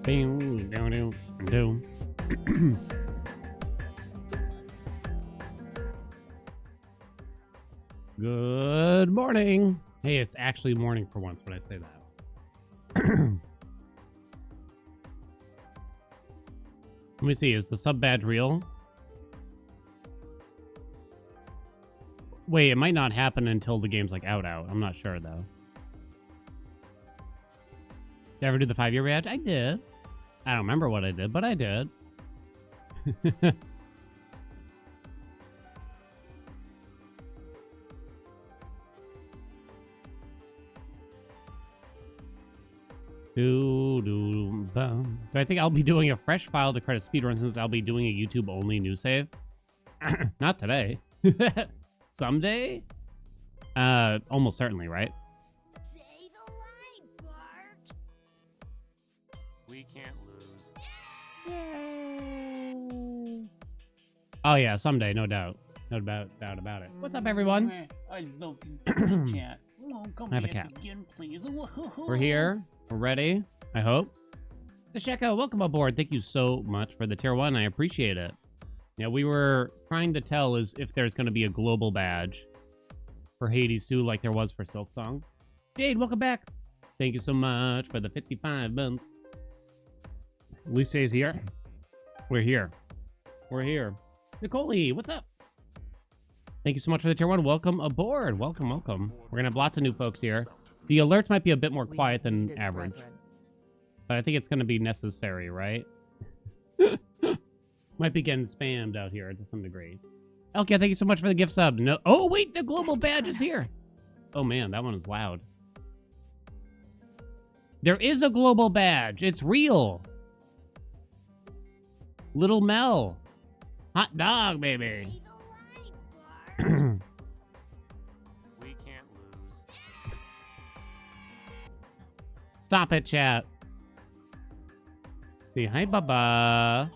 Good morning. Hey, it's actually morning for once when I say that. Let me see. Is the sub badge real? Wait, it might not happen until the game's like out. I'm not sure though. Did I ever do the 5-year badge? I did. I don't remember what I did, but I did. Do I think I'll be doing a fresh file to credit speedrun since I'll be doing a YouTube only new save? Not today. Someday? Almost certainly, right? Say the line, Bart. We can't lose. Yay. Oh yeah, someday, no doubt. No doubt about it. What's up, everyone? I love you, chat. Come I have a back cat. again, please. We're here. We're ready, I hope. Desheko, welcome aboard. Thank you so much for the tier 1. I appreciate it. Yeah, we were trying to tell is if there's going to be a global badge for Hades 2 like there was for Silksong. Jade, welcome back. Thank you so much for the 55 months. Luce's here. We're here. We're here. Nicole, what's up? Thank you so much for the tier 1. Welcome aboard. Welcome, welcome. We're going to have lots of new folks here. The alerts might be a bit more quiet than average. But I think it's going to be necessary, right? Might be getting spammed out here to some degree. Elkia, thank you so much for the gift sub. No, oh, wait, the global badge is here. Oh, man, that one is loud. There is a global badge. It's real. Little Mel. Hot dog, baby. Say the line, Bart. We can't lose. Stop it, chat. Say hi, Baba.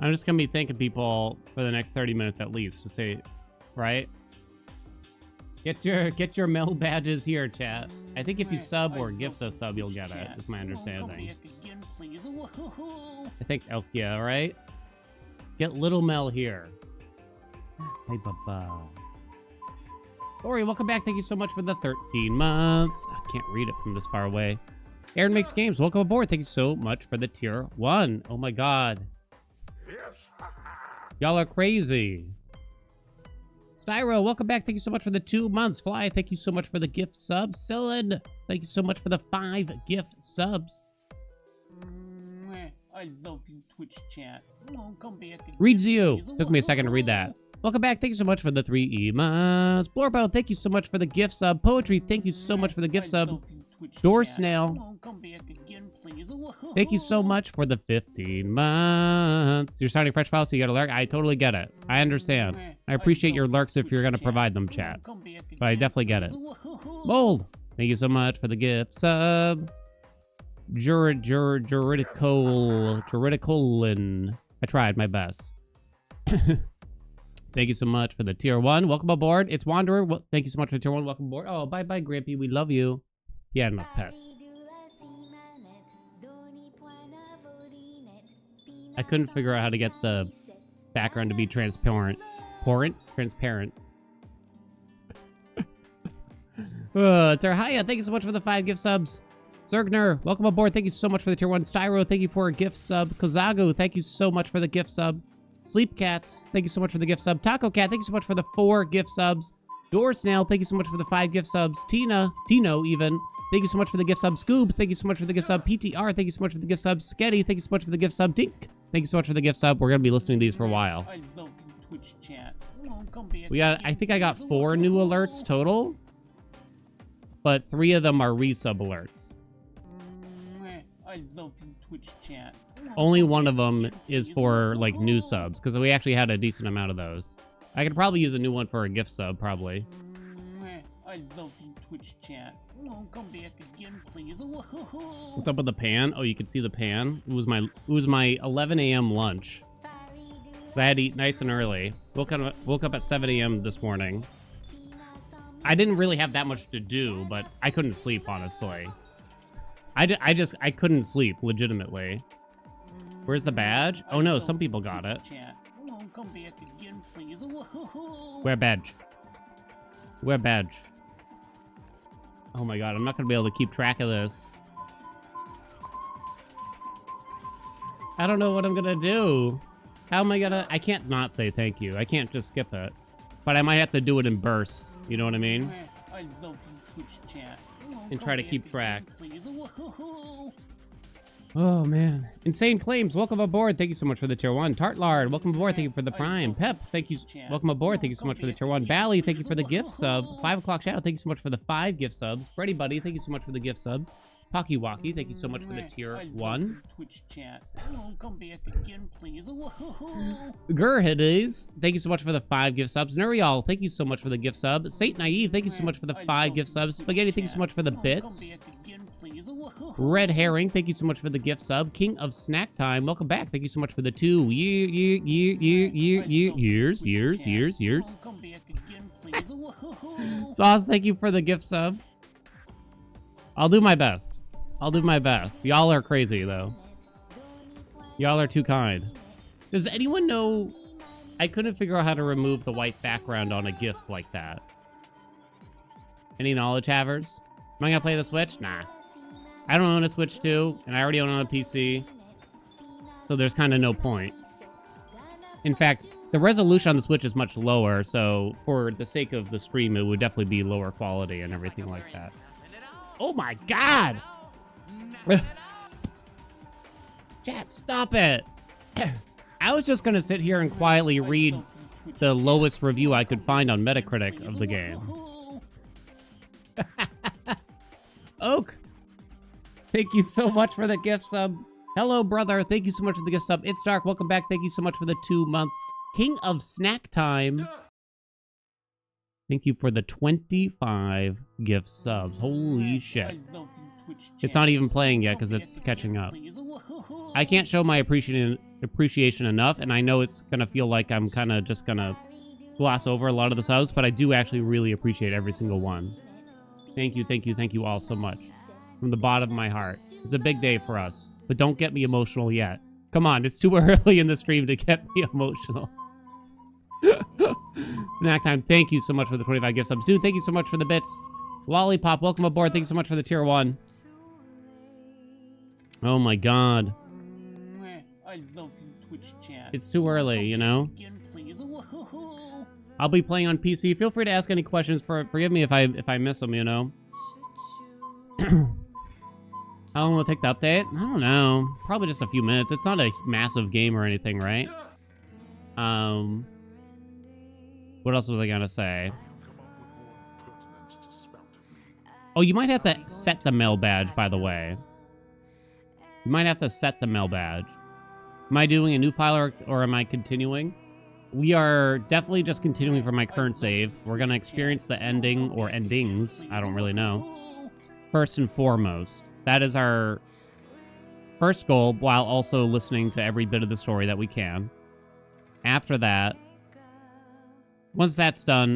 I'm just gonna be thanking people for the next 30 minutes at least to say, right? Get your Mel badges here, chat. I think if you sub or gift a sub, you'll get it. Is my understanding. Again, please. I think Elkia, right? Get little Mel here. Hey, Baba. Ori, welcome back. Thank you so much for the 13 months. I can't read it from this far away. Aaron Makes Games, welcome aboard. Thank you so much for the tier 1. Oh my god. Yes. Y'all are crazy. Styro, welcome back. Thank you so much for the 2 months. Fly, thank you so much for the gift subs. Cylind, thank you so much for the 5 gift subs. I love you, Twitch chat. Come back again, Reads you. please. Took me a second to read that. Welcome back. Thank you so much for the 3 months. Blorbo, thank you so much for the gift sub. Poetry, thank you so much for the gift I sub. love you, Twitch Door chat. Snail, Come back again, please. thank you so much for the 15 months. You're starting fresh files, so you got a lurk. I totally get it. I understand. I appreciate your lurks if you're going to provide them, chat. But I definitely get it. Mold, thank you so much for the gift sub. Juridicolin. I tried my best. Thank you so much for the tier 1. Welcome aboard. It's Wanderer. Well, thank you so much for the tier 1. Welcome aboard. Oh, bye-bye, Grimpy. We love you. He had enough pets. I couldn't figure out how to get the background to be transparent. Transparent. Terhaya, thank you so much for the 5 gift subs. Zergner, welcome aboard. Thank you so much for the tier 1. Styro, thank you for a gift sub. Kozagu, thank you so much for the gift sub. Sleep Cats, thank you so much for the gift sub. Taco Cat, thank you so much for the 4 gift subs. Door Snail, thank you so much for the 5 gift subs. Tino even, thank you so much for the gift sub. Scoob, thank you so much for the gift sub. PTR, thank you so much for the gift sub. Sketty, thank you so much for the gift sub. Dink, thank you so much for the gift sub. We're going to be listening to these for a while. I love you, Twitch chat. Come back I again, think I got please. 4 new alerts total, but 3 of them are resub alerts. I love you, Twitch chat. Only one of them is for, like, new subs, because we actually had a decent amount of those. I could probably use a new one for a gift sub, probably. I love you, Twitch chat. Come back again, please. What's up with the pan? Oh, you can see the pan. It was my 11 a.m. lunch. I had to eat nice and early. Woke up at 7 a.m. this morning. I didn't really have that much to do, but I couldn't sleep, honestly. I couldn't sleep, legitimately. Where's the badge? Oh no, some people got it. Come back again, please. Where badge? Where badge? Oh my god, I'm not gonna be able to keep track of this. I don't know what I'm gonna do. How am I gonna... I can't not say thank you. I can't just skip it. But I might have to do it in bursts. You know what I mean? I love you, Twitch chat. And try to keep track. Please. Oh, man. Insane Claims, welcome aboard. Thank you so much for the tier 1. Tartlard, welcome aboard. Thank you for the prime. Pep, thank you. Welcome aboard. Thank you so much for the tier 1. Bally, thank you for the gift sub. 5 o'clock shadow, thank you so much for the 5 gift subs. Freddy Buddy, thank you so much for the gift sub. Pocky Walkie, thank you so much for the tier 1. Twitch chat. Come back again, please. Gurhades, thank you so much for the 5 gift subs. Nurial, thank you so much for the gift sub. Saint Naive, thank you so much for the 5 gift subs. Spaghetti, thank you so much for the bits. Red Herring, thank you so much for the gift sub. King of Snack Time, welcome back. Thank you so much for the 2 years. Sauce, thank you for the gift sub. I'll do my best. I'll do my best. Y'all are crazy, though. Y'all are too kind. Does anyone know... I couldn't figure out how to remove the white background on a GIF like that. Any knowledge havers? Am I gonna play the Switch? Nah. I don't own a Switch 2, and I already own a PC. So there's kind of no point. In fact, the resolution on the Switch is much lower, so for the sake of the stream, it would definitely be lower quality and everything like that. Oh my god! Chat, stop it! I was just gonna sit here and quietly read the lowest review I could find on Metacritic of the game. Oak! Thank you so much for the gift sub. Hello, brother. Thank you so much for the gift sub. It's Dark. Welcome back. Thank you so much for the 2 months. King of Snack Time. Thank you for the 25 gift subs. Holy shit. It's not even playing yet because it's catching up. I can't show my appreciation enough, and I know it's going to feel like I'm kind of just going to gloss over a lot of the subs, but I do actually really appreciate every single one. Thank you all so much. From the bottom of my heart. It's a big day for us, but don't get me emotional yet. Come on, it's too early in the stream to get me emotional. Snack Time, thank you so much for the 25 gift subs. Dude, thank you so much for the bits. Lollipop, welcome aboard. Thank you so much for the tier 1. Oh my god. I love you, Twitch chat. It's too early, you know? I'll be playing on PC. Feel free to ask any questions. Forgive me if I miss them, you know? How long will it take to update? I don't know. Probably just a few minutes. It's not a massive game or anything, right? What else was I gonna say? Oh, you might have to set the mail badge, by the way. You might have to set the mail badge. Am I doing a new file or am I continuing? We are definitely just continuing from my current save. We're gonna experience the ending or endings. I don't really know. First and foremost. That is our first goal, while also listening to every bit of the story that we can. After that, once that's done,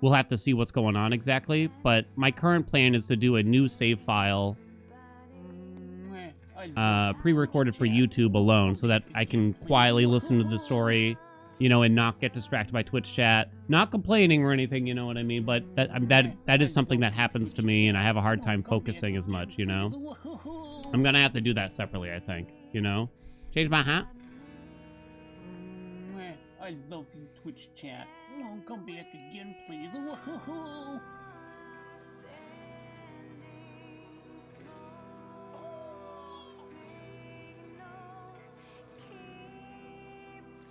we'll have to see what's going on exactly. But my current plan is to do a new save file, pre-recorded for YouTube alone, so that I can quietly listen to the story, you know, and not get distracted by Twitch chat. Not complaining or anything, you know what I mean? But that is something that happens to me, and I have a hard time focusing as much, you know? I'm gonna have to do that separately, I think, you know? Change my hat? I love you, Twitch chat. Come back again, please.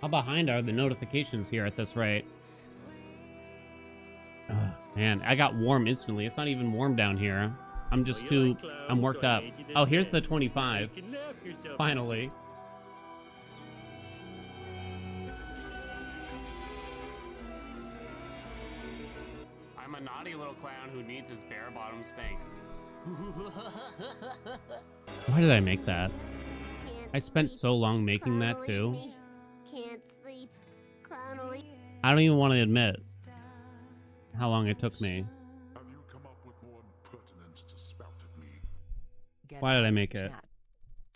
How behind are the notifications here at this rate? Oh, man, I got warm instantly. It's not even warm down here. I'm just I'm worked up. Oh, here's the 25. Finally. I'm a naughty little clown who needs his bare bottom spanked. Why did I make that? I spent so long making that too. Can't sleep. Connolly. I don't even want to admit. how long it took me. Have you come up with more impertinence to spout at me? Why did I make it?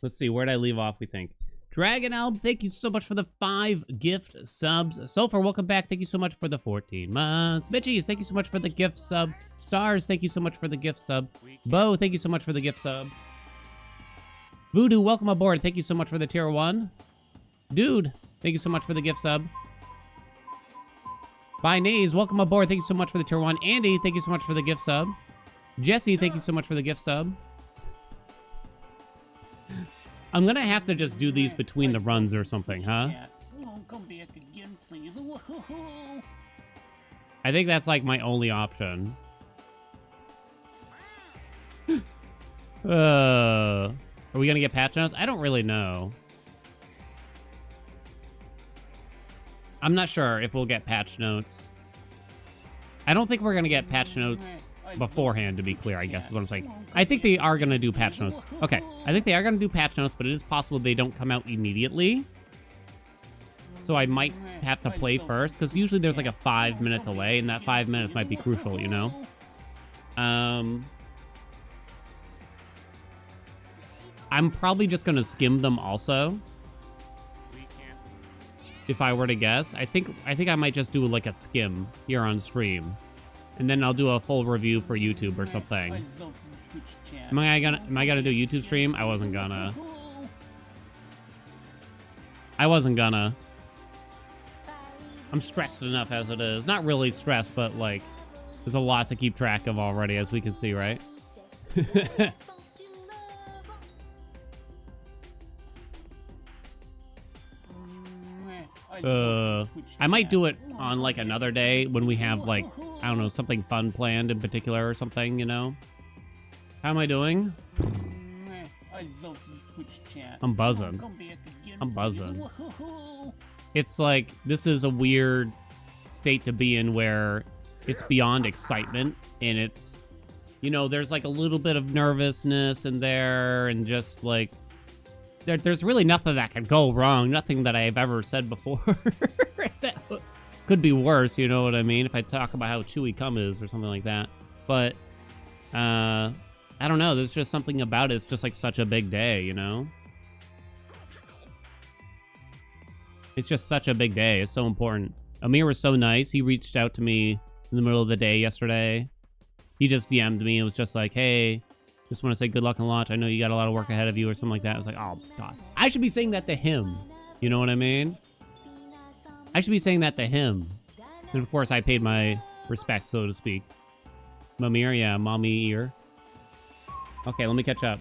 Let's see, where'd I leave off, we think? Dragon Elm, thank you so much for the 5 gift subs. Sulfur, welcome back. Thank you so much for the 14 months. Mitchies, thank you so much for the gift sub. Stars, thank you so much for the gift sub. Bo, thank you so much for the gift sub. Voodoo, welcome aboard. Thank you so much for the tier 1. Dude, thank you so much for the gift sub. By Nays, welcome aboard. Thank you so much for the tier 1. Andy, thank you so much for the gift sub. Jesse, thank you so much for the gift sub. I'm gonna have to just do these between the runs or something, huh? Oh, come back again, please. I think that's like my only option. Are we gonna get patch notes? I don't really know. I'm not sure if we'll get patch notes. I don't think we're gonna get patch notes beforehand, to be clear, I guess is what I'm saying. I think they are gonna do patch notes. Okay, I think they are gonna do patch notes, but it is possible they don't come out immediately. So I might have to play first, because usually there's like a 5-minute delay, and that 5 minutes might be crucial, you know? I'm probably just gonna skim them also. If I were to guess, I think I might just do like a skim here on stream, and then I'll do a full review for YouTube or something. Am I gonna do a YouTube stream? I wasn't gonna. I'm stressed enough as it is. Not really stressed, but like there's a lot to keep track of already, as we can see, right? I might do it on like another day when we have like, I don't know, something fun planned in particular or something, you know? How am I doing? I'm buzzing. I'm buzzing. It's like, this is a weird state to be in where it's beyond excitement, and it's, you know, there's like a little bit of nervousness in there, and just like, there's really nothing that could go wrong. Nothing that I've ever said before that could be worse, you know what I mean? If I talk about how chewy cum is or something like that. But, I don't know. There's just something about it. It's just like such a big day, you know? It's just such a big day. It's so important. Amir was so nice. He reached out to me in the middle of the day yesterday. He just DM'd me. It was just like, hey, just want to say good luck on launch. I know you got a lot of work ahead of you or something like that. I was like, oh, God. I should be saying that to him. You know what I mean? I should be saying that to him. And, of course, I paid my respects, so to speak. Mamir, yeah, mommy ear. Okay, let me catch up.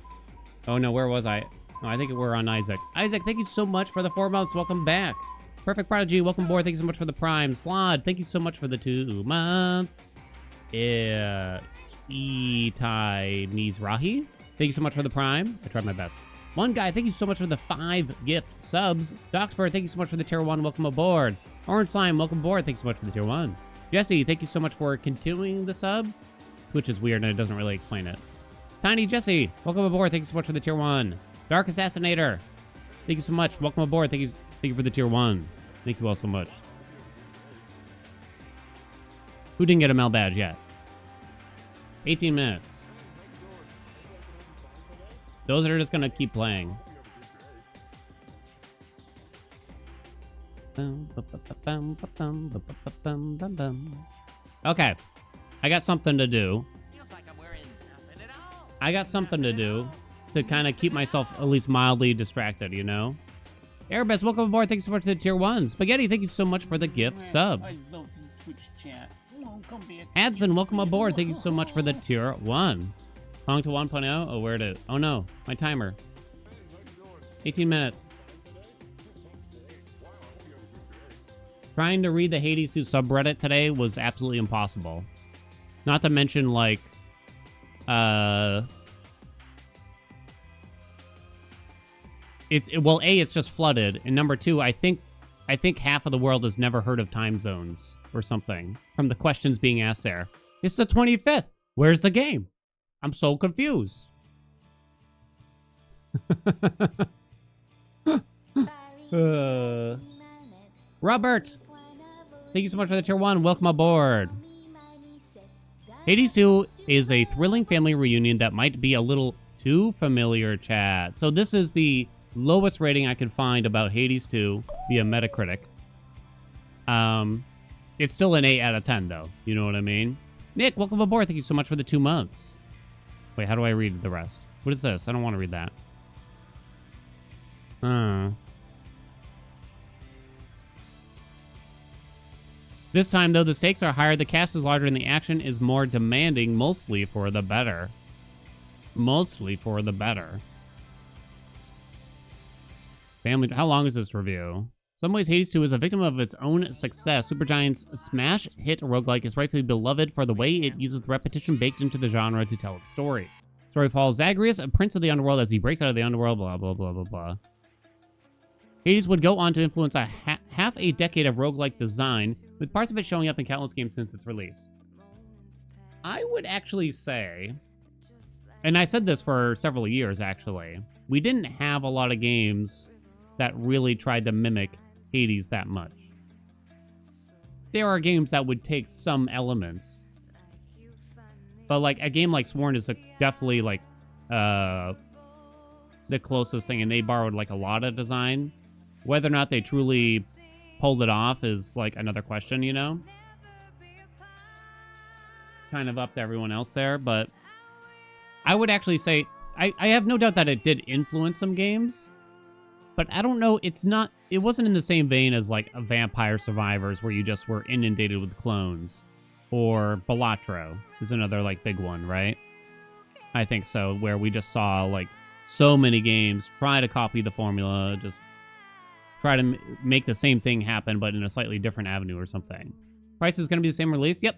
Oh, no, where was I? Oh, I think we're on Isaac. Isaac, thank you so much for the 4 months. Welcome back. Perfect Prodigy, welcome aboard. Thank you so much for the Prime. Slod, thank you so much for the 2 months. Yeah. Itai Mizrahi, thank you so much for the Prime. I tried my best. One Guy, thank you so much for the 5 gift subs. Doxbird, thank you so much for the tier 1. Welcome aboard. Orange Slime, welcome aboard. Thank you so much for the tier 1. Jesse, thank you so much for continuing the sub, which is weird and it doesn't really explain it. Tiny Jesse, welcome aboard. Thank you so much for the tier 1. Dark Assassinator, thank you so much. Welcome aboard. Thank you for the tier 1. Thank you all so much. Who didn't get a Mel badge yet? 18 minutes. Those that are just gonna keep playing. Okay. I got something to do. I got something to do to kind of keep myself at least mildly distracted, you know? Airbus, welcome aboard. Thanks so much for the tier 1. Spaghetti, thank you so much for the gift sub. I love Twitch chat. Adson, welcome aboard. Thank you so much for the tier 1. Long to 1.0? Oh, where it is? Oh no, my timer. 18 minutes. Trying to read the Hades 2 subreddit today was absolutely impossible. Not to mention, like, well, A, it's just flooded, and number 2, I think half of the world has never heard of time zones or something from the questions being asked there. It's the 25th. Where's the game? I'm so confused. Robert, thank you so much for the tier 1. Welcome aboard. Hades 2 is a thrilling family reunion that might be a little too familiar, chat. So this is the lowest rating I could find about Hades 2 via Metacritic. It's still an 8 out of 10, though. You know what I mean? Nick, welcome aboard. Thank you so much for the 2 months. Wait, how do I read the rest? What is this? I don't want to read that. This time, though, the stakes are higher, the cast is larger, and the action is more demanding, mostly for the better. Mostly for the better. Family, how long is this review? In some ways, Hades 2 is a victim of its own success. Supergiant's smash hit roguelike is rightfully beloved for the way it uses the repetition baked into the genre to tell its story. Story follows Zagreus, a prince of the underworld, as he breaks out of the underworld, blah, blah, blah, blah, blah. Hades would go on to influence a half a decade of roguelike design, with parts of it showing up in countless games since its release. I would actually say, and I said this for several years, actually, we didn't have a lot of games that really tried to mimic Hades that much. There are games that would take some elements, but like a game like Sworn is definitely like the closest thing, and they borrowed like a lot of design. Whether or not they truly pulled it off is like another question, you know? Kind of up to everyone else there, but I would actually say I have no doubt that it did influence some games, but I don't know, it wasn't in the same vein as like a Vampire Survivors where you just were inundated with clones, or Balatro is another like big one, right? I think so, where we just saw like so many games try to copy the formula, just try to make the same thing happen, but in a slightly different avenue or something. Price is going to be the same release? Yep.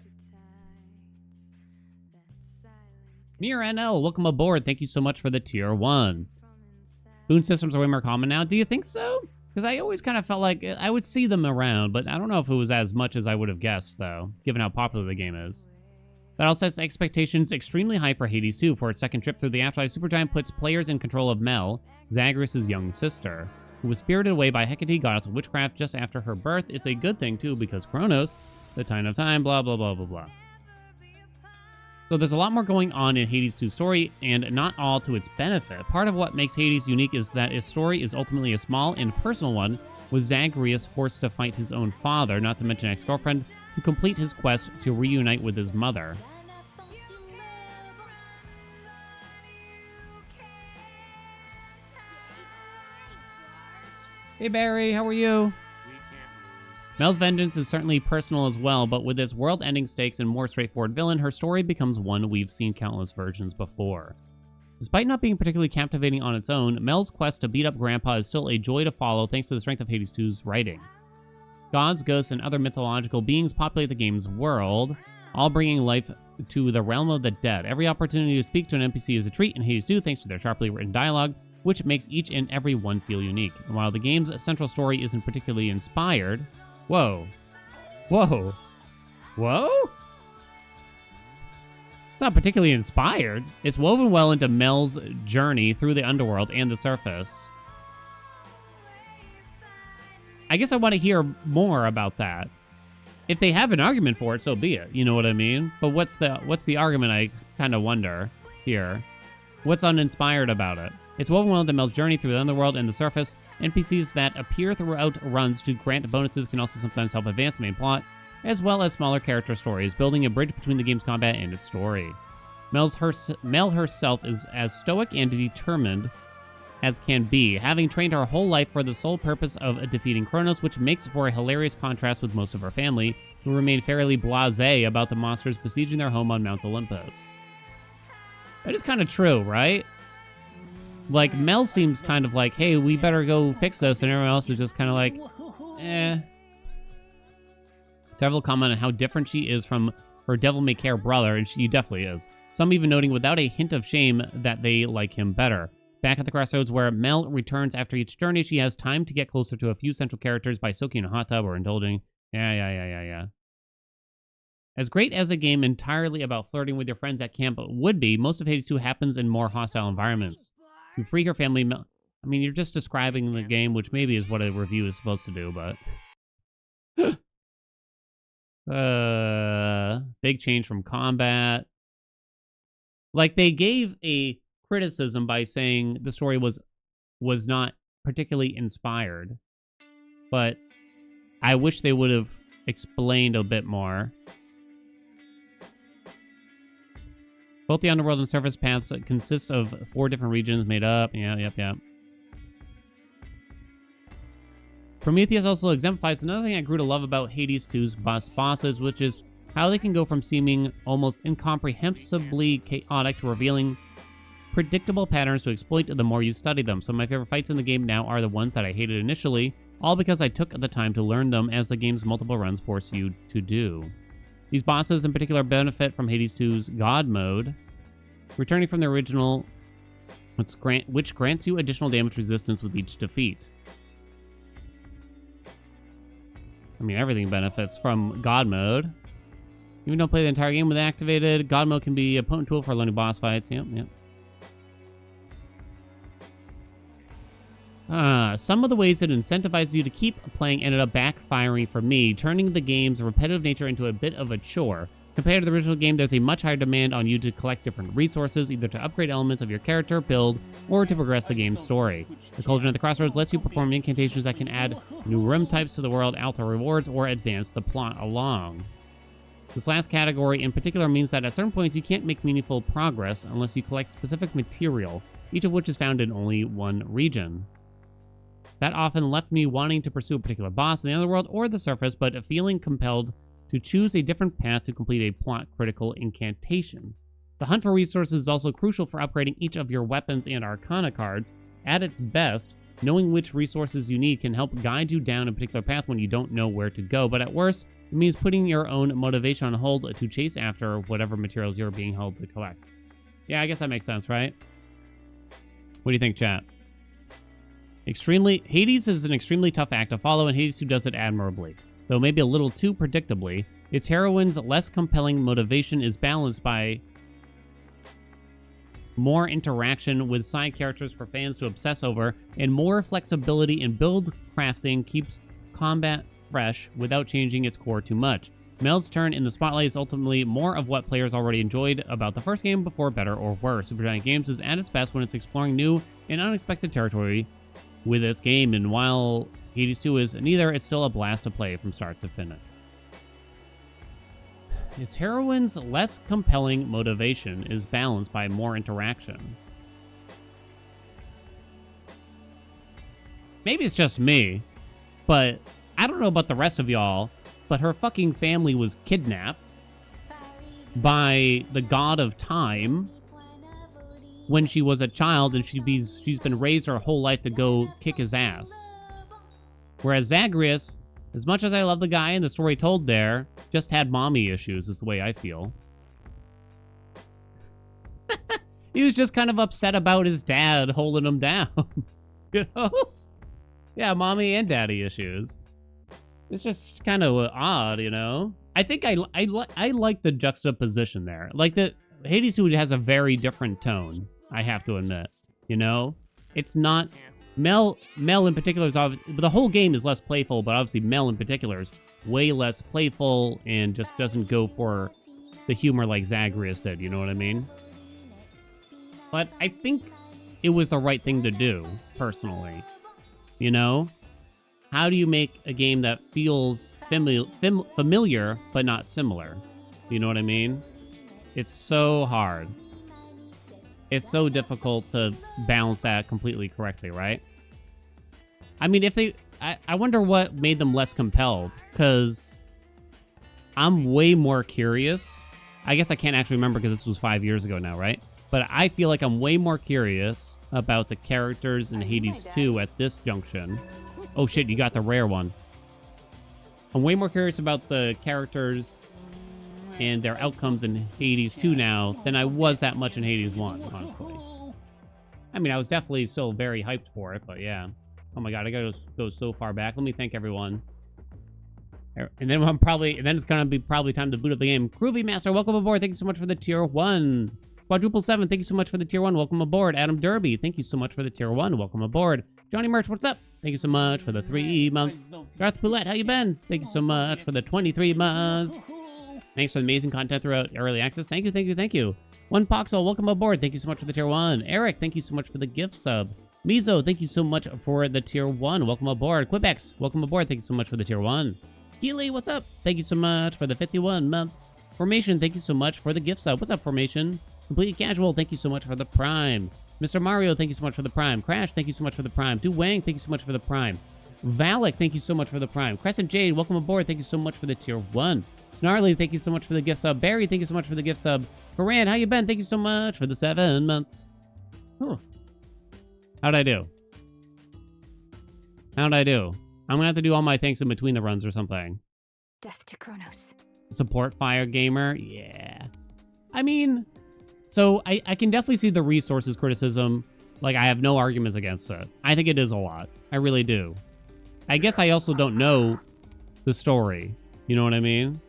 Mir NL, welcome aboard. Thank you so much for the tier 1. Boon systems are way more common now. Do you think so? Because I always kind of felt like I would see them around, but I don't know if it was as much as I would have guessed, though, given how popular the game is. That all sets expectations extremely high for Hades 2. For its second trip through the afterlife, Supergiant puts players in control of Mel, Zagreus' young sister, who was spirited away by Hecate, goddess of witchcraft, just after her birth. It's a good thing, too, because Kronos, the Titan of Time, blah, blah, blah, blah, blah. So there's a lot more going on in Hades 2's story, and not all to its benefit. Part of what makes Hades unique is that its story is ultimately a small and personal one, with Zagreus forced to fight his own father, not to mention ex-girlfriend, to complete his quest to reunite with his mother. Hey Barry, how are you? We can't lose. Mel's vengeance is certainly personal as well, but with its world-ending stakes and more straightforward villain, her story becomes one we've seen countless versions before. Despite not being particularly captivating on its own, Mel's quest to beat up Grandpa is still a joy to follow thanks to the strength of Hades 2's writing. Gods, ghosts, and other mythological beings populate the game's world, all bringing life to the realm of the dead. Every opportunity to speak to an NPC is a treat in Hades 2 thanks to their sharply written dialogue, which makes each and every one feel unique. And while the game's central story isn't particularly inspired... Whoa. Whoa. Whoa? It's not particularly inspired. It's woven well into Mel's journey through the underworld and the surface. I guess I want to hear more about that. If they have an argument for it, so be it. You know what I mean? But what's the argument, I kind of wonder here? What's uninspired about it? It's woven well into Mel's journey through the underworld and the surface. NPCs that appear throughout runs to grant bonuses can also sometimes help advance the main plot, as well as smaller character stories, building a bridge between the game's combat and its story. Mel herself is as stoic and determined as can be, having trained her whole life for the sole purpose of defeating Kronos, which makes for a hilarious contrast with most of her family, who remain fairly blasé about the monsters besieging their home on Mount Olympus. That is kind of true, right? Like, Mel seems kind of like, hey, we better go fix this, and everyone else is just kind of like, eh. Several comment on how different she is from her devil-may-care brother, and she definitely is. Some even noting without a hint of shame that they like him better. Back at the crossroads where Mel returns after each journey, she has time to get closer to a few central characters by soaking in a hot tub or indulging. Yeah. As great as a game entirely about flirting with your friends at camp would be, most of Hades 2 happens in more hostile environments. To free her family, I mean, you're just describing the game, which maybe is what a review is supposed to do, but... Big change from combat. Like, they gave a criticism by saying the story was not particularly inspired. But I wish they would have explained a bit more. Both the underworld and surface paths consist of 4 different regions made up. Yeah. Prometheus also exemplifies another thing I grew to love about Hades 2's bosses, which is how they can go from seeming almost incomprehensibly chaotic to revealing predictable patterns to exploit the more you study them. Some of my favorite fights in the game now are the ones that I hated initially, all because I took the time to learn them, as the game's multiple runs force you to do. These bosses in particular benefit from Hades 2's God mode, returning from the original, which grants you additional damage resistance with each defeat. I mean, everything benefits from God mode. Even don't play the entire game with activated, God mode can be a potent tool for learning boss fights. Yep. Some of the ways it incentivizes you to keep playing ended up backfiring for me, turning the game's repetitive nature into a bit of a chore. Compared to the original game, there's a much higher demand on you to collect different resources, either to upgrade elements of your character, build, or to progress the game's story. The Cauldron at the Crossroads lets you perform incantations that can add new room types to the world, alter rewards, or advance the plot along. This last category in particular means that at certain points you can't make meaningful progress unless you collect specific material, each of which is found in only one region. That often left me wanting to pursue a particular boss in the underworld or the surface, but feeling compelled to choose a different path to complete a plot-critical incantation. The hunt for resources is also crucial for upgrading each of your weapons and arcana cards. At its best, knowing which resources you need can help guide you down a particular path when you don't know where to go, but at worst, it means putting your own motivation on hold to chase after whatever materials you're being held to collect. Yeah, I guess that makes sense, right? What do you think, chat? Hades is an extremely tough act to follow, and Hades 2 does it admirably. Though maybe a little too predictably, its heroine's less compelling motivation is balanced by more interaction with side characters for fans to obsess over, and more flexibility in build crafting keeps combat fresh without changing its core too much. Mel's turn in the spotlight is ultimately more of what players already enjoyed about the first game before better or worse. Supergiant Games is at its best when it's exploring new and unexpected territory with its game, and while Hades 2 is neither, it's still a blast to play from start to finish. Its heroine's less compelling motivation is balanced by more interaction. Maybe it's just me, but I don't know about the rest of y'all, but her fucking family was kidnapped by the god of time when she was a child, and she's been raised her whole life to go kick his ass. Whereas Zagreus, as much as I love the guy and the story told there, just had mommy issues, is the way I feel. He was just kind of upset about his dad holding him down. You know? Yeah, mommy and daddy issues. It's just kind of odd, you know? I think I like the juxtaposition there. Like, the Hades 2 has a very different tone, I have to admit. You know? It's not... Mel in particular is obviously... The whole game is less playful, but obviously Mel in particular is way less playful and just doesn't go for the humor like Zagreus did, you know what I mean? But I think it was the right thing to do, personally. You know? How do you make a game that feels familiar, but not similar? You know what I mean? It's so hard. It's so difficult to balance that completely correctly, right? I mean, if they... I wonder what made them less compelled, because I'm way more curious. I guess I can't actually remember because this was 5 years ago now, right? But I feel like I'm way more curious about the characters in Hades 2 at this junction. Oh shit, you got the rare one. I'm way more curious about the characters and their outcomes in Hades 2 now than I was that much in Hades 1, honestly. I mean, I was definitely still very hyped for it, but yeah. Oh my god, I gotta go so far back. Let me thank everyone. And then it's gonna be probably time to boot up the game. Groovy Master, welcome aboard. Thank you so much for the tier 1. Quadruple 7, thank you so much for the tier 1. Welcome aboard. Adam Derby, thank you so much for the tier 1. Welcome aboard. Johnny Merch, what's up? Thank you so much for the 3 months. Garth Poulette, how you been? Thank you so much for the 23 months. Thanks for the amazing content throughout early access. Thank you, thank you, thank you. One Poxel, welcome aboard. Thank you so much for the tier 1. Eric, thank you so much for the gift sub. Mizo, thank you so much for the tier 1. Welcome aboard. Quibex, welcome aboard. Thank you so much for the tier 1. Keely, what's up? Thank you so much for the 51 months. Formation, thank you so much for the gift sub. What's up, Formation? Completely Casual, thank you so much for the Prime. Mr. Mario, thank you so much for the Prime. Crash, thank you so much for the Prime. Du Wang, thank you so much for the Prime. Valak, thank you so much for the Prime. Crescent Jade, welcome aboard. Thank you so much for the tier 1. Snarly, thank you so much for the gift sub. Barry, thank you so much for the gift sub. Karan, how you been? Thank you so much for the 7 months. Whew. How'd I do? How'd I do? I'm gonna have to do all my thanks in between the runs or something. Death to Kronos. Support Fire Gamer? Yeah. I mean, so I can definitely see the resources criticism. Like, I have no arguments against it. I think it is a lot. I really do. I guess I also don't know the story. You know what I mean?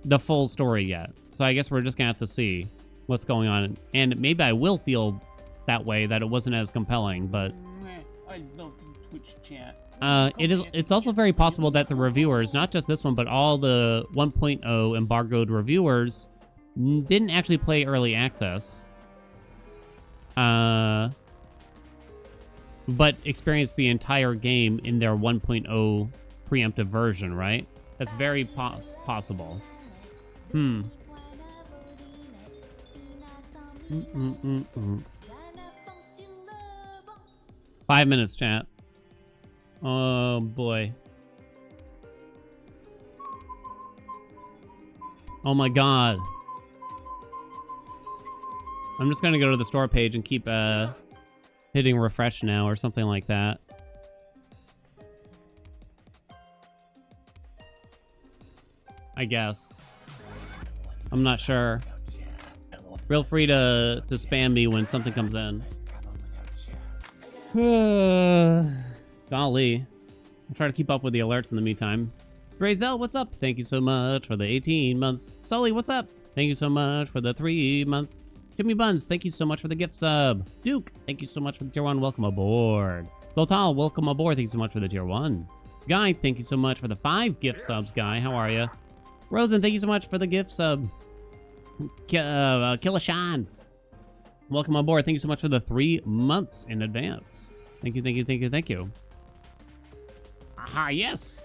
The full story yet. So I guess we're just gonna have to see what's going on. And maybe I will feel that way, that it wasn't as compelling, but I love the Twitch chat. it's also very possible that the reviewers, not just this one, but all the 1.0 embargoed reviewers didn't actually play early access. But experienced the entire game in their 1.0 preemptive version, right? That's very possible. 5 minutes, chat. Oh, boy. Oh, my God. I'm just gonna go to the store page and keep hitting refresh now or something like that. I guess. I'm not sure. Feel free to spam me when something comes in. Golly. I'll try to keep up with the alerts in the meantime. Drazel, what's up? Thank you so much for the 18 months. Sully, what's up? Thank you so much for the 3 months. Jimmy Buns, thank you so much for the gift sub. Duke, thank you so much for the tier 1. Welcome aboard. Zoltal, welcome aboard. Thank you so much for the tier 1. Guy, thank you so much for the 5 gift subs, Guy. How are you? Rosen, thank you so much for the gift sub. Killashan, welcome aboard. Thank you so much for the 3 months in advance. Thank you, thank you, thank you, thank you. Aha, yes.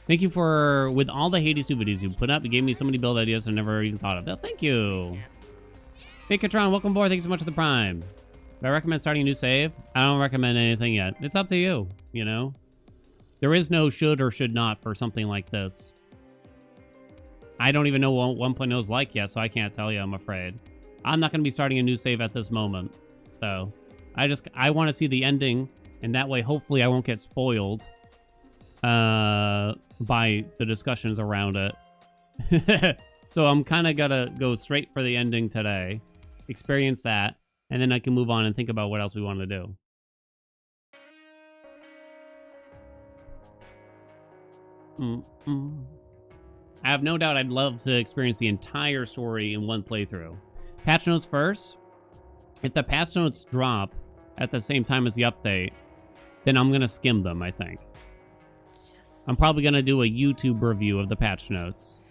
Thank you for, with all the Hades 2 videos you put up, you gave me so many build ideas I never even thought of. Oh, thank you. Pikatron, welcome aboard. Thank you so much for the Prime. Do I recommend starting a new save? I don't recommend anything yet. It's up to you, you know? There is no should or should not for something like this. I don't even know what 1.0 is like yet, so I can't tell you, I'm afraid. I'm not going to be starting a new save at this moment. So, I want to see the ending, and that way, hopefully, I won't get spoiled by the discussions around it. So I'm kind of gonna go straight for the ending today, experience that, and then I can move on and think about what else we want to do. I have no doubt I'd love to experience the entire story in one playthrough. Patch notes first. If the patch notes drop at the same time as the update, then I'm gonna skim them, I think. I'm probably gonna do a YouTube review of the patch notes.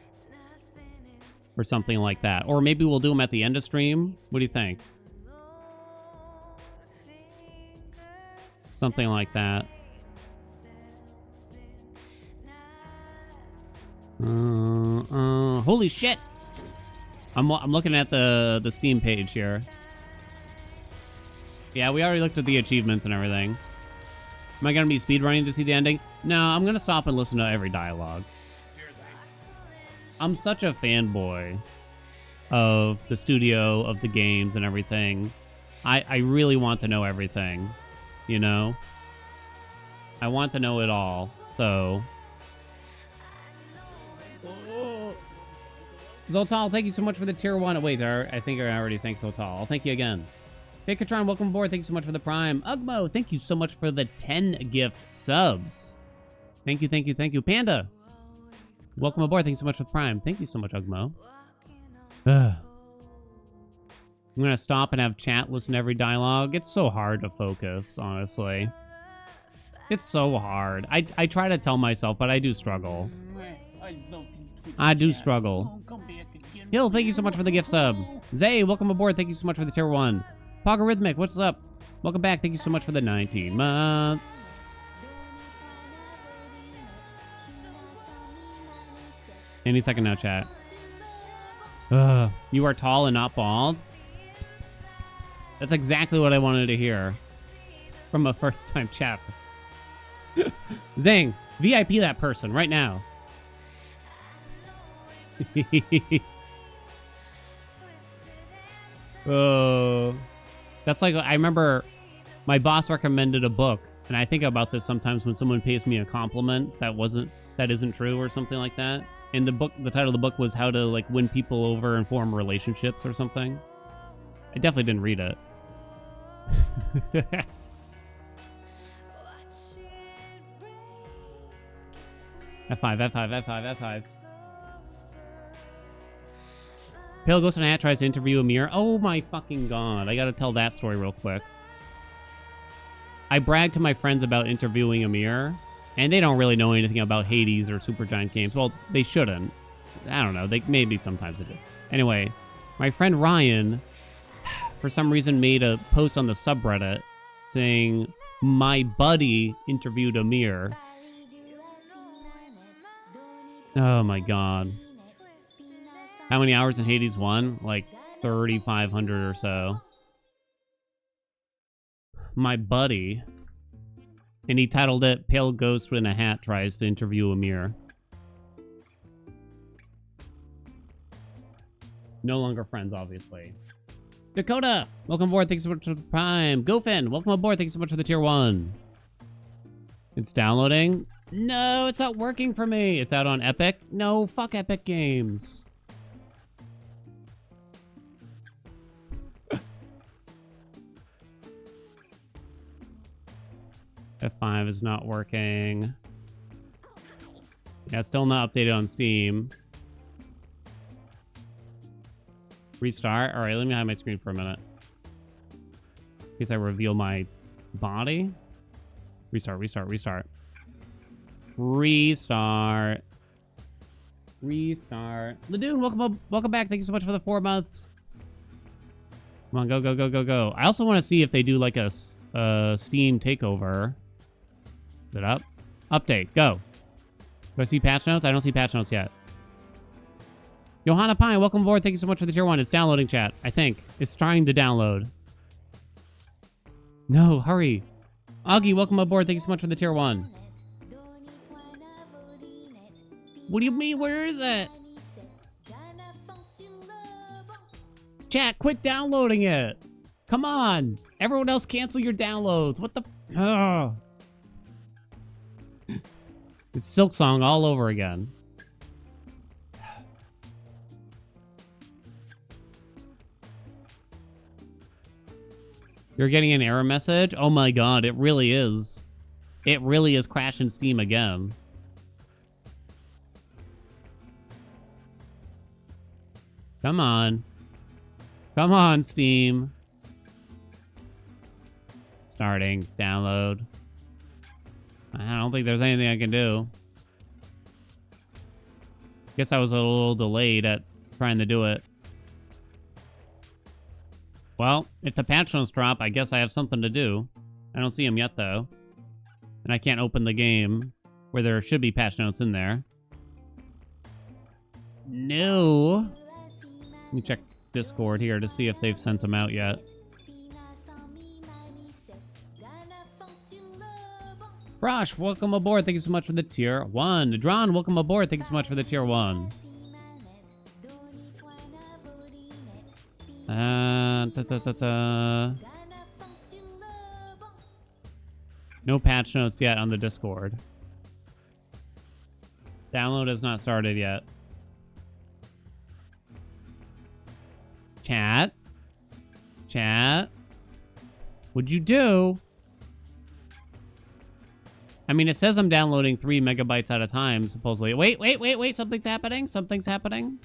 Or something like that. Or maybe we'll do them at the end of stream. What do you think? Something like that. Holy shit! I'm looking at the Steam page here. Yeah, we already looked at the achievements and everything. Am I gonna be speedrunning to see the ending? No, I'm gonna stop and listen to every dialogue. I'm such a fanboy of the studio, of the games and everything. I really want to know everything, you know? I want to know it all, so... Zoltal, thank you so much for the tier 1. Wait, I think I already thanked Zoltal. I'll thank you again. Pikatron, welcome aboard. Thank you so much for the Prime. Ugmo, thank you so much for the 10 gift subs. Thank you, thank you, thank you. Panda, welcome aboard. Thank you so much for the Prime. Thank you so much, Ugmo. I'm gonna stop and have chat listen to every dialogue. It's so hard to focus, honestly. It's so hard. I try to tell myself, but I do struggle. I love you, Twitch I do chat. struggle. Oh, come back again. Hill, thank you so much for the gift sub. Zay, welcome aboard. Thank you so much for the tier 1. Pogarithmic, what's up? Welcome back. Thank you so much for the 19 months. Any second now, chat. You are tall and not bald? That's exactly what I wanted to hear from a first-time chat. Zing, VIP that person right now. Oh, that's like, I remember my boss recommended a book, and I think about this sometimes when someone pays me a compliment that isn't true or something like that. And the title of the book was How to like Win People Over and Form Relationships or something. I definitely didn't read it. F5, F5, F5, F5. Pale Ghost in a Hat tries to interview Amir. Oh my fucking god. I gotta tell that story real quick. I bragged to my friends about interviewing Amir, and they don't really know anything about Hades or Supergiant games. Well, they shouldn't. I don't know. They maybe sometimes they do. Anyway, my friend Ryan, for some reason, made a post on the subreddit saying, my buddy interviewed Amir. Oh my god. How many hours in Hades 1? Like 3,500 or so. My buddy. And he titled it, Pale Ghost in a Hat Tries to Interview Amir. No longer friends, obviously. Dakota, welcome aboard. Thanks so much for the Prime. Gofin, welcome aboard. Thanks so much for the tier 1. It's downloading. No, it's not working for me. It's out on Epic. No, fuck Epic Games. F5 is not working. Yeah, still not updated on Steam. Restart. All right, let me hide my screen for a minute. In case I reveal my body. Restart, restart, restart. Restart. Restart. Ladoon, welcome back. Thank you so much for the 4 months. Come on, go, go, go, go, go. I also want to see if they do like a Steam takeover. Is it up? Update, go. Do I see patch notes? I don't see patch notes yet. Johanna Pine, welcome aboard. Thank you so much for the tier 1. It's downloading, chat, I think. It's trying to download. No, hurry. Augie, welcome aboard. Thank you so much for the tier 1. What do you mean? Where is it? Chat, quit downloading it. Come on. Everyone else cancel your downloads. What the... Oh. It's Silk Song all over again. You're getting an error message? Oh my god, it really is. It really is crashing Steam again. Come on. Come on, Steam. Starting. Download. I don't think there's anything I can do. Guess I was a little delayed at trying to do it. Well, if the patch notes drop, I guess I have something to do. I don't see them yet, though. And I can't open the game where there should be patch notes in there. No. Let me check Discord here to see if they've sent them out yet. Rosh, welcome aboard. Thank you so much for the tier 1. Dron, welcome aboard. Thank you so much for the tier 1. No patch notes yet on the Discord. Download has not started yet. Chat. Chat. What'd you do? I mean, it says I'm downloading 3 megabytes at a time, supposedly. Wait. Something's happening. Something's happening.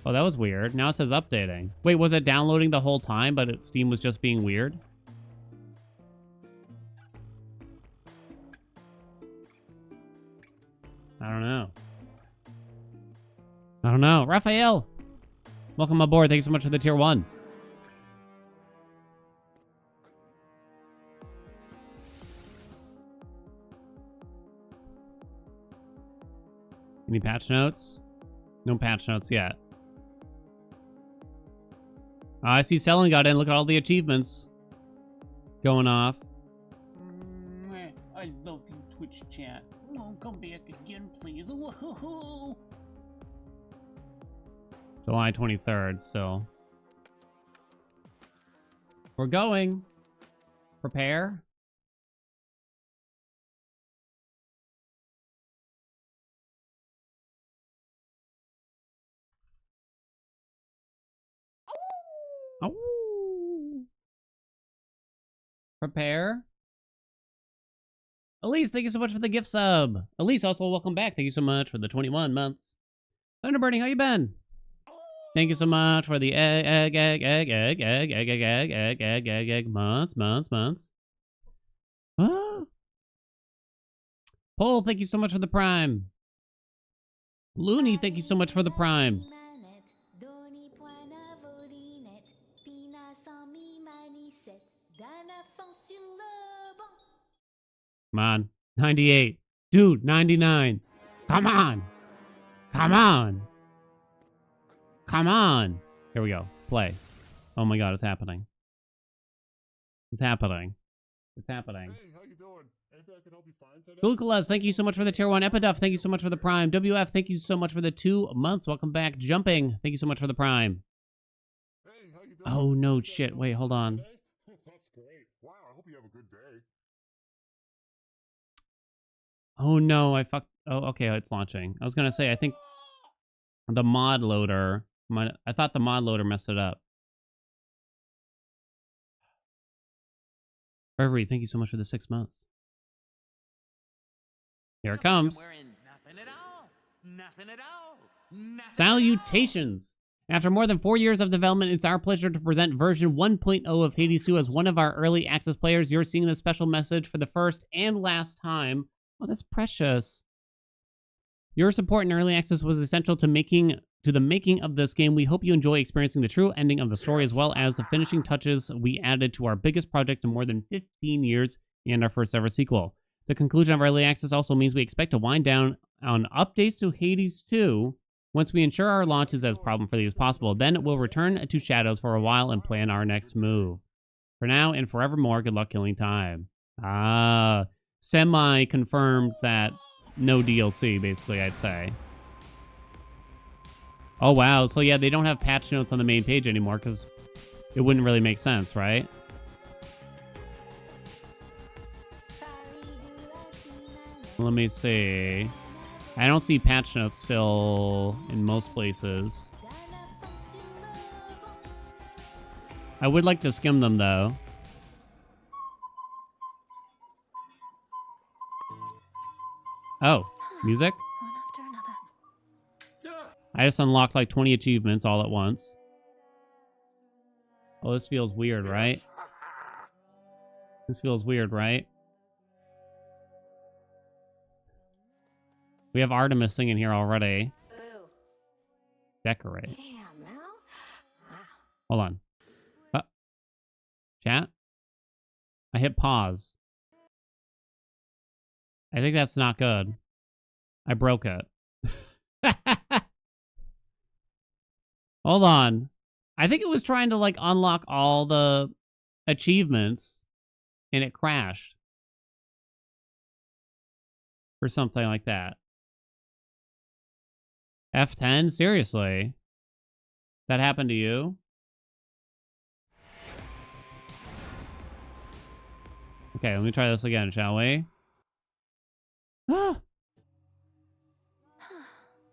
Oh, that was weird. Now it says updating. Wait, was it downloading the whole time, but Steam was just being weird? I don't know. I don't know. Raphael! Welcome aboard. Thanks so much for the tier 1. Any patch notes? No patch notes yet. I see Selling got in. Look at all the achievements going off. I love you, Twitch chat. Oh, come back again, please. Woohoo! July 23rd, still. We're going. Prepare. Oh. Prepare. Elise, thank you so much for the gift sub. Elise, also welcome back. Thank you so much for the 21 months. Thunderbirding, how you been? Thank you so much for the egg months. Oh. Paul, thank you so much for the prime. Looney, thank you so much for the prime. Come on. 98. Dude, 99. Come on. Come on. Come on. Here we go. Play. Oh my god, it's happening. It's happening. It's happening. Hey, how you doing? Anything I can help you find today? Glucolas, thank you so much for the tier 1. Epiduff, thank you so much for the prime. WF, thank you so much for the 2 months. Welcome back. Jumping, thank you so much for the prime. Hey, how you doing? Oh, no Anything I shit. can Wait, help hold you on. today? That's great. Wow, I hope you have a good day. Oh, no, I fucked. Oh, okay, it's launching. I was going to say, I think the mod loader. I thought the mod loader messed it up. Reverie, thank you so much for the 6 months. Here it comes. Salutations! After more than 4 years of development, it's our pleasure to present version 1.0 of Hades 2 as one of our early access players. You're seeing this special message for the first and last time. Oh, that's precious. Your support in early access was essential to the making of this game. We hope you enjoy experiencing the true ending of the story as well as the finishing touches we added to our biggest project in more than 15 years and our first ever sequel. The conclusion of early access also means we expect to wind down on updates to Hades 2 once we ensure our launch is as problem-free as possible. Then we'll return to Shadows for a while and plan our next move. For now and forevermore, good luck killing time. Ah, semi-confirmed that no DLC, basically, I'd say. Oh, wow. So, yeah, they don't have patch notes on the main page anymore because it wouldn't really make sense, right? Let me see. I don't see patch notes still in most places. I would like to skim them, though. Oh, music? One after another. I just unlocked like 20 achievements all at once. Oh, this feels weird, right? This feels weird, right? We have Artemis singing here already. Boo. Decorate. Damn, Mel. Wow. Hold on. Chat? I hit pause. I think that's not good. I broke it. Hold on. I think it was trying to like unlock all the achievements and it crashed. Or something like that. F10? Seriously? That happened to you? Okay, let me try this again, shall we? Ah!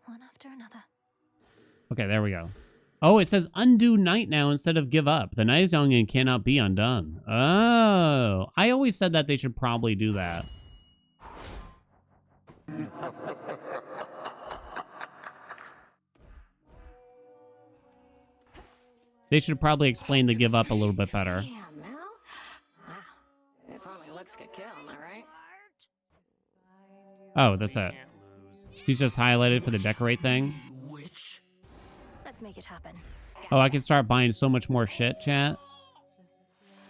One after another. Okay, there we go. Oh, it says undo night now instead of give up. The night is young and cannot be undone. Oh, I always said that they should probably do that. They should probably explain the give up a little bit better. Damn, Mel. Wow. If only looks could kill, am I right? Oh, that's We it. can't lose. She's just highlighted for the decorate thing. Let's make it happen. Oh, I can start buying so much more shit, chat.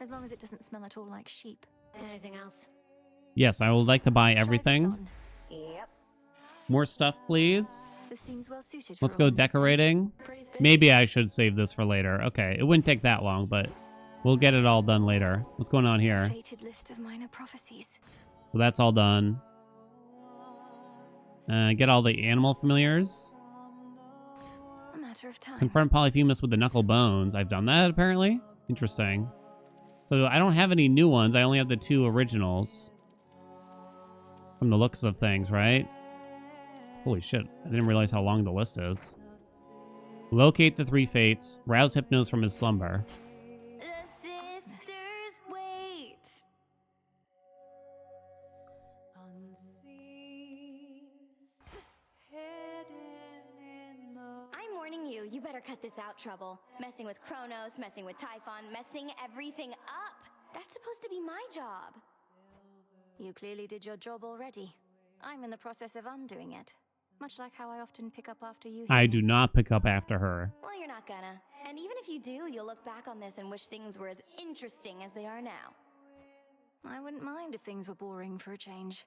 As long as it doesn't smell at all like sheep. Anything else? Yes, I would like to buy Let's try this everything. on. Yep. More stuff, please. This seems well suited. Let's for a go woman's tent. decorating. Pretty spacious. Maybe I should save this for later. Okay, it wouldn't take that long, but we'll get it all done later. What's going on here? Fated list of minor prophecies. So that's all done. Get all the animal familiars. A matter of time. Confront Polyphemus with the knuckle bones. I've done that, apparently. Interesting. So I don't have any new ones. I only have the 2 originals. From the looks of things, right? Holy shit. I didn't realize how long the list is. Locate the 3 fates. Rouse Hypnos from his slumber. The sisters wait. I'm warning you. You better cut this out, Trouble. Messing with Kronos, messing with Typhon, messing everything up. That's supposed to be my job. You clearly did your job already. I'm in the process of undoing it. Much like how I often pick up after you. I here. do not pick up after her. Well, you're not gonna. And even if you do, you'll look back on this and wish things were as interesting as they are now. I wouldn't mind if things were boring for a change.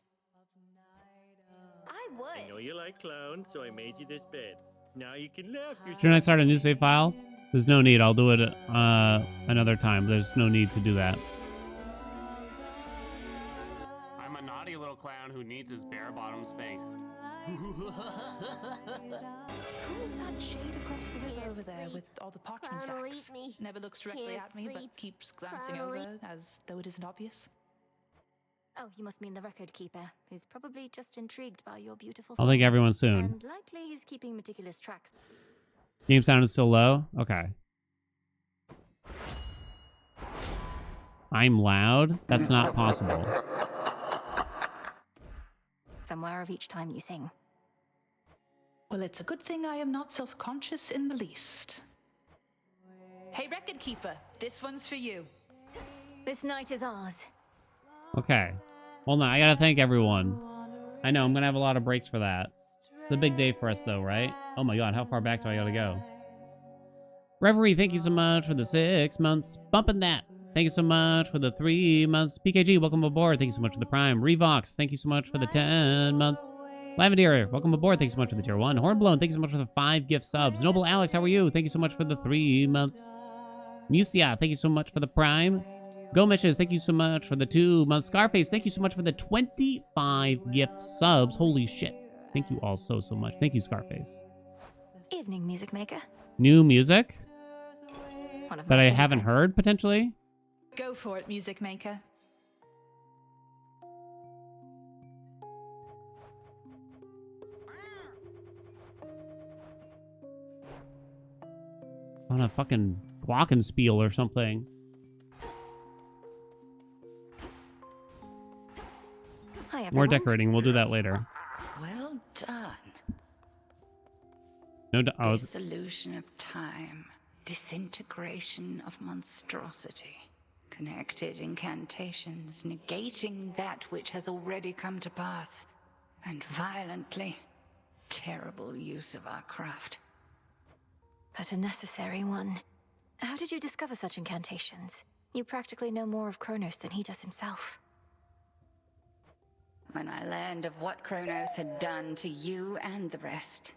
I I know would. you like clowns, so I made you this bed. Now you can laugh yourself. Shouldn't I start a new save file? There's no need. I'll do it another time. There's no need to do that. I'm a naughty little clown who needs his bare bottom spanked. Who is that shade across the river over there with all the parchment Cuddle, sacks? eat me. Never looks directly Can't at me, sleep. but keeps glancing Cuddle, over as though it isn't obvious. Oh, you must mean the record keeper, who's probably just intrigued by your beautiful I'll thank song. everyone soon. And likely he's keeping meticulous tracks. Game sound is still low? Okay. I'm loud? That's not possible. Somewhere of each time you sing. Well, it's a good thing I am not self-conscious in the least. Hey, record keeper, this one's for you. This night is ours. Okay. Hold on. I gotta thank everyone. I know, I'm gonna have a lot of breaks for that. It's a big day for us, though, right? Oh my god, how far back do I gotta go? Reverie, thank you so much for the 6 months. Bumping that. Thank you so much for the 3 months. PKG, welcome aboard. Thank you so much for the Prime. Revox, thank you so much for the 10 months. Lavender, welcome aboard. Thank you so much for the Tier 1. Hornblown, thank you so much for the 5 gift subs. Noble Alex, how are you? Thank you so much for the 3 months. Musia, thank you so much for the Prime. Gomishes, thank you so much for the 2 months. Scarface, thank you so much for the 25 gift subs. Holy shit. Thank you all so much. Thank you, Scarface. Evening, music maker. New music One of that my I haven't favorites. heard, potentially? Go for it, music maker. On a fucking glockenspiel or something. Hi, everyone. More decorating. We'll do that later. Well done. No, oh, Dissolution of time. Disintegration of monstrosity. Connected incantations, negating that which has already come to pass. And violently, terrible use of our craft. But a necessary one. How did you discover such incantations? You practically know more of Kronos than he does himself. When I learned of what Kronos had done to you and the rest,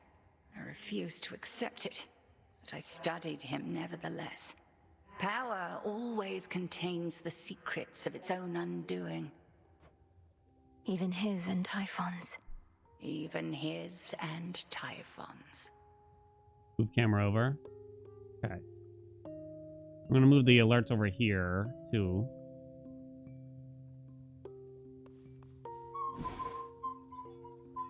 I refused to accept it, but I studied him nevertheless. Power always contains the secrets of its own undoing. Even his and Typhon's. Even his and Typhon's. move camera over. Okay. I'm going to move the alerts over here, too.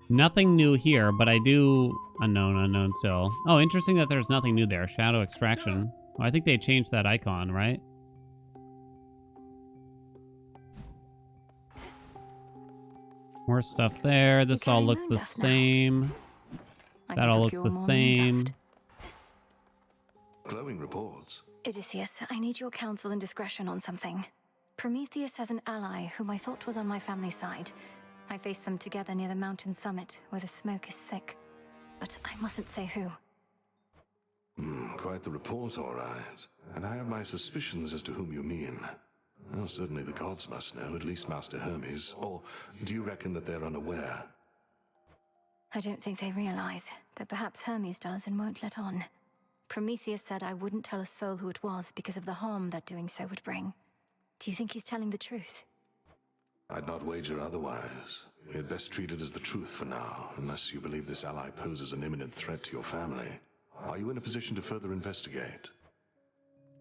Nothing new here, but I do... Unknown still. Oh, interesting that there's nothing new there. Shadow extraction. Oh, I think they changed that icon, right? More stuff there. This all looks the same. That all looks the same. Glowing reports. Odysseus, I need your counsel and discretion on something. Prometheus has an ally whom I thought was on my family side. I faced them together near the mountain summit, where the smoke is thick. But I mustn't say who. Quite the report, all right. And I have my suspicions as to whom you mean. Well, certainly the gods must know, at least Master Hermes. Or do you reckon that they're unaware? I don't think they realize that perhaps Hermes does and won't let on. Prometheus said I wouldn't tell a soul who it was because of the harm that doing so would bring. Do you think he's telling the truth? I'd not wager otherwise. We had best treat it as the truth for now, unless you believe this ally poses an imminent threat to your family. Are you in a position to further investigate?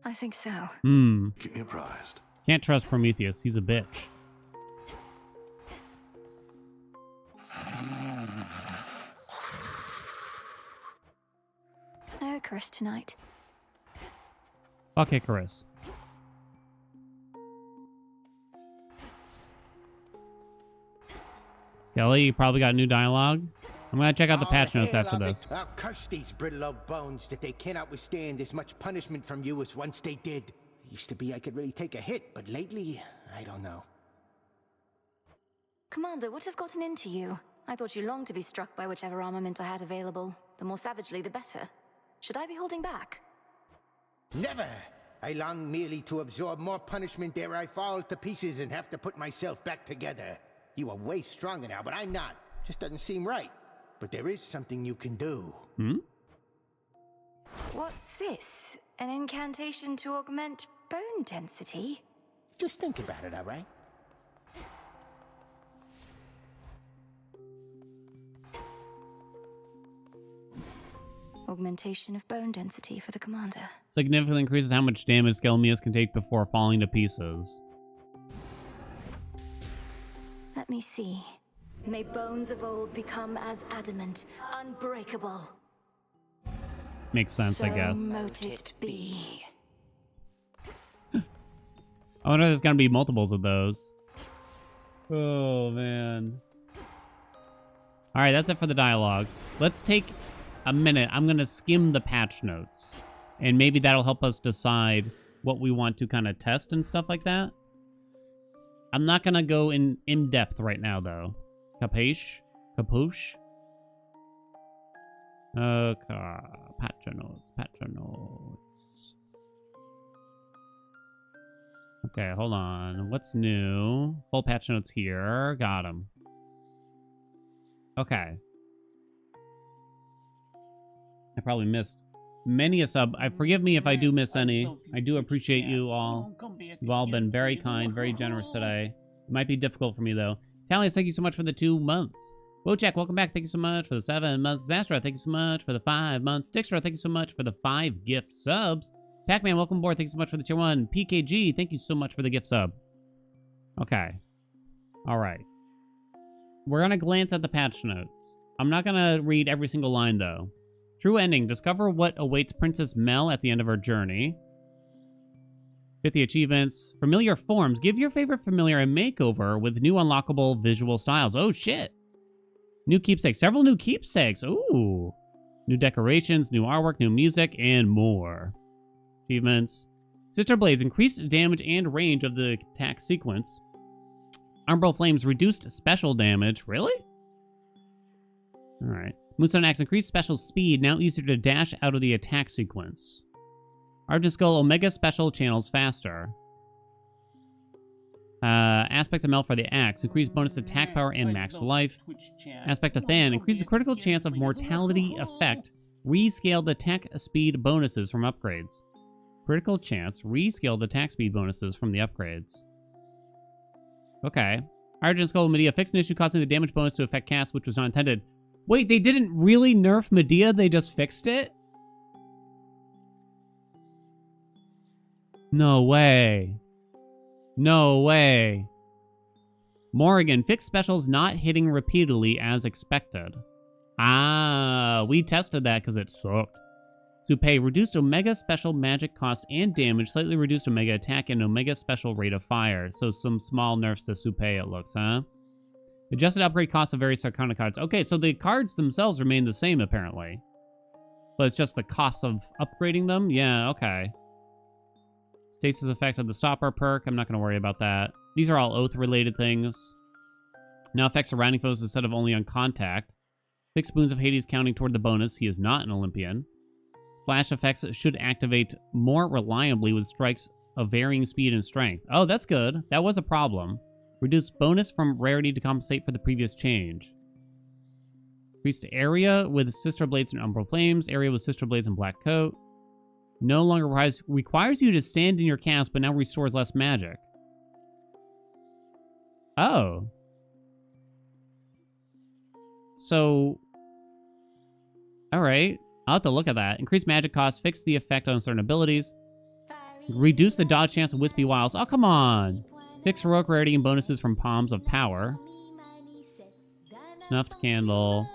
I think so. Keep me apprised. Can't trust Prometheus. He's a bitch. No Icarus tonight. Fuck Icarus. Skelly, you probably got new dialogue. I'm gonna check out the patch notes after this. I'll curse these brittle old bones that they cannot withstand as much punishment from you as once they did. Used to be I could really take a hit, but lately, I don't know. Commander, what has gotten into you? I thought you longed to be struck by whichever armament I had available. The more savagely, the better. Should I be holding back? Never! I long merely to absorb more punishment ere I fall to pieces and have to put myself back together. You are way stronger now, but I'm not. Just doesn't seem right. But there is something you can do. What's this? An incantation to augment bone density? Just think about it, all right? Augmentation of bone density for the commander. Significantly increases how much damage Skelmius can take before falling to pieces. Let me see. May bones of old become as adamant, unbreakable. Makes sense, I guess. So mote it be. I wonder if there's gonna be multiples of those. Oh, man. Alright, that's it for the dialogue. Let's take a minute. I'm gonna skim the patch notes. And maybe that'll help us decide what we want to kind of test and stuff like that. I'm not gonna go in depth right now, though. Capiche? Capuche? Okay. Patch notes. Okay, hold on. What's new? Full patch notes here. Got them. Okay. I probably missed many a sub. Forgive me if I do miss any. I do appreciate you all. You've all been very kind, very generous today. It might be difficult for me, though. Talius, thank you so much for the 2 months. Wojak, welcome back. Thank you so much for the 7 months. Zastra, thank you so much for the 5 months. Stixtra, thank you so much for the 5 gift subs. Pac-Man, welcome aboard. Thank you so much for the tier 1. PKG, thank you so much for the gift sub. Okay. All right. We're going to glance at the patch notes. I'm not going to read every single line, though. True ending. Discover what awaits Princess Mel at the end of her journey. 50 achievements. Familiar forms. Give your favorite familiar a makeover with new unlockable visual styles. Oh, shit. New keepsakes. Several new keepsakes. Ooh. New decorations, new artwork, new music, and more. Achievements. Sister Blades. Increased damage and range of the attack sequence. Umbral Flames. Reduced special damage. Really? Alright. Moonstone Axe. Increased special speed. Now easier to dash out of the attack sequence. Argent Skull. Omega special channels faster. Aspect of Mel for the axe. Increased bonus attack power and max life. Aspect of Than. Increase the critical chance of mortality effect. Rescaled attack speed bonuses from upgrades. Critical chance. Rescaled attack speed bonuses from the upgrades. Okay. Argent Skull Medea. Fixed an issue causing the damage bonus to affect cast, which was not intended. Wait, they didn't really nerf Medea? They just fixed it? No way. No way. Morrigan, fixed specials not hitting repeatedly as expected. Ah, we tested that because it sucked. Supay, reduced Omega special magic cost and damage, slightly reduced Omega attack and Omega special rate of fire. So some small nerfs to Supay, it looks, huh? Adjusted upgrade costs of various Arcana cards. Okay, so the cards themselves remain the same, apparently. But it's just the cost of upgrading them? Yeah, okay. Stasis effect of the stopper perk. I'm not going to worry about that. These are all oath-related things. Now affects surrounding foes instead of only on contact. 6 Spoons of Hades counting toward the bonus. He is not an Olympian. Splash effects should activate more reliably with strikes of varying speed and strength. Oh, that's good. That was a problem. Reduce bonus from rarity to compensate for the previous change. Increased area with Sister Blades and Umbral Flames. Area with Sister Blades and Black Coat. No longer requires you to stand in your cast, but now restores less magic. Oh. So, alright. I'll have to look at that. Increase magic cost, fix the effect on certain abilities. Reduce the dodge chance of Wispy Wiles. Oh, come on! Fix heroic rarity and bonuses from Palms of Power. Snuffed Candle.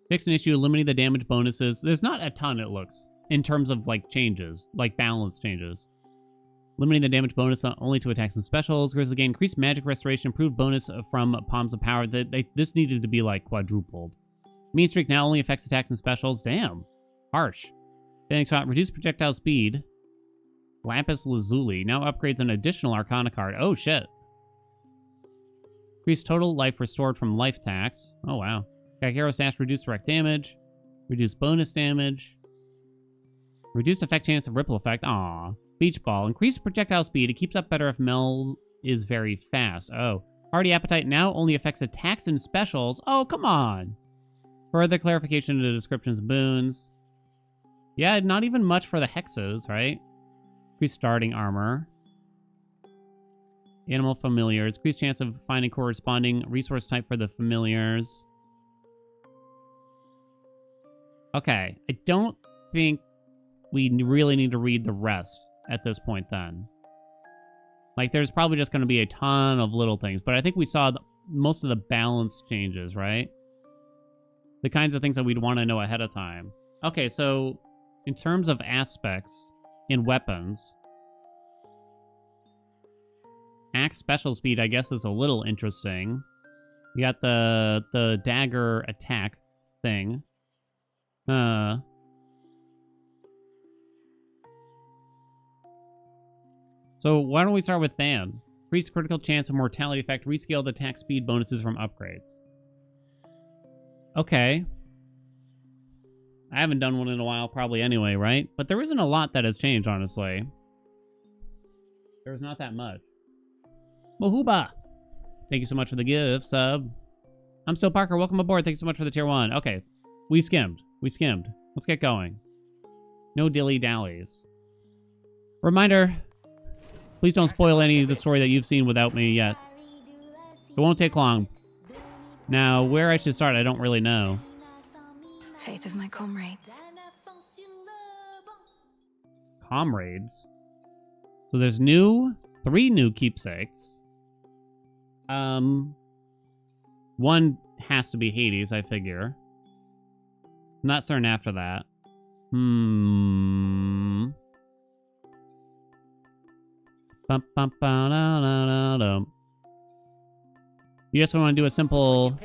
Fix an issue, eliminate the damage bonuses. There's not a ton, it looks, in terms of, like, changes. Like, balance changes. Limiting the damage bonus only to attacks and specials. Grizzly gain increased magic restoration, improved bonus from Palms of Power. This needed to be, like, quadrupled. Mean Streak now only affects attacks and specials. Damn. Harsh. Failing Shot. Reduced projectile speed. Lapis Lazuli. Now upgrades an additional Arcana card. Oh, shit. Increased total life restored from life tax. Oh, wow. Hero Stash. Reduced direct damage. Reduced bonus damage. Reduced effect chance of ripple effect. Aww. Beach Ball. Increased projectile speed. It keeps up better if Mel is very fast. Oh. Hardy Appetite now only affects attacks and specials. Oh, come on. Further clarification of the descriptions and boons. Yeah, not even much for the hexes, right? Increased starting armor. Animal familiars. Increased chance of finding corresponding resource type for the familiars. Okay. I don't think we really need to read the rest at this point then. Like, there's probably just going to be a ton of little things, but I think we saw most of the balance changes, right? The kinds of things that we'd want to know ahead of time. Okay, so in terms of aspects in weapons, axe special speed, I guess, is a little interesting. You got the dagger attack thing. So why don't we start with Than? Increased critical chance of mortality effect. Rescale the attack speed bonuses from upgrades. Okay. I haven't done one in a while, probably anyway, right? But there isn't a lot that has changed, honestly. There's not that much. Mohuba! Thank you so much for the gift sub. I'm still Parker. Welcome aboard. Thank you so much for the tier 1. Okay. We skimmed. Let's get going. No dilly-dallies. Reminder. Please don't spoil any of the story that you've seen without me yet. It won't take long. Now, where I should start, I don't really know. Faith of my comrades. Comrades? So there's 3 new keepsakes. One has to be Hades, I figure. I'm not certain after that. You just want to do a simple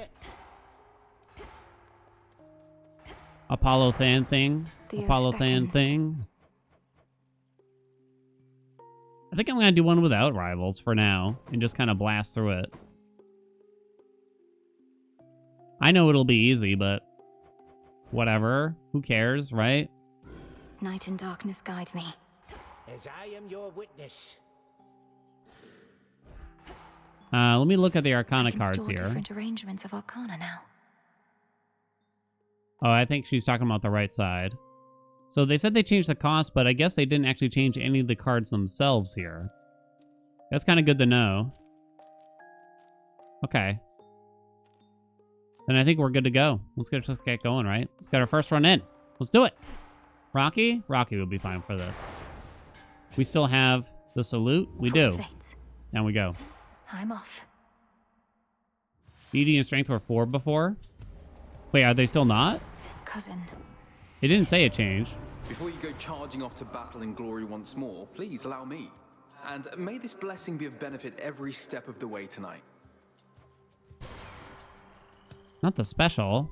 Apollo Than thing? Apollo Than thing? I think I'm going to do one without rivals for now and just kind of blast through it. I know it'll be easy, but whatever. Who cares, right? Night and darkness guide me. As I am your witness. Let me look at the Arcana I can cards store here. different arrangements of Arcana now. Oh, I think she's talking about the right side. So they said they changed the cost, but I guess they didn't actually change any of the cards themselves here. That's kind of good to know. Okay. Then I think we're good to go. Let's just get going, right? Let's get our first run in. Let's do it. Rocky? Rocky will be fine for this. We still have the salute? We do. Down we go. I'm off. BD and strength were 4 before. Wait, are they still not? Cousin. It didn't say it changed. Before you go charging off to battle in glory once more, please allow me. And may this blessing be of benefit every step of the way tonight. Not the special.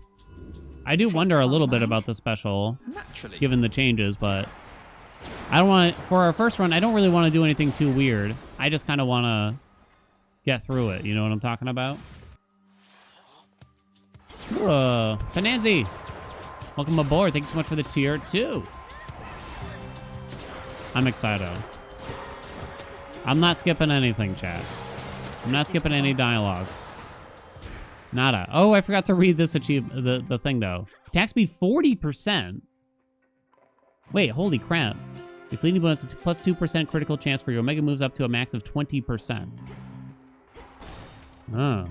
I do wonder a little bit about the special, given the changes, but I don't want to, for our first run, I don't really want to do anything too weird. I just kind of want to get through it. You know what I'm talking about? Finanzi, welcome aboard. Thank you so much for the tier 2. I'm excited. I'm not skipping anything, chat. I'm not skipping any dialogue. Nada. Oh, I forgot to read this the thing, though. Attack speed 40%. Wait, holy crap. The fleeting bonus is plus 2% critical chance for your Omega moves up to a max of 20%. Oh.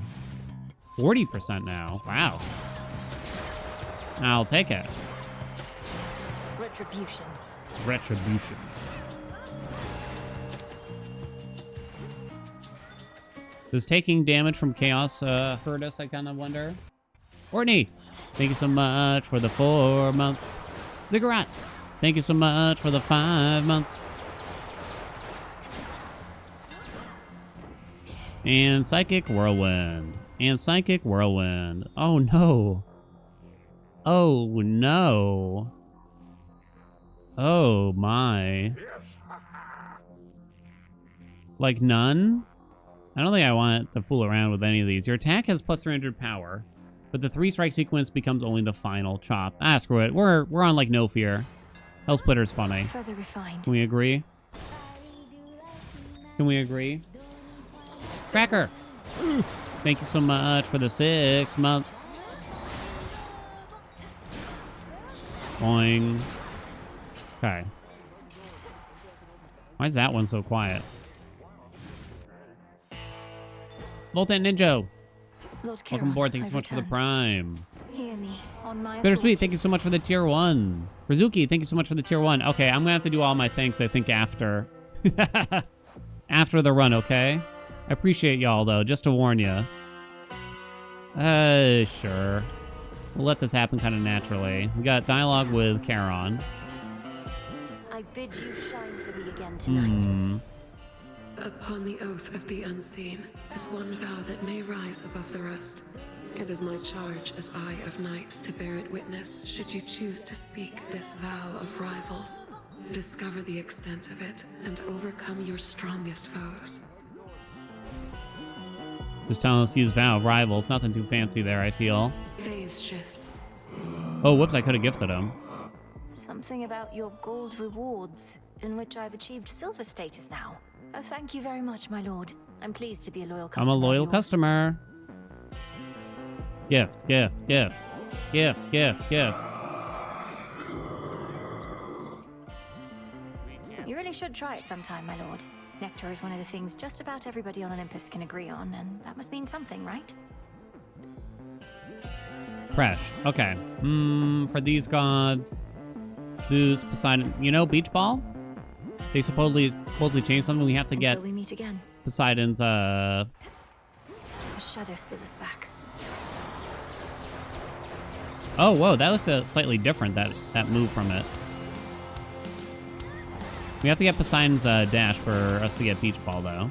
40% now. Wow. I'll take it. Retribution. Retribution. Does taking damage from chaos hurt us, I kind of wonder? Courtney, thank you so much for the 4 months. Ziggurats, thank you so much for the 5 months. And Psychic Whirlwind. And Psychic Whirlwind. Oh, no. Oh, no. Oh, my. Like, none? I don't think I want to fool around with any of these. Your attack has plus 300 power, but the 3-strike sequence becomes only the final chop. Ah, screw it. We're on, like, no fear. Hellsplitter's funny. Further refined. Can we agree? Can we agree? Cracker! Thank you so much for the 6 months. Boing. Okay. Why is that one so quiet? Voltan Ninja. Welcome aboard. Thank you so much for the prime. Hear me on my Bittersweet, thank you so much for the tier 1. Rizuki, thank you so much for the tier 1. Okay, I'm gonna have to do all my thanks, I think, after. After the run, okay? I appreciate y'all, though, just to warn you. Sure. We'll let this happen kind of naturally. We got dialogue with Charon. I bid you shine for me again tonight. Upon the oath of the unseen is one vow that may rise above the rest. It is my charge as Eye of Night to bear it witness should you choose to speak this vow of rivals. Discover the extent of it and overcome your strongest foes. Just telling us to use vow of rivals. Nothing too fancy there, I feel. Phase shift. Oh, whoops, I could have gifted him. Something about your gold rewards, in which I've achieved silver status now. Oh, thank you very much, my lord. I'm pleased to be a loyal customer. I'm a loyal of yours. customer. Gift, gift, gift. Gift, gift, gift. You really should try it sometime, my lord. Nectar is one of the things just about everybody on Olympus can agree on, and that must mean something, right? Fresh. Okay. For these gods, Zeus, Poseidon. You know, Beach Ball? They supposedly changed something. We have to get Until we meet again. Poseidon's, The shadow spill is back. Oh, whoa, that looked slightly different, that move from it. We have to get Poseidon's dash for us to get Beach Ball, though.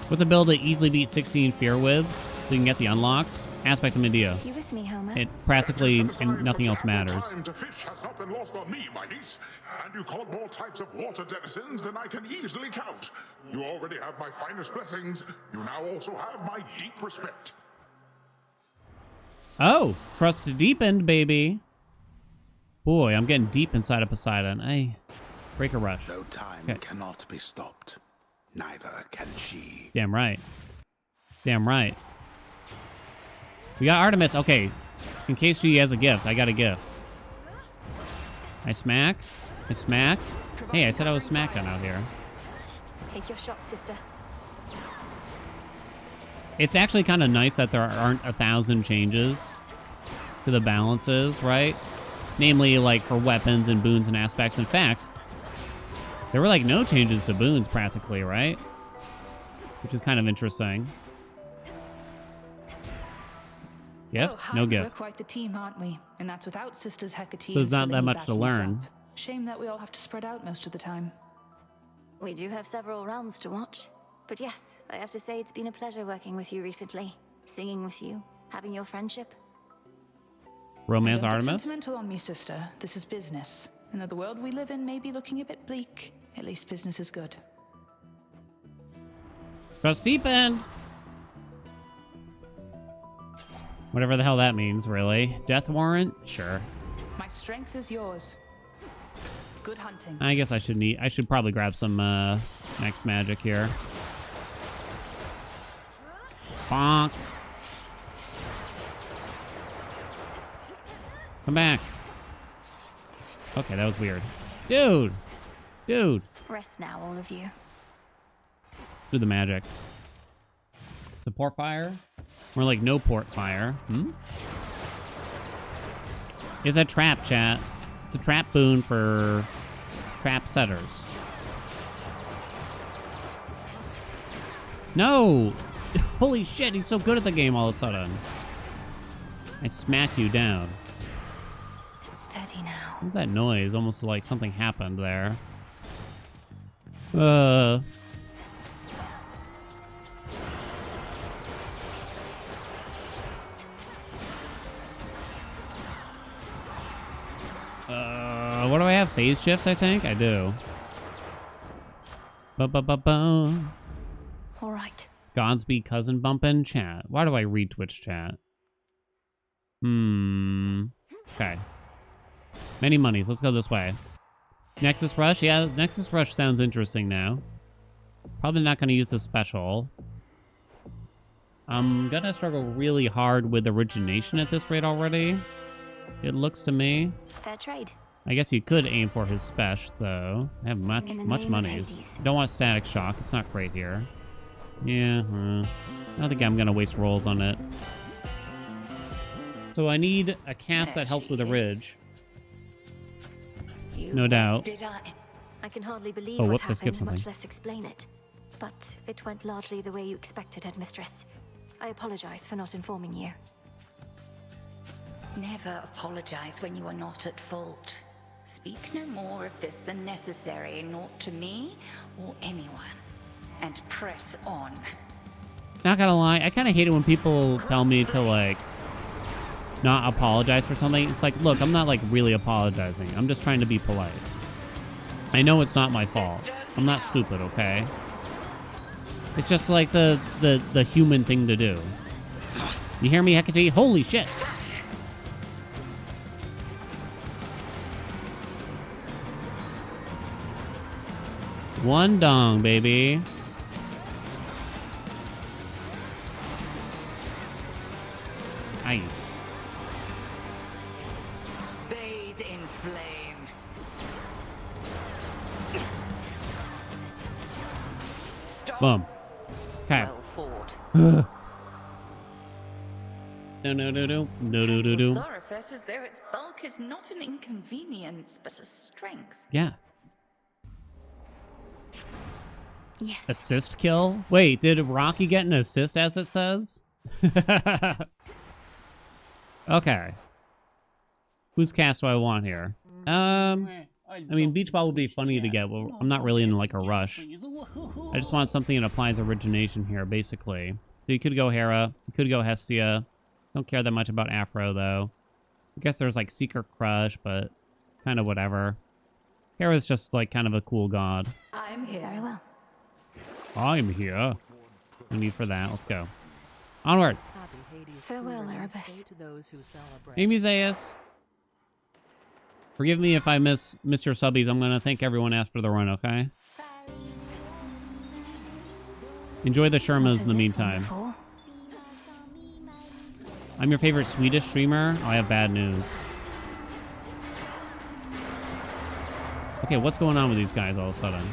What's a build to easily beat 16 fear with so we can get the unlocks? Aspect of India. You with me, Homer? It practically, and nothing else matters. Time to fish has not been lost on me, my niece. And you caught more types of water denizens than I can easily count. You already have my finest blessings. You now also have my deep respect. Oh, trust deepened, baby. Boy, I'm getting deep inside of Poseidon. Break a rush. Though time cannot be stopped, neither can she. Damn right. Damn right. We got Artemis. Okay. In case she has a gift, I got a gift. I smack. I smack. Hey, I said I was smacking out here. Take your shot, sister. It's actually kind of nice that there aren't 1,000 changes to the balances, right? Namely, like, for weapons and boons and aspects. In fact, there were, like, no changes to boons, practically, right? Which is kind of interesting. Gift? Oh, No We're gift. quite the team, aren't we? And that's without Sisters Hecate. So there's not that much to learn. Shame that we all have to spread out most of the time. We do have several realms to watch. But yes, I have to say it's been a pleasure working with you recently. Singing with you, having your friendship. Romance Don't get Artemis? sentimental on me, sister. This is business. And though the world we live in may be looking a bit bleak, at least business is good. Trust deepened. Whatever the hell that means, really. Death warrant? Sure. My strength is yours. Good hunting. I guess I should probably grab some max magic here. Bonk. Come back. Okay, that was weird. Dude. Rest now, all of you. Do the magic. Support fire? More like no port fire. It's a trap, chat. It's a trap boon for trap setters. No! Holy shit, he's so good at the game all of a sudden. I smack you down. Steady now. What's that noise? Almost like something happened there. What do I have? Phase shift, I think? I do. Ba-ba-ba-ba. All right. Godspeed cousin bumpin' chat. Why do I read Twitch chat? Okay. Many monies. Let's go this way. Nexus Rush? Yeah, Nexus Rush sounds interesting now. Probably not going to use the special. I'm going to struggle really hard with origination at this rate already. It looks to me. Fair trade. I guess you could aim for his special, though. I have much monies. Don't want static shock. It's not great here. Yeah, I don't think I'm going to waste rolls on it. So I need a cast that helps with a ridge. No doubt. I can hardly believe Oh, what whoops, I happened, skipped something. much less explain it. But it went largely the way you expected, Headmistress. I apologize for not informing you. Never apologize when you are not at fault. Speak no more of this than necessary, not to me or anyone. And press on. Not gonna lie, I kind of hate it when people tell me to, like, not apologize for something. It's like, look, I'm not, like, really apologizing. I'm just trying to be polite. I know it's not my fault. I'm not stupid, okay? It's just, like, the human thing to do. You hear me, Hecate? Holy shit! One dong, baby. Aye. Bathe in flame. Stop. Boom. Okay. Well fought. No. Sorrowfest as though its bulk is not an inconvenience, but a strength. Yeah. Yes. Assist kill? Wait, did Rocky get an assist as it says? Okay. Whose cast do I want here? I mean, Beach Ball would be funny to get. Well, I'm not really in like a rush. I just want something that applies origination here, basically. So you could go Hera, you could go Hestia. Don't care that much about Afro, though. I guess there's like Seeker Crush, but kind of whatever. Hera's just like kind of a cool god. I'm here. Very well. I'm here. No need for that. Let's go. Onward. Farewell, Erebus. Hey, Museus. Forgive me if I miss Mr. Subbies. I'm going to thank everyone after the run, okay? Enjoy the Shermas in the meantime. I'm your favorite Swedish streamer. Oh, I have bad news. Okay, what's going on with these guys all of a sudden?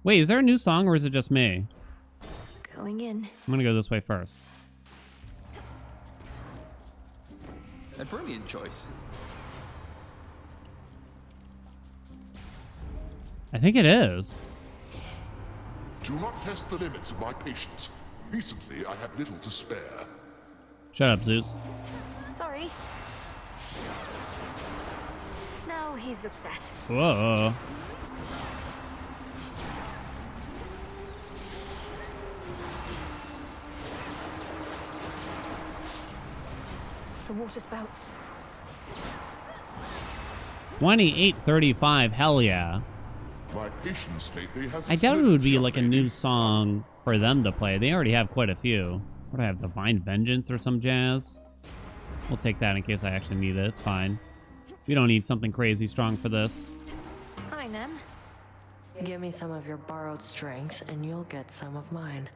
Wait, is there a new song or is it just me? Going in. I'm gonna go this way first. A brilliant choice. I think it is. Do not test the limits of my patience. Recently, I have little to spare. Shut up, Zeus. Sorry. Now he's upset. Whoa. The water spouts. 28:35. Hell yeah. My patience lately has I doubt it would be like a new song for them to play. They already have quite a few. What do I have? Divine Vengeance or some jazz? We'll take that in case I actually need it. It's fine. We don't need something crazy strong for this. Hi, Nem. Give me some of your borrowed strength, and you'll get some of mine.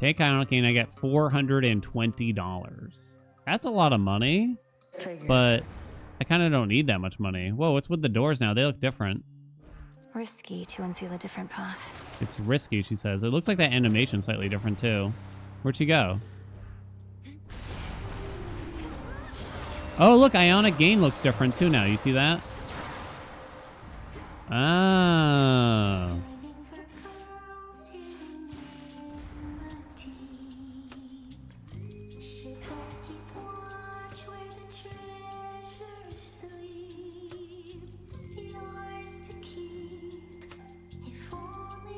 Take Ionic and I get $420. That's a lot of money, Figures. but I kind of don't need that much money. Whoa, what's with the doors now? They look different. Risky to unseal a different path. It's risky, she says. It looks like that animation's slightly different, too. Where'd she go? Oh, look, Ionic Gain looks different, too, now. You see that? Oh.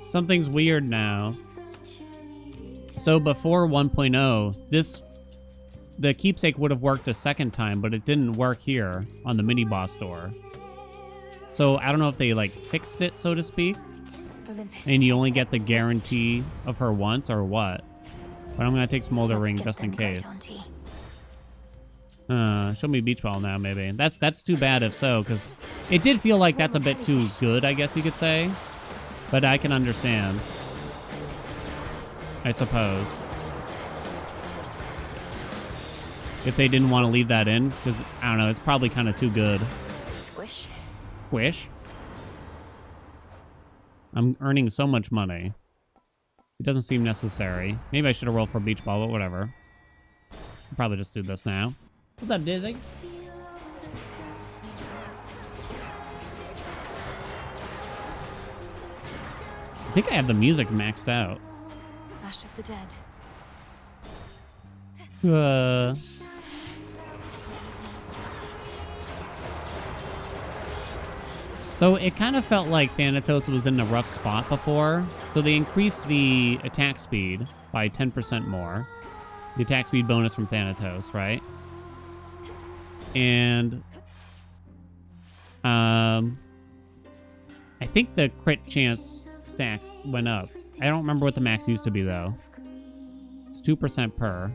Something's weird now. So before 1.0, the keepsake would have worked a second time, but it didn't work here on the mini boss door. So I don't know if they like fixed it, so to speak, and you only get the guarantee of her once or what. But I'm gonna take Smolder Ring just in case. Show me Beach Ball now, maybe. That's too bad if so, because it did feel like that's a bit too good, I guess you could say. But I can understand, I suppose, if they didn't want to leave that in, because, I don't know, it's probably kind of too good. Squish. Squish? I'm earning so much money. It doesn't seem necessary. Maybe I should have rolled for Beach Ball, but whatever. I'll probably just do this now. What's up, Dizzy? I think I have the music maxed out. Ash of the Dead. So it kind of felt like Thanatos was in a rough spot before. So they increased the attack speed by 10% more. The attack speed bonus from Thanatos, right? And I think the crit chance stacks went up. I don't remember what the max used to be, though. It's 2% per.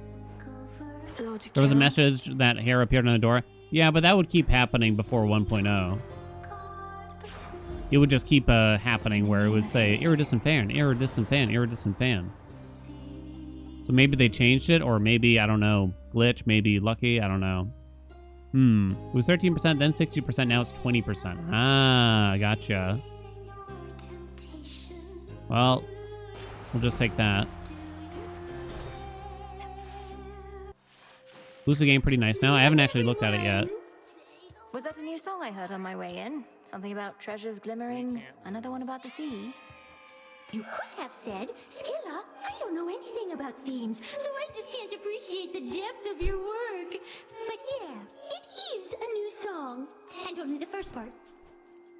There was a message that hair appeared on the door. Yeah, but that would keep happening before 1.0. It would just keep happening where it would say, iridescent fan, iridescent fan, iridescent fan. So maybe they changed it, or maybe, I don't know, glitch, maybe lucky, I don't know. It was 13%, then 60%, now it's 20%. Ah, gotcha. Well, we'll just take that. Boost the game pretty nice now. I haven't actually looked at it yet. Was that a new song I heard on my way in? Something about treasures glimmering? Another one about the sea? You could have said, Skilla, I don't know anything about themes, so I just can't appreciate the depth of your work. But yeah, it is a new song. And only the first part.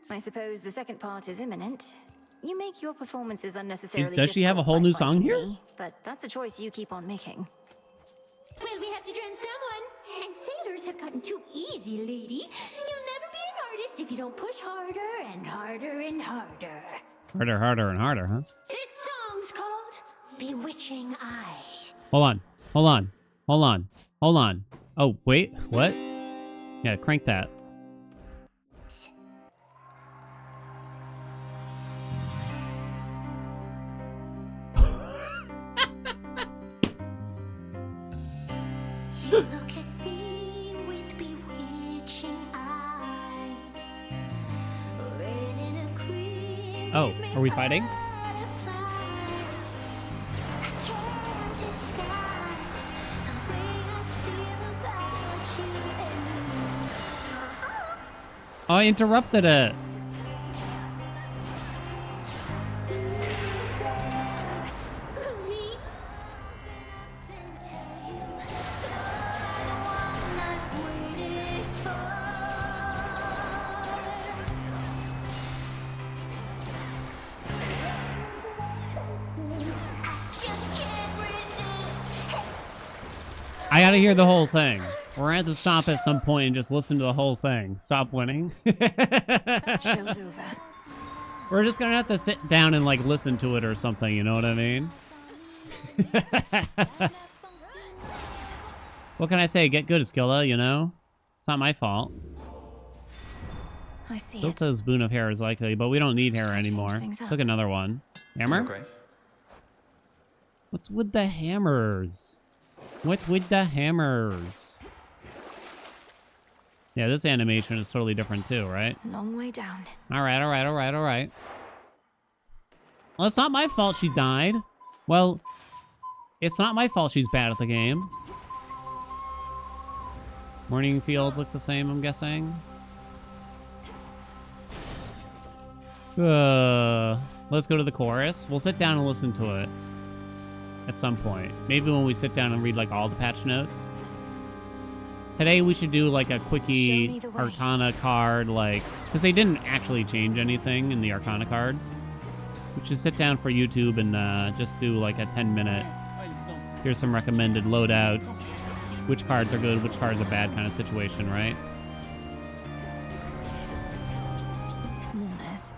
I suppose the second part is imminent. You make your performances unnecessarily Does she have a whole new song here? But that's a choice you keep on making. Well, we have to drown someone. And sailors have gotten too easy, lady. You'll never be an artist if you don't push harder and harder and harder. Harder, harder, and harder, huh? This song's called Bewitching Eyes. Hold on. Hold on. Hold on. Hold on. Oh, wait. What? Yeah, crank that. You look at me with bewitching eyes. Red in a cream. Oh, are we fighting? Oh, I interrupted it. I gotta hear the whole thing. We're gonna have to stop at some point and just listen to the whole thing. Stop winning. Show's over. We're just gonna have to sit down and like listen to it or something, you know what I mean? What can I say? Get good, Skilla, you know? It's not my fault. I see Still it. says Boon of Hair is likely, but we don't need hair anymore. things up. Took another one. Hammer? Grace. What's with the hammers? What's with the hammers? Yeah, this animation is totally different too, right? Long way down. Alright, alright, alright, alright. Well, it's not my fault she died. Well, it's not my fault she's bad at the game. Morning Fields looks the same, I'm guessing. Let's go to the chorus. We'll sit down and listen to it at some point. Maybe when we sit down and read like all the patch notes. Today we should do like a quickie Arcana card, like, because they didn't actually change anything in the Arcana cards. We should sit down for YouTube and just do like a 10-minute, here's some recommended loadouts, which cards are good, which cards are bad kind of situation, right? Mourners.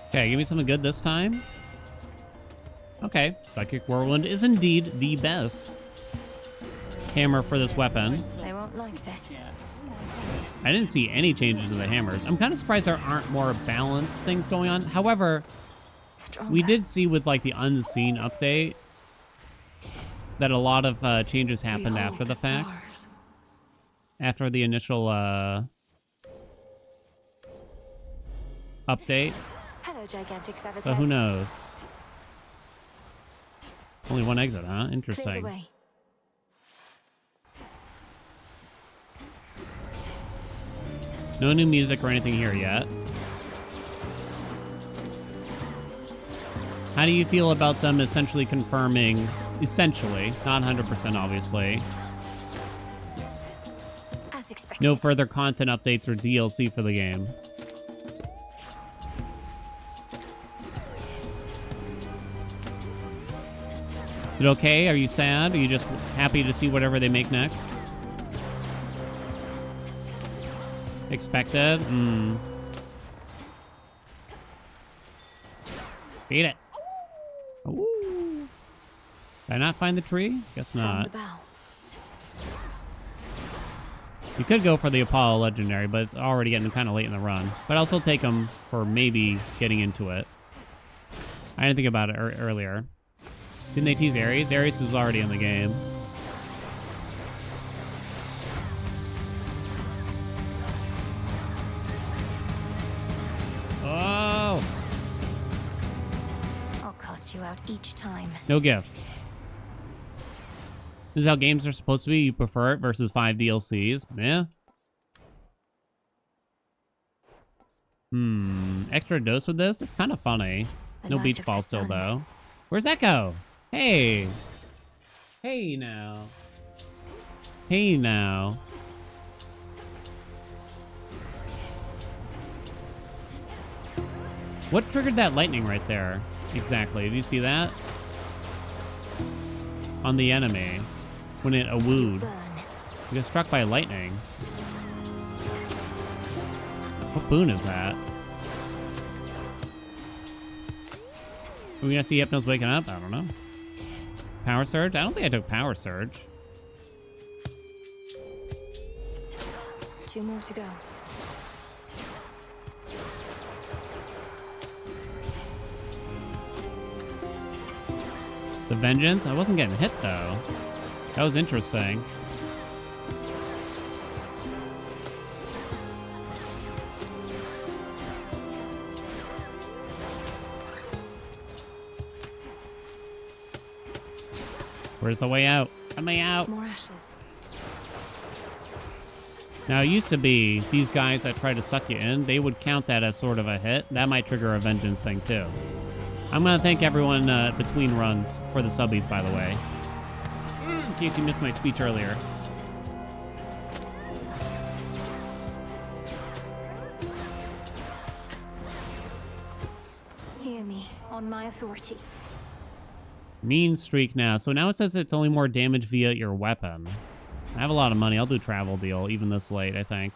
Okay, give me something good this time. Okay, Psychic Whirlwind is indeed the best hammer for this weapon. They won't like this. I didn't see any changes to the hammers. I'm kind of surprised there aren't more balanced things going on. However, we did see with like the Unseen update that a lot of changes happened after the fact. After the initial update. Hello, gigantic sabotage. So who knows? Only one exit, huh? Clear the Interesting. way. No new music or anything here yet. How do you feel about them essentially confirming, essentially, not 100% obviously, As expected. no further content updates or DLC for the game? Is it okay? Are you sad? Are you just happy to see whatever they make next? Expected? Beat it. Ooh. Did I not find the tree? Guess not. You could go for the Apollo Legendary, but it's already getting kind of late in the run. But I'll still take them for maybe getting into it. I didn't think about it earlier. Didn't they tease Ares? Ares was already in the game. Oh! I'll cost you out each time. No gift. This is how games are supposed to be. You prefer it versus 5 DLCs. Yeah. Extra dose with this? It's kind of funny. No beach ball still, though. Where's Echo? Hey. Hey, now. Hey, now. What triggered that lightning right there? Exactly. Did you see that? On the enemy. When it awooed. You got struck by lightning. What boon is that? Are we gonna see Hypnos waking up? I don't know. Power Surge? I don't think I took Power Surge. 2 more to go. The Vengeance? I wasn't getting hit, though. That was interesting. Where's the way out? Let me out. More ashes. Now, it used to be these guys that try to suck you in, they would count that as sort of a hit. That might trigger a Vengeance thing, too. I'm going to thank everyone between runs for the subbies, by the way. In case you missed my speech earlier. me on my authority. Mean streak now. So now it says it's only more damage via your weapon. I have a lot of money. I'll do travel deal, even this late, I think.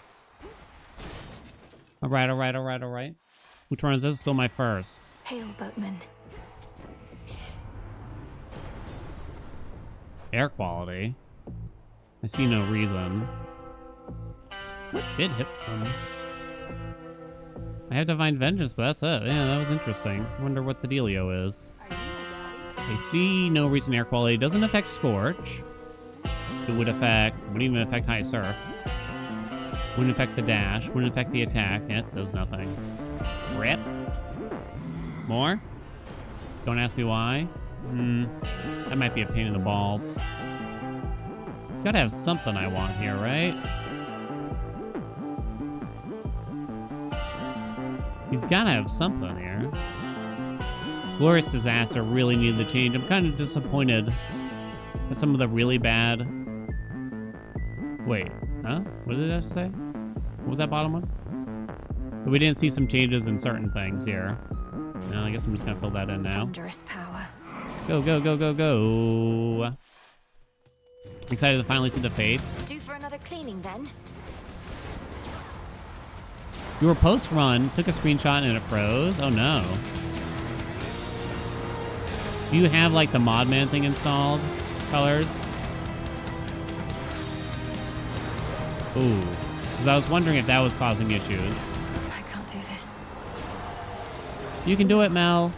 All right, all right, all right, all right. Which one is this? Still my first. Hail, boatman. Air quality. I see no reason. What did hit them? I have Divine Vengeance, but that's it. Yeah, that was interesting. Wonder what the dealio is. I see no reason air quality doesn't affect Scorch. It would affect, wouldn't even affect High Surf. Wouldn't affect the dash, wouldn't affect the attack. It does nothing. Rip. More? Don't ask me why. That might be a pain in the balls. It's gotta have something I want here, right? He's gotta have something here. Glorious Disaster really needed the change. I'm kind of disappointed at some of the really bad... Wait, huh? What did I say? What was that bottom one? We didn't see some changes in certain things here. No, I guess I'm just gonna fill that in now. Thunderous power. Go, go, go, go, go. Excited to finally see the fates. Due for another cleaning then? You were post-run, took a screenshot and it froze. Oh no. Do you have like the Modman thing installed? Colors? Ooh. Because I was wondering if that was causing issues. I can't do this. You can do it, Mel.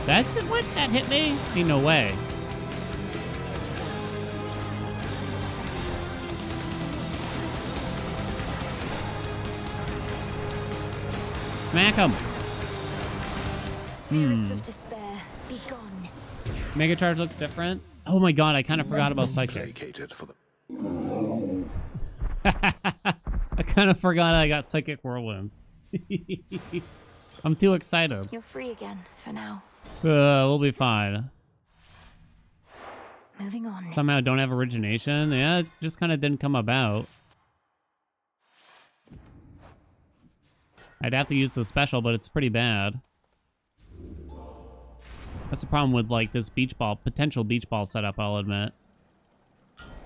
That what? That hit me? Ain't no way. Smack him. Spirits of despair, be gone. Mega Charge looks different. Oh my god, I kind of forgot about Psychic. I kind of forgot I got Psychic Whirlwind. I'm too excited. You're free again for now. We'll be fine. Moving on. Somehow don't have origination. Yeah, it just kind of didn't come about. I'd have to use the special, but it's pretty bad. That's the problem with like this beach ball, potential beach ball setup, I'll admit.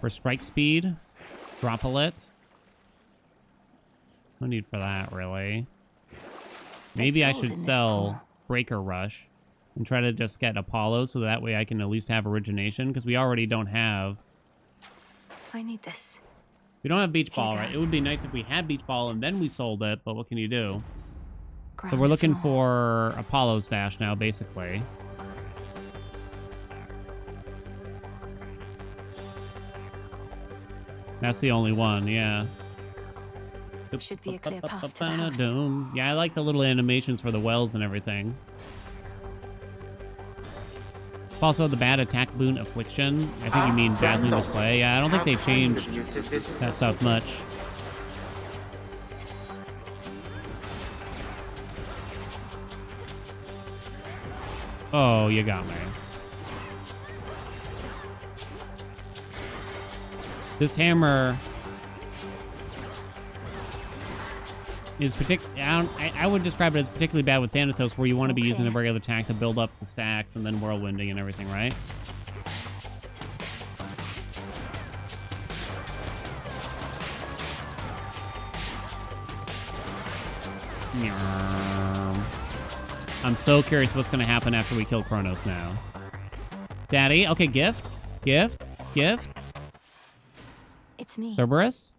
For strike speed, droplet. No need for that, really. Maybe I should sell Breaker Rush and try to just get Apollo so that way I can at least have origination, because we already don't have... I need this. We don't have Beach Ball, right? It would be nice if we had Beach Ball and then we sold it, but what can you do? So we're looking for Apollo stash now, basically. That's the only one, yeah. Should be a clear path to the house. Yeah, I like the little animations for the wells and everything. Also, the bad attack boon Affliction. I think you mean Dazzling Display. Yeah, I don't think they changed that stuff much. Oh, you got me. This hammer is I would describe it as particularly bad with Thanatos, where you want to be using the regular attack to build up the stacks and then whirlwinding and everything, right? I'm so curious what's going to happen after we kill Kronos now. Daddy, okay, gift, gift, gift. It's me. Cerberus?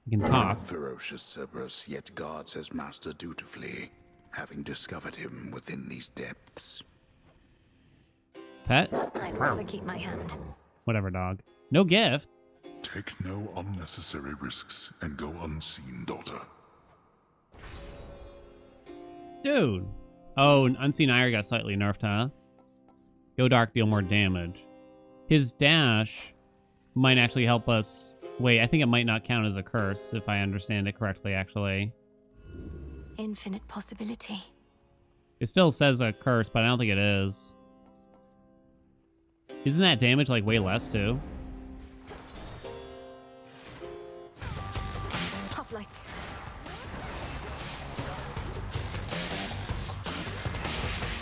You can talk. Ferocious Cerberus yet guards his master dutifully, having discovered him within these depths. Pet? I'd rather keep my hand. Whatever, dog. No gift. Take no unnecessary risks and go unseen, daughter. Dude. Oh, Unseen Ire got slightly nerfed, huh? Go Dark, deal more damage. His dash might actually help us... Wait, I think it might not count as a curse, if I understand it correctly, actually. Infinite possibility. It still says a curse, but I don't think it is. Isn't that damage like way less too? Hoplites.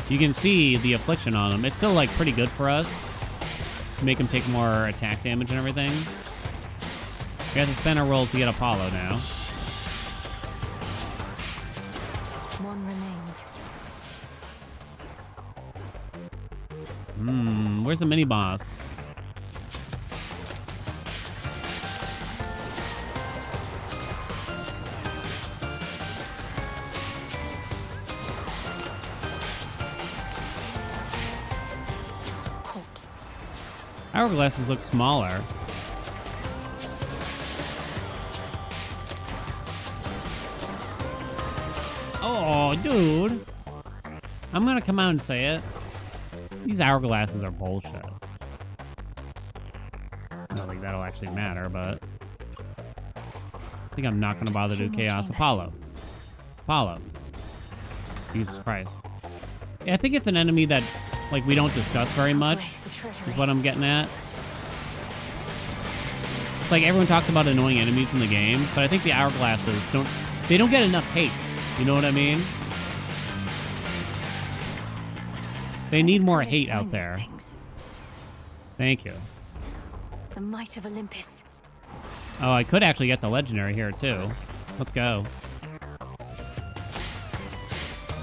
You can see the affliction on him. It's still like pretty good for us to make him take more attack damage and everything. We have to spend our rolls to get Apollo now. One remains. Where's the mini boss? Hourglasses look smaller. Oh, dude. I'm gonna come out and say it. These hourglasses are bullshit. I don't think that'll actually matter, but I think I'm not gonna bother to do Chaos. Apollo. Apollo. Jesus Christ. Yeah, I think it's an enemy that, like, we don't discuss very much, is what I'm getting at. It's like everyone talks about annoying enemies in the game, but I think the hourglasses don't get enough hate. You know what I mean? They need more hate out there. Thank you. The might of Olympus. Oh, I could actually get the legendary here too. Let's go.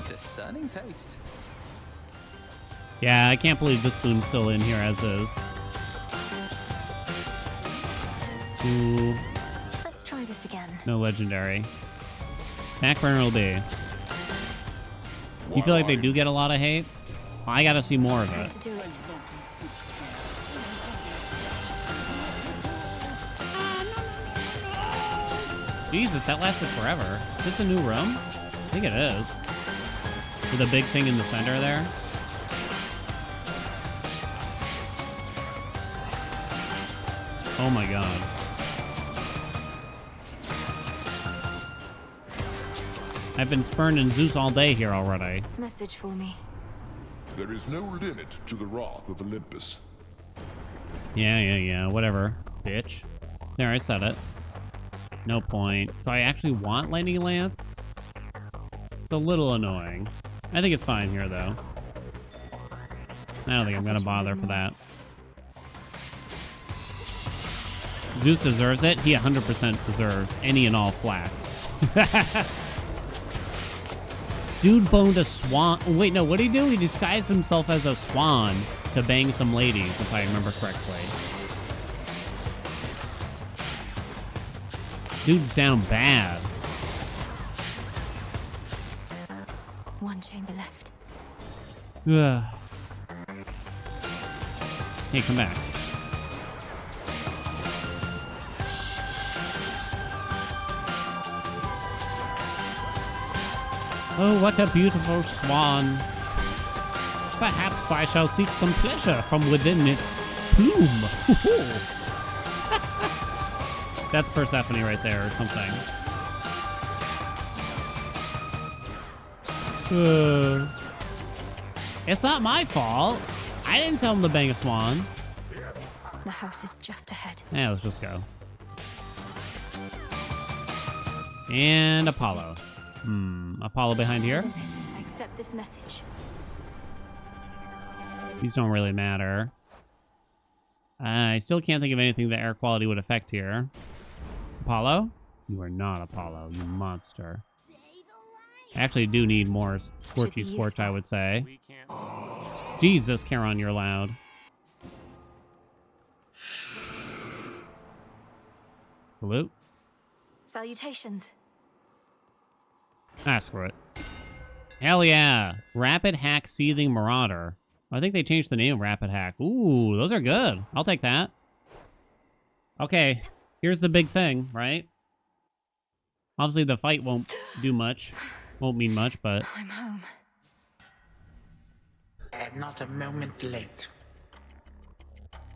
Discerning taste. Yeah, I can't believe this boon's still in here as is. Ooh. Let's try this again. No legendary. Back burner will be. You feel like they do get a lot of hate? Well, I gotta see more of it. To do it. Jesus, that lasted forever. Is this a new room? I think it is. With a big thing in the center there. Oh my god. I've been spurning Zeus all day here already. Message for me. There is no limit to the wrath of Olympus. Yeah, whatever, bitch. There, I said it. No point. Do I actually want Lightning Lance? It's a little annoying. I think it's fine here, though. I don't think I'm gonna bother for that. Zeus deserves it. He 100% deserves any and all flack. Dude boned a swan. Wait, no, what did he do? He disguised himself as a swan to bang some ladies, if I remember correctly. Dude's down bad. One chamber left. Ugh. Hey, come back. Oh, what a beautiful swan. Perhaps I shall seek some pleasure from within its plume. That's Persephone right there or something. It's not my fault. I didn't tell him to bang a swan. The house is just ahead. Yeah, let's just go. And Apollo. Apollo behind here? Olympus, accept this message. These don't really matter. I still can't think of anything that air quality would affect here. Apollo? You are not Apollo, you monster. I actually do need more Scorchy Scorch, I would say. Jesus, Charon, you're loud. Hello? Salutations. Ah, screw it. Hell yeah. Rapid Hack Seething Marauder. I think they changed the name of Rapid Hack. Ooh, those are good. I'll take that. Okay, here's the big thing, right? Obviously, the fight won't do much. Won't mean much, but... I'm home. And not a moment late.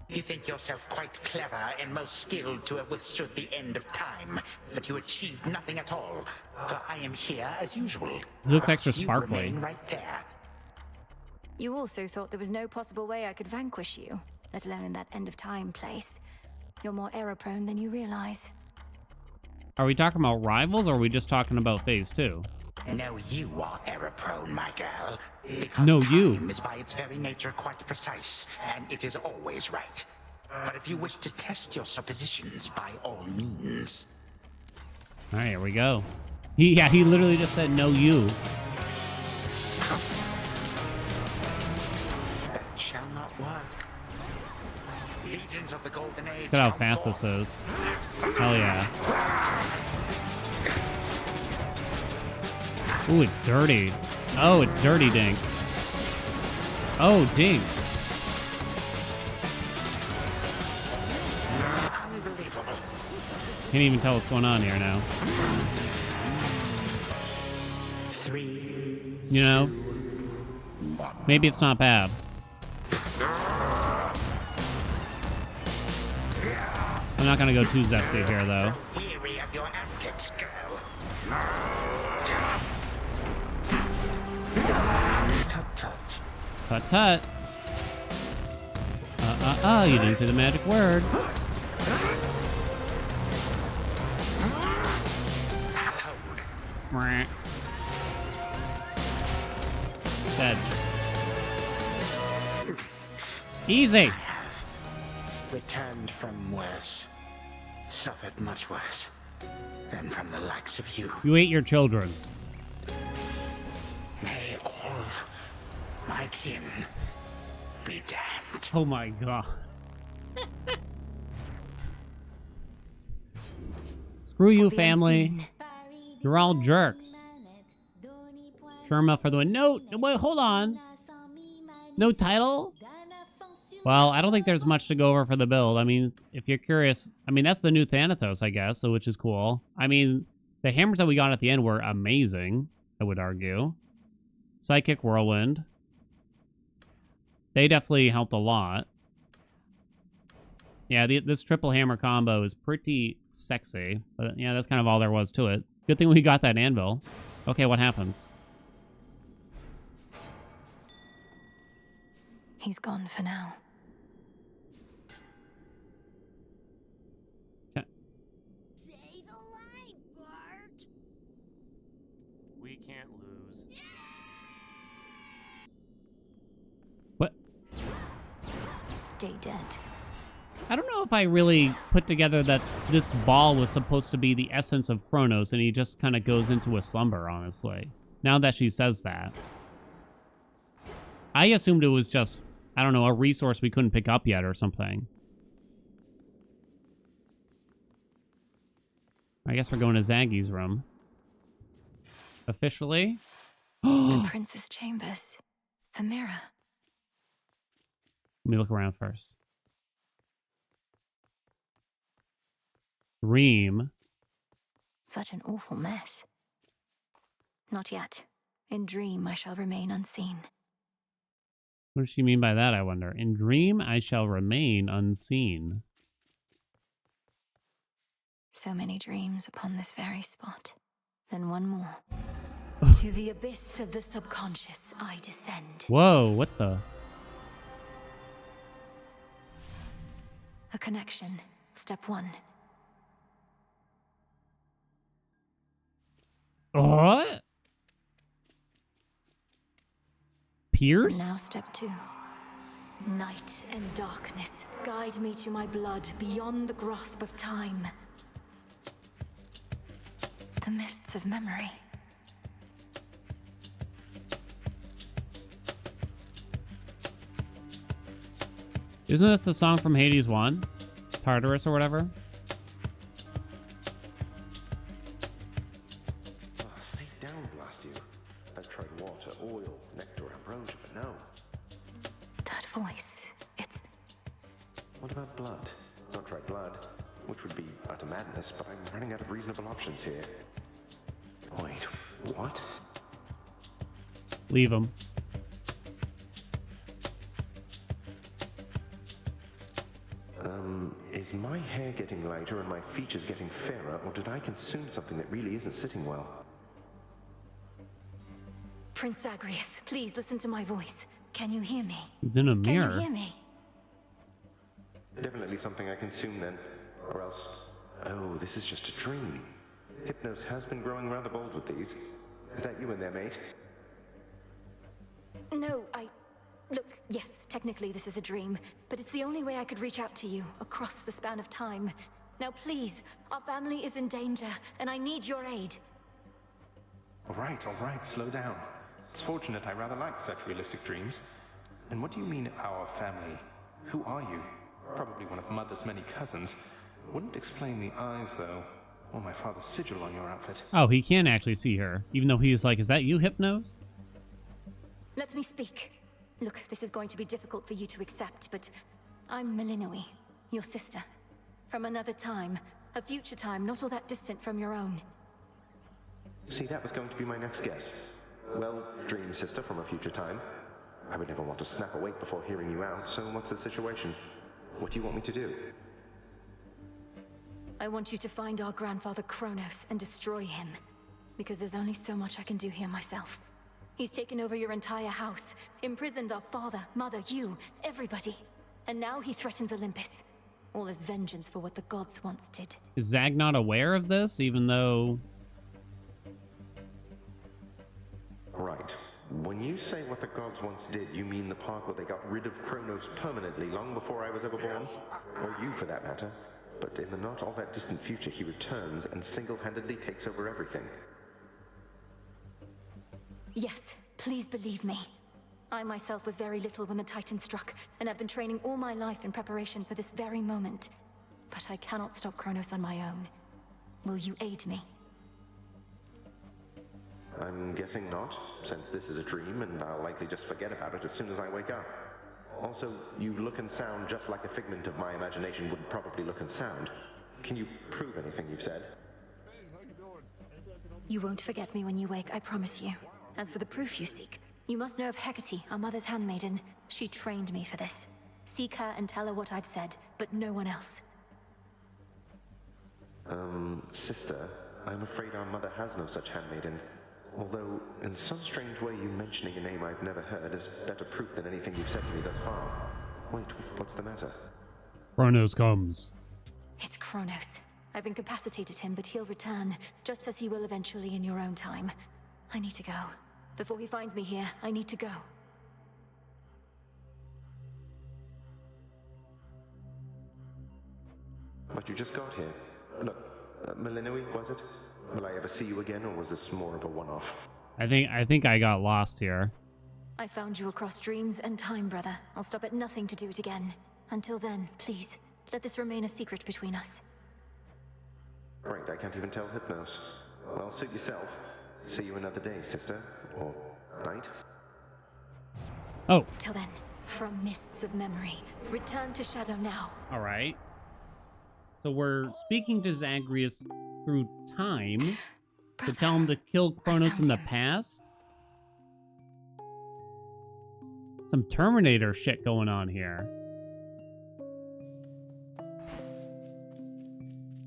You think yourself quite clever and most skilled to have withstood the end of time, but you achieved nothing at all, for I am here as usual. He looks extra sparkly. You remain right there. You also thought there was no possible way I could vanquish you, let alone in that end-of-time place. You're more error-prone than you realize. Are we talking about rivals, or are we just talking about phase 2? No, you are error-prone, my girl. Because No, time you. is by its very nature quite precise, and it is always right. But if you wish to test your suppositions, by all means. All right, here we go. He literally just said, no, you. That shall not work. Legions of the Golden Age. Look at how fast this is. Hell yeah. Ooh, it's dirty. Oh, it's dirty, Dink. Oh, Dink. Unbelievable. Can't even tell what's going on here now. 3. You know? Maybe it's not bad. I'm not gonna go too zesty here, though. Weary of your antics, girl. Tut-tut. Tut-tut. You didn't say the magic word. Hold. Dead. Easy. I have returned from worse. Suffered much worse than from the likes of you. You ate your children. May all my kin be damned. Oh my god. Screw you, family. You're all jerks. Sherma for the win. No, wait, hold on. No title? Well, I don't think there's much to go over for the build. I mean, if you're curious, I mean, that's the new Thanatos, I guess, so which is cool. I mean, the hammers that we got at the end were amazing, I would argue. Psychic Whirlwind. They definitely helped a lot. Yeah, this triple hammer combo is pretty sexy. But yeah, that's kind of all there was to it. Good thing we got that anvil. Okay, what happens? He's gone for now. Say the line, Bart. We can't lose. What? Stay dead. I don't know if I really put together that this ball was supposed to be the essence of Kronos and he just kind of goes into a slumber, honestly. Now that she says that. I assumed it was just, I don't know, a resource we couldn't pick up yet or something. I guess we're going to Zaggy's room. Officially? The Prince's chambers. The mirror. Let me look around first. Dream. Such an awful mess. Not yet. In dream, I shall remain unseen. What does she mean by that, I wonder? In dream, I shall remain unseen. So many dreams upon this very spot. Then one more. To the abyss of the subconscious, I descend. Whoa, what the? A connection. Step 1. What? Pierce? And now step 2. Night and darkness. Guide me to my blood beyond the grasp of time. The mists of memory. Isn't this the song from Hades 1? Tartarus or whatever? Stay down, blast you. I've tried water, oil, nectar, ambrosia, but no. That voice, it's... What about blood? Not tried blood, which would be utter madness, but I'm running out of reasonable options here. Wait, what? Leave him. Is my hair getting lighter and my features getting fairer, or did I consume something that really isn't sitting well? Prince Zagreus, please listen to my voice. Can you hear me? He's in a Can mirror. you hear me? Definitely something I consume then. Or else... Oh, this is just a dream. Hypnos has been growing rather bold with these. Is that you in there, mate? No, Look, yes, technically this is a dream, but it's the only way I could reach out to you, across the span of time. Now please, our family is in danger, and I need your aid. All right, slow down. It's fortunate I rather like such realistic dreams. And what do you mean, our family? Who are you? Probably one of Mother's many cousins. Wouldn't explain the eyes, though, or my father's sigil on your outfit. Oh, he can actually see her, even though he was like, is that you, Hypnos? Let me speak. Look, this is going to be difficult for you to accept, but I'm Malinoi, your sister. From another time, a future time not all that distant from your own. See, that was going to be my next guess. Well, dream sister from a future time. I would never want to snap awake before hearing you out, so what's the situation? What do you want me to do? I want you to find our grandfather Kronos and destroy him. Because there's only so much I can do here myself. He's taken over your entire house, imprisoned our father, mother, you, everybody. And now he threatens Olympus. All as vengeance for what the gods once did. Is Zag not aware of this, even though... Right. When you say what the gods once did, you mean the part where they got rid of Kronos permanently, long before I was ever born? Or you, for that matter. But in the not all that distant future, he returns and single-handedly takes over everything. Yes, please believe me. I myself was very little when the Titan struck, and I've been training all my life in preparation for this very moment. But I cannot stop Kronos on my own. Will you aid me? I'm guessing not, since this is a dream, and I'll likely just forget about it as soon as I wake up. Also, you look and sound just like a figment of my imagination would probably look and sound. Can you prove anything you've said? You won't forget me when you wake, I promise you. As for the proof you seek, you must know of Hecate, our mother's handmaiden. She trained me for this. Seek her and tell her what I've said, but no one else. Sister, I'm afraid our mother has no such handmaiden. Although, in some strange way, you mentioning a name I've never heard is better proof than anything you've said to me thus far. Wait, what's the matter? Kronos comes. It's Kronos. I've incapacitated him, but he'll return, just as he will eventually in your own time. I need to go. Before he finds me here, I need to go. But you just got here. Look, Malinoi, was it? Will I ever see you again, or was this more of a one-off? I think I got lost here. I found you across dreams and time, brother. I'll stop at nothing to do it again. Until then, please, let this remain a secret between us. Right, I can't even tell Hypnos. Well, suit yourself. See you another day, sister. Or night. Oh. Till then, from mists of memory, return to Shadow now. All right. So we're speaking to Zagreus through time to tell him to kill Kronos in the past? Some Terminator shit going on here.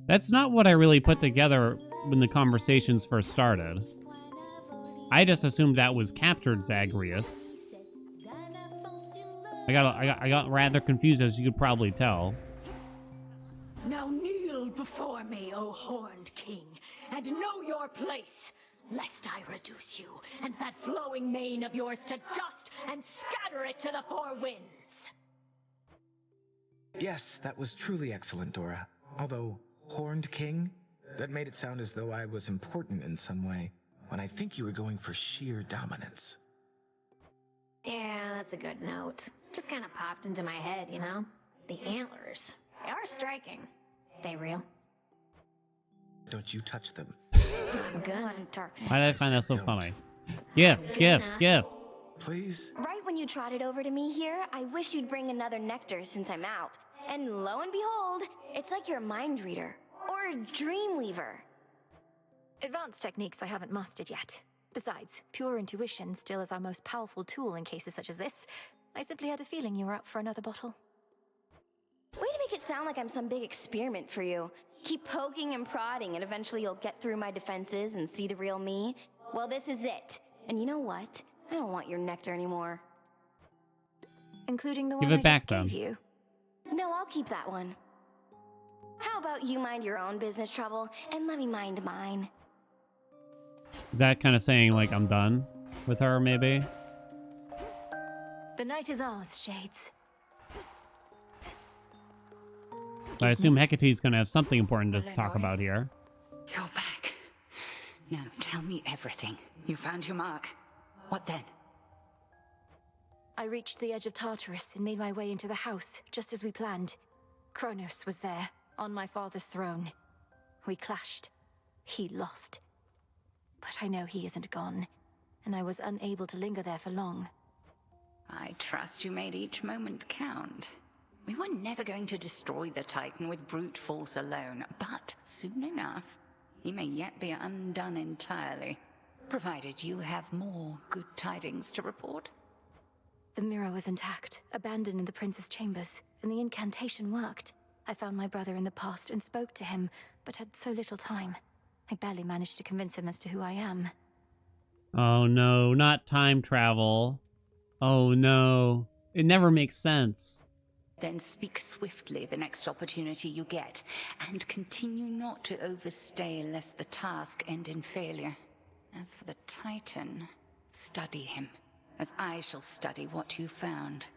That's not what I really put together when the conversations first started. I just assumed that was captured Zagreus. I got rather confused, as you could probably tell. Now kneel before me, O horned king, and know your place, lest I reduce you and that flowing mane of yours to dust and scatter it to the four winds. Yes, that was truly excellent, Dora. Although, horned king? That made it sound as though I was important in some way, when I think you were going for sheer dominance. Yeah, that's a good note. Just kind of popped into my head, you know? The antlers. They are striking. They real? Don't you touch them. I'm good on darkness. Why did I find that so funny? Gift. Please? Right when you trotted over to me here, I wish you'd bring another nectar since I'm out. And lo and behold, it's like you're a mind reader. Or a dream weaver. Advanced techniques I haven't mastered yet. Besides, pure intuition still is our most powerful tool in cases such as this. I simply had a feeling you were up for another bottle. Way to make it sound like I'm some big experiment for you. Keep poking and prodding and eventually you'll get through my defenses and see the real me. Well, this is it. And you know what? I don't want your nectar anymore. Including the Give one it I back, just gave you. No, I'll keep that one. How about you mind your own business, Trouble, and let me mind mine? Is that kind of saying, like, I'm done with her, maybe? The night is ours, Shades. But I assume Hecate's going to have something important to talk about here. You're back. Now tell me everything. You found your mark. What then? I reached the edge of Tartarus and made my way into the house, just as we planned. Kronos was there, on my father's throne. We clashed. He lost. But I know he isn't gone, and I was unable to linger there for long. I trust you made each moment count. We were never going to destroy the Titan with brute force alone, but soon enough, he may yet be undone entirely, provided you have more good tidings to report. The mirror was intact, abandoned in the prince's chambers, and the incantation worked. I found my brother in the past and spoke to him, but had so little time. I barely managed to convince him as to who I am. Oh no, not time travel. Oh no. It never makes sense. Then speak swiftly the next opportunity you get, and continue not to overstay lest the task end in failure. As for the Titan, study him, as I shall study what you found.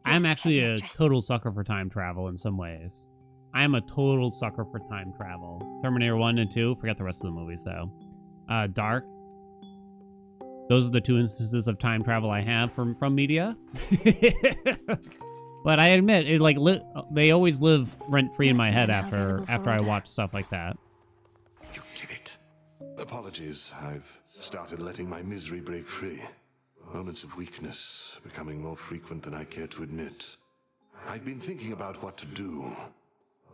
I'm actually a total sucker for time travel in some ways. I'm a total sucker for time travel. Terminator 1 and 2, forget the rest of the movies though. Dark. Those are the two instances of time travel I have from media. But I admit, it like they always live rent-free in my head after I watch stuff like that. You did it. Apologies, I've started letting my misery break free. Moments of weakness becoming more frequent than I care to admit. I've been thinking about what to do.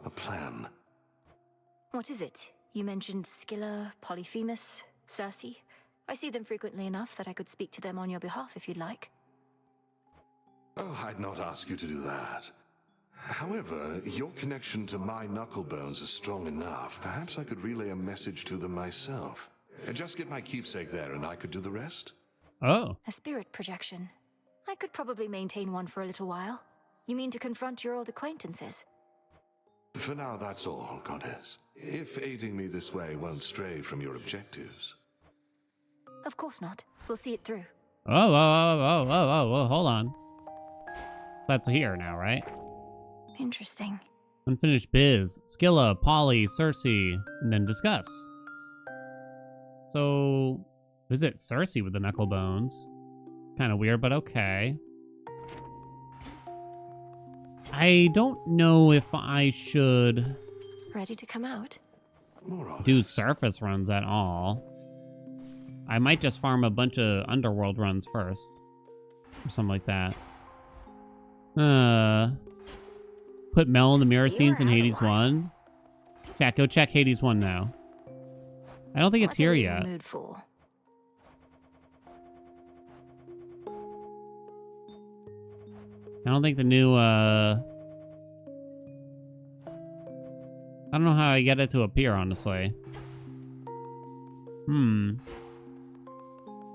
A plan. What is it? You mentioned Scylla, Polyphemus, Circe. I see them frequently enough that I could speak to them on your behalf if you'd like. Oh, I'd not ask you to do that. However, your connection to my knucklebones is strong enough. Perhaps I could relay a message to them myself. Just get my keepsake there and I could do the rest. Oh. A spirit projection. I could probably maintain one for a little while. You mean to confront your old acquaintances? For now, that's all, Goddess. If aiding me this way won't stray from your objectives. Of course not. We'll see it through. Oh, hold on. So that's here now, right? Interesting. Unfinished biz. Scylla, Poly, Circe, and then discuss. So, visit Circe with the knucklebones. Kind of weird, but okay. I don't know if I should... Ready to come out? Do surface runs at all. I might just farm a bunch of underworld runs first. Or something like that. Put Mel in the mirror scenes in Hades 1. Chat, go check Hades 1 now. I don't think it's here yet. Mood for? I don't think the new, I don't know how I get it to appear, honestly.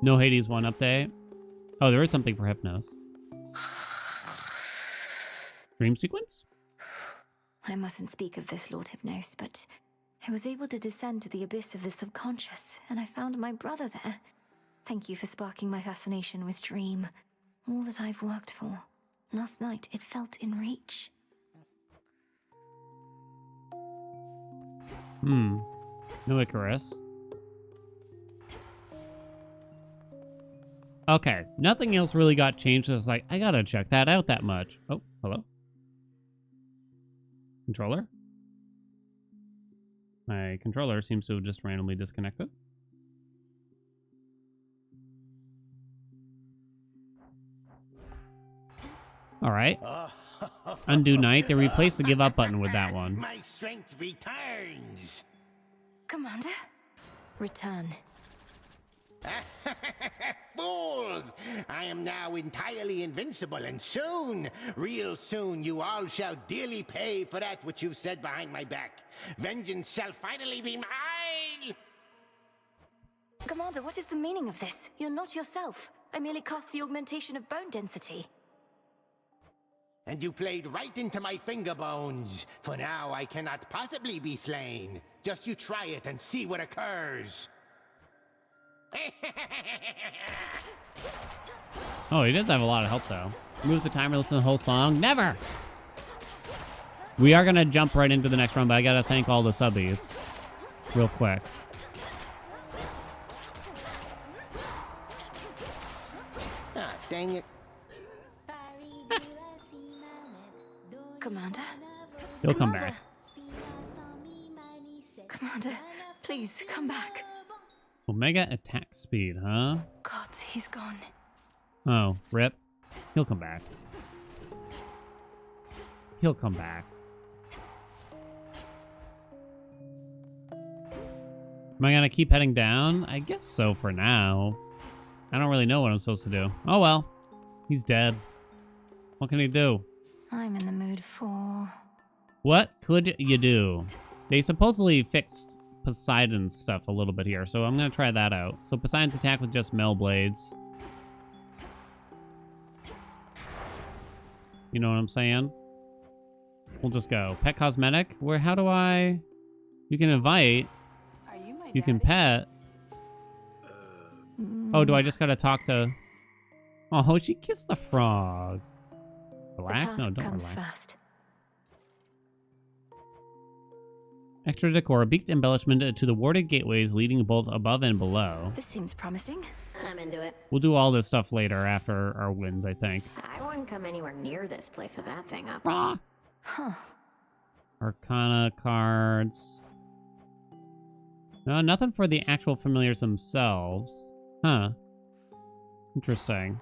No Hades 1 update. Oh, there is something for Hypnos. Dream sequence? I mustn't speak of this, Lord Hypnos, but I was able to descend to the abyss of the subconscious, and I found my brother there. Thank you for sparking my fascination with Dream. All that I've worked for. Last night, it felt in reach. No Icarus. Okay, nothing else really got changed. I was like, I gotta check that out that much. Oh, hello? Controller? My controller seems to have just randomly disconnected. All right. Undo night. They replaced the give up button with that one. My strength returns. Commander? Return. Fools! I am now entirely invincible, and soon, real soon, you all shall dearly pay for that which you've said behind my back. Vengeance shall finally be mine! Commander, what is the meaning of this? You're not yourself. I merely cast the augmentation of bone density. And you played right into my finger bones. For now, I cannot possibly be slain. Just you try it and see what occurs. Oh, he does have a lot of health, though. Move the timer, listen to the whole song. Never! We are going to jump right into the next run, but I got to thank all the subbies real quick. Ah, dang it. Commander? He'll come back. Commander, please come back. Omega attack speed, huh? Gods, he's gone. Oh, rip. He'll come back. He'll come back. Am I gonna keep heading down? I guess so for now. I don't really know what I'm supposed to do. Oh well. He's dead. What can he do? I'm in the mood for... What could you do? They supposedly fixed Poseidon's stuff a little bit here, so I'm gonna try that out. So Poseidon's attack with just Mel Blades. You know what I'm saying? We'll just go. Pet cosmetic? Where, how do I... You can invite. You can pet. Oh, do I just gotta talk to... Oh, she kissed the frog. Relax? No, don't comes relax. fast. Extra decor, beaked embellishment to the warded gateways leading both above and below. This seems promising. I'm into it. We'll do all this stuff later after our wins, I think. I wouldn't come anywhere near this place with that thing up. Huh. Arcana cards. No, nothing for the actual familiars themselves. Huh. Interesting.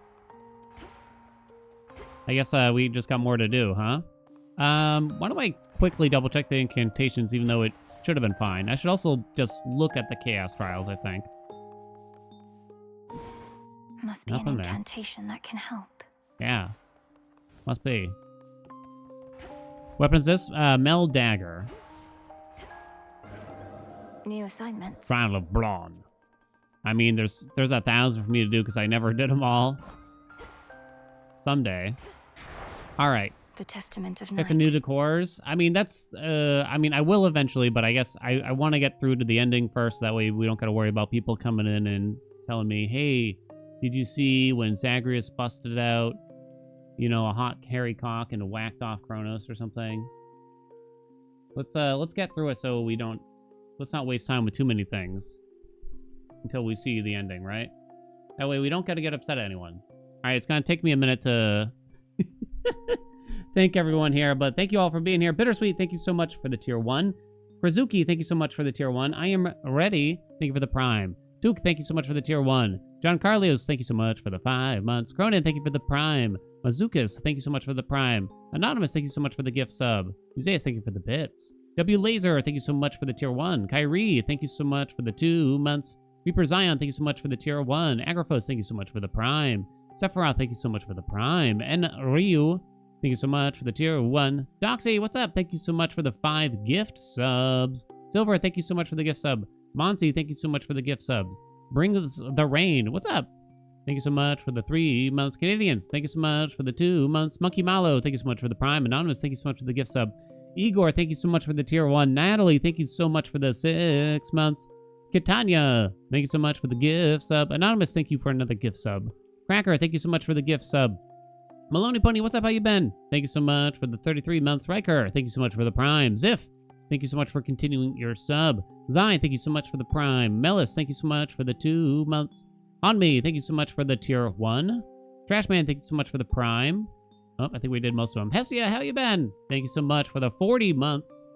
I guess we just got more to do, huh? Why don't I quickly double check the incantations, even though it should have been fine. I should also just look at the Chaos Trials, I think. Must be Nothing an there. incantation that can help. Yeah. Must be. Weapons this? Mel Dagger. New assignments. Trial of Blonde. I mean, there's 1,000 for me to do because I never did them all. Someday. All right. The Testament of Pick Night. the new decors. I mean, that's... I mean, I will eventually, but I guess I want to get through to the ending first. That way we don't got to worry about people coming in and telling me, hey, did you see when Zagreus busted out, you know, a hot hairy cock and whacked off Kronos or something? Let's get through it so we don't... Let's not waste time with too many things until we see the ending, right? That way we don't got to get upset at anyone. All right, it's going to take me a minute to thank everyone here, but thank you all for being here. Bittersweet, thank you so much for the tier 1. Krazuki, thank you so much for the tier 1. I am ready. Thank you for the prime. Duke, thank you so much for the tier 1. John Carlios, thank you so much for the 5 months. Cronin, thank you for the prime. Mazukas, thank you so much for the prime. Anonymous, thank you so much for the gift sub. Museus, thank you for the bits. W Laser, thank you so much for the tier 1. Kyrie, thank you so much for the 2 months. Reaper Zion, thank you so much for the tier 1. Agraphos, thank you so much for the prime. Sephiroth, thank you so much for the prime. And Ryu, thank you so much for the tier 1. Doxy, what's up? Thank you so much for the 5 gift subs. Silver, thank you so much for the gift sub. Monsi, thank you so much for the gift sub. Bring the rain, what's up? Thank you so much for the 3 months. Canadians, thank you so much for the 2 months. Monkey Malo, thank you so much for the prime. Anonymous, thank you so much for the gift sub. Igor, thank you so much for the tier 1. Natalie, thank you so much for the 6 months. Kitanya, thank you so much for the gift sub. Anonymous, thank you for another gift sub. Cracker, thank you so much for the gift sub. Maloney Pony, what's up? How you been? Thank you so much for the 33 months. Riker, thank you so much for the prime. Ziff, thank you so much for continuing your sub. Zion, thank you so much for the prime. Melis, thank you so much for the 2 months. On me, thank you so much for the tier 1. Trashman, thank you so much for the prime. Oh, I think we did most of them. Hestia, how you been? Thank you so much for the 40 months.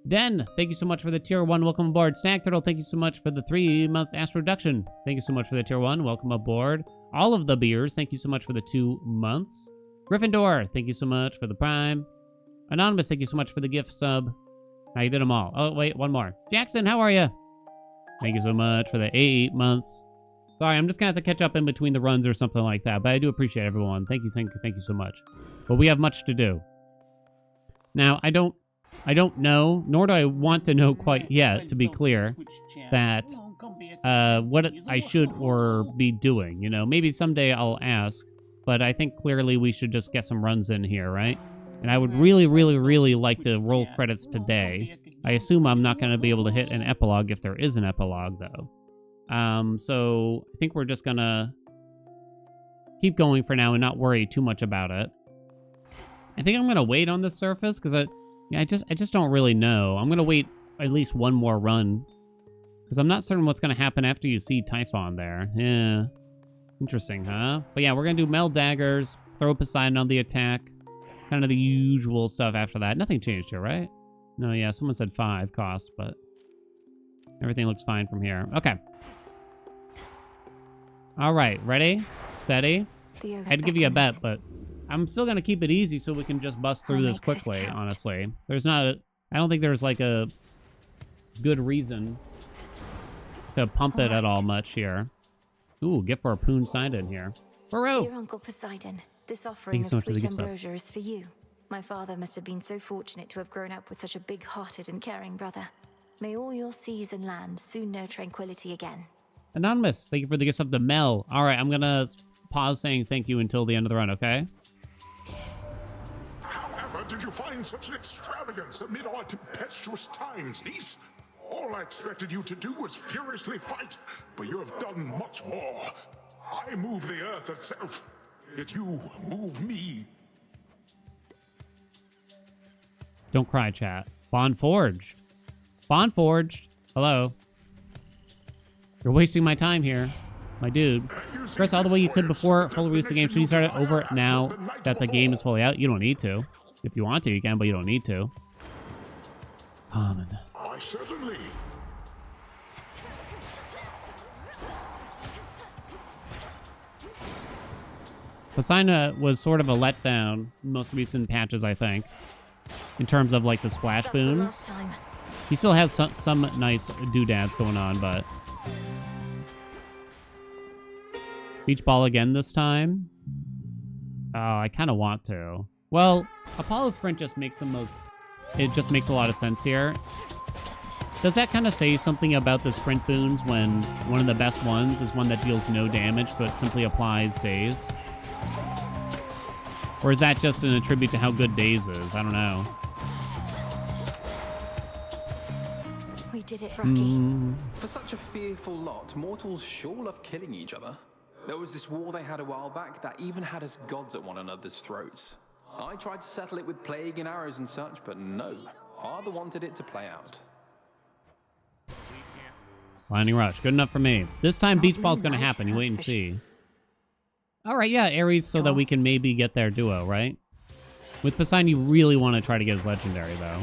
Den, thank you so much for the tier 1. Welcome aboard. Snack Turtle, thank you so much for the 3 months. Astroduction, thank you so much for the tier 1. Welcome aboard. All of the beers, thank you so much for the 2 months. Gryffindor, thank you so much for the prime. Anonymous, thank you so much for the gift sub. I did them all. Oh, wait, one more. Jackson, how are you? Thank you so much for the 8 months. Sorry, I'm just going to have to catch up in between the runs or something like that, but I do appreciate everyone. Thank you so much. But we have much to do. Now, I don't know, nor do I want to know quite yet, to be clear, that what I should or be doing. You know, maybe someday I'll ask but I think clearly we should just get some runs in here, right? And I would really, really, really like to roll credits today. I assume I'm not going to be able to hit an epilogue if there is an epilogue, though. So I think we're just going to keep going for now and not worry too much about it. I think I'm going to wait on the surface because I just don't really know. I'm going to wait at least one more run because I'm not certain what's going to happen after you see Typhon there. Yeah. Interesting, huh? But yeah, we're going to do Meld Daggers, throw Poseidon on the attack. Kind of the usual stuff after that. Nothing changed here, right? No, yeah, someone said 5 cost, but everything looks fine from here. Okay. All right, ready? Steady? I had to give you a bet, but I'm still going to keep it easy so we can just bust through this quickly, honestly. I don't think there's like a good reason to pump it at all much here. Ooh, gift for a Poon signed in here. Dear Uncle Poseidon, this offering of sweet ambrosia is for you. My father must have been so fortunate to have grown up with such a big-hearted and caring brother. May all your seas and lands soon know tranquility again. Anonymous, thank you for the gifts of the Mel. All right, I'm going to pause saying thank you until the end of the run, okay? However, did you find such an extravagance amid our tempestuous times, niece? All I expected you to do was furiously fight, but you have done much more. I move the earth itself, yet you move me. Don't cry, chat. Bond forged. Bond forged. Hello. You're wasting my time here, my dude. Press all the way you could before fully release the game. Should you start it over now that the game is fully out? You don't need to. If you want to, you can, but you don't need to. Common. I certainly. Poseidon was sort of a letdown in most recent patches, I think, in terms of like the splash boons. He still has some nice doodads going on, but beach ball again this time. Oh, I kind of want to. Well, Apollo Sprint just makes the most. It just makes a lot of sense here. Does that kind of say something about the sprint boons when one of the best ones is one that deals no damage but simply applies daze? Or is that just an attribute to how good daze is? I don't know. We did it, Rocky. For such a fearful lot, mortals sure love killing each other. There was this war they had a while back that even had us gods at one another's throats. I tried to settle it with plague and arrows and such, but no. Father wanted it to play out. Lightning Rush. Good enough for me. This time beach ball's going to happen. You wait and see. All right, yeah, Ares, so that we can maybe get their duo, right? With Poseidon, you really want to try to get his legendary, though.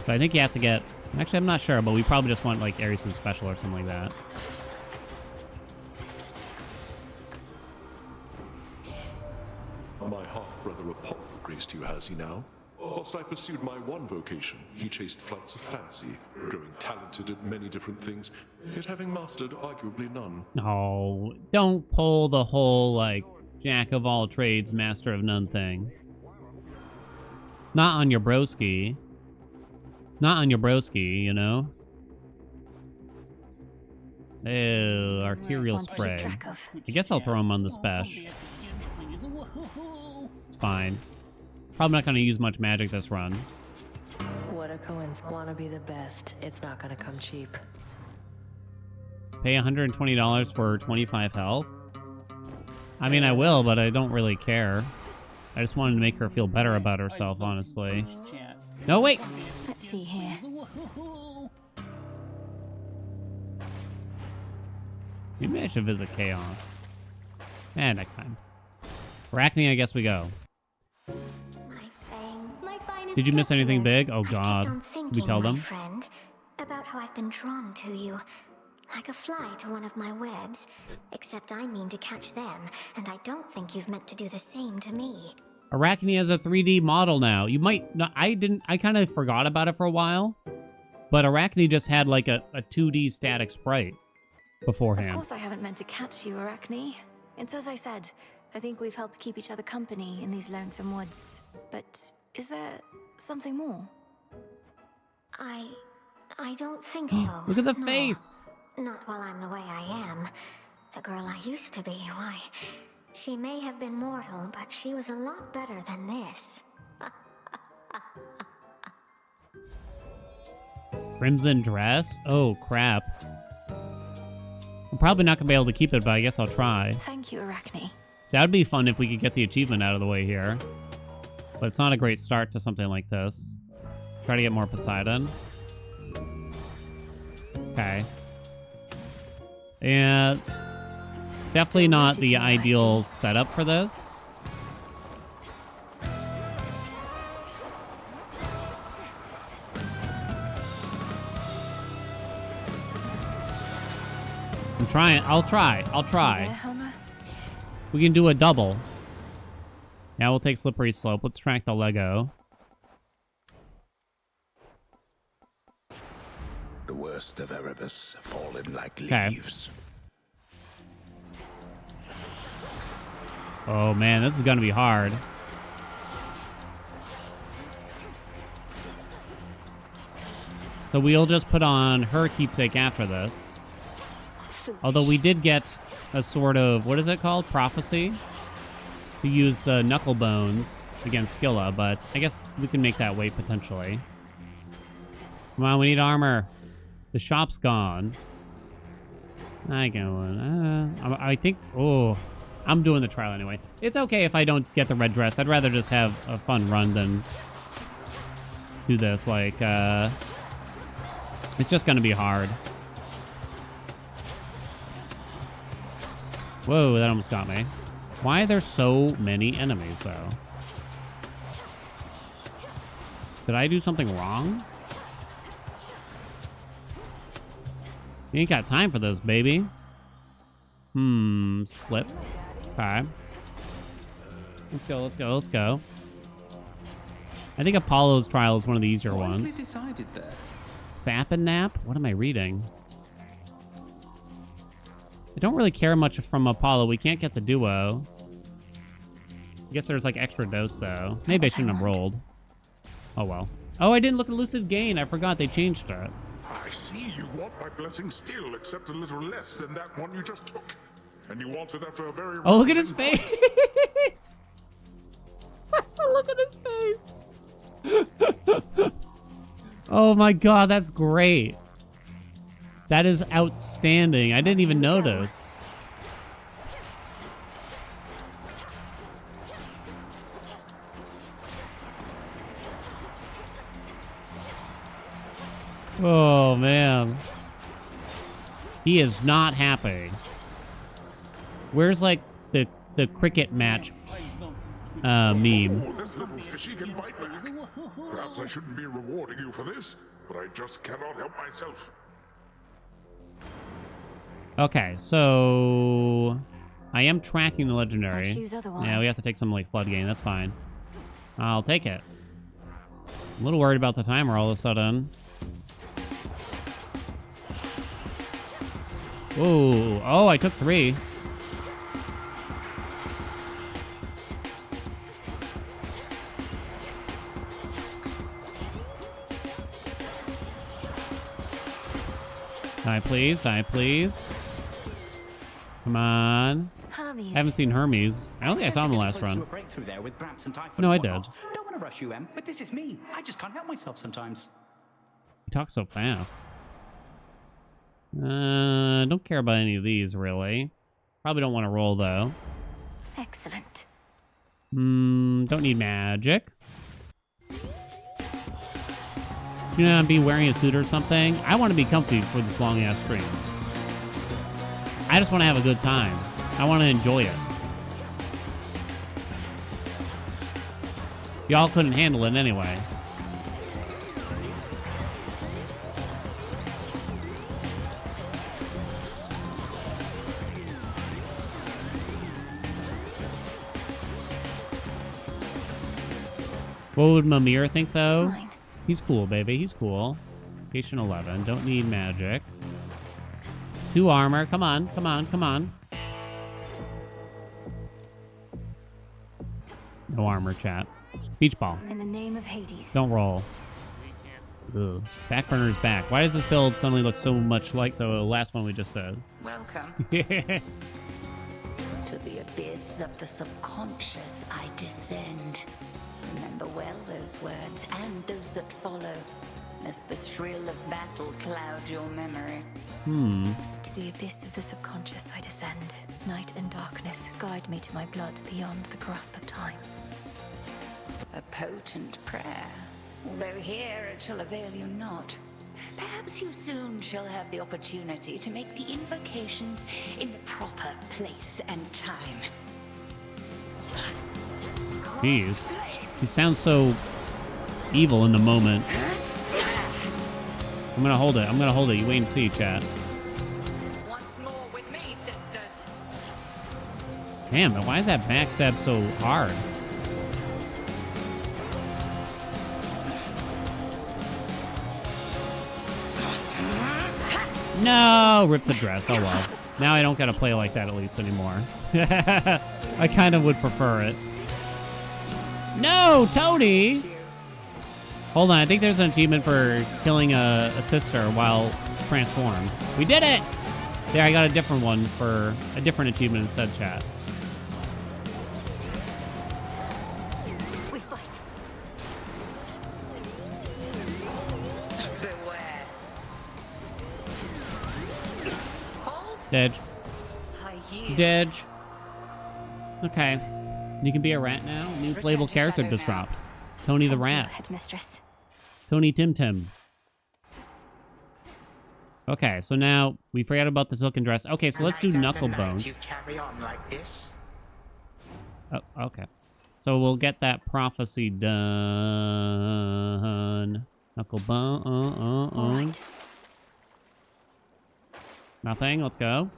But I think you have to get... Actually, I'm not sure, but we probably just want, like, Ares' special or something like that. My half-brother Apollo graced you, has he now? Whilst I pursued my one vocation, he chased flights of fancy, growing talented at many different things, yet having mastered arguably none. No, don't pull the whole, like, jack of all trades, master of none thing. Not on your broski. Not on your broski, you know? Ew, arterial spray. I guess I'll throw him on the special. It's fine. Probably not going to use much magic this run. What a coincidence. Want to be the best. It's not going to come cheap. Pay $120 for 25 health? I mean, I will, but I don't really care. I just wanted to make her feel better about herself, honestly. No, wait! Let's see here. Maybe I should visit Chaos. Next time. Arachne, I guess we go. Did you miss anything big? Oh God. Did we tell them? Friend, about how I've been drawn to you. Like a fly to one of my webs. Except I mean to catch them, and I don't think you've meant to do the same to me. Arachne has a 3D model now. You might not, I kind of forgot about it for a while. But Arachne just had like a 2D static sprite beforehand. Of course I haven't meant to catch you, Arachne. It's as I said, I think we've helped keep each other company in these lonesome woods. But is there something more? I don't think so. Look at the face! Not while I'm the way I am. The girl I used to be, why? She may have been mortal, but she was a lot better than this. Crimson dress? Oh, crap. I'm probably not going to be able to keep it, but I guess I'll try. Thank you, Arachne. That would be fun if we could get the achievement out of the way here. But it's not a great start to something like this. Try to get more Poseidon. Okay. And definitely not the ideal setup for this. I'm trying. I'll try. We can do a double. Now we'll take Slippery Slope. Let's track the Lego. The worst of Erebus fallen like leaves. Oh man, this is gonna be hard. So we'll just put on her keepsake after this. Although we did get a sort of, what is it called? Prophecy? To use the knuckle bones against Scylla, but I guess we can make that wait potentially. Come on, we need armor. The shop's gone. I think, oh, I'm doing the trial anyway. It's okay if I don't get the red dress. I'd rather just have a fun run than do this. Like, it's just gonna be hard. Whoa, that almost got me. Why are there so many enemies, though? Did I do something wrong? You ain't got time for this, baby. Slip. Okay. Let's go. I think Apollo's trial is one of the easier ones. Decided there. Fap and Nap? What am I reading? I don't really care much from Apollo. We can't get the duo. I guess there's like extra dose though. Maybe I shouldn't have rolled. Oh well. Oh, I didn't look at Lucid Gain. I forgot they changed it. I see you want my blessing still, except a little less than that one you just took. And you want it after a very... Oh, look at his face! Look at his face! Oh my god, that's great. That is outstanding. I didn't even notice. Oh, man. He is not happy. Where's, like, the cricket match meme? Oh, this little fishy can bite back. Perhaps I shouldn't be rewarding you for this, but I just cannot help myself. Okay, so I am tracking the legendary. I'll choose otherwise. Yeah, we have to take some like flood gain. That's fine. I'll take it. I'm a little worried about the timer all of a sudden. Whoa! Oh, I took 3. Die, please. Die, please. Come on. Hermes. I haven't seen Hermes. I don't think I saw him the last run. No, I did. Don't want to rush you, Em, but this is me. I just can't help myself sometimes. He talks so fast. Don't care about any of these, really. Probably don't want to roll, though. Excellent. Don't need magic. You know, be wearing a suit or something. I want to be comfy for this long-ass stream. I just want to have a good time. I want to enjoy it. Y'all couldn't handle it anyway. What would Mimir think, though? Fine. He's cool, baby. He's cool. Patient 11. Don't need magic. 2 armor. Come on. Come on. Come on. No armor, chat. Beach ball. In the name of Hades. Don't roll. Ugh. Backburner's back. Why does this build suddenly look so much like the last one we just did? Welcome Yeah. to the abyss of the subconscious I descend. Remember well those words, and those that follow, lest the thrill of battle cloud your memory. To the abyss of the subconscious I descend. Night and darkness guide me to my blood beyond the grasp of time. A potent prayer, although here it shall avail you not. Perhaps you soon shall have the opportunity to make the invocations in the proper place and time. Jeez. He sounds so evil in the moment. I'm gonna hold it. I'm gonna hold it. You wait and see, chat. Once more with me, sisters. Damn, why is that backstab so hard? No! Rip the dress. Oh well. Now I don't gotta play like that at least anymore. I kind of would prefer it. No, Tony! Hold on, I think there's an achievement for killing a sister while transformed. We did it! There, I got a different one for a different achievement instead, chat. We fight. Beware. Hold. Dedge. I yield. Dedge. Okay. You can be a rat now. New Return playable to character Shadow just now. dropped. Tony the Thank you, Rat. Headmistress. Tony Tim Tim. Okay, so now we forgot about the silken dress. Okay, so let's do knuckle bones. You carry on like this. Oh, okay. So we'll get that prophecy done. Knuckle bones. Nothing. Let's go.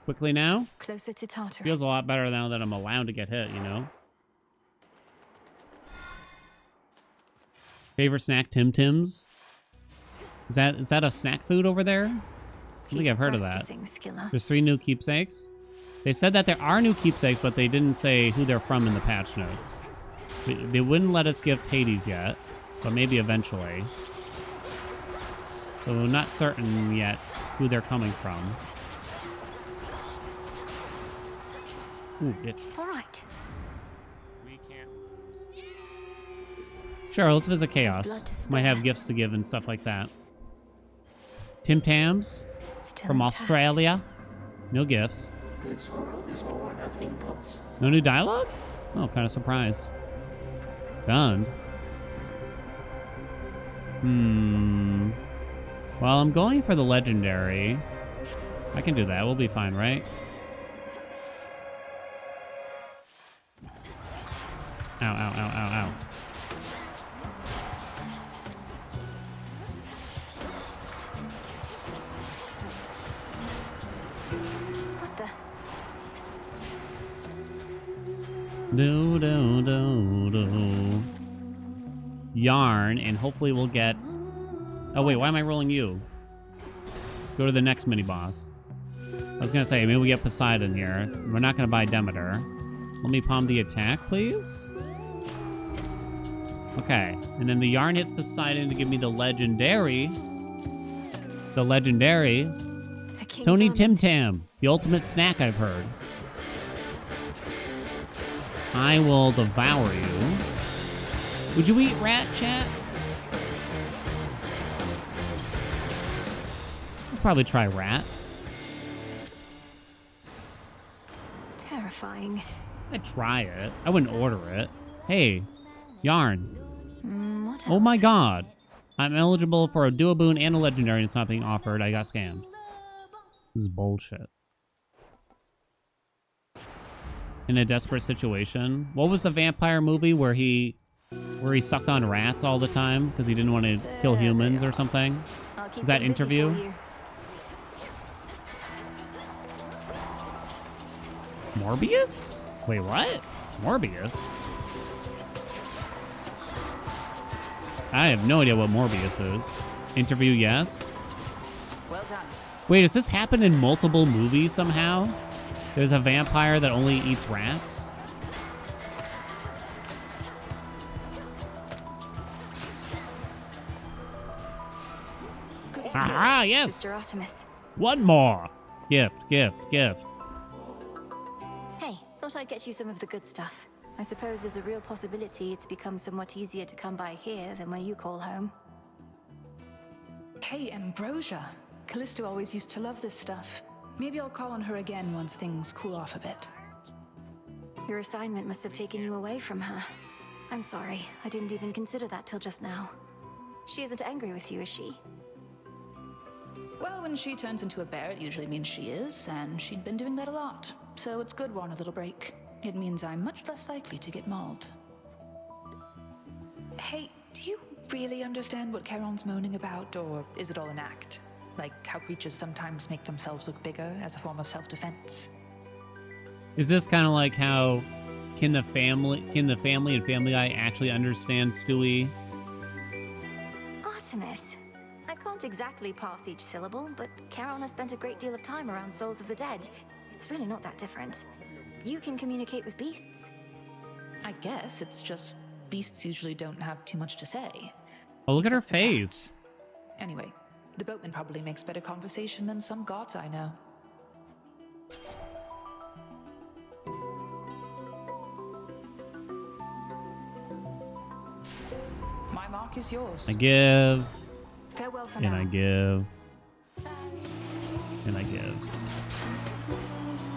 Quickly now. Closer to Tartarus. Feels a lot better now that I'm allowed to get hit, you know? Favorite snack, Tim Tim's? Is that a snack food over there? I don't think I've heard of that. There's 3 new keepsakes. They said that there are new keepsakes, but they didn't say who they're from in the patch notes. They wouldn't let us gift Hades yet, but maybe eventually. So we're not certain yet who they're coming from. Ooh, bitch. All right. We can't lose. Sure, let's visit Blood Chaos. to spare. Might have gifts to give and stuff like that. Tim Tams Still from intact. Australia. No gifts. This world is born of impulse. No new dialogue? Oh, kind of surprised. Stunned. Well, I'm going for the legendary. I can do that. We'll be fine, right? Ow, ow, ow, ow, ow. What the? Do, do, do, do. Yarn, and hopefully we'll get... Oh, wait, why am I rolling you? Go to the next mini-boss. I was gonna say, maybe we get Poseidon here. We're not gonna buy Demeter. Let me palm the attack, please. Okay, and then the yarn hits Poseidon to give me the legendary. The legendary. The King Tony Vermin. Tim Tam, the ultimate snack I've heard. I will devour you. Would you eat rat, chat? I'll probably try rat. Terrifying. I'd try it. I wouldn't order it. Hey, yarn. What else? Oh my god. I'm eligible for a duo boon and a legendary and it's not being offered. I got scammed. This is bullshit. In a desperate situation. What was the vampire movie where he sucked on rats all the time because he didn't want to kill humans or something? I'll keep Is that them busy Interview? for you. Morbius? Wait, what? Morbius? I have no idea what Morbius is. Interview, yes. Well done. Wait, does this happen in multiple movies somehow? There's a vampire that only eats rats? Ah, yes! Sister Artemis. One more! Gift, gift, gift. Hey, might get you some of the good stuff. I suppose there's a real possibility it's become somewhat easier to come by here than where you call home. Hey, Ambrosia. Callisto always used to love this stuff. Maybe I'll call on her again once things cool off a bit. Your assignment must have taken you away from her. I'm sorry, I didn't even consider that till just now. She isn't angry with you, is she? Well, when she turns into a bear, it usually means she is, and she'd been doing that a lot. So it's good we're on a little break. It means I'm much less likely to get mauled. Hey, do you really understand what Charon's moaning about, or is it all an act? Like how creatures sometimes make themselves look bigger as a form of self-defense? Is this kind of like how can the family and Family Guy actually understand Stewie? Artemis. I can't exactly parse each syllable, but Charon has spent a great deal of time around souls of the dead. It's really not that different. You can communicate with beasts. I guess it's just beasts usually don't have too much to say. Oh, look at her face. Anyway, the boatman probably makes better conversation than some gods I know. My mark is yours. I give. Farewell for and now. I give. And I give.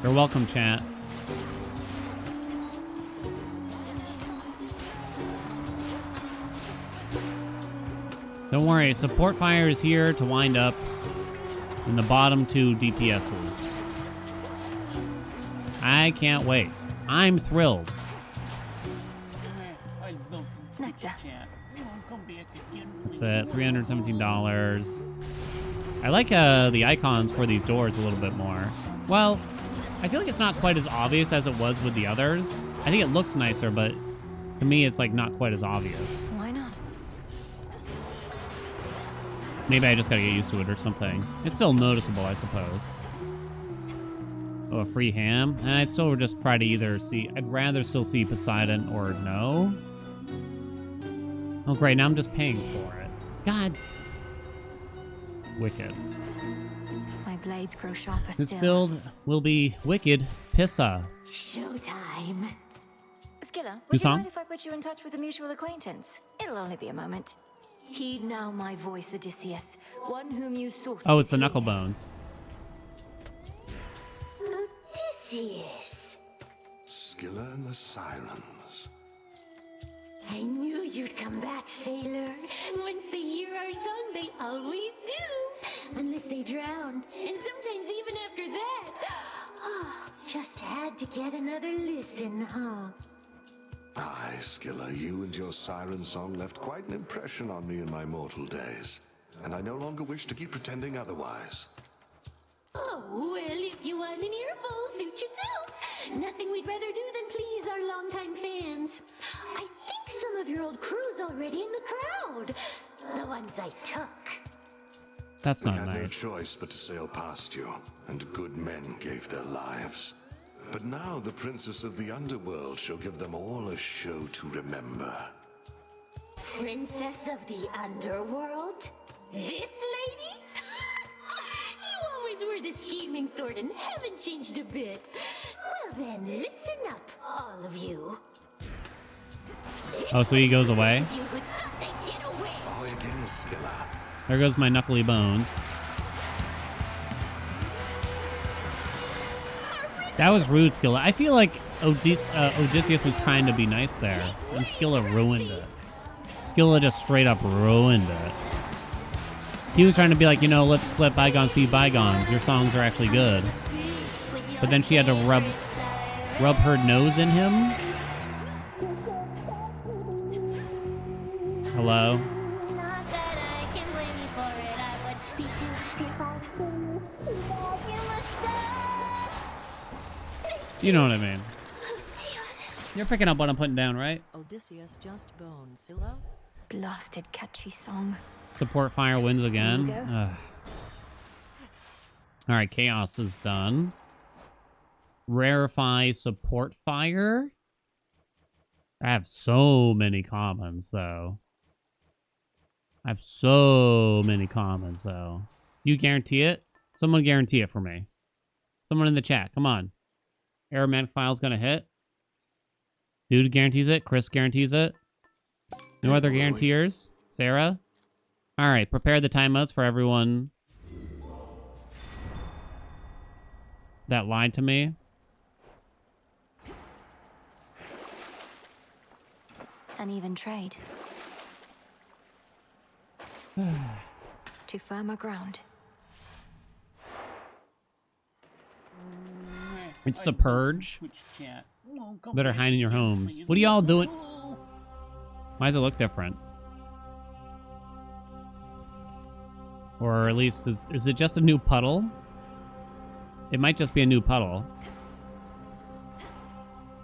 You're welcome, chat. Don't worry, support fire is here to wind up in the bottom 2 DPSs. I can't wait. I'm thrilled. It's at $317. I like the icons for these doors a little bit more. Well, I feel like it's not quite as obvious as it was with the others. I think it looks nicer, but to me, it's like not quite as obvious. Why not? Maybe I just gotta get used to it or something. It's still noticeable, I suppose. Oh, a free ham? I'd still just try to either see... I'd rather still see Poseidon or no. Oh, great. Now I'm just paying for it. God. Wicked. My blades grow sharper This still. build will be wicked. Pissa. Showtime. Skilla, Who's would you on? mind if I put you in touch with a mutual acquaintance? It'll only be a moment. Heed now my voice, Odysseus, one whom you sought. Oh, it's the Knucklebones. Odysseus. Scylla and the Sirens. I knew you'd come back, sailor. Once they hear our song, they always do. Unless they drown. And sometimes even after that. Oh, just had to get another listen, huh? Aye, Scylla, you and your siren song left quite an impression on me in my mortal days. And I no longer wish to keep pretending otherwise. Oh, well, if you want an earful, suit yourself. Nothing we'd rather do than please our longtime fans. I think some of your old crew's already in the crowd. The ones I took. That's We not had no nice. choice but to sail past you, and good men gave their lives. But now the princess of the underworld shall give them all a show to remember. Princess of the underworld? This lady? You always were the scheming sort and haven't changed a bit. Well then, listen up, all of you. Oh, so he goes away? You would thought they'd get away. Oh, again, Scylla. There goes my knuckly bones. That was rude, Scylla. I feel like Odysseus was trying to be nice there, and Scylla ruined it. Scylla just straight up ruined it. He was trying to be like, you know, let's let bygones be bygones. Your songs are actually good. But then she had to rub her nose in him. Hello? Not that I can blame you for it. I would be too if I was you must stop. You know what I mean. You're picking up what I'm putting down, right? Odysseus just boned Scylla. Blasted catchy song. Support fire wins again. There you go. Ugh. All right, chaos is done. Rarefy support fire. I have so many commons, though. I have so many commons, though. Do you guarantee it? Someone guarantee it for me. Someone in the chat, come on. Aromatic file's gonna hit. Dude guarantees it. Chris guarantees it. No other guaranteers. Sarah? All right, prepare the timeouts for everyone that lied to me. An even trade. To firmer ground. It's the purge. Better hide in your homes. What are y'all doing? Why does it look different? Or at least, is it just a new puddle? It might just be a new puddle.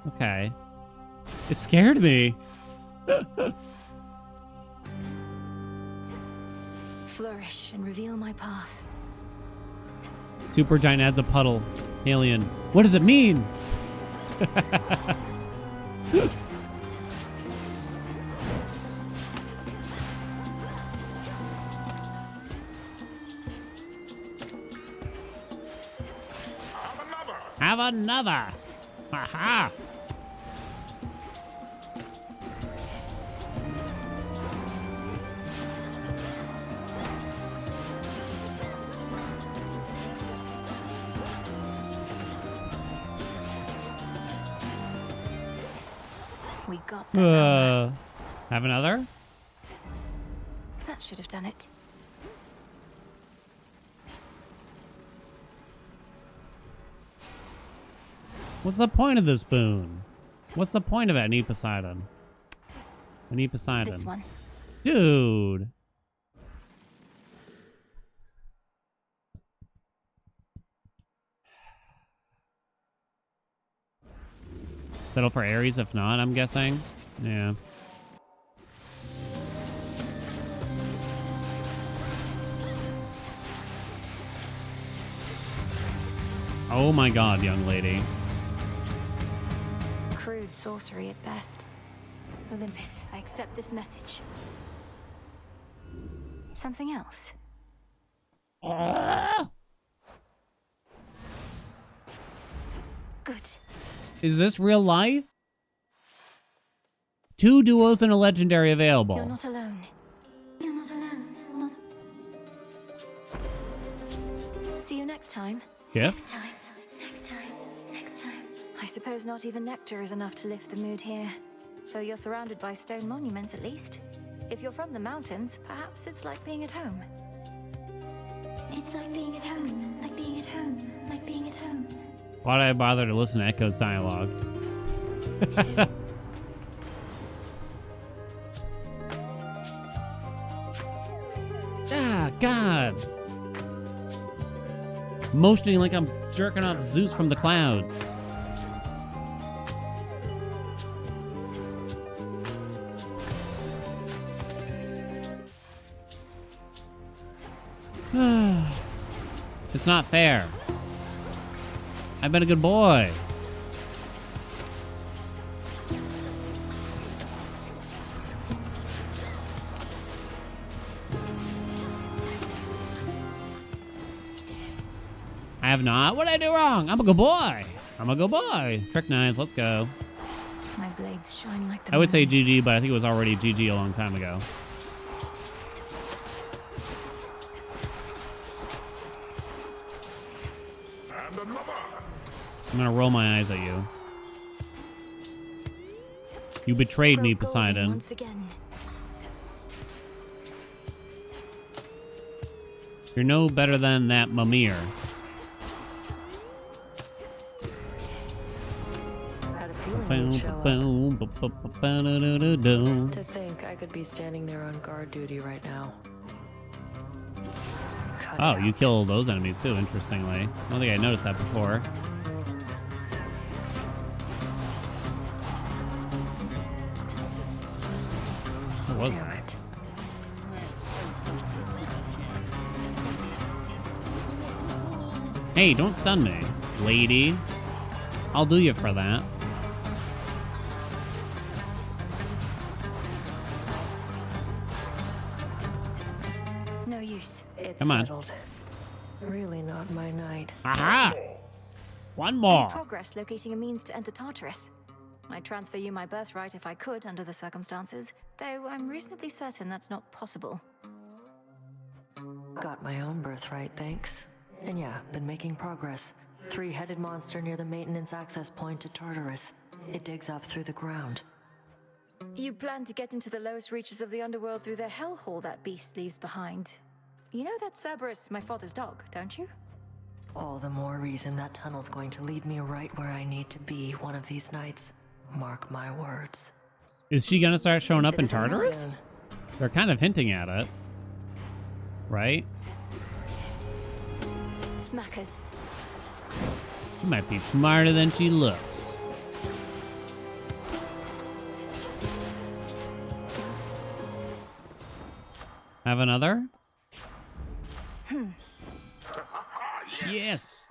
Okay. It scared me. Flourish and reveal my path. Super giant adds a puddle. Alien. What does it mean? Have another. Aha. We got that. Have another? That should have done it. What's the point of this boon? What's the point of it? I need Poseidon. I need Poseidon. This one. Dude. Settle for Ares if not, I'm guessing. Yeah. Oh my god, young lady. Crude sorcery at best. Olympus, I accept this message. Something else? Good. Is this real life? 2 duos and a legendary available. You're not alone. You're not alone. Not... See you next time. Yeah. Next time. Next time. Next time. I suppose not even nectar is enough to lift the mood here. Though you're surrounded by stone monuments at least. If you're from the mountains, perhaps it's like being at home. It's like being at home. Like being at home. Like being at home. Why did I bother to listen to Echo's dialogue? Ah, God. Motioning like I'm jerking off Zeus from the clouds. It's not fair. I've been a good boy. I have not. What did I do wrong? I'm a good boy. I'm a good boy. Trick knives, let's go. My blades shine like the I would say moon. GG, but I think it was already GG a long time ago. And another. I'm gonna roll my eyes at you. You betrayed me, Grow golden Poseidon. once again. You're no better than that Mimir. Had a feeling you'd show up. To think I could be standing there on guard duty right now. Cut it Oh, you out. kill those enemies too, interestingly. I don't think I noticed that before. What was Damn that? it. Hey, don't stun me, lady. I'll do you for that. No use. It's Come on. settled. Really not my night. Aha! One Any more. progress locating a means to enter Tartarus? I'd transfer you my birthright if I could under the circumstances, though I'm reasonably certain that's not possible. Got my own birthright, thanks. And yeah, been making progress. 3-headed monster near the maintenance access point to Tartarus. It digs up through the ground. You plan to get into the lowest reaches of the underworld through the hellhole that beast leaves behind. You know that Cerberus is my father's dog, don't you? All the more reason that tunnel's going to lead me right where I need to be one of these nights. Mark my words. Is she gonna start showing up in Tartarus? They're kind of hinting at it. Right? Smackers. She might be smarter than she looks. Have another? Yes.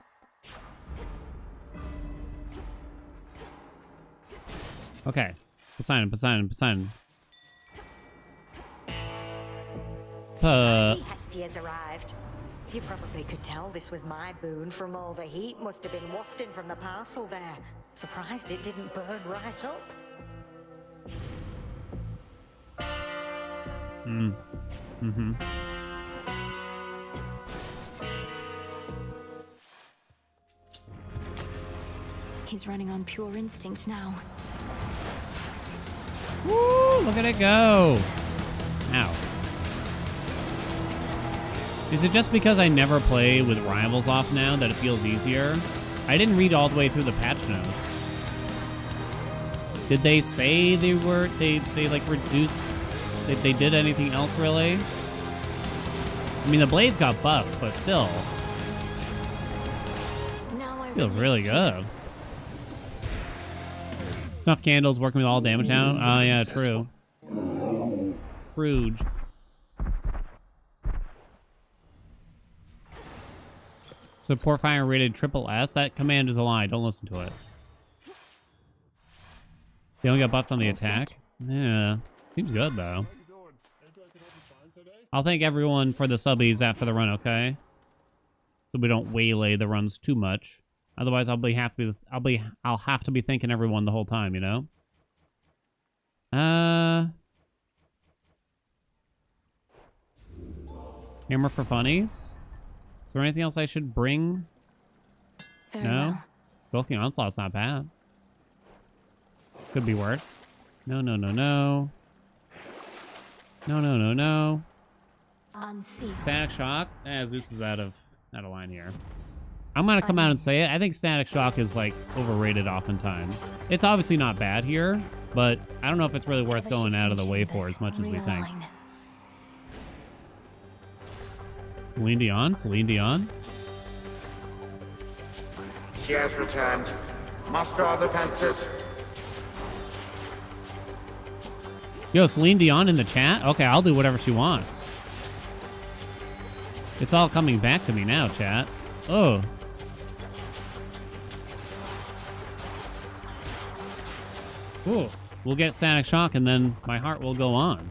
Okay. Poseidon. Hestia has arrived. You probably could tell this was my boon from all the heat must have been wafting from the parcel there. Surprised it didn't burn right up. Mm-hmm. He's running on pure instinct now. Woo! Look at it go! Ow. Is it just because I never play with rivals off now that it feels easier? I didn't read all the way through the patch notes. Did they say they like reduced? They did anything else really? I mean, the blades got buffed, but still. Feels really good. Snuff candles working with all damage now. Oh yeah, true. Rouge. Support fire rated SSS. That command is a lie. Don't listen to it. They only got buffed on the attack. Yeah. Seems good though. I'll thank everyone for the subbies after the run, okay? So we don't waylay the runs too much. Otherwise, I'll have to be thanking everyone the whole time, you know? Hammer for funnies? Is there anything else I should bring? Very No? well. Skulking Onslaught's not bad. Could be worse. No. No. Unseen. Static Shock? Zeus is out of line here. I'm gonna come out and say it. I think Static Shock is like overrated oftentimes. It's obviously not bad here, but I don't know if it's really worth going out of the way for as much as we think. Celine Dion. She has returned. Muster all defenses. Yo, Celine Dion in the chat? Okay, I'll do whatever she wants. It's all coming back to me now, chat. Oh. Ooh. We'll get Static Shock and then my heart will go on.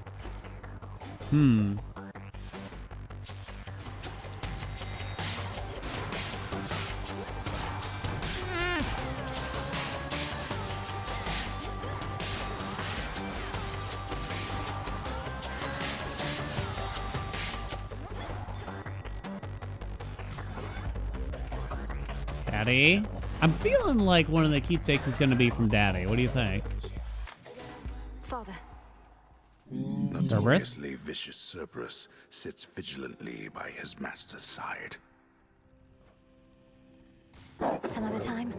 Daddy? I'm feeling like one of the keepsakes is going to be from Daddy. What do you think? Father. Notoriously vicious Cerberus sits vigilantly by his master's side. Some other time?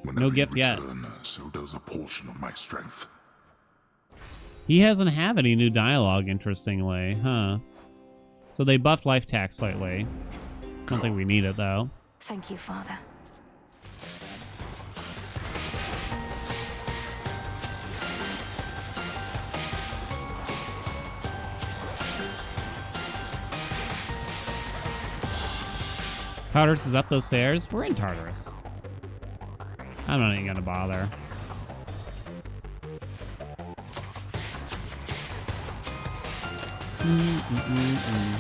No gift yet. So does a portion of my strength. He doesn't have any new dialogue, interestingly, huh? So they buffed life tax slightly. Don't think we need it, though. Thank you, Father. Tartarus is up those stairs. We're in Tartarus. I'm not even gonna bother. Mm-mm-mm-mm.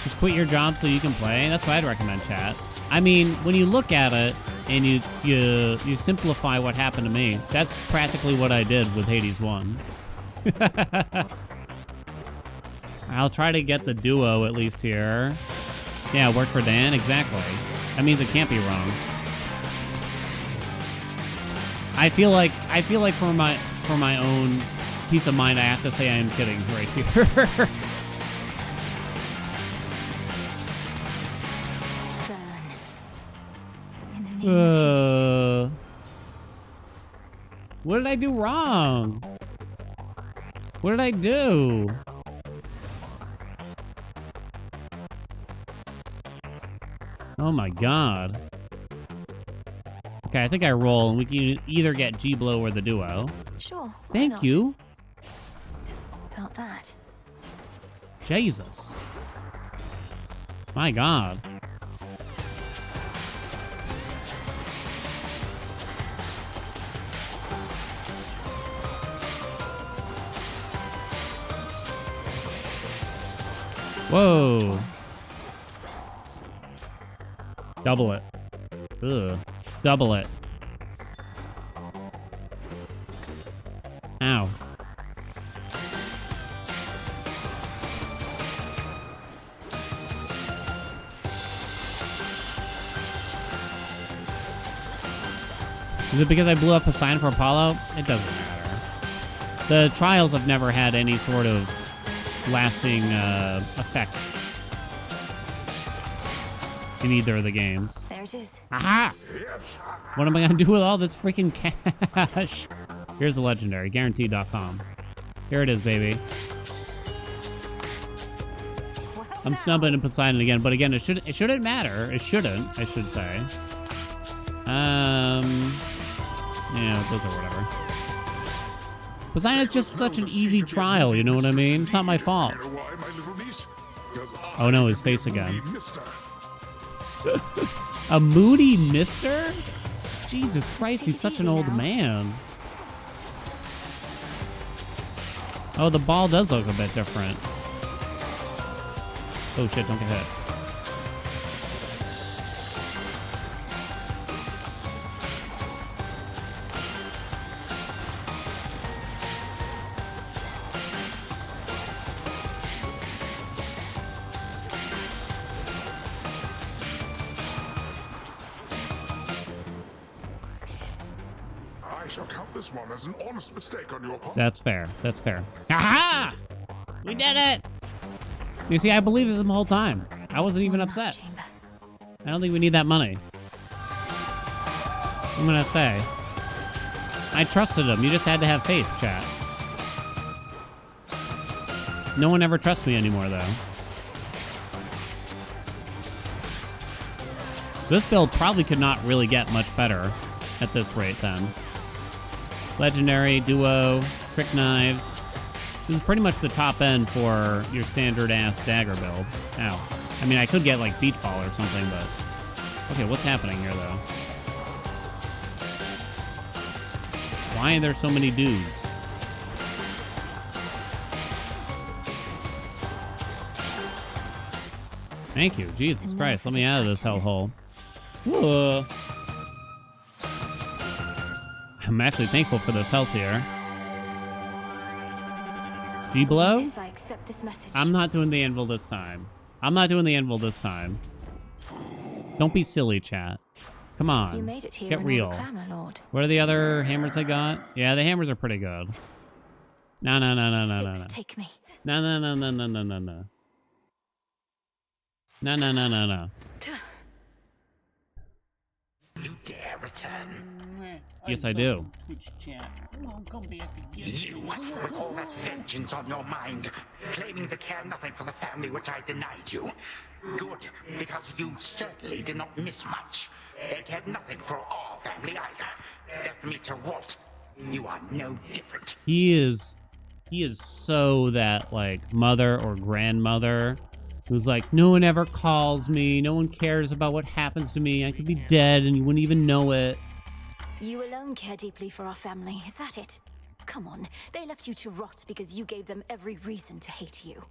Just quit your job so you can play. That's what I'd recommend, chat. I mean, when you look at it and you simplify what happened to me, that's practically what I did with Hades 1. I'll try to get the duo at least here. Yeah, it worked for Dan. Exactly. That means it can't be wrong. I feel like for my own peace of mind, I have to say I am kidding right here. What did I do wrong? What did I do? Oh my god. Okay, I think I roll and we can either get G-Blow or the duo. Sure. Thank you. About that. Jesus. My god. Whoa. Double it. Ugh. Double it. Ow. Is it because I blew up a sign for Apollo? It doesn't matter. The trials have never had any sort of lasting effect in either of the games. There it is. Aha! What am I gonna do with all this freaking cash? Here's the legendary, guaranteed.com. Here it is, baby. I'm snubbing and Poseidon again, but again, it shouldn't matter. It shouldn't, I should say. Yeah, those are whatever. Poseidon is just such an easy trial, you know what I mean? It's not my fault. Oh no, his face again. A moody mister? Jesus Christ, he's such an old man. Oh, the ball does look a bit different. Oh shit, don't get hit. I shall count this one as an honest mistake on your part. That's fair. That's fair. Aha! We did it! You see, I believed him the whole time. I wasn't even upset. I don't think we need that money. I'm gonna say. I trusted him. You just had to have faith, chat. No one ever trusts me anymore, though. This build probably could not really get much better at this rate, then. Legendary, duo, trick knives. This is pretty much the top end for your standard-ass dagger build. Ow. I mean, I could get, like, beach ball or something, but... Okay, what's happening here, though? Why are there so many dudes? Thank you. Jesus Christ, let me out of this hellhole. Whoa. I'm actually thankful for this health here. G-Blow? I'm not doing the anvil this time. I'm not doing the anvil this time. Don't be silly, chat. Come on. You made it here Get real. Clamor, Lord. What are the other hammers I got? Yeah, the hammers are pretty good. No. Take me. No. No. You dare return? Yes, I do. You, with all that vengeance on your mind, claiming to care nothing for the family which I denied you. Good, because you certainly did not miss much. They cared nothing for our family either. Left me to rot. You are no different. He is so that, like, mother or grandmother who's like, no one ever calls me, no one cares about what happens to me, I could be dead and you wouldn't even know it. You alone care deeply for our family, is that it? Come on, they left you to rot because you gave them every reason to hate you.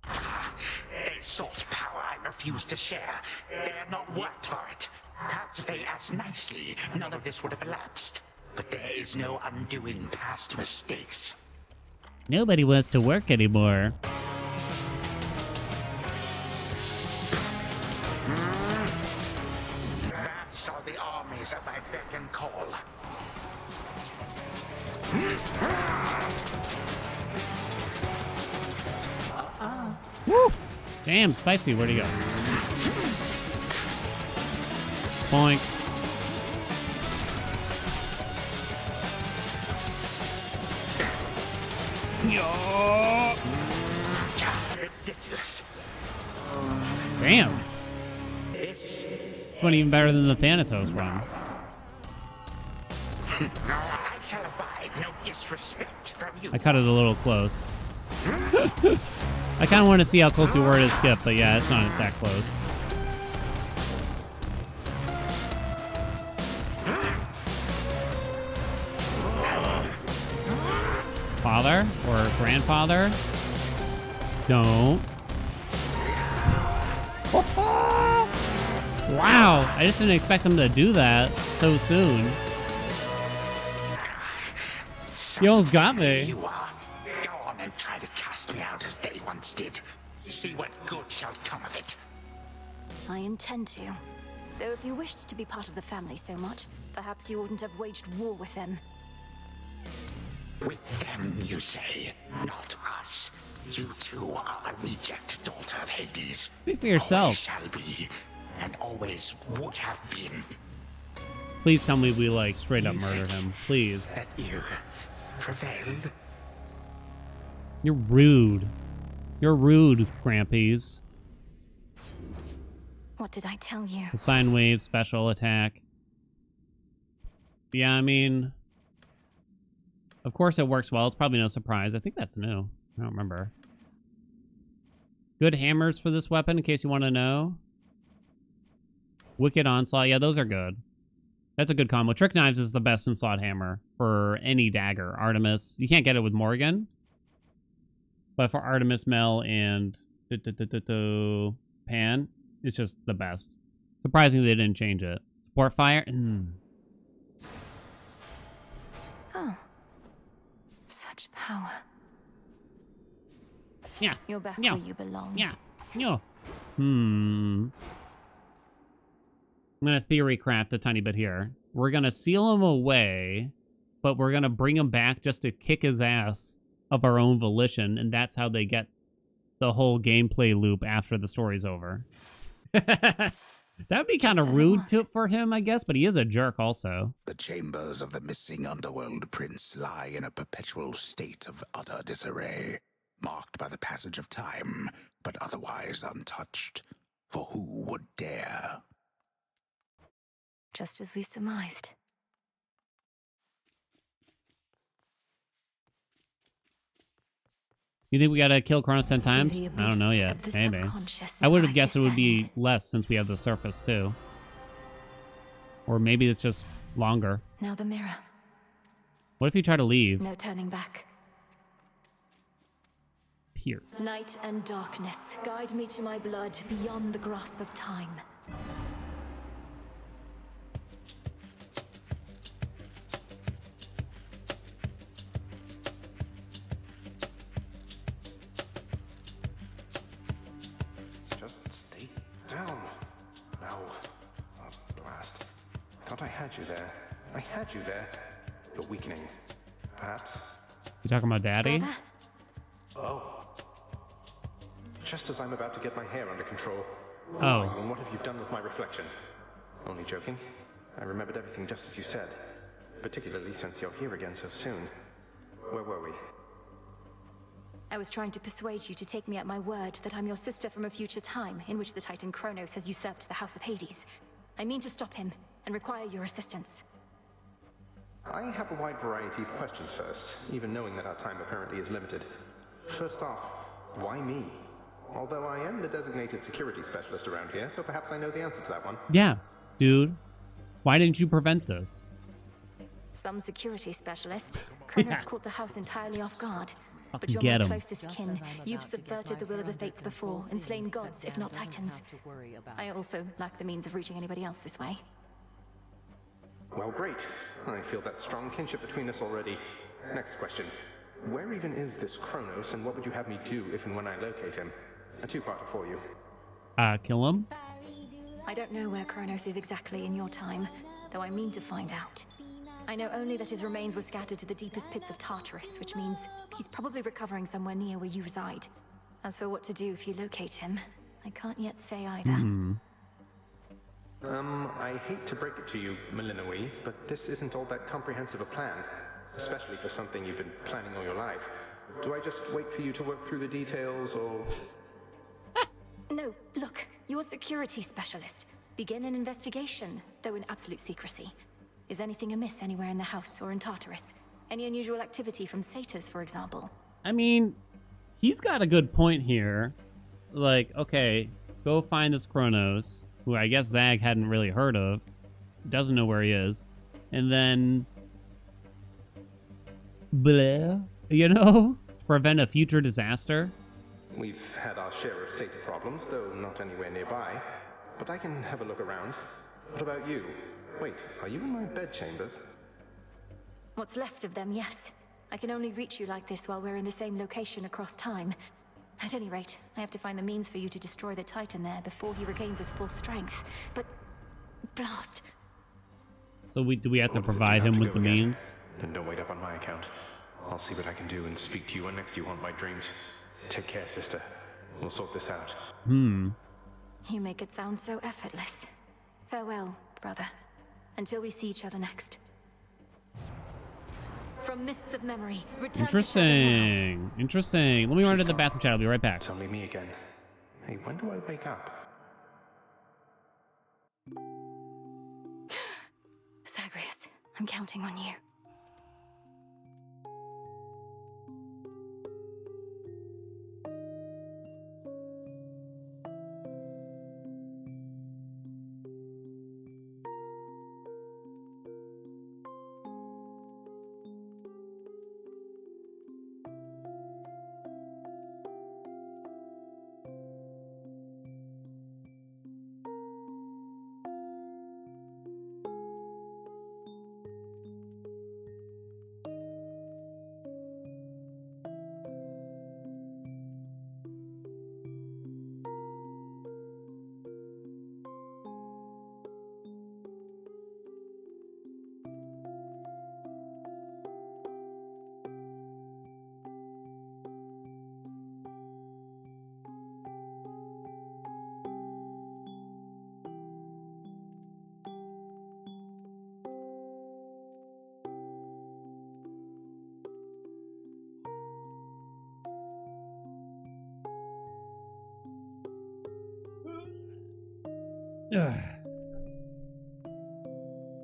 They sought power I refuse to share. They have not worked for it. Perhaps if they asked nicely, none of this would have elapsed. But there is no undoing past mistakes. Nobody wants to work anymore. Vast are the armies at my beck and call. Woo! Damn, spicy. Where'd he go? Boink. Ridiculous. Damn. This one even better than the Thanatos run. I shall abide no disrespect from you. I cut it a little close. I kind of want to see how close we were to skip, but yeah, it's not that close. Father or grandfather? Don't. Wow, I just didn't expect him to do that so soon. You almost got me. You are. Go on and try to cast me out as they once did. See what good shall come of it. I intend to. Though if you wished to be part of the family so much, perhaps you wouldn't have waged war with them. With them, you say, not us. You too are a reject daughter of Hades. Speak for yourself. Always shall be, and always would have been. Please tell me we, like, straight up murder him. Please. That you prevailed. You're rude. You're rude, Grampies. What did I tell you? The sine wave, special attack. Yeah, I mean... Of course it works well. It's probably no surprise. I think that's new. I don't remember. Good hammers for this weapon, in case you want to know. Wicked Onslaught. Yeah, those are good. That's a good combo. Trick Knives is the best in slot hammer for any dagger. Artemis. You can't get it with Morgan. But for Artemis, Mel, and Pan, it's just the best. Surprisingly, they didn't change it. Sport Fire. Oh. Such power. Yeah. You're back Yeah. where you belong. Yeah. Yeah. I'm going to theory craft a tiny bit here. We're going to seal him away, but we're going to bring him back just to kick his ass of our own volition, and that's how they get the whole gameplay loop after the story's over. That would be kind of rude for him, I guess, but he is a jerk also. The chambers of the missing underworld prince lie in a perpetual state of utter disarray, marked by the passage of time, but otherwise untouched. For who would dare? Just as we surmised. You think we gotta kill Kronos 10 times? I don't know yet. Maybe. I would have guessed it would be less since we have the surface too. Or maybe it's just longer. Now the mirror. What if you try to leave? No turning back. Here. Night and darkness, guide me to my blood beyond the grasp of time. I had you there. I had you there. You're weakening. Perhaps. You talking about Daddy? Oh. Just as I'm about to get my hair under control. Oh. And what have you done with my reflection? Only joking. I remembered everything just as you said. Particularly since you're here again so soon. Where were we? I was trying to persuade you to take me at my word that I'm your sister from a future time in which the Titan Kronos has usurped the House of Hades. I mean to stop him and require your assistance. I have a wide variety of questions first, even knowing that our time apparently is limited. First off, why me? Although I am the designated security specialist around here, so perhaps I know the answer to that one. Yeah, dude. Why didn't you prevent this? Some security specialist. Kronos caught the house entirely off guard. But you're Get my 'em. closest kin. You've subverted the will of the fates before and slain gods, if not titans. I also lack the means of reaching anybody else this way. Well, great. I feel that strong kinship between us already. Next question. Where even is this Kronos, and what would you have me do if and when I locate him? A two-parter for you. Kill him? I don't know where Kronos is exactly in your time, though I mean to find out. I know only that his remains were scattered to the deepest pits of Tartarus, which means he's probably recovering somewhere near where you reside. As for what to do if you locate him, I can't yet say either. I hate to break it to you, Milinoe, but this isn't all that comprehensive a plan, especially for something you've been planning all your life. Do I just wait for you to work through the details, or...? No, look, you're a security specialist. Begin an investigation, though in absolute secrecy. Is anything amiss anywhere in the house or in Tartarus? Any unusual activity from satyrs, for example? I mean, he's got a good point here. Like, okay, go find this Kronos, who I guess Zag hadn't really heard of. Doesn't know where he is. And then... bleh, you know? Prevent a future disaster. We've had our share of satyr problems, though not anywhere nearby. But I can have a look around. What about you? Wait, are you in my bedchambers? What's left of them, yes. I can only reach you like this while we're in the same location across time. At any rate, I have to find the means for you to destroy the Titan there before he regains his full strength. But... blast. So do we have to provide him with the means? Then don't wait up on my account. I'll see what I can do and speak to you when next you haunt my dreams. Take care, sister. We'll sort this out. You make it sound so effortless. Farewell, brother. Until we see each other next. From mists of memory, return to Interesting. Interesting. Let me run to the bathroom chat. I'll be right back. Tell me again. Hey, when do I wake up? Zagreus, I'm counting on you.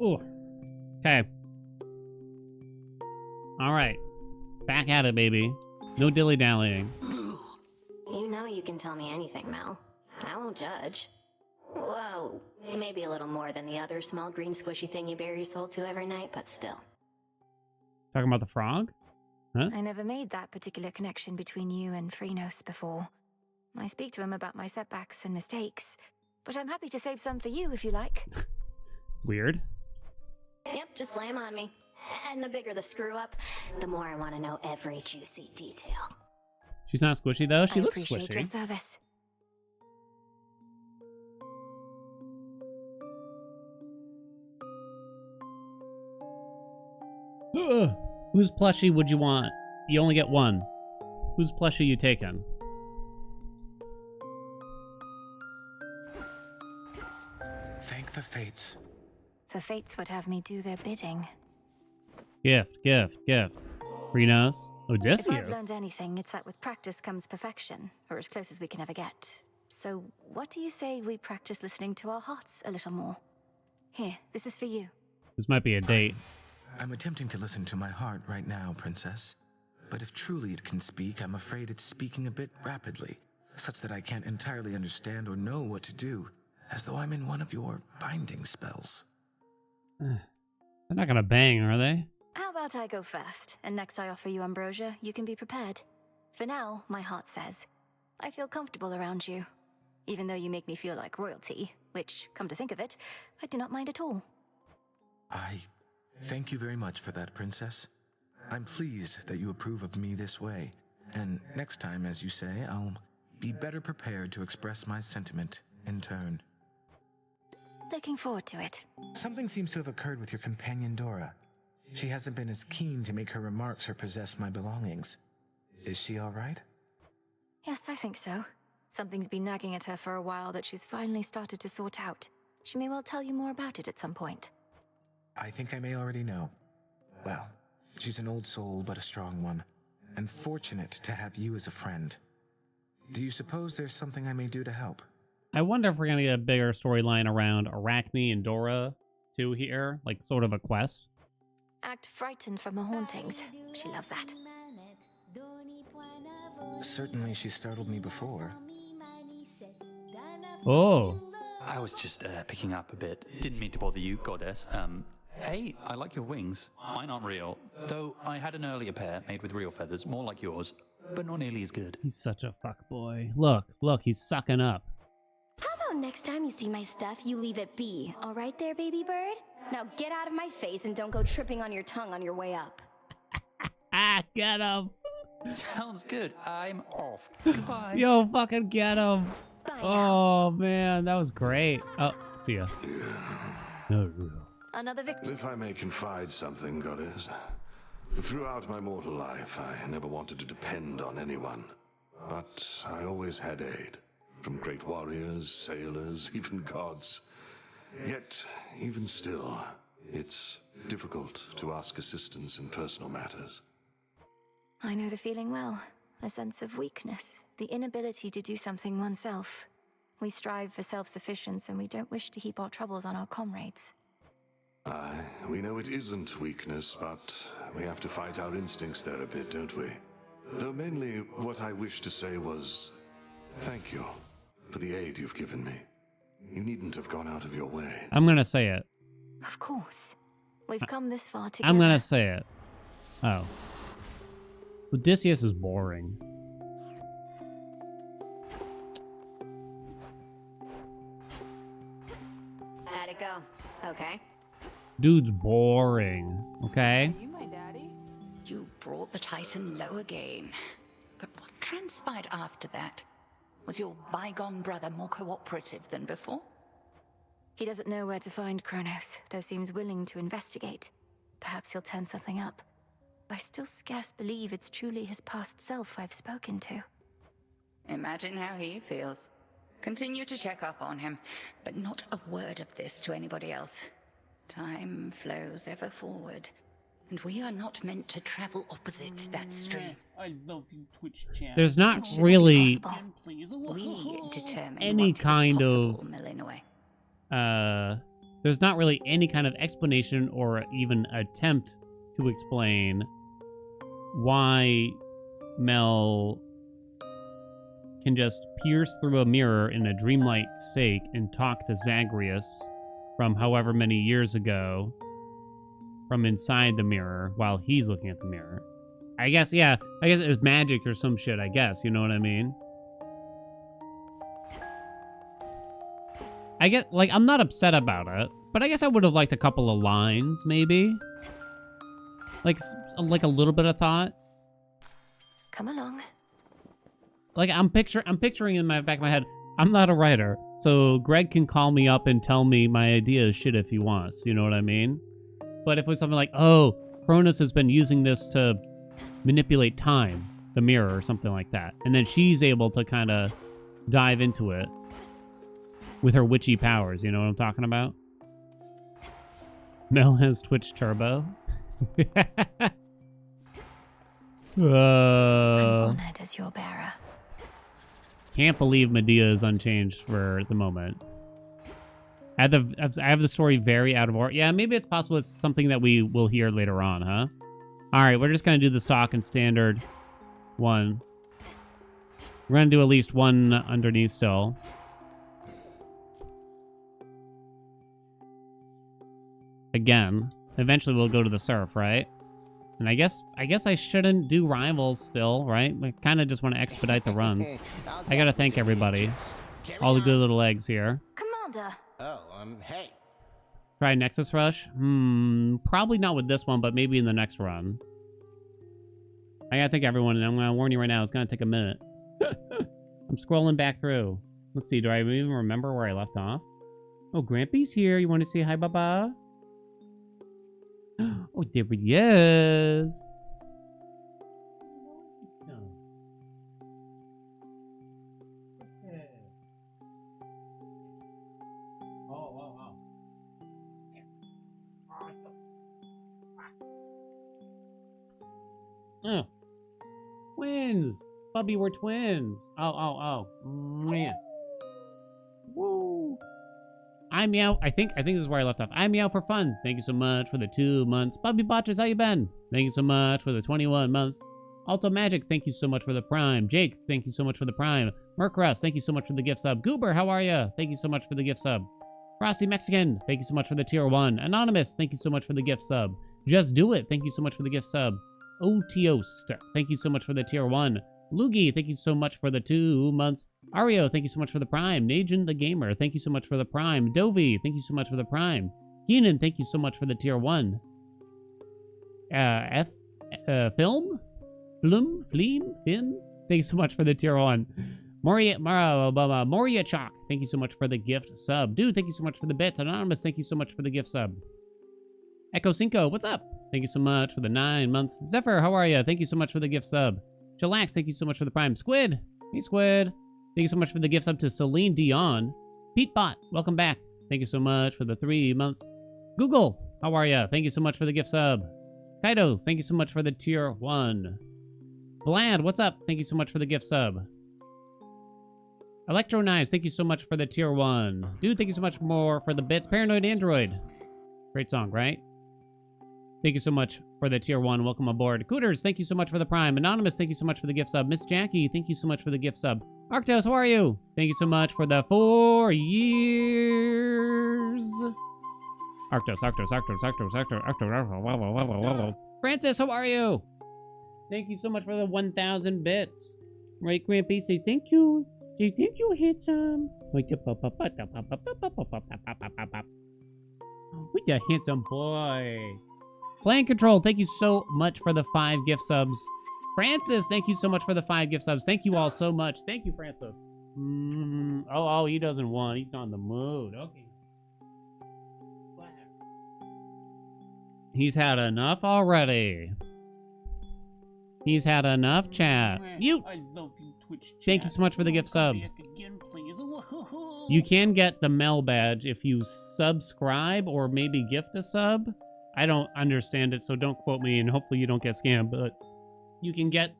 Ooh. Okay. All right. Back at it, baby. No dilly-dallying. You know you can tell me anything, Mel. I won't judge. Whoa, maybe a little more than the other small green squishy thing you bare your soul to every night, but still. Talking about the frog? Huh? I never made that particular connection between you and Phrynos before. I speak to him about my setbacks and mistakes, but I'm happy to save some for you if you like. Weird. Yep, just lay 'em on me. And the bigger the screw up, the more I want to know every juicy detail. She's not squishy though. She I looks appreciate squishy. your service. Whose plushie would you want? You only get one. Whose plushie you taking? Thank the fates. The fates would have me do their bidding. Gift. Phrynos. If I've Odysseus. learned anything, it's that with practice comes perfection, or as close as we can ever get. So, what do you say we practice listening to our hearts a little more? Here, this is for you. This might be a date. I'm attempting to listen to my heart right now, Princess. But if truly it can speak, I'm afraid it's speaking a bit rapidly, such that I can't entirely understand or know what to do, as though I'm in one of your binding spells. They're not gonna bang, are they? How about I go first, and next I offer you ambrosia, you can be prepared. For now, my heart says, I feel comfortable around you. Even though you make me feel like royalty, which, come to think of it, I do not mind at all. I thank you very much for that, Princess. I'm pleased that you approve of me this way. And next time, as you say, I'll be better prepared to express my sentiment in turn. Looking forward to it. Something seems to have occurred with your companion Dora. She hasn't been as keen to make her remarks or possess my belongings. Is she all right? Yes, I think so. Something's been nagging at her for a while that she's finally started to sort out. She may well tell you more about it at some point. I think I may already know. Well, she's an old soul, but a strong one, and fortunate to have you as a friend. Do you suppose there's something I may do to help? I wonder if we're going to get a bigger storyline around Arachne and Dora, too, here. Like, sort of a quest. Act frightened from her hauntings. She loves that. Certainly she startled me before. Oh. I was just picking up a bit. Didn't mean to bother you, goddess. Hey, I like your wings. Mine aren't real. Though I had an earlier pair made with real feathers, more like yours, but not nearly as good. He's such a fuckboy. Look, he's sucking up. How about next time you see my stuff, you leave it be? All right there, baby bird? Now get out of my face and don't go tripping on your tongue on your way up. Get him. Sounds good. I'm off. Goodbye. Yo, fucking get him. Bye Oh, man, that was great. Oh, see ya. No. Another victim. If I may confide something, goddess. Throughout my mortal life, I never wanted to depend on anyone. But I always had aid. From great warriors, sailors, even gods. Yet, even still, it's difficult to ask assistance in personal matters. I know the feeling well. A sense of weakness. The inability to do something oneself. We strive for self-sufficiency and we don't wish to heap our troubles on our comrades. Aye, we know it isn't weakness, but we have to fight our instincts there a bit, don't we? Though mainly what I wished to say was, thank you for the aid you've given me. You needn't have gone out of your way. I'm gonna say it. Of course. We've come this far together. I'm gonna say it. Oh. Odysseus is boring. How'd it go? Okay. Dude's boring. Okay? You my daddy? You brought the Titan low again. But what transpired after that? Was your bygone brother more cooperative than before? He doesn't know where to find Kronos, though seems willing to investigate. Perhaps he'll turn something up. I still scarce believe it's truly his past self I've spoken to. Imagine how he feels. Continue to check up on him, but not a word of this to anybody else. Time flows ever forward, and we are not meant to travel opposite that stream. I love you, Twitch chat. There's not really We determine any what kind is of possible, Illinois. there's not really any kind of explanation or even attempt to explain why Mel can just pierce through a mirror in a dreamlike state and talk to Zagreus from however many years ago from inside the mirror while he's looking at the mirror. I guess it was magic or some shit, I guess, you know what I mean? I guess, like, I'm not upset about it, but I guess I would have liked a couple of lines, maybe. Like a little bit of thought. Come along. Like, I'm picturing in my back of my head, I'm not a writer, so Greg can call me up and tell me my idea is shit if he wants, you know what I mean? But if it was something like, oh, Cronus has been using this to manipulate time, the mirror, or something like that, and then she's able to kind of dive into it with her witchy powers, you know what I'm talking about? Mel has Twitch Turbo. I'm honored as your bearer. Can't believe Medea is unchanged for the moment. I have the story very out of order. Yeah, maybe it's possible it's something that we will hear later on, huh? All right, we're just going to do the stock and standard one. We're going to do at least one underneath still. Again, eventually we'll go to the surf, right? And I guess I shouldn't do rivals still, right? I kind of just want to expedite the runs. I gotta thank everybody. All the good little eggs here. Commander. Oh, hey. Try Nexus Rush? Probably not with this one, but maybe in the next run. I gotta thank everyone, and I'm gonna warn you right now, it's gonna take a minute. I'm scrolling back through. Let's see, do I even remember where I left off? Oh, Grampy's here. You want to say hi, Baba? Oh, there he is. Oh. Twins. Bubby, we're twins. Oh. Man. Woo. I'm Meow. I think this is where I left off. I'm Meow for fun. Thank you so much for the 2 months. Bubby Botches, how you been? Thank you so much for the 21 months. Alto Magic, thank you so much for the Prime. Jake, thank you so much for the Prime. Merkrust, thank you so much for the gift sub. Goober, how are you? Thank you so much for the gift sub. Frosty Mexican, thank you so much for the tier 1. Anonymous, thank you so much for the gift sub. Just Do It, thank you so much for the gift sub. Otiost, thank you so much for the tier 1. Lugi, thank you so much for the 2 months. Ario, thank you so much for the Prime. Najin the Gamer, thank you so much for the Prime. Dovi, thank you so much for the Prime. Keenan, thank you so much for the tier 1. Film? Flum? Fleam? Fin? Thank you so much for the tier 1. Moria Chalk, thank you so much for the gift sub. Dude, thank you so much for the bits. Anonymous, thank you so much for the gift sub. Echo Cinco, what's up? Thank you so much for the 9 months. Zephyr, how are you? Thank you so much for the gift sub. Chillax, thank you so much for the Prime. Squid, hey Squid. Thank you so much for the gift sub to Celine Dion. Petebot, welcome back. Thank you so much for the 3 months. Google, how are you? Thank you so much for the gift sub. Kaido, thank you so much for the tier 1. Vlad, what's up? Thank you so much for the gift sub. Electro Knives, thank you so much for the tier 1. Dude, thank you so much more for the bits. Paranoid Android. Great song, right? Thank you so much for the tier 1. Welcome aboard. Cooters, thank you so much for the Prime. Anonymous, thank you so much for the gift sub. Miss Jackie, thank you so much for the gift sub. Arctos, how are you? Thank you so much for the 4 years. Arctos. Francis, how are you? Thank you so much for the 1,000 bits. Right, Grampy, say thank you. Say thank you, handsome. With a handsome boy. Playing Control, thank you so much for the 5 gift subs. Francis, thank you so much for the 5 gift subs. Thank you all so much. Thank you, Francis. Oh, he doesn't want. He's on the mood. Okay. He's had enough already. He's had enough chat. Mute! I love you, Twitch chat. Thank you so much for the gift sub. Again, please. You can get the Mel badge if you subscribe or maybe gift a sub. I don't understand it, so don't quote me, and hopefully you don't get scammed, but you can get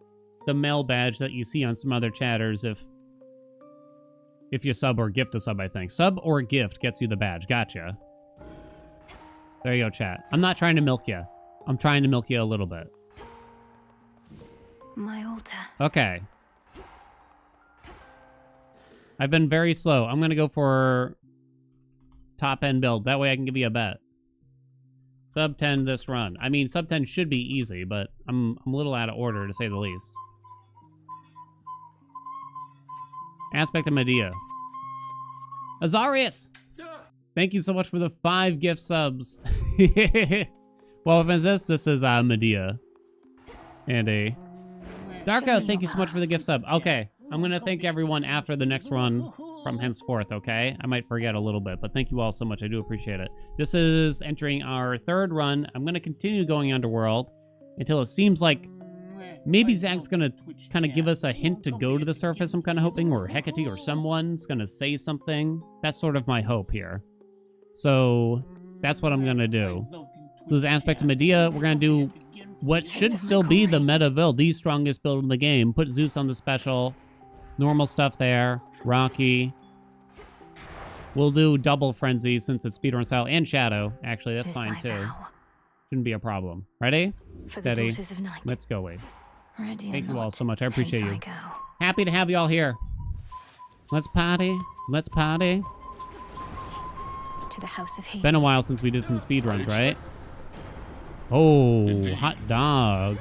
the Mel badge that you see on some other chatters if you sub or gift a sub, I think. Sub or gift gets you the badge. Gotcha. There you go, chat. I'm not trying to milk you. I'm trying to milk you a little bit. My altar. Okay. I've been very slow. I'm going to go for top end build. That way I can give you a bet. Sub 10 this run. I mean, sub 10 should be easy, but I'm a little out of order, to say the least. Aspect of Medea. Azarius! Thank you so much for the 5 gift subs. Well, if it's this is Medea. And a... Darko, thank you so much for the gift sub. Okay, I'm going to thank everyone after the next run from henceforth, okay? I might forget a little bit, but thank you all so much. I do appreciate it. This is entering our 3rd run. I'm going to continue going Underworld until it seems like maybe Zach's going to kind of give us a hint to go to the surface, I'm kind of hoping, or Hecate or someone's going to say something. That's sort of my hope here. So that's what I'm going to do. So this aspect of Medea, we're going to do what should still be the meta build, the strongest build in the game. Put Zeus on the special. Normal stuff there. Rocky. We'll do double Frenzy since it's speedrun style. And Shadow. Actually, that's fine too. Shouldn't be a problem. Ready? Steady. Let's go, Wade. Thank you all so much. I appreciate you. Happy to have you all here. Let's party. Let's party. To the House of Hades. Been a while since we did some speedruns, right? Oh, hot dog.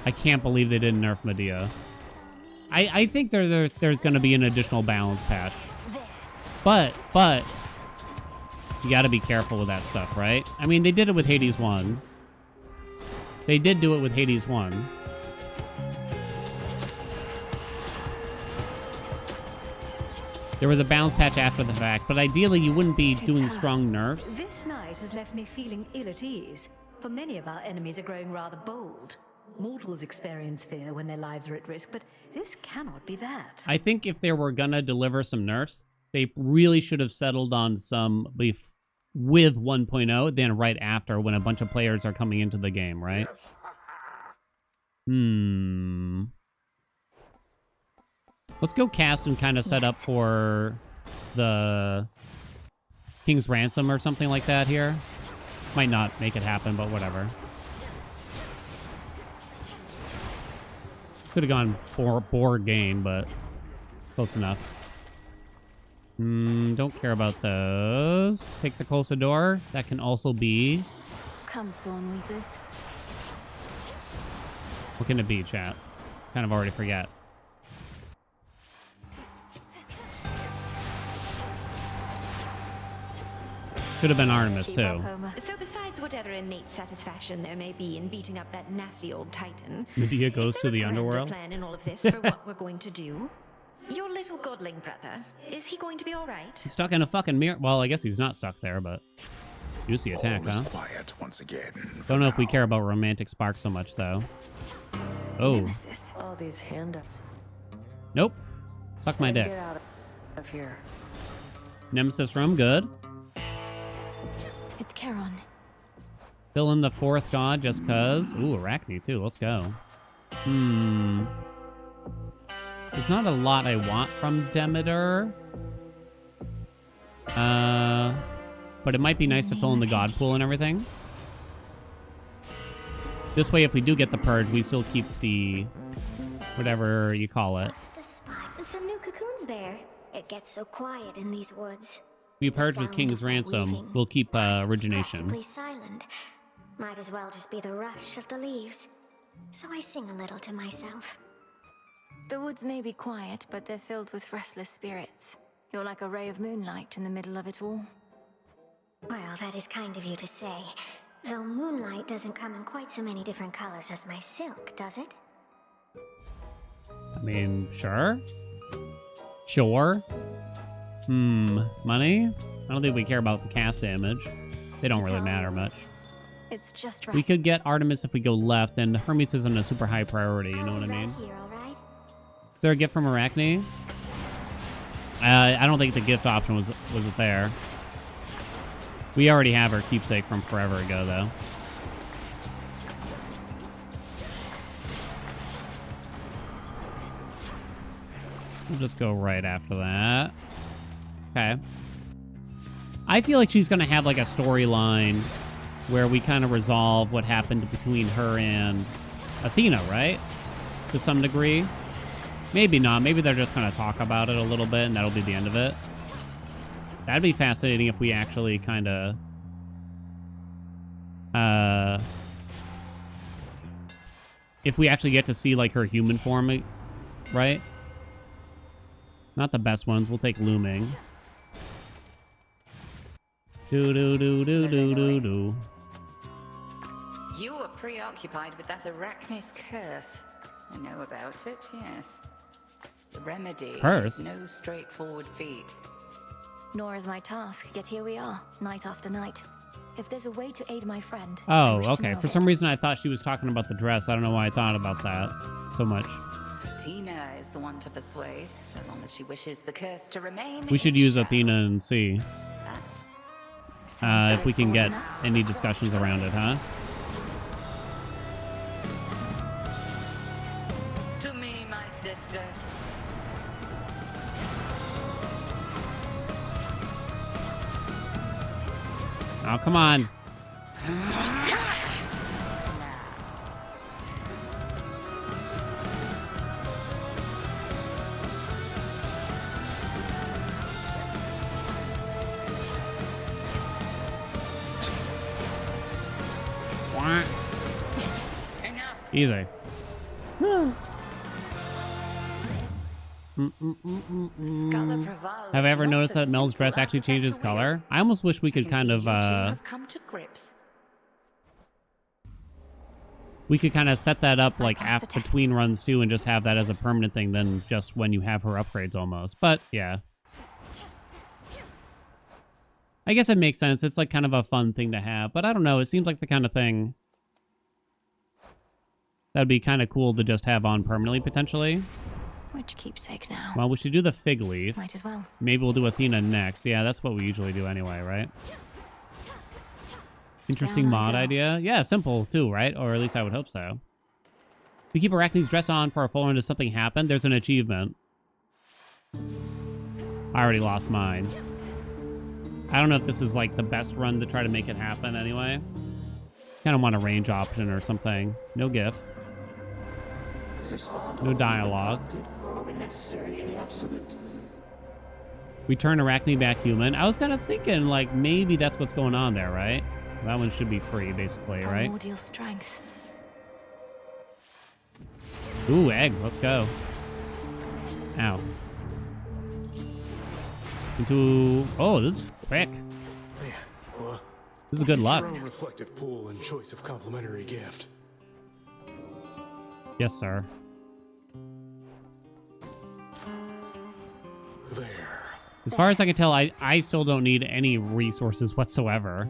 I can't believe they didn't nerf Medea. I think there's going to be an additional balance patch. But you got to be careful with that stuff, right? I mean, they did it with Hades 1. They did do it with Hades 1. There was a balance patch after the fact, but ideally you wouldn't be doing strong nerfs. This night has left me feeling ill at ease, for many of our enemies are growing rather bold. Mortals experience fear when their lives are at risk, but this cannot be that. I think if they were gonna deliver some nerfs, they really should have settled on some with 1.0, then right after when a bunch of players are coming into the game, right? Let's go cast and kind of set up for the King's Ransom or something like that here. Might not make it happen, but whatever. Could have gone for board game, but close enough. Don't care about those. Take the Colsador. That can also be... Come, Thorn Weepers. What can it be, chat? Kind of already forget. Could have been Artemis, too. So besides whatever innate satisfaction there may be in beating up that nasty old Titan, Medea goes to the is there a grander underworld. plan in all of this for what we're going to do? Your little godling brother, is he going to be all right? He's stuck in a fucking mirror. Well, I guess he's not stuck there, but... Juicy attack, All is huh? quiet once again. Don't know if we care about romantic sparks so much, though. Oh. Nemesis. All these handouts. Nope. Suck my dick. Get out of here. Nemesis room, good. It's Charon. Fill in the fourth god just cuz. Ooh, Arachne too. Let's go. There's not a lot I want from Demeter. But it might be nice to fill in the god pool and everything. This way, if we do get the purge, we still keep the... whatever you call it. Just a spot. Some new cocoons there. It gets so quiet in these woods. We purge with King's Ransom. We'll keep origination. Practically silent. Might as well just be the rush of the leaves. So I sing a little to myself. The woods may be quiet, but they're filled with restless spirits. You're like a ray of moonlight in the middle of it all. Well, that is kind of you to say. Though moonlight doesn't come in quite so many different colors as my silk, does it? I mean, sure. Sure. Money? I don't think we care about the cast damage. They don't really matter much. It's just right. We could get Artemis if we go left, and Hermes isn't a super high priority, you know what I mean? Is there a gift from Arachne? I don't think the gift option was there. We already have her keepsake from forever ago, though. We'll just go right after that. Okay. I feel like she's going to have like a storyline where we kind of resolve what happened between her and Athena, right? To some degree. Maybe not. Maybe they're just going to talk about it a little bit and that'll be the end of it. That'd be fascinating if we actually kind of... if we actually get to see like her human form, right? Not the best ones. We'll take Looming. Do. You were preoccupied with that Arachne's curse. I know about it, yes. The remedy Curse? is no straightforward feat. Nor is my task, yet here we are, night after night. If there's a way to aid my friend... Oh, okay. For some reason, I thought she was talking about the dress. I don't know why I thought about that so much. Athena is the one to persuade, so long as she wishes the curse to remain. We should use Athena and see if we can get any discussions around it, huh? To me, my sisters. Oh, come on. Easy. Have I ever noticed that Mel's dress actually changes color? I almost wish we could kind of set that up like between runs too, and just have that as a permanent thing than just when you have her upgrades almost. But yeah, I guess it makes sense. It's like kind of a fun thing to have, but I don't know. It seems like the kind of thing that'd be kind of cool to just have on permanently potentially. Which keepsake now? Well, we should do the fig leaf. Might as well. Maybe we'll do Athena next. Yeah, that's what we usually do anyway, right? Interesting mod idea. Yeah, simple too, right? Or at least I would hope so. We keep Arachne's dress on for a full run. Does something happen? There's an achievement. I already lost mine. I don't know if this is like the best run to try to make it happen anyway. Kind of want a range option or something. No gift. No dialogue. We turn Arachne back human. I was kind of thinking, like, maybe that's what's going on there, right? That one should be free, basically, right? Primordial strength. Ooh, eggs. Let's go. Ow. Into... Oh, this is quick. Man, well, this is good luck. Your own reflective pool and choice of complimentary gift. Yes, sir. There. As far as I can tell, I still don't need any resources whatsoever.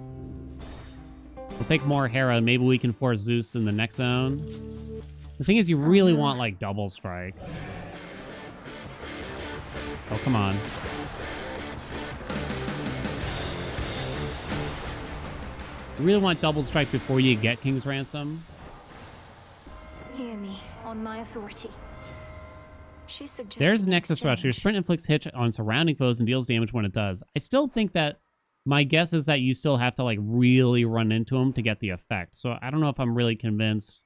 We'll take more Hera. Maybe we can force Zeus in the next zone. The thing is, you really want, like, double strike. Oh, come on. You really want double strike before you get King's Ransom. Hear me, on my authority. She suggests There's Nexus Rush. Your sprint inflicts hits on surrounding foes and deals damage when it does. I still think that my guess is that you still have to like really run into them to get the effect. So I don't know if I'm really convinced.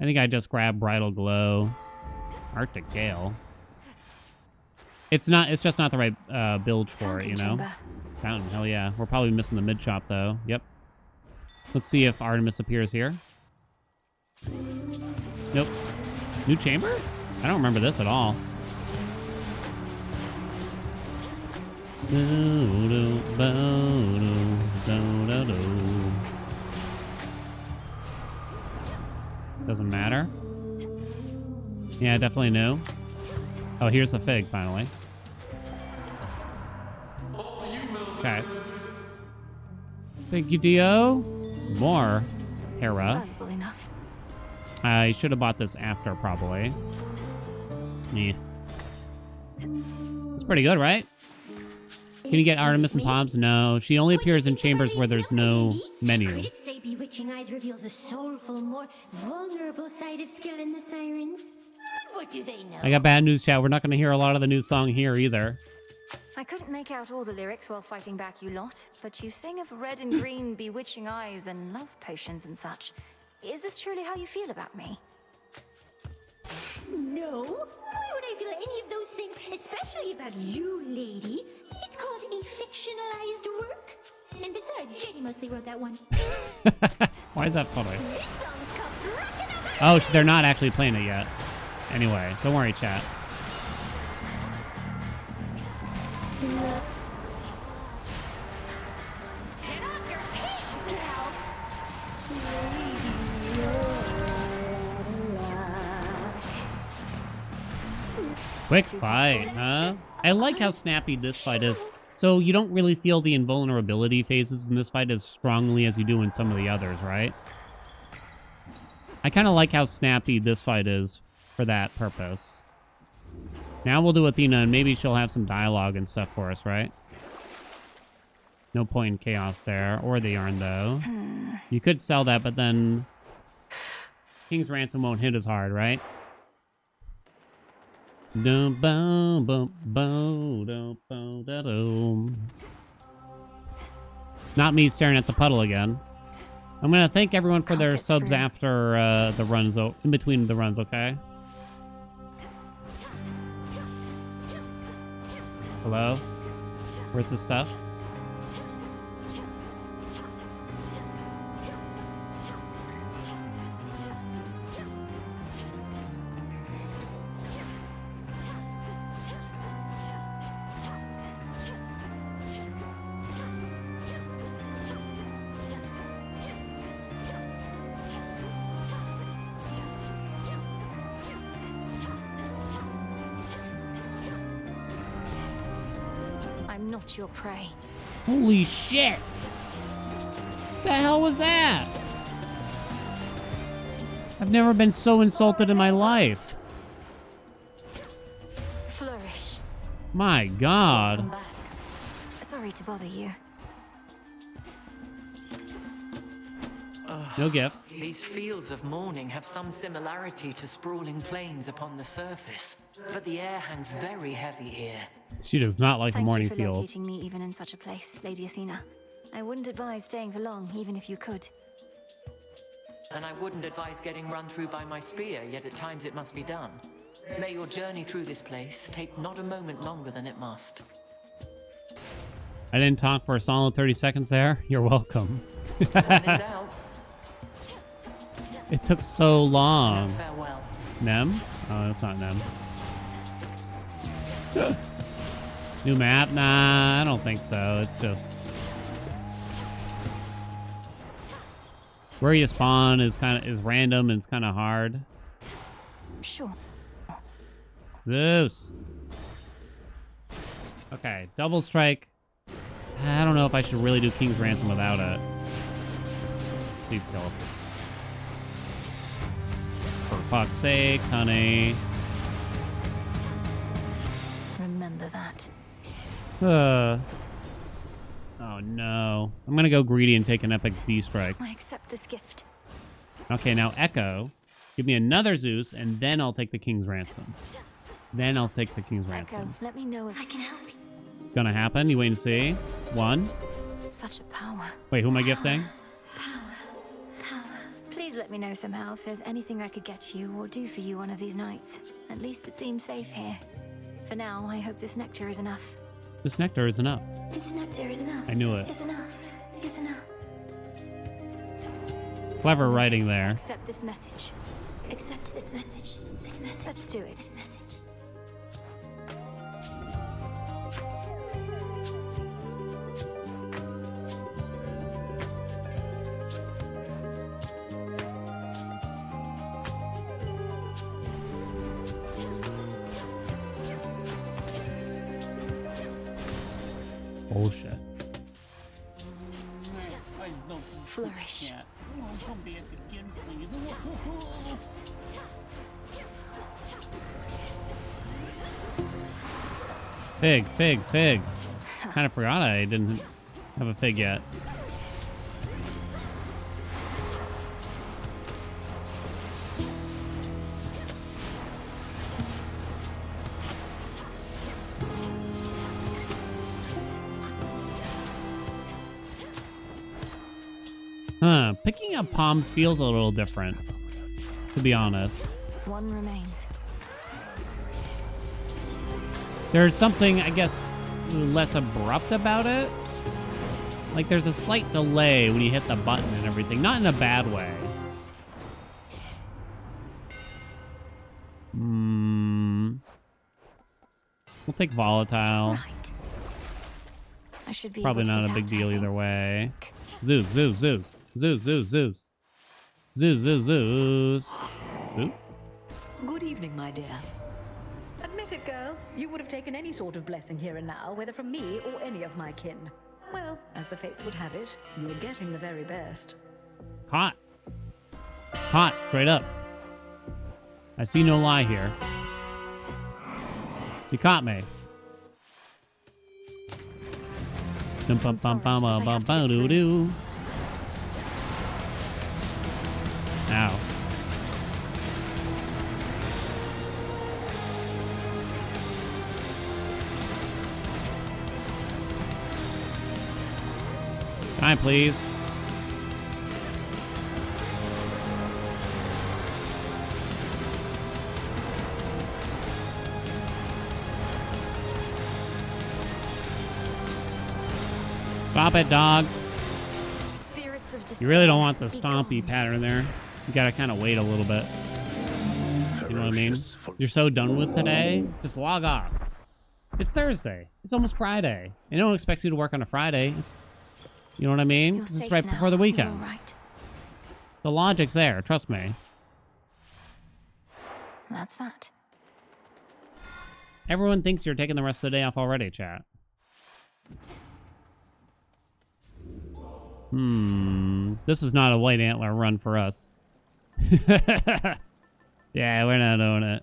I think I just grab Bridal Glow. Arctic Gale. It's just not the right build for it, you know? Fountain, hell yeah. We're probably missing the mid chop though. Yep. Let's see if Artemis appears here. Nope. New chamber? I don't remember this at all. Doesn't matter. Yeah, definitely new. Oh, here's the fig, finally. Okay. Thank you, Dio. More Hera. Valuable enough. I should have bought this after, probably. Yeah. It's pretty good, right? Can you get Artemis and Poms? No. She only appears in chambers where there's no menu. Critics say Bewitching Eyes reveals a soulful, more vulnerable side of skill in the sirens. But what do they know? I got bad news, chat. We're not going to hear a lot of the new song here either. I couldn't make out all the lyrics while fighting back, you lot, but you sing of red and green bewitching eyes and love potions and such. Is this truly how you feel about me? No. Why would I feel any of those things, especially about you, lady? It's called a fictionalized work. And besides, JD mostly wrote that one. Why is that funny? Oh, they're not actually playing it yet. Anyway, don't worry, chat. Quick fight, huh? I like how snappy this fight is. So you don't really feel the invulnerability phases in this fight as strongly as you do in some of the others, right? I kind of like how snappy this fight is for that purpose. Now we'll do Athena, and maybe she'll have some dialogue and stuff for us, right? No point in chaos there, or the yarn, though. You could sell that, but then King's Ransom won't hit as hard, right? It's not me staring at the puddle again. I'm gonna thank everyone for their subs after the runs, in between the runs, okay? Hello? Where's the stuff? I'm not your prey. Holy shit! The hell was that? I've never been so insulted in my life. Flourish. My God. Sorry to bother you. No gift. These fields of mourning have some similarity to sprawling plains upon the surface, but the air hangs very heavy here. She does not like the morning Thank you for fields. locating me even in such a place, Lady Athena. I wouldn't advise staying for long, even if you could. And I wouldn't advise getting run through by my spear, yet at times it must be done. May your journey through this place take not a moment longer than it must. I didn't talk for a solid 30 seconds there. You're welcome. When in doubt. It took so long. Farewell. Nem? Oh, that's not Nem. New map? Nah, I don't think so. It's just... where you spawn is random and it's kind of hard. Sure. Zeus. Okay, double strike. I don't know if I should really do King's Ransom without it. Please kill it. For fuck's sakes, honey. Remember that. Oh no. I'm gonna go greedy and take an epic D strike. I accept this gift. Okay, now Echo. Give me another Zeus, and then I'll take the King's Ransom. Then I'll take the King's Echo, Ransom. let me know if I can help you. It's gonna happen. You wait and see. One. Such a power. Wait, who am I gifting? Please let me know somehow if there's anything I could get you or do for you one of these nights. At least it seems safe here. For now, I hope this nectar is enough. This nectar is enough. This nectar is enough. I knew it. Is enough. Is enough. Clever writing there. Accept this message. Accept this message. This message. Let's do it. This message. Bullshit. Flourish. Fig, fig, fig. Kind of forgot I didn't have a fig yet. Huh, picking up palms feels a little different, to be honest. One remains. There's something, I guess, less abrupt about it. Like, there's a slight delay when you hit the button and everything. Not in a bad way. We'll take volatile. Right. I should be Probably able to not a get big out, deal I either think. way. Zeus, Zeus, Zeus. Zeus, Zeus, Zeus. Zeus, Zeus, Zeus. Oop. Good evening, my dear. Admit it, girl. You would have taken any sort of blessing here and now, whether from me or any of my kin. Well, as the fates would have it, you're getting the very best. Hot. Hot, straight up. I see no lie here. You caught me. Dum bum bum bum bum bum bum doo doo. Ow. Time, please. Stop it, dog. Spirits of You really don't want the stompy pattern there. You gotta kind of wait a little bit. You know what I mean? You're so done with today, just log off. It's Thursday. It's almost Friday. And no one expects you to work on a Friday. You know what I mean? You're It's safe right now. before the You're weekend. all right. The logic's there, trust me. That's that. Everyone thinks you're taking the rest of the day off already, chat. This is not a white antler run for us. Yeah, we're not doing it.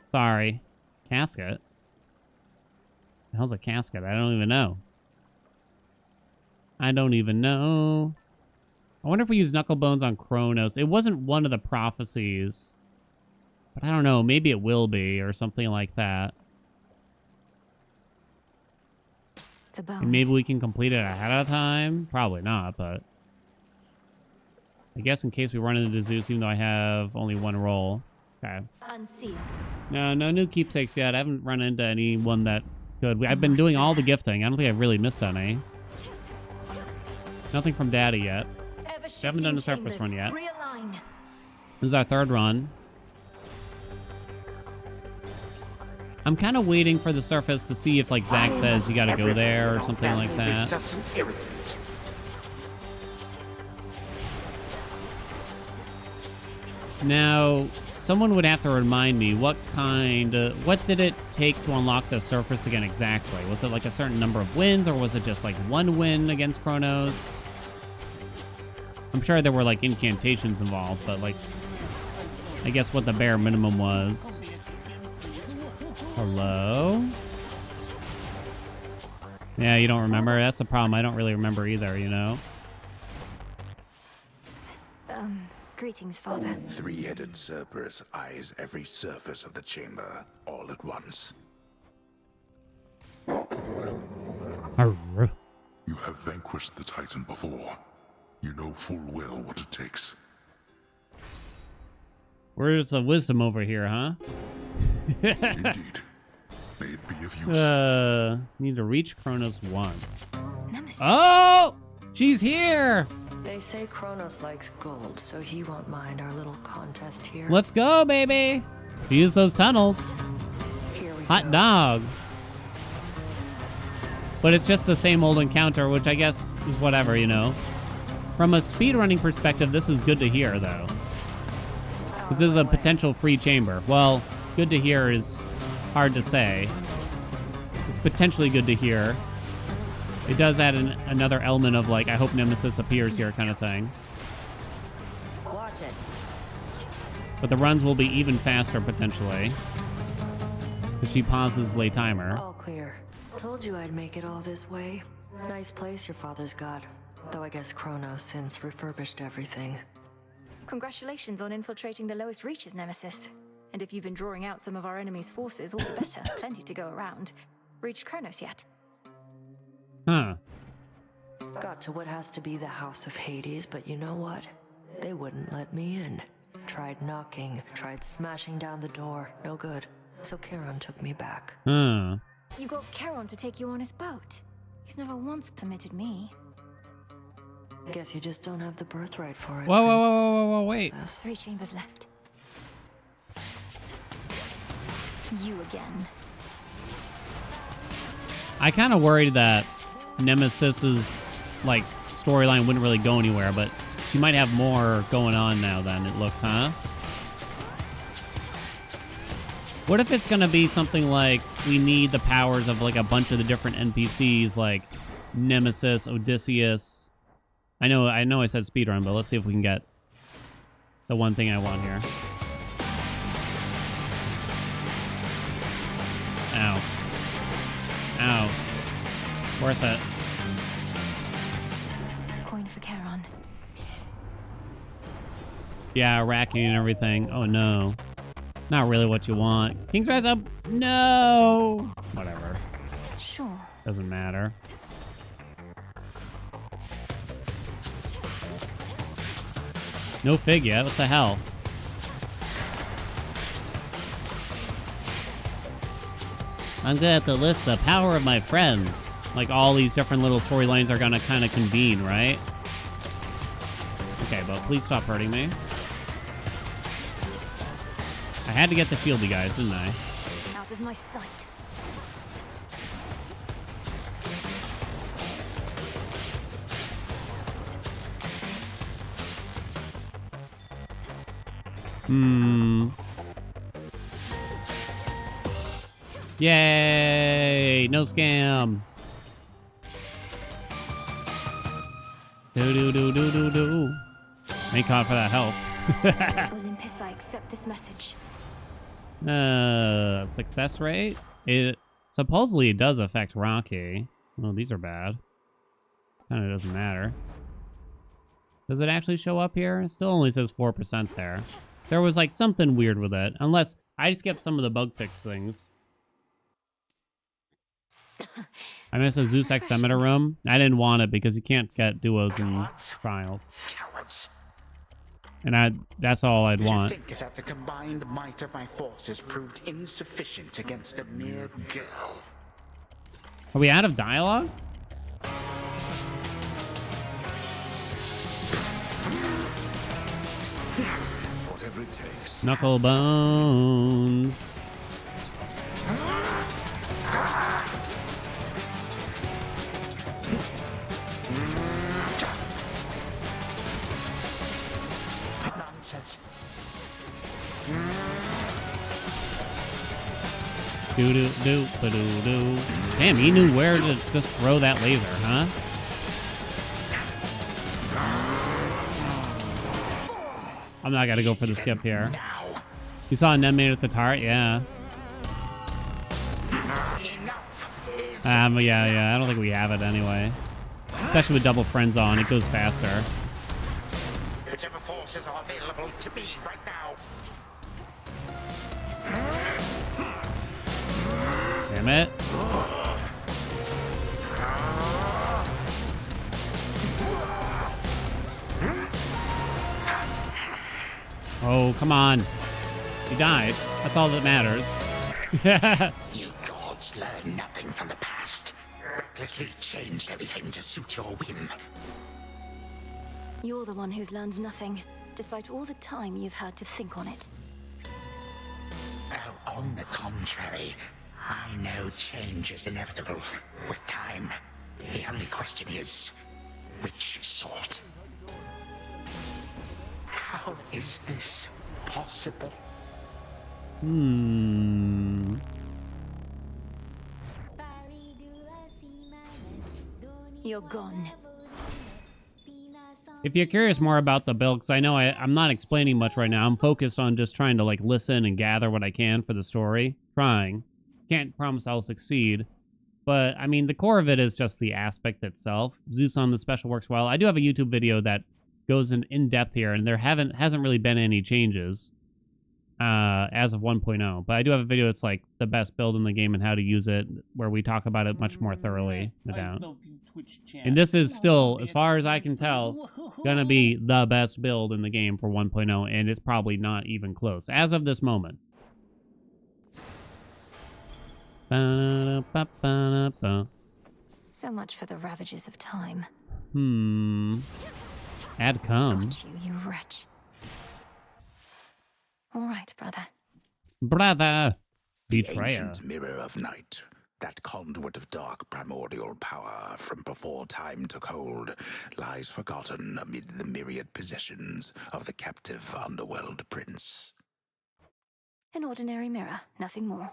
Sorry. Casket? The hell's a casket? I don't even know. I don't even know. I wonder if we use Knucklebones on Kronos. It wasn't one of the prophecies. But I don't know. Maybe it will be or something like that. The bones. And maybe we can complete it ahead of time. Probably not, but... I guess in case we run into Zeus, even though I have only one roll. Okay. Unseal. No new keepsakes yet. I haven't run into anyone that could. I've been doing all the gifting. I don't think I've really missed any. Nothing from Daddy yet. Haven't done a surface run yet. Realign. This is our third run. I'm kind of waiting for the surface to see if, like Zach says, you gotta go there or something like that. Such an irritant. Now, someone would have to remind me what did it take to unlock the surface again exactly? Was it like a certain number of wins, or was it just like one win against Kronos? I'm sure there were like incantations involved, but like, I guess what the bare minimum was. Hello? Yeah, you don't remember? That's the problem. I don't really remember either, you know? Greetings, Father. Three-headed Cerberus eyes every surface of the chamber all at once. You have vanquished the Titan before. You know full well what it takes. Where's the wisdom over here, huh? Indeed. May it be of use. Need to reach Kronos once. Nemesis. Oh! She's here! They say Kronos likes gold, so he won't mind our little contest here. Let's go, baby! Use those tunnels. Here we Hot go. dog. But it's just the same old encounter, which I guess is whatever, you know. From a speedrunning perspective, this is good to hear, though. This is a potential free chamber. Well, good to hear is hard to say. It's potentially good to hear. It does add another element of, like, I hope Nemesis appears here kind of thing. Watch it. But the runs will be even faster, potentially. Because she pauses lay timer. All clear. Told you I'd make it all this way. Nice place your father's got. Though I guess Kronos since refurbished everything. Congratulations on infiltrating the lowest reaches, Nemesis. And if you've been drawing out some of our enemy's forces, all the better. Plenty to go around. Reached Kronos yet? Huh. Got to what has to be the House of Hades, but you know what? They wouldn't let me in. Tried knocking, tried smashing down the door. No good. So Charon took me back. Huh. You got Charon to take you on his boat. He's never once permitted me. Guess you just don't have the birthright for it. Whoa, wait. 3 chambers left. You again. I kind of worried that Nemesis's, like, storyline wouldn't really go anywhere, but she might have more going on now than it looks, huh? What if it's gonna be something like we need the powers of, like, a bunch of the different NPCs, like Nemesis, Odysseus. I know I said speedrun, but let's see if we can get the one thing I want here. Ow. Ow. Worth it. Coin for Charon. Yeah, racking and everything. Oh no. Not really what you want. King's Rise up? No! Whatever. Sure. Doesn't matter. No fig yet. What the hell? I'm gonna have to list the power of my friends. Like all these different little storylines are gonna kind of convene, right? Okay, but please stop hurting me. I had to get the shield, you guys, didn't I? Out of my sight. Yay! No scam. Do. Thank God for that help. Olympus, I accept this message. Success rate? It supposedly does affect Rocky. Well, these are bad. Kind of doesn't matter. Does it actually show up here? It still only says 4% there. There was like something weird with it. Unless I skipped some of the bug fix things. I missed a Zeus Exterminator room. I didn't want it because you can't get duos in trials. Cowards. And that's all I'd Did you want. think that the combined might of my forces proved insufficient against a mere girl? Are we out of dialogue? Whatever it takes. Knuckle bones. Nonsense. Do. Damn, he knew where to just throw that laser, huh? I'm not gonna go for the skip here. You saw an made with the tart? Yeah. Yeah. I don't think we have it anyway. Especially with double friends on, it goes faster. Whichever forces are available to me right now. Damn it. Oh, come on. He died. That's all that matters. You gods learn nothing from the past. Recklessly changed everything to suit your whim. You're the one who's learned nothing, despite all the time you've had to think on it. Oh, on the contrary, I know change is inevitable with time. The only question is, which sort? How is this possible? You're gone. If you're curious more about the build, because I know I'm not explaining much right now. I'm focused on just trying to like listen and gather what I can for the story. Trying. Can't promise I'll succeed. But, I mean, the core of it is just the aspect itself. Zeus on the special works well. I do have a YouTube video that goes in depth here, and there hasn't really been any changes as of 1.0. But I do have a video that's like the best build in the game and how to use it, where we talk about it much more thoroughly. No doubt. And this is still, as far as I can tell, gonna be the best build in the game for 1.0, and it's probably not even close as of this moment. So much for the ravages of time. Add come. Got you wretch. All right, brother. Brother. The Betrayer. ancient mirror of night, that conduit of dark primordial power from before time took hold, lies forgotten amid the myriad possessions of the captive underworld prince. An ordinary mirror, nothing more.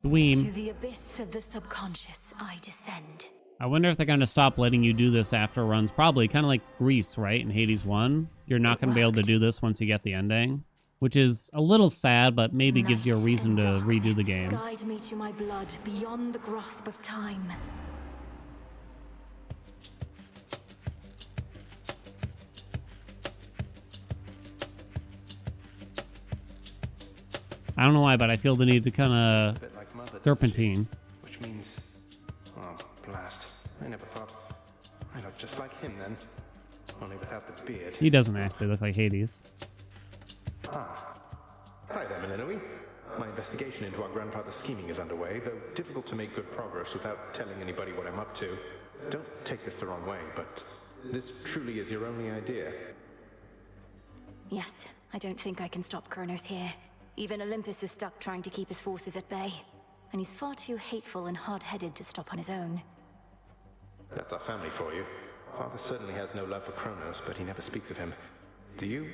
Dweem. To the abyss of the subconscious I descend. I wonder if they're going to stop letting you do this after runs. Probably, kind of like Grease, right? In Hades 1. You're not going to be able to do this once you get the ending. Which is a little sad, but maybe gives you a reason to redo the game. Guide me to my blood beyond the grasp of time. I don't know why, but I feel the need to kind of serpentine. Which means, oh, blast. I never thought. I look just like him then. Only without the beard. He doesn't actually look like Hades. Ah. Hi there, Milinoe. My investigation into our grandfather's scheming is underway, though difficult to make good progress without telling anybody what I'm up to. Don't take this the wrong way, but this truly is your only idea. Yes, I don't think I can stop Kronos here. Even Olympus is stuck trying to keep his forces at bay. And he's far too hateful and hard-headed to stop on his own. That's our family for you. Father certainly has no love for Kronos, but he never speaks of him. Do you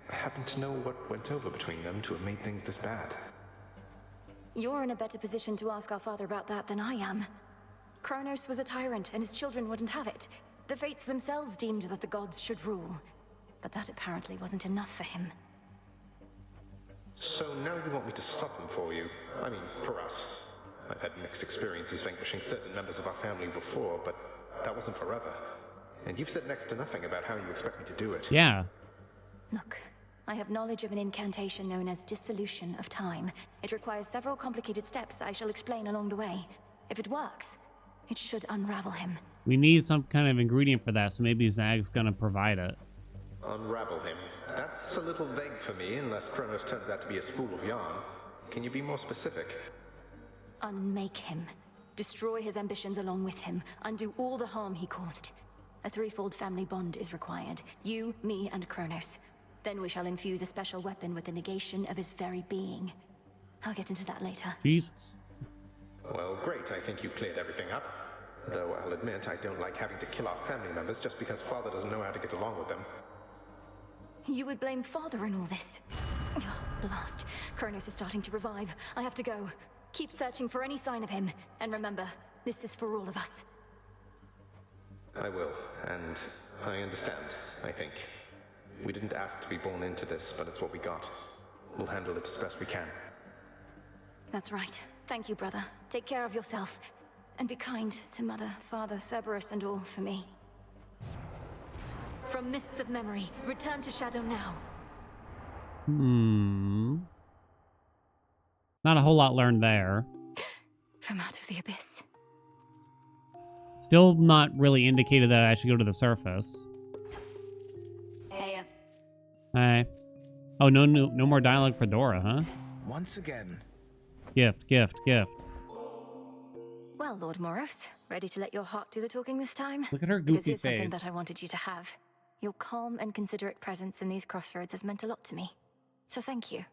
happen to know what went over between them to have made things this bad? You're in a better position to ask our father about that than I am. Kronos was a tyrant, and his children wouldn't have it. The fates themselves deemed that the gods should rule. But that apparently wasn't enough for him. So now you want me to stop them for you? I mean, for us. I've had mixed experiences vanquishing certain members of our family before, but that wasn't forever. And you've said next to nothing about how you expect me to do it. Yeah. Look, I have knowledge of an incantation known as dissolution of time. It requires several complicated steps I shall explain along the way. If it works, it should unravel him. We need some kind of ingredient for that, so maybe Zag's gonna provide it. Unravel him. That's a little vague for me, unless Kronos turns out to be a spool of yarn. Can you be more specific? Unmake him. Destroy his ambitions along with him. Undo all the harm he caused. A threefold family bond is required. You, me, and Kronos. Then we shall infuse a special weapon with the negation of his very being. I'll get into that later. Jesus. Well, great. I think you cleared everything up. Though I'll admit I don't like having to kill our family members just because Father doesn't know how to get along with them. You would blame Father in all this? Oh, blast. Kronos is starting to revive. I have to go. Keep searching for any sign of him. And remember, this is for all of us. I will, and I understand, I think. We didn't ask to be born into this, but it's what we got. We'll handle it as best we can. That's right. Thank you, brother. Take care of yourself. And be kind to Mother, Father, Cerberus, and all for me. From mists of memory, return to Shadow now. Not a whole lot learned there. From out of the abyss. Still not really indicated that I should go to the surface. Hey. Hey. Oh, no more dialogue for Dora, huh? Once again. Gift. Well, Lord Moros, ready to let your heart do the talking this time? Look at her Because goofy here's something face. that I wanted you to have. Your calm and considerate presence in these crossroads has meant a lot to me. So thank you.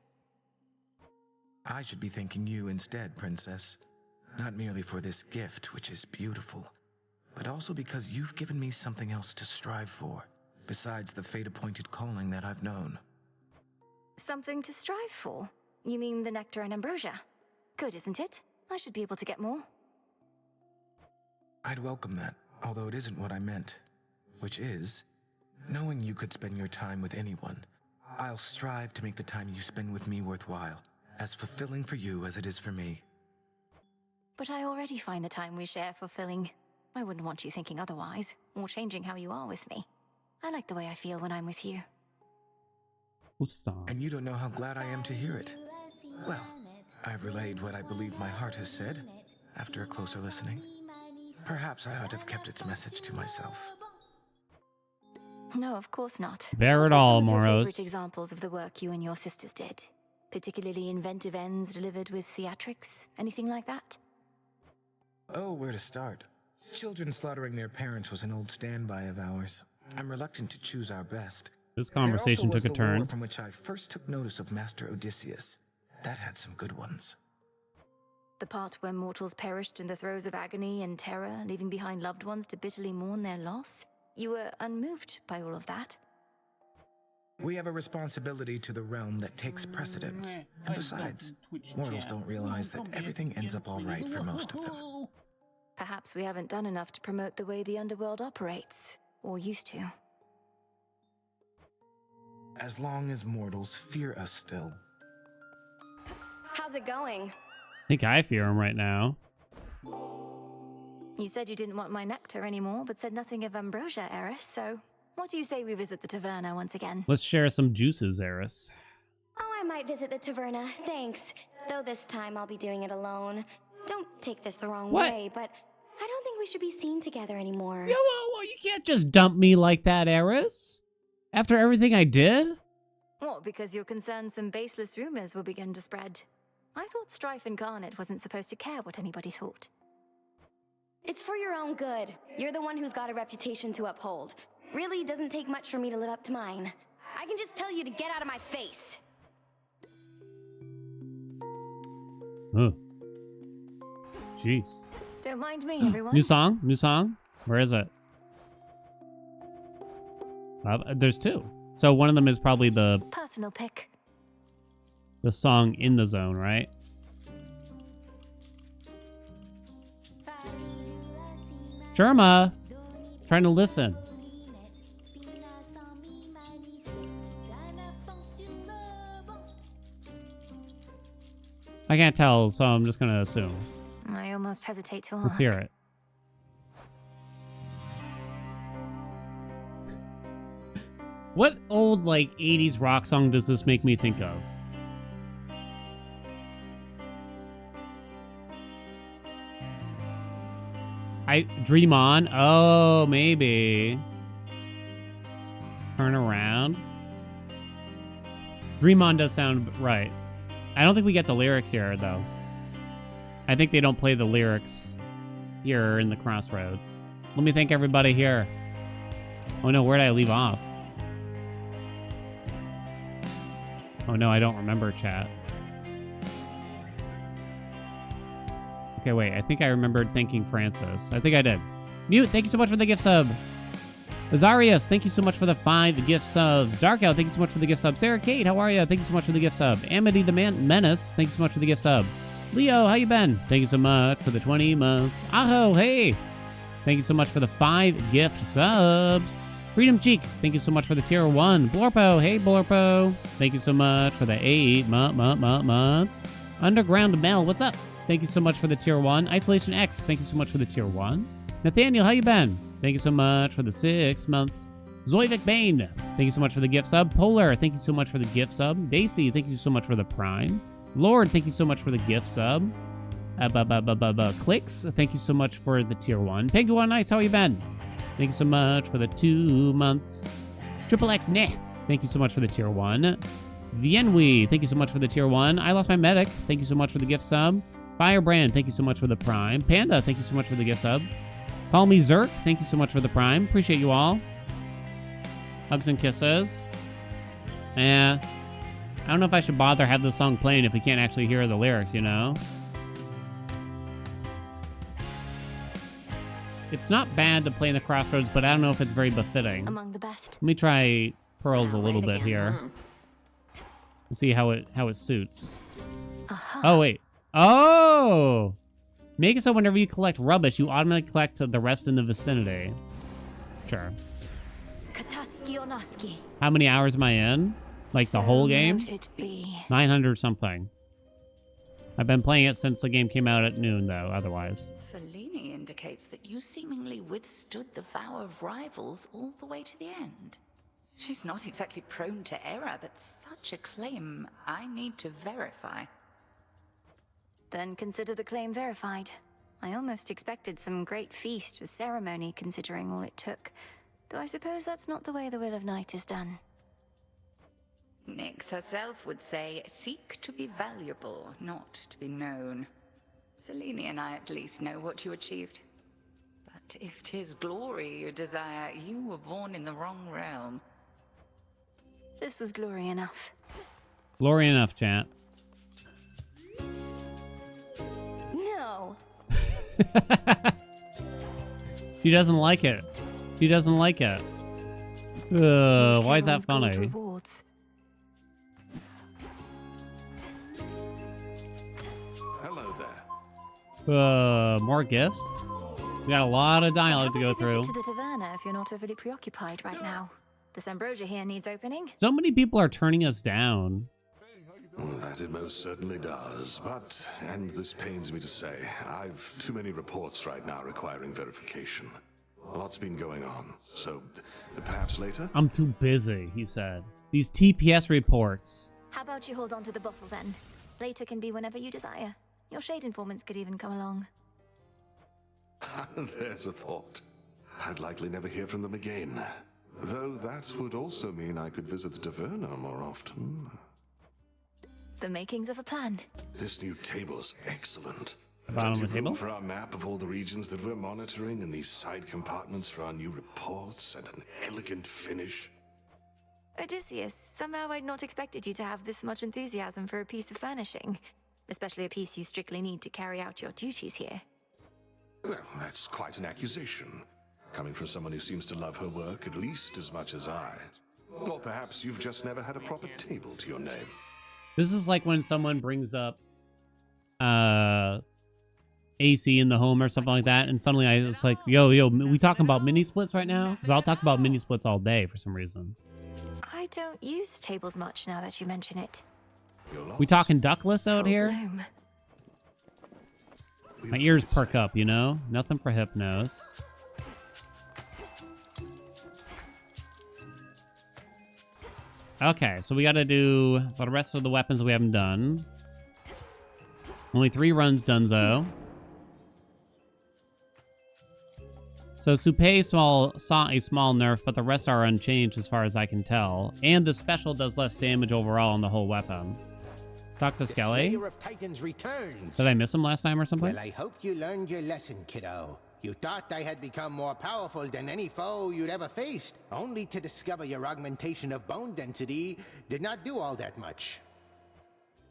I should be thanking you instead, Princess. Not merely for this gift, which is beautiful, but also because you've given me something else to strive for, besides the fate-appointed calling that I've known. Something to strive for? You mean the nectar and ambrosia? Good, isn't it? I should be able to get more. I'd welcome that, although it isn't what I meant. Which is, knowing you could spend your time with anyone, I'll strive to make the time you spend with me worthwhile, as fulfilling for you as it is for me. But I already find the time we share fulfilling. I wouldn't want you thinking otherwise, or changing how you are with me. I like the way I feel when I'm with you. And you don't know how glad I am to hear it. Well, I've relayed what I believe my heart has said, after a closer listening. Perhaps I ought to have kept its message to myself. No, of course not. Bear it What were all, some of your Moros. favorite examples of the work you and your sisters did? Particularly inventive ends delivered with theatrics? Anything like that? Oh, where to start? Children slaughtering their parents was an old standby of ours. I'm reluctant to choose our best. This conversation There also took a was the war turn. from which I first took notice of Master Odysseus. That had some good ones. The part where mortals perished in the throes of agony and terror, leaving behind loved ones to bitterly mourn their loss? You were unmoved by all of that? We have a responsibility to the realm that takes precedence. And besides, mortals don't realize that everything ends up all right for most of them. Perhaps we haven't done enough to promote the way the underworld operates, or used to. As long as mortals fear us still. How's it going? I think I fear him right now. You said you didn't want my nectar anymore, but said nothing of ambrosia, Eris, so what do you say we visit the taverna once again? Let's share some juices, Eris. Oh, I might visit the taverna, thanks. Though this time I'll be doing it alone. Don't take this the wrong What? way, but I don't think we should be seen together anymore. Yo, well, you can't just dump me like that, Eris. After everything I did? What, because you're concerned some baseless rumors will begin to spread? I thought Strife Incarnate wasn't supposed to care what anybody thought. It's for your own good. You're the one who's got a reputation to uphold. Really doesn't take much for me to live up to mine. I can just tell you to get out of my face. Oh. Jeez. Don't mind me, everyone. New song? New song? Where is it? There's two. So one of them is probably the Personal pick. song In the Zone, right? Sherma! Trying to listen. I can't tell, so I'm just gonna assume. I almost hesitate to ask. Let's hear it. What old, like, 80s rock song does this make me think of? Dream On? Oh, maybe. Turn Around? Dream On does sound right. I don't think we get the lyrics here, though. I think they don't play the lyrics here in the Crossroads. Let me thank everybody here. Oh no, where did I leave off? Oh no, I don't remember, chat. Okay, wait, I think I remembered thanking Francis. I think I did. Mute, thank you so much for the gift sub. Azarius, thank you so much for the 5 gift subs. Darkout, thank you so much for the gift sub. Sarah Kate, how are you? Thank you so much for the gift sub. Amity the Menace, thank you so much for the gift sub. Leo, how you been? Thank you so much for the 20 months. Aho, hey! Thank you so much for the 5 gift subs. Freedom Cheek, thank you so much for the tier 1. Blorpo, hey Blorpo. Thank you so much for the 8 months. Underground Mel, what's up? Thank you so much for the tier 1. Isolation X, thank you so much for the tier 1. Nathaniel, how you been? Thank you so much for the 6 months. Zoivic Bane, thank you so much for the gift sub. Polar, thank you so much for the gift sub. Daisy, thank you so much for the prime. Lord, thank you so much for the gift sub. Clicks, thank you so much for the tier 1. Penguin Nice, how you been? Thank you so much for the 2 months. Triple X Nah, thank you so much for the tier 1. Vienwi, thank you so much for the tier 1. I Lost My Medic, thank you so much for the gift sub. Firebrand, thank you so much for the prime. Panda, thank you so much for the gift sub. Call Me Zerk, thank you so much for the prime. Appreciate you all. Hugs and kisses. I don't know if I should bother have this song playing if we can't actually hear the lyrics, you know? It's not bad to play in the Crossroads, but I don't know if it's very befitting. Among the best. Let me try Pearls a little bit here. We'll see how it suits. Oh, wait. Oh! Make it so whenever you collect rubbish, you automatically collect the rest in the vicinity. Sure. How many hours am I in? Like the whole game? 900 something. I've been playing it since the game came out at noon, though, otherwise. Fellini indicates that you seemingly withstood the vow of rivals all the way to the end. She's not exactly prone to error, but such a claim I need to verify. Then consider the claim verified. I almost expected some great feast or ceremony, considering all it took. Though I suppose that's not the way the Will of Night is done. Nyx herself would say, seek to be valuable, not to be known. Selene and I at least know what you achieved. But if 'tis glory you desire, you were born in the wrong realm. This was glory enough. Glory enough, chat. No. She doesn't like it. She doesn't like it. Why is that funny? Rewards. Hello there. More gifts? We got a lot of dialogue to go through. To the taverna if you're not overly preoccupied right now. This ambrosia here needs opening. So many people are turning us down. That it most certainly does. But, and this pains me to say, I've too many reports right now requiring verification. A lot's been going on, so perhaps later? I'm too busy, he said. These TPS reports. How about you hold on to the bottle then? Later can be whenever you desire. Your shade informants could even come along. There's a thought. I'd likely never hear from them again. Though that would also mean I could visit the taverna more often. The makings of a plan. This new table's excellent. Bottom of the Plenty of room table? for our map of all the regions that we're monitoring, and these side compartments for our new reports, and an elegant finish. Odysseus, somehow I'd not expected you to have this much enthusiasm for a piece of furnishing. Especially a piece you strictly need to carry out your duties here. Well, that's quite an accusation. Coming from someone who seems to love her work at least as much as I. Or perhaps you've just never had a proper table to your name. This is like when someone brings up a AC in the home or something like that, and suddenly I was like, yo, we talking about mini splits right now? Because I'll talk about mini splits all day for some reason. I don't use tables much now that you mention it. We talking duckless out Full here? bloom. My ears perk up, you know? Nothing for Hypnos. Okay, so we gotta do the rest of the weapons we haven't done. Only 3 runs donezo. So Supay saw a small nerf, but the rest are unchanged as far as I can tell. And the special does less damage overall on the whole weapon. Talk to Skelly. Slayer of Titans returns. Did I miss him last time or something? Well, I hope you learned your lesson, kiddo. You thought I had become more powerful than any foe you'd ever faced, only to discover your augmentation of bone density did not do all that much.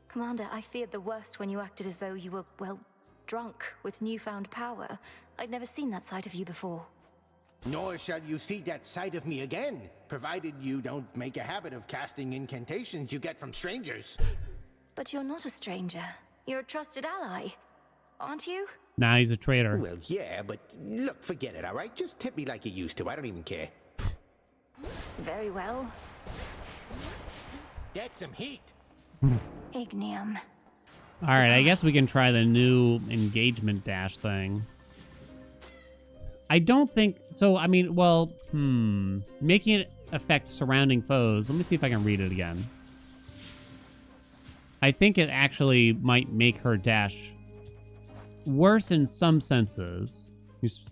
Commander, I feared the worst when you acted as though you were, well, drunk with newfound power. I'd never seen that side of you before. Nor shall you see that side of me again, provided you don't make a habit of casting incantations you get from strangers. But you're not a stranger. You're a trusted ally, aren't you? Nah, he's a traitor. Well, yeah, but look, forget it, all right? Just tip me like you used to. I don't even care. Very well. Get some heat. Ignium. All right, I guess we can try the new engagement dash thing. I don't think so. I mean, well, making it affect surrounding foes. Let me see if I can read it again. I think it actually might make her dash worse in some senses.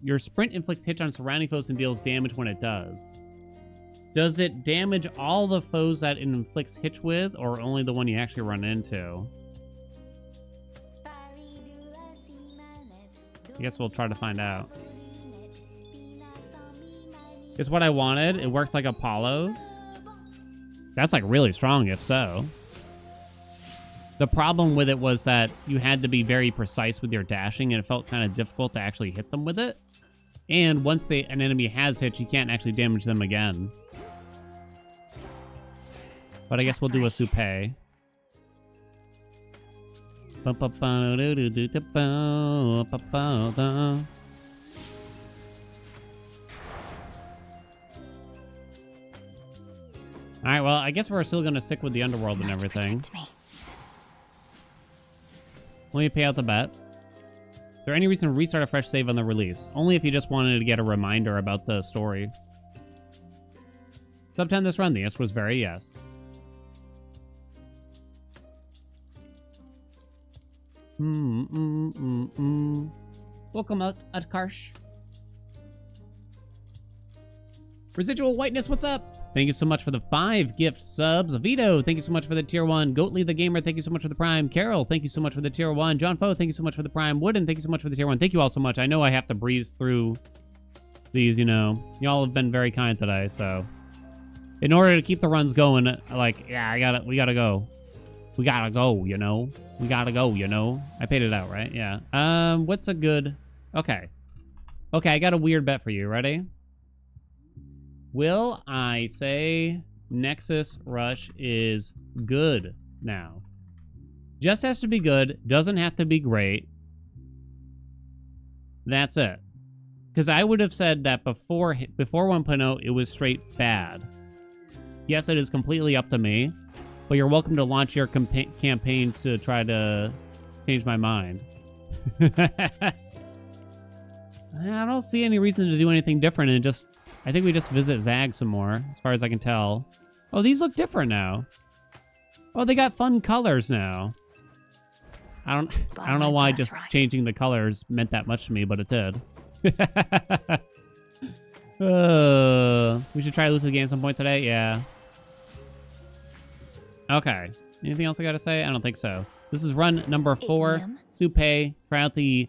Your sprint inflicts hits on surrounding foes and deals damage when it does. Does it damage all the foes that it inflicts hits with, or only the one you actually run into? I guess we'll try to find out. It's what I wanted. It works like Apollo's. That's like really strong, if so. The problem with it was that you had to be very precise with your dashing, and it felt kind of difficult to actually hit them with it. And once an enemy has hit, you can't actually damage them again. But I guess we'll do a Supay. Alright, well, I guess we're still going to stick with the underworld and everything. Let me pay out the bet. Is there any reason to restart a fresh save on the release? Only if you just wanted to get a reminder about the story. Sub 10 this run. The answer was very yes. Welcome, Utkarsh. Residual Whiteness, what's up? Thank you so much for the 5 gift subs. Vito, thank you so much for the tier 1. Goatly the Gamer, thank you so much for the Prime. Carol, thank you so much for the tier 1. John Foe, thank you so much for the Prime. Wooden, thank you so much for the tier 1. Thank you all so much. I know I have to breeze through these, you know. Y'all have been very kind today, so. In order to keep the runs going, like, yeah, we gotta go. We gotta go, you know. We gotta go, you know. I paid it out, right? Yeah. What's a good... Okay. Okay, I got a weird bet for you. Ready? Will I say Nexus Rush is good now? Just has to be good. Doesn't have to be great. That's it. Because I would have said that before 1.0, it was straight bad. Yes, it is completely up to me. But you're welcome to launch your campaigns to try to change my mind. I don't see any reason to do anything different, and just... I think we just visit Zag some more, as far as I can tell. Oh, these look different now. Oh, they got fun colors now. I don't know why just changing the colors meant that much to me, but it did. We should try to lose the game at some point today? Yeah. Okay. Anything else I gotta say? I don't think so. This is run number 4. Supay. Try out the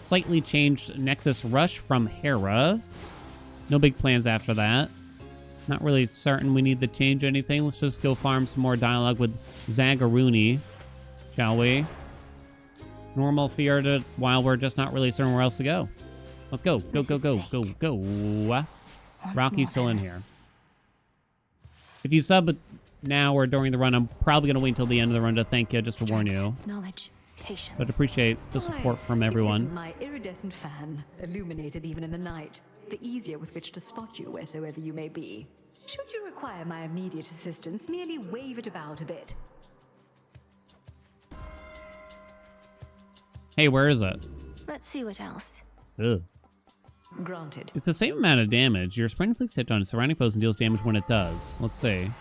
slightly changed Nexus Rush from Hera. No big plans after that. Not really certain we need to change anything. Let's just go farm some more dialogue with Zagaruni, shall we? Normal fear while we're just not really certain where else to go. Let's go. Go, go, go, go, go. Rocky's still in here. If you sub now or during the run, I'm probably going to wait until the end of the run to thank you, just to warn you. Knowledge. Patience. But appreciate the support from everyone. My iridescent fan, illuminated even in the night, the easier with which to spot you wheresoever you may be. Should you require my immediate assistance, merely wave it about a bit. Hey, where is it? Let's see what else. Ugh. Granted. It's the same amount of damage. Your sprint inflicts hit on surrounding foes and deals damage when it does. Let's see.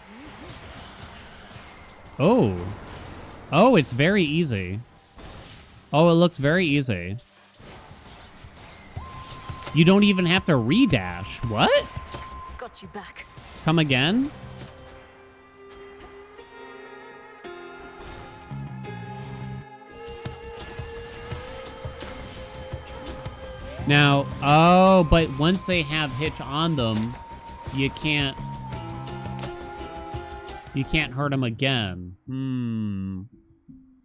Oh. Oh, it's very easy. Oh, it looks very easy. You don't even have to redash. What? Got you back. Come again? Now, oh, but once they have hitch on them, you can't hurt them again.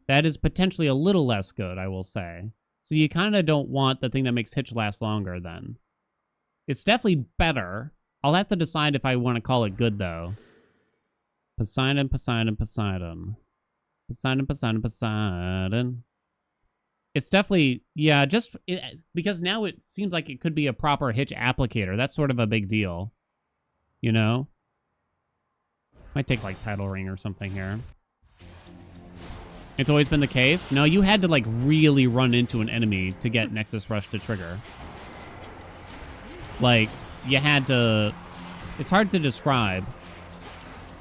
That is potentially a little less good, I will say. So you kind of don't want the thing that makes hitch last longer then. It's definitely better. I'll have to decide if I want to call it good, though. Poseidon, Poseidon, Poseidon. Poseidon, Poseidon, Poseidon. It's definitely, yeah, just because now it seems like it could be a proper hitch applicator. That's sort of a big deal. You know? Might take, like, Title Ring or something here. It's always been the case. No, you had to, like, really run into an enemy to get Nexus Rush to trigger. Like, you had to... It's hard to describe.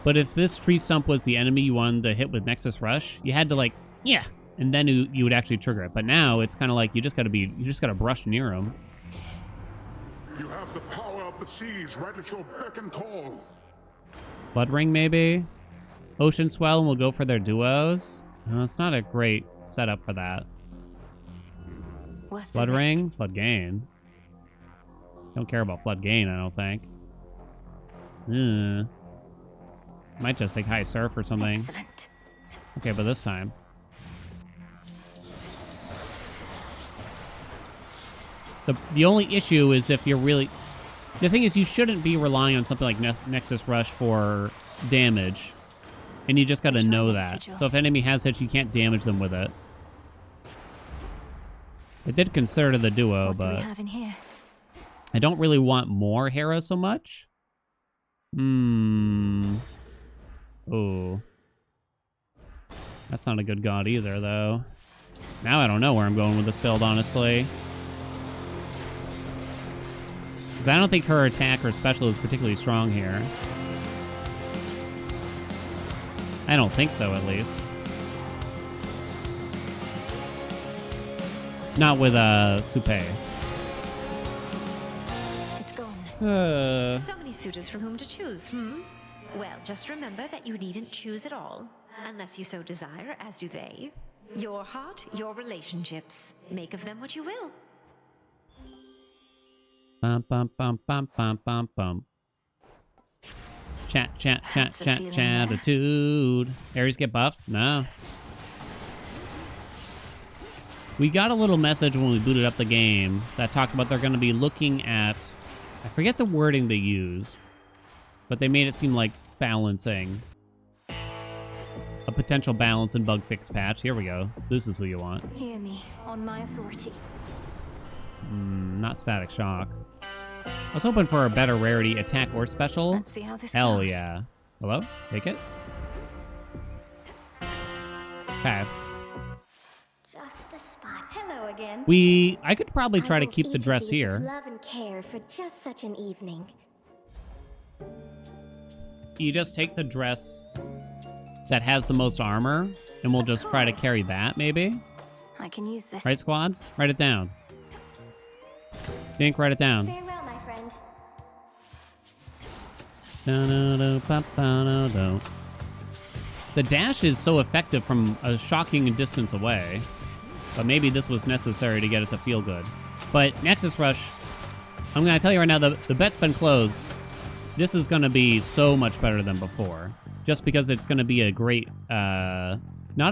But if this tree stump was the enemy you wanted to hit with Nexus Rush, you had to, like, yeah, and then you would actually trigger it. But now it's kind of like you just gotta brush near him. You have the power of the seas right at your beck and call. Blood Ring, maybe? Ocean Swell, and we'll go for their duos. No, it's not a great setup for that. Flood Ring? Flood Gain. Don't care about Flood Gain, I don't think. Might just take High Surf or something. Excellent. Okay, but this time. The only issue is if you're really... The thing is, you shouldn't be relying on something like Nexus Rush for damage. And you just gotta know that. So if enemy has hits, you can't damage them with it. It did consider the duo, What but... do we have in here? I don't really want more Hera so much. Oh. That's not a good god either, though. Now I don't know where I'm going with this build, honestly. Because I don't think her attack or special is particularly strong here. I don't think so, at least. Not with, Supe. It's gone. So many suitors from whom to choose, Well, just remember that you needn't choose at all, unless you so desire, as do they. Your heart, your relationships. Make of them what you will. Bum, bum, bum, bum, bum, bum, bum. Chatitude. Ares get buffed? No. We got a little message when we booted up the game that talked about they're going to be looking at... I forget the wording they use, but they made it seem like balancing. A potential balance and bug fix patch. Here we go. This is who you want. Hear me, on my authority. Not Static Shock. I was hoping for a better rarity, attack or special. Let's see how this Hell goes. yeah. Hello? Take it. Okay. Just a spot. Hello again. I could probably try to will keep the feed you dress these here. with love and care for just such an evening. You just take the dress that has the most armor, and we'll just try to carry that, maybe? I can use this. Right, squad? Write it down. Dink, write it down. Farewell, my friend. The dash is so effective from a shocking distance away, but maybe this was necessary to get it to feel good. But Nexus Rush, I'm going to tell you right now, the bet's been closed. This is going to be so much better than before, just because it's going to be a great, not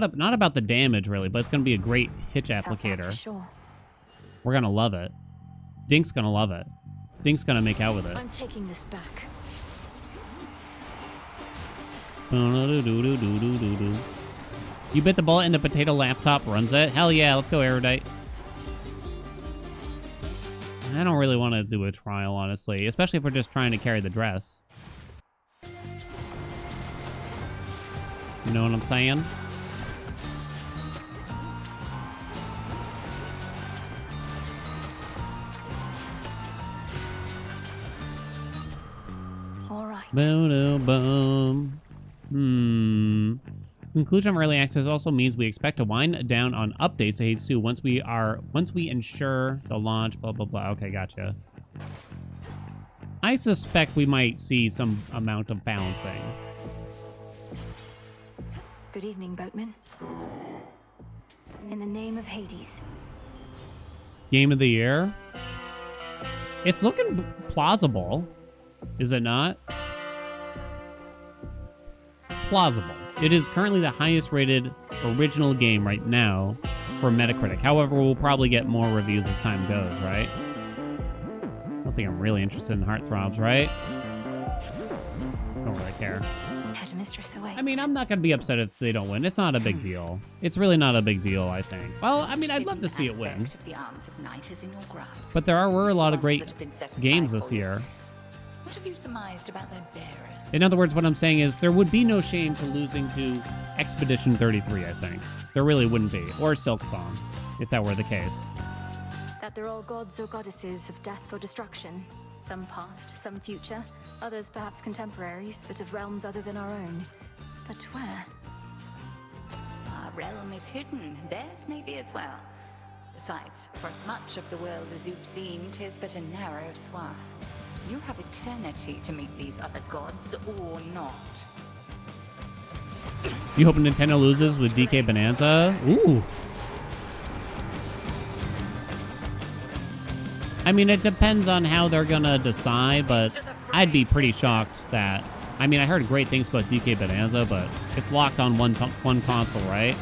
about the damage really, but it's going to be a great hitch applicator. For sure. We're going to love it. Dink's going to love it. Dink's going to make out with it. I'm taking this back. You bit the bullet and the potato laptop runs it? Hell yeah, let's go, Erudite. I don't really want to do a trial, honestly. Especially if we're just trying to carry the dress. You know what I'm saying? All right. Boom. Conclusion of early access also means we expect to wind down on updates to Hades 2 once we ensure the launch, blah, blah, blah. Okay, gotcha. I suspect we might see some amount of balancing. Good evening, boatman. In the name of Hades. Game of the year? It's looking plausible, is it not? Plausible. It is currently the highest rated original game right now for Metacritic. However, we'll probably get more reviews as time goes, right? I don't think I'm really interested in Heartthrobs, right? Don't really care. Headmistress awaits. I mean, I'm not going to be upset if they don't win. It's not a big deal. It's really not a big deal, I think. Well, I mean, I'd love to see it win. But there were a lot of great games this year. What have you surmised about their bearers? In other words, what I'm saying is there would be no shame to losing to Expedition 33, I think. There really wouldn't be. Or Silksong, if that were the case. That they're all gods or goddesses of death or destruction. Some past, some future. Others perhaps contemporaries, but of realms other than our own. But where? Our realm is hidden. Theirs may be as well. Besides, for as much of the world as you've seen, 'tis but a narrow swath. You have eternity to meet these other gods, or not. You hope Nintendo loses with DK Bonanza? Ooh. I mean, it depends on how they're gonna decide, but I'd be pretty shocked that... I mean, I heard great things about DK Bonanza, but it's locked on one console, right?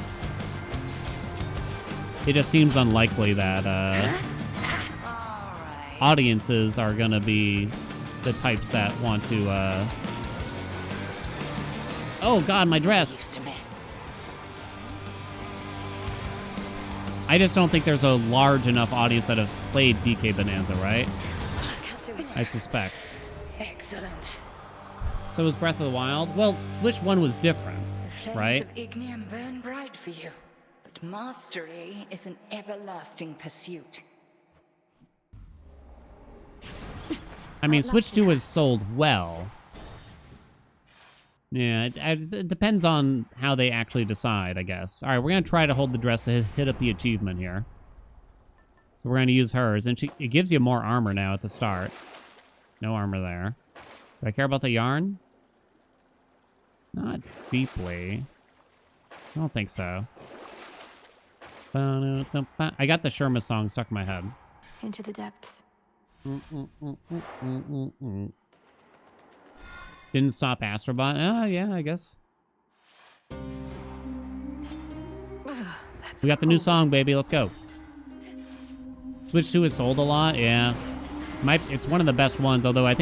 It just seems unlikely that audiences are gonna be the types that want to... Oh god, my dress! I just don't think there's a large enough audience that has played DK Bonanza, right? I suspect. Excellent. So was Breath of the Wild? Well, which one was different, right? The flames of Ignium burn bright for you, but mastery is an everlasting pursuit. I mean, Switch 2 was sold well. Yeah, it depends on how they actually decide, I guess. All right, we're going to try to hold the dress to hit up the achievement here. So we're going to use hers. And it gives you more armor now at the start. No armor there. Do I care about the yarn? Not deeply. I don't think so. I got the Sherma song stuck in my head. Into the depths. Didn't stop Astrobot. Oh, yeah, I guess. We got the new song, baby. Let's go. Switch 2 has sold a lot. Yeah. It's one of the best ones, although I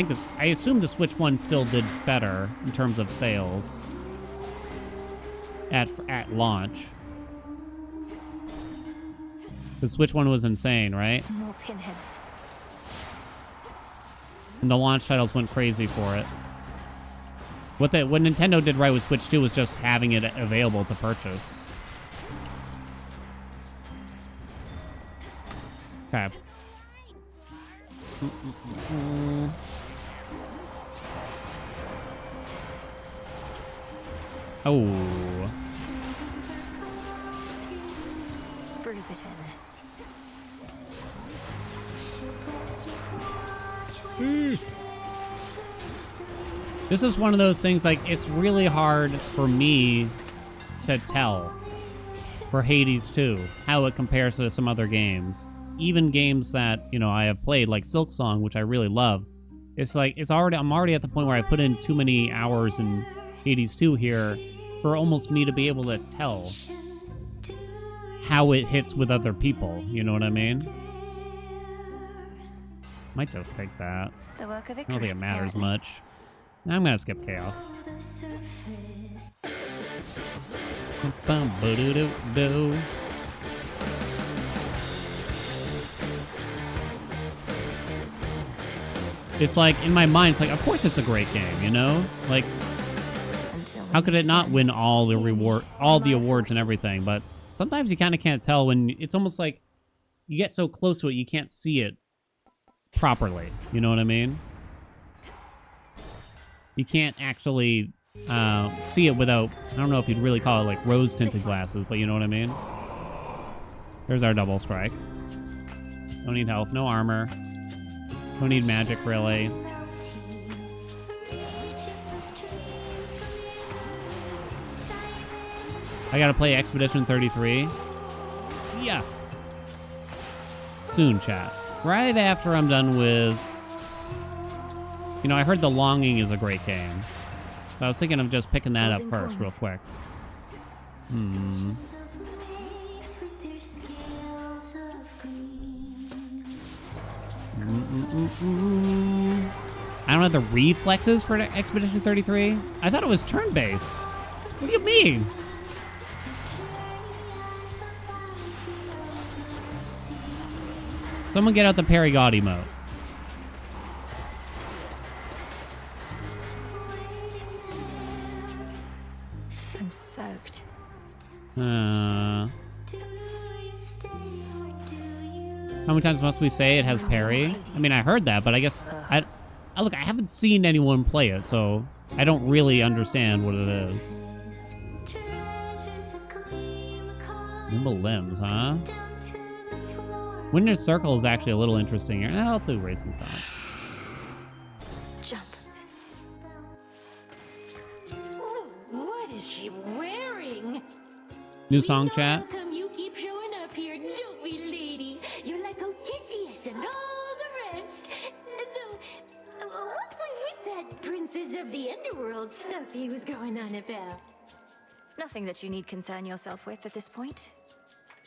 assume the Switch 1 still did better in terms of sales at launch. The Switch 1 was insane, right? More pinheads. And the launch titles went crazy for it. What Nintendo did right with Switch 2 was just having it available to purchase. Okay. Oh. Breathe it in. This is one of those things, like, it's really hard for me to tell for Hades 2 how it compares to some other games. Even games that, you know, I have played, like Silksong, which I really love. It's like, I'm already at the point where I put in too many hours in Hades 2 here for almost me to be able to tell how it hits with other people. You know what I mean? Might just take that. The work of I don't think it matters much. I'm gonna skip Chaos. Bum-ba-doo-doo-doo. It's like, in my mind, it's like, of course it's a great game, you know? Like, how could it not win all the awards and everything? But sometimes you kind of can't tell when it's almost like you get so close to it, you can't see it properly. You know what I mean? You can't actually see it without, I don't know if you'd really call it like rose-tinted glasses, but you know what I mean? There's our double strike. Don't need health, no armor. Don't need magic, really. I gotta play Expedition 33. Yeah. Soon, chat. Right after I'm done with... You know, I heard The Longing is a great game. So I was thinking of just picking that up first, real quick. I don't have the reflexes for Expedition 33. I thought it was turn-based. What do you mean? Someone get out the Perigod emote. I'm soaked. How many times must we say it has parry? I mean, I heard that, but I guess... Look, I haven't seen anyone play it, so I don't really understand what it is. Nimble limbs, huh? Winner's Circle is actually a little interesting here. I'll do Racing Thoughts. Jump. Oh, what is she wearing? New song, chat. How come you keep showing up here, don't we, lady? You're like Odysseus and all the rest. Though, what was with that Princess of the Underworld stuff he was going on about? Nothing that you need concern yourself with at this point.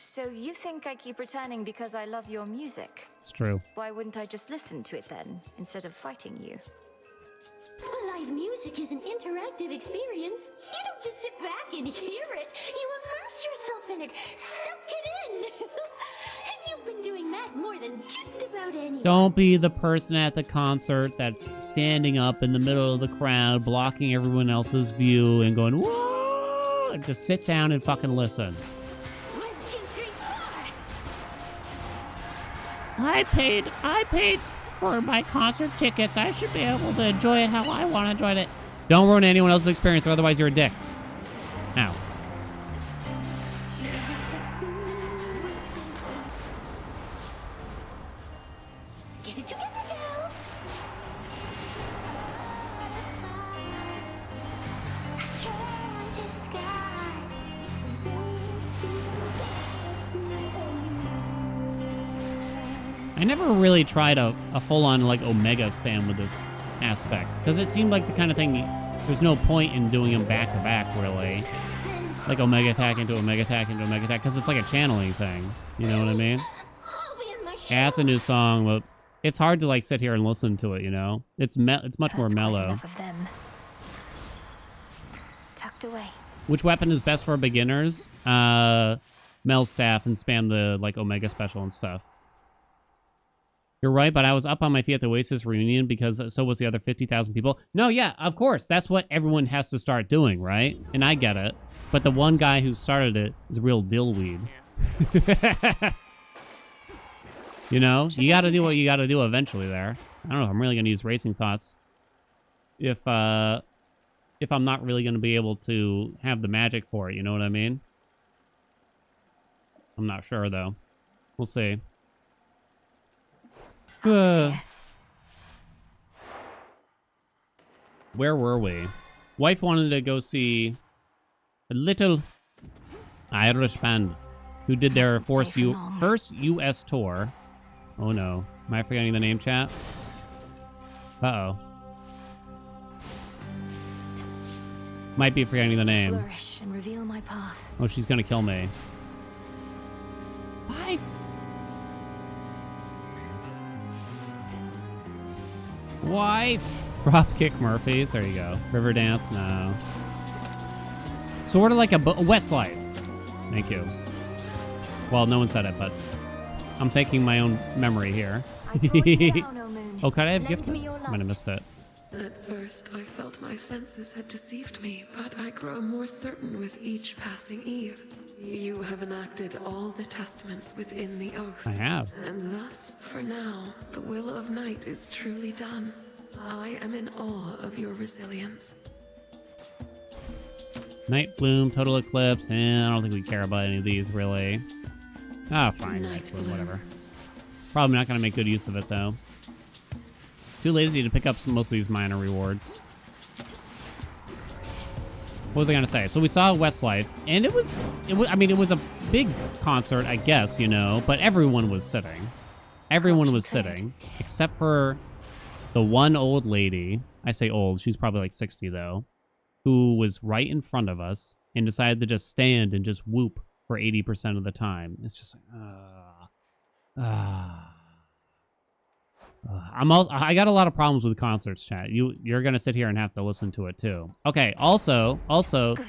So you think I keep returning because I love your music? It's true. Why wouldn't I just listen to it then, instead of fighting you? Live music is an interactive experience. You don't just sit back and hear it. You immerse yourself in it. Soak it in. And you've been doing that more than just about anyone. Don't be the person at the concert that's standing up in the middle of the crowd, blocking everyone else's view and going, whoa! And just sit down and fucking listen. 1, 2, 3, 4. I paid for my concert tickets. I should be able to enjoy it how I want to enjoy it. Don't ruin anyone else's experience, or otherwise you're a dick. Ow. Get it together, girls. I never really tried a full-on like Omega spam with this aspect, because it seemed like the kind of thing there's no point in doing them back to back, really. Like Omega attack into Omega attack into Omega attack, because it's like a channeling thing. You know what I mean? Yeah, it's a new song, but it's hard to like sit here and listen to it. You know, it's much more mellow. Enough of them. Tucked away. Which weapon is best for beginners? Mel staff and spam the like Omega special and stuff. You're right, but I was up on my feet at the Oasis reunion because so was the other 50,000 people. No, yeah, of course. That's what everyone has to start doing, right? And I get it. But the one guy who started it is a real dillweed. You know? You gotta do what you gotta do eventually there. I don't know if I'm really gonna use Racing Thoughts if I'm not really gonna be able to have the magic for it, you know what I mean? I'm not sure, though. We'll see. Where were we? Wife wanted to go see a little Irish band who did their first U.S. tour. Oh no. Am I forgetting the name, chat? Uh-oh. Might be forgetting the name. Flourish and reveal my path. Oh, she's gonna kill me. Why? Wife! Dropkick Murphys. There you go. River Dance? No. Sort of like a Westlight. Thank you. Well, no one said it, but I'm thanking my own memory here. Oh, could I have gifted? I might have missed it. At first, I felt my senses had deceived me, but I grow more certain with each passing eve. You have enacted all the testaments within the oath. I have. And thus, for now, the will of night is truly done. I am in awe of your resilience. Night Bloom, Total Eclipse, and I don't think we care about any of these, really. Ah, fine. Night Bloom, whatever. Probably not going to make good use of it, though. Too lazy to pick up most of these minor rewards. What was I going to say? So we saw Westlight, and it was, I mean, it was a big concert, I guess, you know, but everyone was sitting. Everyone was sitting, except for the one old lady. I say old, she's probably like 60, though, who was right in front of us and decided to just stand and just whoop for 80% of the time. It's just like, I got a lot of problems with concerts, chat. You're gonna sit here and have to listen to it too. Okay. Also,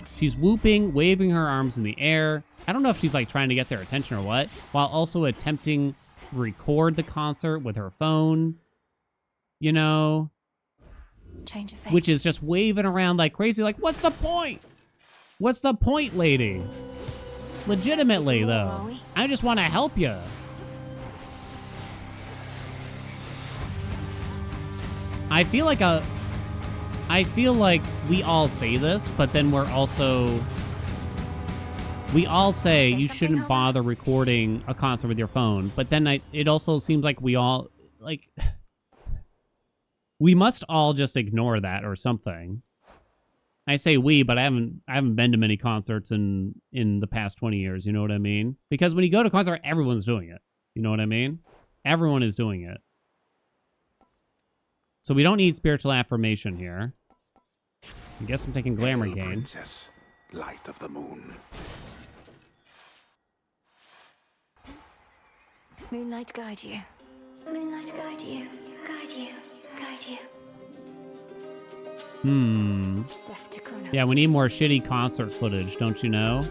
she's whooping, waving her arms in the air. I don't know if she's like trying to get their attention or what, while also attempting to record the concert with her phone. You know, Change of fate. which is just waving around like crazy. Like, what's the point? What's the point, lady? Legitimately, though, I just want to help you. I feel like we all say this, but then we all say you shouldn't bother recording a concert with your phone. But then it also seems like we all, like, we must all just ignore that or something. I say we, but I haven't been to many concerts in the past 20 years, you know what I mean? Because when you go to a concert, everyone's doing it. You know what I mean? Everyone is doing it. So we don't need spiritual affirmation here. I guess I'm taking glamour gain. Princess, light of the moon. Moonlight guide you. Moonlight guide you. Guide you. Guide you. Death to Kronos. Yeah, we need more shitty concert footage, don't you know?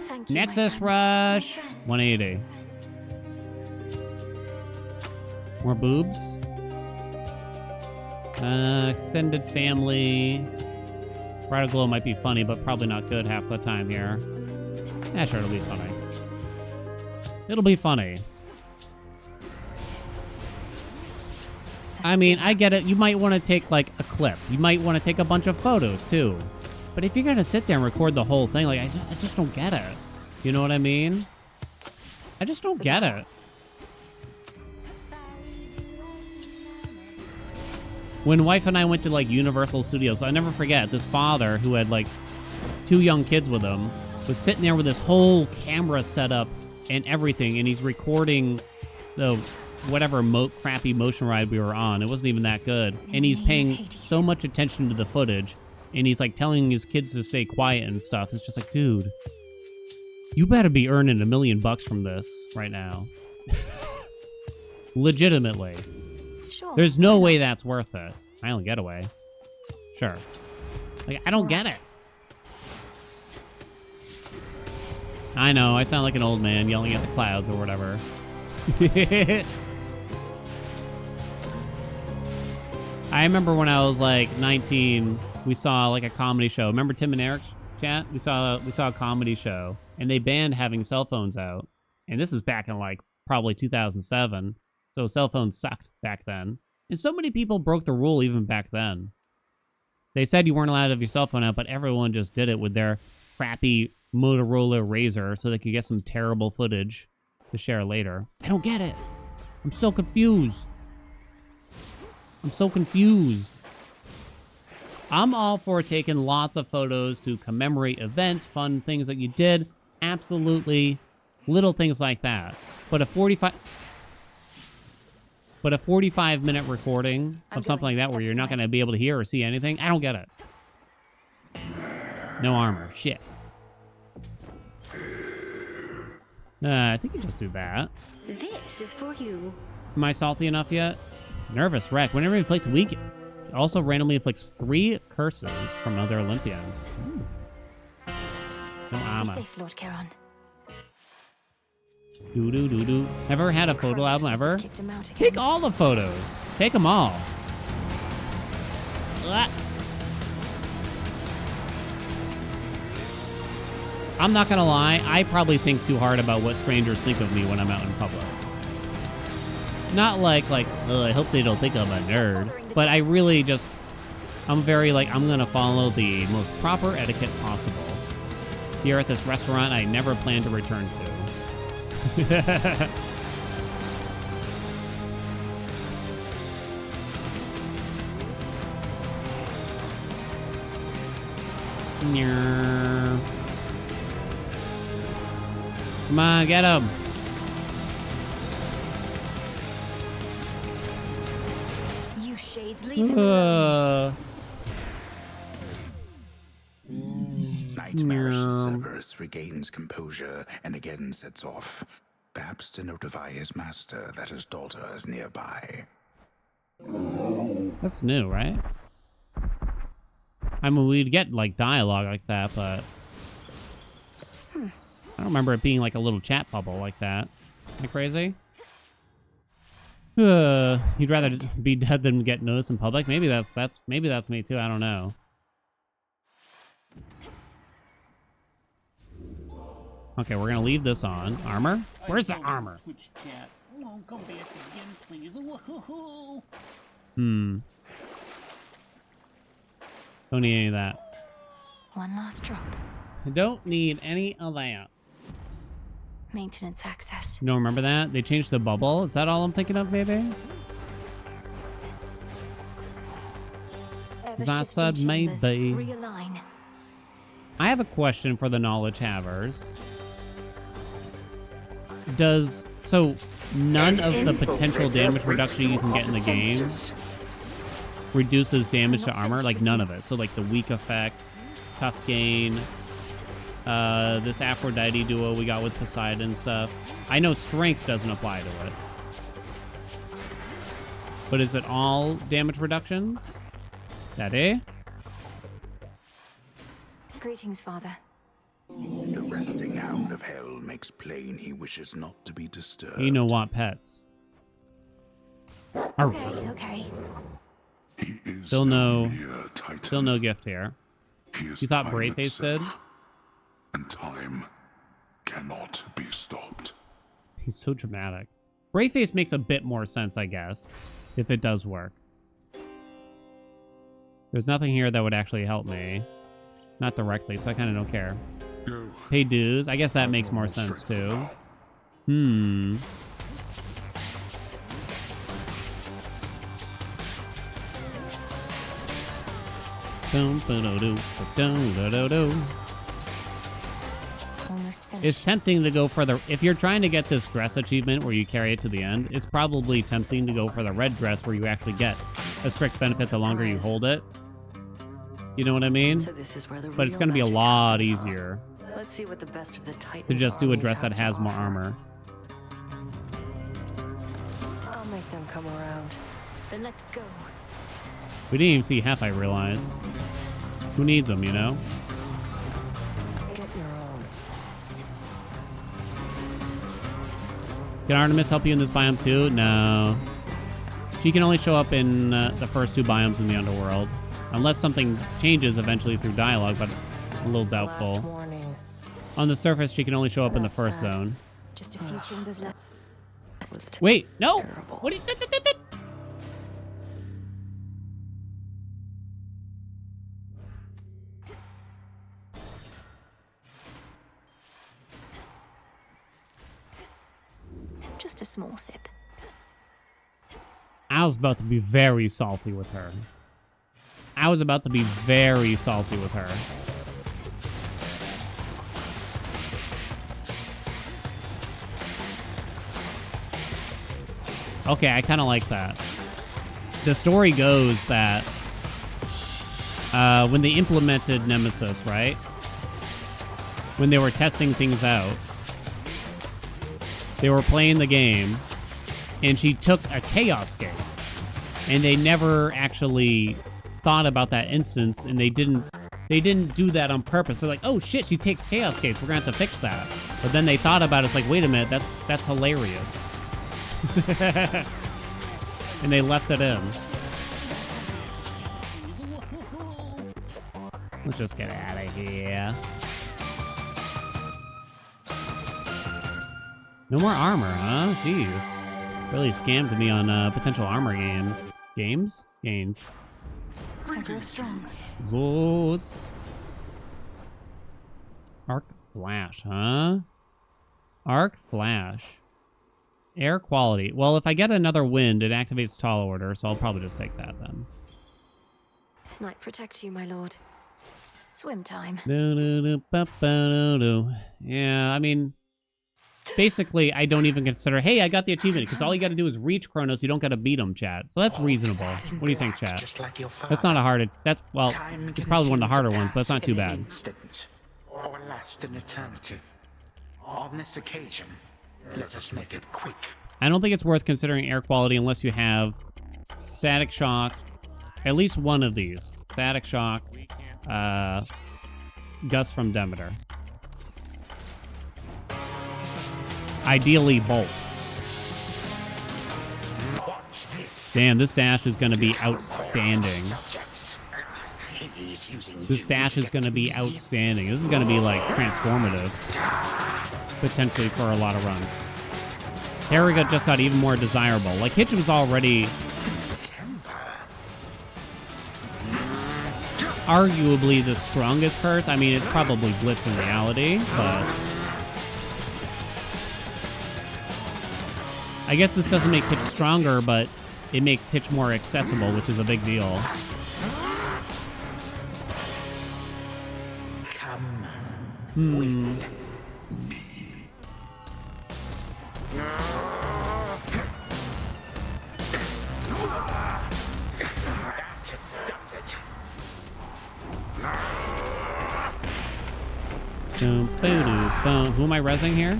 Thank you, Nexus Rush. 180. More boobs. Extended family. Bridal glow might be funny, but probably not good half the time here. Yeah, sure, it'll be funny. It'll be funny. I mean, I get it. You might want to take, like, a clip. You might want to take a bunch of photos, too. But if you're going to sit there and record the whole thing, like, I just don't get it. You know what I mean? I just don't get it. When wife and I went to, like, Universal Studios, I'll never forget, this father who had, like, 2 young kids with him was sitting there with this whole camera setup and everything, and he's recording the whatever crappy motion ride we were on. It wasn't even that good. And he's paying so much attention to the footage, and he's, like, telling his kids to stay quiet and stuff. It's just like, dude, you better be earning $1 million from this right now. Legitimately. Sure. There's no way that's worth it. Island Getaway. Sure. Like, I don't get it. I know, I sound like an old man yelling at the clouds or whatever. I remember when I was like 19, we saw like a comedy show. Remember Tim and Eric's chat? We saw a comedy show, and they banned having cell phones out. And this is back in like probably 2007. So cell phones sucked back then. And so many people broke the rule even back then. They said you weren't allowed to have your cell phone out, but everyone just did it with their crappy Motorola Razr so they could get some terrible footage to share later. I don't get it. I'm so confused. I'm so confused. I'm all for taking lots of photos to commemorate events, fun things that you did. Absolutely. Little things like that. But a 45-minute recording of something like that where you're not going to be able to hear or see anything, I don't get it. No armor. Shit. I think you just do that. This is for you. Am I salty enough yet? Nervous wreck. Whenever you inflict weak, it also randomly inflicts 3 curses from other Olympians. Ooh. No Be armor. safe, Lord Charon. Do. Never had a photo album ever? Kicked him out again. Take all the photos. Take them all. Ah. I'm not gonna lie, I probably think too hard about what strangers think of me when I'm out in public. Not like, oh, I hope they don't think I'm a nerd. But I really just, I'm very I'm gonna follow the most proper etiquette possible. Here at this restaurant I never plan to return to. Come on, get him. You shades, leave him alone. Nightmarish Cerberus regains composure and again sets off, perhaps to notify his master that his daughter is nearby. That's new, right? I mean, we'd get dialogue like that, but I don't remember it being a little chat bubble like that. Am I crazy? You'd rather be dead than get noticed in public. Maybe that's me too. I don't know. Okay, we're gonna leave this on. Armor? Where's the armor? Twitch chat. Oh, come back again, please. Don't need any of that. One last drop. I don't need any of that. Maintenance access. You don't remember that? They changed the bubble? Is that all I'm thinking of, maybe? That said, maybe. Realign. I have a question for the knowledge havers. So none of the potential damage reduction you can get in the game reduces damage to armor? None of it. So the weak effect, tough gain, this Aphrodite duo we got with Poseidon and stuff. I know strength doesn't apply to it. But is it all damage reductions? Daddy? Greetings, Father. The resting hound of hell makes plain he wishes not to be disturbed. You know what, pets. Okay. Still no gift here. You thought Braveface did? And time cannot be stopped. He's so dramatic. Braveface makes a bit more sense, I guess, if it does work. There's nothing here that would actually help me. Not directly, so I kind of don't care. Hey, dudes. I guess that makes more sense, too. It's tempting to go for the... If you're trying to get this dress achievement where you carry it to the end, it's probably tempting to go for the red dress where you actually get a strict benefit the longer you hold it. You know what I mean? So this is where the but it's going to be a lot easier. Let's see what the best of the Titans to just do a dress armies that have has to more offer. armor. I'll make them come around. Then let's go. We didn't even see half, I realize. Who needs them, you know? Get your own. Can Artemis help you in this biome too? No. She can only show up in the first 2 biomes in the underworld. Unless something changes eventually through dialogue, but a little doubtful. On the surface, she can only show up in the first zone. Just a few chambers left. Wait, no! What are you... Just a small sip. I was about to be very salty with her. I was about to be very salty with her. Okay, I kind of like that. The story goes that when they implemented Nemesis, right? When they were testing things out, they were playing the game, and she took a Chaos Gate, and they never actually thought about that instance, and they didn't They didn't do that on purpose. They're like, oh shit, she takes Chaos Gates. We're gonna have to fix that. But then they thought about it. It's like, wait a minute, that's hilarious. And they left it in. Let's just get out of here. No more armor, huh? Jeez. Really scammed me on potential armor gains. Gains? I grow strong. Those. Arc Flash, huh? Arc Flash. Air quality. Well, if I get another wind, it activates Tall Order, so I'll probably just take that then. Night protect you, my lord. Swim time. Yeah, I mean, basically, I don't even consider, hey, I got the achievement, because all you got to do is reach Kronos. You don't got to beat him, chat. So that's reasonable. What do you think, chat? That's not a hard, that's, well, it's probably one of the harder ones, but it's not too bad. Or last an eternity. On this occasion, let us make it quick. I don't think it's worth considering air quality unless you have Static Shock, at least one of these. Static Shock, Gust from Demeter. Ideally, both. Damn, this dash is going to be outstanding. This dash is going to be outstanding. This is going to be, like, transformative. Potentially for a lot of runs. Harriga just got even more desirable. Like, Hitch was already arguably the strongest curse. I mean, it's probably Blitz in reality, but I guess this doesn't make Hitch stronger, but it makes Hitch more accessible, which is a big deal. Who am I rezzing here?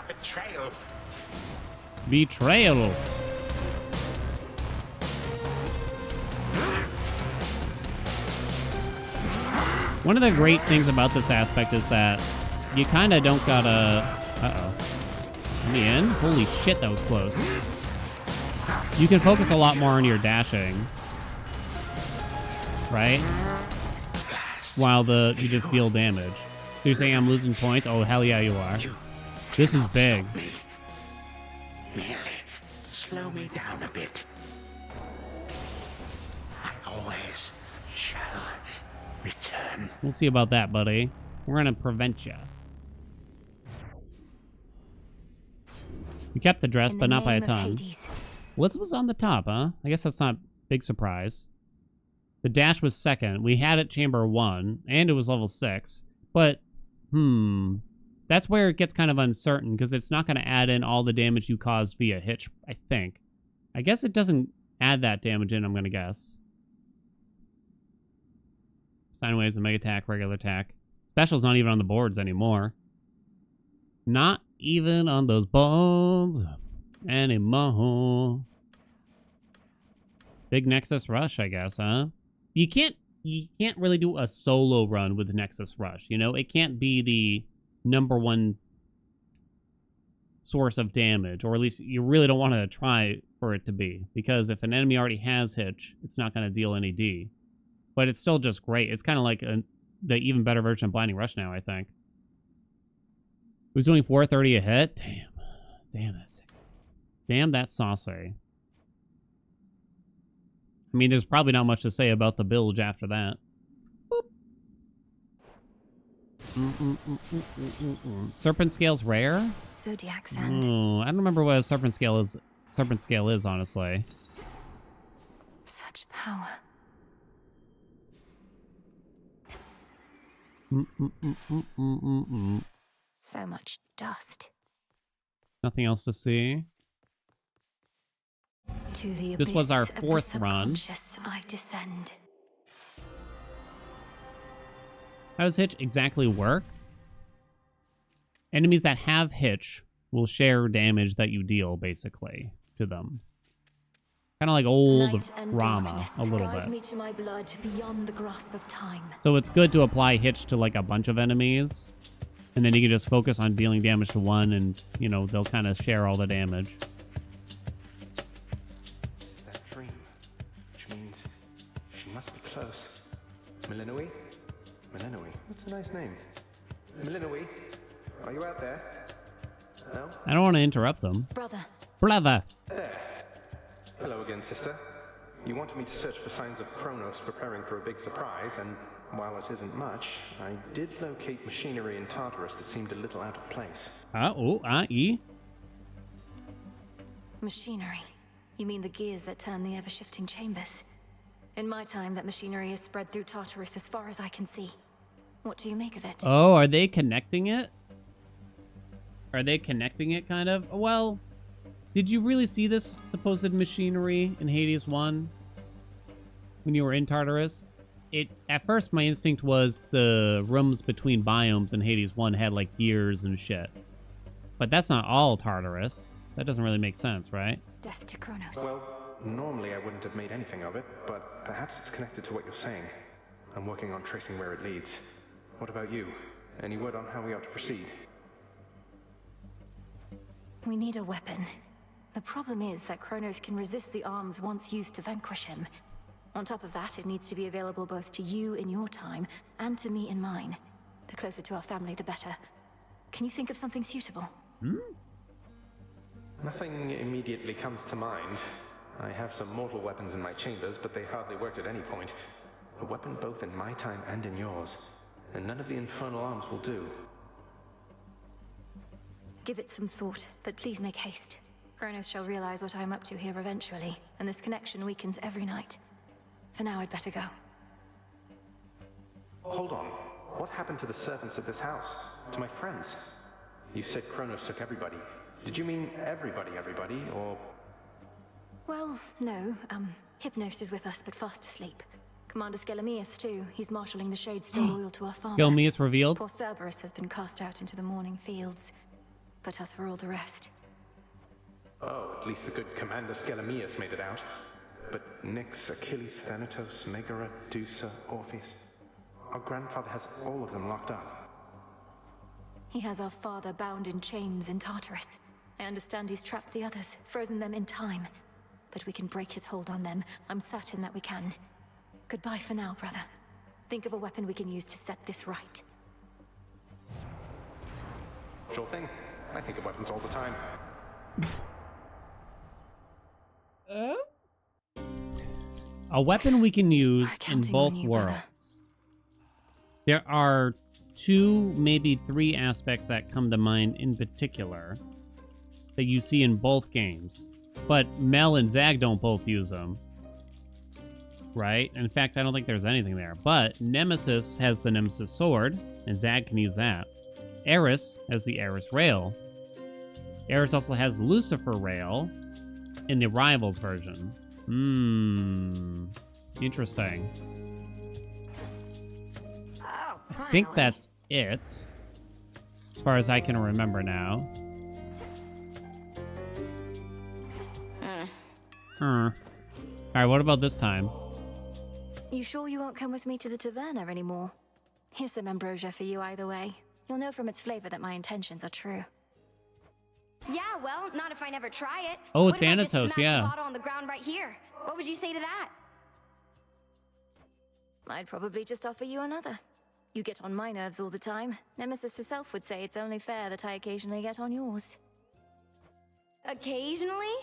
Betrayal. Betrayal. One of the great things about this aspect is that you kind of don't gotta... Uh-oh. Am I in? Holy shit, that was close. You can focus a lot more on your dashing. Right? While you just deal damage. So you're saying I'm losing points? Oh, hell yeah, you are. This is big. Merely slow me down a bit. I always shall return. We'll see about that, buddy. We're gonna prevent you. You kept the dress, but not by a ton. Blitz was on the top, huh? I guess that's not a big surprise. The dash was second. We had it chamber 1, and it was level 6. But, that's where it gets kind of uncertain, because it's not going to add in all the damage you caused via Hitch, I think. I guess it doesn't add that damage in, I'm going to guess. Sine waves, a mega attack, regular attack. Special's not even on the boards anymore. Not even on those boards anymore. Big Nexus Rush, I guess, huh? You can't really do a solo run with Nexus Rush, you know? It can't be the #1 source of damage, or at least you really don't want to try for it to be, because if an enemy already has Hitch, it's not going to deal any D. But it's still just great. It's kind of like the even better version of Blinding Rush now, I think. Who's doing 430 a hit? Damn. Damn, that's sexy. Damn, that's saucy. I mean, there's probably not much to say about the bilge after that. Serpent Scale's rare? Zodiac Sand. I don't remember what a Serpent Scale is. Serpent Scale is, honestly. Such power. So much dust. Nothing else to see. To the This was our abyss of 4th the run. subconscious I descend. How does Hitch exactly work? Enemies that have Hitch will share damage that you deal, basically, to them. Kind of like old Night and Rama, darkness, a little guide bit. me to my blood beyond the grasp of time. So it's good to apply Hitch to like a bunch of enemies, and then you can just focus on dealing damage to one, and you know they'll kind of share all the damage. That dream, which means she must be close. Milinoe? Milinoe, that's a nice name. Milinoe, are you out there? No? I don't want to interrupt them. Brother. Brother. There. Hello again, sister. You wanted me to search for signs of Kronos preparing for a big surprise, and while it isn't much, I did locate machinery in Tartarus that seemed a little out of place. E? Machinery. You mean the gears that turn the ever-shifting chambers? In my time, that machinery is spread through Tartarus as far as I can see. What do you make of it? Oh, are they connecting it? Are they connecting it, kind of? Well, did you really see this supposed machinery in Hades 1 when you were in Tartarus? At first, my instinct was the rooms between biomes in Hades 1 had, like, gears and shit. But that's not all Tartarus. That doesn't really make sense, right? Death to Kronos. Well, normally I wouldn't have made anything of it, but perhaps it's connected to what you're saying. I'm working on tracing where it leads. What about you? Any word on how we ought to proceed? We need a weapon. The problem is that Kronos can resist the arms once used to vanquish him. On top of that, it needs to be available both to you in your time and to me in mine. The closer to our family, the better. Can you think of something suitable? Nothing immediately comes to mind. I have some mortal weapons in my chambers, but they hardly worked at any point. A weapon both in my time and in yours. And none of the infernal arms will do. Give it some thought, but please make haste. Kronos shall realize what I am up to here eventually, and this connection weakens every night. For now, I'd better go. Hold on. What happened to the servants of this house? To my friends? You said Kronos took everybody. Did you mean everybody, or... Well, no. Hypnos is with us, but fast asleep. Commander Skelemius, too. He's marshalling the Shades still loyal to our father. Skelemius revealed? Poor Cerberus has been cast out into the morning fields. But as for all the rest... Oh, at least the good Commander Skelemius made it out. But Nyx, Achilles, Thanatos, Megara, Dusa, Orpheus... Our grandfather has all of them locked up. He has our father bound in chains in Tartarus. I understand he's trapped the others, frozen them in time. But we can break his hold on them. I'm certain that we can. Goodbye for now, brother. Think of a weapon we can use to set this right. Sure thing. I think of weapons all the time. A weapon we can use in both worlds. There are 2, maybe 3 aspects that come to mind in particular that you see in both games. But Mel and Zag don't both use them. Right? In fact, I don't think there's anything there. But Nemesis has the Nemesis Sword, and Zag can use that. Eris has the Eris Rail. Eris also has Lucifer Rail in the Rivals version. Interesting. Oh, I think that's it, as far as I can remember now. Alright, what about this time? You sure you won't come with me to the taverna anymore? Here's some ambrosia for you either way. You'll know from its flavor that my intentions are true. Yeah, well, not if I never try it. Oh, what if I Thanatos, just smash yeah. the bottle on the ground right here? What would you say to that? I'd probably just offer you another. You get on my nerves all the time. Nemesis herself would say it's only fair that I occasionally get on yours. Occasionally?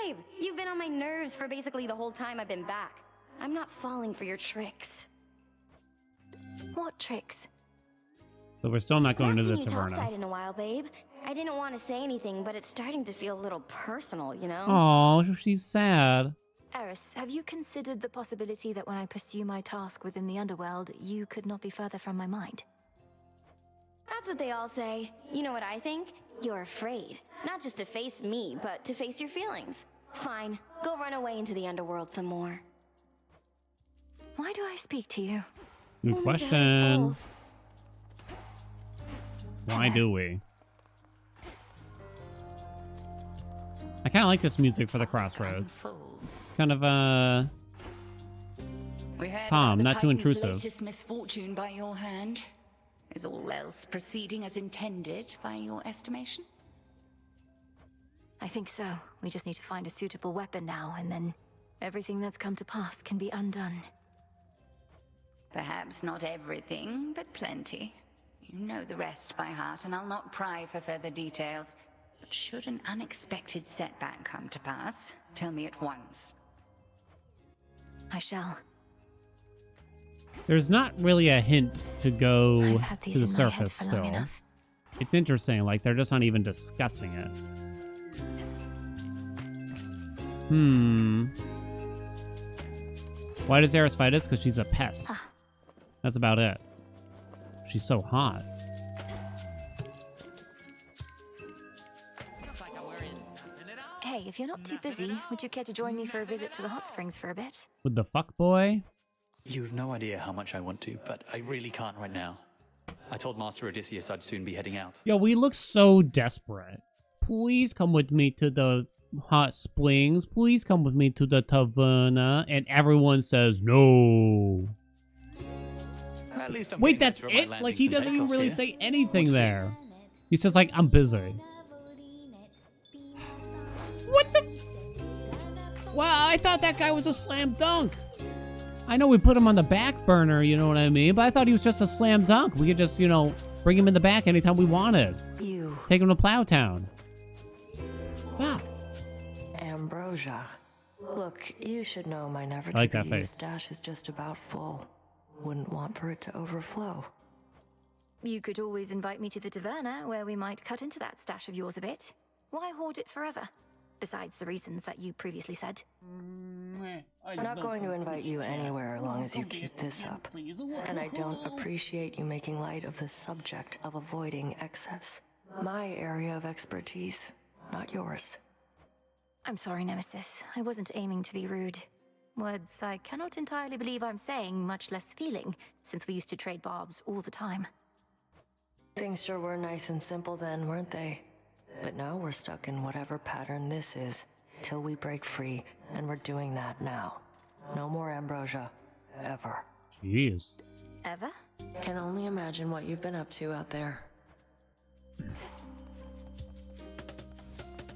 Babe, you've been on my nerves for basically the whole time I've been back. I'm not falling for your tricks. What tricks? So we're still not going to the Haven't seen you taverna. topside in a while, babe. I didn't want to say anything, but it's starting to feel a little personal, you know? Oh, she's sad. Eris, have you considered the possibility that when I pursue my task within the underworld, you could not be further from my mind? That's what they all say. You know what I think? You're afraid. Not just to face me, but to face your feelings. Fine, go run away into the underworld some more. Why do I speak to you? Good question. Why do we? I kind of like this music for the crossroads. It's kind of We heard calm, about the not too Titan's intrusive. latest misfortune by your hand. Is all else proceeding as intended by your estimation? I think so. We just need to find a suitable weapon now, and then everything that's come to pass can be undone. Perhaps not everything, but plenty. You know the rest by heart, and I'll not pry for further details. But should an unexpected setback come to pass, tell me at once. I shall. There's not really a hint to go I've had to these the in my head surface for long still. enough. It's interesting, like they're just not even discussing it. Why does Eris fight us? Because she's a pest. That's about it. She's so hot. Hey, if you're not too busy, would you care to join me for a visit to the hot springs for a bit? With the fuck boy? You've no idea how much I want to, but I really can't right now. I told Master Odysseus I'd soon be heading out. Yo, we look so desperate. Please come with me to the hot springs. Please come with me to the taverna. And everyone says no. At least I'm Wait, getting that's better at my it? Like, he landings and doesn't even takeoffs really here. say anything We'll see. there. He says, like, I'm busy. What the? Well, I thought that guy was a slam dunk. I know we put him on the back burner, you know what I mean? But I thought he was just a slam dunk. We could just, you know, bring him in the back anytime we wanted. You. Take him to Plowtown. Wow. Ambrosia. Look, you should know my I like that never-to-be-used face. stash is just about full. Wouldn't want for it to overflow. You could always invite me to the taverna, where we might cut into that stash of yours a bit. Why hoard it forever? Besides the reasons that you previously said. I'm not going to invite you anywhere as long as you keep this up. And I don't appreciate you making light of the subject of avoiding excess. My area of expertise, not yours. I'm sorry, Nemesis. I wasn't aiming to be rude. Words I cannot entirely believe I'm saying, much less feeling, since we used to trade barbs all the time. Things sure were nice and simple then, weren't they? But now we're stuck in whatever pattern this is, till we break free, and we're doing that now. No more Ambrosia. Ever. Jeez. Ever? Can only imagine what you've been up to out there.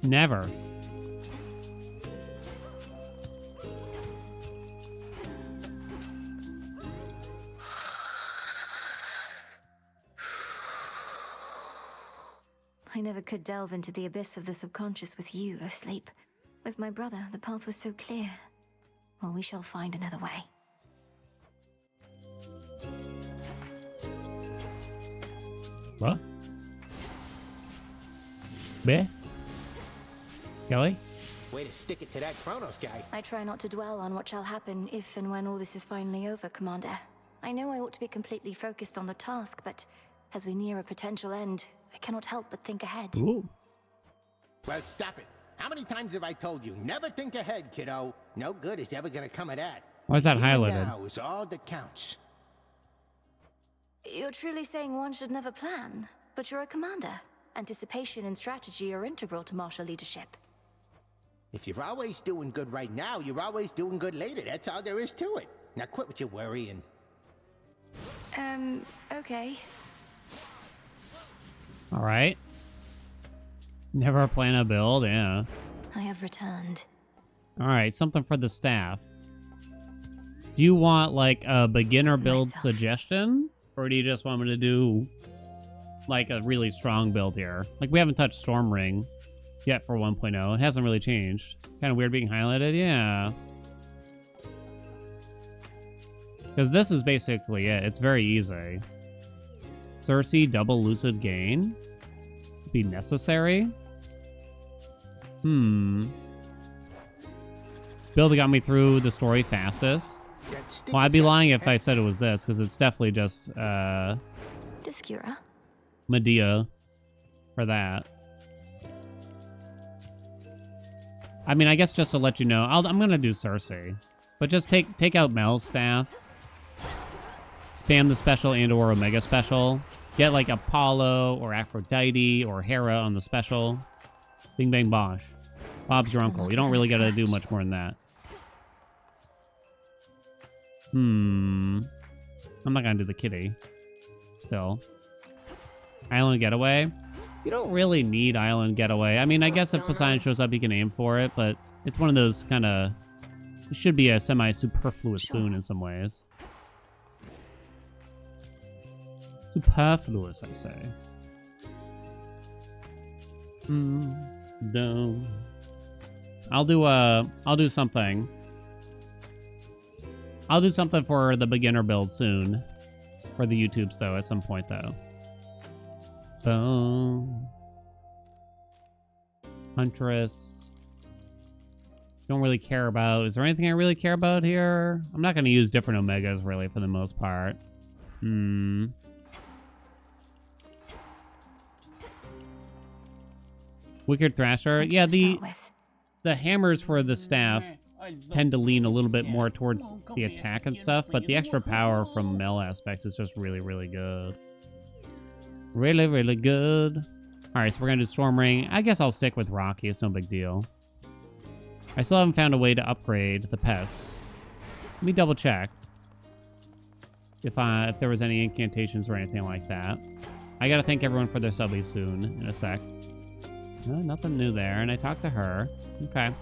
Never. I never could delve into the abyss of the subconscious with you, O Sleep. With my brother, the path was so clear. Well, we shall find another way. What? Bear? Kelly? Way to stick it to that Kronos guy. I try not to dwell on what shall happen if and when all this is finally over, Commander. I know I ought to be completely focused on the task, but as we near a potential end, I cannot help but think ahead. Ooh. Well, stop it. How many times have I told you, never think ahead, kiddo? No good is ever gonna come of that. Why is that Here and highlighted? Now is all that counts. You're truly saying one should never plan, but you're a commander. Anticipation and strategy are integral to martial leadership. If you're always doing good right now, you're always doing good later. That's all there is to it. Now quit with your worrying. Okay. All right. Never plan a build, yeah. I have returned. All right, something for the staff. Do you want like a beginner build suggestion? Or do you just want me to do like a really strong build here? Like we haven't touched Storm Ring yet for 1.0. It hasn't really changed. Kind of weird being highlighted, yeah. Because this is basically it. It's very easy. Cersei double lucid gain? Be necessary? Build got me through the story fastest. Well, I'd be lying if I said it was this, because it's definitely just Discura. Medea for that. I mean, I guess just to let you know, I'm gonna do Cersei, but just take out Mel's staff, spam the special and/or Omega special, get like Apollo or Aphrodite or Hera on the special. Bing bang bosh. Bob's your uncle. You don't really gotta do much more than that. I'm not gonna do the kitty. Still. Island Getaway? You don't really need Island Getaway. I mean, I guess if Poseidon shows up, you can aim for it, but it's one of those kind of... It should be a semi-superfluous boon in some ways. Superfluous, I say. No. I'll do something. I'll do something for the beginner build soon. For the YouTubes, though, at some point, though. Boom. Huntress. Don't really care about... Is there anything I really care about here? I'm not going to use different Omegas, really, for the most part. Wicked Thrasher. Yeah, the hammers for the staff tend to lean a little bit more towards the attack and stuff, but the extra power from Mel aspect is just really, really good. Really, really good. Alright, so we're going to do Storm Ring. I guess I'll stick with Rocky. It's no big deal. I still haven't found a way to upgrade the pets. Let me double check. If there was any incantations or anything like that. I gotta thank everyone for their subbies soon, in a sec. No, nothing new there, and I talked to her. Okay.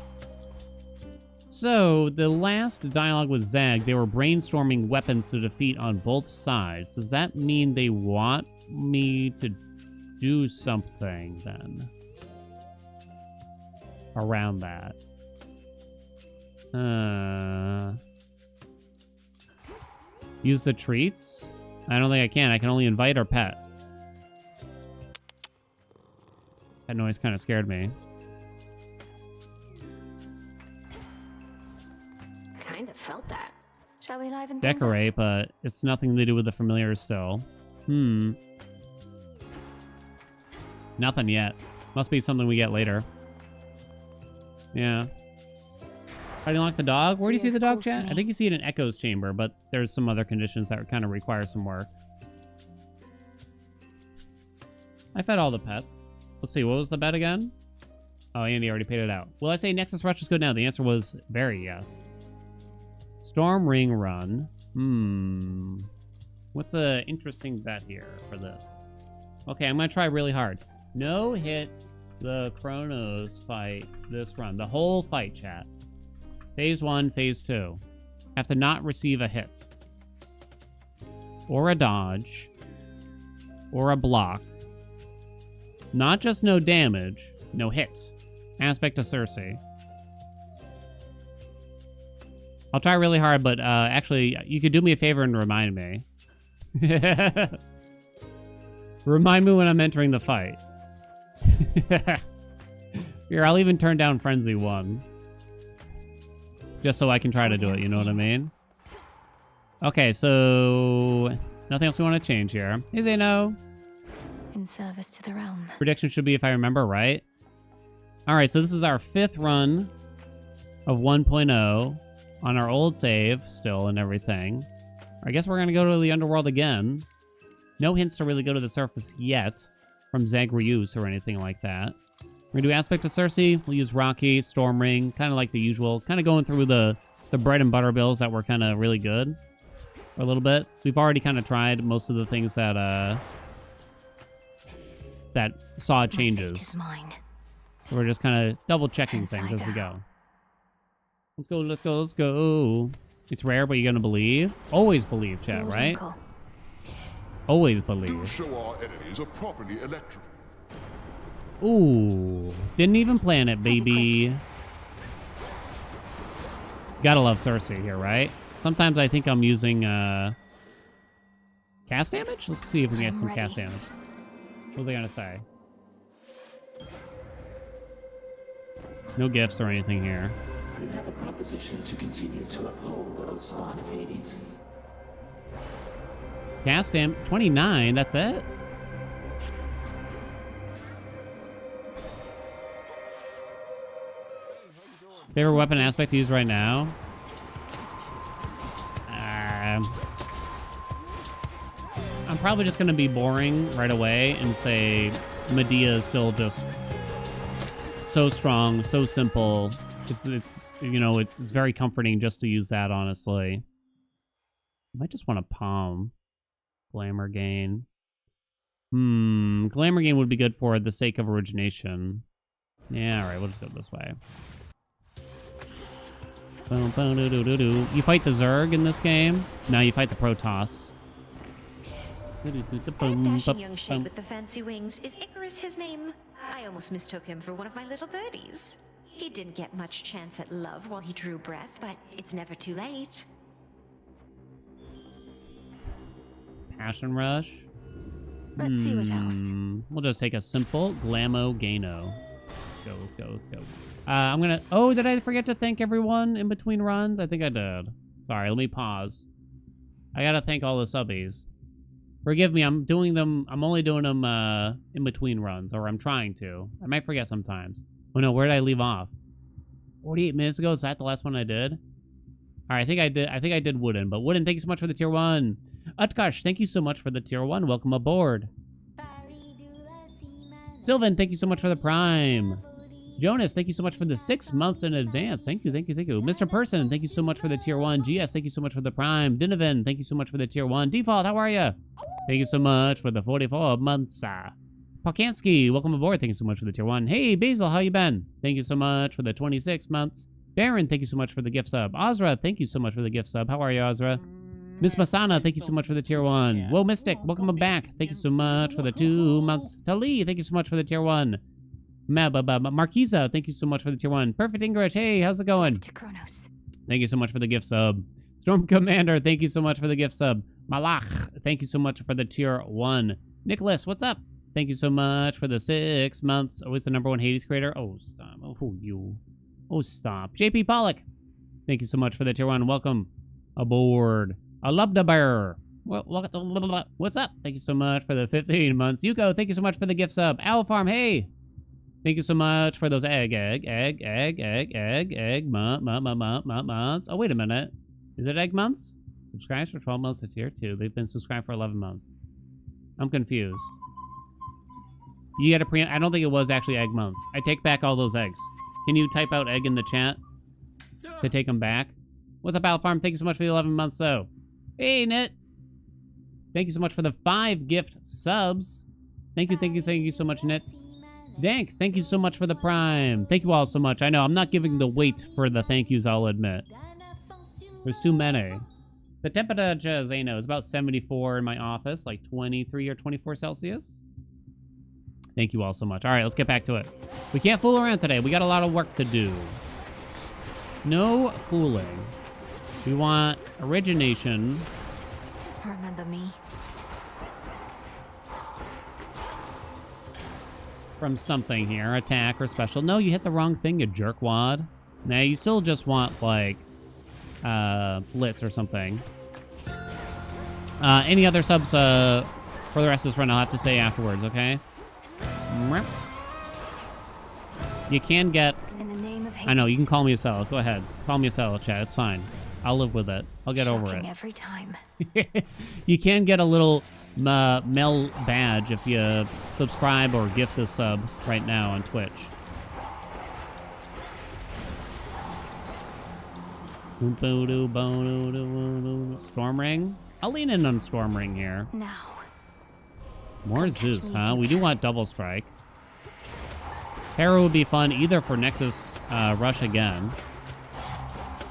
So, the last dialogue with Zag, they were brainstorming weapons to defeat on both sides. Does that mean they want me to do something, then? Around that. Use the treats? I don't think I can. I can only invite our pet. That noise kind of scared me. Kind of felt that. Shall we liven things up? Decorate, but it's nothing to do with the familiar still. Nothing yet. Must be something we get later. Yeah. How do you unlock the dog? Where do you see the dog, chat? I think you see it in Echo's chamber, but there's some other conditions that kind of require some work. I fed all the pets. Let's see, what was the bet again? Oh, Andy already paid it out. Will I say Nexus Rush is good now? The answer was very yes. Storm Ring Run. What's an interesting bet here for this? Okay, I'm going to try really hard. No hit the Chronos fight this run. The whole fight, chat. Phase 1, Phase 2. Have to not receive a hit. Or a dodge. Or a block. Not just no damage, no hits. Aspect of Cersei. I'll try really hard, but actually, you could do me a favor and remind me. Remind me when I'm entering the fight. Here, I'll even turn down Frenzy 1. Just so I can try to do it, you know what I mean? Okay, so... Nothing else we want to change here. Hey, Zeno. In service to the realm. Prediction should be if I remember right. Alright, so this is our 5th run of 1.0 on our old save still and everything. I guess we're going to go to the underworld again. No hints to really go to the surface yet from Zagreus or anything like that. We're going to do Aspect of Cersei. We'll use Rocky, Storm Ring, kind of like the usual. Kind of going through the bread and butter builds that were kind of really good. A little bit. We've already kind of tried most of the things that saw changes. Is mine. So we're just kind of double checking things as we go. Let's go, let's go, let's go. It's rare, but you're going to believe. Always believe, chat, right? Always believe. Do show our enemies are properly electrified. Ooh, didn't even plan it, baby. Gotta love Cersei here, right? Sometimes I think I'm using cast damage? Let's see if we can get some cast damage. What was I gonna say? No gifts or anything here. We have a proposition to continue to uphold the old spawn of Hades. Cast damage 29, that's it? Favorite weapon aspect to use right now? I'm probably just going to be boring right away and say Medea is still just so strong, so simple. It's you know, it's very comforting just to use that, honestly. I might just want to palm. Glamour gain. Glamour gain would be good for the sake of origination. Yeah, alright, we'll just go this way. Boom, boom, doo, doo, doo, doo. You fight the Zerg in this game? No, you fight the Protoss. That dashing young shade with the fancy wings, is Icarus his name? I almost mistook him for one of my little birdies. He didn't get much chance at love while he drew breath, but it's never too late. Passion Rush. Let's see what else. We'll just take a simple Glamo Gano. Let's go. I'm gonna... Oh, did I forget to thank everyone in between runs? I think I did. Sorry, let me pause. I gotta thank all the subbies. Forgive me, I'm only doing them in between runs, or I'm trying to. I might forget sometimes. Oh no, where did I leave off? 48 minutes ago, is that the last one I did? Alright, I think I did Wooden, but Wooden, thank you so much for the tier 1. Utkarsh, thank you so much for the tier 1. Welcome aboard. Sylvan, thank you so much for the Prime. Jonas, thank you so much for the 6 months in advance. Thank you. Mr. Person, thank you so much for the tier 1. GS, thank you so much for the Prime. Dinovan, thank you so much for the tier 1. Default, how are you? Thank you so much for the 44 months. Polkansky, welcome aboard. Thank you so much for the tier 1. Hey, Basil, how you been? Thank you so much for the 26 months. Baron, thank you so much for the gift sub. Ozra, thank you so much for the gift sub. How are you, Ozra? Miss Masana, thank you so much for the tier 1. Whoa, Mystic, welcome back. Thank you so much for the 2 months. Tali, thank you so much for the tier 1. Marquisa, thank you so much for the tier 1. Perfect English, hey, how's it going? Thank you so much for the gift sub. Storm Commander, thank you so much for the gift sub. Malach, thank you so much for the tier 1. Nicholas, what's up? Thank you so much for the 6 months. Always the #1 Hades creator. Oh, stop. Oh, you. Oh, stop. JP Pollock, thank you so much for the tier 1. Welcome aboard. Alubdabear. What's up? Thank you so much for the 15 months. Yuko, thank you so much for the gift sub. Owl Farm, hey. Thank you so much for those egg months. Oh, wait a minute. Is it egg months? Subscribes for 12 months to tier 2. They've been subscribed for 11 months. I'm confused. You gotta I don't think it was actually egg months. I take back all those eggs. Can you type out egg in the chat to take them back? What's up, Owl Farm? Thank you so much for the 11 months, though. Hey, Nit. Thank you so much for the 5 gift subs. Thank you so much, Nit. Dank, thank you so much for the Prime. Thank you all so much. I know, I'm not giving the weight for the thank yous, I'll admit. There's too many. The temperature, Zeno, is about 74 in my office, like 23 or 24 Celsius. Thank you all so much. All right, let's get back to it. We can't fool around today. We got a lot of work to do. No fooling. We want origination. Remember me? From something here. Attack or special. No, you hit the wrong thing, you jerkwad. Now, you still just want, like, Blitz or something. Any other subs for the rest of this run, I'll have to say afterwards, okay? You can get... In the name of Hades. I know, you can call me a cell. Go ahead. Call me a cell, chat. It's fine. I'll live with it. I'll get over it. Every time. You can get a little Mel badge if you subscribe or gift a sub right now on Twitch. Storm Ring? I'll lean in on Storm Ring here. Now. More Zeus, huh? We do want Double Strike. Hera would be fun either for Nexus Rush again.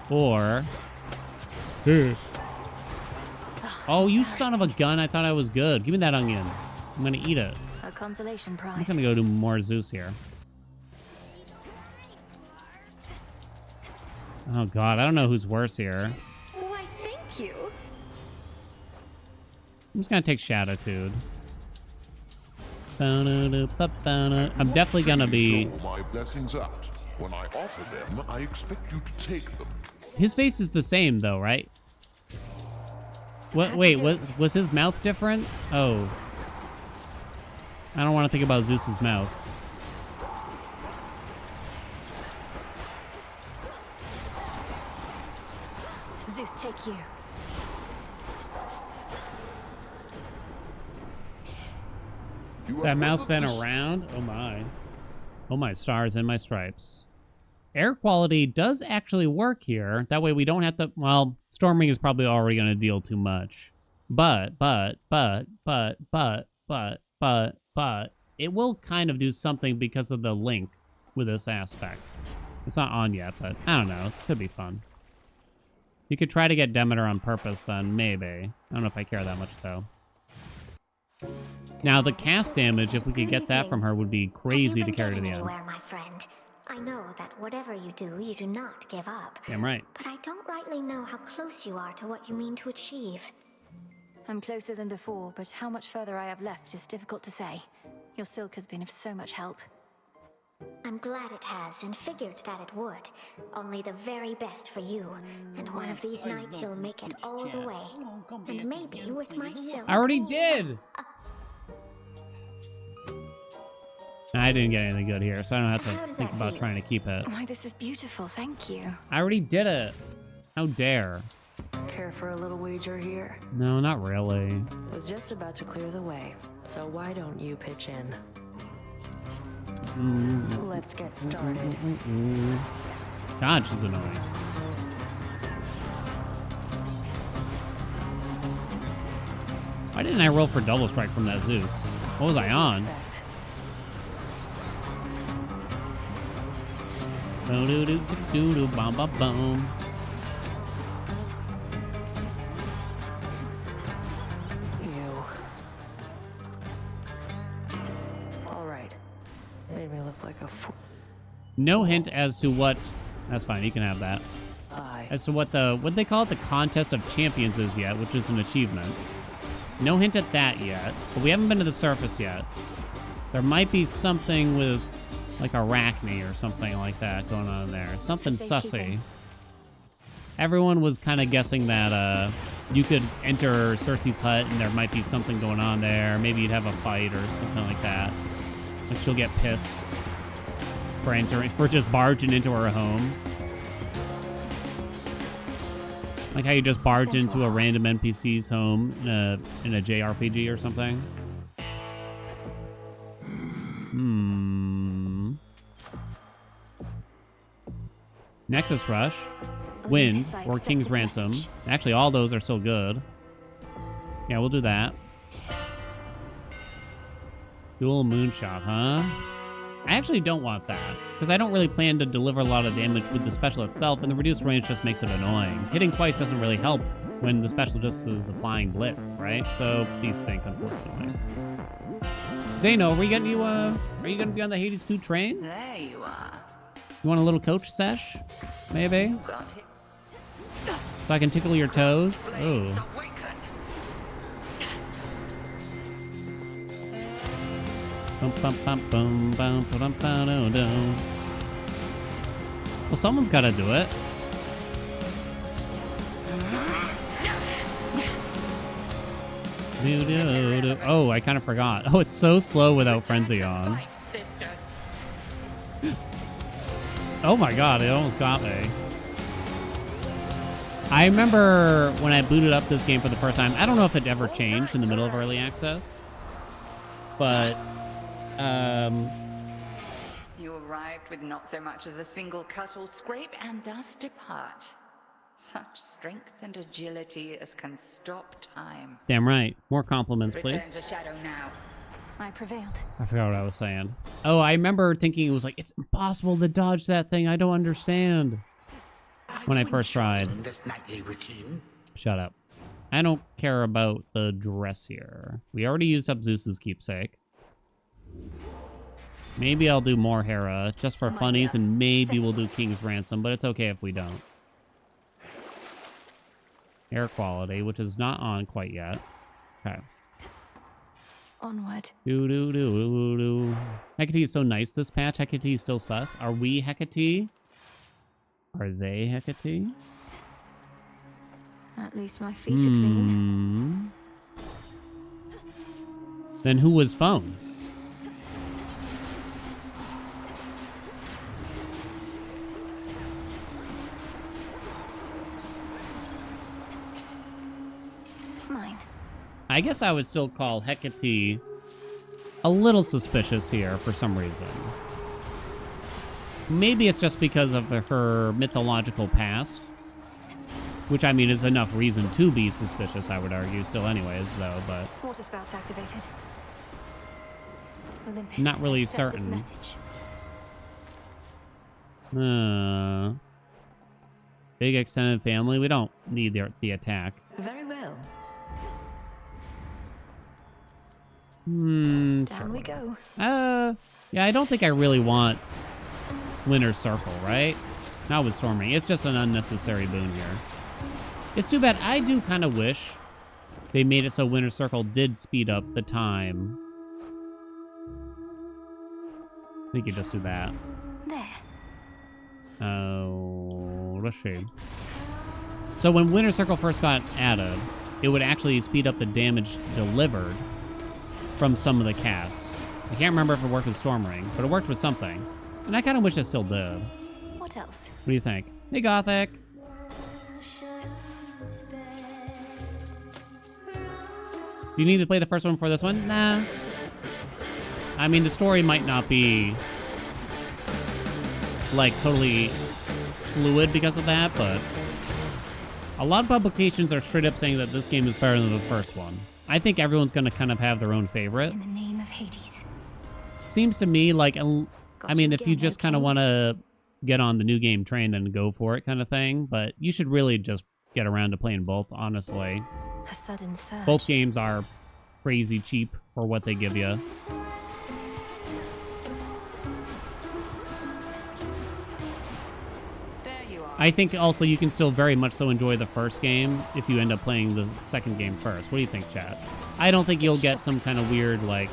Or... Oh, you son of a gun. I thought I was good. Give me that onion. I'm going to eat it. A consolation prize. I'm just going to go do more Zeus here. Oh, God. I don't know who's worse here. Why, thank you. I'm just going to take Shatitude. I'm definitely going to be... My blessings out. When I offer them, I expect you to take them. His face is the same, though, right? What? Wait, was his mouth different? Oh. I don't want to think about Zeus's mouth. Zeus, take you. That mouth been around? Oh my. Oh my stars and my stripes. Air quality does actually work here. That way we don't have to... Well, storming is probably already going to deal too much. But, it will kind of do something because of the link with this aspect. It's not on yet, but I don't know. It could be fun. You could try to get Demeter on purpose, then maybe. I don't know if I care that much, though. Now, the cast damage, if we could get that from her, would be crazy to carry to the end. My friend. I know that whatever you do not give up. Damn right. But I don't rightly know how close you are to what you mean to achieve. I'm closer than before, but how much further I have left is difficult to say. Your silk has been of so much help. I'm glad it has, and figured that it would. Only the very best for you. And one of these nights you'll make it all the way. And maybe with my silk. I already did! I didn't get anything good here, so I don't have to think about trying to keep it. Why, this is beautiful, thank you. I already did it. How dare. Care for a little wager here? No, not really. Was just about to clear the way, so why don't you pitch in? Let's get started. God, she's annoying. Why didn't I roll for double strike from that Zeus? What was I on? Boom. All right. Made me look like a fool. No hint as to what... That's fine, you can have that. As to what they call it, the Contest of Champions is yet, which is an achievement. No hint at that yet, but we haven't been to the surface yet. There might be something with, like, Arachne or something like that going on there. Something sussy. Everyone was kind of guessing that you could enter Cersei's hut and there might be something going on there. Maybe you'd have a fight or something like that. Like she'll get pissed for just barging into her home. Like how you just barge into a random NPC's home in a JRPG or something. Nexus Rush, Wind, or King's Ransom. Actually, all those are still good. Yeah, we'll do that. Dual Moonshot, huh? I actually don't want that, because I don't really plan to deliver a lot of damage with the special itself, and the reduced range just makes it annoying. Hitting twice doesn't really help when the special just is applying blitz, right? So these stink, unfortunately. Zeno, are you going to be on the Hades 2 train? There you are. You want a little coach sesh? Maybe? So I can tickle your toes? Ooh. Well, someone's got to do it. Oh, I kind of forgot. Oh, it's so slow without Frenzy on. Oh my god, it almost got me. I remember when I booted up this game for the first time, I don't know if it ever changed in the middle of early access, but You arrived with not so much as a single cut or scrape, and thus depart. Such strength and agility as can stop time. Damn right. More compliments, please. Return to Shadow now. I prevailed. I forgot what I was saying. Oh, I remember thinking it was like, it's impossible to dodge that thing. I don't understand. When I first tried. This nightly routine. Shut up. I don't care about the dress here. We already used up Zeus's keepsake. Maybe I'll do more Hera, just for funnies, and maybe we'll do King's Ransom, but it's okay if we don't. Air quality, which is not on quite yet. Okay. Onward. Hecate is so nice this patch. Hecate is still sus. Are we Hecate? Are they Hecate? At least my feet are clean. Then who was phone? Mine. I guess I would still call Hecate a little suspicious here for some reason. Maybe it's just because of her mythological past. Which, I mean, is enough reason to be suspicious, I would argue, still anyways, though, but... Water spouts activated. Olympus, not really accept this certain. message. Big extended family. We don't need the attack. Very well. Down we go. Yeah, I don't think I really want Winter Circle, right? Not with Storming. It's just an unnecessary boon here. It's too bad. I do kind of wish they made it so Winter Circle did speed up the time. I think you just do that. There. Oh, let's see. So when Winter Circle first got added, it would actually speed up the damage delivered from some of the casts. I can't remember if it worked with Storm Ring, but it worked with something. And I kind of wish it still did. What else? What do you think? Hey, Gothic. Do you need to play the first one for this one? Nah. I mean, the story might not be, like, totally fluid because of that, but a lot of publications are straight up saying that this game is better than the first one. I think everyone's going to kind of have their own favorite. In the name of Hades. Seems to me like, I mean, if you just kind of want to get on the new game train, then go for it kind of thing, but you should really just get around to playing both, honestly. A sudden surge. Both games are crazy cheap for what they give you. I think also you can still very much so enjoy the first game if you end up playing the second game first. What do you think, chat? I don't think you'll get some kind of weird, like,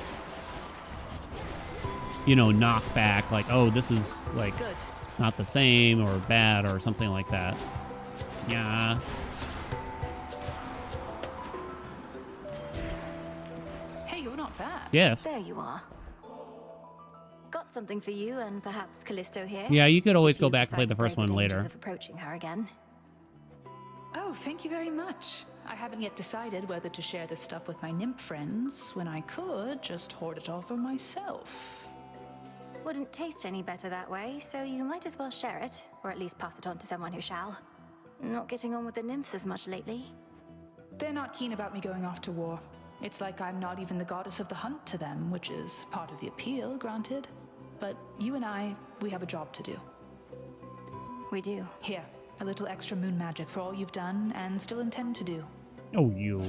you know, knockback, like, oh, this is, like, not the same or bad or something like that. Yeah. Hey, you're not bad. Yeah. There you are. Got something for you and perhaps Callisto here. Yeah, you could always if go you back and play decide the to first brave one the dangers later. Of approaching her again. Oh, thank you very much. I haven't yet decided whether to share this stuff with my nymph friends when I could just hoard it all for myself. Wouldn't taste any better that way, so you might as well share it, or at least pass it on to someone who shall. Not getting on with the nymphs as much lately. They're not keen about me going off to war. It's like I'm not even the goddess of the hunt to them, which is part of the appeal, granted. But you and I, we have a job to do. We do. Here, a little extra moon magic for all you've done and still intend to do. Oh, you.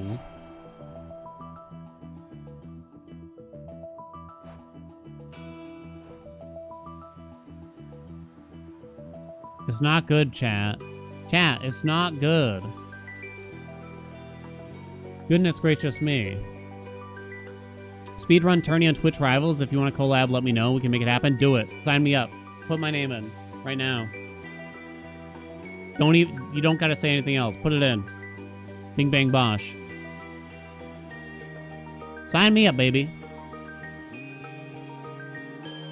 It's not good, chat. Chat, it's not good. Goodness gracious me. Speedrun tourney on Twitch Rivals. If you want to collab, let me know. We can make it happen. Do it. Sign me up. Put my name in right now. You don't gotta say anything else. Put it in. Bing bang bosh. Sign me up, baby.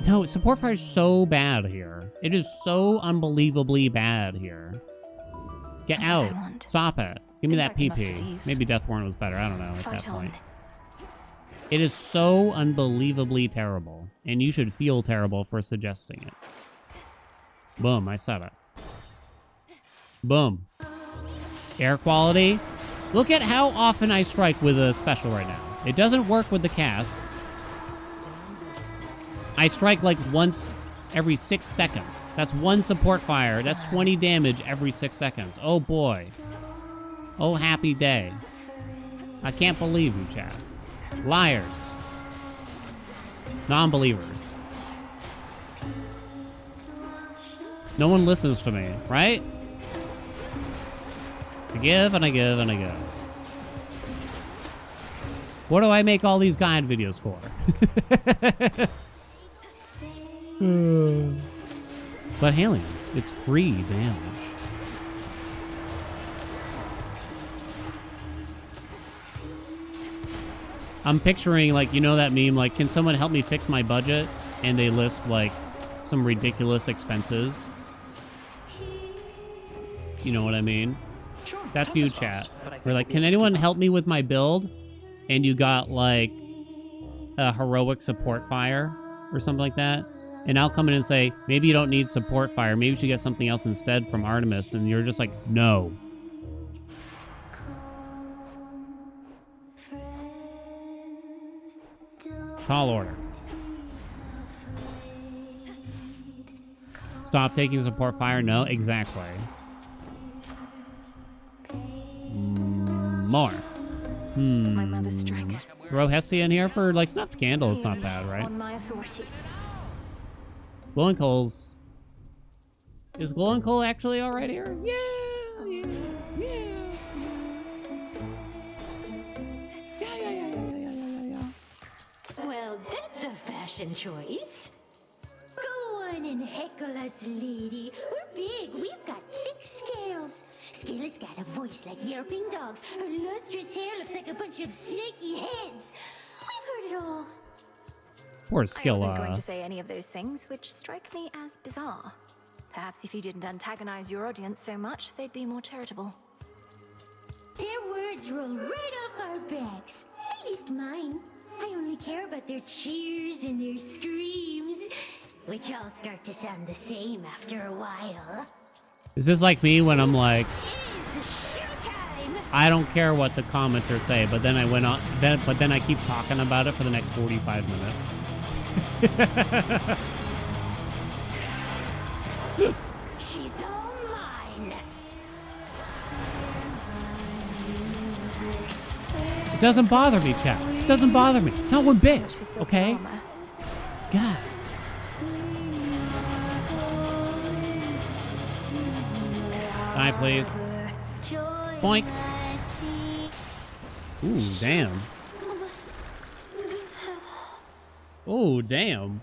No, support fire is so bad here. It is so unbelievably bad here. Get out. Stop it. Give me that PP. Maybe Death Warrant was better. I don't know at that point. It is so unbelievably terrible. And you should feel terrible for suggesting it. Boom, I said it. Boom. Air quality. Look at how often I strike with a special right now. It doesn't work with the cast. I strike like once every 6 seconds. That's one support fire. That's 20 damage every 6 seconds. Oh boy. Oh happy day. I can't believe you, chat. Liars. Non-believers. No one listens to me, right? I give and I give and I give. What do I make all these guide videos for? But Haelian, it's free damage. I'm picturing, like, you know that meme, like, can someone help me fix my budget? And they list, like, some ridiculous expenses. You know what I mean? Sure, that's you, chat. We're like, can anyone help me with my build? And you got, like, a heroic support fire or something like that. and I'll come in and say, maybe you don't need support fire. Maybe you should get something else instead from Artemis. And you're just like, no. Tall order. Stop taking support fire. No, exactly. More. My mother's strength. Throw Hestia in here for, like, snuffed candle. It's not bad, right? On my authority. Glowing coals. Is glowing coal actually all right here? Yeah. Well, that's a fashion choice. Go on and heckle us, lady. We're big. We've got thick scales. Scylla's got a voice like yelping dogs. Her lustrous hair looks like a bunch of snaky heads. We've heard it all. Poor I wasn't going Scylla. to say any of those things, which strike me as bizarre. Perhaps if you didn't antagonize your audience so much, they'd be more charitable. Their words roll right off our backs. At least mine. I only care about their cheers and their screams, which all start to sound the same after a while. Is this like me when I'm like, It's showtime! I don't care what the commenters say, but then I went on, but then I keep talking about it for the next 45 minutes. She's all mine. It doesn't bother me, chat. It doesn't bother me. Not one bit. Okay? God. Die, please. Boink. Ooh, damn. Oh, damn.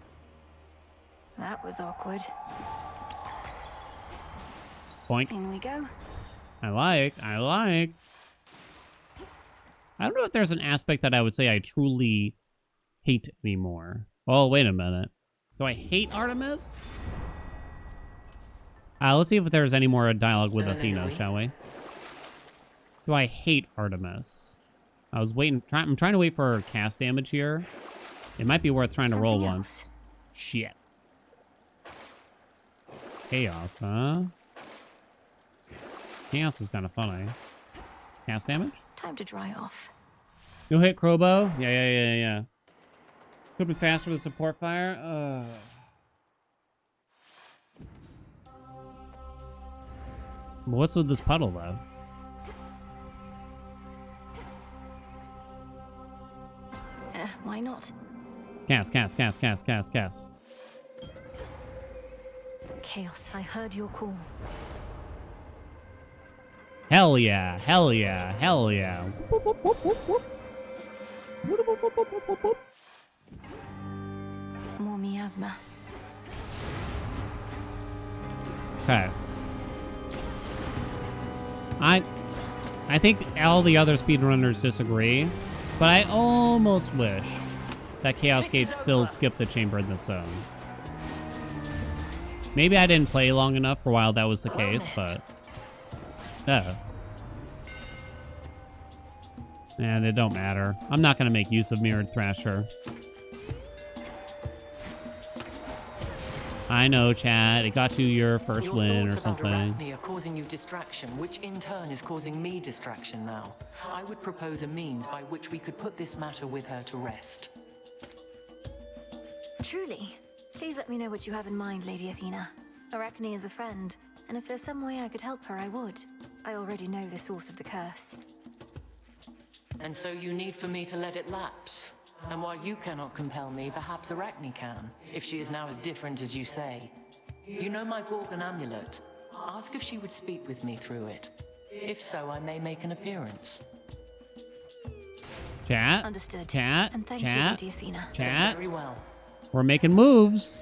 That was awkward. Boink. In we go. I like. I don't know if there's an aspect that I would say I truly hate anymore. Oh, wait a minute. Do I hate Artemis? Let's see if there's any more dialogue with Athena, shall we? Do I hate Artemis? I was waiting. I'm trying to wait for cast damage here. It might be worth trying to roll once. Shit. Chaos, huh? Chaos is kind of funny. Cast damage? Time to dry off. No hit Crobo? Yeah. Could be faster with support fire. What's with this puddle, though? Why not? Cast. Chaos, I heard your call. Hell yeah. More miasma. Okay. I think all the other speedrunners disagree, but I almost wish that Chaos Gate still skipped the chamber in the zone. Maybe I didn't play long enough for a while that was the case, but... And it don't matter. I'm not going to make use of Mirrored Thrasher. I know, chat. It got you your first win or something. Arachne are causing you distraction, which in turn is causing me distraction now. I would propose a means by which we could put this matter with her to rest. Truly. Please let me know what you have in mind, Lady Athena. Arachne is a friend, and if there's some way I could help her, I would. I already know the source of the curse. And so you need for me to let it lapse? And while you cannot compel me, perhaps Arachne can, if she is now as different as you say. You know my Gorgon amulet. Ask if she would speak with me through it. If so, I may make an appearance. Chat. Understood. Chat. And thank Chat. you, Lady Athena. Chat. Very well. We're making moves.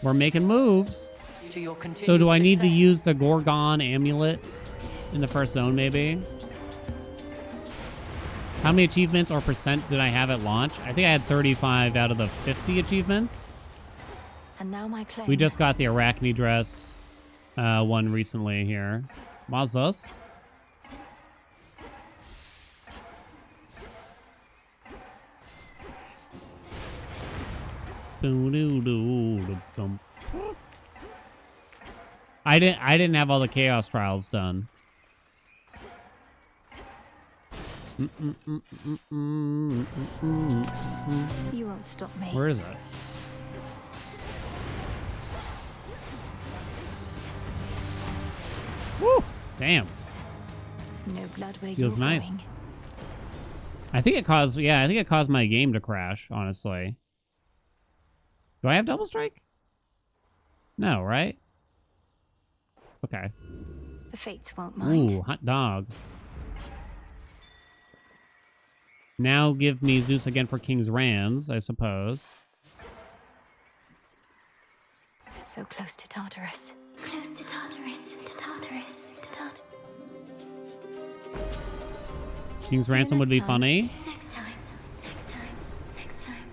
To your continued So do I need to success. use the Gorgon amulet in the first zone, maybe? How many achievements or percent did I have at launch? I think I had 35 out of the 50 achievements. And now my claim. We just got the Arachne dress one recently here. Mazos. I didn't have all the chaos trials done. You won't stop me. Where is it? Woo! Damn. No blood where Feels you're nice. going. I think it caused my game to crash, honestly. Do I have double strike? No, right? Okay. The fates won't mind. Ooh, hot dog. Now give me Zeus again for King's Rands, I suppose. So close to Tartarus. Close to Tartarus, to Tartarus, to Tartarus. King's Ransom would be funny. Next time, next time, next time.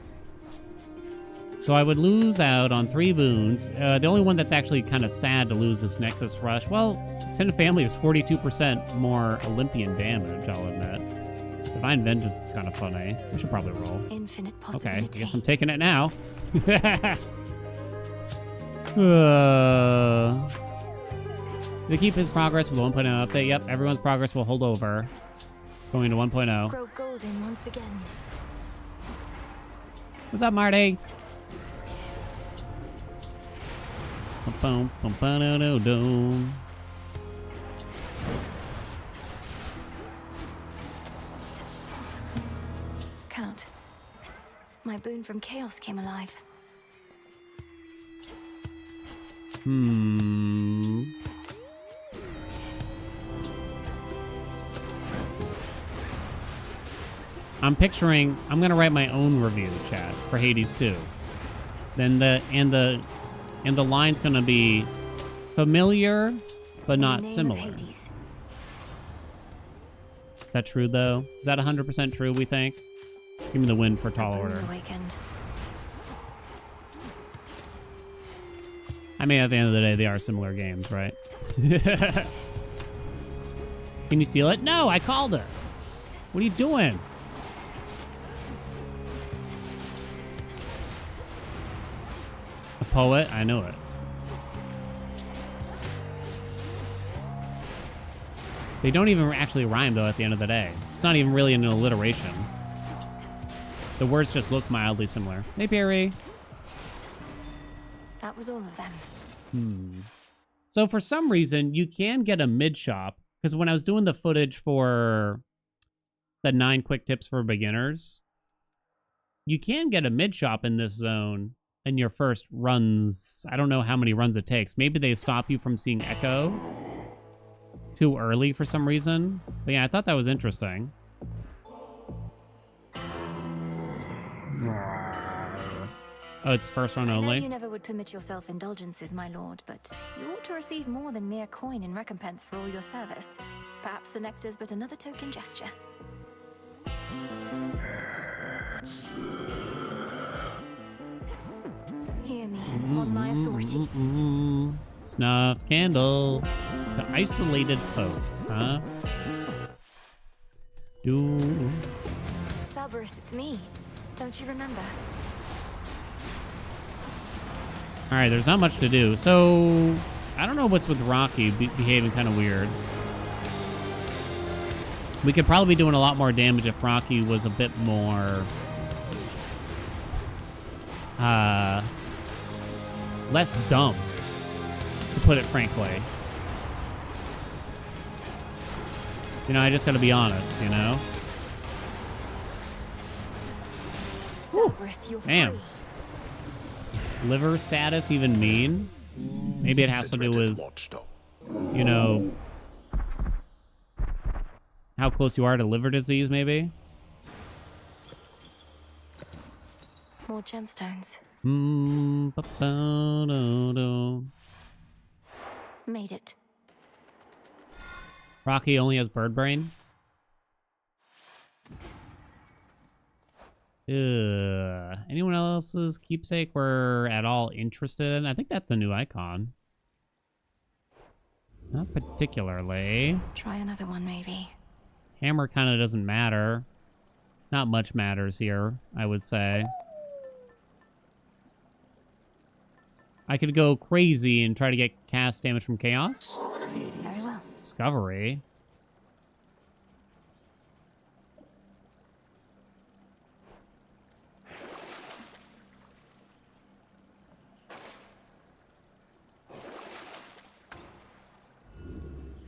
So I would lose out on 3 boons. The only one that's actually kind of sad to lose is Nexus Rush. Well, Sin Family is 42% more Olympian damage, I'll admit. Divine Vengeance is kind of funny. I should probably roll. Infinite Okay, possibility. I guess I'm taking it now. They keep his progress with 1.0 update. Yep, everyone's progress will hold over. Going to 1.0. Grow golden once again. What's up, Marty? Count. My boon from Chaos came alive. I'm gonna write my own review, chat, for Hades 2. Then the line's gonna be familiar, but not similar. Is that true, though? Is that 100% true, we think? Give me the win for Tall Order. Awakened. I mean, at the end of the day, they are similar games, right? Can you steal it? No, I called her. What are you doing? A poet? I know it. They don't even actually rhyme, though, at the end of the day. It's not even really an alliteration. The words just look mildly similar. Hey, Perry. That was all of them. So for some reason, you can get a mid shop, because when I was doing the footage for the 9 quick tips for beginners, you can get a mid shop in this zone in your first runs. I don't know how many runs it takes. Maybe they stop you from seeing Echo too early for some reason. But yeah, I thought that was interesting. Oh, it's first run I know only? you never would permit yourself indulgences, my lord, but you ought to receive more than mere coin in recompense for all your service. Perhaps the nectar's but another token gesture. Hear me, on my authority. Snuffed candle to isolated foes, huh? Cerberus, it's me. Don't you remember? All right, there's not much to do. So, I don't know what's with Rocky behaving kind of weird. We could probably be doing a lot more damage if Rocky was a bit more... less dumb, to put it frankly. You know, I just gotta be honest, you know? Cerberus, you're Damn. free. Liver status even mean? Maybe it has to do with, you know, how close you are to liver disease, maybe? More gemstones. Made it. Rocky only has bird brain? Anyone else's keepsake we're at all interested in? I think that's a new icon. Not particularly. Try another one, maybe. Hammer kind of doesn't matter. Not much matters here, I would say. I could go crazy and try to get cast damage from chaos. Very well. Discovery.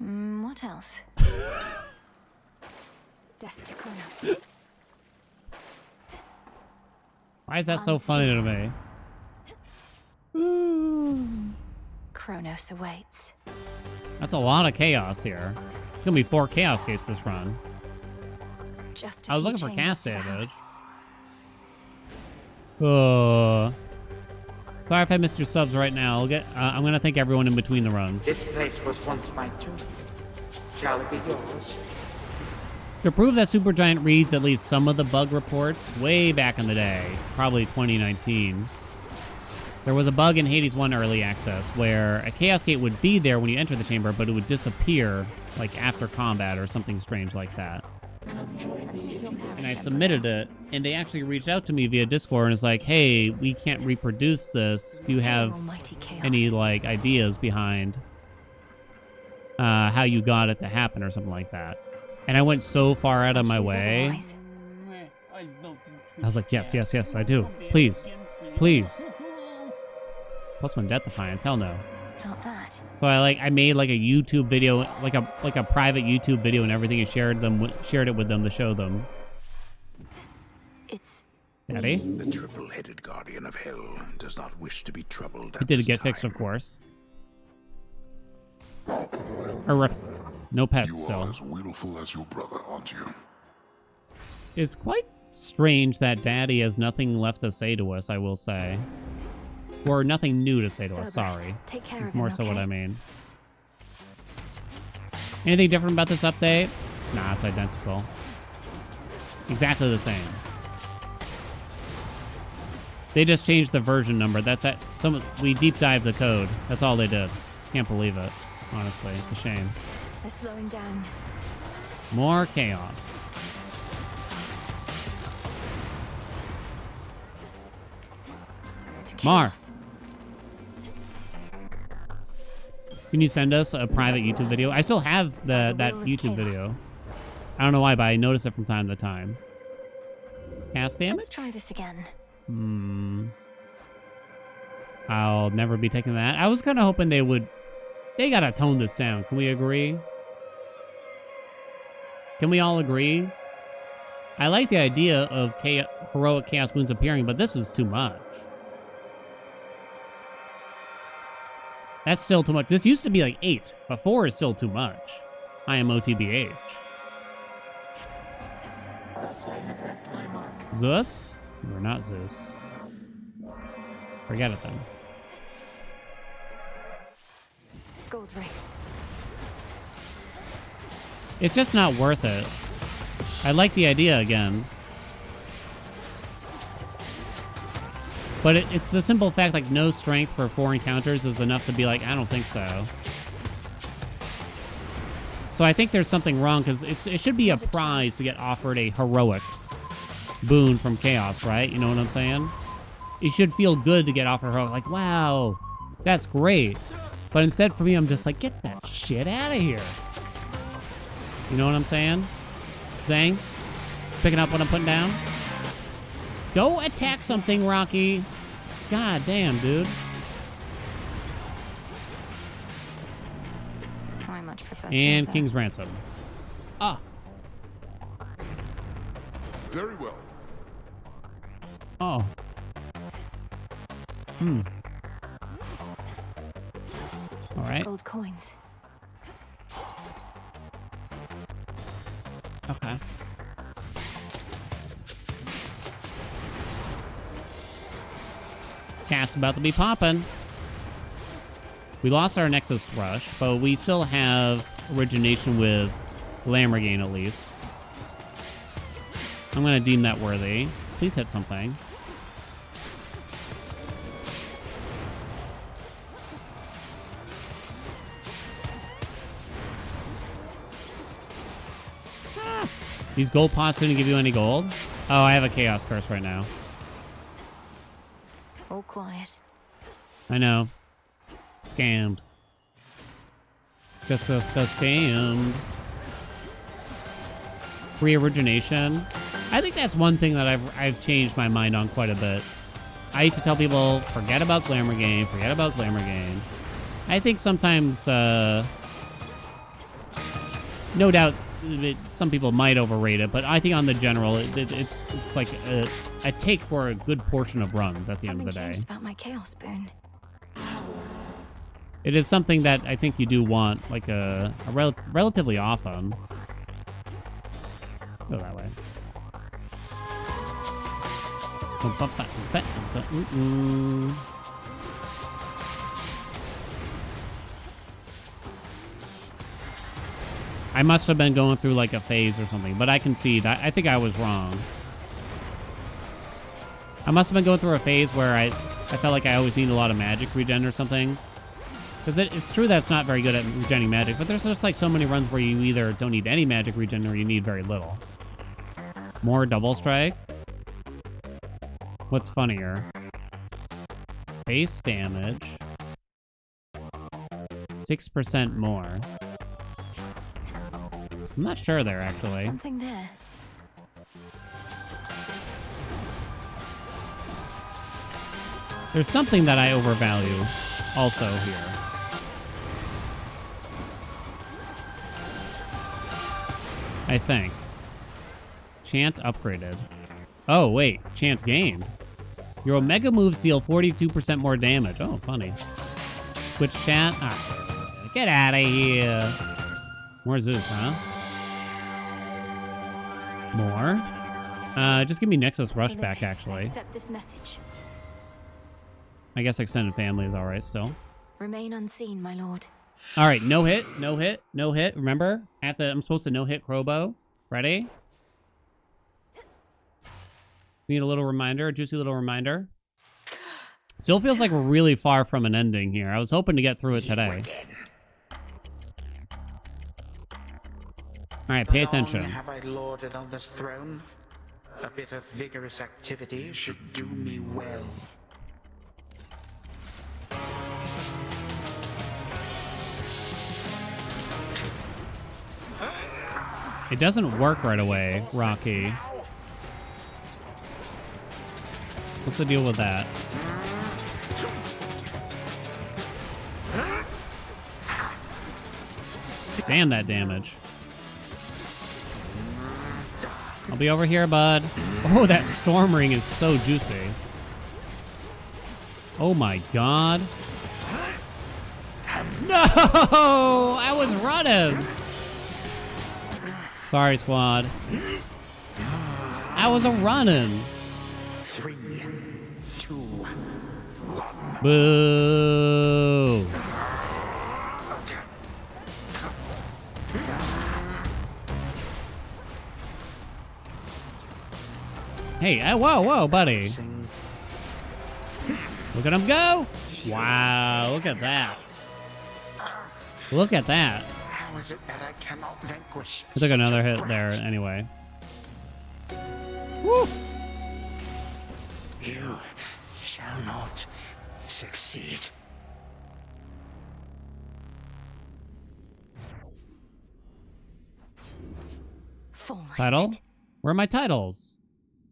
What else? Death to Kronos. Why is that so funny to me? Kronos awaits. That's a lot of chaos here. It's gonna be 4 chaos gates this run. Just I was looking for cast to the damage. house. Sorry if I missed your subs right now. I'm gonna thank everyone in between the runs. This place was once my tomb. Shall it be yours? To prove that Supergiant reads at least some of the bug reports, way back in the day, probably 2019, there was a bug in Hades 1 early access where a chaos gate would be there when you enter the chamber, but it would disappear like after combat or something strange like that. And I submitted it, and they actually reached out to me via Discord and it's like, hey, we can't reproduce this. Do you have any like ideas behind how you got it to happen or something like that? And I went so far out of my way. I was like, yes, yes, yes, I do. Please, please. Plus one Death Defiance, hell no. Not that. So I made like a YouTube video, like a private YouTube video and everything, and shared it with them to show them. It's Daddy? The triple-headed guardian of hell does not wish to be troubled. It did get fixed, of course. No pets You still. are as willful as your brother, aren't you? It's quite strange that Daddy has nothing left to say to us, I will say. Or nothing new to say to us, sorry. Take care It's of more him, so what okay? I mean. Anything different about this update? Nah, it's identical. Exactly the same. They just changed the version number. That's it. We deep dived the code. That's all they did. Can't believe it. Honestly, it's a shame. They're slowing down. More chaos. Mar. Can you send us a private YouTube video? I still have that YouTube video. I don't know why, but I notice it from time to time. Cast damage? Let's try this again. I'll never be taking that. I was kind of hoping they gotta tone this down. Can we agree? Can we all agree? I like the idea of heroic chaos wounds appearing, but this is too much. That's still too much. This used to be like 8, but 4 is still too much. I am OTBH. Zeus? We're not Zeus. Forget it then. Gold race. It's just not worth it. I like the idea again. But it's the simple fact, like, no strength for 4 encounters is enough to be like, I don't think so. So I think there's something wrong, because it should be a prize to get offered a heroic boon from Chaos, right? You know what I'm saying? It should feel good to get offered heroic. Like, wow, that's great. But instead, for me, I'm just like, get that shit out of here. You know what I'm saying? Zang? Picking up what I'm putting down? Go attack something, Rocky. God damn, dude. I much prefer And silver. King's Ransom. Ah. Very well. Oh. All right. Gold coins. Okay. Cast about to be popping. We lost our Nexus Rush, but we still have Origination with Lamborghini at least. I'm going to deem that worthy. Please hit something. These gold pots didn't give you any gold? Oh, I have a Chaos Curse right now. All quiet. I know. Scammed. Scammed. Free origination. I think that's one thing that I've changed my mind on quite a bit. I used to tell people, forget about Glamour Game, forget about Glamour Game. I think sometimes, no doubt, some people might overrate it, but I think on the general, it's like a take for a good portion of runs at the end of the day. Something changed about my chaos boon. It is something that I think you do want, like relatively often. Go that way. I must have been going through like a phase or something, but I concede. I think I was wrong. I must have been going through a phase where I felt like I always need a lot of magic regen or something. Because it's true that it's not very good at regenning magic, but there's just like so many runs where you either don't need any magic regen or you need very little. More double strike. What's funnier? Base damage. 6% more. I'm not sure there, actually. Something there. There's something that I overvalue also here. I think. Chant upgraded. Oh, wait. Chant gained. Your Omega moves deal 42% more damage. Oh, funny. Switch chat. Ah, get out of here. More Zeus, huh? More? Just give me Nexus Rush back, actually. Accept this message. I guess extended family is alright still. Remain unseen, my lord. Alright, no hit, no hit, no hit. Remember? I'm supposed to no hit Crobo. Ready? Need a little reminder, a juicy little reminder. Still feels like we're really far from an ending here. I was hoping to get through it today. Alright, pay attention. Have I lorded on this throne? A bit of vigorous activity should do me well. It doesn't work right away, Rocky. What's the deal with that? Damn that damage. I'll be over here, bud. Oh, that storm ring is so juicy. Oh my god. No! I was running! Sorry, squad. I was a-running. 3, 2, 1. Boo! Hey, whoa, buddy. Look at him go! Wow, look at that. Look at that. How is it that I cannot vanquish? I took another hit there anyway. Woo! You shall not succeed. Title? Where are my titles?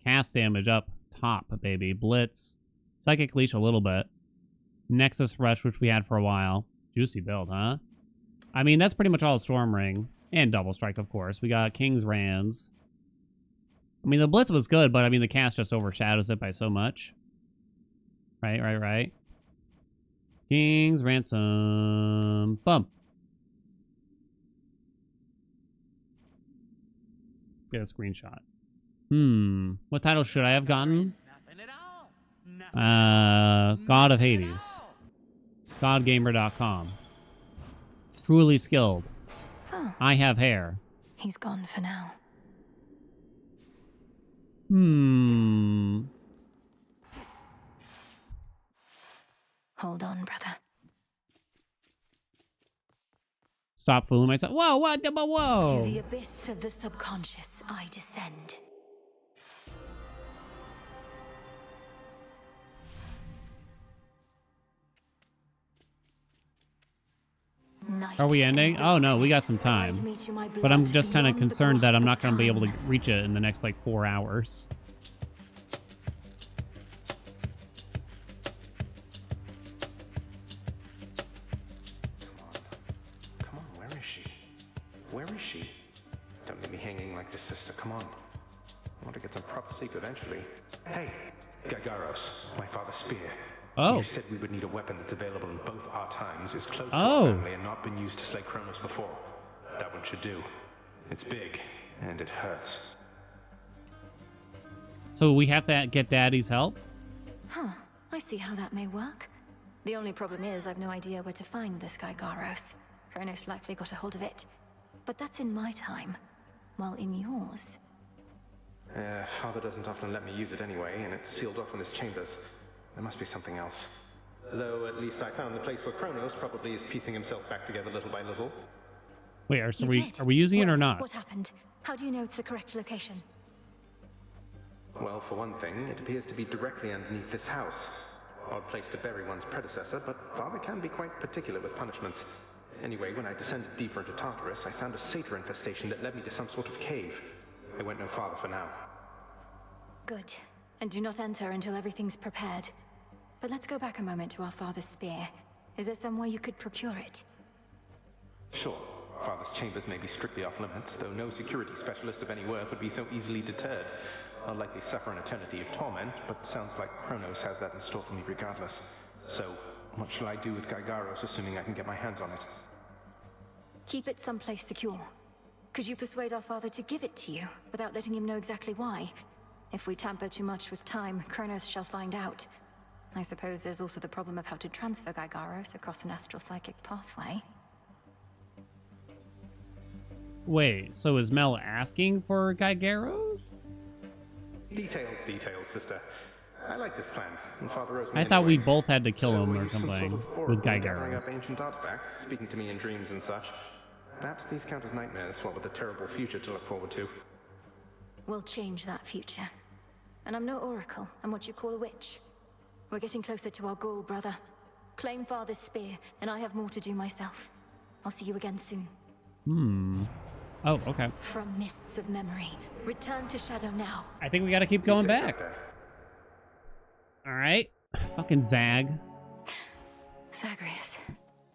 Cast damage up top, baby. Blitz. Psychic Leash a little bit. Nexus Rush, which we had for a while. Juicy build, huh? I mean, that's pretty much all Storm Ring. And Double Strike, of course. We got King's Rands. I mean, the Blitz was good, but I mean, the cast just overshadows it by so much. Right. King's Ransom. Bump. Get a screenshot. What title should I have gotten? God of Hades. Godgamer.com. Truly skilled. Huh. I have hair. He's gone for now. Hold on, brother. Stop fooling myself. Whoa, what? Whoa! To the abyss of the subconscious, I descend. Are we ending? Oh no, we got some time. But I'm just kind of concerned that I'm not going to be able to reach it in the next like 4 hours. Come on, where is she? Where is she? Don't leave me hanging like this, sister. Come on. I want to get some proper sleep eventually. Hey, Gagaros, my father's spear. Oh. You said we would need a weapon that's available in both our times, is close to Oh. our family, and not been used to slay Kronos before. That one should do. It's big, and it hurts. So we have to get Daddy's help? Huh. I see how that may work. The only problem is I've no idea where to find this guy Garos. Kronos likely got a hold of it. But that's in my time. While in yours... Father doesn't often let me use it anyway, and it's sealed off in his chambers. There must be something else. Though at least I found the place where Kronos probably is piecing himself back together little by little. Wait, are we using it or not? What happened? How do you know it's the correct location? Well, for one thing, it appears to be directly underneath this house. Odd place to bury one's predecessor, but Father can be quite particular with punishments. Anyway, when I descended deeper into Tartarus, I found a satyr infestation that led me to some sort of cave. I went no farther for now. Good. And do not enter until everything's prepared. But let's go back a moment to our father's spear. Is there some way you could procure it? Sure. Father's chambers may be strictly off limits, though no security specialist of any worth would be so easily deterred. I'll likely suffer an eternity of torment, but sounds like Kronos has that in store for me regardless. So, what shall I do with Gygaros, assuming I can get my hands on it? Keep it someplace secure. Could you persuade our father to give it to you, without letting him know exactly why? If we tamper too much with time, Kronos shall find out. I suppose there's also the problem of how to transfer Gygaros across an astral psychic pathway. Wait, so is Mel asking for Gygaros? Details, sister. I like this plan. And Father Rose I thought we both had to kill him or something with gathering Gygaros. up ancient artifacts, speaking to me in dreams and such. Perhaps these count as nightmares, what with a terrible future to look forward to. We'll change that future. And I'm no oracle, I'm what you call a witch. We're getting closer to our goal, brother. Claim Father's spear, and I have more to do myself. I'll see you again soon. Oh, okay. From mists of memory, return to Shadow now. I think we gotta keep going back. Alright. Fucking Zag. Zagreus,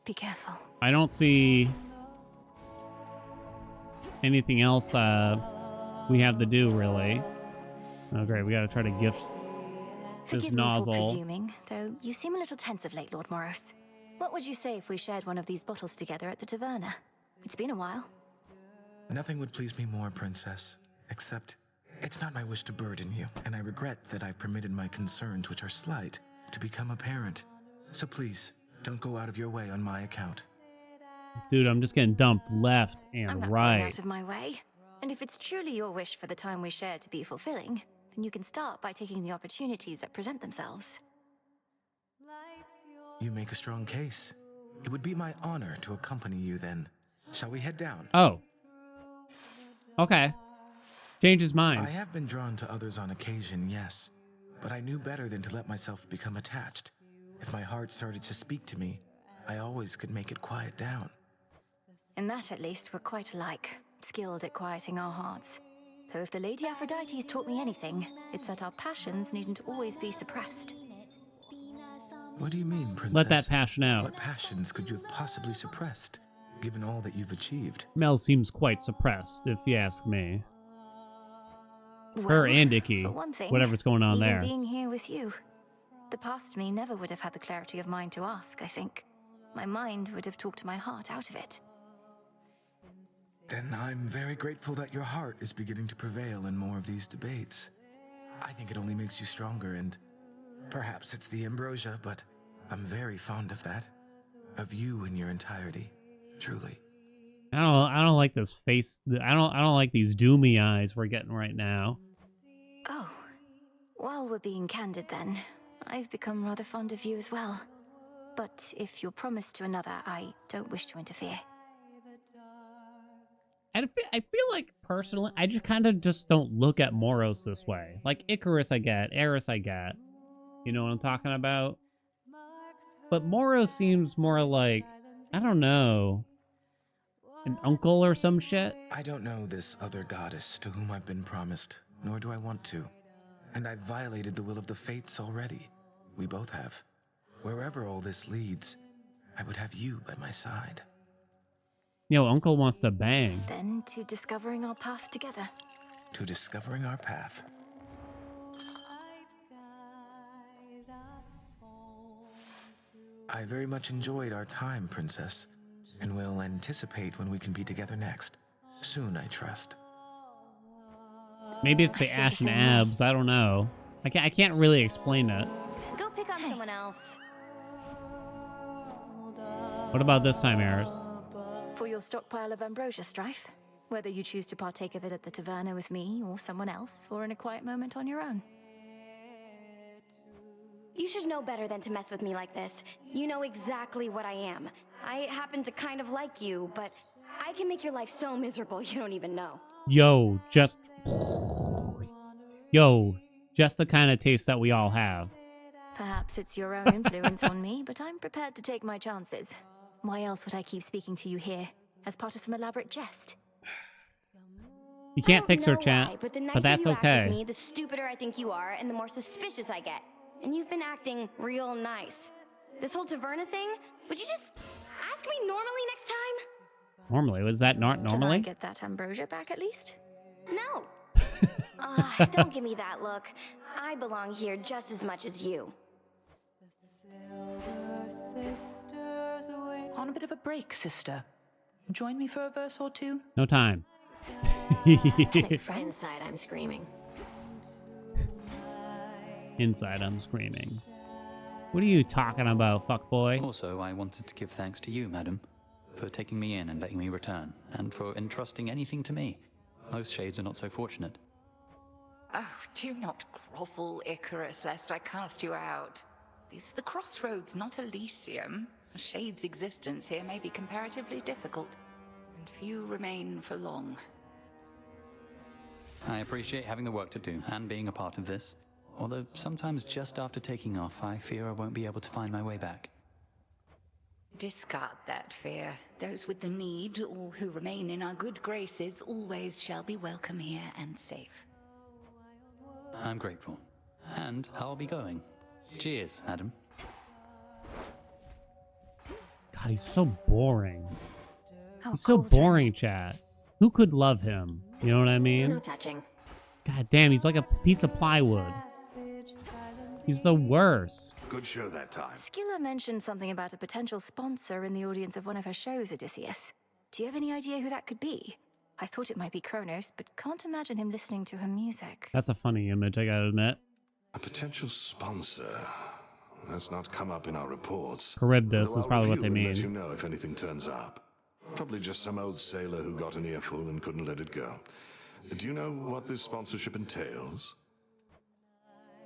be careful. I don't see anything else we have to do, really. Oh, great. We gotta try to gift this Forgive me nozzle. for presuming, though you seem a little tense of late, Lord Moros. What would you say if we shared one of these bottles together at the taverna? It's been a while. Nothing would please me more, Princess, except it's not my wish to burden you, and I regret that I've permitted my concerns, which are slight, to become apparent. So please, don't go out of your way on my account. Dude, I'm just getting dumped left and I'm not right. going out of my way. And if it's truly your wish for the time we share to be fulfilling, then you can start by taking the opportunities that present themselves. You make a strong case. It would be my honor to accompany you then. Shall we head down? Oh. Okay. Change his mind. I have been drawn to others on occasion, yes. But I knew better than to let myself become attached. If my heart started to speak to me, I always could make it quiet down. In that, at least, we're quite alike, skilled at quieting our hearts. Though if the Lady Aphrodite's taught me anything, it's that our passions needn't always be suppressed. What do you mean, Princess? Let that passion out. What passions could you have possibly suppressed, given all that you've achieved? Mel seems quite suppressed, if you ask me. Well, Her and Icky, for one thing, whatever's going on even there. being here with you. The past me never would have had the clarity of mind to ask, I think. My mind would have talked my heart out of it. Then I'm very grateful that your heart is beginning to prevail in more of these debates. I think it only makes you stronger, and perhaps it's the ambrosia, but I'm very fond of that. Of you in your entirety, truly. I don't like this face. I don't like these doomy eyes we're getting right now. Oh, while we're being candid then, I've become rather fond of you as well. But if you're promised to another, I don't wish to interfere. I feel like, personally, I just kind of just don't look at Moros this way. Like, Icarus I get, Eris I get. You know what I'm talking about? But Moros seems more like, I don't know. an uncle or some shit. I don't know this other goddess to whom I've been promised, nor do I want to. And I've violated the will of the fates already. We both have. Wherever all this leads, I would have you by my side. Yo, uncle wants to bang. Then to discovering our path together. To discovering our path. I very much enjoyed our time, Princess, and will anticipate when we can be together next. Soon, I trust. Maybe it's the ashen abs. I don't know. I can't really explain it. Go pick on someone else. What about this time, Eris? For your stockpile of ambrosia, Strife. Whether you choose to partake of it at the taverna with me or someone else, or in a quiet moment on your own. You should know better than to mess with me like this. You know exactly what I am. I happen to kind of like you, but I can make your life so miserable you don't even know. Yo, just the kind of taste that we all have. Perhaps it's your own influence on me, but I'm prepared to take my chances. Why else would I keep speaking to you here? As part of some elaborate jest? You can't fix her, chat, Why, but the nicer but that's you act okay. with me, the stupider I think you are, and the more suspicious I get. And you've been acting real nice. This whole taverna thing, would you just ask me normally next time? Normally, was that not Can I normally? get that ambrosia back at least? No. Don't give me that look. I belong here just as much as you. On a bit of a break, sister. Join me for a verse or two? No time. Inside, I'm screaming. Inside, I'm screaming. What are you talking about, fuckboy? Also, I wanted to give thanks to you, madam, for taking me in and letting me return, and for entrusting anything to me. Most shades are not so fortunate. Oh, do not grovel, Icarus, lest I cast you out. This is the crossroads, not Elysium. A shade's existence here may be comparatively difficult, and few remain for long. I appreciate having the work to do and being a part of this. Although sometimes just after taking off, I fear I won't be able to find my way back. Discard that fear. Those with the need, or who remain in our good graces, always shall be welcome here and safe. I'm grateful. And I'll be going. Cheers, Adam. God, he's so boring. He's so boring, chat. Who could love him? You know what I mean? No touching. God damn, he's like a piece of plywood. He's the worst. Good show that time. Skilla mentioned something about a potential sponsor in the audience of one of her shows, Odysseus. Do you have any idea who that could be? I thought it might be Kronos, but can't imagine him listening to her music. That's a funny image, I gotta admit. A potential sponsor. That's not come up in our reports. Charybdis Although is I'll probably what review they and let mean. you know if anything turns up. Probably just some old sailor who got an earful and couldn't let it go. Do you know what this sponsorship entails?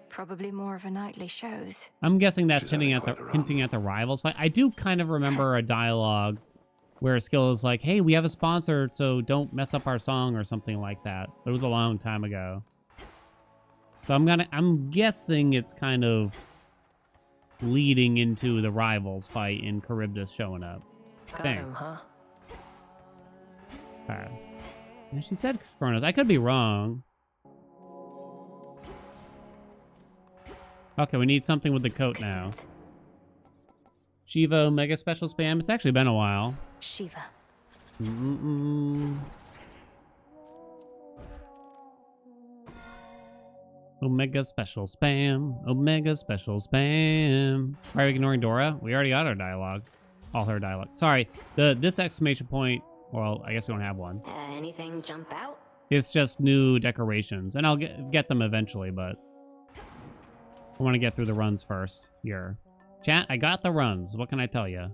Probably more of a nightly shows. I'm guessing that's She's hinting at the rivals fight. I do kind of remember a dialogue where Skill is like, "Hey, we have a sponsor, so don't mess up our song," or something like that. It was a long time ago. So I'm guessing it's kind of leading into the rivals fight in Charybdis showing up. Got Bang. him, huh? Alright. Yeah, she said Kronos. I could be wrong. Okay, we need something with the coat now. Shiva Omega Special Spam. It's actually been a while. Shiva. Omega Special Spam. Omega Special Spam. Why are we ignoring Dora? We already got our dialogue. All her dialogue. Sorry. This exclamation point, well, I guess we don't have one. Anything jump out? It's just new decorations. And I'll get them eventually, but I want to get through the runs first here. Chat, I got the runs. What can I tell you?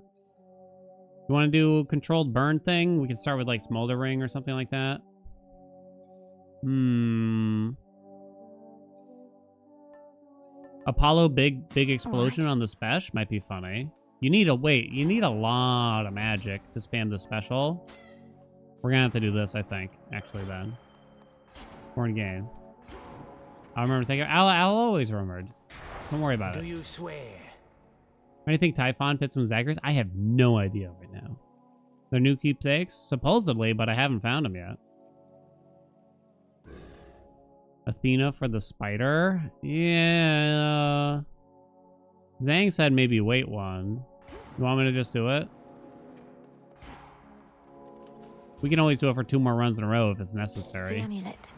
You want to do a controlled burn thing? We can start with like Smoldering or something like that. Apollo big explosion on the special might be funny. You need a lot of magic to spam the special. We're gonna have to do this, I think, actually then. We're in game. I remember thinking I'll always remembered. Don't worry about it. Do you swear? Anything Typhon fits with Zagreus? I have no idea right now. They're new keepsakes? Supposedly, but I haven't found them yet. Athena for the spider? Yeah. Zhang said maybe wait one. You want me to just do it? We can always do it for 2 more runs in a row if it's necessary. The amulet.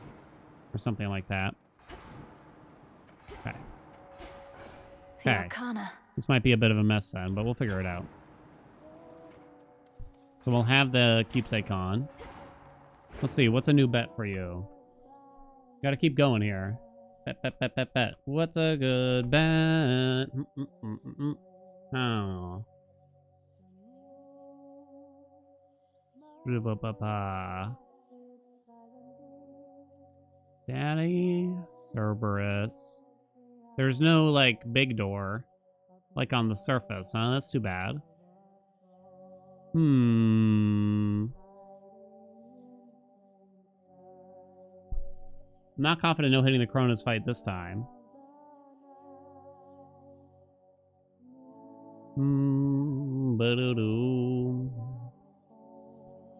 Or something like that. Okay. The Okay. Arcana. This might be a bit of a mess then, but we'll figure it out. So we'll have the keepsake on. Let's see, what's a new bet for you? Gotta keep going here. Bet. What's a good bet? Oh. Daddy, Cerberus. There's no, like, big door. Like on the surface, huh? That's too bad. I'm not confident no hitting the Kronos fight this time.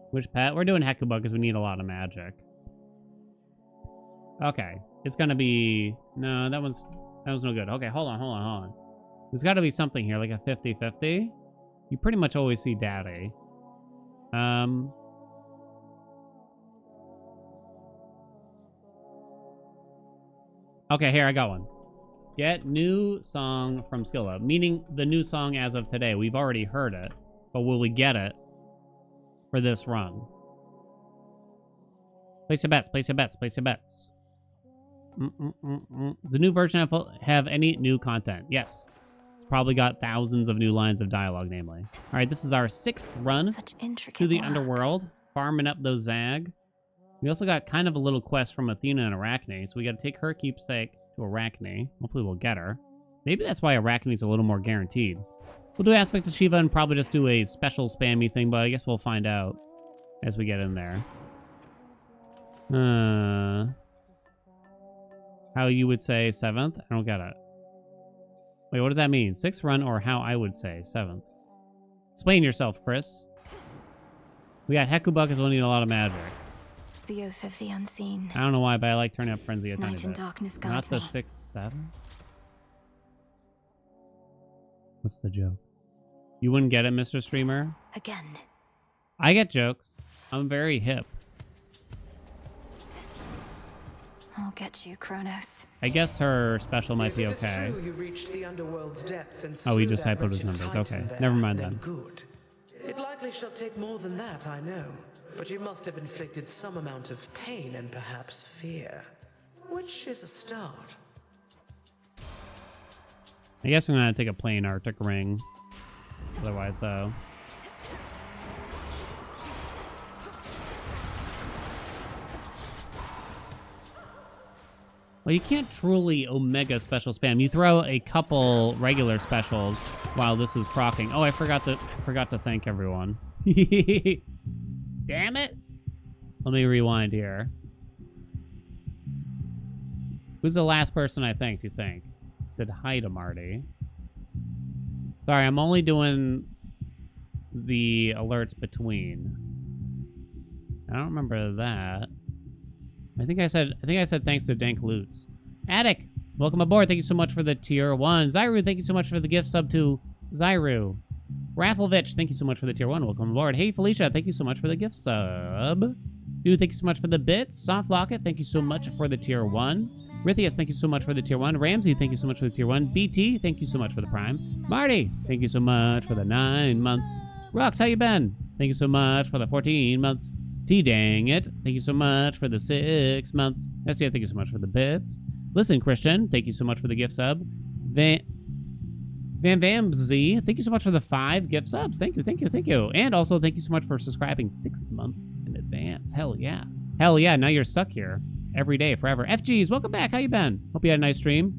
Which pet? We're doing Hecuba because we need a lot of magic. Okay. It's gonna be... No, that one's no good. Okay, hold on. There's gotta be something here, like a 50-50. You pretty much always see Daddy. Okay, here, I got one. Get new song from Skilla, meaning the new song as of today. We've already heard it, but will we get it for this run? Place your bets. Does the new version have any new content? Yes. It's probably got thousands of new lines of dialogue, namely. All right, this is our 6th run to the underworld, farming up those Zag. We also got kind of a little quest from Athena and Arachne, so we got to take her keepsake to Arachne. Hopefully we'll get her. Maybe that's why Arachne's a little more guaranteed. We'll do Aspect of Shiva and probably just do a special spammy thing, but I guess we'll find out as we get in there. How you would say 7th? I don't get it. Wait, what does that mean? 6th run or how I would say 7th? Explain yourself, Chris. We got Hecuba because we'll need a lot of magic. The Oath of the Unseen. I don't know why, but I like turning up Frenzy a tiny Night and bit. darkness Not guide the me. 6th, 7th? What's the joke? You wouldn't get it, Mr. Streamer? Again. I get jokes. I'm very hip. I'll get you, Kronos. I guess her special might be If it is okay. true you reached the underworld's depths and Oh, he slew just that typoed his wretched numbers. titan Okay, there, never mind then. Good. It likely shall take more than that, I know. But you must have inflicted some amount of pain and perhaps fear. Which is a start. I guess I'm gonna take a plain Arctic ring. Otherwise, though. Well, you can't truly Omega special spam. You throw a couple regular specials while this is procking. Oh, I forgot to thank everyone. Damn it! Let me rewind here. Who's the last person I thanked, you think? I said hi to Marty. Sorry, I'm only doing the alerts between. I don't remember that. I think I said thanks to Dank Loots. Attic, welcome aboard. Thank you so much for the tier 1. Zyru, thank you so much for the gift sub to Zyru. Rafflevich, thank you so much for the tier 1. Welcome aboard. Hey Felicia, thank you so much for the gift sub. Dude, thank you so much for the bits. Soft Locket, thank you so much for the tier 1. Rithius, thank you so much for the tier 1. Ramsey, thank you so much for the tier 1. BT, thank you so much for the prime. Marty, thank you so much for the 9 months. Rox, how you been? Thank you so much for the 14 months. T-dang it. Thank you so much for the 6 months. SDA, thank you so much for the bits. Listen, Christian, thank you so much for the gift sub. Van Vamzy, thank you so much for the 5 gift subs. Thank you. And also, thank you so much for subscribing 6 months in advance. Hell yeah. Now you're stuck here. Every day, forever. FGs, welcome back. How you been? Hope you had a nice stream.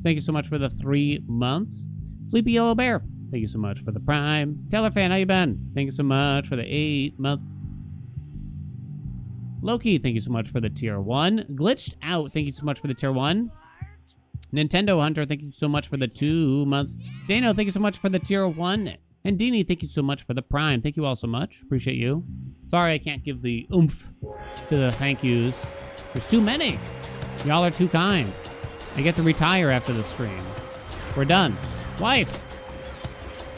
Thank you so much for the 3 months. Sleepy Yellow Bear, thank you so much for the prime. Taylor Fan, how you been? Thank you so much for the 8 months. Loki, thank you so much for the tier 1. Glitched Out, thank you so much for the tier 1. Nintendo Hunter, thank you so much for the 2 months. Dano, thank you so much for the tier 1. And Deanie, thank you so much for the Prime. Thank you all so much. Appreciate you. Sorry I can't give the oomph to the thank yous. There's too many. Y'all are too kind. I get to retire after the stream. We're done. Wife,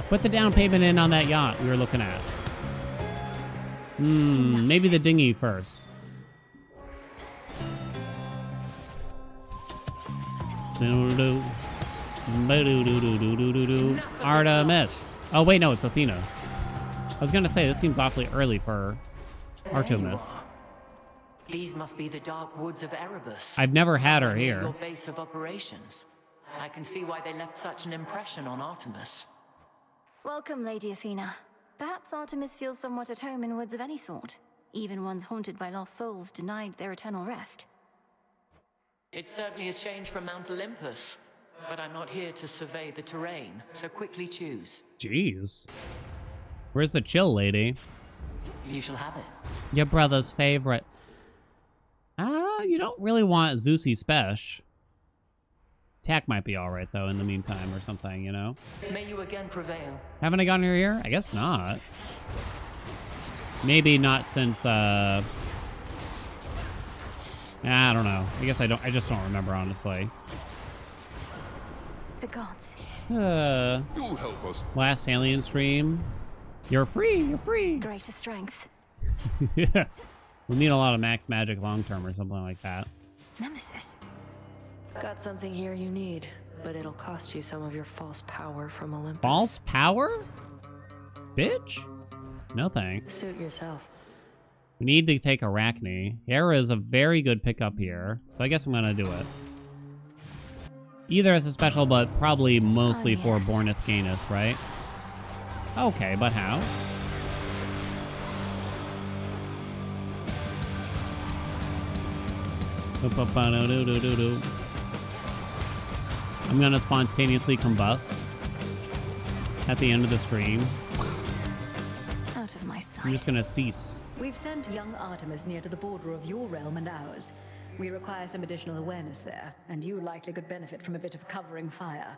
put the down payment in on that yacht we were looking at. Maybe the dinghy first. Artemis. Oh, wait, no, it's Athena. I was going to say, this seems awfully early for Artemis. These must be the dark woods of Erebus. I've never had her Somewhere near here. Your base of operations. I can see why they left such an impression on Artemis. Welcome, Lady Athena. Perhaps Artemis feels somewhat at home in woods of any sort. Even ones haunted by lost souls denied their eternal rest. It's certainly a change from Mount Olympus. But I'm not here to survey the terrain, so quickly choose. Jeez. Where's the chill lady? You shall have it. Your brother's favorite. You don't really want Zeusy Spesh. Tack might be alright, though, in the meantime, or something, you know? May you again prevail. Haven't I gotten her here? I guess not. Maybe not since, I don't know. I guess I just don't remember, honestly. The gods. You'll help us. Last Haelian stream. You're free, you're free. Greater strength. Yeah. We'll need a lot of max magic long term or something like that. Nemesis. Got something here you need, but it'll cost you some of your false power from Olympus. False power? Bitch? No thanks. Suit yourself. We need to take Arachne. Hera is a very good pickup here, so I guess I'm gonna do it. Either as a special, but probably mostly for Borneth Gaineth, right? Okay, but how? I'm gonna spontaneously combust at the end of the stream. Out of my sight. I'm just gonna cease. We've sent young Artemis near to the border of your realm and ours. We require some additional awareness there, and you likely could benefit from a bit of covering fire.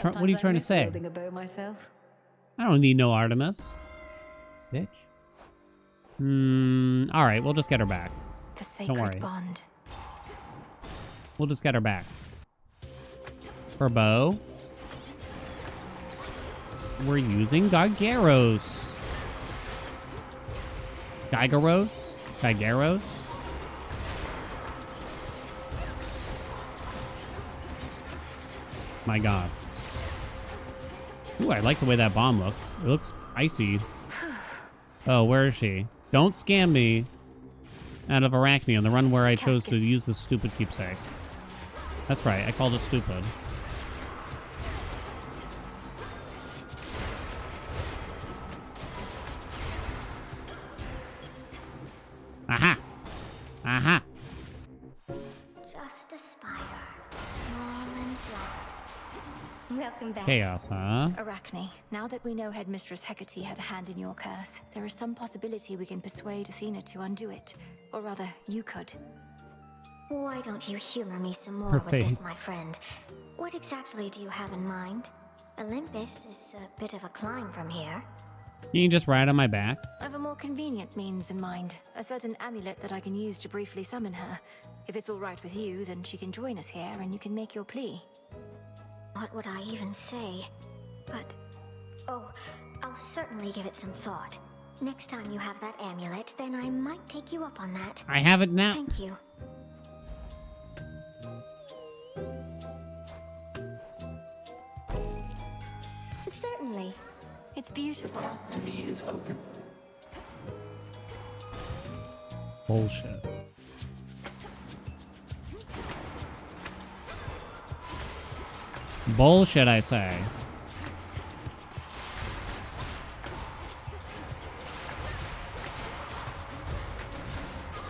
What are you trying to say? Wielding a bow myself. I don't need no Artemis. Bitch. Alright, we'll just get her back. The sacred Don't worry. bond. We'll just get her back. For bow, we're using Gygaros. Gygaros? Gygaros? My god. Ooh, I like the way that bomb looks. It looks icy. Oh, where is she? Don't scam me out of Arachne on the run where I chose to use this stupid keepsake. That's right, I called it stupid. Aha! Aha! Just a spider, small and black. Welcome back. Chaos, huh? Arachne, now that we know Headmistress Hecate had a hand in your curse, there is some possibility we can persuade Athena to undo it. Or rather, you could. Why don't you humor me some more Her with face. this, my friend? What exactly do you have in mind? Olympus is a bit of a climb from here. You can just ride on my back. I have a more convenient means in mind. A certain amulet that I can use to briefly summon her. If it's all right with you, then she can join us here and you can make your plea. What would I even say? But... oh, I'll certainly give it some thought. Next time you have that amulet, then I might take you up on that. I have it now. Thank you. Certainly. It's beautiful. To me is open. Bullshit. Bullshit, I say.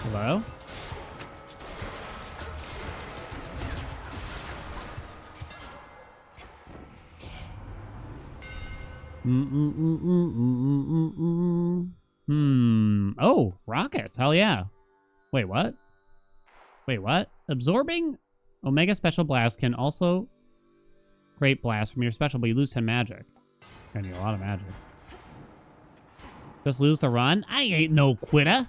Hello? Oh, rockets. Hell yeah. Wait, what? Wait, what? Absorbing Omega Special Blast can also create blast from your special, but you lose 10 magic. Gonna need a lot of magic. Just lose the run? I ain't no quitter.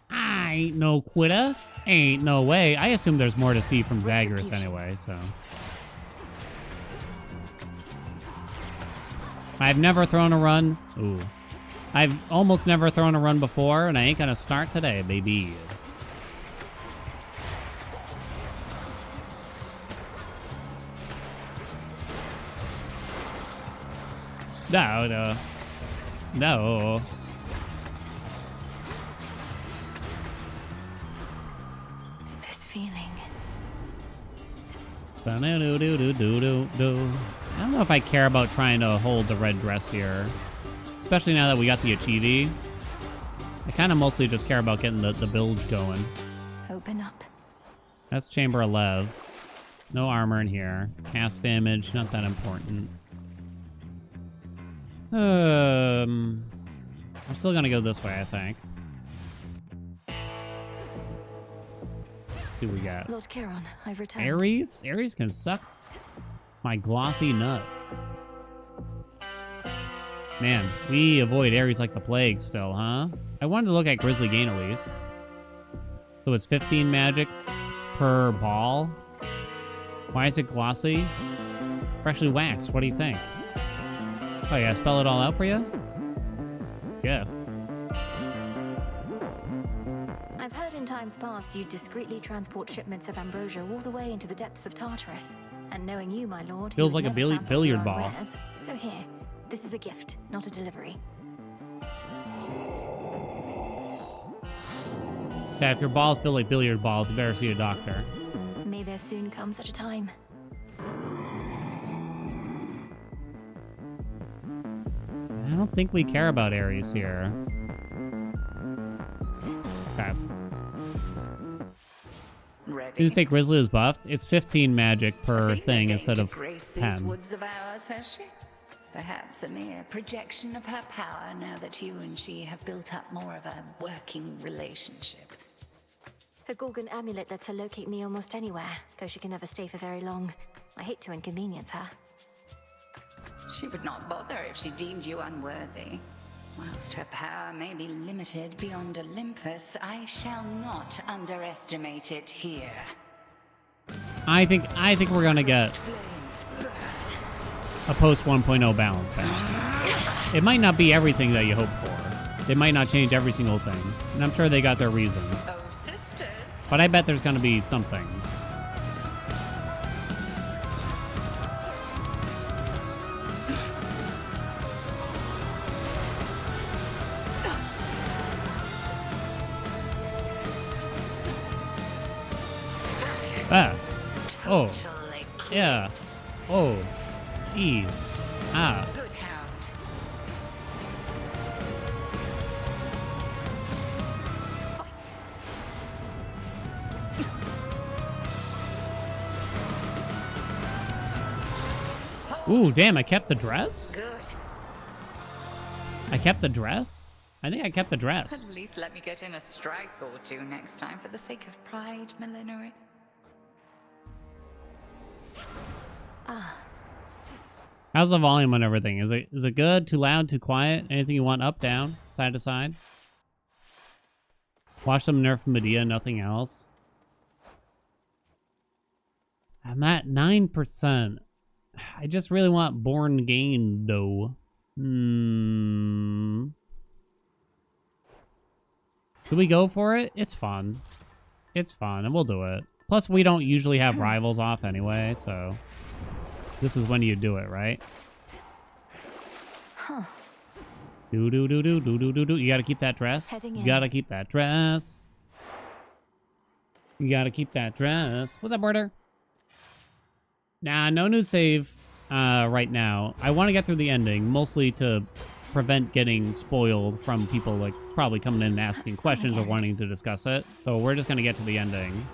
I ain't no quitter. Ain't no way. I assume there's more to see from Zagreus anyway, so. I've never thrown a run. Ooh. I've almost never thrown a run before, and I ain't gonna start today, baby. No. No. This feeling. I don't know if I care about trying to hold the red dress here. Especially now that we got the Achieve. I kind of mostly just care about getting the bilge going. Open up. That's Chamber 11. No armor in here. Cast damage, not that important. I'm still gonna go this way, I think. Let's see what we got. Lord Chiron, I've returned. Ares? Ares can suck my glossy nut. Man, we avoid Ares like the plague still, huh? I wanted to look at Grizzly Gain at least. So it's 15 magic per ball. Why is it glossy? Freshly waxed, what do you think? Oh yeah, spell it all out for you? Yeah. I've heard in times past you discreetly transport shipments of ambrosia all the way into the depths of Tartarus. And knowing you, my lord, Feels you would like a never sample billiard your own ball. wares. So here, this is a gift, not a delivery. Yeah, if your balls feel like billiard balls, you better see a doctor. May there soon come such a time. I don't think we care about Ares here. Okay. Didn't say Grizzly is buffed. It's 15 magic per thing instead of 10. Woods of ours, has she? Perhaps a mere projection of her power now that you and she have built up more of a working relationship. Her Gorgon amulet lets her locate me almost anywhere, though she can never stay for very long. I hate to inconvenience her. She would not bother if she deemed you unworthy. Whilst her power may be limited beyond Olympus, I shall not underestimate it here. I think we're gonna get a post 1.0 balance back. It might not be everything that you hope for. They might not change every single thing, and I'm sure they got their reasons. But I bet there's gonna be some things. Ah. Oh. Yeah. Oh. E. Ah. Good hound. Ooh, damn, I kept the dress? Good. I kept the dress? I think I kept the dress. At least let me get in a strike or two next time for the sake of pride, Millenary. How's the volume on everything? Is it good? Too loud? Too quiet? Anything you want? Up, down, side to side? Watch them nerf Medea, nothing else. I'm at 9%. I just really want Born Gain, though. Do we go for it? It's fun. It's fun, and we'll do it. Plus, we don't usually have rivals off anyway, so... This is when you do it, right? Huh. Do. You gotta keep that dress. You gotta keep that dress. You gotta keep that dress. What's up, Border? Nah, no new save right now. I want to get through the ending, mostly to prevent getting spoiled from people like probably coming in and asking questions or wanting to discuss it. So we're just gonna get to the ending.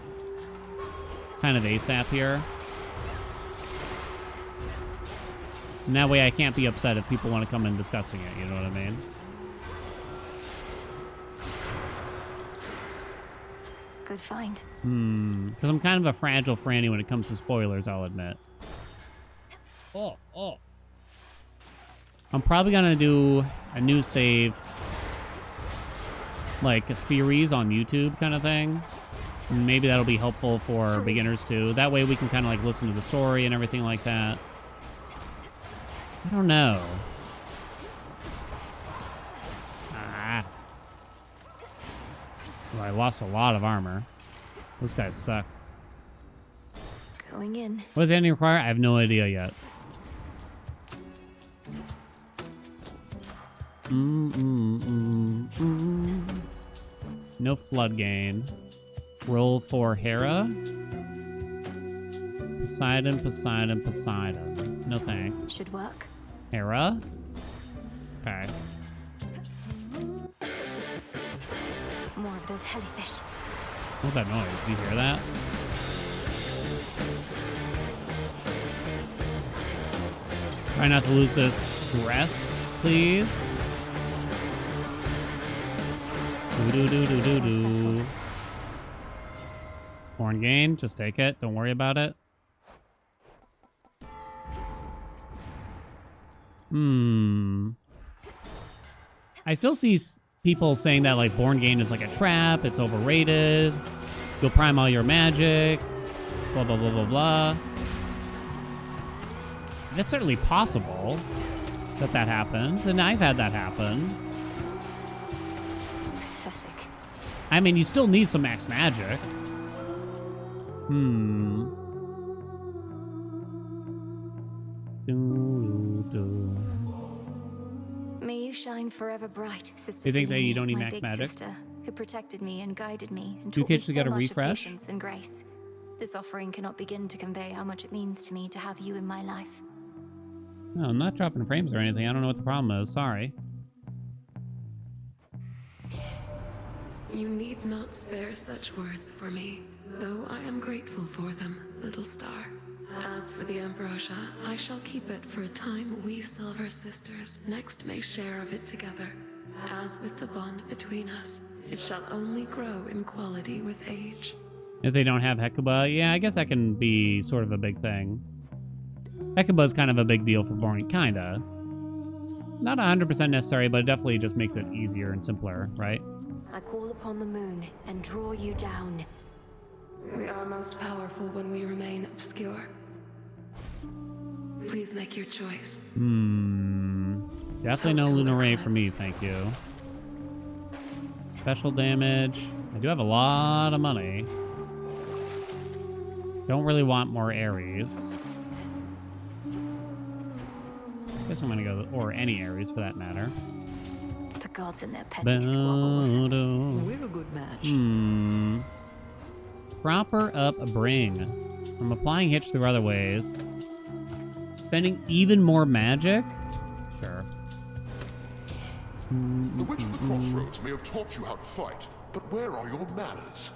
Kind of ASAP here. And that way I can't be upset if people want to come in discussing it, you know what I mean? Good find. Because I'm kind of a fragile Franny when it comes to spoilers, I'll admit. Oh. I'm probably going to do a new save like a series on YouTube kind of thing. And maybe that'll be helpful for beginners too. That way we can kind of like listen to the story and everything like that. I don't know. Ah. Well, I lost a lot of armor. Those guys suck. Going in. What does the ending require? I have no idea yet. No flood gain. Roll for Hera. Poseidon, Poseidon, Poseidon. No thanks. Should work. Hera? Okay. More of those jellyfish. What's that noise? Do you hear that? Try not to lose this dress, please. Do. Horn gain, just take it. Don't worry about it. I still see people saying that like Born Gain is like a trap, it's overrated. Go prime all your magic. Blah blah blah blah blah. It's certainly possible that happens, and I've had that happen. Pathetic. I mean, you still need some max magic. May you shine forever bright, Sister. You think that you Selene, don't need my max big magic? sister, who protected me and guided me and You taught me kids so got a much of refresh? patience and grace. This offering cannot begin to convey how much it means to me to have you in my life. No, I'm not dropping frames or anything. I don't know what the problem is. Sorry. You need not spare such words for me, though I am grateful for them, little star. As for the ambrosia, I shall keep it for a time we Silver Sisters next may share of it together. As with the bond between us, it shall only grow in quality with age. If they don't have Hecuba, yeah, I guess that can be sort of a big thing. Hecuba's kind of a big deal for Born, kinda. Not 100% necessary, but it definitely just makes it easier and simpler, right? I call upon the moon and draw you down. We are most powerful when we remain obscure. Please make your choice. Definitely no Lunar Ray for me, thank you. Special damage. I do have a lot of money. Don't really want more Ares. Guess I'm gonna go, or any Ares for that matter. The gods and their petty squabbles. We're a good match. Proper up bring. I'm applying hitch through other ways. Spending even more magic? Sure. The Witch of the Crossroads may have taught you how to fight, but where are your manners?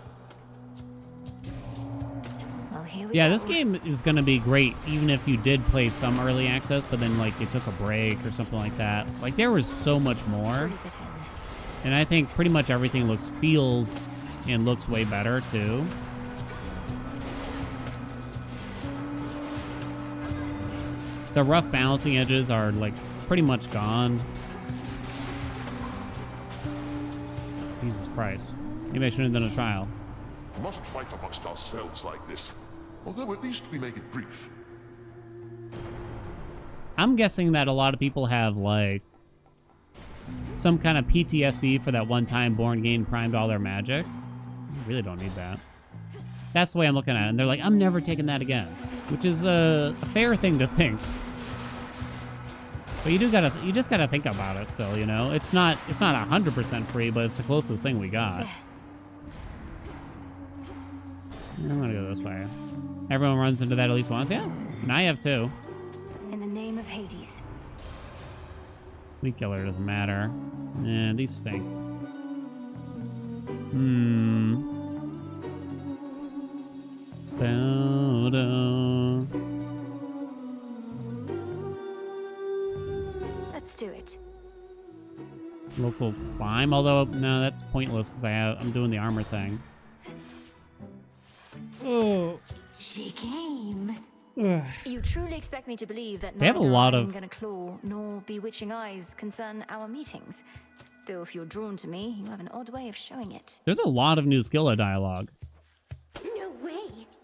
Well, here we Yeah, go. this game is going to be great, even if you did play some early access, but then, like, you took a break or something like that. Like, there was so much more. Breathe it in. And I think pretty much everything feels and looks way better, too. The rough balancing edges are, like, pretty much gone. Jesus Christ. Maybe I shouldn't have done a trial. We mustn't fight amongst ourselves like this, although at least we make it brief. I'm guessing that a lot of people have, like, some kind of PTSD for that one time Born Gain primed all their magic. I really don't need that. That's the way I'm looking at it. And they're like, I'm never taking that again. Which is a fair thing to think. But you just gotta think about it still, you know? It's not 100% free, but it's the closest thing we got. I'm gonna go this way. Everyone runs into that at least once. Yeah, and I have too. In the name of Hades. Weed killer doesn't matter. And these stink. Let's do it. Local climb, although no, that's pointless because I'm doing the armor thing. Oh. She came. You truly expect me to believe that They have a neither lot Iron of- Gonna Claw nor Bewitching Eyes concern our meetings? Though if you're drawn to me, you have an odd way of showing it. There's a lot of new Skilla dialogue. No way!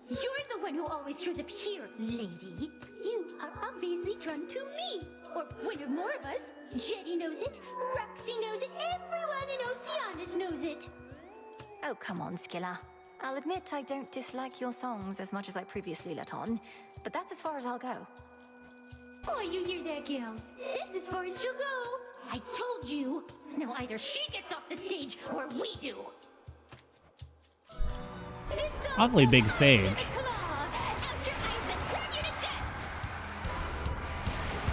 You're the one who always shows up here, lady. You are obviously drawn to me. Or one or more of us. Jetty knows it, Roxy knows it, everyone in Oceanus knows it. Oh, come on, Skilla. I'll admit I don't dislike your songs as much as I previously let on, but that's as far as I'll go. Oh, you hear that, gals? That's as far as she'll go. I told you. Now either she gets off the stage or we do. Awfully big stage.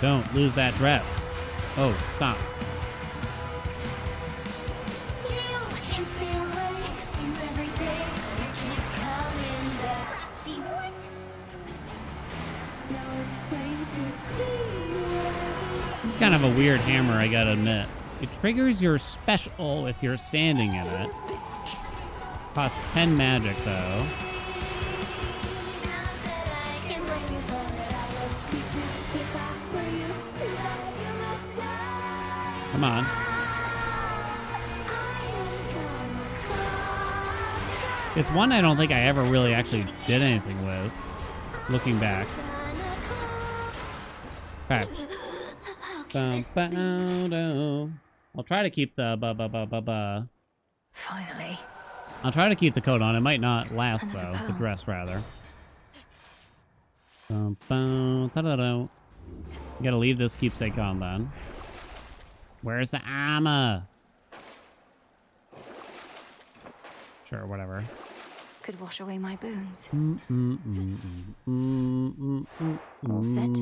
Don't lose that dress. Oh, stop. This is kind of a weird hammer, I gotta admit. It triggers your special if you're standing in it. Costs 10 magic, though. Come on. It's one I don't think I ever really actually did anything with, looking back. Okay. I'll try to keep the Finally. I'll try to keep the coat on. It might not last, though. The dress, rather. You gotta leave this keepsake on, then. Where's the armor? Sure, whatever. Could wash away my boons. All set.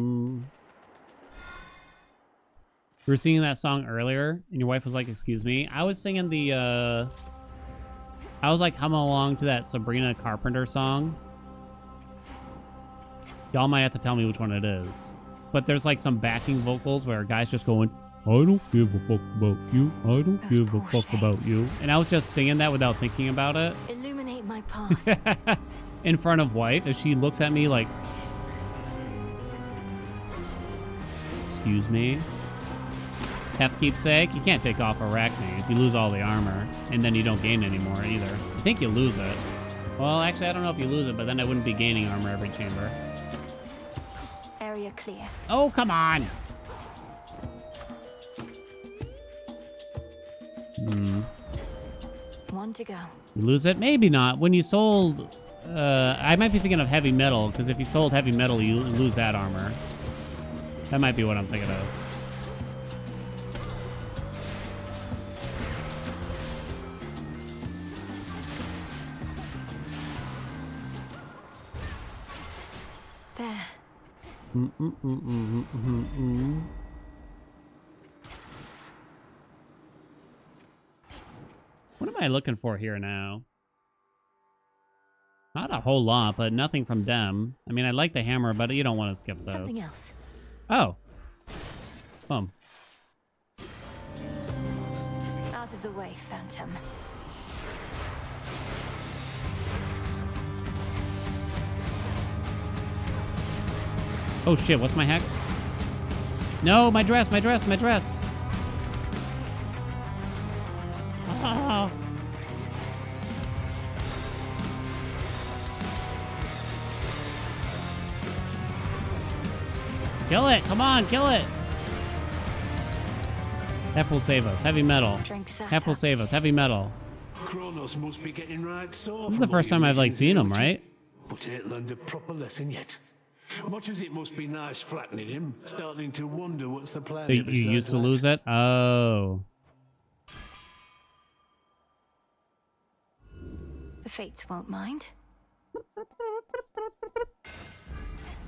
We were singing that song earlier, and your wife was like, excuse me. I was singing the, I was like humming along to that Sabrina Carpenter song. Y'all might have to tell me which one it is. But there's like some backing vocals where a guy's just going, I don't give a fuck about you. I don't give a fuck about you. And I was just singing that without thinking about it. Illuminate my path. In front of wife, as she looks at me like, excuse me. Heft keepsake. You can't take off Arachnes. You lose all the armor. And then you don't gain anymore either. I think you lose it. Well, actually, I don't know if you lose it, but then I wouldn't be gaining armor every chamber. Area clear. Oh, come on. One to go. You lose it? Maybe not. When you sold... I might be thinking of heavy metal, because if you sold heavy metal, you lose that armor. That might be what I'm thinking of. There. What am I looking for here now? Not a whole lot, but nothing from them. I mean, I like the hammer, but you don't want to skip those. Something else. Oh. Boom. Out of the way, Phantom. Oh shit, what's my hex? No, my dress, my dress, my dress. Oh. Kill it, come on, kill it. Hef will save us, heavy metal. Hef will save us, heavy metal. Kronos must be getting right sore. This is the first time I've like seen him, right? But ain't learned a proper lesson yet. Much as it must be nice flattening him, starting to wonder what's the plan. So you used to lose it? Oh. The Fates won't mind.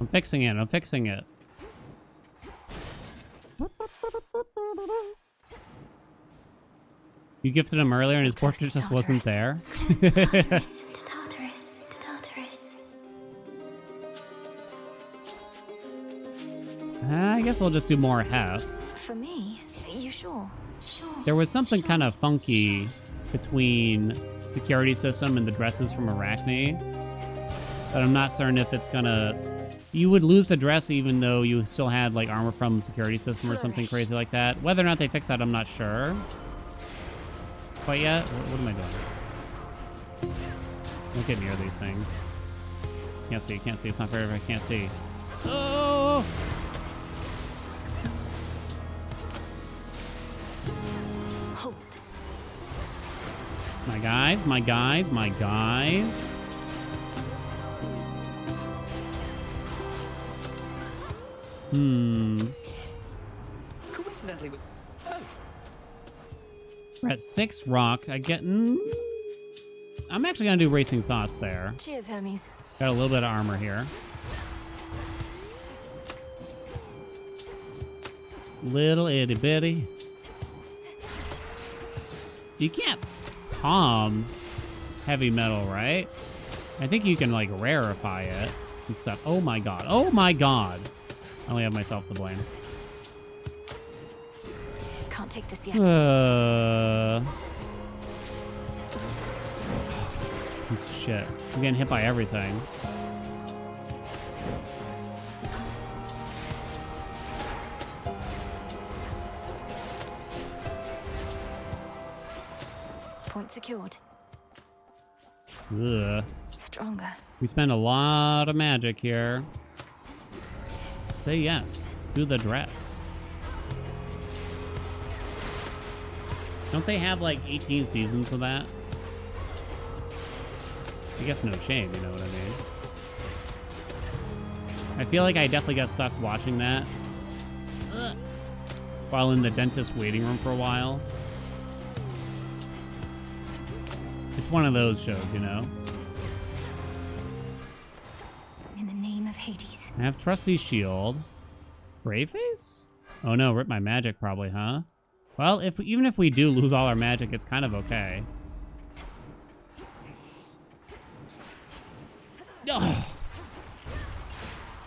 I'm fixing it, I'm fixing it. You gifted him earlier and his portrait just wasn't there? I guess we'll just do more Hef. For me? You sure? Sure. There was something kind of funky between security system and the dresses from Arachne, but I'm not certain if it's gonna... You would lose the dress even though you still had like armor from the security system or something crazy like that. Whether or not they fix that, I'm not sure. quite yet? What am I doing? Don't get near these things. Can't see, can't see. It's not fair if I can't see. Oh! Hold. My guys, my guys, my guys. Coincidentally with... Oh. We're at 6 rock. I'm actually going to do Racing Thoughts there. Cheers, Hermes. Got a little bit of armor here. Little itty bitty. You can't palm heavy metal, right? I think you can, like, rarefy it and stuff. Oh my god. Oh my god. I only have myself to blame. Can't take this yet. Piece of shit. I'm getting hit by everything. Point secured. Ugh. Stronger. We spend a lot of magic here. Say yes. Do the dress. Don't they have like 18 seasons of that? I guess no shame, you know what I mean? I feel like I definitely got stuck watching that while in the dentist waiting room for a while. It's one of those shows, you know? In the name of Hades. I have Trusty Shield. Brave Face? Oh no, rip my magic probably, huh? Well, even if we do lose all our magic, it's kind of okay. Ugh.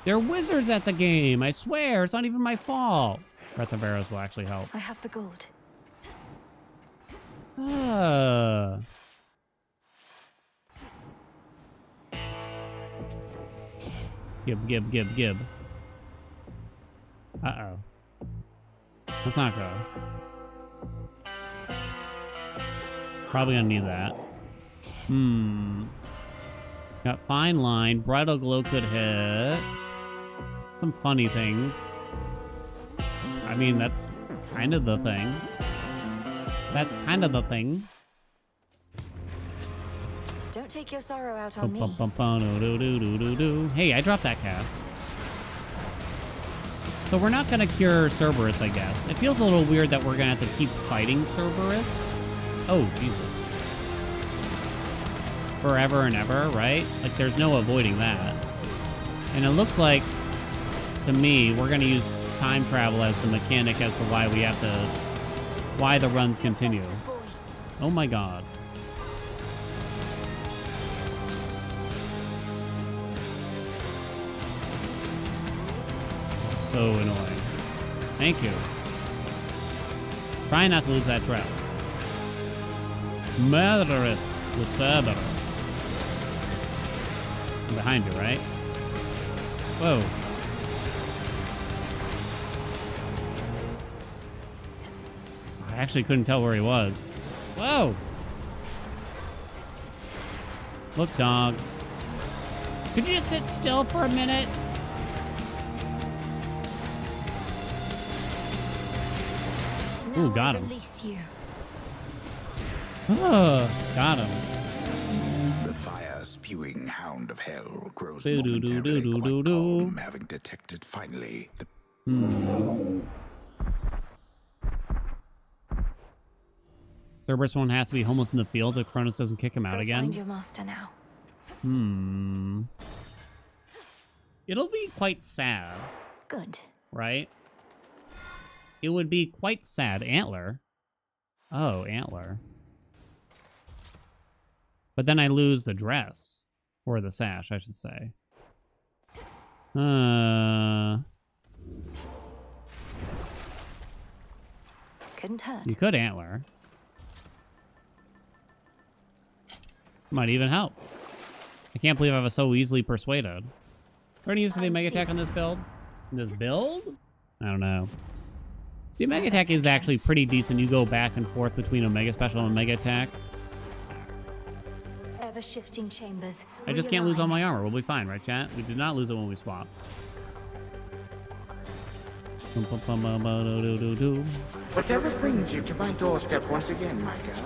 They're wizards at the game, I swear. It's not even my fault. Breath of Arrows will actually help. I have the gold. Gib. Uh-oh. Let's not go. Probably gonna need that. Got Fine Line. Bridal Glow could hit. Some funny things. I mean, that's kind of the thing. That's kind of the thing. Don't take your sorrow out on me. Hey, I dropped that cast. So we're not gonna cure Cerberus, I guess. It feels a little weird that we're gonna have to keep fighting Cerberus. Oh, Jesus. Forever and ever, right? Like, there's no avoiding that. And it looks like, to me, we're gonna use time travel as the mechanic as to why we have to... why the runs continue. Oh my god. So annoying. Thank you. Try not to lose that dress. Murderous with Cerberus. I'm behind you, right? Whoa. I actually couldn't tell where he was. Whoa! Look, dog. Could you just sit still for a minute? Ooh, got him. Oh, got him. The fire-spewing hound of hell grows momentarily quite calm, having detected finally the... Cerberus won't have to be homeless in the fields if Kronos doesn't kick him out Go again. Find your master now. It'll be quite sad. Good. Right? It would be quite sad. Antler. Oh, Antler. But then I lose the dress. Or the sash, I should say. Couldn't hurt. You could Antler. Might even help. I can't believe I was so easily persuaded. What are you use for the mega attack on this build? In this build? I don't know. The Omega Attack is actually pretty decent. You go back and forth between Omega Special and Omega Attack. Ever shifting chambers. I just can't lose all my armor. We'll be fine, right, chat? We did not lose it when we swap. Whatever brings you to my doorstep once again, my girl?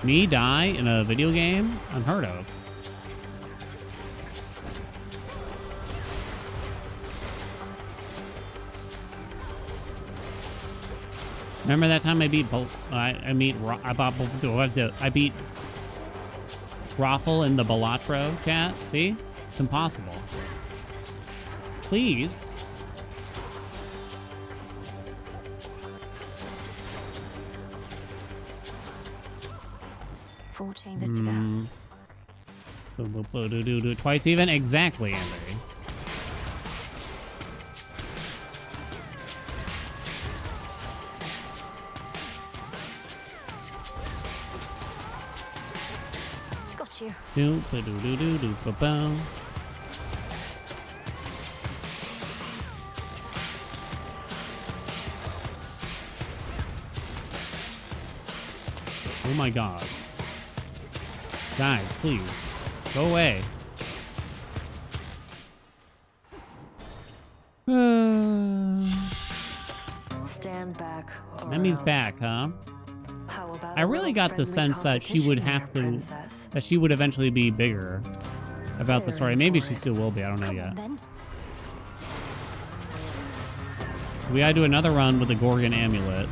Me die in a video game? Unheard of. Remember that time I beat I beat Groffle in the Balatro, chat? See? It's impossible. Please. Four chambers to go. Do twice even? Exactly, Andy. Got you. Oh my god. Guys, please. Go away. Stand back. Nemi's back, huh? How about I really got the sense that she would have to... That she would eventually be bigger about the story. Maybe she still will be. I don't know yet. We gotta do another run with the Gorgon Amulet.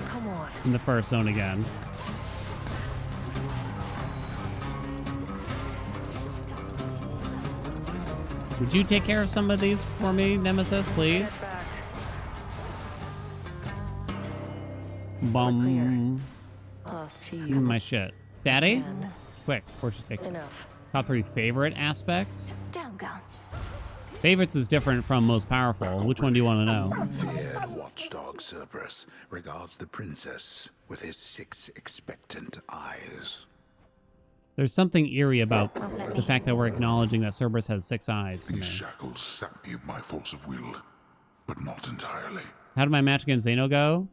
Come on. In the first zone again. Would you take care of some of these for me, Nemesis, please? Bum. My shit. Daddy? Quick, before she takes it. Top 3 favorite aspects? Down, girl. Favorites is different from most powerful. Which one do you want to know? Feared watchdog Cerberus regards the princess with his 6 expectant eyes. There's something eerie about the fact that we're acknowledging that Cerberus has 6 eyes. These shackles sap me of my force of will, but not entirely. How did my match against Zeno go?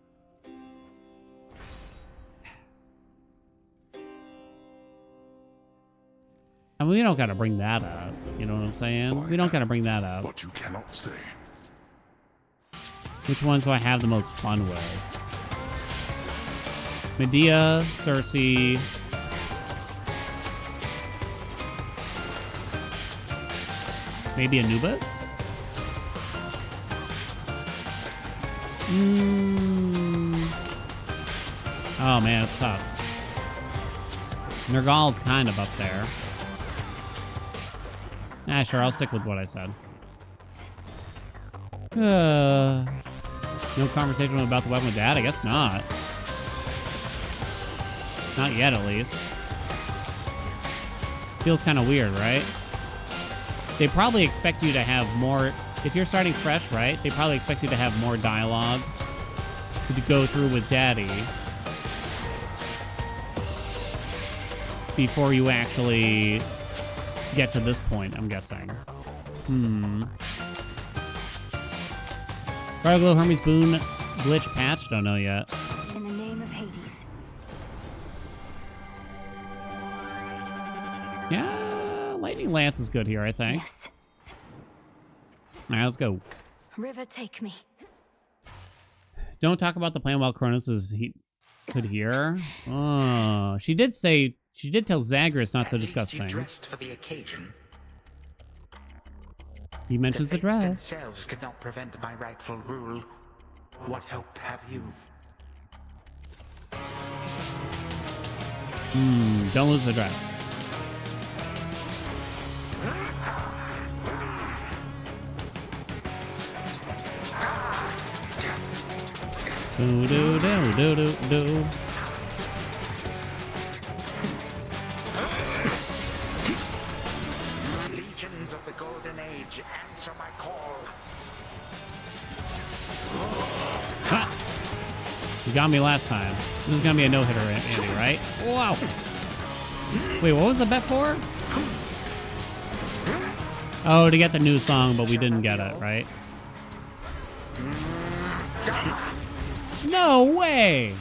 I mean, we don't gotta bring that up. You know what I'm saying? We don't gotta bring that up. But you cannot stay. Which ones do I have the most fun with? Medea, Cersei. Maybe Anubis? Oh man, it's tough. Nergal's kind of up there. Ah, sure, I'll stick with what I said. No conversation about the weapon with Dad? I guess not. Not yet, at least. Feels kind of weird, right? They probably expect you to have more... If you're starting fresh, right? They probably expect you to have more dialogue to go through with Daddy before you actually get to this point, I'm guessing. Gargoyle Hermes Boon glitch patch? Don't know yet. In the name of Hades. Yeah, Lightning Lance is good here, I think. Yes. Alright, let's go. River, take me. Don't talk about the plan while Kronos is could hear. Oh, she did tell Zagreus not to discuss things. Dressed for the occasion. He mentions the dress. Themselves could not prevent my rightful rule. What hope have you? Don't lose the dress. Do do do do do do. Legions of the Golden Age, answer my call. Ha! You got me last time. This is gonna be a no-hitter, Andy, right? Wow. Wait, what was the bet for? Oh, to get the new song, but we didn't get it, right? No way!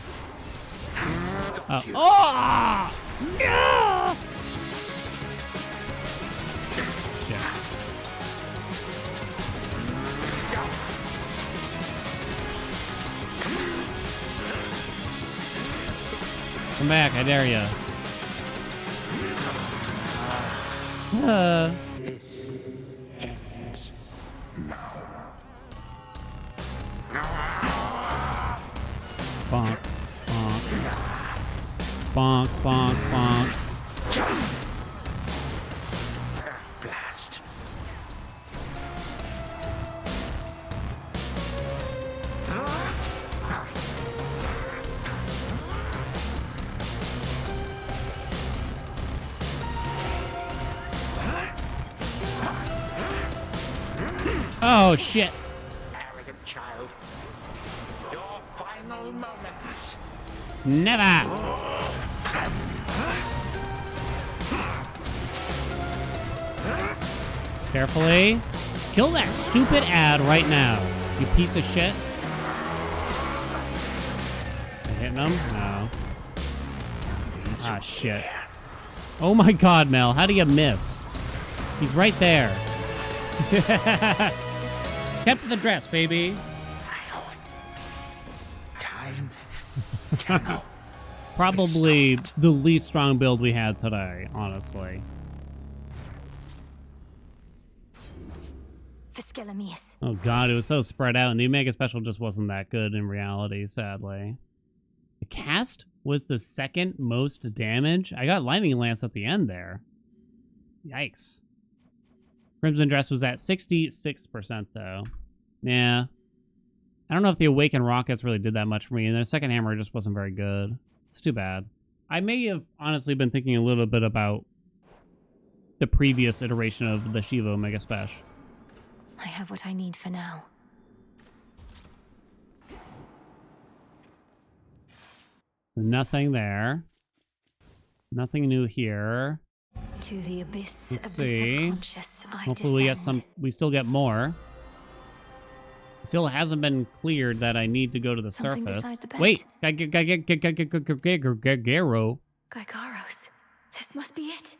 Oh! No! Shit. Come back, I dare ya. This ends now. Bonk, bonk. Bonk, bonk, bonk. Blast. Oh, shit. Arrogant child. Your final moments. Never. Carefully. Kill that stupid ad right now, you piece of shit. Hitting him? No. Ah, shit. Oh my god, Mel. How do you miss? He's right there. Kept the dress, baby. Time. Probably the least strong build we had today, honestly. Fiskelamius. Oh god, it was so spread out, and the Omega Special just wasn't that good in reality, sadly. The cast was the second most damage. I got Lightning Lance at the end there. Yikes. Crimson Dress was at 66%, though. Yeah. I don't know if the Awakened Rockets really did that much for me, and the second hammer just wasn't very good. It's too bad. I may have honestly been thinking a little bit about the previous iteration of the Shiva Omega Special. I have what I need for now. Nothing there. Nothing new here. To the abyss Let's of see. the subconscious, I Hopefully we get descend. some. We still get more. Still hasn't been cleared that I need to go to the Something surface. beside the bed. Wait, Garo. Gygaros, this must be it.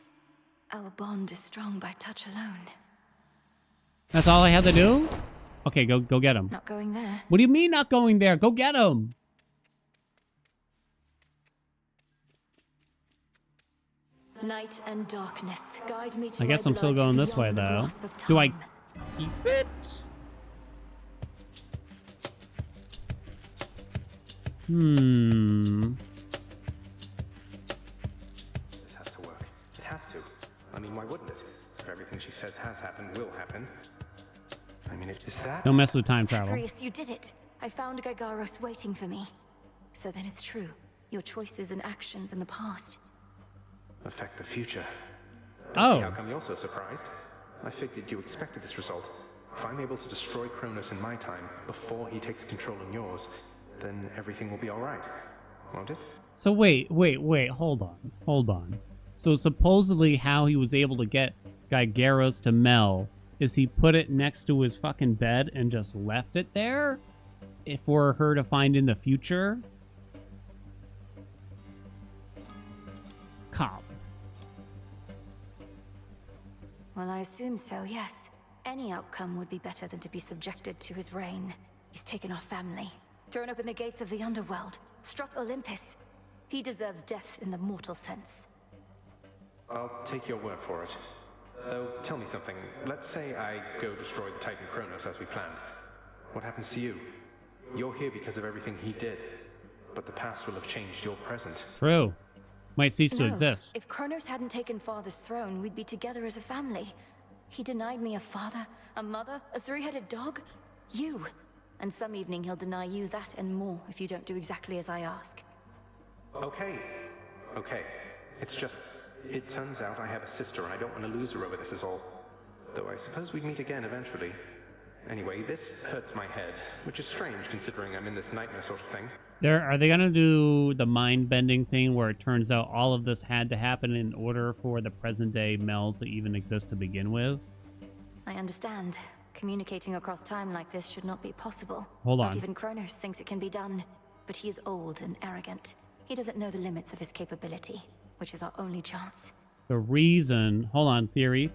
Our bond is strong by touch alone. That's all I had to do? Okay, go get him. Not going there. What do you mean not going there? Go get him. Night and darkness, guide me to I guess my I'm still blood going this way beyond the though. grasp of Do I time. keep it? This has to work. It has to. I mean, why wouldn't it? If everything she says has happened will happen. I mean, is that... Don't mess with time travel. Zacharias, you did it. I found Gygaros waiting for me. So then it's true. Your choices and actions in the past. affect the future? Oh. How come you're so surprised? I figured you expected this result. If I'm able to destroy Kronos in my time, before he takes control in yours, then everything will be alright. Won't it? So wait, hold on. So supposedly how he was able to get Gygaros to Mel is he put it next to his fucking bed and just left it there? For her to find in the future? Cop. Well, I assume so, yes. Any outcome would be better than to be subjected to his reign. He's taken our family, thrown open the gates of the underworld, struck Olympus. He deserves death in the mortal sense. I'll take your word for it. Though, tell me something. Let's say I go destroy the Titan Kronos as we planned. What happens to you? You're here because of everything he did. But the past will have changed your present. True. Might cease to No, exist. if Kronos hadn't taken Father's throne, we'd be together as a family. He denied me a father, a mother, a three-headed dog. You. And some evening he'll deny you that and more if you don't do exactly as I ask. Okay. It's just, it turns out I have a sister and I don't want to lose her over this is all. Though I suppose we'd meet again eventually. Anyway, this hurts my head, which is strange considering I'm in this nightmare sort of thing. Are they gonna do the mind-bending thing where it turns out all of this had to happen in order for the present-day Mel to even exist to begin with? I understand. Communicating across time like this should not be possible. Hold on. Not even Kronos thinks it can be done. But he is old and arrogant. He doesn't know the limits of his capability, which is our only chance. The reason... Hold on. Theory.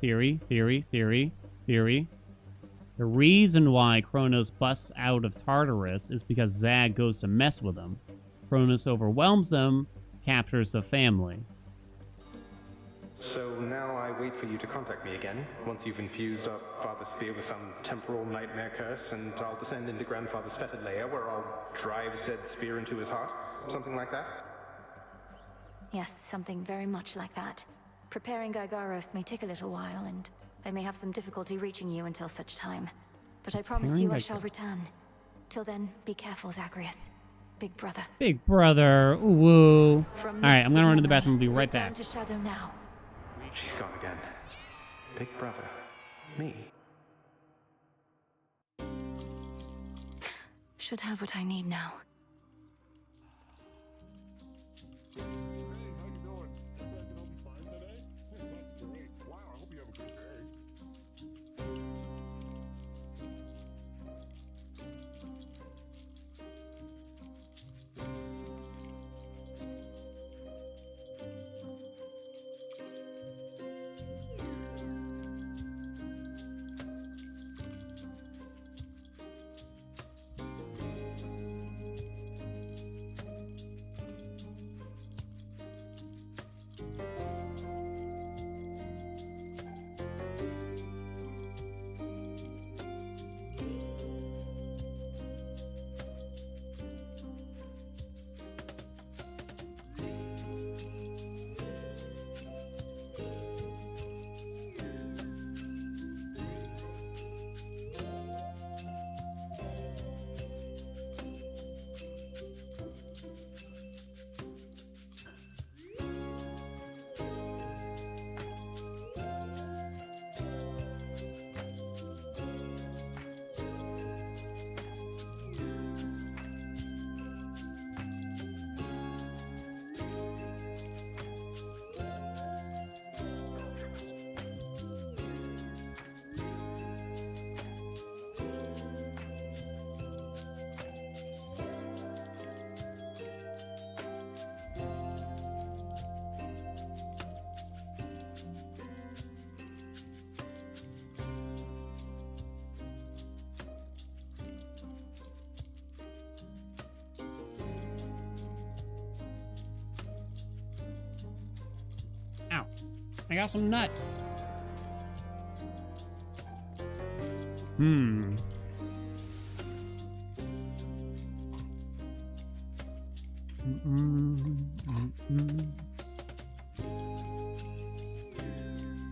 The reason why Kronos busts out of Tartarus is because Zag goes to mess with him. Kronos overwhelms them, captures the family. So now I wait for you to contact me again, once you've infused our father's spear with some temporal nightmare curse, and I'll descend into Grandfather's fetid lair, where I'll drive said spear into his heart? Something like that? Yes, something very much like that. Preparing Gygaros may take a little while, and I may have some difficulty reaching you until such time. But I promise you I shall return. Till then, be careful, Zagreus. Big brother. Big brother. Ooh, woo. Alright, I'm gonna run to the bathroom and be right back. To Shadow now. She's gone again. Big brother. Me. Should have what I need now. I got some nut.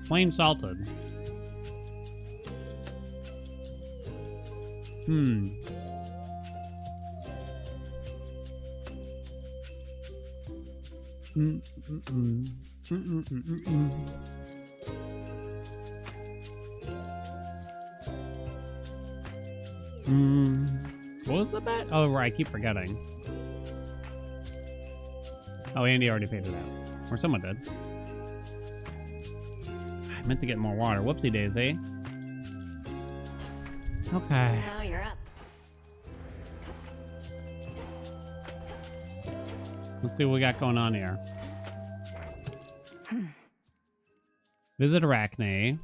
Plain salted. What was the bet? Oh, right. I keep forgetting. Oh, Andy already paid it out. Or someone did. I meant to get more water. Whoopsie daisy. Okay. Now you're up. Let's see what we got going on here. Visit Arachne.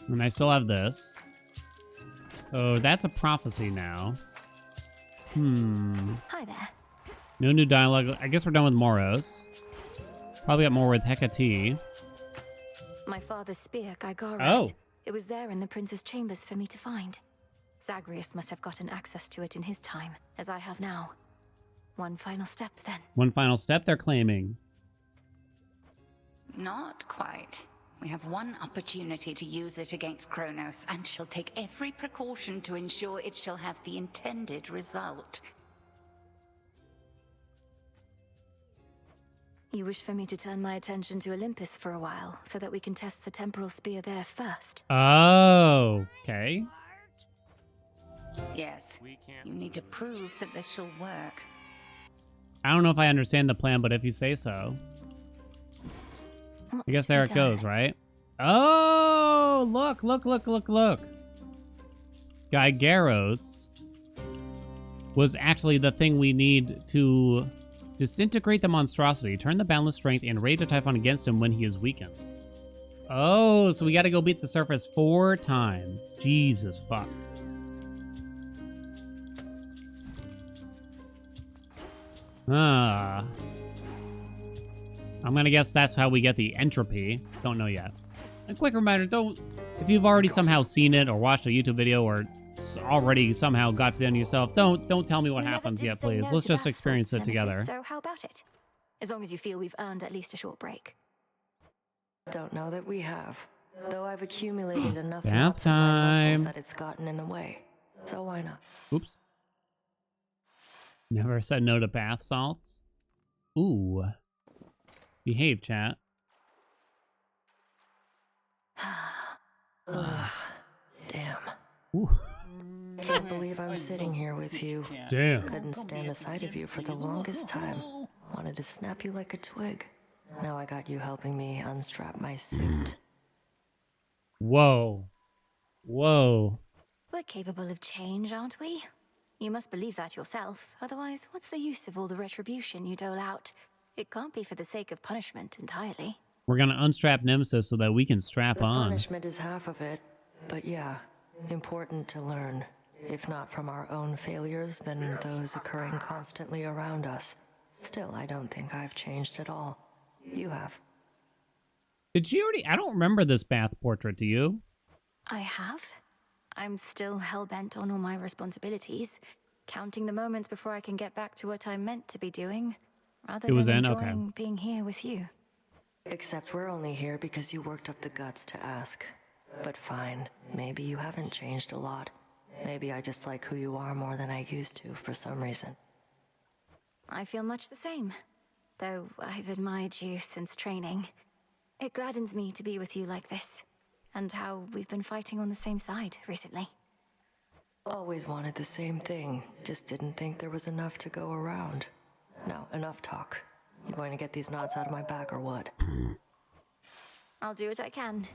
And I still have this. Oh, that's a prophecy now. Hi there. No new dialogue. I guess we're done with Moros. Probably got more with Hecate. My father's spear, Gygaros. Oh. It was there in the prince's chambers for me to find. Zagreus must have gotten access to it in his time, as I have now. One final step, then. One final step, they're claiming. Not quite. We have one opportunity to use it against Kronos, and she'll take every precaution to ensure it shall have the intended result. You wish for me to turn my attention to Olympus for a while, so that we can test the temporal spear there first? Oh, okay. Yes. You need to prove that this shall work. I don't know if I understand the plan, but if you say so. I guess there it goes, right? Oh! Oh, look. Gygaros was actually the thing we need to disintegrate the monstrosity, turn the boundless strength, and rage of Typhon against him when he is weakened. Oh, so we gotta go beat the surface 4 times. Jesus fuck. I'm gonna guess that's how we get the entropy. Don't know yet. A quick reminder, if you've already somehow seen it or watched a YouTube video or already somehow got to the end yourself, don't tell me what happens yet, please. Let's just experience it together. So how about it? As long as you feel we've earned at least a short break. Don't know that we have. Though I've accumulated enough Bath knots in my muscles time. that it's gotten in the way. So why not? Oops. Never said no to bath salts. Ooh. Behave, chat. Ugh, damn. Ooh. Can't believe I'm sitting here with you. Damn. Couldn't stand the sight of you for the longest time. Wanted to snap you like a twig. Now I got you helping me unstrap my suit. Whoa. Whoa. We're capable of change, aren't we? You must believe that yourself. Otherwise, what's the use of all the retribution you dole out? It can't be for the sake of punishment entirely. We're gonna unstrap Nemesis so that we can strap The on. punishment is half of it, but yeah, important to learn. If not from our own failures, then those occurring constantly around us. Still, I don't think I've changed at all. You have. Did she already? I don't remember this bath portrait, do you? I have. I'm still hell-bent on all my responsibilities, counting the moments before I can get back to what I'm meant to be doing, rather than enjoying being here with you. Except we're only here because you worked up the guts to ask. But fine, maybe you haven't changed a lot. Maybe I just like who you are more than I used to for some reason. I feel much the same, though I've admired you since training. It gladdens me to be with you like this, and how we've been fighting on the same side recently. Always wanted the same thing, just didn't think there was enough to go around. Now, enough talk. You going to get these knots out of my back or what? I'll do what I can.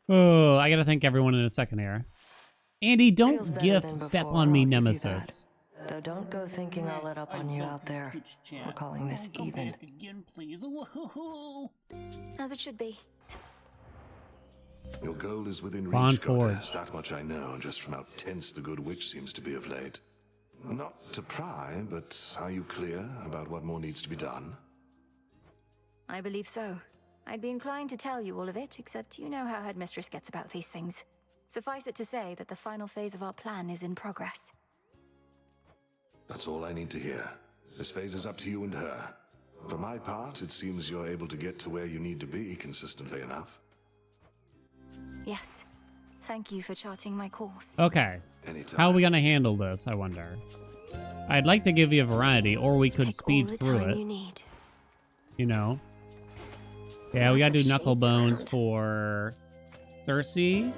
Oh, I gotta thank everyone in a second here. Andy, don't gift Step on Me Nemesis. Though don't go thinking I'll let up on you out there. We're calling this even. Again, please. As it should be. Your goal is within Bond reach, Goddess. Forge. That much I know, just from how tense the good witch seems to be of late. Not to pry, but are you clear about what more needs to be done? I believe so. I'd be inclined to tell you all of it, except you know how Headmistress gets about these things. Suffice it to say that the final phase of our plan is in progress. That's all I need to hear. This phase is up to you and her. For my part, it seems you're able to get to where you need to be consistently enough. Yes. Thank you for charting my course. Okay. Anytime. How are we gonna handle this, I wonder? I'd like to give you a variety, or we could speed all the through time it. you need. You know? Yeah, we gotta do Knuckle Bones for Cersei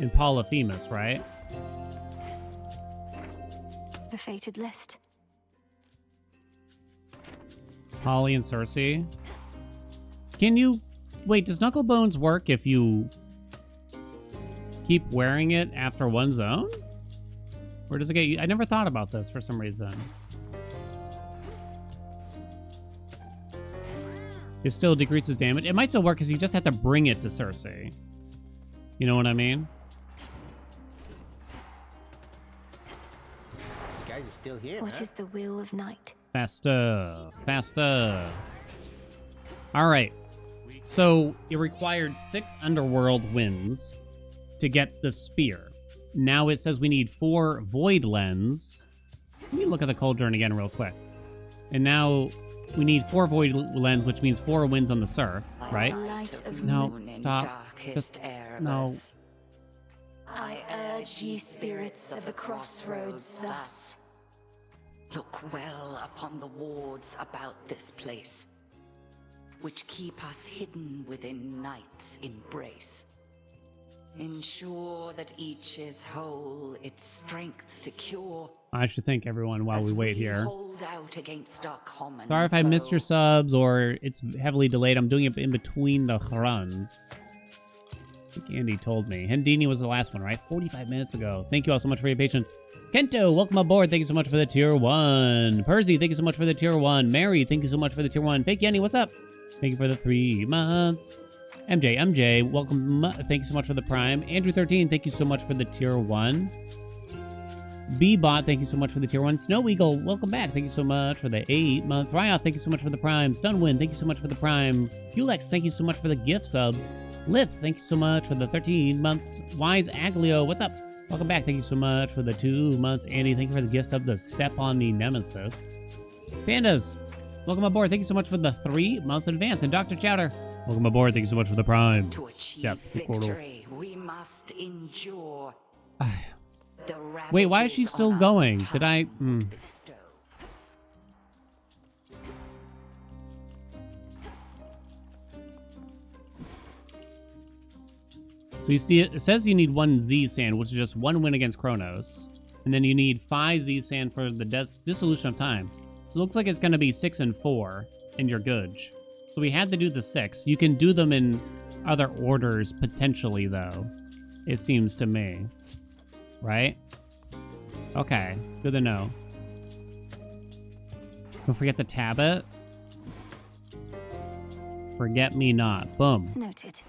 and Polyphemus, right? The fated list. Holly and Cersei. Can you... Wait, does Knuckle Bones work if you keep wearing it after one zone? Or does it get... I never thought about this for some reason. It still decreases damage. It might still work because you just have to bring it to Cersei. You know what I mean? You guys are still here, What huh? is the will of night? Faster. Faster. Alright. So, it required 6 underworld winds to get the spear. Now it says we need 4 void lens. Let me look at the cauldron again real quick. And now we need 4 void lens, which means 4 winds on the surf, right? No, stop. Just, no. I urge ye spirits of the crossroads thus. Look well upon the wards about this place, which keep us hidden within night's embrace. Ensure that each is whole, its strength secure, I should thank everyone while we wait here. Hold out against our common Sorry if I missed foe. your subs or it's heavily delayed. I'm doing it in between the runs. I think Andy told me. Hendini was the last one, right? 45 minutes ago. Thank you all so much for your patience. Kento, welcome aboard. Thank you so much for the tier 1. Percy, thank you so much for the tier 1. Mary, thank you so much for the tier 1. Fake Yenny, what's up? Thank you for the 3 months. MJ, welcome. Thank you so much for the Prime. Andrew13, thank you so much for the tier 1. B-Bot, thank you so much for the tier 1. Snow Eagle, welcome back. Thank you so much for the 8 months. Ryoth, thank you so much for the Prime. Stunwin, thank you so much for the Prime. Ulex, thank you so much for the gift sub. Lith, thank you so much for the 13 months. Wise Aglio, what's up? Welcome back. Thank you so much for the 2 months. Andy, thank you for the gift sub. The Step on the Nemesis. Pandas, welcome aboard. Thank you so much for the 3 months in advance. And Dr. Chowder, welcome aboard. Thank you so much for the Prime. To achieve victory, we must endure. The Wait, why is she still going? Did I... So you see, it says you need 1 Z sand, which is just 1 win against Kronos. And then you need 5 Z sand for the dissolution of time. So it looks like it's going to be 6 and 4, and you're good. So we had to do the 6. You can do them in other orders, potentially, though. It seems to me. Right? Okay, good to know. Don't forget to tab it. Forget me not. Boom. Noted.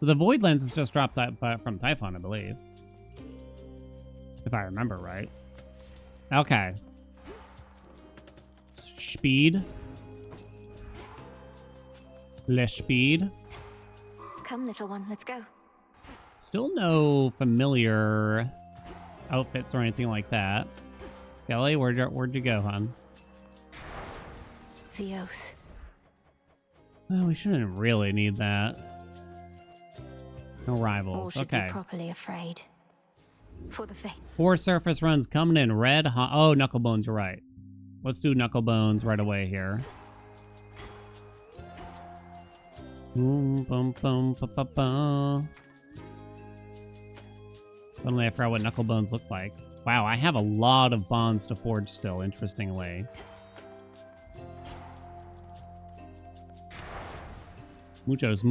So the Void Lens is just dropped from Typhon, I believe. If I remember right. Okay. Speed. Le speed. Come, little one, let's go. Still no familiar outfits or anything like that. Skelly, where'd you go, hon? The oath. Well, we shouldn't really need that. No All rivals. should Okay. be properly afraid. For the faith. 4 surface runs coming in red hot. Oh, Knucklebones, you're right. Let's do Knucklebones right away here. Boom, boom, boom, ba, ba, ba. Suddenly I forgot what Knucklebones looks like. Wow, I have a lot of bonds to forge still, interestingly. Muchos.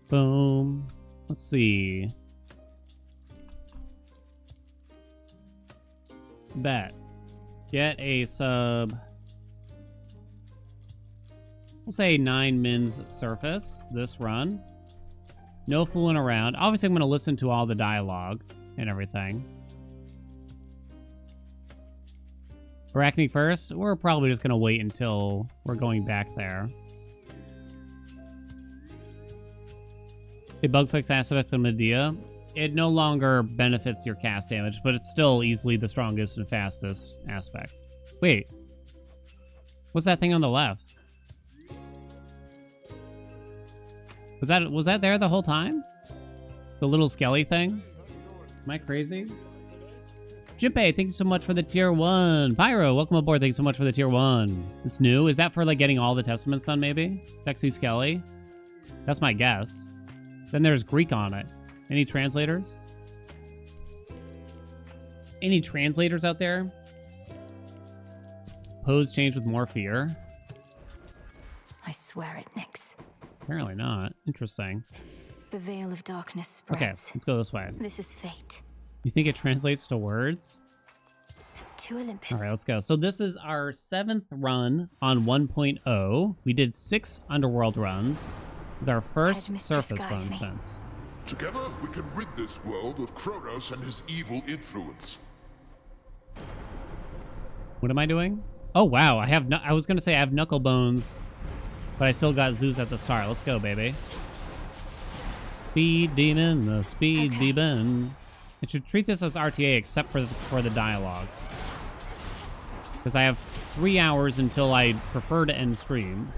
Boom. Let's see. Bet. Get a sub. We'll say 9 mins surface this run. No fooling around. Obviously, I'm going to listen to all the dialogue and everything. Arachne first. We're probably just going to wait until we're going back there. A bug fix aspect of Medea. It no longer benefits your cast damage, but it's still easily the strongest and fastest aspect. Wait. What's that thing on the left? Was that there the whole time? The little skelly thing? Am I crazy? Jimpei, thank you so much for the tier 1. Pyro, welcome aboard. Thank you so much for the tier 1. It's new. Is that for like getting all the testaments done, maybe? Sexy Skelly? That's my guess. Then there's Greek on it. Any translators? Any translators out there? Pose changed with more fear? I swear it, Nyx. Apparently not. Interesting. The veil of darkness spreads. Okay, let's go this way. This is fate. You think it translates to words? To Olympus. All right, let's go. So this is our 7th run on 1.0. We did 6 underworld runs. This is our first surface run since. Together, we can rid this world of Kronos and his evil influence. What am I doing? Oh, wow. I was going to say I have Knucklebones, but I still got Zeus at the start. Let's go, baby. Speed Demon, the Speed Demon. It should treat this as RTA except for the dialogue. Because I have 3 hours until I prefer to end stream.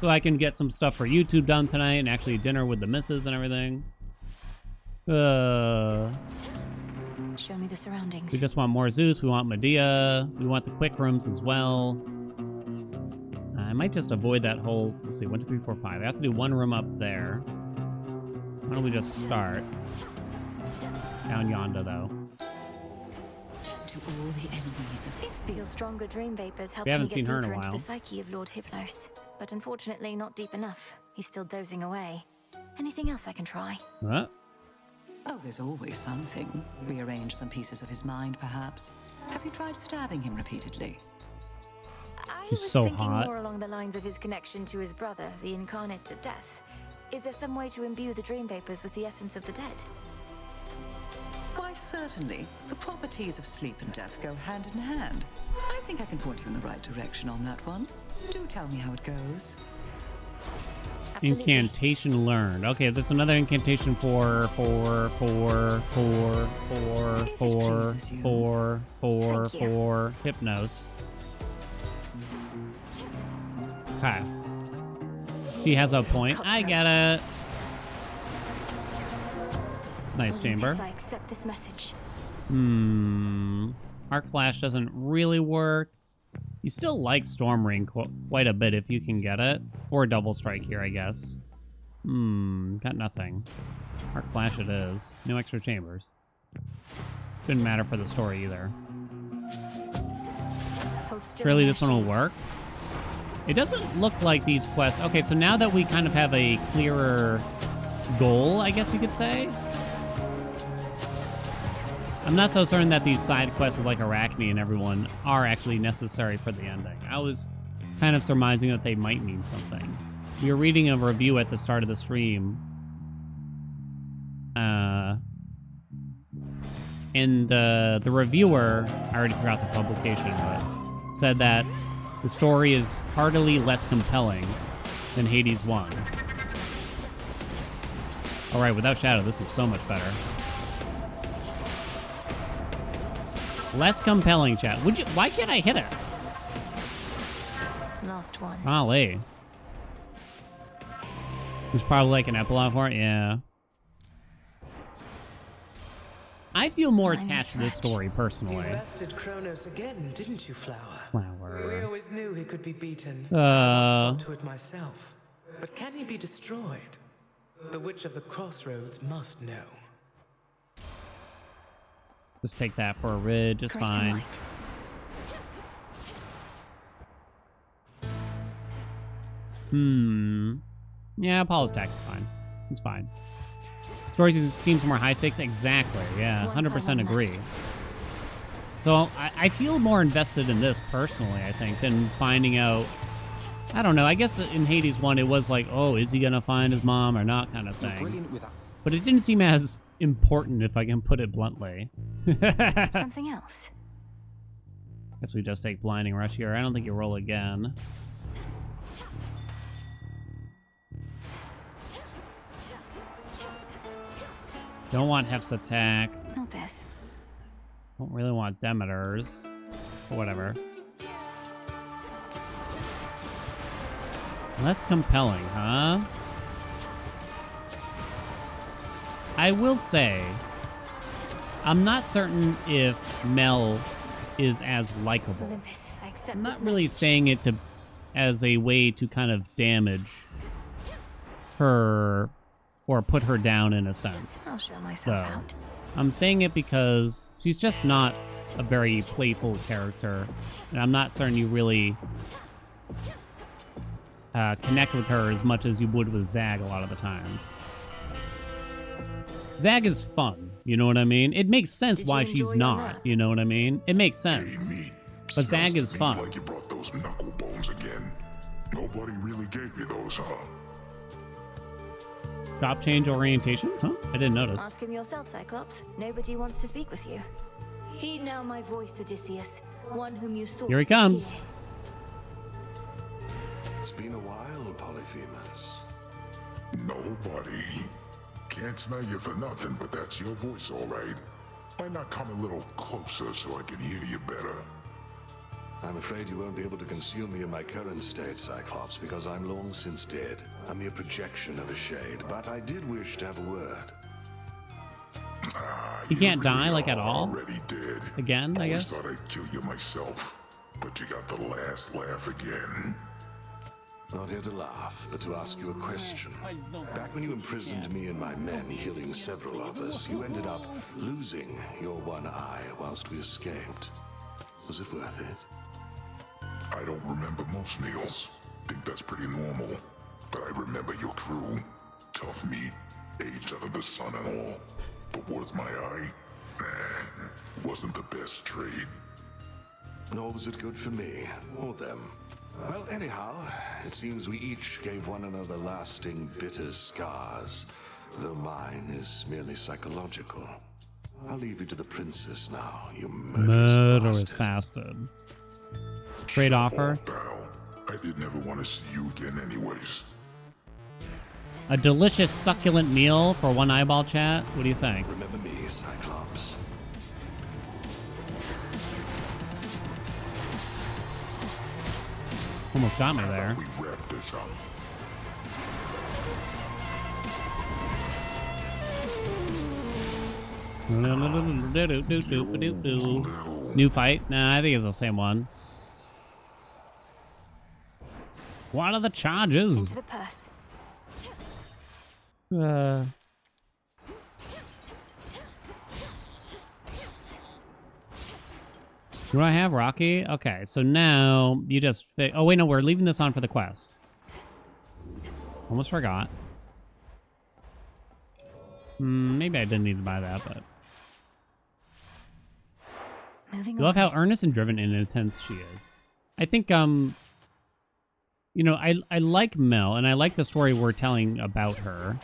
So I can get some stuff for YouTube done tonight and actually dinner with the missus and everything. Show me the surroundings. We just want more Zeus. We want Medea. We want the quick rooms as well. I might just avoid that whole... Let's see, 1, 2, 3, 4, 5. I have to do 1 room up there. Why don't we just start? Down yonder, though. to all the enemies of its Your stronger dream vapors helped We me haven't get seen her in deeper a into the while. psyche of Lord Hypnos. But unfortunately, not deep enough. He's still dozing away. Anything else I can try? What? Oh, there's always something. Rearrange some pieces of his mind, perhaps. Have you tried stabbing him repeatedly? I She's was so thinking hot. more along the lines of his connection to his brother, the incarnate of death. Is there some way to imbue the dream vapors with the essence of the dead? Why, certainly. The properties of sleep and death go hand in hand. I think I can point you in the right direction on that one. Do tell me how it goes. Incantation learned. Okay, there's another incantation for Hypnos. Okay. She has a point. I get it. Nice chamber. I accept this message. Arc Flash doesn't really work. You still like Storm Ring quite a bit if you can get it. Or Double Strike here, I guess. Got nothing. Arc Flash it is. No extra chambers. Didn't matter for the story either. Surely this one will work. It doesn't look like these quests... Okay, so now that we kind of have a clearer goal, I guess you could say. I'm not so certain that these side quests with like Arachne and everyone are actually necessary for the ending. I was kind of surmising that they might mean something. We were reading a review at the start of the stream. And the reviewer, I already forgot the publication, but said that the story is heartily less compelling than Hades 1. Alright, without shadow, this is so much better. Less compelling, chat. Would you? Why can't I hit it? Last one. Golly. There's probably like an epilogue for it. Yeah. I feel more attached to this story personally. You bested Kronos again, didn't you, Flower? Flower. We always knew he could be beaten. I once saw to it myself. But can he be destroyed? The Witch of the Crossroads must know. Just take that for a rid, just fine. Yeah, Apollo's attack is fine. It's fine. Story seems more high stakes. Exactly. Yeah, 100% agree. So I feel more invested in this personally, I think, than finding out. I don't know. I guess in Hades 1, it was like, oh, is he going to find his mom or not kind of thing. But it didn't seem as important, if I can put it bluntly. Something else. Guess we just take Blinding Rush here. I don't think you roll again. Don't want Hef's attack. Not this. Don't really want Demeter's. But whatever. Less compelling, huh? I will say, I'm not certain if Mel is as likable. Olympus, I accept I'm not this really message. saying it to as a way to kind of damage her or put her down in a sense. I'll show myself So, out. I'm saying it because she's just not a very playful character, and I'm not certain you really connect with her as much as you would with Zag a lot of the times. Zag is fun, you know what I mean? It makes sense why she's not, you know what I mean? It makes sense. But Zag is fun. Like you brought those knuckle bones again. Nobody really gave you those, huh? Drop change orientation? Huh? I didn't notice. Ask him yourself, Cyclops. Nobody wants to speak with you. Heed now my voice, Odysseus, one whom you sought. Here he comes. It's been a while, Polyphemus. Nobody. Can't smell you for nothing, but that's your voice, all right. Why not come a little closer so I can hear you better? I'm afraid you won't be able to conceal me in my current state, Cyclops, because I'm long since dead. A mere projection of a shade, but I did wish to have a word. He can't die, like, at all? Already dead. Again, I guess? Thought I'd kill you myself, but you got the last laugh again. Not here to laugh, but to ask you a question. Back when you imprisoned me and my men, killing several of us, you ended up losing your one eye whilst we escaped. Was it worth it? I don't remember most meals. Think that's pretty normal. But I remember your crew. Tough meat, aged out of the sun and all. But worth my eye? Nah, wasn't the best trade. Nor was it good for me, or them. Well, anyhow, it seems we each gave one another lasting, bitter scars, though mine is merely psychological. I'll leave you to the princess now, you Murderous bastard. Trade offer. I did never want to see you again anyways. A delicious, succulent meal for one eyeball, chat. What do you think? Remember me, Cyclops. Almost got me there. We wrap this up. New fight? Nah, I think it's the same one. What are the charges? Into the purse. Do I have Rocky? Okay, so now you just... Oh, wait, no, we're leaving this on for the quest. Almost forgot. Maybe I didn't need to buy that, but... I love how earnest and driven and intense she is. I think, you know, I like Mel, and I like the story we're telling about her.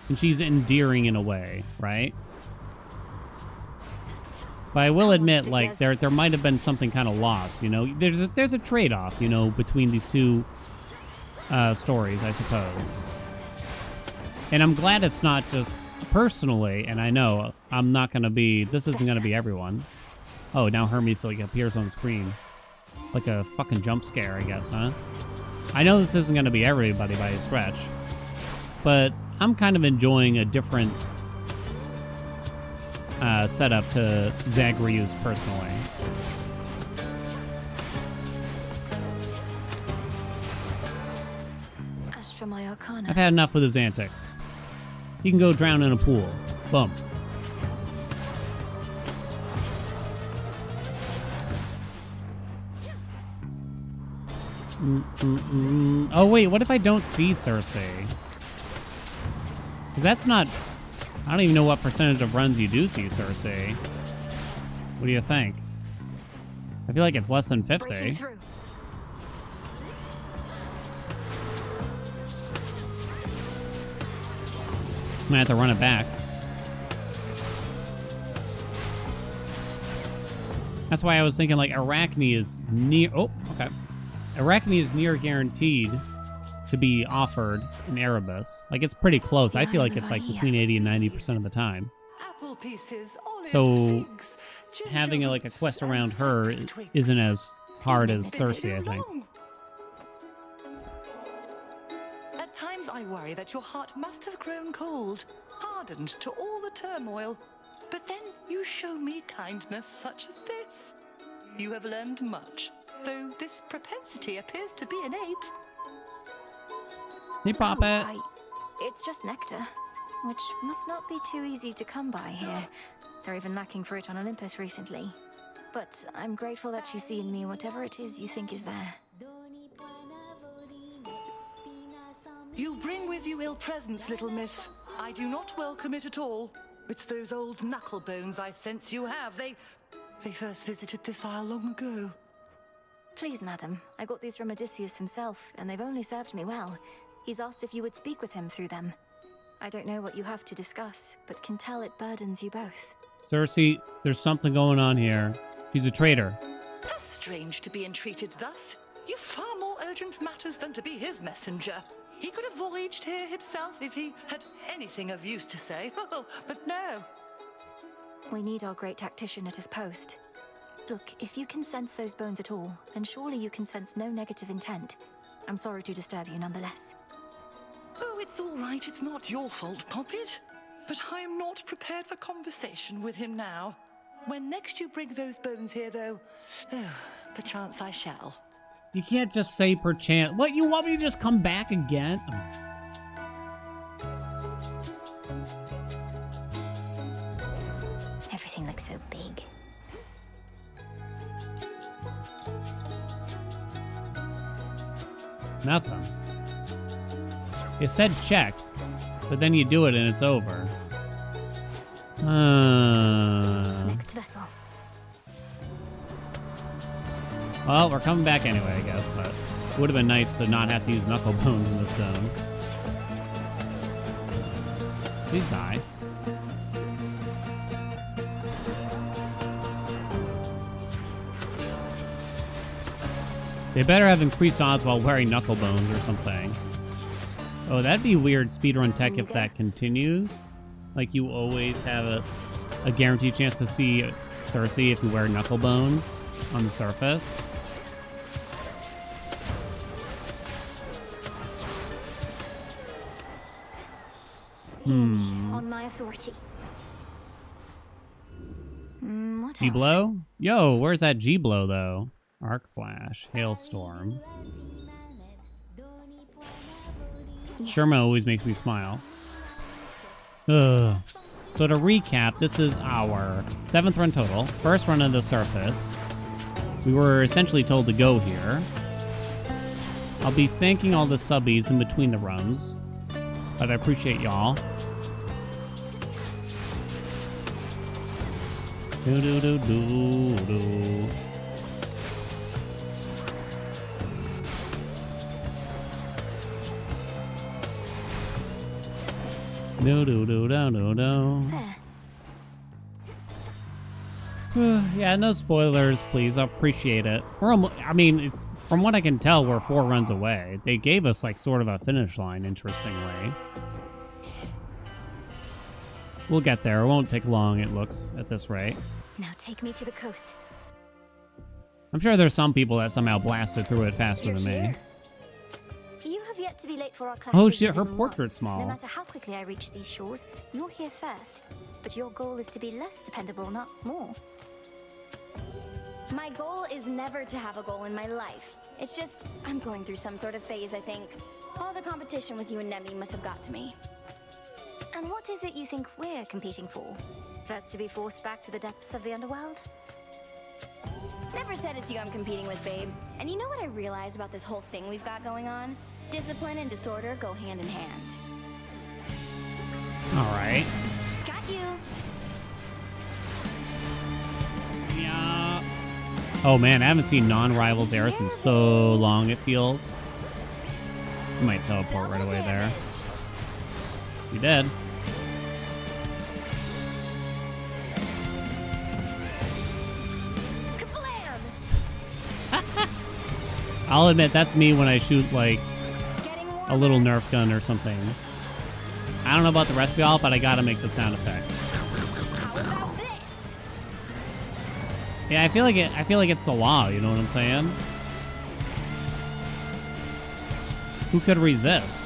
And she's endearing in a way, right? But I will admit, like, there might have been something kind of lost, you know? There's a trade-off, you know, between these two stories, I suppose. And I'm glad it's not just personally, and I know I'm not going to be... This isn't going to be everyone. Oh, now Hermes like appears on screen. Like a fucking jump scare, I guess, huh? I know this isn't going to be everybody by a stretch. But I'm kind of enjoying a different... setup to Zagreus personally. As for my arcana. I've had enough with his antics. He can go drown in a pool. Boom. Oh wait, what if I don't see Cersei? Because that's not... I don't even know what percentage of runs you do see Cersei. What do you think? I feel like it's less than 50. I'm gonna have to run it back. That's why I was thinking like Arachne is near... Oh, okay. Arachne is near guaranteed to be offered in Erebus. Like, it's pretty close. I feel like it's like between 80 and 90% of the time. Apple pieces, olives, So figs, having like a quest around her isn't as hard as Cersei, I think. At times I worry that your heart must have grown cold, hardened to all the turmoil. But then you show me kindness such as this. You have learned much, though this propensity appears to be innate. Hey, Papa. It's just nectar, which must not be too easy to come by here. They're even lacking for it on Olympus recently. But I'm grateful that you see in me whatever it is you think is there. You bring with you ill presence, little miss. I do not welcome it at all. It's those old knuckle bones I sense you have. They first visited this isle long ago. Please, madam. I got these from Odysseus himself, and they've only served me well. He's asked if you would speak with him through them. I don't know what you have to discuss, but can tell it burdens you both. Cersei, there's something going on here. She's a traitor. How strange to be entreated thus. You've far more urgent matters than to be his messenger. He could have voyaged here himself if he had anything of use to say. But no. We need our great tactician at his post. Look, if you can sense those bones at all, then surely you can sense no negative intent. I'm sorry to disturb you nonetheless. Oh, it's all right. It's not your fault, Poppet. But I am not prepared for conversation with him now. When next you bring those bones here, though, perchance I shall. You can't just say perchance. What, you want me to just come back again? Everything looks so big. Nothing. It said check, but then you do it and it's over. Next vessel. Well, we're coming back anyway, I guess, but it would have been nice to not have to use knuckle bones in this zone. Please die. They better have increased odds while wearing knuckle bones or something. Oh, that'd be weird speedrun tech if that continues. Like, you always have a guaranteed chance to see Cersei if you wear knuckle bones on the surface. On my authority. What else? G-Blow? Yo, where's that G-Blow, though? Arc Flash, Hailstorm. Yes. Sherma always makes me smile. Ugh. So to recap, this is our 7th run total. First run of the surface. We were essentially told to go here. I'll be thanking all the subbies in between the runs, but I appreciate y'all. Do-do-do-do-do. No. Yeah, no spoilers, please. I appreciate it. I mean, it's from what I can tell, we're 4 runs away. They gave us like sort of a finish line, interestingly. We'll get there. It won't take long, it looks, at this rate. Now take me to the coast. I'm sure there's some people that somehow blasted through it faster than me. You have yet to be late for our class. Oh shit, her portrait's small. No matter how quickly I reach these shores, you're here first. But your goal is to be less dependable, not more. My goal is never to have a goal in my life. It's just, I'm going through some sort of phase, I think. All the competition with you and Nemi must have got to me. And what is it you think we're competing for? First to be forced back to the depths of the underworld? Never said it's you I'm competing with, babe. And you know what I realized about this whole thing we've got going on? Discipline and disorder go hand in hand. Alright. Got you! Yeah. Oh man, I haven't seen non-rivals era since so long, it feels. I might teleport right away there. You did. I'll admit, that's me when I shoot, like, a little Nerf gun or something. I don't know about the rest of y'all, but I gotta make the sound effects. Yeah, I feel like it's the law, you know what I'm saying? Who could resist?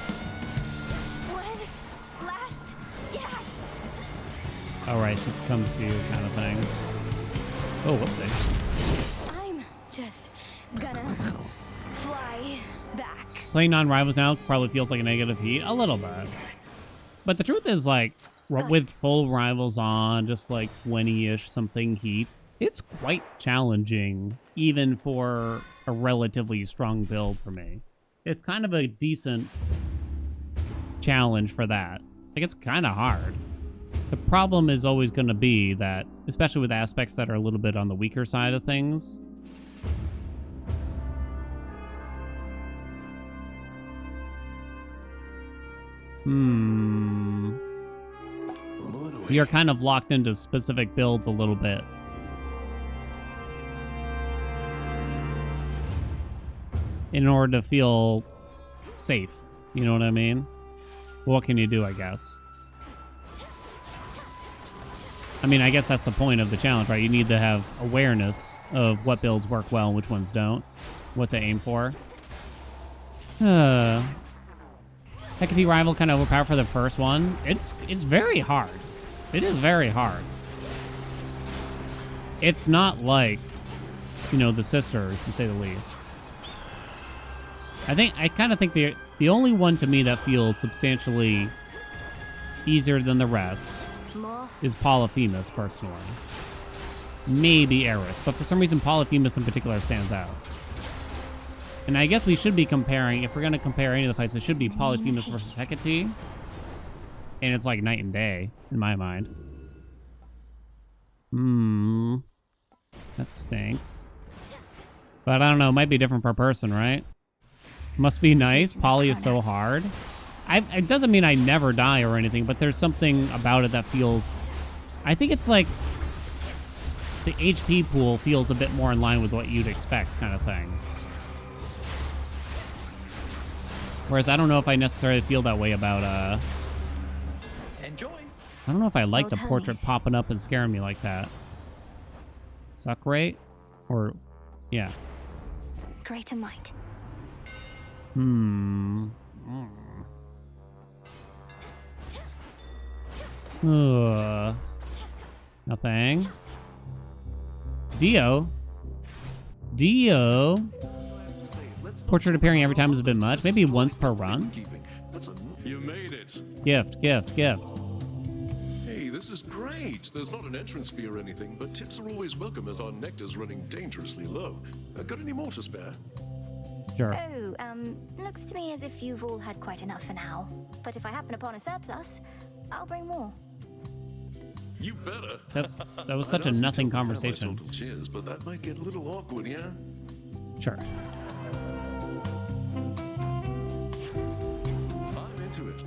Alright, shit comes to you kind of thing. Oh, whoopsie. I'm just gonna fly back. Playing non-rivals now probably feels like a negative heat. A little bit. But the truth is, like, with full rivals on, just like 20-ish something heat, it's quite challenging, even for a relatively strong build for me. It's kind of a decent challenge for that. Like, it's kind of hard. The problem is always going to be that, especially with aspects that are a little bit on the weaker side of things, you're kind of locked into specific builds a little bit. In order to feel safe. You know what I mean? What can you do, I guess? I mean, I guess that's the point of the challenge, right? You need to have awareness of what builds work well and which ones don't. What to aim for. Hecate Rival kind of overpowered for the first one. It's very hard. It is very hard. It's not like, you know, the sisters, to say the least. I kind of think the only one to me that feels substantially easier than the rest is Polyphemus, personally. Maybe Eris, but for some reason Polyphemus in particular stands out. And I guess we should be comparing, if we're going to compare any of the fights, it should be Polyphemus versus Hecate. And it's like night and day, in my mind. That stinks. But I don't know, it might be different per person, right? Must be nice. Poly is so hard. It doesn't mean I never die or anything, but there's something about it that feels... I think it's like... the HP pool feels a bit more in line with what you'd expect, kind of thing. Whereas I don't know if I necessarily feel that way about, Enjoy. I don't know if I like the portrait popping up and scaring me like that. Suck rate? Or... yeah. Greater might. Nothing. Dio. Portrait appearing every time is a bit much. Maybe once per run. You made it. Gift. Hey, this is great. There's not an entrance fee or anything, but tips are always welcome as our nectar's running dangerously low. Got any more to spare? Sure. Oh, looks to me as if you've all had quite enough for now. But if I happen upon a surplus, I'll bring more. You better. That was such a nothing conversation. Cheers, but that might get a little awkward, yeah? Sure. I'm into it.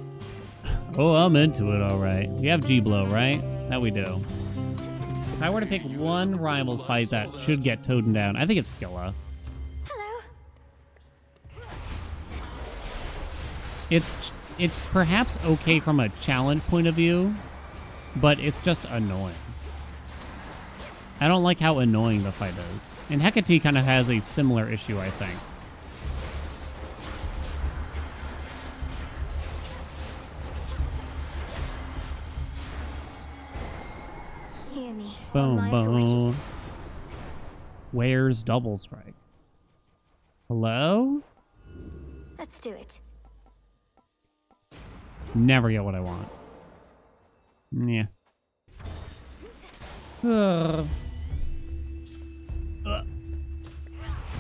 Oh, I'm into it, all right. We have G-Blow, right? That we do. If I were to pick one Rivals fight that should get Toaden down, I think it's Scylla. It's perhaps okay from a challenge point of view, but it's just annoying. I don't like how annoying the fight is. And Hecate kind of has a similar issue, I think. Hear me. Boom, boom. Where's Double Strike? Hello? Let's do it. Never get what I want. Yeah.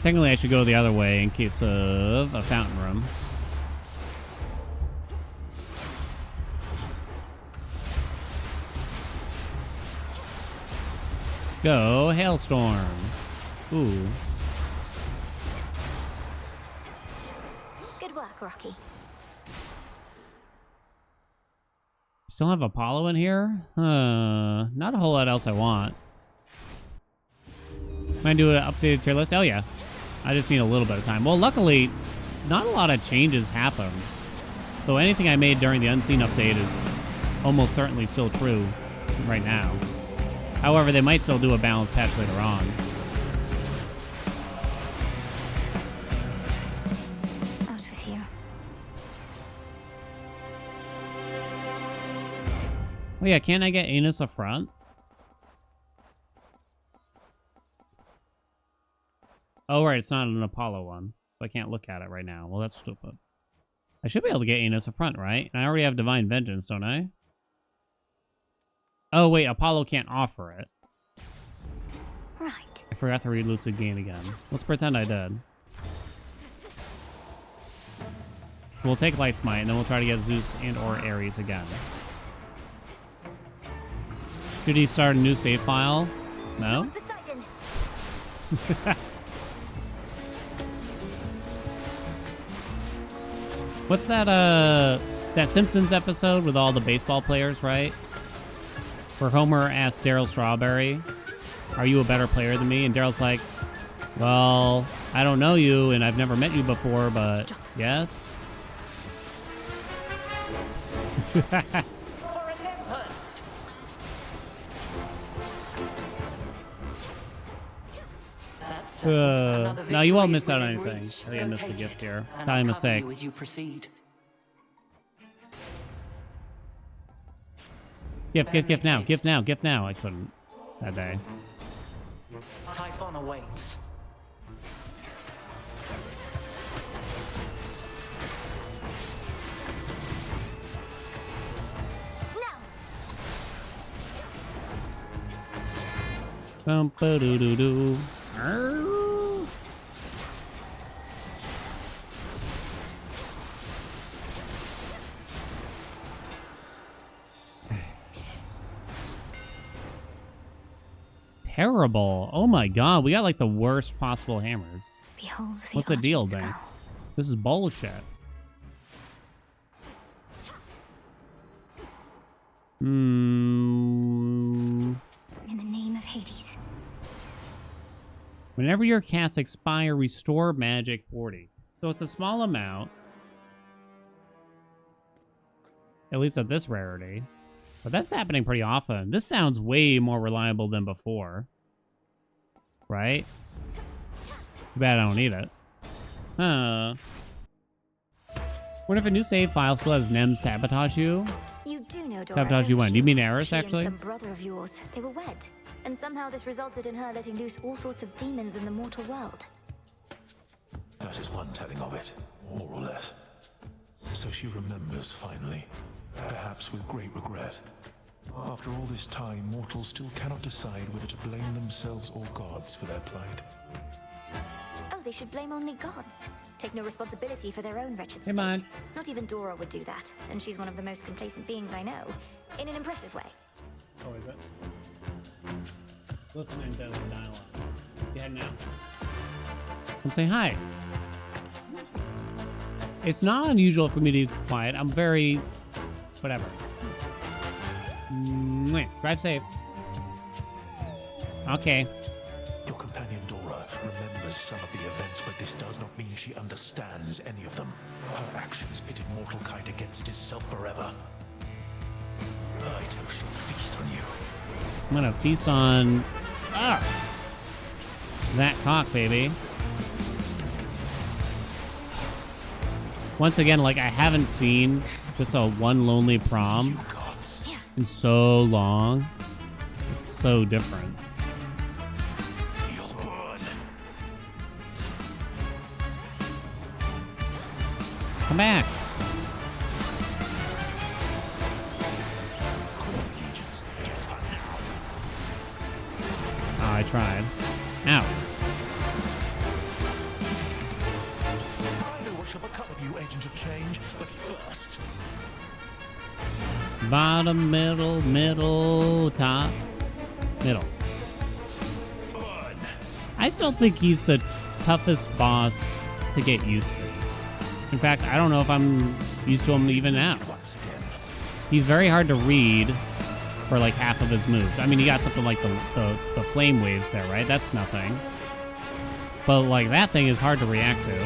Technically, I should go the other way in case of a fountain room. Go, Hailstorm. Ooh. Good work, Rocky. Still have Apollo in here? Not a whole lot else I want. Can I do an updated tier list? Oh, yeah. I just need a little bit of time. Well, luckily, not a lot of changes happen. So anything I made during the Unseen update is almost certainly still true right now. However, they might still do a balanced patch later on. Out with you. Oh yeah, can't I get Anus up front? Oh right, it's not an Apollo one. So I can't look at it right now. Well, that's stupid. I should be able to get Anus up front, right? And I already have Divine Vengeance, don't I? Oh wait, Apollo can't offer it. Right. I forgot to read Lucid Gain again. Let's pretend I did. We'll take Light Smite, and then we'll try to get Zeus and or Ares again. Should he start a new save file? No? What's that Simpsons episode with all the baseball players, right? Where Homer asks Daryl Strawberry, "Are you a better player than me?" And Daryl's like, "Well, I don't know you, and I've never met you before, but yes." No, you won't miss out on anything. I think I missed the gift here. Probably a mistake. As you proceed. Gift now. I couldn't that day. Typhon awaits. Bum-ba-doo-doo-doo. Terrible. Oh my god, we got like the worst possible hammers. Behold What's the deal, Bank? This is bullshit. In the name of Hades. Whenever your casts expire, restore magic 40. So it's a small amount. At least at this rarity. But that's happening pretty often. This sounds way more reliable than before. Right? Too bad I don't need it. Huh. Wonder if a new save file still has Nem sabotage you? You do know Dora, Sabotage you don't when? Do you mean Eris, She actually? and some brother of yours, they were wed. And somehow this resulted in her letting loose all sorts of demons in the mortal world. That is one telling of it, more or less. So she remembers, finally. Perhaps with great regret. After all this time, mortals still cannot decide whether to blame themselves or gods for their plight. Oh, they should blame only gods. Take no responsibility for their own wretched Hey, state. man. Not even Dora would do that, and she's one of the most complacent beings I know. In an impressive way. Oh, is it? Listening to the dialogue. You head now. Come say hi. It's not unusual for me to be quiet. I'm very... whatever. Drive safe. Okay. Your companion Dora remembers some of the events, but this does not mean she understands any of them. Her actions pitted mortal kind against itself forever. I too shall feast on you. I'm gonna feast on... that cock, baby. Once again, like, I haven't seen just a one lonely prom in so long. It's so different. Come back. Oh, I tried. Ow. I know what shall become of you, agent of change, but first... Bottom, middle, top, middle. I still think he's the toughest boss to get used to. In fact, I don't know if I'm used to him even now. He's very hard to read for like half of his moves. I mean, you got something like the flame waves there, right? That's nothing. But like that thing is hard to react to.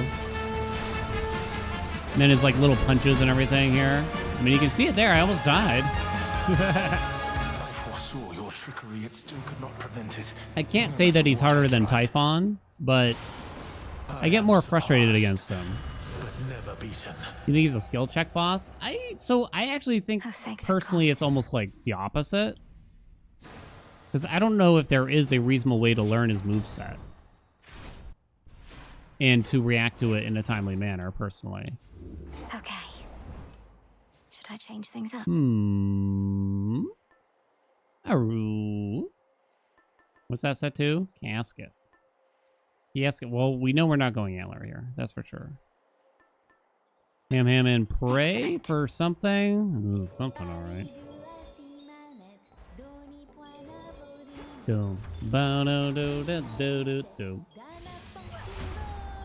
And then his like little punches and everything here. I mean, you can see it there. I almost died. I foresaw your trickery, it still could not prevent it. I can't say that he's harder than Typhon, but I get more frustrated against him. But never beaten. You think he's a skill check boss? I actually think personally it's almost like the opposite. Because I don't know if there is a reasonable way to learn his moveset. And to react to it in a timely manner, personally. Okay. Should I change things up? Aru. What's that set to? Casket. Casket. Well, we know we're not going Antler here. That's for sure. Ham and pray for something. Ooh, something, all right.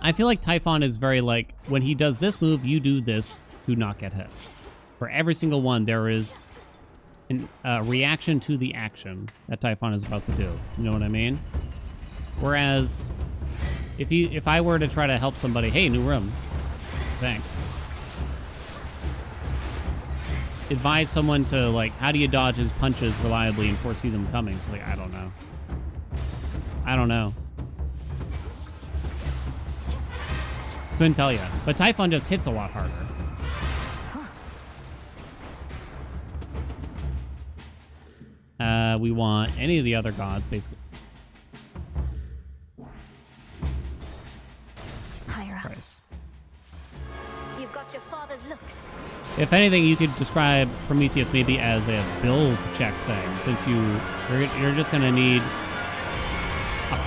I feel like Typhon is very like, when he does this move, you do this to not get hit. For every single one, there is a reaction to the action that Typhon is about to do. You know what I mean? Whereas, if I were to try to help somebody, hey, new room, thanks. Advise someone to like, how do you dodge his punches reliably and foresee them coming? It's like, I don't know. I don't know. Couldn't tell you. But Typhon just hits a lot harder. We want any of the other gods, basically. Higher up. Christ. You've got your father's looks. If anything, you could describe Prometheus maybe as a build check thing, since you're just gonna need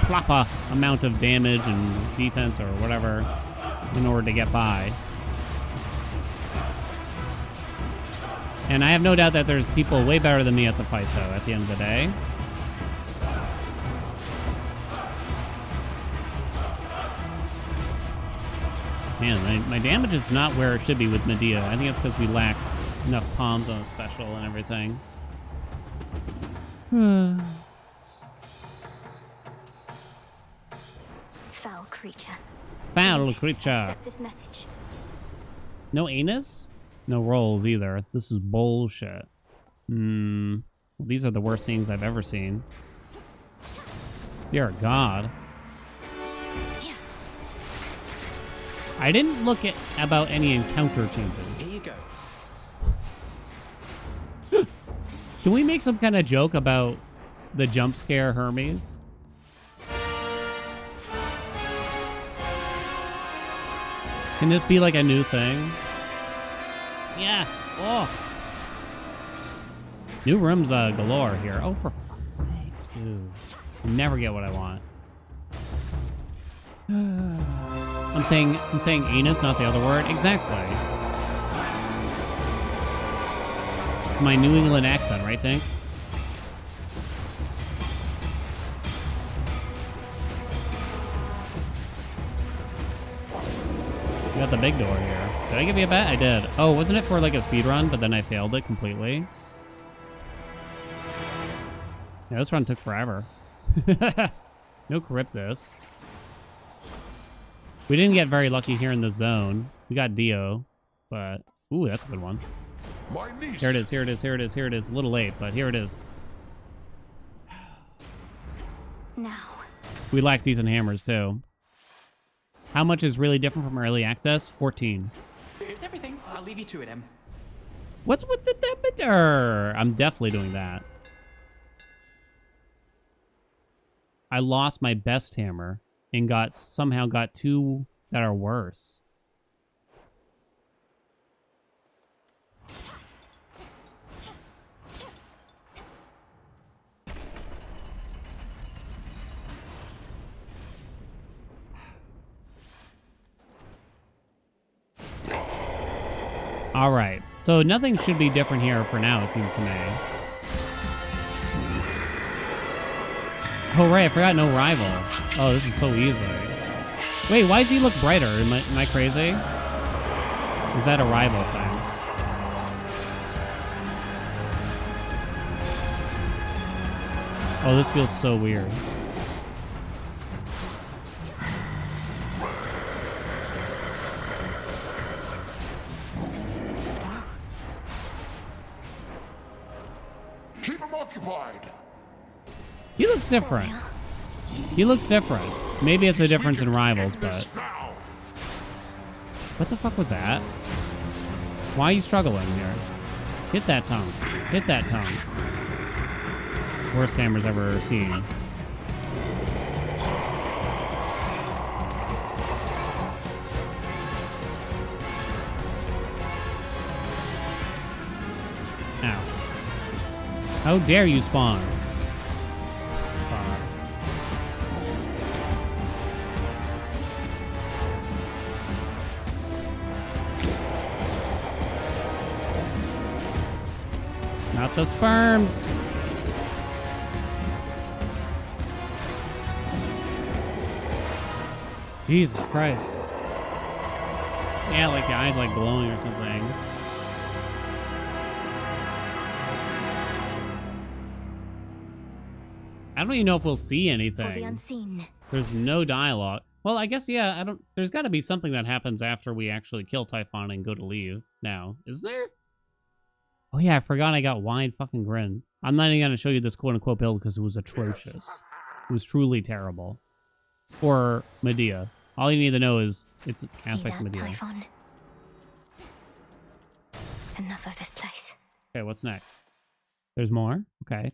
proper amount of damage and defense or whatever in order to get by. And I have no doubt that there's people way better than me at the fight, though, at the end of the day. Man, my damage is not where it should be with Medea. I think it's because we lacked enough palms on the special and everything. Foul creature. Foul creature. Accept this message. No anus? No rolls either. This is bullshit. Well, these are the worst things I've ever seen. You're a god. I didn't look at about any encounter changes. Here you go. Can we make some kind of joke about the jump scare Hermes? Can this be like a new thing? Yeah. Oh. New rooms galore here. Oh, for fuck's sakes, dude. I never get what I want. I'm saying anus, not the other word. Exactly. My New England accent, right, Dink? You got the big door here. Did I give you a bet? I did. Oh, wasn't it for like a speed run, but then I failed it completely? Yeah, this run took forever. No Charybdis. We didn't get very lucky here in the zone. We got Dio, but... Ooh, that's a good one. Here it is, here it is, here it is, here it is. A little late, but here it is. Now. We lack decent hammers, too. How much is really different from early access? 14. It's everything. I'll leave you to it, Em. What's with the temperature? I'm definitely doing that. I lost my best hammer and somehow got two that are worse. All right, so nothing should be different here for now, it seems to me. Oh, right, I forgot no rival. Oh, this is so easy. Wait, why does he look brighter? Am I crazy? Is that a rival thing? Oh, this feels so weird. Keep him occupied. He looks different. He looks different. Maybe it's a difference in rivals, but... What the fuck was that? Why are you struggling here? Hit that tongue. Hit that tongue. Worst hammers ever seen. Ow. How dare you spawn? Not the sperms. Jesus Christ. Yeah, like the eyes like glowing or something. I don't even know if we'll see anything. For the unseen. There's no dialogue. Well, I guess, yeah, there's got to be something that happens after we actually kill Typhon and go to leave now. Is there? Oh, yeah, I forgot I got wide fucking grin. I'm not even going to show you this quote-unquote build because it was atrocious. It was truly terrible. Or Medea. All you need to know is it's affect Medea. Typhon? Enough of this place. Okay, what's next? There's more? Okay.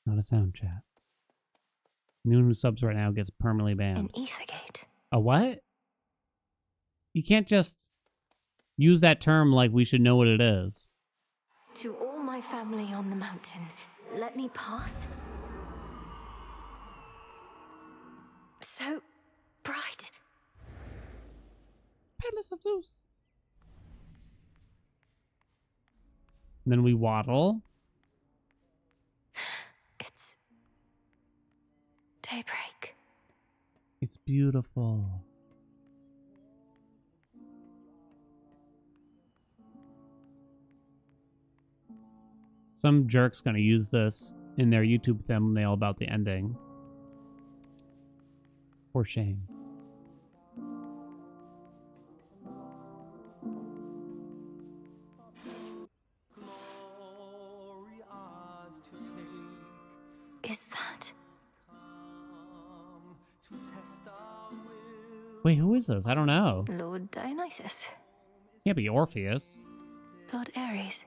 Not a sound chat. Anyone who subs right now gets permanently banned. An Ethergate. A what? You can't just use that term like we should know what it is. To all my family on the mountain, let me pass. So bright. Palace of Zeus. And then we waddle. It's daybreak. It's beautiful. Some jerk's gonna use this in their YouTube thumbnail about the ending. For shame. Is that? Wait, who is this? I don't know. Lord Dionysus. Can't be Orpheus. Lord Ares.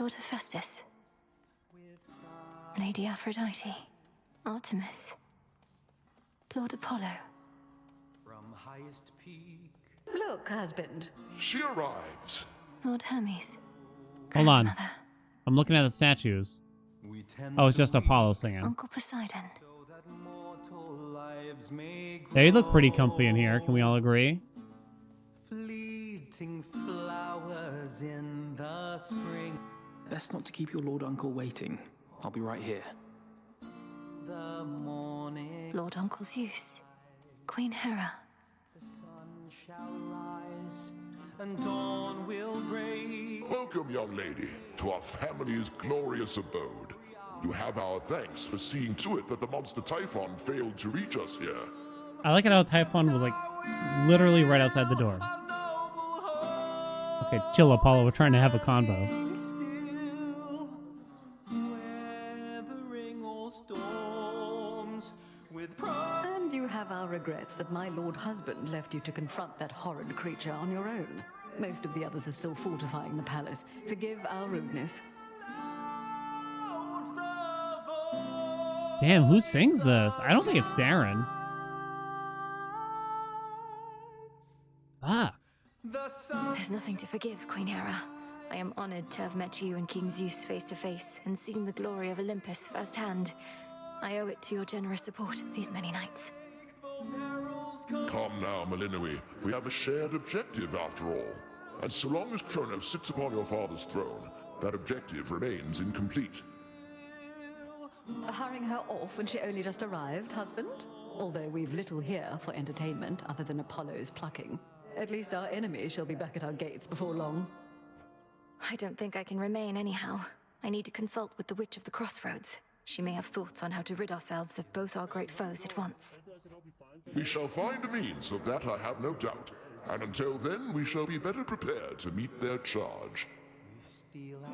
Lord Hephaestus. Lady Aphrodite. Artemis. Lord Apollo. From highest peak. Look, husband. She arrives. Lord Hermes. Hold on. I'm looking at the statues. Oh, it's just Apollo singing. Uncle Poseidon. They look pretty comfy in here. Can we all agree? Fleeting flowers in the spring. Best not to keep your Lord Uncle waiting. I'll be right here. The morning. Lord Uncle Zeus. Queen Hera. The sun shall rise and dawn will break. Welcome, young lady, to our family's glorious abode. You have our thanks for seeing to it that the monster Typhon failed to reach us here. I like it how Typhon was like literally right outside the door. Okay, chill, Apollo. We're trying to have a convo. And you have our regrets that my lord husband left you to confront that horrid creature on your own. Most of the others are still fortifying the palace. Forgive our rudeness. Damn, who sings this? I don't think it's Darren. Ah. There's nothing to forgive, Queen Hera. I am honored to have met you and King Zeus face to face and seen the glory of Olympus firsthand. I owe it to your generous support these many nights. Come now, Melinoi. We have a shared objective after all. And so long as Kronos sits upon your father's throne, that objective remains incomplete. Hurrying her off when she only just arrived, husband? Although we've little here for entertainment other than Apollo's plucking. At least our enemy shall be back at our gates before long. I don't think I can remain anyhow. I need to consult with the Witch of the Crossroads. She may have thoughts on how to rid ourselves of both our great foes at once. We shall find a means of that, I have no doubt. And until then, we shall be better prepared to meet their charge.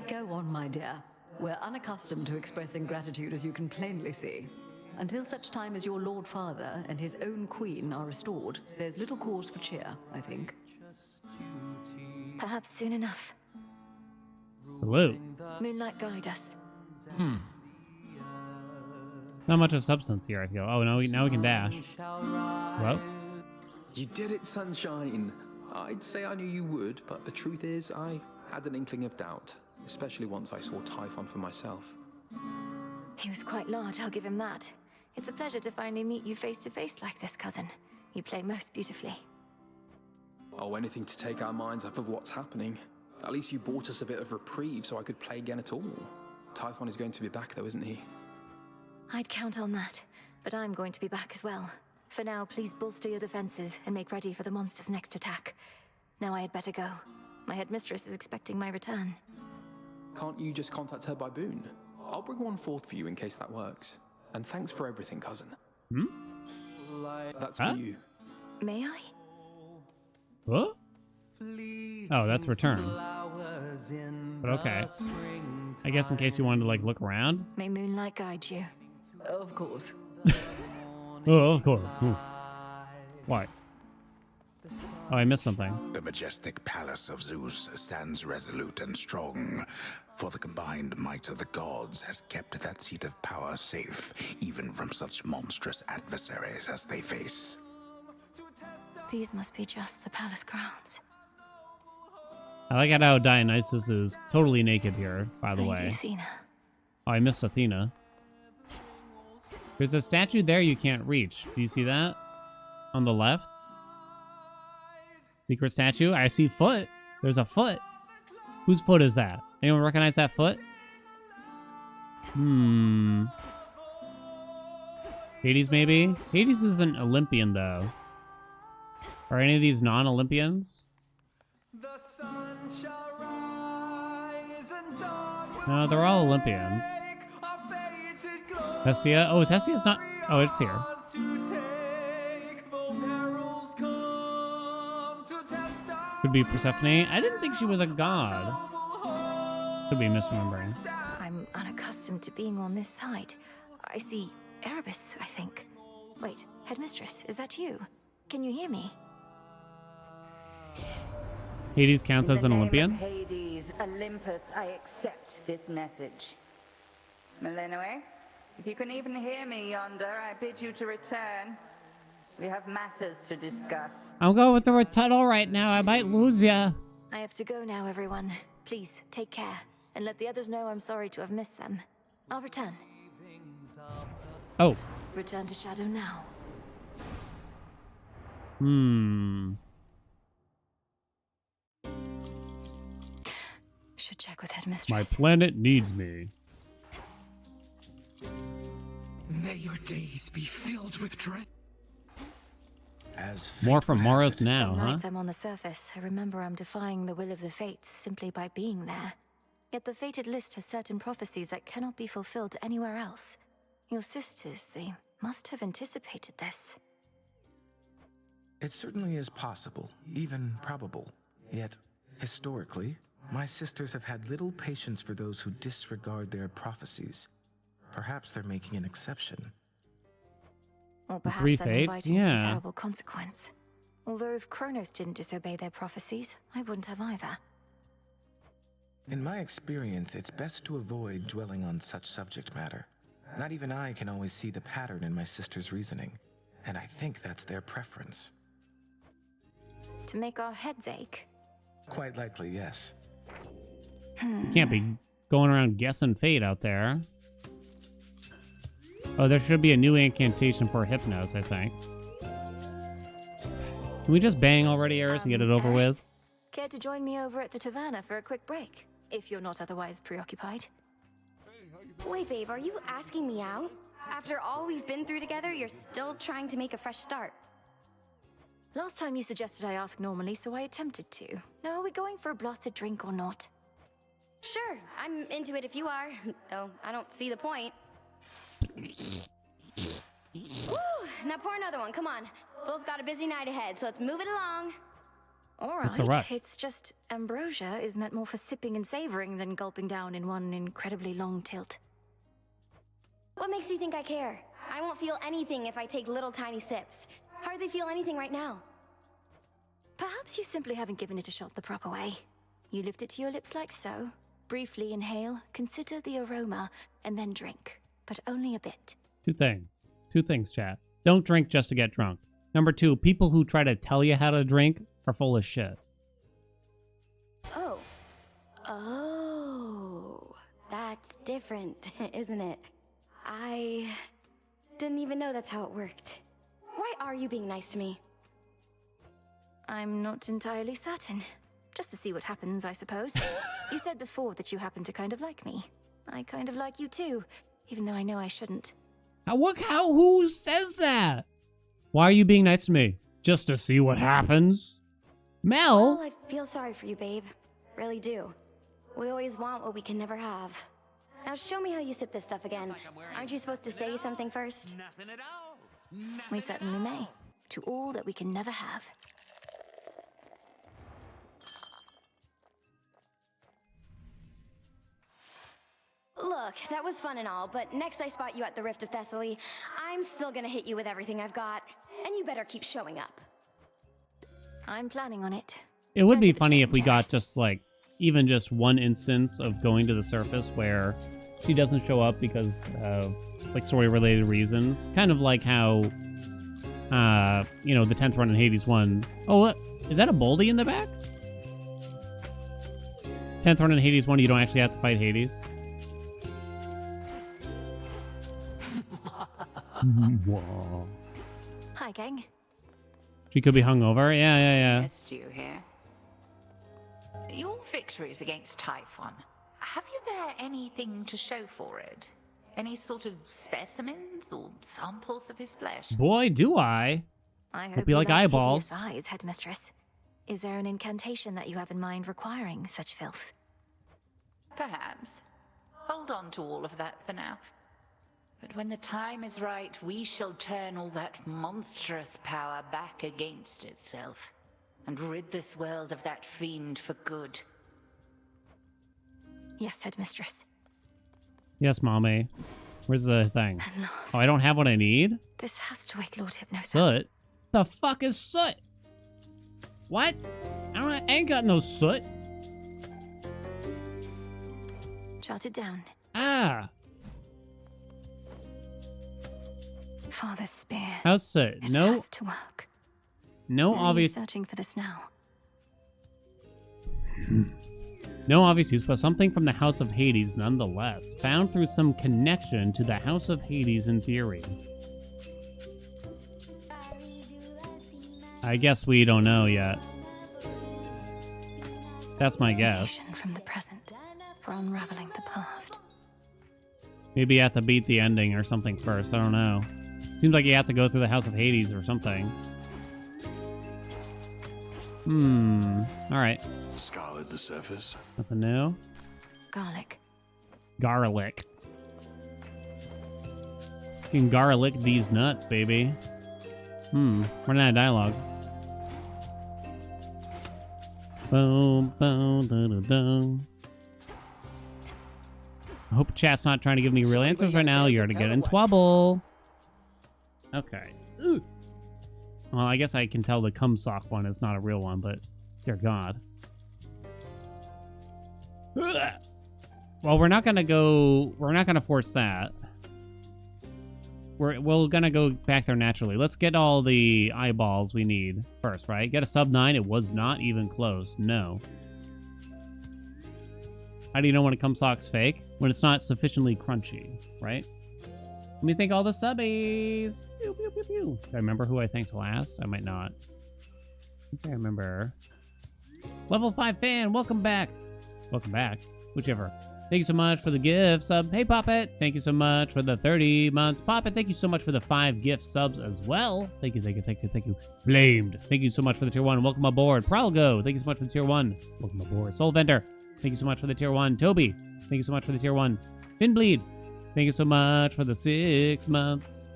Go on, my dear. We're unaccustomed to expressing gratitude, as you can plainly see. Until such time as your Lord Father and his own queen are restored, there's little cause for cheer, I think. Perhaps soon enough. Salute. Moonlight guide us. Not much of substance here, I feel. Oh, no, now we can dash. Hello? You did it, Sunshine. I'd say I knew you would, but the truth is I had an inkling of doubt, especially once I saw Typhon for myself. He was quite large, I'll give him that. It's a pleasure to finally meet you face to face like this, cousin. You play most beautifully. Oh, anything to take our minds off of what's happening. At least you bought us a bit of reprieve so I could play again at all. Typhon is going to be back though, isn't he? I'd count on that, but I'm going to be back as well. For now, please bolster your defenses and make ready for the monster's next attack. Now I had better go. My headmistress is expecting my return. Can't you just contact her by boon? I'll bring one forth for you in case that works. And thanks for everything, cousin. Hmm? That's for you. May I? What? Oh, that's return. But okay. I guess in case you wanted to, like, look around. May moonlight guide you. Of course. Oh, of course. Why? Oh, I missed something. The majestic palace of Zeus stands resolute and strong, for the combined might of the gods has kept that seat of power safe, even from such monstrous adversaries as they face. These must be just the palace grounds. I like how Dionysus is totally naked here, by the way. Athena. Oh, I missed Athena. There's a statue there you can't reach. Do you see that? On the left? Secret statue? I see foot. There's a foot. Whose foot is that? Anyone recognize that foot? Hades, maybe? Hades is an Olympian, though. Are any of these non-Olympians? No, they're all Olympians. Hestia? Oh, is Hestia's not... Oh, it's here. Could be Persephone. I didn't think she was a god. Could be misremembering. I'm unaccustomed to being on this side. I see Erebus, I think. Wait, Headmistress, is that you? Can you hear me? Hades counts as an Olympian? Hades, Olympus, I accept this message. Melinoe, if you can even hear me yonder, I bid you to return. We have matters to discuss. I'm going with the Rotundle right now. I might lose ya. I have to go now, everyone. Please, take care. And let the others know I'm sorry to have missed them. I'll return. Oh. Return to Shadow now. Should check with Headmistress. My planet needs me. May your days be filled with dread. More from Moros now, Some huh? nights I'm on the surface. I remember I'm defying the will of the fates simply by being there. Yet the fated list has certain prophecies that cannot be fulfilled anywhere else. Your sisters, they must have anticipated this. It certainly is possible, even probable. Yet, historically, my sisters have had little patience for those who disregard their prophecies. Perhaps they're making an exception. Or perhaps Three I'm fates? inviting some Yeah. terrible consequence. Although if Kronos didn't disobey their prophecies, I wouldn't have either. In my experience, it's best to avoid dwelling on such subject matter. Not even I can always see the pattern in my sister's reasoning, and I think that's their preference. To make our heads ache? Quite likely, yes. You can't be going around guessing fate out there. Oh, there should be a new incantation for Hypnos, I think. Can we just bang already, Eris, and get it over with? Care to join me over at the taverna for a quick break? If you're not otherwise preoccupied. Wait, babe, are you asking me out? After all we've been through together, you're still trying to make a fresh start. Last time you suggested I ask normally, so I attempted to. Now, are we going for a blasted drink or not? Sure, I'm into it if you are, though I don't see the point. Woo! Now pour another one, come on. Both got a busy night ahead, so let's move it along. What's the Alright, rush? it's just ambrosia is meant more for sipping and savoring than gulping down in one incredibly long tilt. What makes you think I care? I won't feel anything if I take little tiny sips. Hardly feel anything right now. Perhaps you simply haven't given it a shot the proper way. You lift it to your lips like so, briefly inhale, consider the aroma, and then drink. But only a bit. Two things, chat. Don't drink just to get drunk. Number two, people who try to tell you how to drink are full of shit. Oh. Oh. That's different, isn't it? I didn't even know that's how it worked. Why are you being nice to me? I'm not entirely certain. Just to see what happens, I suppose. You said before that you happen to kind of like me. I kind of like you too, even though I know I shouldn't. Who says that? Why are you being nice to me? Just to see what happens? Mel? Well, I feel sorry for you, babe. Really do. We always want what we can never have. Now show me how you sip this stuff again. Aren't you supposed to say something first? Nothing at all. We certainly may. To all that we can never have. Look, that was fun and all, but next I spot you at the Rift of Thessaly, I'm still gonna hit you with everything I've got, and you better keep showing up. I'm planning on it. It would be funny if we got just like, even just one instance of going to the surface where she doesn't show up because of like story related reasons. Kind of like how, you know, the 10th run in Hades 1. Oh, what? Is that a Boldy in the back? 10th run in Hades 1, you don't actually have to fight Hades. Hi, gang. She could be hungover. Yeah. Missed you here. Your victories against Typhon. Have you there anything to show for it? Any sort of specimens or samples of his flesh? Boy, do I. I hope you like eyeballs. Hideous eyes, headmistress. Is there an incantation that you have in mind requiring such filth? Perhaps. Hold on to all of that for now. But when the time is right, we shall turn all that monstrous power back against itself and rid this world of that fiend for good. Yes, headmistress. Yes, mommy. Where's the thing? Oh, I don't have what I need? This has to wake Lord Hypnos up. Soot? The fuck is soot? What? I ain't got no soot. Jot it down. Ah. Father's spear. How's soot? It No. has to work. No Are you obvious. searching for this now? No obvious use, but something from the House of Hades nonetheless. Found through some connection to the House of Hades in theory. I guess we don't know yet. That's my guess. Information from the present for unraveling the past. Maybe you have to beat the ending or something first. I don't know. Seems like you have to go through the House of Hades or something. Alright. Scoured the surface. Nothing new. Garlic. Garlic. You can garlic these nuts, baby. Running out of dialogue. Boom, boom, dun, dun, dun. I hope chat's not trying to give me real answers right now. You're gonna get in trouble. Okay. Ooh. Well, I guess I can tell the cum sock one is not a real one, but dear God. Ugh. Well, we're not gonna force that. We're gonna go back there naturally. Let's get all the eyeballs we need first, right? Get a sub 9. It was not even close. No. How do you know when a cum sock's fake? When it's not sufficiently crunchy, right? Let me thank all the subbies. Pew, pew, pew, pew. Do I remember who I thanked last? I might not. I think I remember. Level 5 fan, welcome back. Welcome back. Whichever. Thank you so much for the gift sub. Hey, Poppet. Thank you so much for the 30 months. Poppet, thank you so much for the 5 gift subs as well. Thank you, thank you, thank you, thank you. Blamed. Thank you so much for the tier 1. Welcome aboard. Prolgo, thank you so much for the tier 1. Welcome aboard. Soul Vendor, thank you so much for the tier 1. Toby, thank you so much for the tier 1. Finbleed, thank you so much for the 6 months.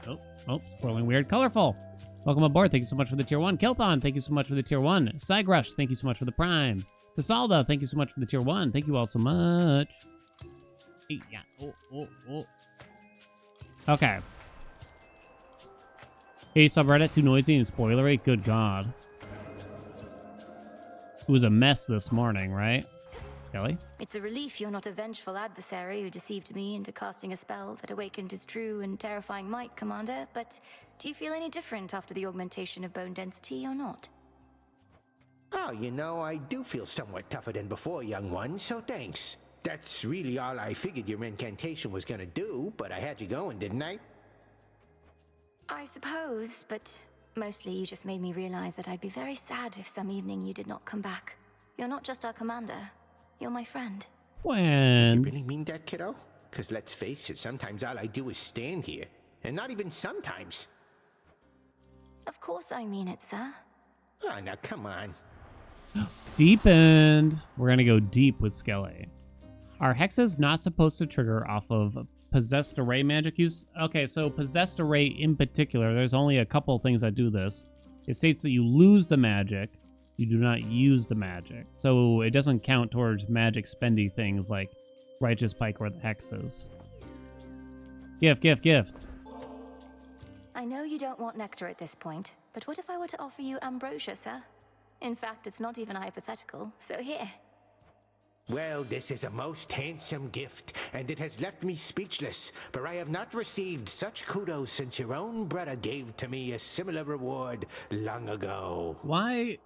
Oh, scrolling weird. Colorful, welcome aboard. Thank you so much for the tier 1. Kelthon, thank you so much for the tier 1. Cygrush, thank you so much for the prime. Casalda, thank you so much for the tier 1. Thank you all so much. Yeah. Oh. Okay. Hey, subreddit, too noisy and spoilery? Good God. It was a mess this morning, right? Skelly? It's a relief you're not a vengeful adversary who deceived me into casting a spell that awakened his true and terrifying might, Commander, but do you feel any different after the augmentation of bone density or not? Oh, you know, I do feel somewhat tougher than before, young one, so thanks. That's really all I figured your incantation was gonna do, but I had you going, didn't I? I suppose, but mostly you just made me realize that I'd be very sad if some evening you did not come back. You're not just our commander, you're my friend. When? You really mean that, kiddo? Because let's face it, sometimes all I do is stand here. And not even sometimes. Of course I mean it, sir. Oh, now come on. Deep end. We're gonna go deep with Skelly. Are hexes not supposed to trigger off of possessed array magic use? Okay, so possessed array in particular, there's only a couple things that do this. It states that you lose the magic, you do not use the magic. So it doesn't count towards magic spendy things like Righteous Pike or the hexes. Gift. I know you don't want nectar at this point, but what if I were to offer you ambrosia, sir? In fact, it's not even hypothetical, so here. Well, this is a most handsome gift, and it has left me speechless, for I have not received such kudos since your own brother gave to me a similar reward long ago. Why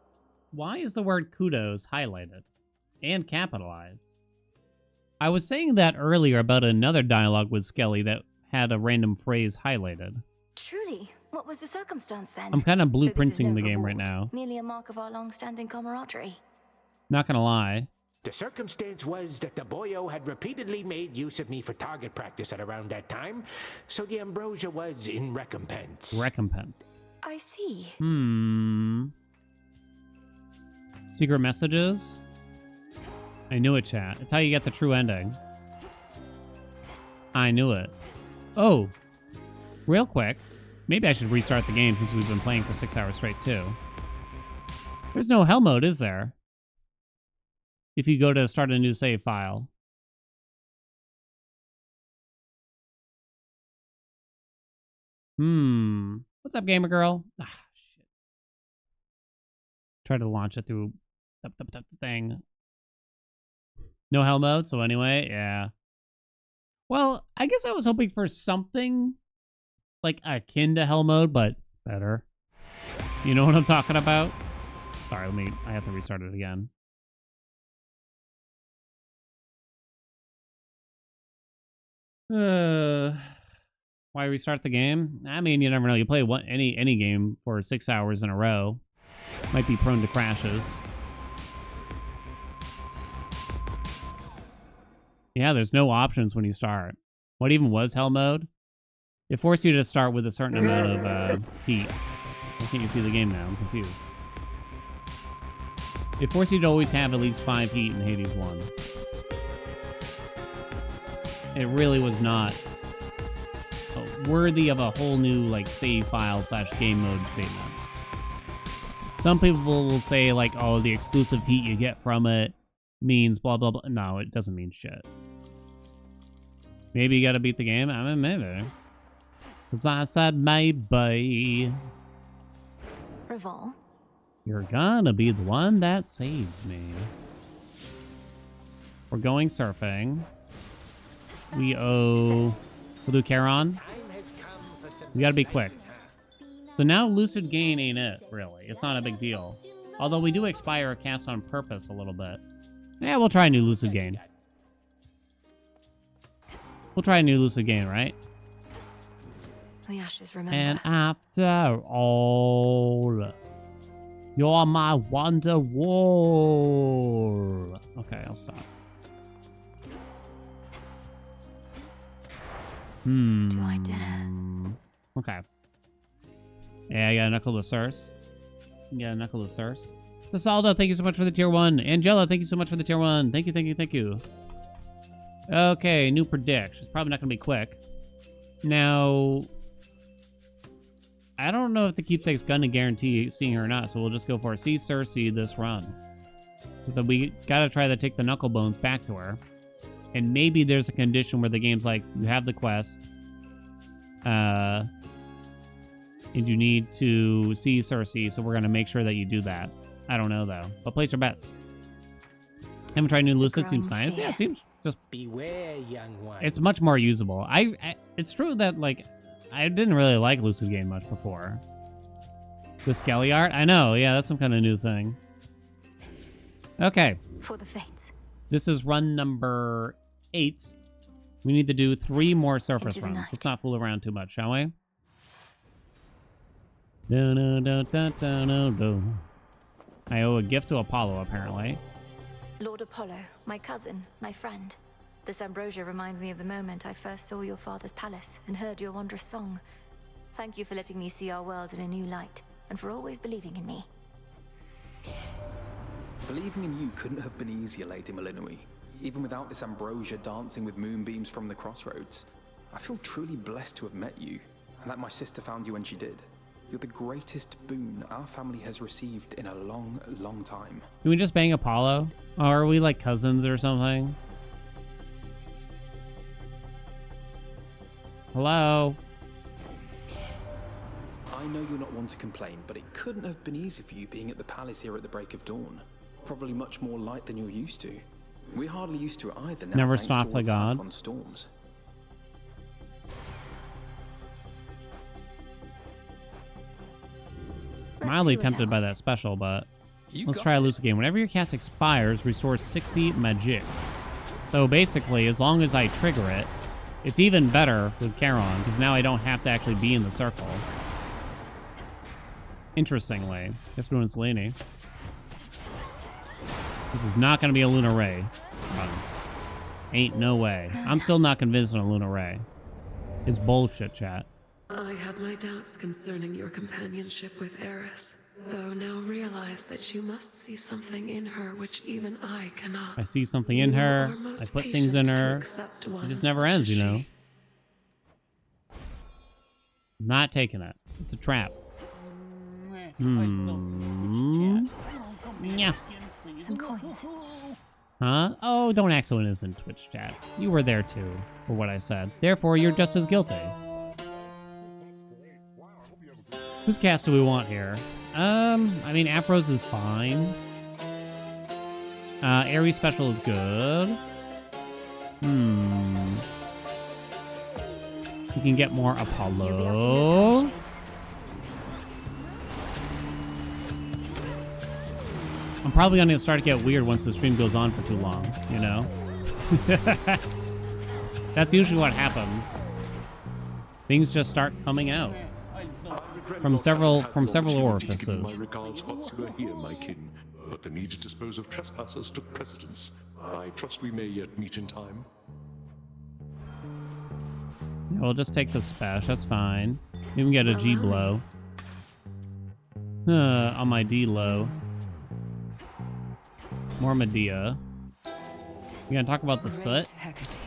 is the word kudos highlighted? and capitalized. I was saying that earlier about another dialogue with Skelly that had a random phrase highlighted. Truly, what was the circumstance then? I'm kind of Though this is blueprinting no the game right reward, now. Merely a mark of our long-standing camaraderie. Not gonna lie. The circumstance was that the boyo had repeatedly made use of me for target practice at around that time, so the ambrosia was in recompense. Recompense. I see. Secret messages? I knew it, chat. It's how you get the true ending. I knew it. Oh, real quick. Maybe I should restart the game since we've been playing for 6 hours straight, too. There's no hell mode, is there? If you go to start a new save file. What's up, gamer girl? Ah, shit. Try to launch it through the thing. No hell mode, so anyway, yeah. Well, I guess I was hoping for something like akin to hell mode, but better. You know what I'm talking about? Sorry, I have to restart it again. Why restart the game? I mean, you never know. You play any game for 6 hours in a row. Might be prone to crashes. Yeah, there's no options when you start. What even was hell mode? It forced you to start with a certain amount of heat. Why can't you see the game now? I'm confused. It forced you to always have at least 5 heat in Hades 1. It really was not worthy of a whole new like save file / game mode statement. Some people will say like, oh, the exclusive heat you get from it means blah blah blah. No, it doesn't mean shit. Maybe you gotta beat the game. I mean, maybe. Cause I said maybe. Revol. You're gonna be the one that saves me. We're going surfing. We owe... We'll do Charon. We gotta be quick. So now Lucid Gain ain't it, really. It's not a big deal. Although we do expire a cast on purpose a little bit. Yeah, we'll try a new Lucid Gain. We'll try a new Lucid Gain, right? The ashes remember. And after all, you're my wonder wall. Okay, I'll stop. Do I dare? Okay. Yeah, I got a Knuckle of Circe. Yeah, Knuckle of Circe. Nasalda, thank you so much for the tier 1. Angela, thank you so much for the tier 1. Thank you, thank you, thank you. Okay, new predict. It's probably not going to be quick. Now, I don't know if the keepsake's going to guarantee seeing her or not, so we'll just go for see Circe this run. So we got to try to take the Knuckle Bones back to her. And maybe there's a condition where the game's like, you have the quest, and you need to see Circe, so we're going to make sure that you do that. I don't know, though. But place your bets. Haven't tried new Lucid. Seems nice. Yeah, it seems just... Beware, young one. It's much more usable. It's true that, like, I didn't really like Lucid Game much before. The Skelly art? I know, yeah, that's some kind of new thing. Okay. For the fates. This is run number 8. We need to do 3 more surface runs. Let's not fool around too much, shall we? I owe a gift to Apollo, apparently. Lord Apollo, my cousin, my friend. This ambrosia reminds me of the moment I first saw your father's palace and heard your wondrous song. Thank you for letting me see our world in a new light, and for always believing in me. Believing in you couldn't have been easier, Lady Malinui. Even without this ambrosia dancing with moonbeams from the crossroads. I feel truly blessed to have met you, and that my sister found you when she did. You're the greatest boon our family has received in a long, long time. Can we just bang Apollo? Or are we like cousins or something? Hello? I know you're not one to complain, but it couldn't have been easy for you being at the palace here at the break of dawn. Probably much more light than you're used to. We're hardly used to it either now. Never thanks stop to the all Typhon gods. Storms. Mildly tempted by that special, but Let's try a loose game. Whenever your cast expires, restore 60 magic. So basically, as long as I trigger it, it's even better with Charon, because now I don't have to actually be in the circle. Interestingly. Guess we're doing Selene. This is not going to be a Lunar Ray. Ain't no way. I'm still not convinced on a Lunar Ray. It's bullshit, chat. I had my doubts concerning your companionship with Eris, though now realize that you must see something in her which even I cannot. I see something in her. I put things in her. It just never ends, you know. Not taking it. It's a trap. Yeah. Some coins. Huh? Oh, don't act so innocent, Twitch chat. You were there too, for what I said. Therefore, you're just as guilty. Whose cast do we want here? I mean, Afros is fine. Ares Special is good. We can get more Apollo. I'm probably going to start to get weird once the stream goes on for too long, you know? That's usually what happens. Things just start coming out. From several orifices. My regards whilst you are here, my kin, but the need to dispose of trespassers took precedence. I trust we may yet meet in time. Yeah, we'll just take the spash, that's fine. You can get a G blow. On my D low. More Medea. You gonna talk about the soot? Hecate,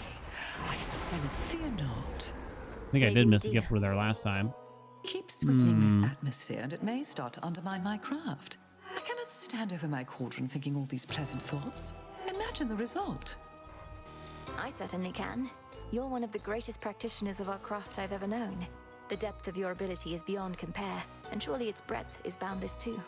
I said it, fear not. I think I did miss a gift with her last time. Keep sweetening this atmosphere, and it may start to undermine my craft. I cannot stand over my cauldron thinking all these pleasant thoughts. Imagine the result. I certainly can. You're one of the greatest practitioners of our craft I've ever known. The depth of your ability is beyond compare, and surely its breadth is boundless too.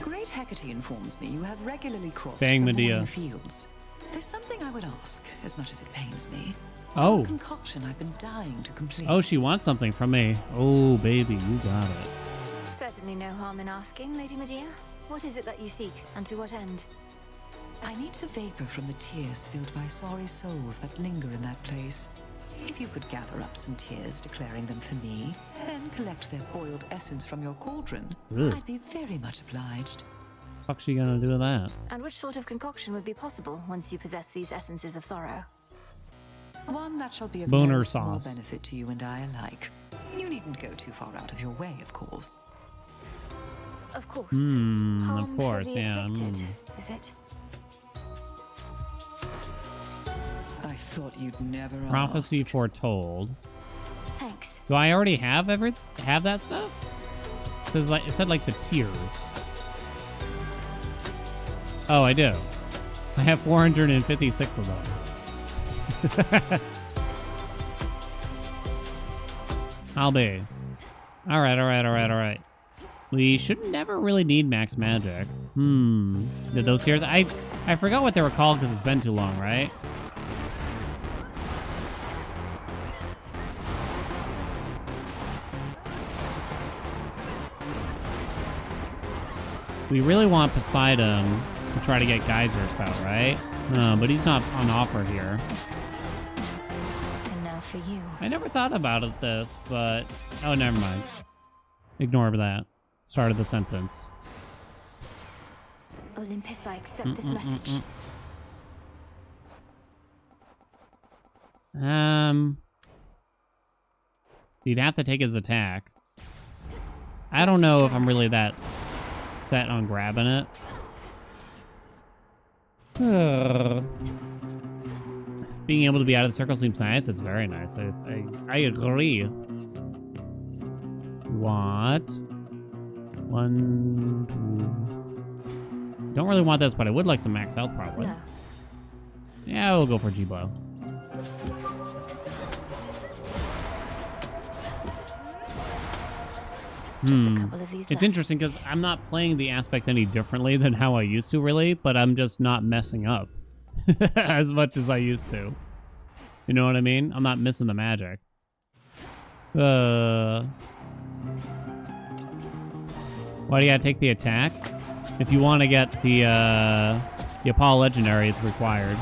Great Hecate informs me you have regularly crossed Bang, the Medea. morning fields. There's something I would ask, as much as it pains me. Oh. A concoction I've been dying to complete. Oh, she wants something from me. Oh, baby, you got it. Certainly no harm in asking, Lady Medea. What is it that you seek, and to what end? I need the vapor from the tears spilled by sorry souls that linger in that place. If you could gather up some tears declaring them for me, then collect their boiled essence from your cauldron, Really? I'd be very much obliged. What's she gonna do with that? And which sort of concoction would be possible once you possess these essences of sorrow? One that shall be of Boner no small sauce. benefit to you and I alike. You needn't go too far out of your way, of course. Of course. Of Harm course, for the yeah. afflicted, is it? I thought you'd never Prophecy ask. foretold. Thanks. Do I already have that stuff? It said like the tiers. Oh, I do. I have 456 of them. I'll be. All right. We should never really need max magic. Did those tiers? I forgot what they were called because it's been too long, right? We really want Poseidon to try to get Geyser Spout, right? But he's not on offer here. And now for you. I never thought about this, but... Oh, never mind. Ignore that. Start of the sentence. Olympus, I accept this message. You'd have to take his attack. I don't know if I'm really that set on grabbing it. Being able to be out of the circle seems nice. It's very nice. I agree. What? 1, 2. Don't really want this, but I would like some max health probably. No. Yeah, we'll go for G-Blow. Just a couple of these It's left. interesting because I'm not playing the aspect any differently than how I used to, really, but I'm just not messing up as much as I used to. You know what I mean? I'm not missing the magic. Why do you gotta take the attack? If you want to get the Apollo Legendary, it's required.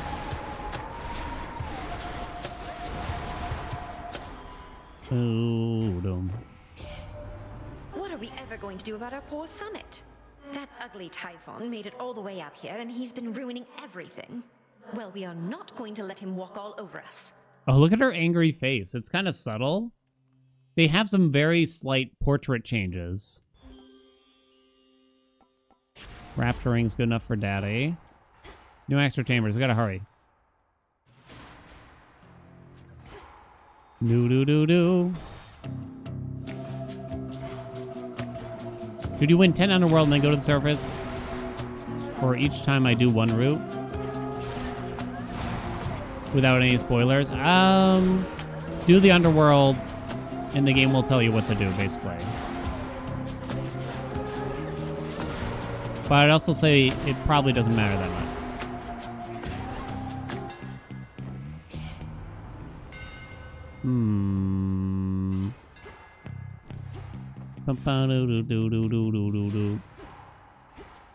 What are we ever going to do about our poor summit? That ugly Typhon made it all the way up here, and he's been ruining everything. Well, we are not going to let him walk all over us. Oh, look at her angry face. It's kind of subtle. They have some very slight portrait changes. Raptor ring's good enough for Daddy. No extra chambers. We gotta hurry. Do. Did you win 10 Underworld and then go to the surface? Or each time I do one route? Without any spoilers? Do the Underworld, and the game will tell you what to do, basically. But I'd also say it probably doesn't matter that much.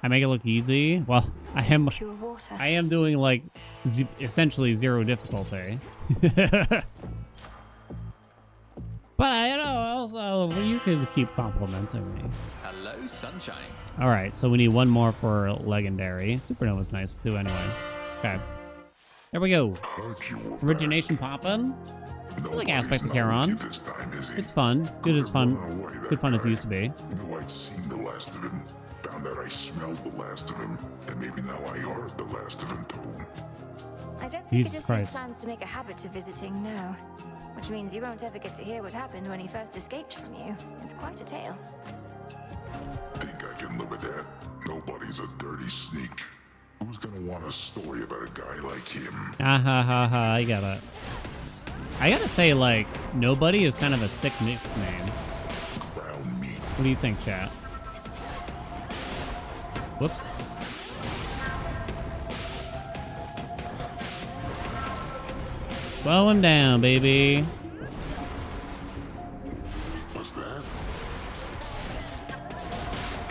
I make it look easy. Well, I am doing like essentially zero difficulty. But I know also you can keep complimenting me. Hello, sunshine. All right, so we need one more for legendary. Supernova's nice too, anyway. Okay, there we go. Origination poppin'. I like Aspect of Charon. It's fun. Good as fun. Good fun as it used to be. Knew I'd seen the last of him. Found out I smelled the last of him. And maybe now I heard the last of him too. I don't think Jesus Odysseus Christ. plans to make a habit of visiting, no. Which means you won't ever get to hear what happened when he first escaped from you. It's quite a tale. Think I can live with that? Nobody's a dirty sneak. Who's gonna want a story about a guy like him? I got it. I gotta say, like, Nobody is kind of a sick nickname. What do you think, chat? Whoops. Slow him down, baby. What's that?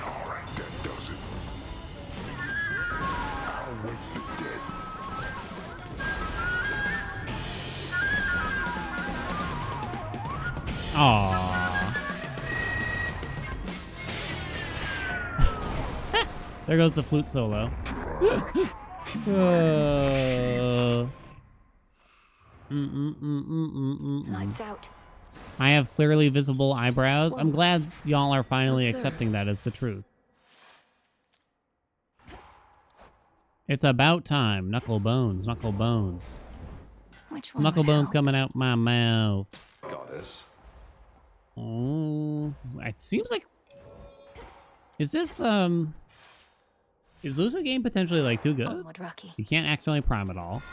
Alright, that does it. I'll wake the dead. Aww. There goes the flute solo. Lights out. I have clearly visible eyebrows. I'm glad y'all are finally Observe. accepting that as the truth. It's about time. Knuckle bones, knuckle bones. Which one Knuckle would bones help? coming out my mouth. Goddess. Oh, it seems like. Is this Is losing game potentially like too good? Onward, Rocky. You can't accidentally prime at all.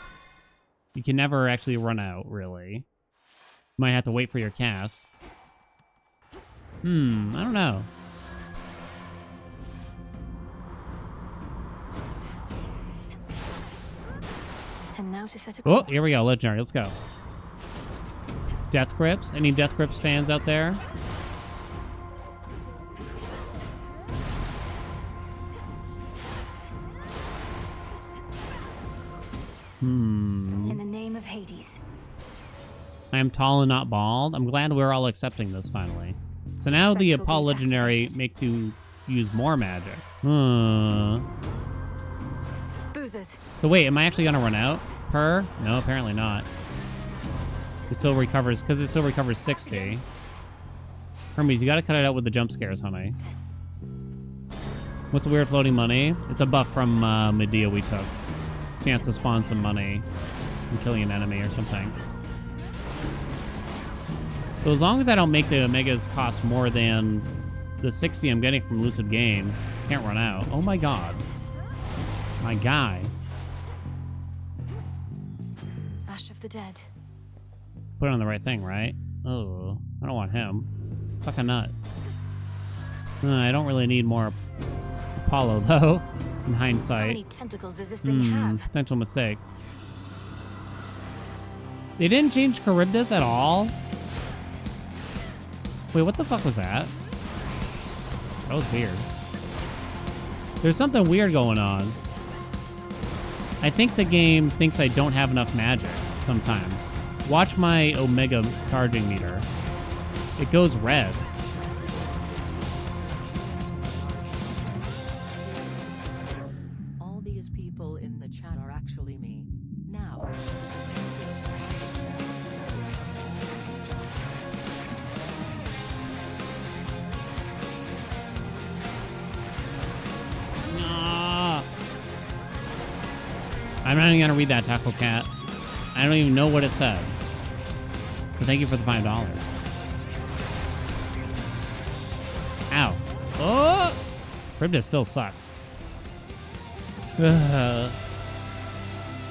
You can never actually run out, really. You might have to wait for your cast. I don't know. And now to set a Oh, course. here we go. Legendary. Let's go. Death Grips. Any Death Grips fans out there? In the name of Hades. I am tall and not bald. I'm glad we're all accepting this finally. So now the Spectral Apollo gate Legendary activated. makes you use more magic. Boozers. So wait, am I actually gonna run out? Per? No, apparently not. It still recovers, because it still recovers 60. Hermes, you gotta cut it out with the jump scares, honey. What's the weird floating money? It's a buff from Medea we took. Chance to spawn some money from killing an enemy or something. So as long as I don't make the Omegas cost more than the 60 I'm getting from Lucid Game, can't run out. Oh my god. My guy. Ash of the Dead. Put on the right thing, right? Oh, I don't want him. Suck a nut. I don't really need more Apollo, though, in How hindsight. many tentacles does this thing have? Potential mistake. They didn't change Charybdis at all? Wait, what the fuck was that? That was weird. There's something weird going on. I think the game thinks I don't have enough magic sometimes. Watch my Omega charging meter. It goes red. All these people in the chat are actually me. Now. Nah. I'm not even gonna read that, Taco Cat. I don't even know what it said. But thank you for the $5. Ow. Oh! Cryptus still sucks. Ugh.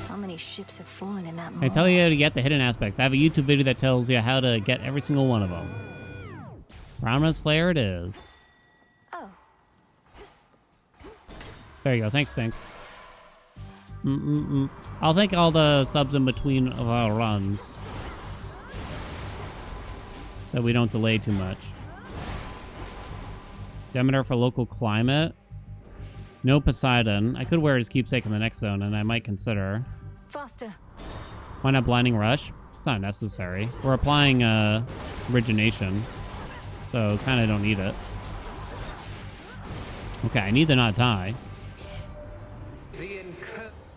How many ships have fallen in that I tell you how to get the hidden aspects. I have a YouTube video that tells you how to get every single one of them. Prominence Flare it is. Oh. There you go. Thanks, Stink. I'll thank all the subs in between of our runs, so we don't delay too much. Demeter for local climate. No Poseidon. I could wear his keepsake in the next zone, and I might consider. Faster. Why not Blinding Rush? It's not necessary. We're applying Origination, so kind of don't need it. Okay, I need to not die.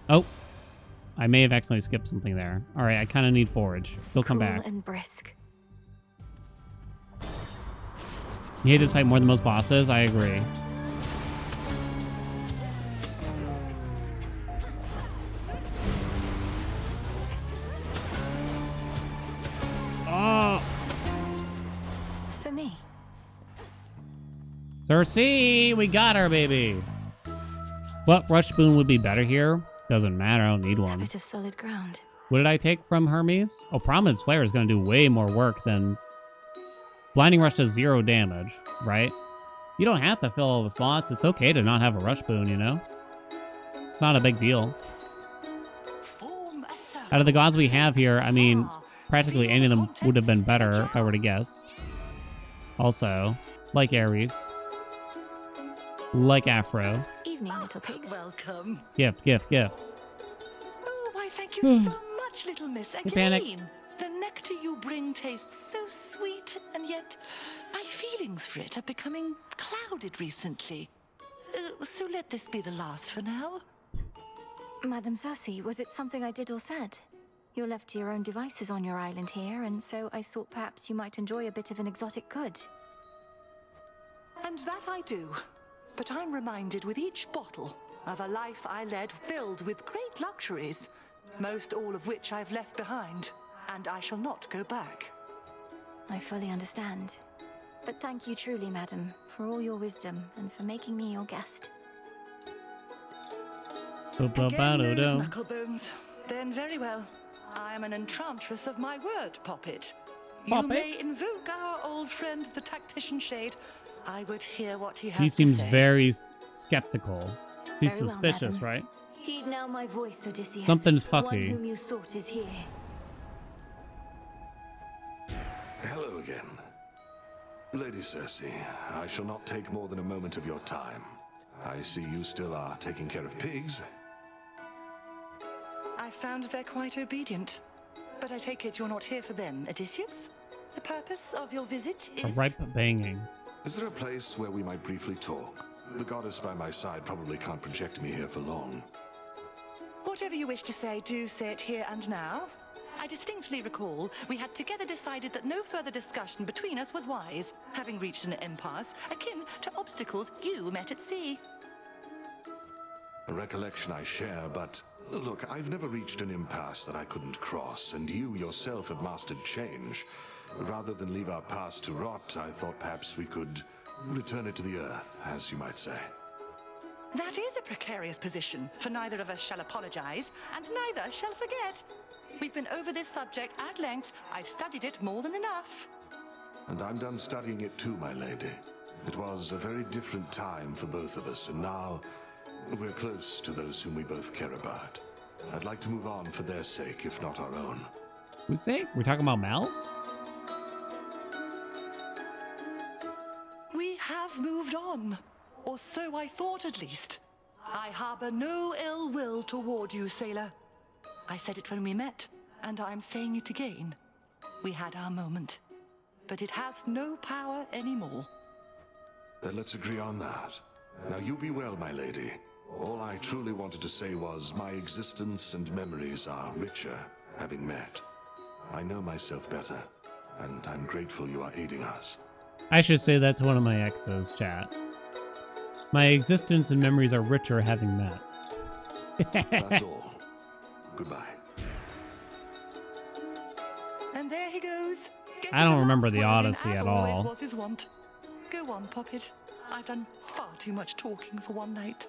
Oh, I may have accidentally skipped something there. All right, I kind of need Forage. He'll come back. Cool and brisk. You hate this fight more than most bosses? I agree. Oh! For me. Cersei, we got her, baby. What Rush Spoon would be better here? Doesn't matter, I don't need one. A bit of solid ground. What did I take from Hermes? Oh, Prominence Flare is going to do way more work than... Blinding Rush does 0 damage, right? You don't have to fill all the slots. It's okay to not have a Rush Boon, you know? It's not a big deal. Out of the gods we have here, I mean, practically any of them would have been better if I were to guess. Also, like Ares. Like Afro. Evening, little pigs. Welcome. Gift. Oh, why, thank you so much, little miss. You panic. Again. The nectar you bring tastes so sweet, and yet my feelings for it are becoming clouded recently. So let this be the last for now. Madam Cersei, was it something I did or said? You're left to your own devices on your island here, and so I thought perhaps you might enjoy a bit of an exotic good. And that I do. But I'm reminded with each bottle of a life I led filled with great luxuries, most all of which I've left behind, and I shall not go back. I fully understand. But thank you truly, madam, for all your wisdom and for making me your guest. Again, those knucklebones. Then very well. I am an enchantress of my word, Poppet. You may invoke our old friend, the tactician shade. I would hear what he has to say. She seems very skeptical. She's Very well, suspicious, madam. right? Heed now my voice, Odysseus. Something's One fucky. whom you sought is here. Hello again. Lady Cersei, I shall not take more than a moment of your time. I see you still are taking care of pigs. I found they're quite obedient. But I take it you're not here for them, Odysseus? The purpose of your visit A is... ripe banging. Is there a place where we might briefly talk? The goddess by my side probably can't project me here for long. Whatever you wish to say, do say it here and now. I distinctly recall we had together decided that no further discussion between us was wise, having reached an impasse akin to obstacles you met at sea. A recollection I share, but look, I've never reached an impasse that I couldn't cross, and you yourself have mastered change. Rather than leave our past to rot, I thought perhaps we could return it to the earth, as you might say. That is a precarious position, for neither of us shall apologize, and neither shall forget. We've been over this subject at length. I've studied it more than enough. And I'm done studying it too, my lady. It was a very different time for both of us, and now we're close to those whom we both care about. I'd like to move on for their sake, if not our own. Who's sake? We're talking about Mal? We have moved on. Or so I thought, at least. I harbor no ill will toward you, sailor. I said it when we met, and I'm saying it again. We had our moment, but it has no power anymore. Then let's agree on that. Now you be well, my lady. All I truly wanted to say was my existence and memories are richer having met. I know myself better, and I'm grateful you are aiding us. I should say that to one of my exes, chat. My existence and memories are richer having met. That's all. Goodbye. And there he goes. I don't remember the Getting Odyssey as at always all. was his wont. Go on, Poppet. I've done far too much talking for one night.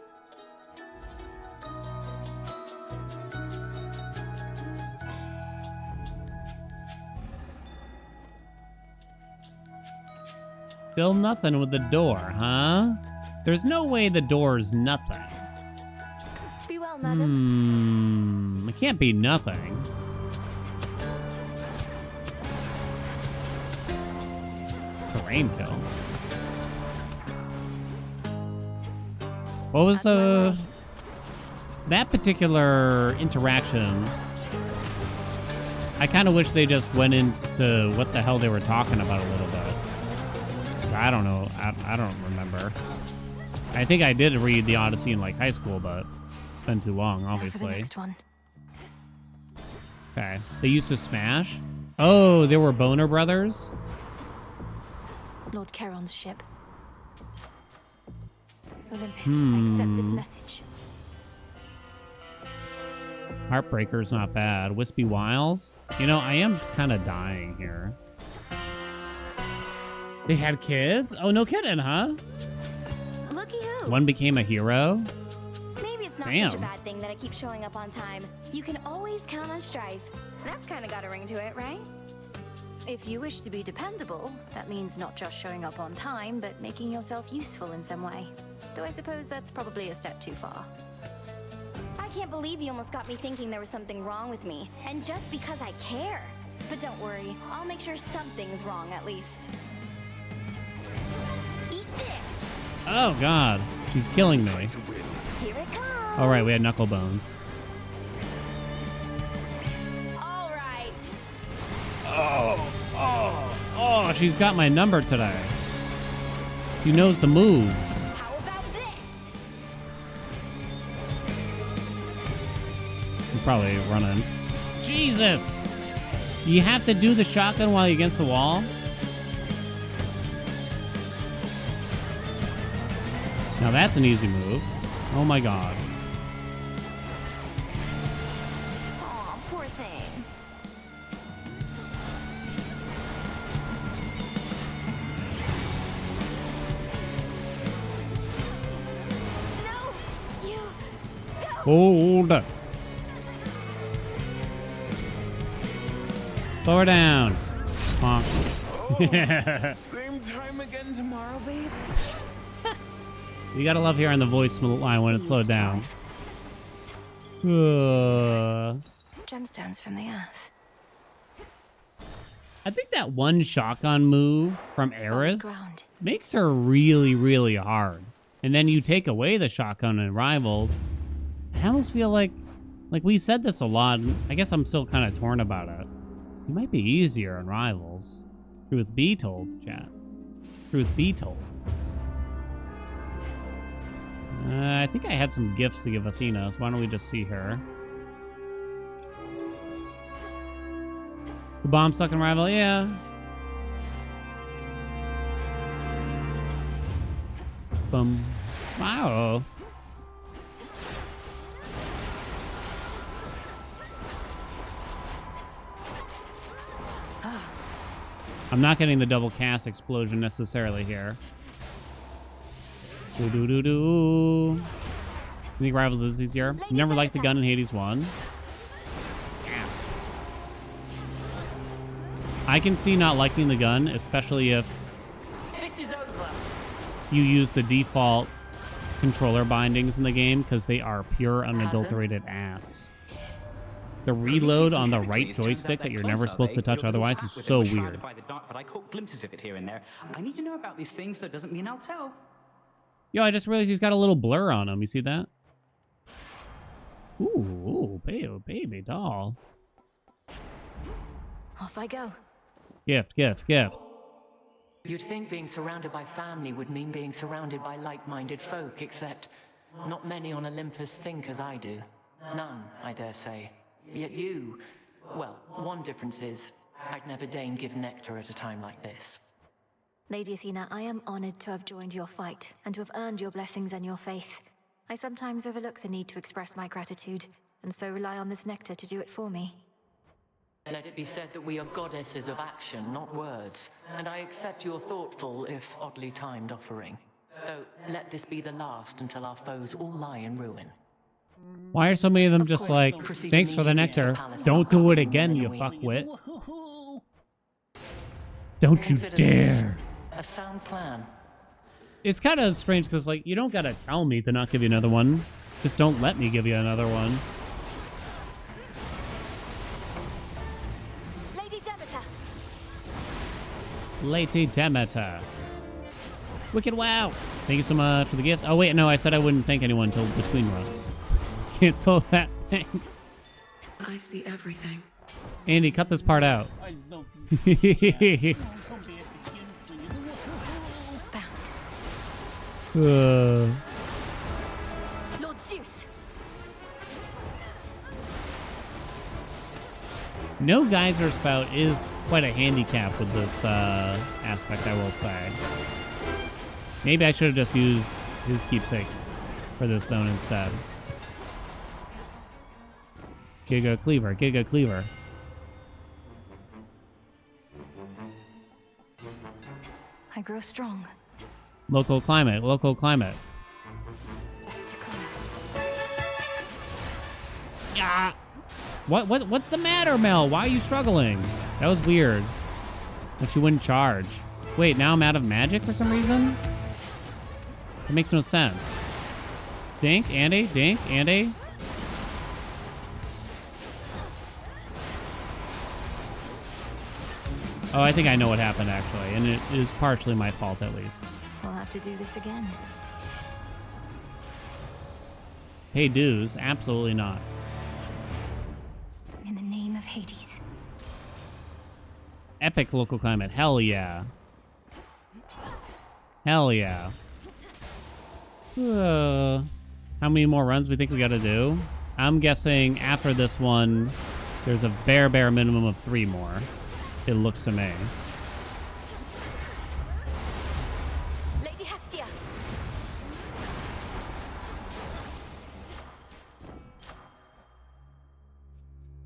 Still nothing with the door, huh? There's no way the door's nothing. Be well, madam. It can't be nothing. Terrain kill. What was that particular interaction? I kind of wish they just went into what the hell they were talking about a little bit. I don't know. I don't remember. I think I did read the Odyssey in like high school, but it's been too long, obviously. Now for the next one. Okay. They used to smash? Oh, they were Boner brothers? Lord Charon's ship. Olympus, I accept this message. Heartbreaker's not bad. Wispy Wiles? You know, I am kind of dying here. They had kids? Oh, no kidding, huh? Looky who. One became a hero? Maybe it's not such a bad thing that I keep showing up on time. You can always count on Strife. That's kind of got a ring to it, right? If you wish to be dependable, that means not just showing up on time, but making yourself useful in some way. Though I suppose that's probably a step too far. I can't believe you almost got me thinking there was something wrong with me. And just because I care. But don't worry, I'll make sure something's wrong at least. Eat this! Oh, God. She's killing me. Here it comes! All right, we had knuckle bones. All right. Oh, she's got my number today. She knows the moves. How about this? I'm probably running. Jesus! You have to do the shotgun while you're against the wall? Now that's an easy move. Oh my God. Aw, poor thing. No! You don't! Hold. Lower down. Bonk. Same time again tomorrow, babe? You gotta love hearing the voice line when it's slowed down. Gemstones from the earth. I think that one shotgun move from Eris makes her really, really hard. And then you take away the shotgun in Rivals. I almost feel like we said this a lot. I guess I'm still kind of torn about it. It might be easier in Rivals. Truth be told, chat. Truth be told. I think I had some gifts to give Athena, so why don't we just see her? The bomb stuck in Rival, yeah. Boom. Wow. I'm not getting the double cast explosion necessarily here. Do. I think Rivals is easier. Never liked the gun in Hades 1. Yes. I can see not liking the gun, especially if This is over. you use the default controller bindings in the game, because they are pure unadulterated ass. The reload on the right joystick that you're never supposed to touch otherwise is so weird. By the dark, but I caught glimpses of it here and there. I need to know about these things, though doesn't mean I'll tell. Yo, I just realized he's got a little blur on him. You see that? Ooh, baby doll. Off I go. Gift. You'd think being surrounded by family would mean being surrounded by like-minded folk, except not many on Olympus think as I do. None, I dare say. Yet you... Well, one difference is, I'd never deign give nectar at a time like this. Lady Athena, I am honored to have joined your fight, and to have earned your blessings and your faith. I sometimes overlook the need to express my gratitude, and so rely on this nectar to do it for me. Let it be said that we are goddesses of action, not words, and I accept your thoughtful, if oddly timed, offering. Though, let this be the last until our foes all lie in ruin. Why are so many of them just like, thanks for the nectar, don't do it again, you fuckwit. Don't you dare. A sound plan. It's kind of strange because, like, you don't gotta tell me to not give you another one. Just don't let me give you another one. Lady Demeter. Wicked wow. Thank you so much for the gifts. Oh, wait, no, I said I wouldn't thank anyone until between runs. Cancel that. Thanks. I see everything. Andy, cut this part out. Lord Zeus. No geyser spout is quite a handicap with this aspect, I will say. Maybe I should have just used his keepsake for this zone instead. Giga Cleaver. I grow strong. Local climate. Yeah. What's the matter, Mel? Why are you struggling? That was weird. That you wouldn't charge. Wait, now I'm out of magic for some reason? It makes no sense. Dink, Andy. Oh, I think I know what happened, actually. And it is partially my fault, at least. We'll have to do this again. Hey, dues. Absolutely not. In the name of Hades. Epic local climate. Hell yeah. How many more runs we think we gotta do? I'm guessing after this one, there's a bare minimum of 3 more. It looks to me. Lady Hestia.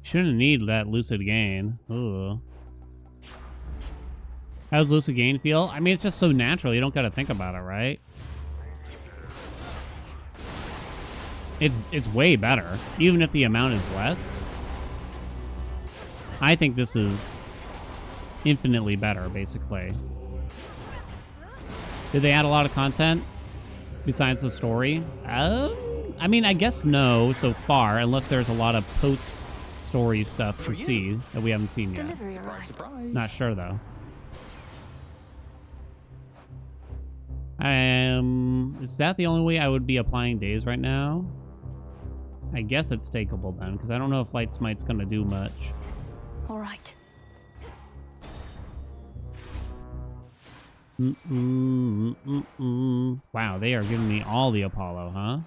Shouldn't need that Lucid Gain. Ooh. How does Lucid Gain feel? I mean, it's just so natural. You don't gotta think about it, right? It's way better, even if the amount is less. I think this is infinitely better, basically. Did they add a lot of content besides the story? I mean, I guess no so far, unless there's a lot of post-story stuff to see that we haven't seen yet. Surprise. Not sure, though. Is that the only way I would be applying days right now? I guess it's takeable then, because I don't know if Light Smite's going to do much. All right. Wow, they are giving me all the Apollo,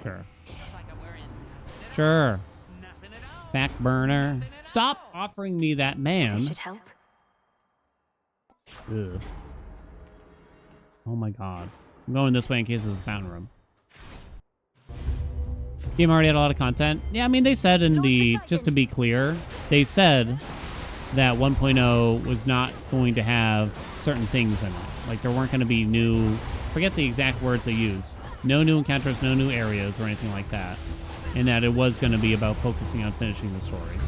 huh? Sure. Back burner. Stop offering me that man. This should help. Ugh. Oh my god. I'm going this way in case there's a fountain room. Game already had a lot of content. Yeah, I mean, they said in the... Just to be clear, they said that 1.0 was not going to have certain things in it. Like, there weren't going to be new... Forget the exact words they used. No new encounters, no new areas, or anything like that. And that it was going to be about focusing on finishing the story.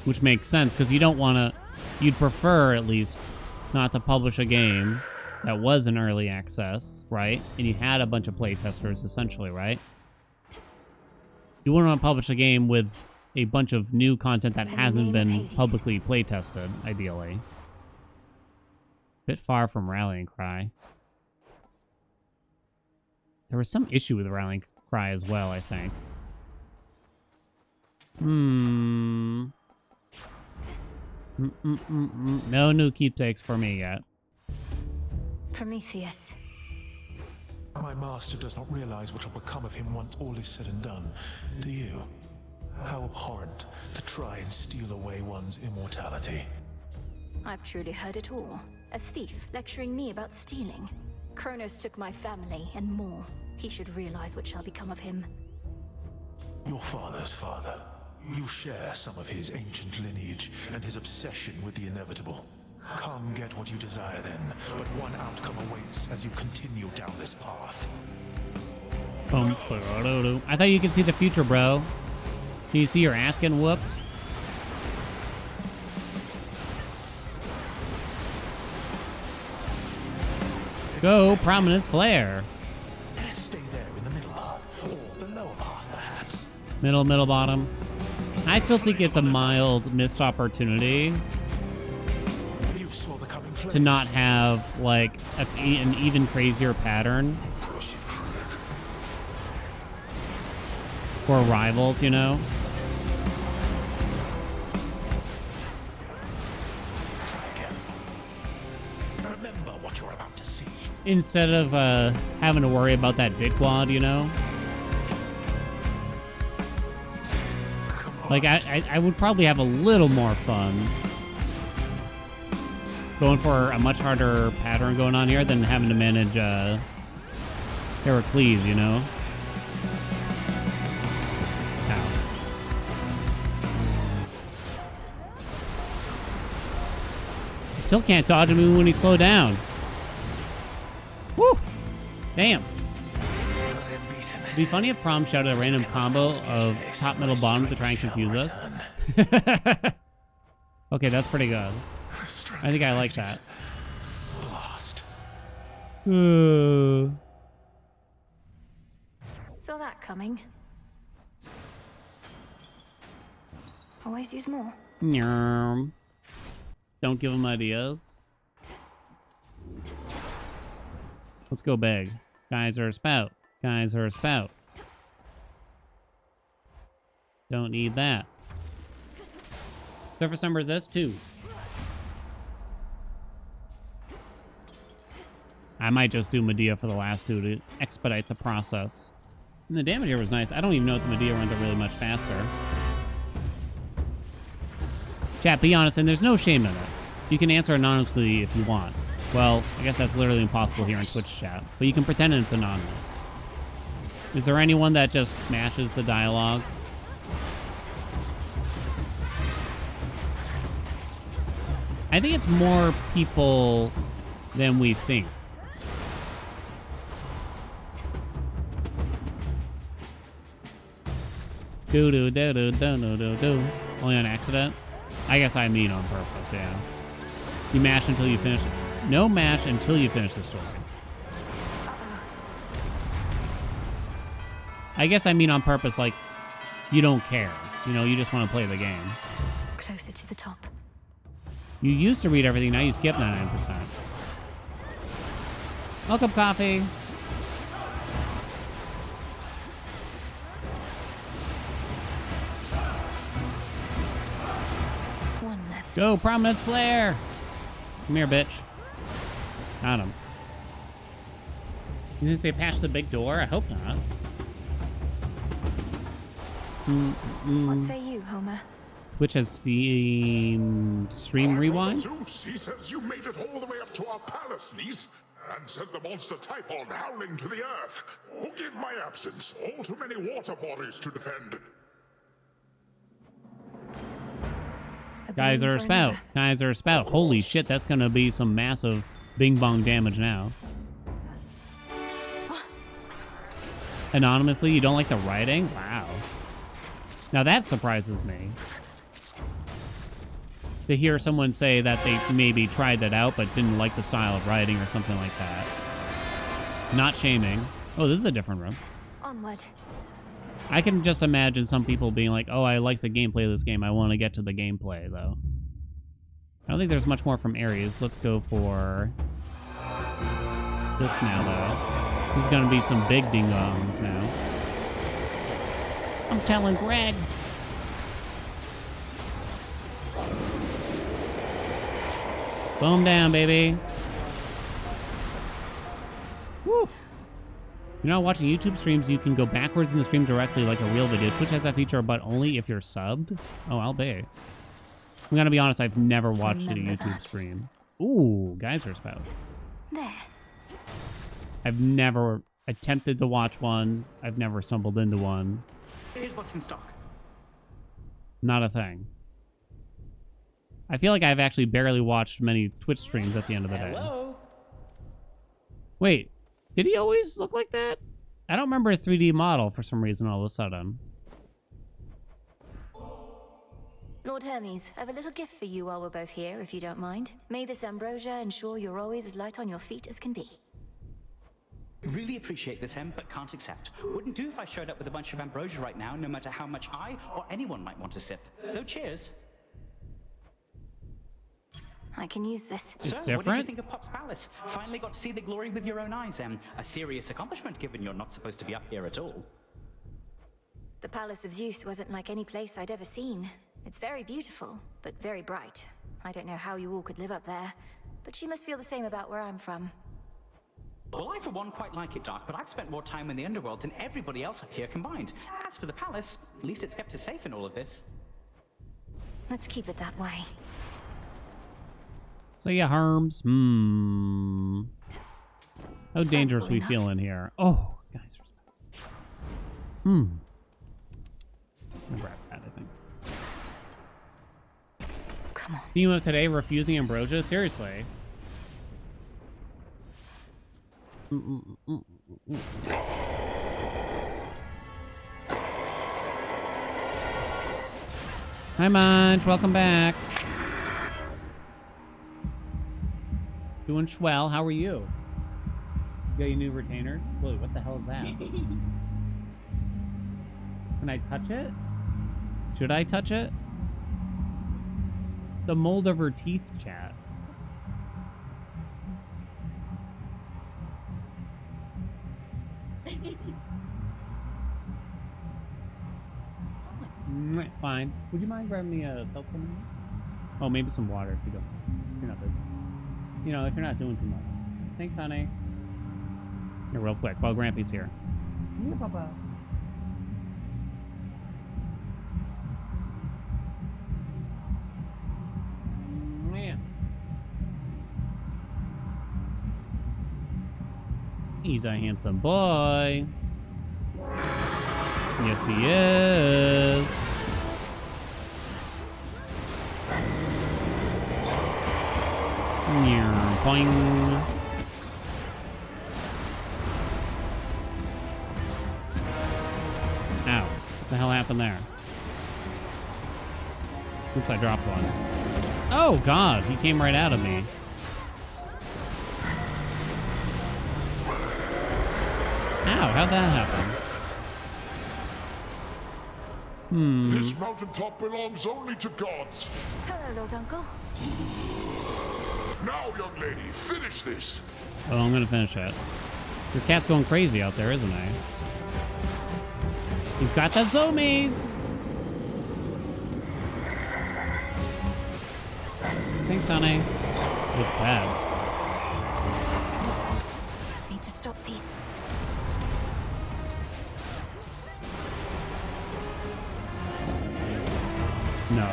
Which makes sense, because you don't want to... You'd prefer, at least, not to publish a game that was in early access, right? And you had a bunch of playtesters, essentially, right? You wouldn't want to publish a game with a bunch of new content that hasn't been publicly playtested, ideally. Bit far from Rallying Cry. There was some issue with Rallying Cry as well, I think. No new keepsakes for me yet. Prometheus. My master does not realize what will become of him once all is said and done. Do you? How abhorrent to try and steal away one's immortality. I've truly heard it all. A thief lecturing me about stealing. Kronos took my family and more. He should realize what shall become of him. Your father's father. You share some of his ancient lineage and his obsession with the inevitable. Come get what you desire then, but one outcome awaits as you continue down this path. I thought you could see the future, bro. Can you see your ass getting whooped? Go, Prominence Flare. Stay there in the middle path, or the lower path, perhaps. Middle, bottom. I still think it's a mild missed opportunity to not have, like, an even crazier pattern for rivals, you know? Remember what you're about to see. Instead of having to worry about that dickwad, you know? Like, I would probably have a little more fun going for a much harder pattern going on here than having to manage Heracles, you know? Ow. I still can't dodge him when he slowed down. Woo! Damn. It'd be funny if Prom shouted a random combo of top, middle, bottom to try and confuse us. Okay, that's pretty good. I think I like that. Saw that coming. Always use more. Don't give him ideas. Let's go big. Guys are a spout. Guys are a spout. Don't need that. Surface number resist 2. I might just do Medea for the last 2 to expedite the process. And the damage here was nice. I don't even know if the Medea runs it really much faster. Chat, be honest, and there's no shame in it. You can answer anonymously if you want. Well, I guess that's literally impossible here in Twitch chat, but you can pretend it's anonymous. Is there anyone that just mashes the dialogue? I think it's more people than we think. Do. Only on accident? I guess I mean on purpose, yeah. You mash until you finish it. No mash until you finish the story. I guess I mean on purpose, like, you don't care. You know, you just want to play the game. Closer to the top. You used to read everything, now you skip 99%. Welcome, coffee. One left. Go, Prominence Flare! Come here, bitch. Got him. You think they patched the big door? I hope not. What say you, Homer? Twitch has stream rewind? Zeus, he says you made it all the way up to our palace, niece, and sent the monster Typhon howling to the earth. Forgive my absence. All too many water bodies to defend. Guys are a spout. Guys are a spout. Holy shit, that's gonna be some massive bing bong damage now. Anonymously, you don't like the writing? Wow. Now that surprises me. To hear someone say that they maybe tried that out but didn't like the style of writing or something like that. Not shaming. Oh, this is a different room. Onward. I can just imagine some people being like, oh, I like the gameplay of this game. I want to get to the gameplay, though. I don't think there's much more from Ares. Let's go for this now, though. There's gonna be some big ding-dongs now. I'm telling Greg. Boom down, baby. Woo. You know, watching YouTube streams, you can go backwards in the stream directly like a real video. Twitch has that feature, but only if you're subbed. Oh, I'll be. I'm gonna be honest, I've never watched a YouTube stream. Ooh, geyser spout. There. I've never attempted to watch one. I've never stumbled into one. Here's what's in stock. Not a thing. I feel like I've actually barely watched many Twitch streams at the end of the day. Hello? Wait, did he always look like that? I don't remember his 3D model for some reason all of a sudden. Lord Hermes, I have a little gift for you while we're both here, if you don't mind. May this ambrosia ensure you're always as light on your feet as can be. Really appreciate this, Em, but can't accept. Wouldn't do if I showed up with a bunch of ambrosia right now, no matter how much I or anyone might want to sip. No cheers. I can use this. It's so, different. What did you think of Pop's Palace? Finally got to see the glory with your own eyes, Em. A serious accomplishment, given you're not supposed to be up here at all. The Palace of Zeus wasn't like any place I'd ever seen. It's very beautiful, but very bright. I don't know how you all could live up there, but you must feel the same about where I'm from. Well, I for one quite like it, Dark, but I've spent more time in the underworld than everybody else up here combined. As for the palace, at least it's kept us safe in all of this. Let's keep it that way. So yeah, Herms. How dangerous we feel in here. Oh, guys. I'll grab that, I think. Come on. Theme of today, refusing ambrosia? Seriously. Hi, Munch. Welcome back. Doing swell. How are you? You got your new retainers? Whoa, what the hell is that? Can I touch it? Should I touch it? The mold of her teeth, chat. Fine. Would you mind grabbing me a soap for me? Oh, maybe some water if you don't. If you're not busy. You know, if you're not doing too much. Thanks, honey. Here, real quick, while Grampy's here. Yeah, Papa. Man. He's a handsome boy. Yes, he is. Boing. Ow. What the hell happened there? Oops, I dropped one. Oh, God. He came right out of me. Ow, how'd that happen? This mountaintop belongs only to gods. Hello, Lord Uncle. Now, young lady, finish this. Oh, I'm gonna finish it. Your cat's going crazy out there, isn't he? He's got the zoomies! Thanks, honey. Good pass. Need to stop these. No.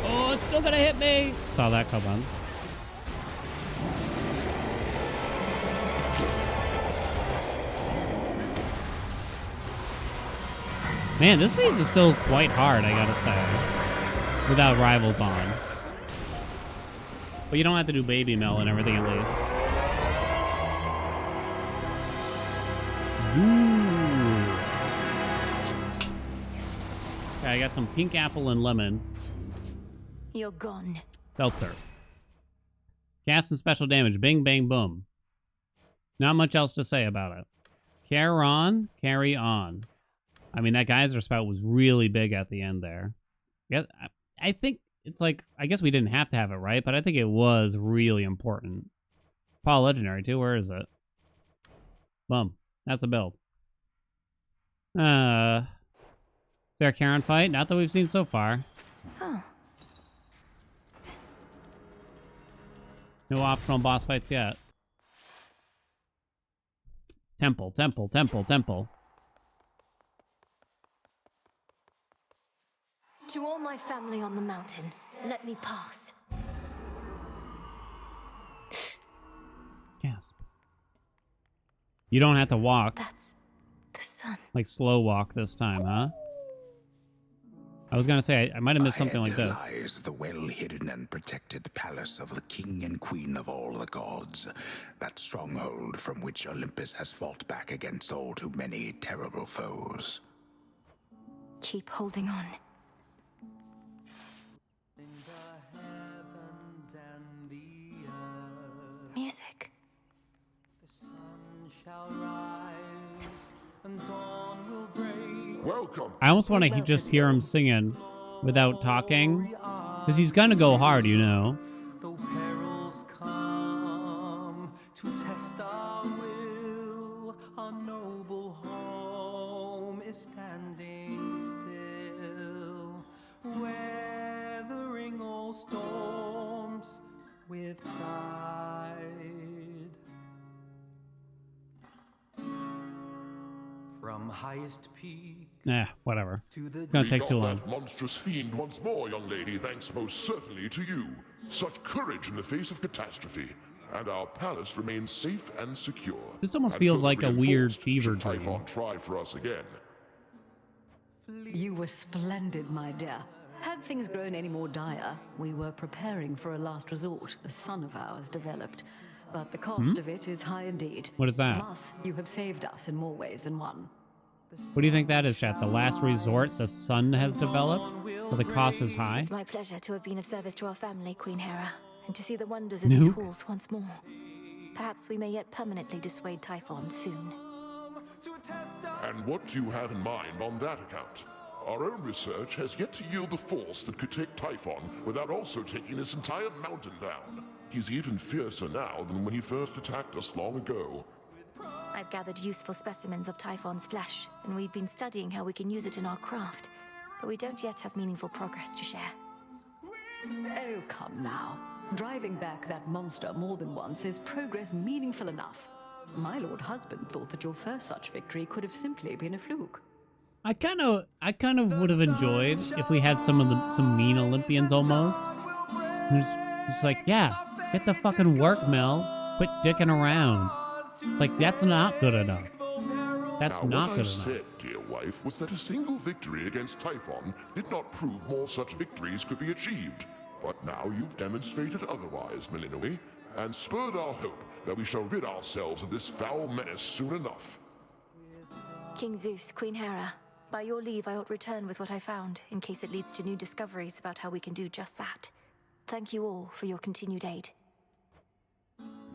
Oh, it's still gonna hit me! Saw that come on. Man, this phase is still quite hard, I gotta say. Without rivals on. But you don't have to do baby mill and everything at least. Ooh. Okay, I got some pink apple and lemon. You're gone. Seltzer. Cast and special damage. Bing, bang, boom. Not much else to say about it. Carry on. I mean, that geyser spout was really big at the end there. Yeah, I think it's like, I guess we didn't have to have it, right? But I think it was really important. Paul Legendary, too. Where is it? Boom. That's a build. Is there a Charon fight? Not that we've seen so far. Oh. No optional boss fights yet. Temple. To all my family on the mountain, let me pass. Gasp. You don't have to walk. That's the sun. Like slow walk this time, huh? I was gonna say, I might have missed something like this. Ahead lies the well-hidden and protected palace of the king and queen of all the gods. That stronghold from which Olympus has fought back against all too many terrible foes. Keep holding on. Music. Welcome. I almost want to just hear him singing without talking, because he's gonna go hard, you know. Though perils come to test our will, our noble home is standing still, weathering all storms with pride. From highest peak. Nah, whatever. It's gonna take too long. That monstrous fiend once more, young lady, thanks most certainly to you. Such courage in the face of catastrophe, and our palace remains safe and secure. This almost feels like a weird fever dream. Typhon try for us again. You were splendid, my dear. Had things grown any more dire, we were preparing for a last resort a son of ours developed. But the cost of it is high indeed. What is that? Plus, you have saved us in more ways than one. What do you think that is, chat? The last resort the sun has developed? But the cost is high? It's my pleasure to have been of service to our family, Queen Hera, and to see the wonders of these halls once more. Perhaps we may yet permanently dissuade Typhon soon. And what do you have in mind on that account? Our own research has yet to yield the force that could take Typhon without also taking this entire mountain down. He's even fiercer now than when he first attacked us long ago. I've gathered useful specimens of Typhon's flesh, and we've been studying how we can use it in our craft. But we don't yet have meaningful progress to share. Oh, come now. Driving back that monster more than once is progress meaningful enough. My lord husband thought that your first such victory could have simply been a fluke. I kind of would have enjoyed if we had some mean Olympians almost. Who's just like, yeah, get the fucking work, Mel. Quit dicking around. It's like, that's not good enough. That's not good enough. What I said, dear wife, was that a single victory against Typhon did not prove more such victories could be achieved. But now you've demonstrated otherwise, Melinoi, and spurred our hope that we shall rid ourselves of this foul menace soon enough. King Zeus, Queen Hera, by your leave I ought return with what I found, in case it leads to new discoveries about how we can do just that. Thank you all for your continued aid.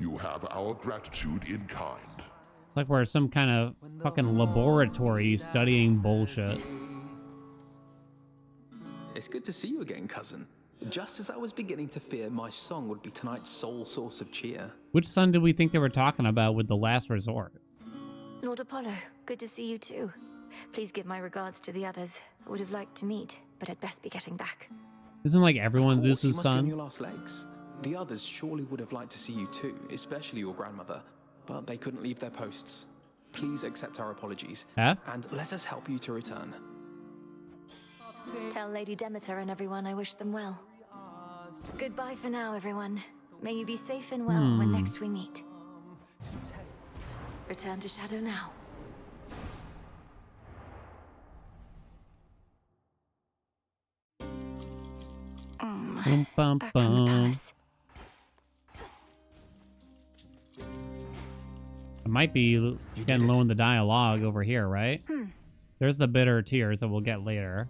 You have our gratitude in kind. It's like we're some kind of fucking laboratory studying bullshit. It's good to see you again, cousin. Just as I was beginning to fear my song would be tonight's sole source of cheer. Which son did we think they were talking about with the last resort? Lord Apollo, good to see you too. Please give my regards to the others. I would have liked to meet, but had best be getting back. Isn't like everyone Zeus's you must be on son? your last legs. The others surely would have liked to see you too, especially your grandmother, but they couldn't leave their posts. Please accept our apologies, and let us help you to return. Tell Lady Demeter and everyone I wish them well. Goodbye for now, everyone. May you be safe and well when next we meet. Return to Shadow now. Back from the palace. It might be getting low in the dialogue over here, right? There's the bitter tears that we'll get later.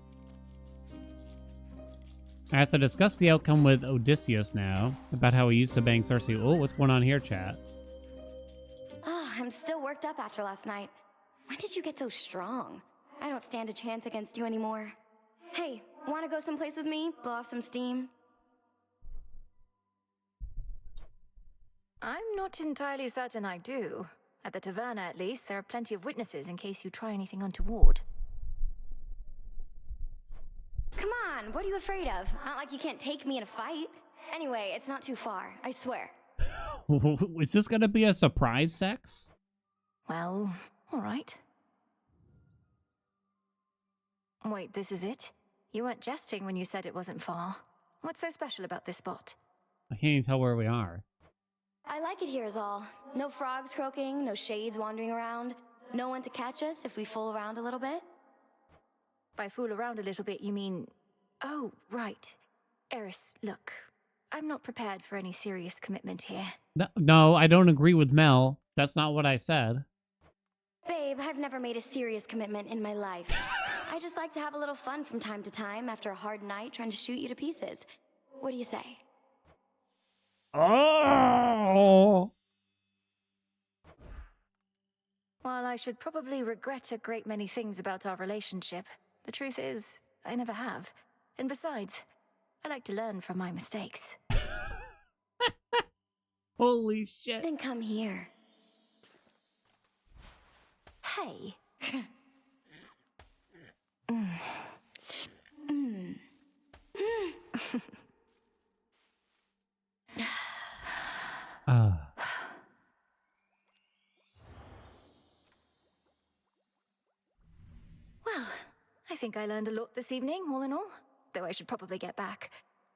I have to discuss the outcome with Odysseus now, about how he used to bang Cersei. Oh, what's going on here, chat? Oh, I'm still worked up after last night. When did you get so strong? I don't stand a chance against you anymore. Hey, wanna go someplace with me? Blow off some steam? I'm not entirely certain I do. At the taverna, at least, there are plenty of witnesses in case you try anything untoward. Come on, what are you afraid of? Not like you can't take me in a fight. Anyway, it's not too far, I swear. Is this gonna be a surprise sex? Well, all right. Wait, this is it? You weren't jesting when you said it wasn't far. What's so special about this spot? I can't even tell where we are. I like it here is all. No frogs croaking, no shades wandering around. No one to catch us if we fool around a little bit. By fool around a little bit, you mean... Oh, right. Eris, look. I'm not prepared for any serious commitment here. No, I don't agree with Mel. That's not what I said. Babe, I've never made a serious commitment in my life. I just like to have a little fun from time to time after a hard night trying to shoot you to pieces. What do you say? Oh! While I should probably regret a great many things about our relationship, the truth is, I never have. And besides, I like to learn from my mistakes. Holy shit. Then come here. Hey. Well, I think I learned a lot this evening, all in all. Though I should probably get back.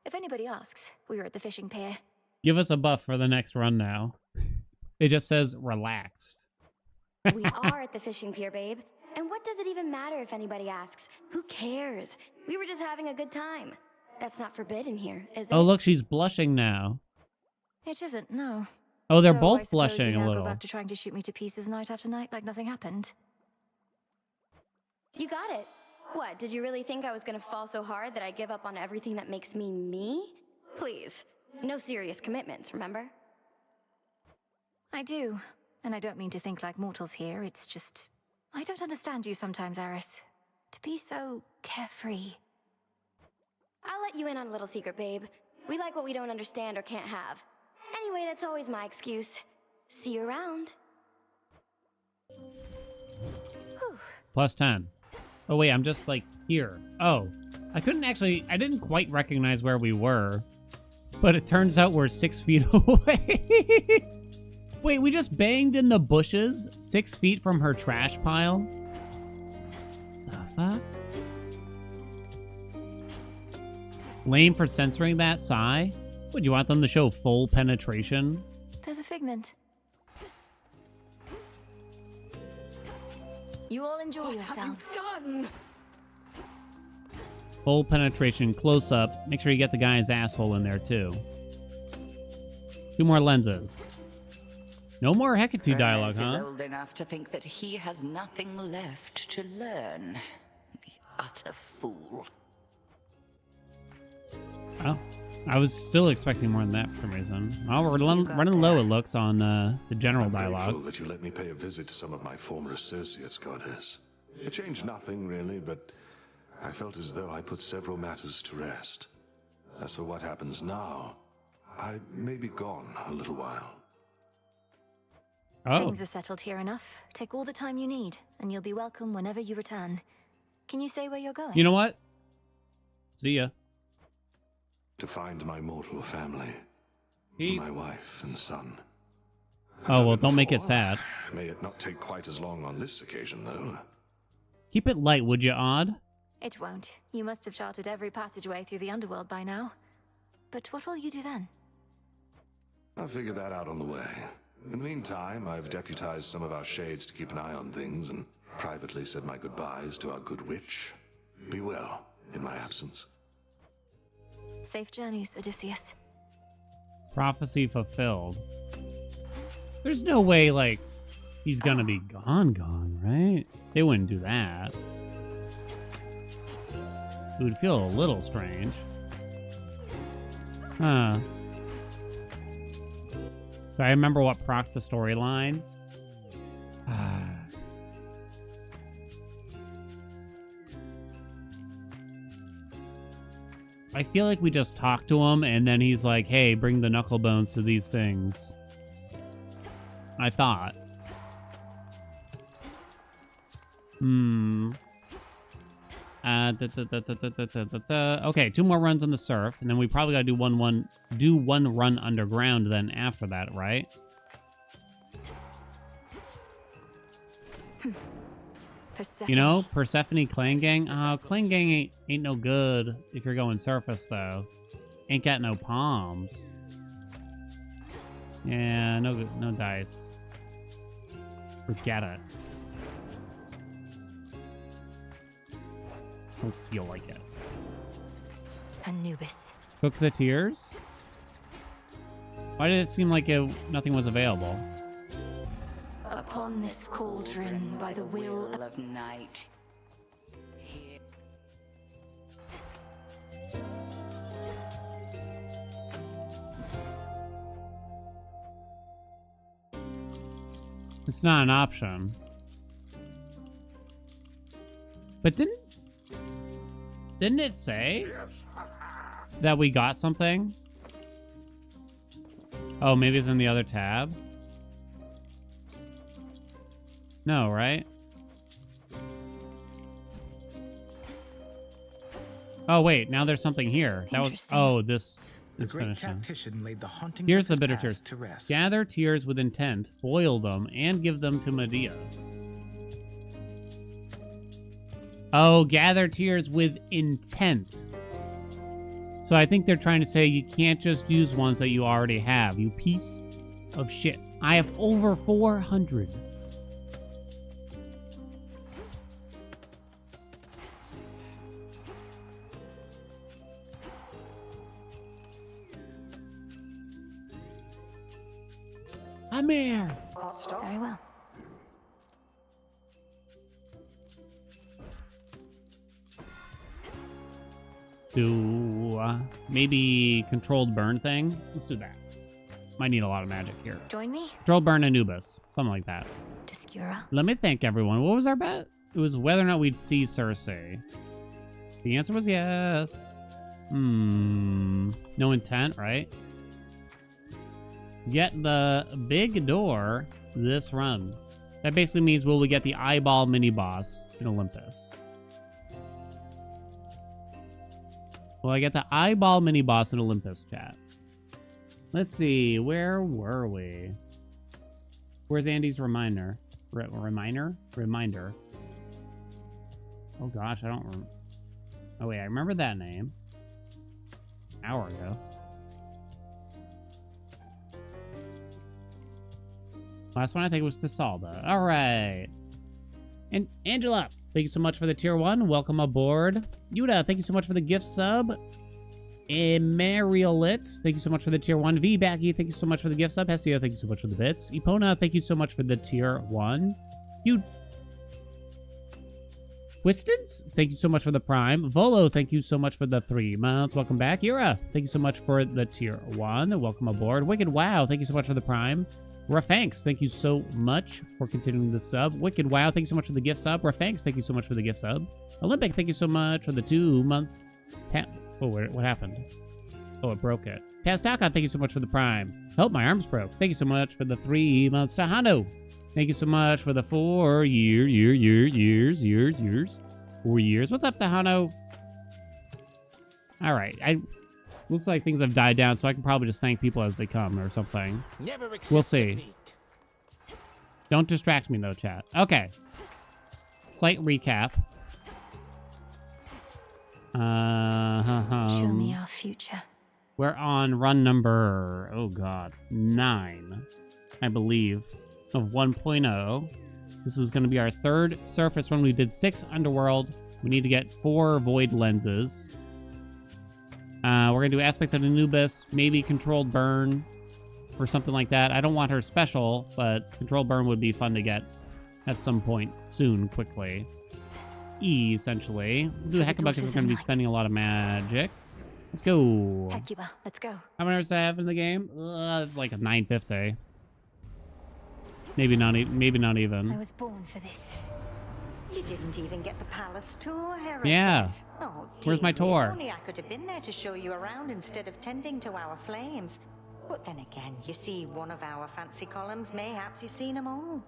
If anybody asks, we were at the fishing pier. Give us a buff for the next run now. It just says relaxed. We are at the fishing pier, babe. And what does it even matter if anybody asks? Who cares? We were just having a good time. That's not forbidden here, is it? Oh, look, she's blushing now. It isn't, no. Oh, they're So both I suppose blushing you a now little. go back to trying to shoot me to pieces night after night like nothing happened. You got it. What, did you really think I was gonna fall so hard that I give up on everything that makes me me? Please. No serious commitments, remember? I do. And I don't mean to think like mortals here, it's just... I don't understand you sometimes, Eris. To be so carefree. I'll let you in on a little secret, babe. We like what we don't understand or can't have. Anyway, that's always my excuse. See you around. Plus 10. Oh, wait, I'm just, like, here. Oh. I didn't quite recognize where we were. But it turns out we're 6 feet away. Wait, we just banged in the bushes 6 feet from her trash pile? The fuck? Lame for censoring that, Sigh? Would you want them to show full penetration? There's a figment. You all enjoy yourselves. Done. Full penetration, close up. Make sure you get the guy's asshole in there, too. 2 more lenses. No more Hecate dialogue, Kronos huh? is old enough to think that he has nothing left to learn. The utter fool. Oh, I was still expecting more than that for some reason. Oh, we're running low, it looks, on the general I'm dialogue. grateful that you let me pay a visit to some of my former associates, Goddess. It changed nothing, really, but I felt as though I put several matters to rest. As for what happens now, I may be gone a little while. Oh. Things are settled here enough. Take all the time you need, and you'll be welcome whenever you return. Can you say where you're going? You know what? See ya. To find my mortal family. Peace. My wife and son. Oh, well, don't make it sad. May it not take quite as long on this occasion, though. Keep it light, would you, Odd? It won't. You must have charted every passageway through the underworld by now. But what will you do then? I'll figure that out on the way. In the meantime, I've deputized some of our shades to keep an eye on things and privately said my goodbyes to our good witch. Be well in my absence. Safe journeys, Odysseus. Prophecy fulfilled. There's no way, like, he's gonna be gone, right? They wouldn't do that. It would feel a little strange. Huh. Do I remember what procced the storyline? I feel like we just talked to him, and then he's like, hey, bring the knuckle bones to these things. I thought. Okay, 2 more runs on the surf, and then we probably gotta do one run underground then after that, right? You know, Persephone Clan Gang. Oh, Clan Gang ain't no good if you're going surface though. Ain't got no palms. Yeah, no dice. Forget it. Don't feel like it. Anubis. Cook the tears? Why did it seem like nothing was available? Upon this cauldron by the will of night. It's not an option. But didn't it say that we got something? Oh, maybe it's in the other tab? No, right? Oh, wait. Now there's something here. That was... Oh, this is finished now. Laid the hauntings Here's of the his bitter tears. past to rest. Gather tears with intent, boil them, and give them to Medea. Oh, gather tears with intent. So I think they're trying to say you can't just use ones that you already have. You piece of shit. I have over 400. I'm here. Very well. Do maybe controlled burn thing? Let's do that. Might need a lot of magic here. Join me? Controlled burn Anubis. Something like that. Discura. Let me thank everyone. What was our bet? It was whether or not we'd see Cersei. The answer was yes. No intent, right? Get the big door this run. That basically means will we get the eyeball mini boss in Olympus? Will I get the eyeball mini boss in Olympus, chat? Let's see. Where were we? Where's Andy's reminder? Reminder. Oh gosh, I don't. Oh wait, I remember that name. An hour ago. Last one I think was Tisalda. All right. And Angela, thank you so much for the tier 1. Welcome aboard. Yuda, thank you so much for the gift sub. And Mariolit, thank you so much for the tier 1. V Backy, thank you so much for the gift sub. Hestia, thank you so much for the bits. Epona, thank you so much for the tier 1. Wistons, thank you so much for the prime. Volo, thank you so much for the 3 months. Welcome back. Yura, thank you so much for the tier 1. Welcome aboard. Wicked Wow, thank you so much for the prime. Rafanks, thank you so much for continuing the sub. Wicked Wow, thank you so much for the gift sub. Rafanks, thank you so much for the gift sub. Olympic, thank you so much for the 2 months. Oh, what happened? Oh, it broke it. Tastaka, thank you so much for the prime. Help, my arms broke. Thank you so much for the 3 months. Tahano, thank you so much for the 4 years. 4 years. What's up, Tahano? All right, looks like things have died down, so I can probably just thank people as they come or something. We'll see. Don't distract me, though, chat. Okay. Slight recap. Show me our future. We're on run number, oh god, 9, I believe, of 1.0. This is going to be our 3rd surface run. We did 6 underworld. We need to get 4 void lenses. We're going to do Aspect of Anubis, maybe Controlled Burn, or something like that. I don't want her special, but Controlled Burn would be fun to get at some point soon, quickly. Essentially. We'll do Hecuba because we're going to be spending a lot of magic. Let's go. Hecuba, let's go. How many hours do I have in the game? It's like a 950. Maybe not even. I was born for this. You didn't even get the palace tour, Harris. Yeah. Oh, Where's my dear, tour? If only I could have been there to show you around instead of tending to our flames. But then again, you see one of our fancy columns, mayhaps you've seen them all.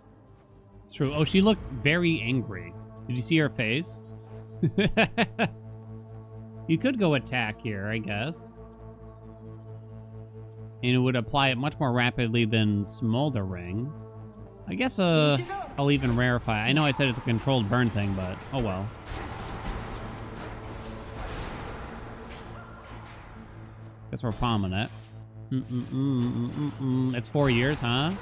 It's true. Oh, she looked very angry. Did you see her face? You could go attack here, I guess. And it would apply it much more rapidly than Smoldering. I guess I'll even rarefy. I know I said it's a controlled burn thing, but oh well. Guess we're palming it. It's 4 years, huh?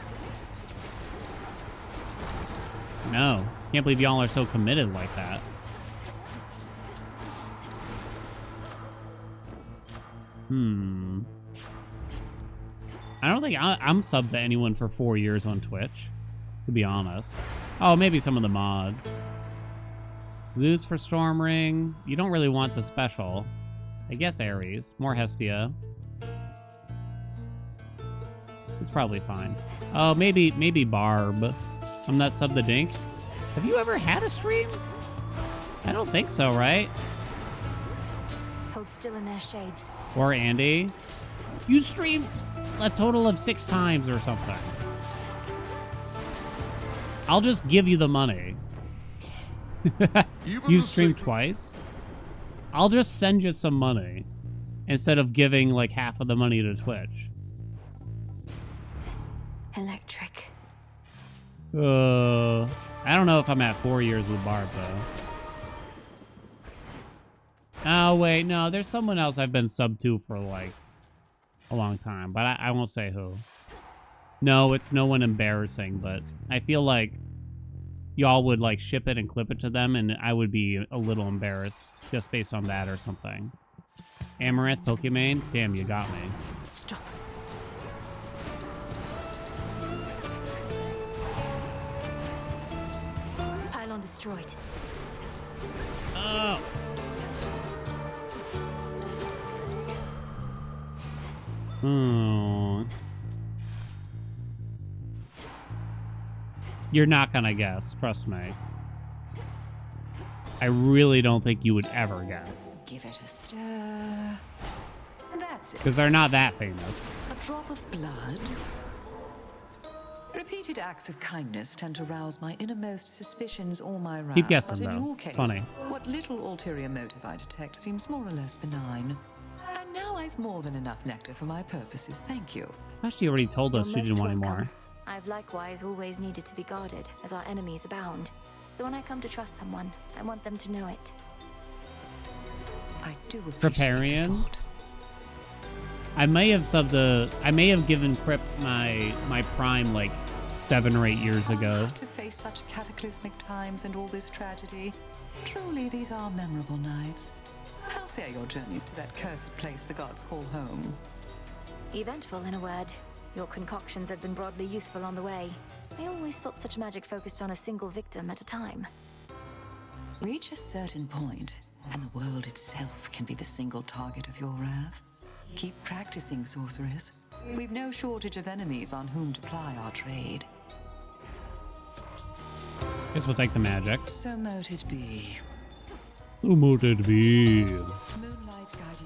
No. Can't believe y'all are so committed like that. I don't think I'm subbed to anyone for 4 years on Twitch, to be honest. Oh, maybe some of the mods. Zeus for Storm Ring. You don't really want the special. I guess Ares. More Hestia. It's probably fine. Oh, maybe Barb. I'm not subbed to Dink. Have you ever had a stream? I don't think so, right? Hold still in their shades. Or Andy. You streamed a total of 6 times or something. I'll just give you the money. You streamed twice? I'll just send you some money instead of giving like half of the money to Twitch. Electric. I don't know if I'm at 4 years with Barb though. Oh wait, no, there's someone else I've been subbed to for like a long time, but I won't say who. No, it's no one embarrassing, but I feel like y'all would like ship it and clip it to them, and I would be a little embarrassed just based on that or something. Amaranth, Pokemon, damn, you got me. Stop. Pylon destroyed. Oh. You're not gonna guess, trust me. I really don't think you would ever guess. Give it a stir. That's it. Because they're not that famous. A drop of blood. Repeated acts of kindness tend to rouse my innermost suspicions or my wrath. Keep guessing, but in though. your case, Funny. what little ulterior motive I detect seems more or less benign. And now I've more than enough nectar for my purposes, thank you. I thought she already told us You're she didn't most want any welcome. more. I've likewise always needed to be guarded, as our enemies abound. So when I come to trust someone, I want them to know it. I do appreciate Preparian. I may have given Crip my prime like 7 or 8 years ago. to face such cataclysmic times and all this tragedy. Truly, these are memorable nights. How fare your journeys to that cursed place the gods call home? Eventful, in a word. Your concoctions have been broadly useful on the way. I always thought such magic focused on a single victim at a time. Reach a certain point, and the world itself can be the single target of your wrath. Keep practicing, sorceress. We've no shortage of enemies on whom to ply our trade. Guess we'll take the magic. So mote it be. So mote it be. Moonlight guide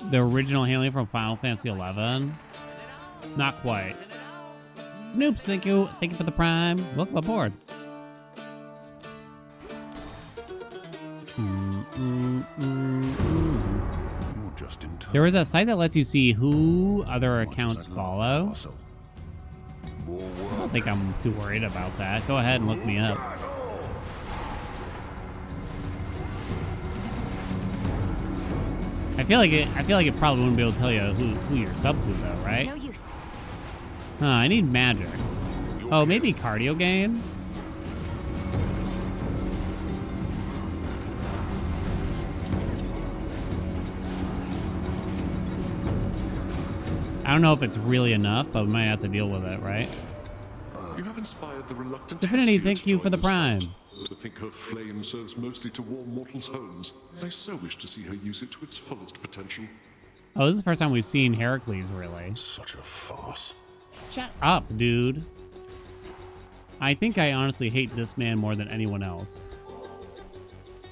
you. The original Haelian from Final Fantasy XI? Not quite. Snoops, thank you. Thank you for the prime. Welcome aboard. Just in time. There is a site that lets you see who other accounts follow. I don't think I'm too worried about that. Go ahead and look me up. I feel like it probably wouldn't be able to tell you who you're sub to though, right? It's no use. Huh, I need magic. Oh, maybe cardio gain? I don't know if it's really enough, but we might have to deal with it, right? You have inspired the reluctant Divinity, Hestia thank to you join for the this prime. fight. To think her flame serves mostly to warm mortals' homes. I so wish to see her use it to its fullest potential. Oh, this is the first time we've seen Heracles, really. Such a farce. Shut up, dude. I think I honestly hate this man more than anyone else.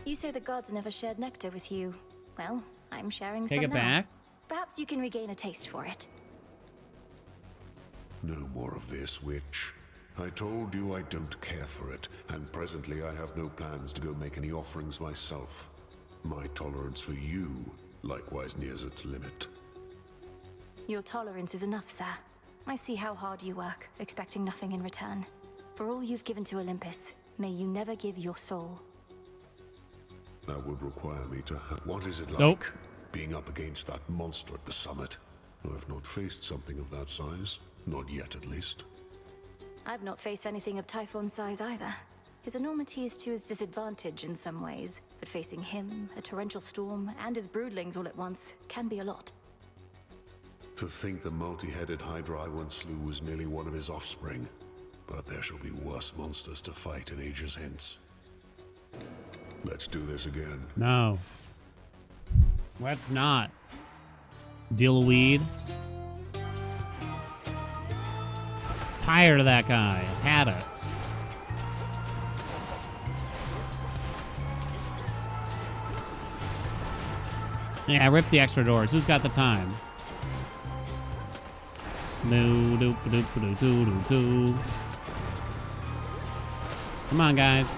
You say the gods never shared nectar with you. Well, I'm sharing Take some it now. back. Perhaps you can regain a taste for it. No more of this, witch. I told you I don't care for it, and presently I have no plans to go make any offerings myself. My tolerance for you likewise nears its limit. Your tolerance is enough, sir. I see how hard you work, expecting nothing in return. For all you've given to Olympus, may you never give your soul. That would require me to have... What is it like, Nope. being up against that monster at the summit? I've not faced something of that size. Not yet, at least. I've not faced anything of Typhon's size either. His enormity is to his disadvantage in some ways, but facing him, a torrential storm, and his broodlings all at once can be a lot. To think the multi-headed Hydra I once slew was merely one of his offspring. But there shall be worse monsters to fight in ages hence. Let's do this again. No. Let's not. Deal of weed. Tired of that guy. Had it. Yeah, rip the extra doors. Who's got the time? No, doop, doop, doop, doop, doop. Come on, guys.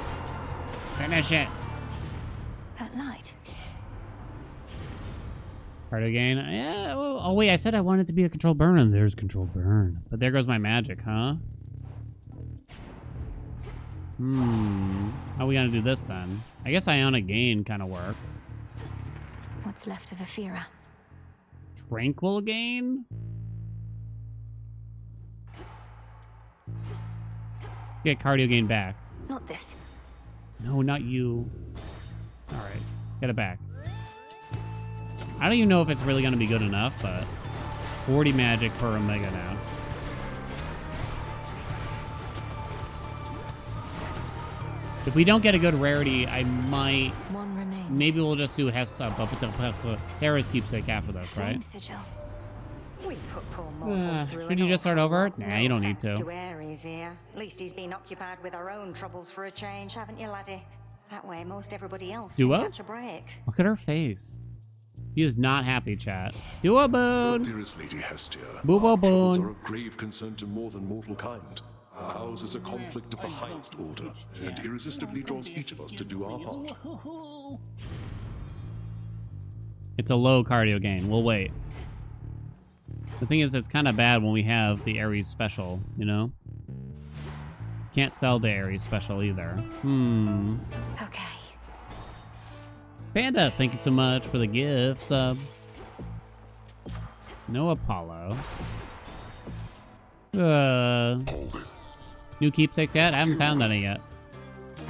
Finish it. That light. Part again. Yeah. Oh, wait. I said I wanted to be a control burn, and there's control burn. But there goes my magic, huh? How are we gonna do this then? I guess Ionic Gain kind of works. What's left of Ephira? Tranquil Gain? Get Cardio Gain back. Not this. No, not you. Alright. Get it back. I don't even know if it's really going to be good enough, but 40 magic per Omega now. If we don't get a good rarity, I might... One remains. Maybe we'll just do Hera's Keepsake after this, right? Sigil. We put poor mortals through Should you just start over? Nah, you don't need to. To Ares here. At least he's been occupied with our own troubles for a change, haven't you, laddie? That way, most everybody else can Duo? catch a break. Look at her face. He is not happy, chat. Duo boon! Dearest Lady Hestia, Boo our boo troubles boon. are of grave concern to more than mortal kind. Ours is a conflict of the highest order, and irresistibly draws each of us to do our part. It's a low cardio gain. We'll wait. The thing is, it's kind of bad when we have the Ares special, you know? Can't sell the Ares special either. Okay. Panda, thank you so much for the gift sub. No Apollo. New keepsakes yet? I haven't found any yet.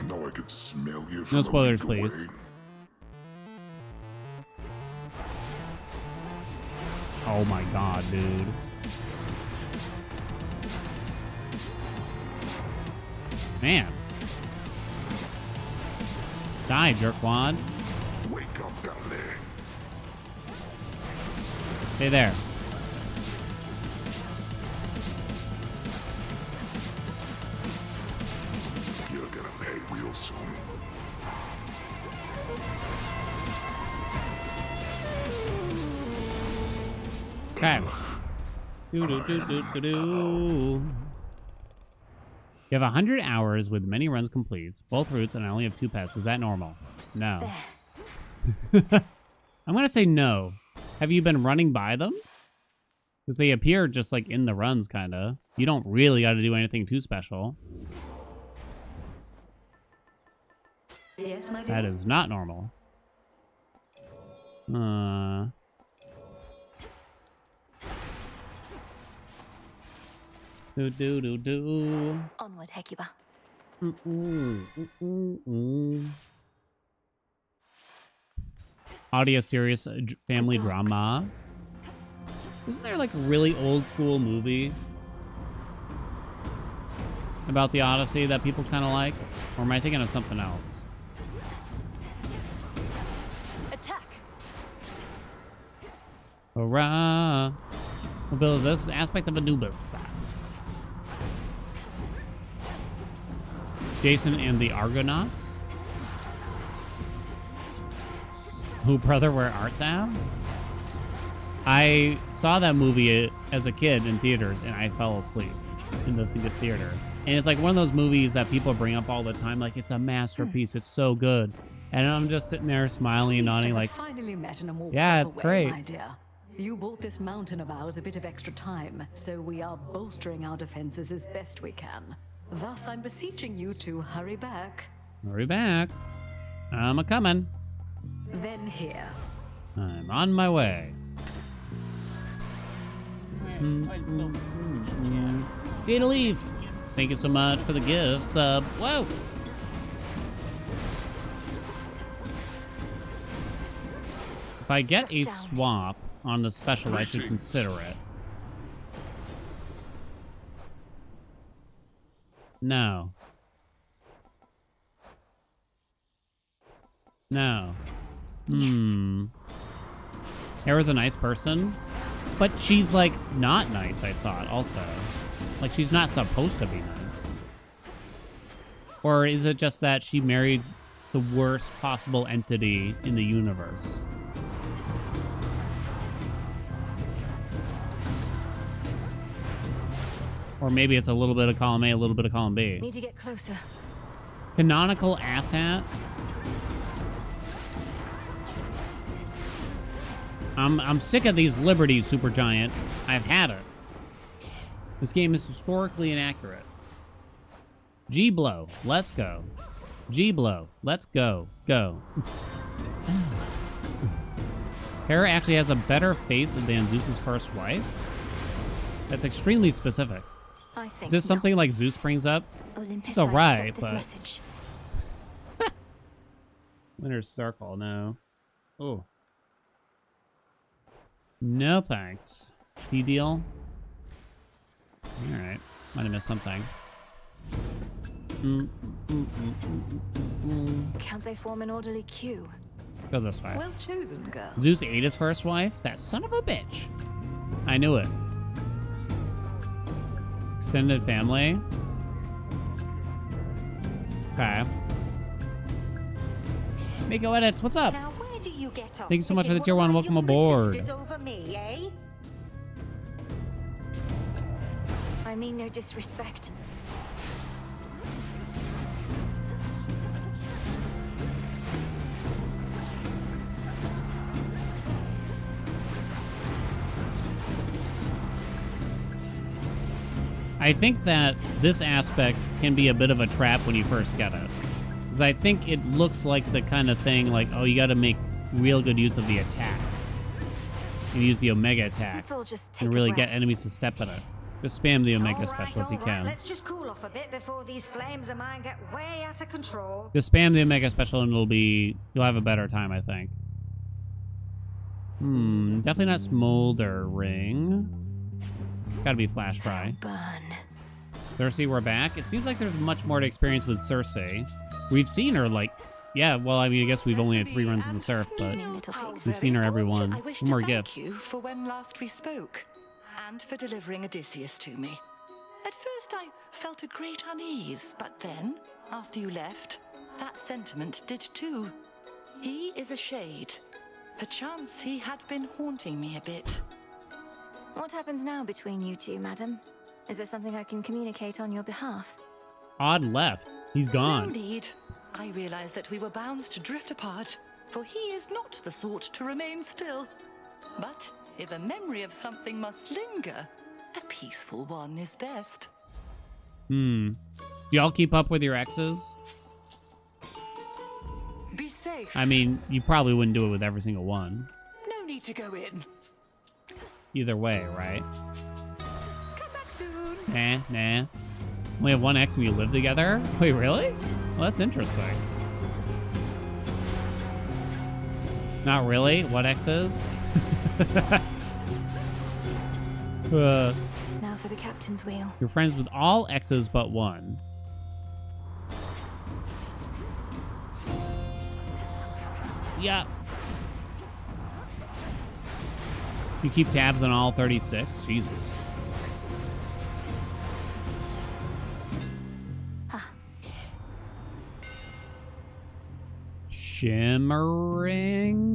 Now I can smell you No from spoilers, a league please. away. Oh my god, dude. Man. Die, jerkwad. Wake up down there. Stay there. You're gonna pay real soon. Okay. Do. You have 100 hours with many runs complete, both routes, and I only have 2 pets. Is that normal? No. I'm gonna say no. Have you been running by them? Because they appear just like in the runs, kinda. You don't really got to do anything too special. Yes, my dear. That is not normal. Do. Onward, Hecuba. Audio serious family drama. Isn't there like a really old school movie about the Odyssey that people kind of like? Or am I thinking of something else? Attack! Hurrah! What build is this? Aspect of Anubis. Jason and the Argonauts. Who, brother, where art thou? I saw that movie as a kid in theaters, and I fell asleep in the theater. And it's like one of those movies that people bring up all the time, like it's a masterpiece, it's so good. And I'm just sitting there smiling and nodding, like, finally met in a more yeah, proper it's way, great. my dear. You bought this mountain of ours a bit of extra time, so we are bolstering our defenses as best we can. Thus, I'm beseeching you to hurry back. Hurry back. I'm a-coming. Then here. I'm on my way. Need to leave. Thank you so much for the gift sub. Whoa. If I get a swap on the special, I should consider it. No. No. Hera's a nice person, but she's like not nice, I thought, also. Like she's not supposed to be nice. Or is it just that she married the worst possible entity in the universe? Or maybe it's a little bit of column A, a little bit of column B. Need to get closer. Canonical asshat. I'm sick of these liberties, Supergiant. I've had it. This game is historically inaccurate. G-Blow, let's go. G-Blow, let's go. Go. Hera actually has a better face than Zeus's first wife? That's extremely specific. I think Is this something like Zeus brings up? Olympus It's alright, this but... message. Winner's Circle, no. Oh. No thanks. T-deal? Alright. Might have missed something. Can't they form an orderly queue? Go this way. Well chosen, girl. Zeus ate his first wife? That son of a bitch. I knew it. Extended family. Okay. Mako Edits, what's up? Now, where do you get off? Thank you so much for the picking tier 1. one of Welcome your aboard. sisters over me, eh? I mean no disrespect. I think that this aspect can be a bit of a trap when you first get it. Because I think it looks like the kind of thing like, oh, you got to make real good use of the attack. And use the Omega attack. Let's all just take and a really breath. get enemies to step in it. Just spam the Omega special if you All right, can. let's just cool off a bit before these flames of mine get way out of control. Just spam the Omega special and you'll have a better time, I think. Definitely not smoldering. Gotta be flash fry. Burn. Cersei, we're back. It seems like there's much more to experience with Cersei. We've seen her like, yeah, well, I mean, I guess we've only had 3 runs in the surf, but we've seen her every one. I wish More to thank gifts. you for when last we spoke, and for delivering Odysseus to me. At first I felt a great unease, but then, after you left, that sentiment did too. He is a shade. Perchance he had been haunting me a bit. What happens now between you two, madam? Is there something I can communicate on your behalf? Odd left. He's No gone. need. I realized that we were bound to drift apart, for he is not the sort to remain still. But if a memory of something must linger, a peaceful one is best. Do y'all keep up with your exes? Be safe. I mean, you probably wouldn't do it with every single one. No need to go in. Either way, right? Come back soon. Nah. Only have one ex and you live together? Wait, really? Well, that's interesting. Not really? What exes? Now for the captain's wheel. You're friends with all exes but one. Yeah. You keep tabs on all 36? Jesus. shimmering?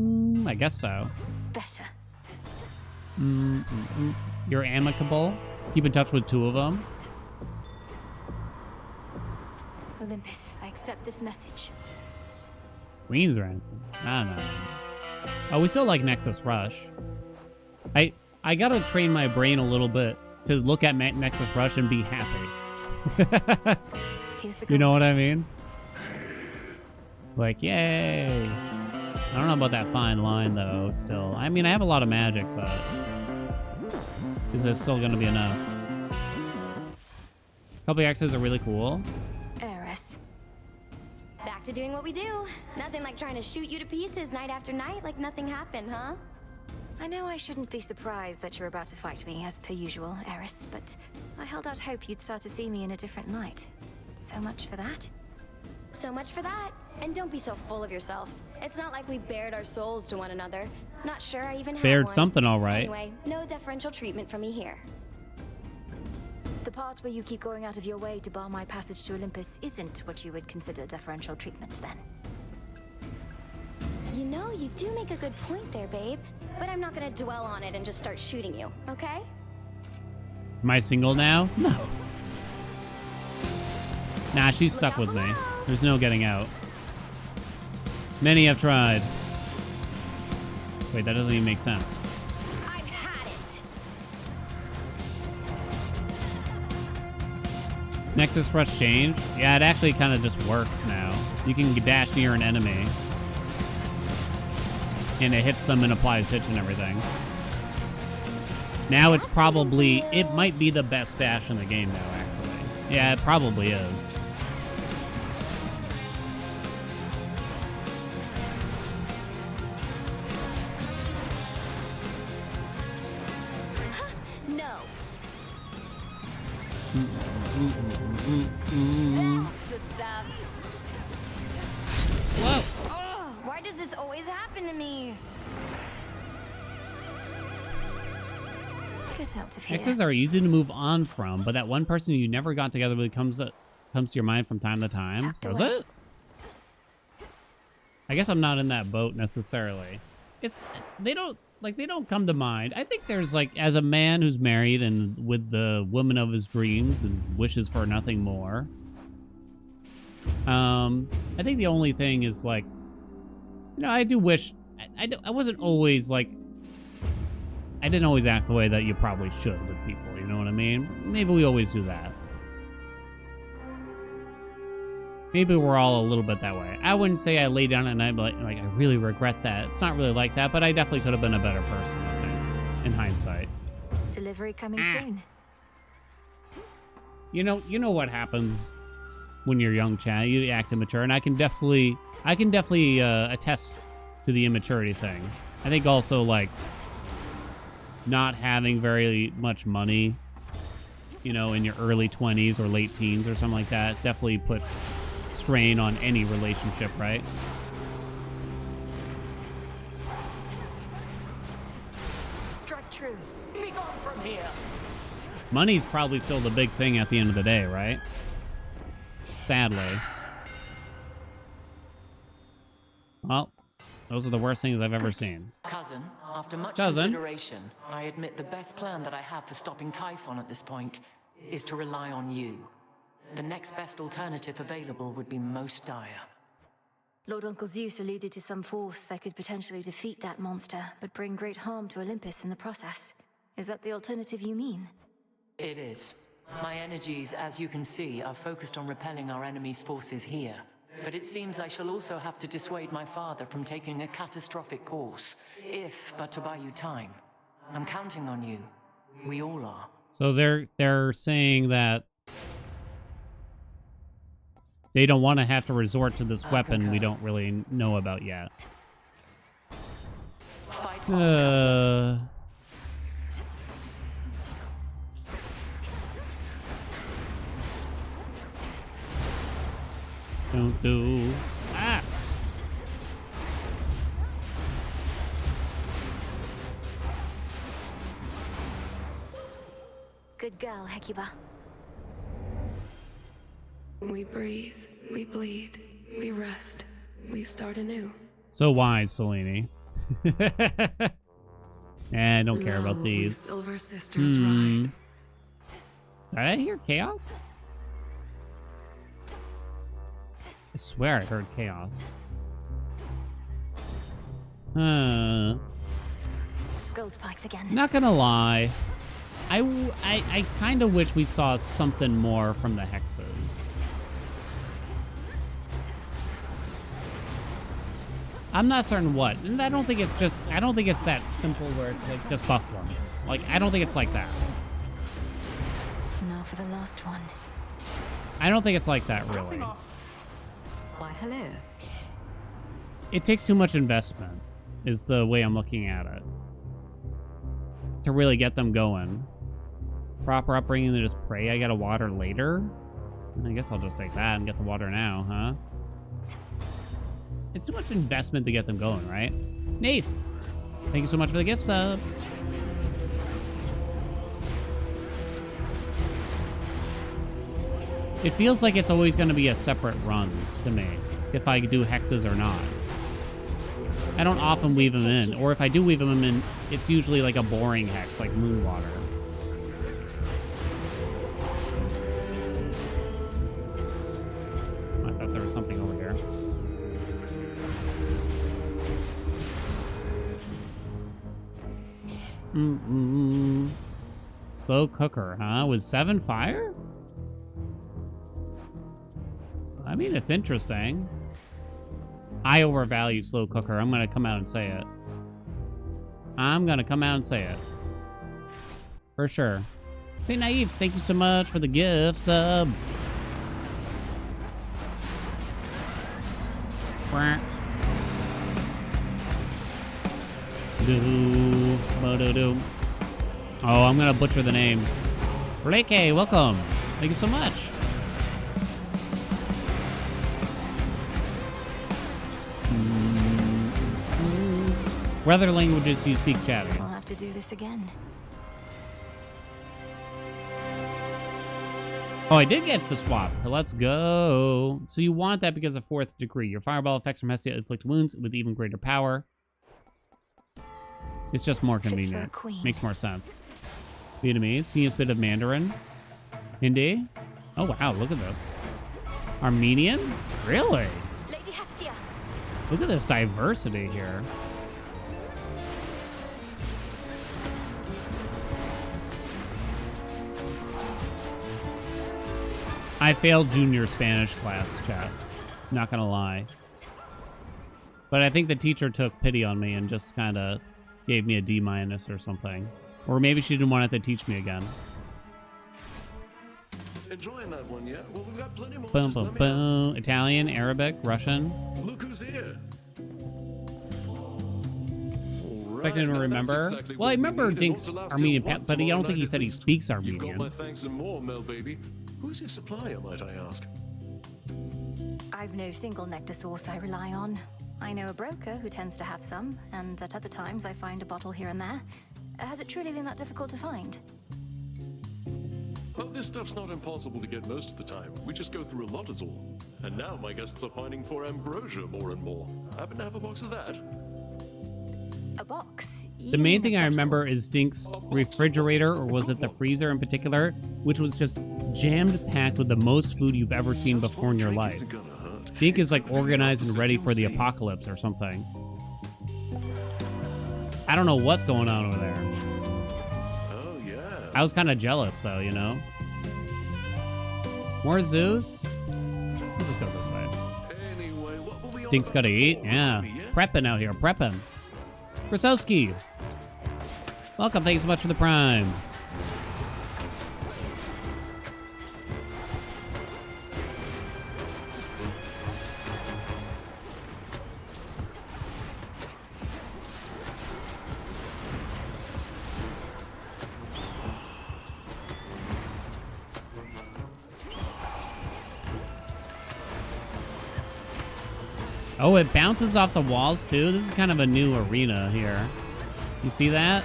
I guess so. Better. You're amicable. Keep in touch with 2 of them. Olympus, I accept this message. Queen's Ransom. No. Oh, we still like Nexus Rush. I gotta train my brain a little bit to look at Nexus Rush and be happy. You know what I mean? Like, yay. I don't know about that fine line, though, still. I mean, I have a lot of magic, but... is it still gonna be enough? Couple X's are really cool. Eris. Back to doing what we do. Nothing like trying to shoot you to pieces night after night like nothing happened, huh? I know I shouldn't be surprised that you're about to fight me, as per usual, Eris, but I held out hope you'd start to see me in a different light. So much for that. So much for that. And don't be so full of yourself. It's not like we bared our souls to one another. Not sure I even have Bared one. something, all right. Anyway, no deferential treatment from me here. The part where you keep going out of your way to bar my passage to Olympus isn't what you would consider deferential treatment, then. You know, you do make a good point there, babe. But I'm not gonna dwell on it and just start shooting you, okay? Am I single now? No. Nah, she's stuck with me. There's no getting out. Many have tried. Wait, that doesn't even make sense. I've had it. Nexus Rush change? Yeah, it actually kind of just works now. You can dash near an enemy. And it hits them and applies hits and everything. Now it's probably... it might be the best dash in the game now, actually. Yeah, it probably is. No. That's the stuff. Whoa. Oh, why does this always happen to me? Get out of here. Exes are easy to move on from, but that one person you never got together with comes to your mind from time to time. Does it? I guess I'm not in that boat necessarily. They don't come to mind. I think there's like, as a man who's married and with the woman of his dreams and wishes for nothing more. I think the only thing is like, you know, I do wish I wasn't always like, I didn't always act the way that you probably should with people, you know what I mean? Maybe we always do that. Maybe we're all a little bit that way. I wouldn't say I lay down at night, but like I really regret that. It's not really like that, but I definitely could have been a better person, I think, in hindsight. Delivery coming soon. You know what happens when you're young, Chad. You act immature, and I can definitely attest to the immaturity thing. I think also like not having very much money, you know, in your early 20s or late teens or something like that definitely puts strain on any relationship, right? Strike true. Be gone from here. Money's probably still the big thing at the end of the day, right? Sadly. Well, those are the worst things I've ever seen. Cousin, after much consideration, I admit the best plan that I have for stopping Typhon at this point is to rely on you. The next best alternative available would be most dire. Lord Uncle Zeus alluded to some force that could potentially defeat that monster, but bring great harm to Olympus in the process. Is that the alternative you mean? It is. My energies, as you can see, are focused on repelling our enemy's forces here. But it seems I shall also have to dissuade my father from taking a catastrophic course, if but to buy you time. I'm counting on you. We all are. So they're saying that they don't want to have to resort to this weapon we don't really know about yet. Don't do. Ah! Good girl, Hecuba. We breathe, we bleed, we rest, we start anew. So wise, Selene. I don't care Now about we these. Silver Sisters ride. Did I hear chaos? I swear I heard chaos. Gold spikes again. Not gonna lie. I kind of wish we saw something more from the hexes. I'm not certain what. And I don't think it's that simple where it's like just buff them. Like, I don't think it's like that. Now for the last one. I don't think it's like that, really. Why, hello. It takes too much investment, is the way I'm looking at it. To really get them going. Proper upbringing to just pray I get a water later? I guess I'll just take that and get the water now, huh? It's too much investment to get them going, right? Nate, thank you so much for the gift sub. It feels like it's always going to be a separate run to me, if I do hexes or not. I don't often weave them in, or if I do weave them in, it's usually like a boring hex, like Moonwater. I thought there was something over here. Slow cooker, huh? With 7 fire? I mean, it's interesting. I overvalue slow cooker. I'm gonna come out and say it. I'm gonna come out and say it. For sure. Say Naive, thank you so much for the gift sub. Do. Oh, I'm gonna butcher the name. Blake, welcome. Thank you so much. What other languages do you speak, Chatties? We'll have to do this again. Oh, I did get the swap. Let's go. So you want that because of 4th degree. Your fireball effects from Hestia inflict wounds with even greater power. It's just more convenient. Makes more sense. Vietnamese, teeniest bit of Mandarin. Hindi. Oh, wow, look at this. Armenian? Really? Lady Hestia. Look at this diversity here. I failed junior Spanish class, chat. Not gonna lie. But I think the teacher took pity on me and just kind of gave me a D- or something. Or maybe she didn't want to teach me again. Enjoying that one, yeah? Well, we've got plenty more. Boom, boom, boom. Italian, Arabic, Russian. Look who's here. Expecting to remember. Exactly well, I remember Dink's Armenian, but I don't think he said he speaks Armenian. You've got my thanks and more, Mel baby. Who's your supplier, might I ask? I've no single nectar source I rely on. I know a broker who tends to have some, and at other times I find a bottle here and there. Has it truly been that difficult to find? Well, this stuff's not impossible to get most of the time. We just go through a lot is all. And now my guests are pining for ambrosia more and more. Happen to have a box of that? A box? The main thing I remember is Dink's refrigerator, or was it the freezer in particular, which was just jammed packed with the most food you've ever seen before in your life. Dink is like organized and ready for the apocalypse or something. I don't know what's going on over there. Oh, yeah. I was kind of jealous, though, you know? More Zeus? We'll just go this way. Anyway, what will we Dink's gotta eat? Yeah. Prepping out here, prepping. Krasowski. Welcome, thank you so much for the Prime. Oh, it bounces off the walls too? This is kind of a new arena here. You see that?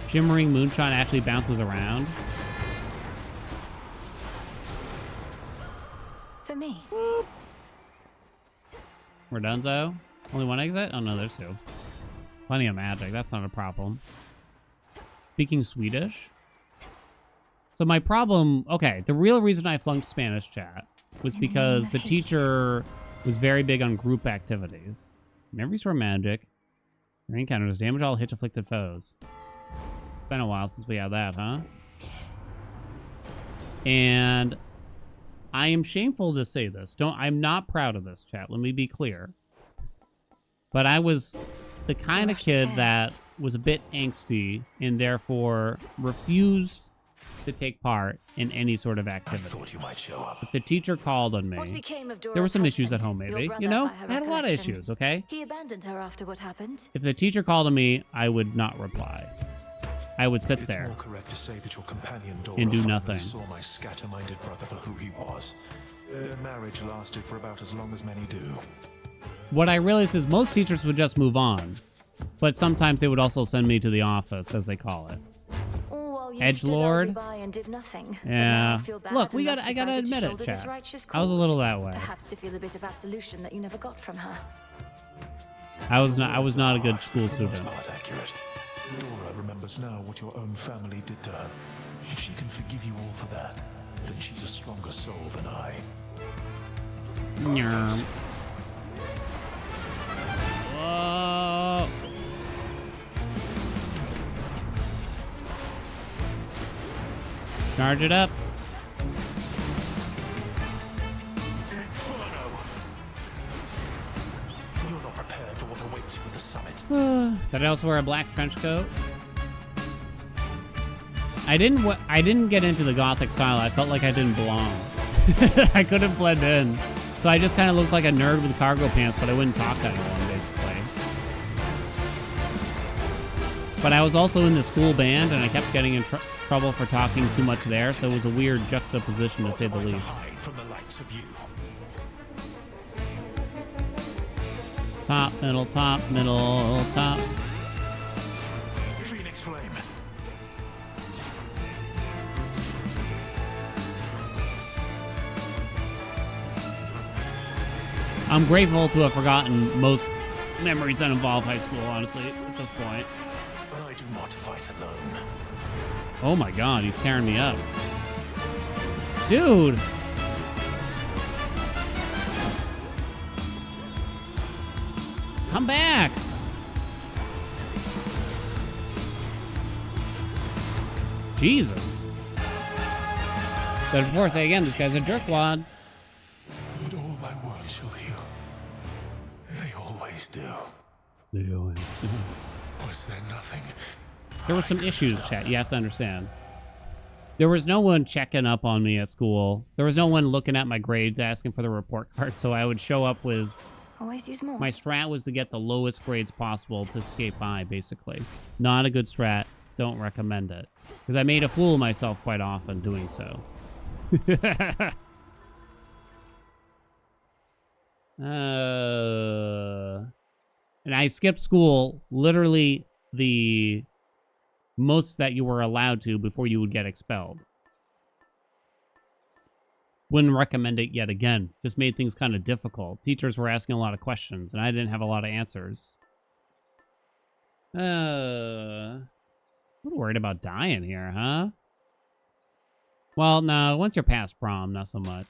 Shimmering Moonshine actually bounces around. For me. Redunzo. Only one exit? Oh no, there's two. Plenty of magic. That's not a problem. Speaking Swedish. So my problem... Okay, the real reason I flunked Spanish chat was because the teacher was very big on group activities. Never restore magic. Your encounters damage all hit-afflicted foes. It's been a while since we had that, huh? And I am shameful to say this. I'm not proud of this, chat. Let me be clear. But I was the kind of kid that was a bit angsty and therefore refused to take part in any sort of activity. I thought you might show up. If the teacher called on me, there were some issues at home, maybe. You know, I had a lot of issues, okay? He abandoned her after what happened. If the teacher called on me, I would not reply. I would sit there It's more correct to say that your companion Dora and do finally nothing. saw my scatter-minded brother for who he was. Their marriage lasted for about as long as many do. What I realized is most teachers would just move on, but sometimes they would also send me to the office, as they call it. Edgelord. And did nothing. Yeah. Look, I gotta admit it, chat. I was a little that way. Perhaps to feel a bit of absolution that you never got from her. I was not a good school student. Not accurate. Dora remembers now what your own family did to her. If she can forgive you all for that, then she's a stronger soul than I. Nyarm. Whoa. Charge it up. You're not prepared for what awaits you at the summit. Did I also wear a black trench coat? I didn't get into the gothic style. I felt like I didn't belong. I couldn't blend in. So I just kind of looked like a nerd with cargo pants, but I wouldn't talk to anyone, basically. But I was also in the school band, and I kept getting in trouble for talking too much there, so it was a weird juxtaposition, to say the least. From the likes of you. Top, middle, top, middle, top. Phoenix Flame. I'm grateful to have forgotten most memories that involve high school, honestly, at this point. I do not fight alone. Oh my god, he's tearing me up. Dude! Come back! Jesus. But before I say again, this guy's a jerkwad. But all my wounds shall heal. They always do. They always do. Was there nothing? There were some issues, chat. You have to understand. There was no one checking up on me at school. There was no one looking at my grades, asking for the report card. So I would show up with... Always use more. My strat was to get the lowest grades possible to escape by, basically. Not a good strat. Don't recommend it. Because I made a fool of myself quite often doing so. And I skipped school literally the most that you were allowed to before you would get expelled. Wouldn't recommend it yet again. Just made things kind of difficult. Teachers were asking a lot of questions, and I didn't have a lot of answers. I'm a little worried about dying here, huh? Well, no, once you're past prom, not so much.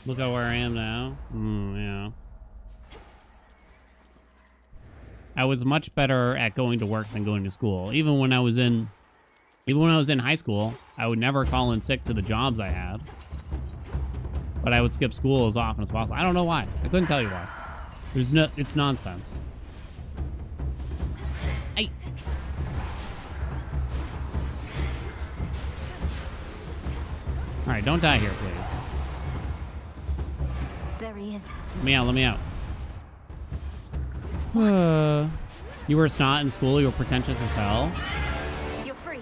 Look at where I am now. Yeah. I was much better at going to work than going to school. Even when I was in high school, I would never call in sick to the jobs I had. But I would skip school as often as possible. I don't know why. I couldn't tell you why. It's nonsense. All right, don't die here, please. There he is. Let me out, let me out. You were a snot in school, you were pretentious as hell. You're free.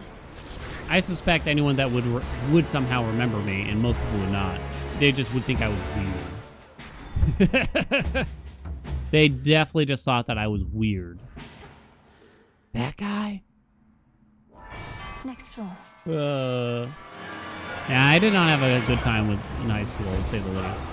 I suspect anyone that would somehow remember me, and most people would not. They just would think I was weird. They definitely just thought that I was weird. That guy? Next floor. Yeah, I did not have a good time in high school, to say the least.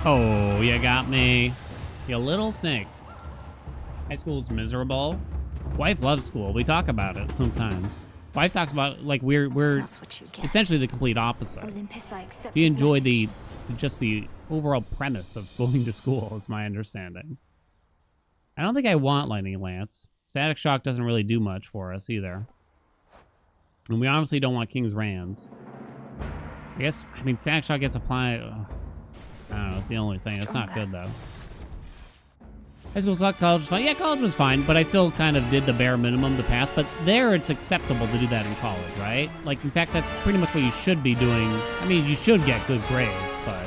Oh, you got me. You little snake. High school's miserable. Wife loves school. We talk about it sometimes. Wife talks about like we're That's what you get. essentially the complete opposite. Olympus, I accept You this enjoy message. just the overall premise of going to school, is my understanding. I don't think I want Lightning Lance. Static Shock doesn't really do much for us either. And we obviously don't want King's Rands. I guess, I mean, Static Shock gets applied. I don't know, it's the only thing. It's not good, though. High school sucked, college was fine. Yeah, college was fine, but I still kind of did the bare minimum to pass. But there, it's acceptable to do that in college, right? Like, in fact, that's pretty much what you should be doing. I mean, you should get good grades, but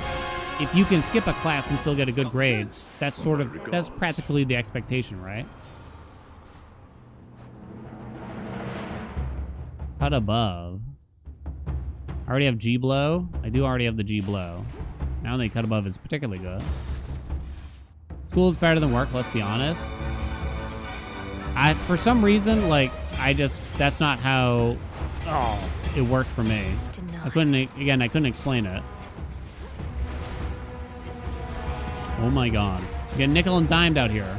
if you can skip a class and still get a good grade, that's that's practically the expectation, right? Cut above. I already have G-Blow. I do already have the G-Blow. Now they cut above is particularly good. School is better than work, let's be honest. For some reason, like, that's not how it worked for me. I couldn't explain it. Oh my god. You get nickel and dimed out here.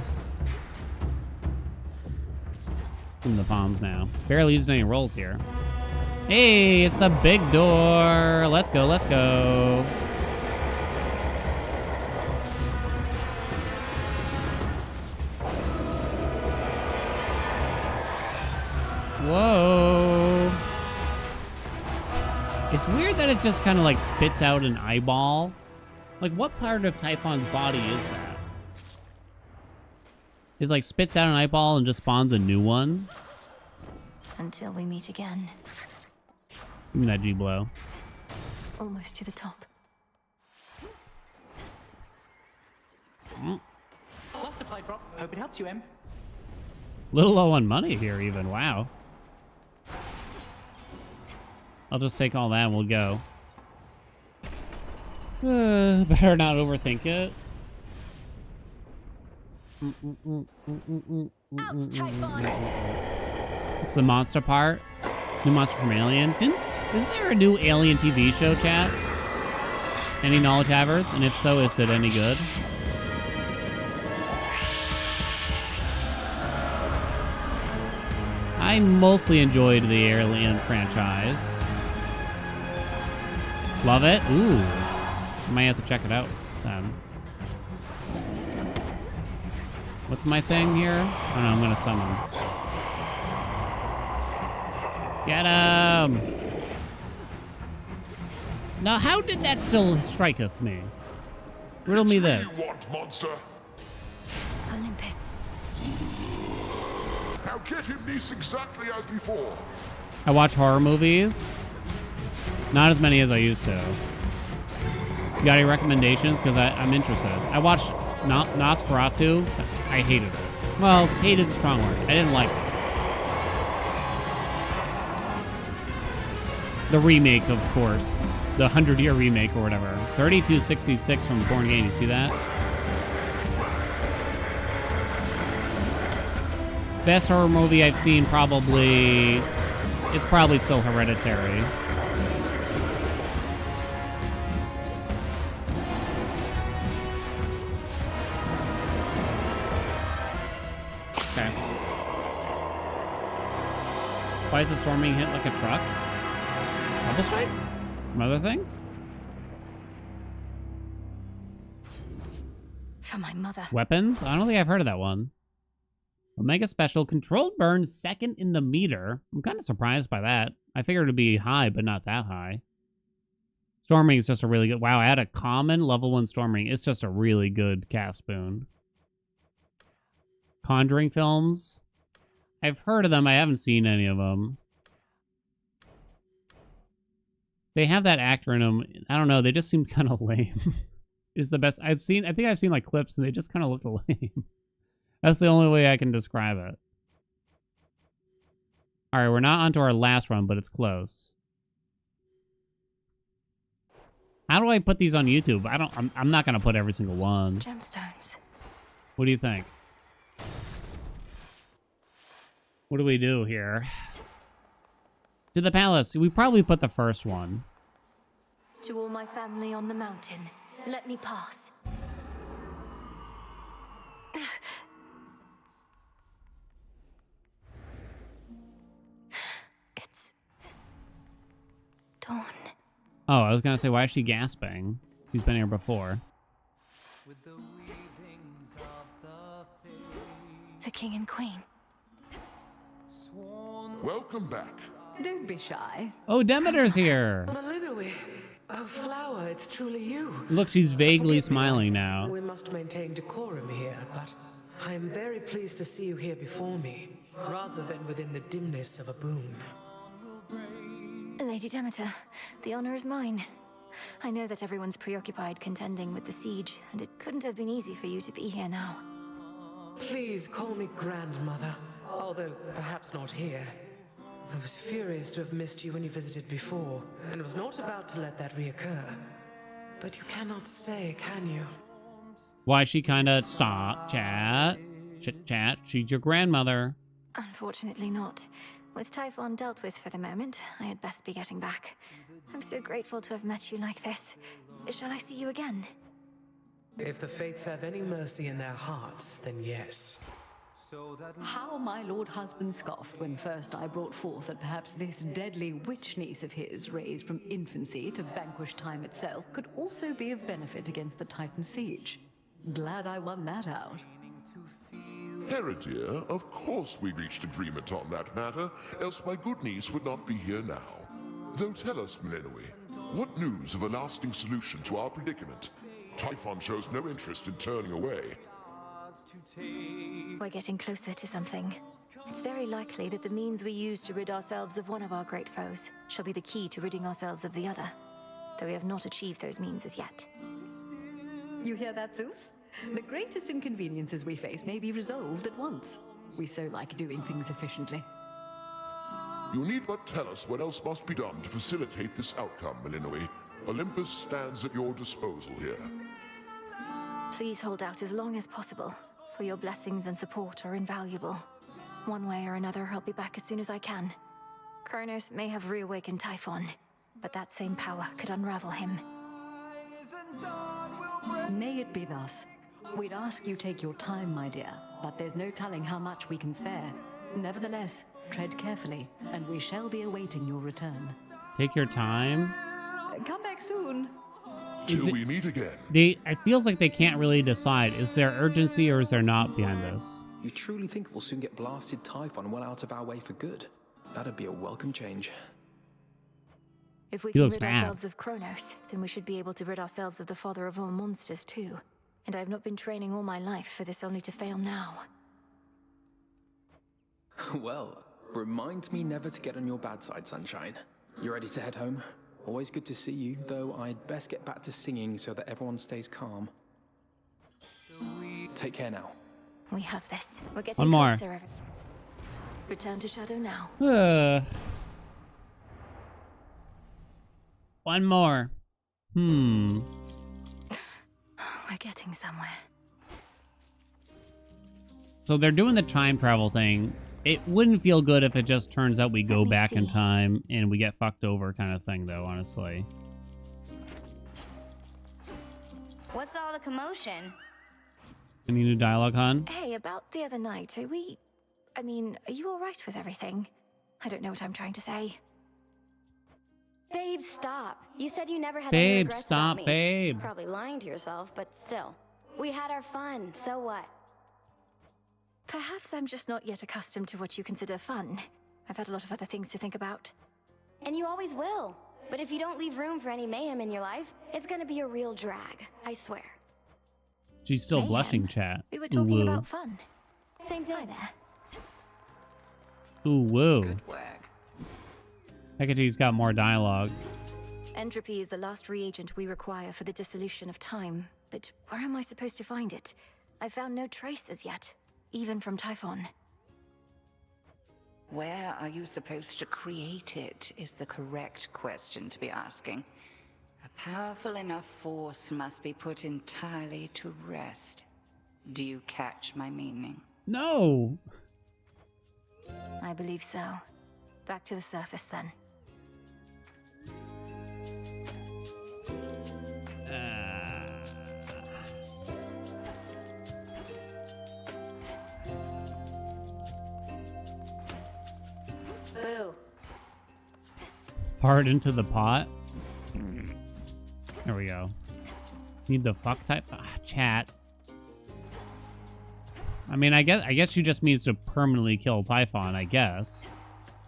In the palms now. Barely used any rolls here. Hey, it's the big door. Let's go, let's go. Whoa. It's weird that it just kind of like spits out an eyeball. Like, what part of Typhon's body is that? It like spits out an eyeball and just spawns a new one? Until we meet again. Give me that G-Blow. Almost to the top. Last supply drop. Hope it helps you, Em. Little low on money here even. Wow. I'll just take all that and we'll go. Better not overthink it. It's the monster part. New monster from Alien. Is there a new Alien TV show, chat? Any knowledge havers? And if so, is it any good? I mostly enjoyed the Alien franchise. Love it. Ooh. Might have to check it out then. What's my thing here? Oh no, I'm gonna summon. Get him! Now, how did that still striketh me? Riddle me this. You want, monster? Olympus. Now get him this exactly as before. I watch horror movies. Not as many as I used to. You got any recommendations? Because I'm interested. I watched Nosferatu. I hated it. Well, hate is a strong word. I didn't like it. The remake, of course. The 100-year remake or whatever. 3266 from Born Again. You see that? Best horror movie I've seen probably... It's probably still Hereditary. Okay. Why is the storming hit like a truck? Double strike? From other things? For my mother. Weapons? I don't think I've heard of that one. Omega Special. Controlled burn, second in the meter. I'm kind of surprised by that. I figured it'd be high, but not that high. Storming is just a really good... Wow, add a common level 1 Storming. It's just a really good cast boon. Conjuring films. I've heard of them. I haven't seen any of them. They have that actor in them. I don't know. They just seem kind of lame. Is the best. I think I've seen like clips and they just kind of look lame. That's the only way I can describe it. All right, we're not onto our last run, but it's close. How do I put these on YouTube? I'm not gonna put every single one. Gemstones. What do you think? What do we do here? To the palace. We probably put the first one. To all my family on the mountain, let me pass. It's dawn. Oh, I was gonna say, why is she gasping? She's been here before. The king and queen. Welcome back. Don't be shy. Oh, Demeter's here. Malinois, oh flower, it's truly you. Look, she's vaguely Forgive me, smiling now. We must maintain decorum here, but I am very pleased to see you here before me, rather than within the dimness of a boon. Lady Demeter, the honor is mine. I know that everyone's preoccupied contending with the siege, and it couldn't have been easy for you to be here now. Please call me grandmother, although perhaps not here. I was furious to have missed you when you visited before, and was not about to let that reoccur. But you cannot stay, can you? Why she kinda stop, chat. Chat, she's your grandmother. Unfortunately not. With Typhon dealt with for the moment, I had best be getting back. I'm so grateful to have met you like this. Shall I see you again? If the fates have any mercy in their hearts, then yes. How my lord husband scoffed when first I brought forth that perhaps this deadly witch niece of his, raised from infancy to vanquish time itself, could also be of benefit against the Titan siege. Glad I won that out. Hera dear, of course we reached agreement on that matter, else my good niece would not be here now. Though tell us, Malinois, what news of a lasting solution to our predicament? Typhon shows no interest in turning away. We're getting closer to something. It's very likely that the means we use to rid ourselves of one of our great foes shall be the key to ridding ourselves of the other, though we have not achieved those means as yet. You hear that, Zeus? The greatest inconveniences we face may be resolved at once. We so like doing things efficiently. You need but tell us what else must be done to facilitate this outcome, Malinois. Olympus stands at your disposal here. Please hold out as long as possible, for your blessings and support are invaluable. One way or another, I'll be back as soon as I can. Kronos may have reawakened Typhon, but that same power could unravel him. May it be thus. We'd ask you take your time, my dear, but there's no telling how much we can spare. Nevertheless, tread carefully, and we shall be awaiting your return. Take your time. Come back soon. Till we meet again. It feels like they can't really decide. Is there urgency or is there not behind this? You truly think we'll soon get blasted Typhon well out of our way for good? That'd be a welcome change. If we He can looks rid bad. ourselves of Kronos, then we should be able to rid ourselves of the father of all monsters too. And I've not been training all my life for this only to fail now. Well, remind me never to get on your bad side, Sunshine. You ready to head home? Always good to see you, though I'd best get back to singing so that everyone stays calm. Take care now. We have this. We're One getting more. closer. Return to Shadow now. One more. We're getting somewhere. So they're doing the time travel thing. It wouldn't feel good if it just turns out we go back in time and we get fucked over kind of thing, though, honestly. What's all the commotion? Any new dialogue, hon? Hey, about the other night, are you alright with everything? I don't know what I'm trying to say. Babe, stop. You said you never had Babe, any regrets stop, about me. babe. Probably lying to yourself, but still. We had our fun, so what? Perhaps I'm just not yet accustomed to what you consider fun. I've had a lot of other things to think about. And you always will. But if you don't leave room for any mayhem in your life, it's gonna be a real drag, I swear. She's still Mayhem? blushing, chat. We were talking Ooh, about fun. Same thing there. Ooh, woo. Good work. Hecate's got more dialogue. Entropy is the last reagent we require for the dissolution of time. But where am I supposed to find it? I found no trace as yet, even from Typhon. Where are you supposed to create it is the correct question to be asking. A powerful enough force must be put entirely to rest. Do you catch my meaning? No. I believe so. Back to the surface then. Boo. Fart into the pot. There we go. Need the fuck type? Chat. I mean, I guess she just means to permanently kill Typhon, I guess.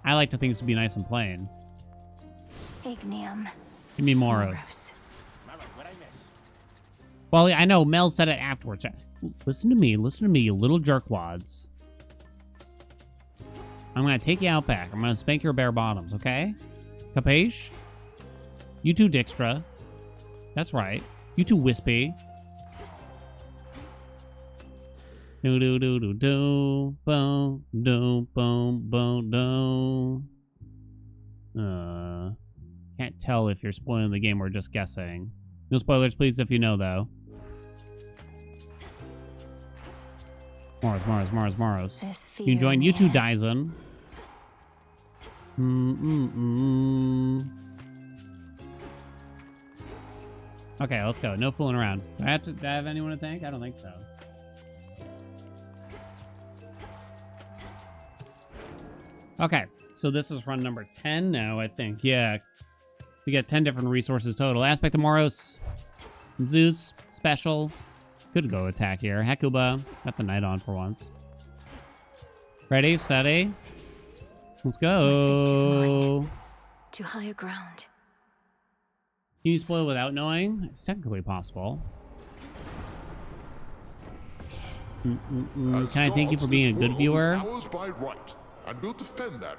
I like to things to be nice and plain. Ignium. Give me Moros. Well, I know Mel said it afterwards. Listen to me, you little jerkwads. I'm gonna take you out back. I'm gonna spank your bare bottoms, okay? Capiche? You too, Dijkstra. That's right. You too, Wispy. Do do do do do boom do boom boom do. Can't tell if you're spoiling the game or just guessing. No spoilers, please, if you know, though. Moros. You join you two, Dyson. Okay, let's go. No fooling around. Do I have anyone to thank? I don't think so. Okay, so this is run number 10 now, I think. Yeah, we got 10 different resources total. Aspect of Moros, Zeus, Special. Could go attack here. Hekuba, got the knight on for once. Ready, steady. Let's go. To higher ground. Can you spoil without knowing? It's technically possible. Can I thank you for being a good viewer?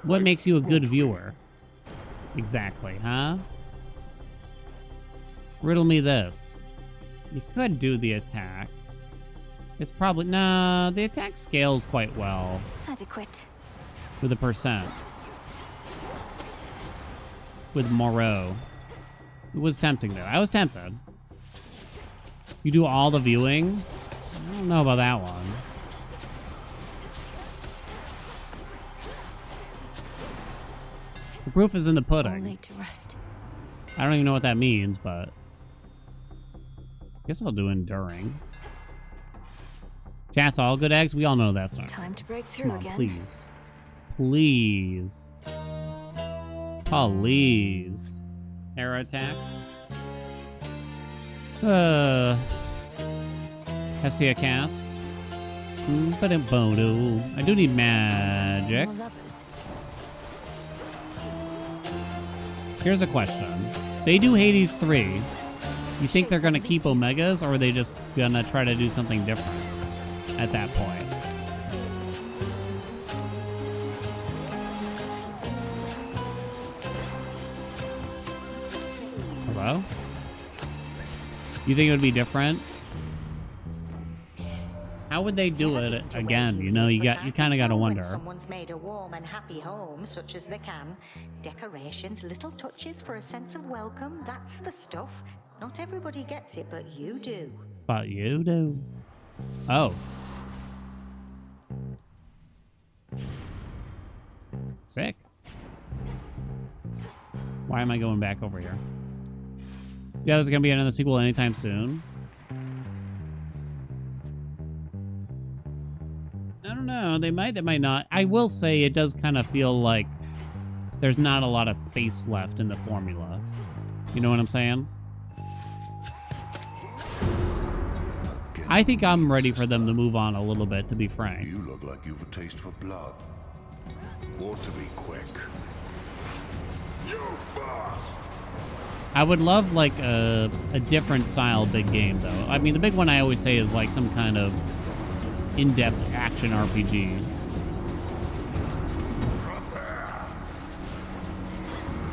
What makes you a good viewer? Exactly, huh? Riddle me this. You could do the attack. It's probably... Nah, the attack scales quite well. Adequate. With a percent. With Moreau. It was tempting, though. I was tempted. You do all the viewing? I don't know about that one. The proof is in the pudding. Only to rest. I don't even know what that means, but... guess I'll do enduring. Chat's all good eggs? We all know that's not. Time to break through Come on, again. please. Please. Please. Air attack. Hestia cast. I do need magic. Here's a question. They do Hades 3. You think they're gonna keep Omegas, or are they just gonna try to do something different at that point? Hello? You think it would be different? How would they do it again? You know, you kind of got to wonder. When someone's made a warm and happy home, such as they can. Decorations, little touches for a sense of welcome, that's the stuff. Not everybody gets it, but you do. But you do. Oh. Sick. Why am I going back over here? Yeah, there's going to be another sequel anytime soon. I don't know. They might not. I will say it does kind of feel like there's not a lot of space left in the formula. You know what I'm saying? I think I'm ready for them to move on a little bit, to be frank. You look like you've a taste for blood. Ought to be quick. You must! I would love like a different style big game, though. I mean, the big one I always say is like some kind of in-depth action RPG.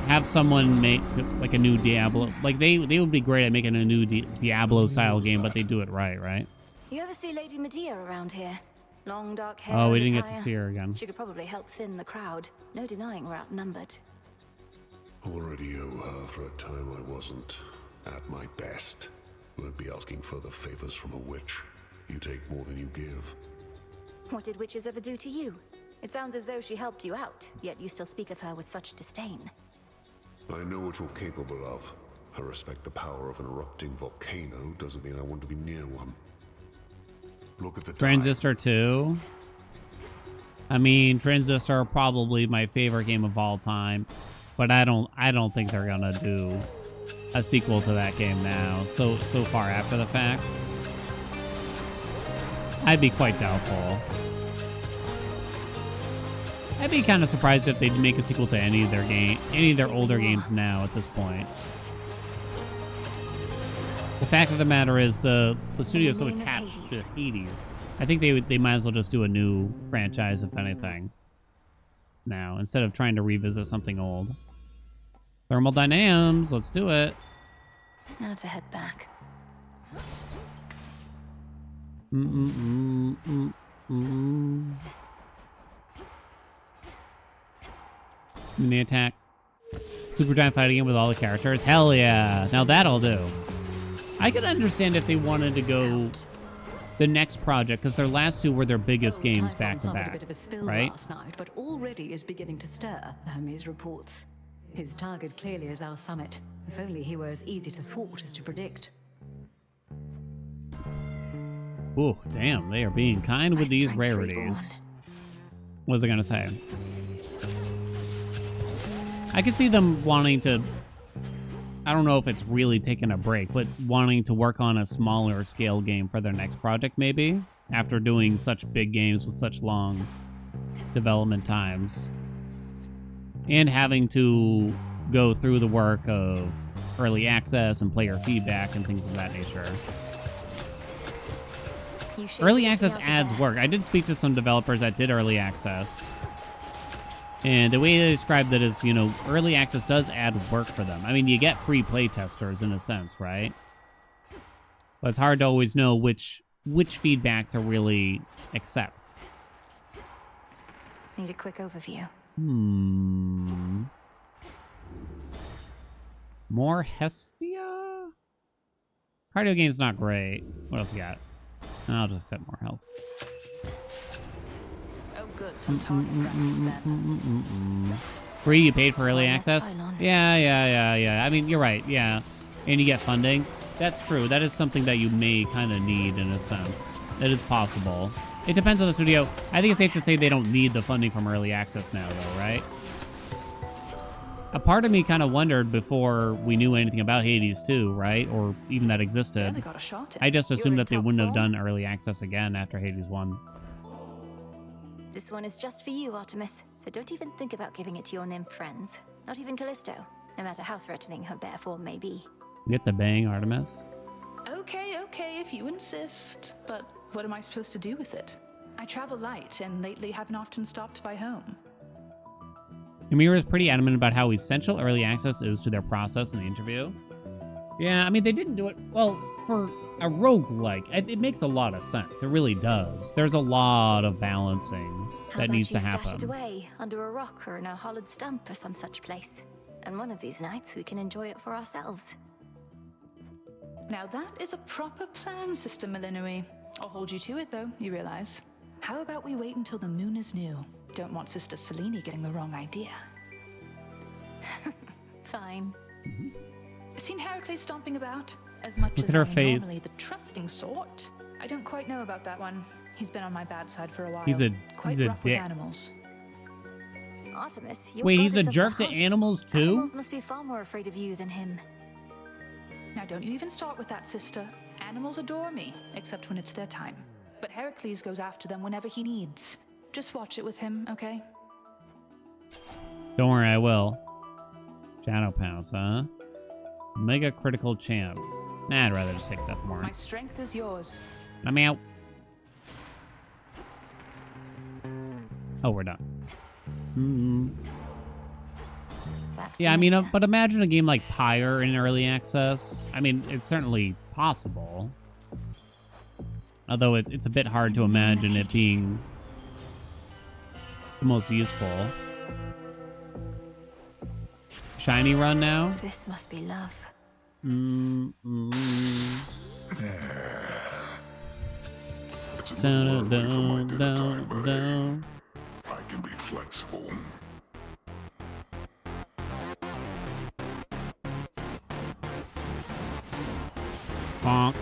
Have someone make like a new Diablo. Like they would be great at making a new Diablo style game, but they do it right? You ever see Lady Medea around here? Long dark hair. Oh, we and didn't get to attire. see her again. She could probably help thin the crowd. No denying we're outnumbered. Already owe her for a time I wasn't at my best. Won't be asking further favors from a witch. You take more than you give. What did witches ever do to you? It sounds as though she helped you out, yet you still speak of her with such disdain. I know what you're capable of. I respect the power of an erupting volcano, doesn't mean I want to be near one. Look at the Transistor 2. I mean, Transistor probably my favorite game of all time, but I don't think they're gonna do a sequel to that game now. So far after the fact, I'd be quite doubtful. I'd be kind of surprised if they'd make a sequel to any of their older games now at this point. The fact of the matter is the studio is so attached to Hades. I think they might as well just do a new franchise, if anything, now, instead of trying to revisit something old. Thermal Dynams, let's do it. Now to head back. Mini attack. Super giant fighting game with all the characters. Hell yeah. Now that'll do. I could understand if they wanted to go the next project, because their last two were their biggest games back to back, A bit of a spill right? last night, but already is beginning to stir, Hermes reports. His target clearly is our summit. If only he were as easy to thwart as to predict. Ooh, damn, they are being kind with these rarities. What was I gonna say? I could see them wanting to, I don't know if it's really taking a break, but wanting to work on a smaller scale game for their next project, maybe, after doing such big games with such long development times. And having to go through the work of early access and player feedback and things of that nature. Early access adds work. I did speak to some developers that did early access, and the way they described it is, you know, early access does add work for them. I mean, you get free play testers in a sense, right? But it's hard to always know which feedback to really accept. Need a quick overview. More Hestia? Cardio game's not great. What else you got? I'll just get more health. Oh, good. Some target practice then. Free, you paid for early access? Yeah. I mean, you're right, yeah. And you get funding. That's true. That is something that you may kind of need in a sense. It is possible. It depends on the studio. I think it's safe to say they don't need the funding from early access now, though, right? A part of me kind of wondered before we knew anything about Hades 2, right? Or even that existed. Barely got a shot in. I just assumed that they You're in wouldn't top have form. done early access again after Hades 1. This one is just for you, Artemis. So don't even think about giving it to your nymph friends. Not even Callisto, no matter how threatening her bare form may be. Get the bang, Artemis. Okay, if you insist. But what am I supposed to do with it? I travel light, and lately haven't often stopped by home. Ymir is pretty adamant about how essential early access is to their process in the interview. Yeah, I mean, they didn't do it... Well, for a roguelike, it makes a lot of sense. It really does. There's a lot of balancing that needs to How about you stash it happen. away, under a rock or in a hollowed stump or some such place? And one of these nights we can enjoy it for ourselves. Now that is a proper plan, Sister Millenary. I'll hold you to it, though, you realize. How about we wait until the moon is new? Don't want Sister Selene getting the wrong idea. Fine. Seen Heracles stomping about? As much Look as at her I'm face. normally the trusting sort. I don't quite know about that one. He's been on my bad side for a while. He's a rough with dick. animals. Artemis, you're Wait, he's a goddess of the jerk to hunt. animals, too? Animals must be far more afraid of you than him. Now don't you even start with that, sister. Animals adore me, except when it's their time. But Heracles goes after them whenever he needs. Just watch it with him, okay? Don't worry, I will. Shadow Pounce, huh? Mega critical chance. Nah, I'd rather just take Death My Warrant. strength is yours. I'm out. Oh, we're done. Yeah, I mean, but imagine a game like Pyre in early access. I mean, it's certainly possible. Although it's a bit hard to imagine it being the most useful. Shiny run now? This must be love. It's a little early for my dinner time, buddy. I can be flexible. Bonk.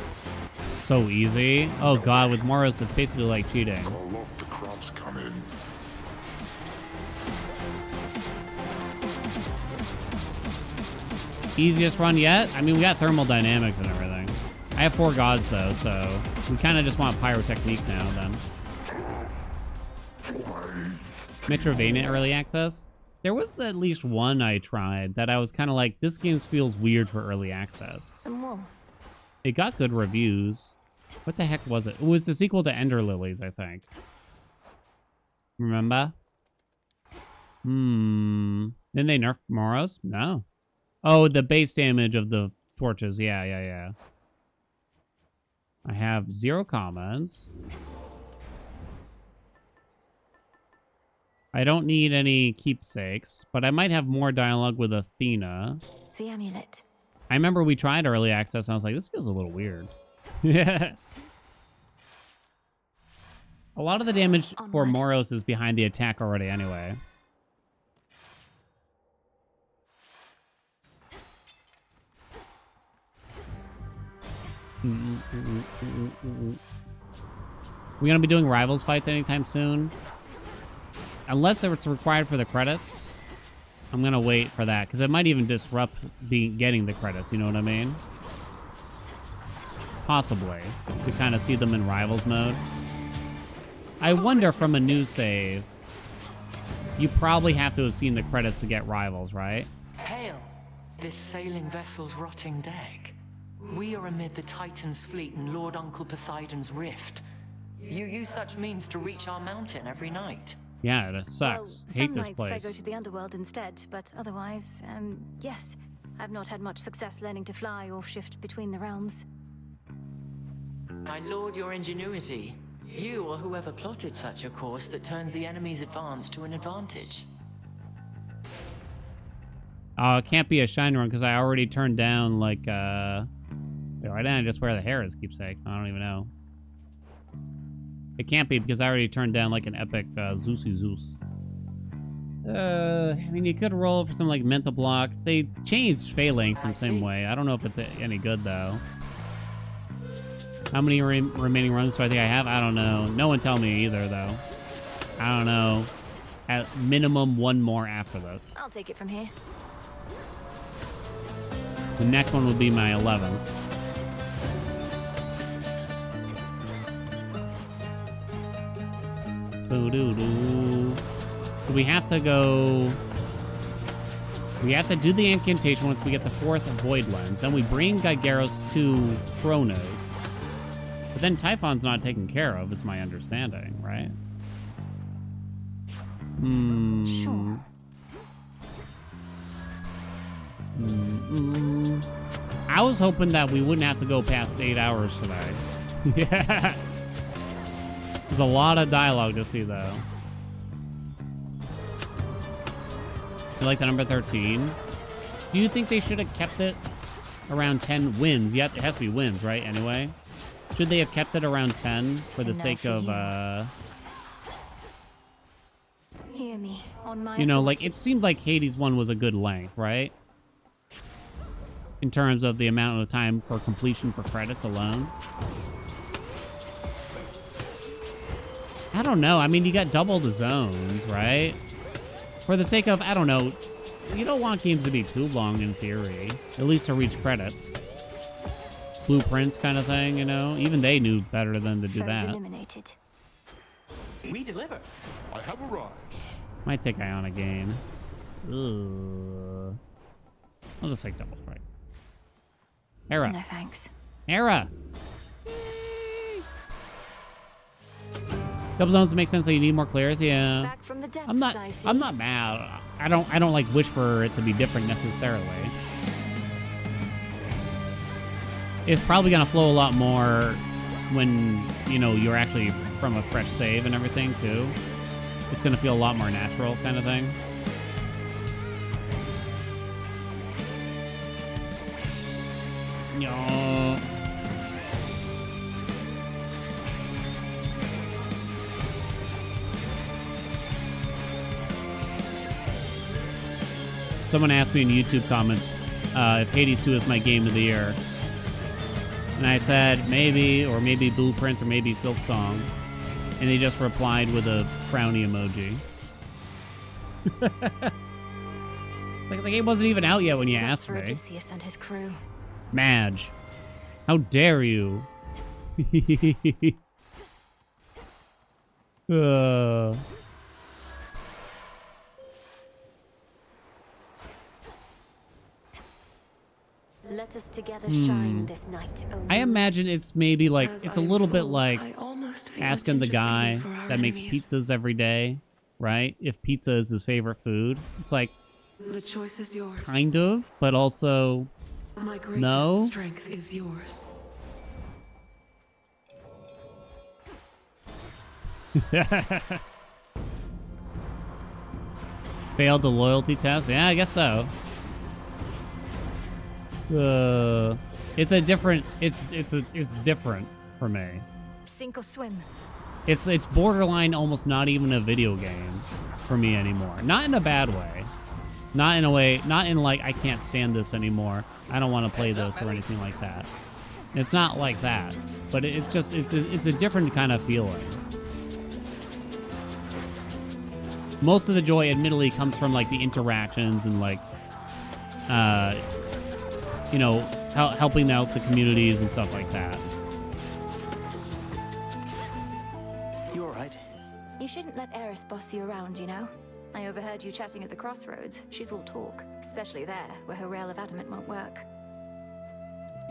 So easy. Oh god, with Moros, it's basically like cheating. Call off the crops come in. Easiest run yet? I mean, we got thermal dynamics and everything. I have 4 gods, though, so we kind of just want pyrotechnique now, then. Metrovania early access? There was at least one I tried that I was kind of like, this game feels weird for early access. Some wool. It got good reviews. What the heck was it? It was the sequel to Ender Lilies, I think. Remember? Didn't they nerf Moros? No. Oh, the base damage of the torches. Yeah. I have 0 comments. I don't need any keepsakes, but I might have more dialogue with Athena. The amulet. I remember we tried early access, and I was like, this feels a little weird. Yeah. A lot of the damage for Moros is behind the attack already anyway. We gonna be doing rivals fights anytime soon? Unless it's required for the credits, I'm gonna wait for that because it might even disrupt getting the credits. You know what I mean? Possibly to kind of see them in rivals mode. I wonder from a new save, you probably have to have seen the credits to get rivals, right? Hail, this sailing vessel's rotting deck. We are amid the Titan's fleet and Lord Uncle Poseidon's rift. You use such means to reach our mountain every night. Yeah, that sucks. Well, Hate some this nights place. I go to the underworld instead, but otherwise, yes. I've not had much success learning to fly or shift between the realms. I laud your ingenuity. You or whoever plotted such a course that turns the enemy's advance to an advantage. It can't be a shine run because I already turned down like why didn't I just wear the hair as keepsake? I don't even know. It can't be because I already turned down like an epic Zeusy Zeus. I mean, you could roll for some like mental block. They changed phalanx in the same way. I don't know if it's any good though. How many remaining runs do I think I have? I don't know. No one tell me either though. I don't know. At minimum 1 more after this. I'll take it from here. The next one will be my 11th. Boo-doo-doo. So we have to go... We have to do the incantation once we get the 4th Void Lens. Then we bring Gygeros to Kronos. But then Typhon's not taken care of, is my understanding, right? Sure. I was hoping that we wouldn't have to go past 8 hours today. Yeah. There's a lot of dialogue to see, though. You like the number 13? Do you think they should have kept it around 10 wins? Yet it has to be wins, right? Anyway, should they have kept it around 10 for the sake of, Hear me on my you know, like it seemed like Hades 1 was a good length, right? In terms of the amount of time for completion for credits alone. I don't know. I mean, you got double the zones, right? For the sake of, I don't know, you don't want games to be too long in theory, at least to reach credits. Blueprints kind of thing, you know? Even they knew better than to do that. Eliminated. We deliver. I have arrived. Might take Iona gain. Ugh. I'll just take double strike. Hera. No thanks. Hera! Double zones make sense, so you need more clears, yeah. Back from the depths, I'm not mad. I don't like wish for it to be different necessarily. It's probably gonna flow a lot more when, you know, you're actually from a fresh save and everything, too. It's going to feel a lot more natural kind of thing. No. Someone asked me in YouTube comments if Hades 2 is my game of the year. And I said maybe, or maybe Blueprints, or maybe Silk Song. And they just replied with a frowny emoji. Like the game wasn't even out yet when you asked for me. Odysseus and his crew. Madge, how dare you? Let us together shine this night, O I moon. imagine it's maybe like, As it's a I little bit roll, like I almost feel asking the a tinge of guy pity for our that makes enemies. pizzas every day, right? If pizza is his favorite food. It's like, The choice is yours. kind of, but also My greatest no. strength is yours. Failed the loyalty test? Yeah, I guess so. It's a different. It's different for me. Sink or swim. It's borderline almost not even a video game for me anymore. Not in a bad way. Not in a way. Not in like I can't stand this anymore. I don't want to play this or anything like that. It's not like that. But it's just it's a different kind of feeling. Most of the joy, admittedly, comes from like the interactions and like, you know, helping out the communities and stuff like that. You alright? You shouldn't let Eris boss you around, you know? I overheard you chatting at the crossroads. She's all talk, especially there, where her rail of adamant won't work.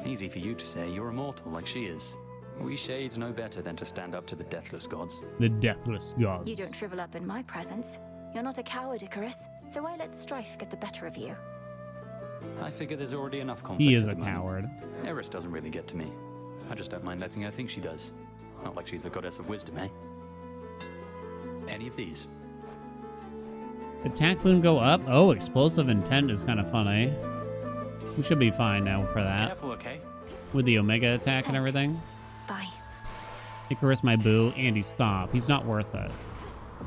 Easy for you to say. You're immortal like she is. We shades know better than to stand up to the deathless gods. The deathless gods. You don't shrivel up in my presence. You're not a coward, Icarus, so why let strife get the better of you? I figure there's already enough conflict. He is at a the moment. coward. Eris doesn't really get to me. I just don't mind letting her think she does. Not like she's the goddess of wisdom, eh? Any of these? Attack boon go up? Oh, explosive intent is kind of funny. We should be fine now for that. Careful, okay? With the Omega attack and everything. Bye. Icarus, my boo. Andy, stop. He's not worth it.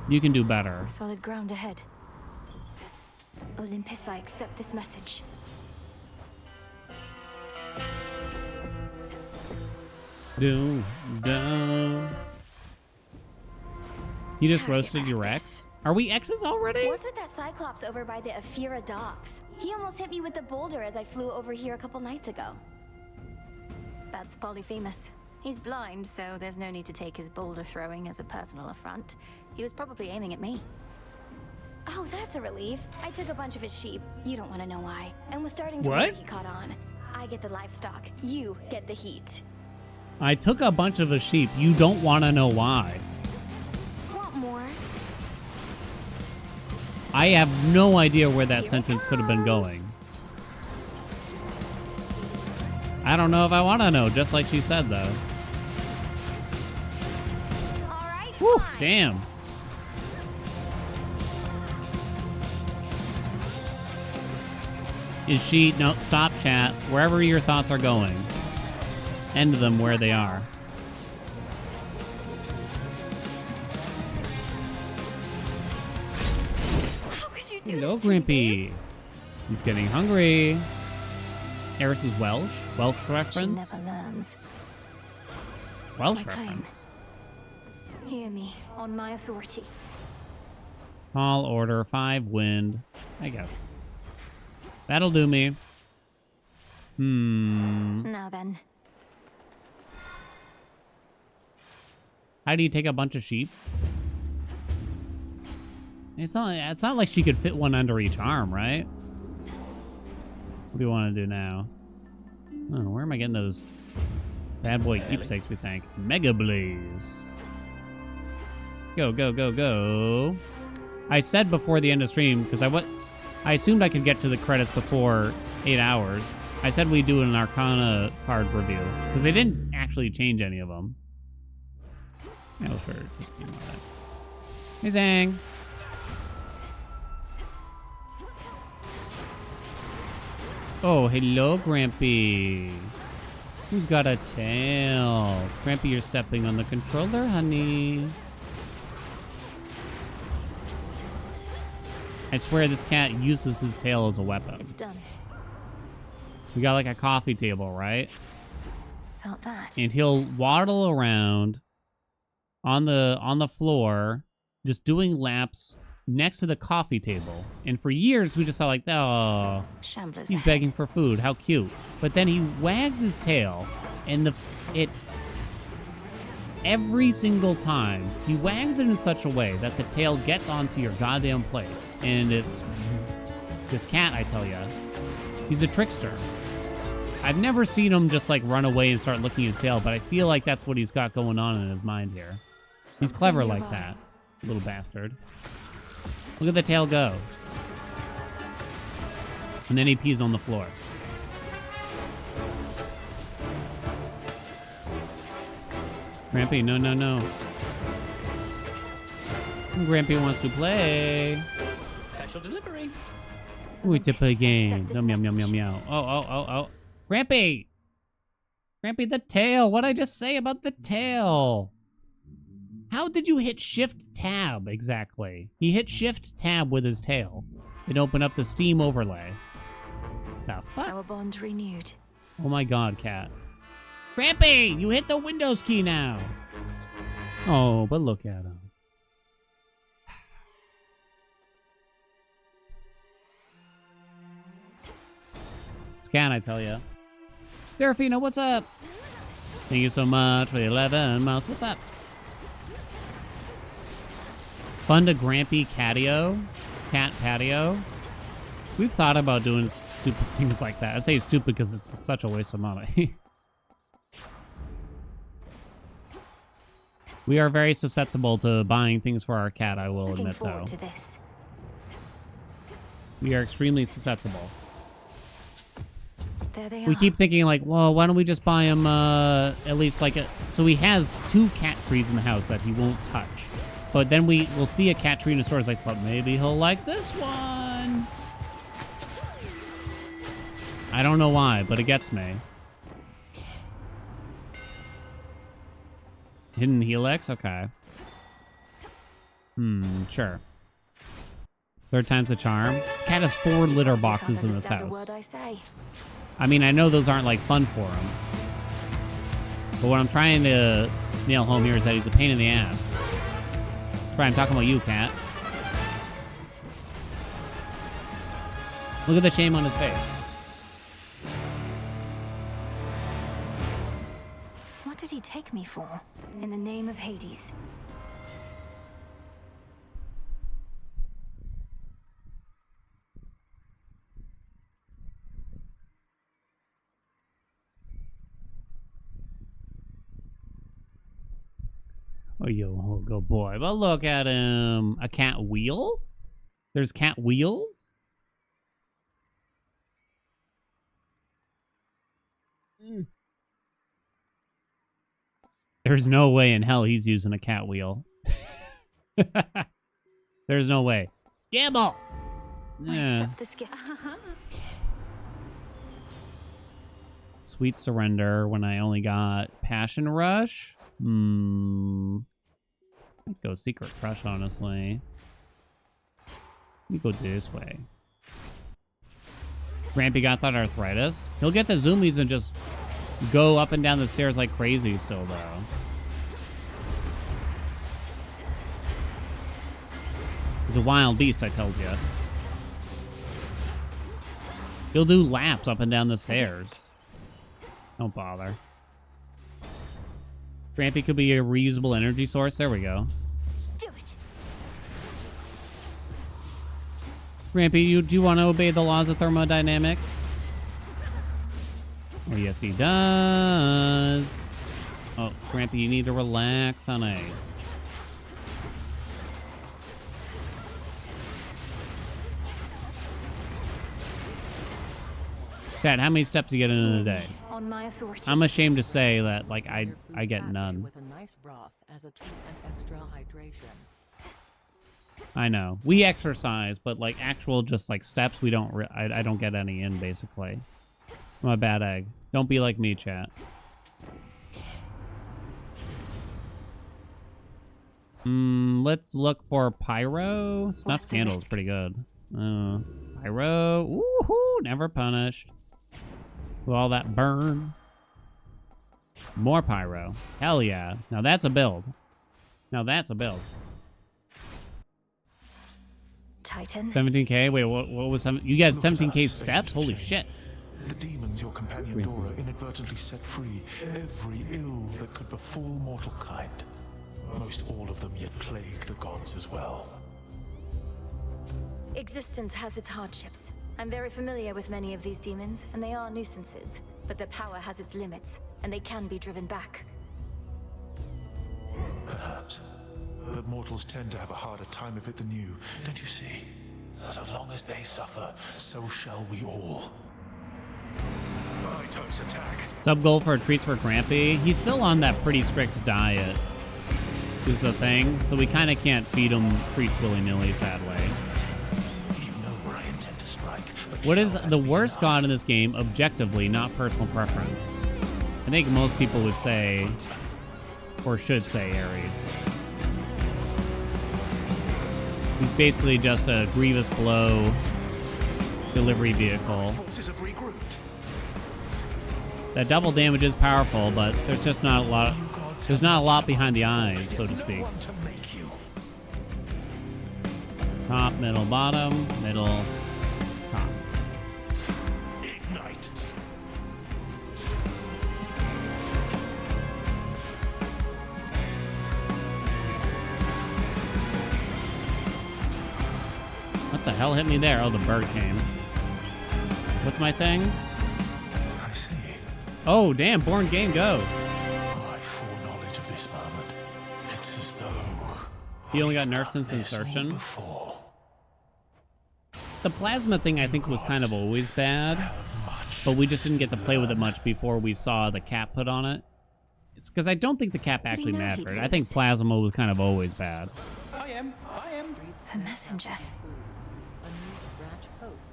You can do better. Solid ground ahead. Olympus, I accept this message. Do. You just roasted your ex? Are we exes already? What's with that Cyclops over by the Aphira docks? He almost hit me with the boulder as I flew over here a couple nights ago. That's Polyphemus. He's blind, so there's no need to take his boulder throwing as a personal affront. He was probably aiming at me. Oh, that's a relief. I took a bunch of his sheep. You don't want to know why. And was starting to What? worry he caught on. I get the livestock. You get the heat. I took a bunch of a sheep. You don't want to know why. Want more? I have no idea where that sentence could have been going. I don't know if I want to know, just like she said, though. Whew, damn. Is she... No, stop, chat. Wherever your thoughts are going, end them where they are. How could you do Hello, this to me, babe? Grimpy. He's getting hungry. Eris is Welsh? Welsh reference? She never learns. Welsh My claim. reference. Hear me, on my authority. Tall order, 5 wind. I guess. That'll do me. Now then. How do you take a bunch of sheep? It's not like she could fit one under each arm, right? What do you want to do now? Oh, where am I getting those bad boy keepsakes, we think? Mega Blaze. Go, go, go, go. I said before the end of stream, because I assumed I could get to the credits before 8 hours. I said we'd do an Arcana card review, because they didn't actually change any of them. Yeah, sure. Just ignore that. Amazing. Oh, hello, Grampy. Who's got a tail? Grampy, you're stepping on the controller, honey. I swear this cat uses his tail as a weapon. It's done. We got like a coffee table, right? Felt that. And he'll waddle around on the floor, just doing laps next to the coffee table. And for years, we just thought like, oh, Shamblers he's ahead. begging for food. How cute. But then he wags his tail, and every single time, he wags it in such a way that the tail gets onto your goddamn plate. And it's this cat, I tell ya, he's a trickster. I've never seen him just like run away and start licking his tail, but I feel like that's what he's got going on in his mind here. He's clever like that, little bastard. Look at the tail go. And then he pees on the floor. Grampy, no, no, no. Grampy wants to play. Special delivery. We to play game. Yum, yum, yum, yum, yum. Oh. Grampy! Grampy, the tail. What'd I just say about the tail? How did you hit Shift-Tab, exactly? He hit Shift-Tab with his tail. It opened up the Steam overlay. The fuck? Our bond renewed. Oh my god, cat. Grampy! You hit the Windows key now! Oh, but look at him. It's cat, I tell ya. Serafina, what's up? Thank you so much for the 11 months. What's up? Fun to Grampy Catio. Cat patio. We've thought about doing stupid things like that. I say stupid because it's such a waste of money. We are very susceptible to buying things for our cat, I will admit, though. To this. We are extremely susceptible. There they are. We keep thinking like, well, why don't we just buy him at least like a... So he has 2 cat trees in the house that he won't touch. But then we'll see a cat tree in the store. It's like, but maybe he'll like this one. I don't know why, but it gets me. Hidden Helix? Okay. Sure. 3rd time's the charm. This cat has 4 litter boxes in this house. Word I say. I mean, I know those aren't like fun for him. But what I'm trying to nail home here is that he's a pain in the ass. Right, I'm talking about you, cat. Look at the shame on his face. What did he take me for? In the name of Hades. Oh, yo, go boy. But look at him. A cat wheel? There's cat wheels? There's no way in hell he's using a cat wheel. There's no way. Gamble! Accept this gift. Sweet surrender when I only got Passion Rush. I'd go Secret Crush, honestly. Let me go this way. Grampy got that arthritis. He'll get the zoomies and just go up and down the stairs like crazy still, though. He's a wild beast, I tells ya. He'll do laps up and down the stairs. Don't bother. Grampy could be a reusable energy source. There we go. Do it. Grampy, do you want to obey the laws of thermodynamics? Oh, yes, he does. Oh, Grampy, you need to relax, honey. Dad, how many steps do you get in a day? On my authority. I'm ashamed to say that, like, I get none. With a nice broth as a treat and extra hydration. I know. We exercise, but like actual just like steps, we don't. I don't get any in basically. I'm a bad egg. Don't be like me, chat. Let's look for pyro. Snuff candle is pretty good. Pyro. Woohoo! Never punished. With all that burn. More pyro. Hell yeah. Now that's a build. Now that's a build. Titan. 17k? Wait, what was you got 17k steps? Holy shit. The demons your companion Dora inadvertently set free, every ill that could befall mortal kind. Most all of them yet plague the gods as well. Existence has its hardships. I'm very familiar with many of these demons, and they are nuisances. But their power has its limits, and they can be driven back. Perhaps. But mortals tend to have a harder time of it than you, don't you see? So long as they suffer, so shall we all. Itos attack. Sub goal for treats for Grampy. He's still on that pretty strict diet, is the thing. So we kind of can't feed him treats willy-nilly, sadly. You know where I intend to strike. What is the worst god in this game, objectively, not personal preference? I think most people would say, or should say, Ares. He's basically just a grievous blow delivery vehicle. That double damage is powerful, but there's just not a lot. There's not a lot behind the eyes, so to speak. Top, middle, bottom, middle, top. Ignite. What the hell hit me there? Oh, the bird came. What's my thing? I see. Oh, damn, born game, go. My foreknowledge of this moment. It's as though He only got nerfed since insertion. The plasma thing I think was kind of always bad, but we just didn't get to play with it much before we saw the cap put on it. It's because I don't think the cap actually mattered. I think plasma was kind of always bad. I am. The messenger.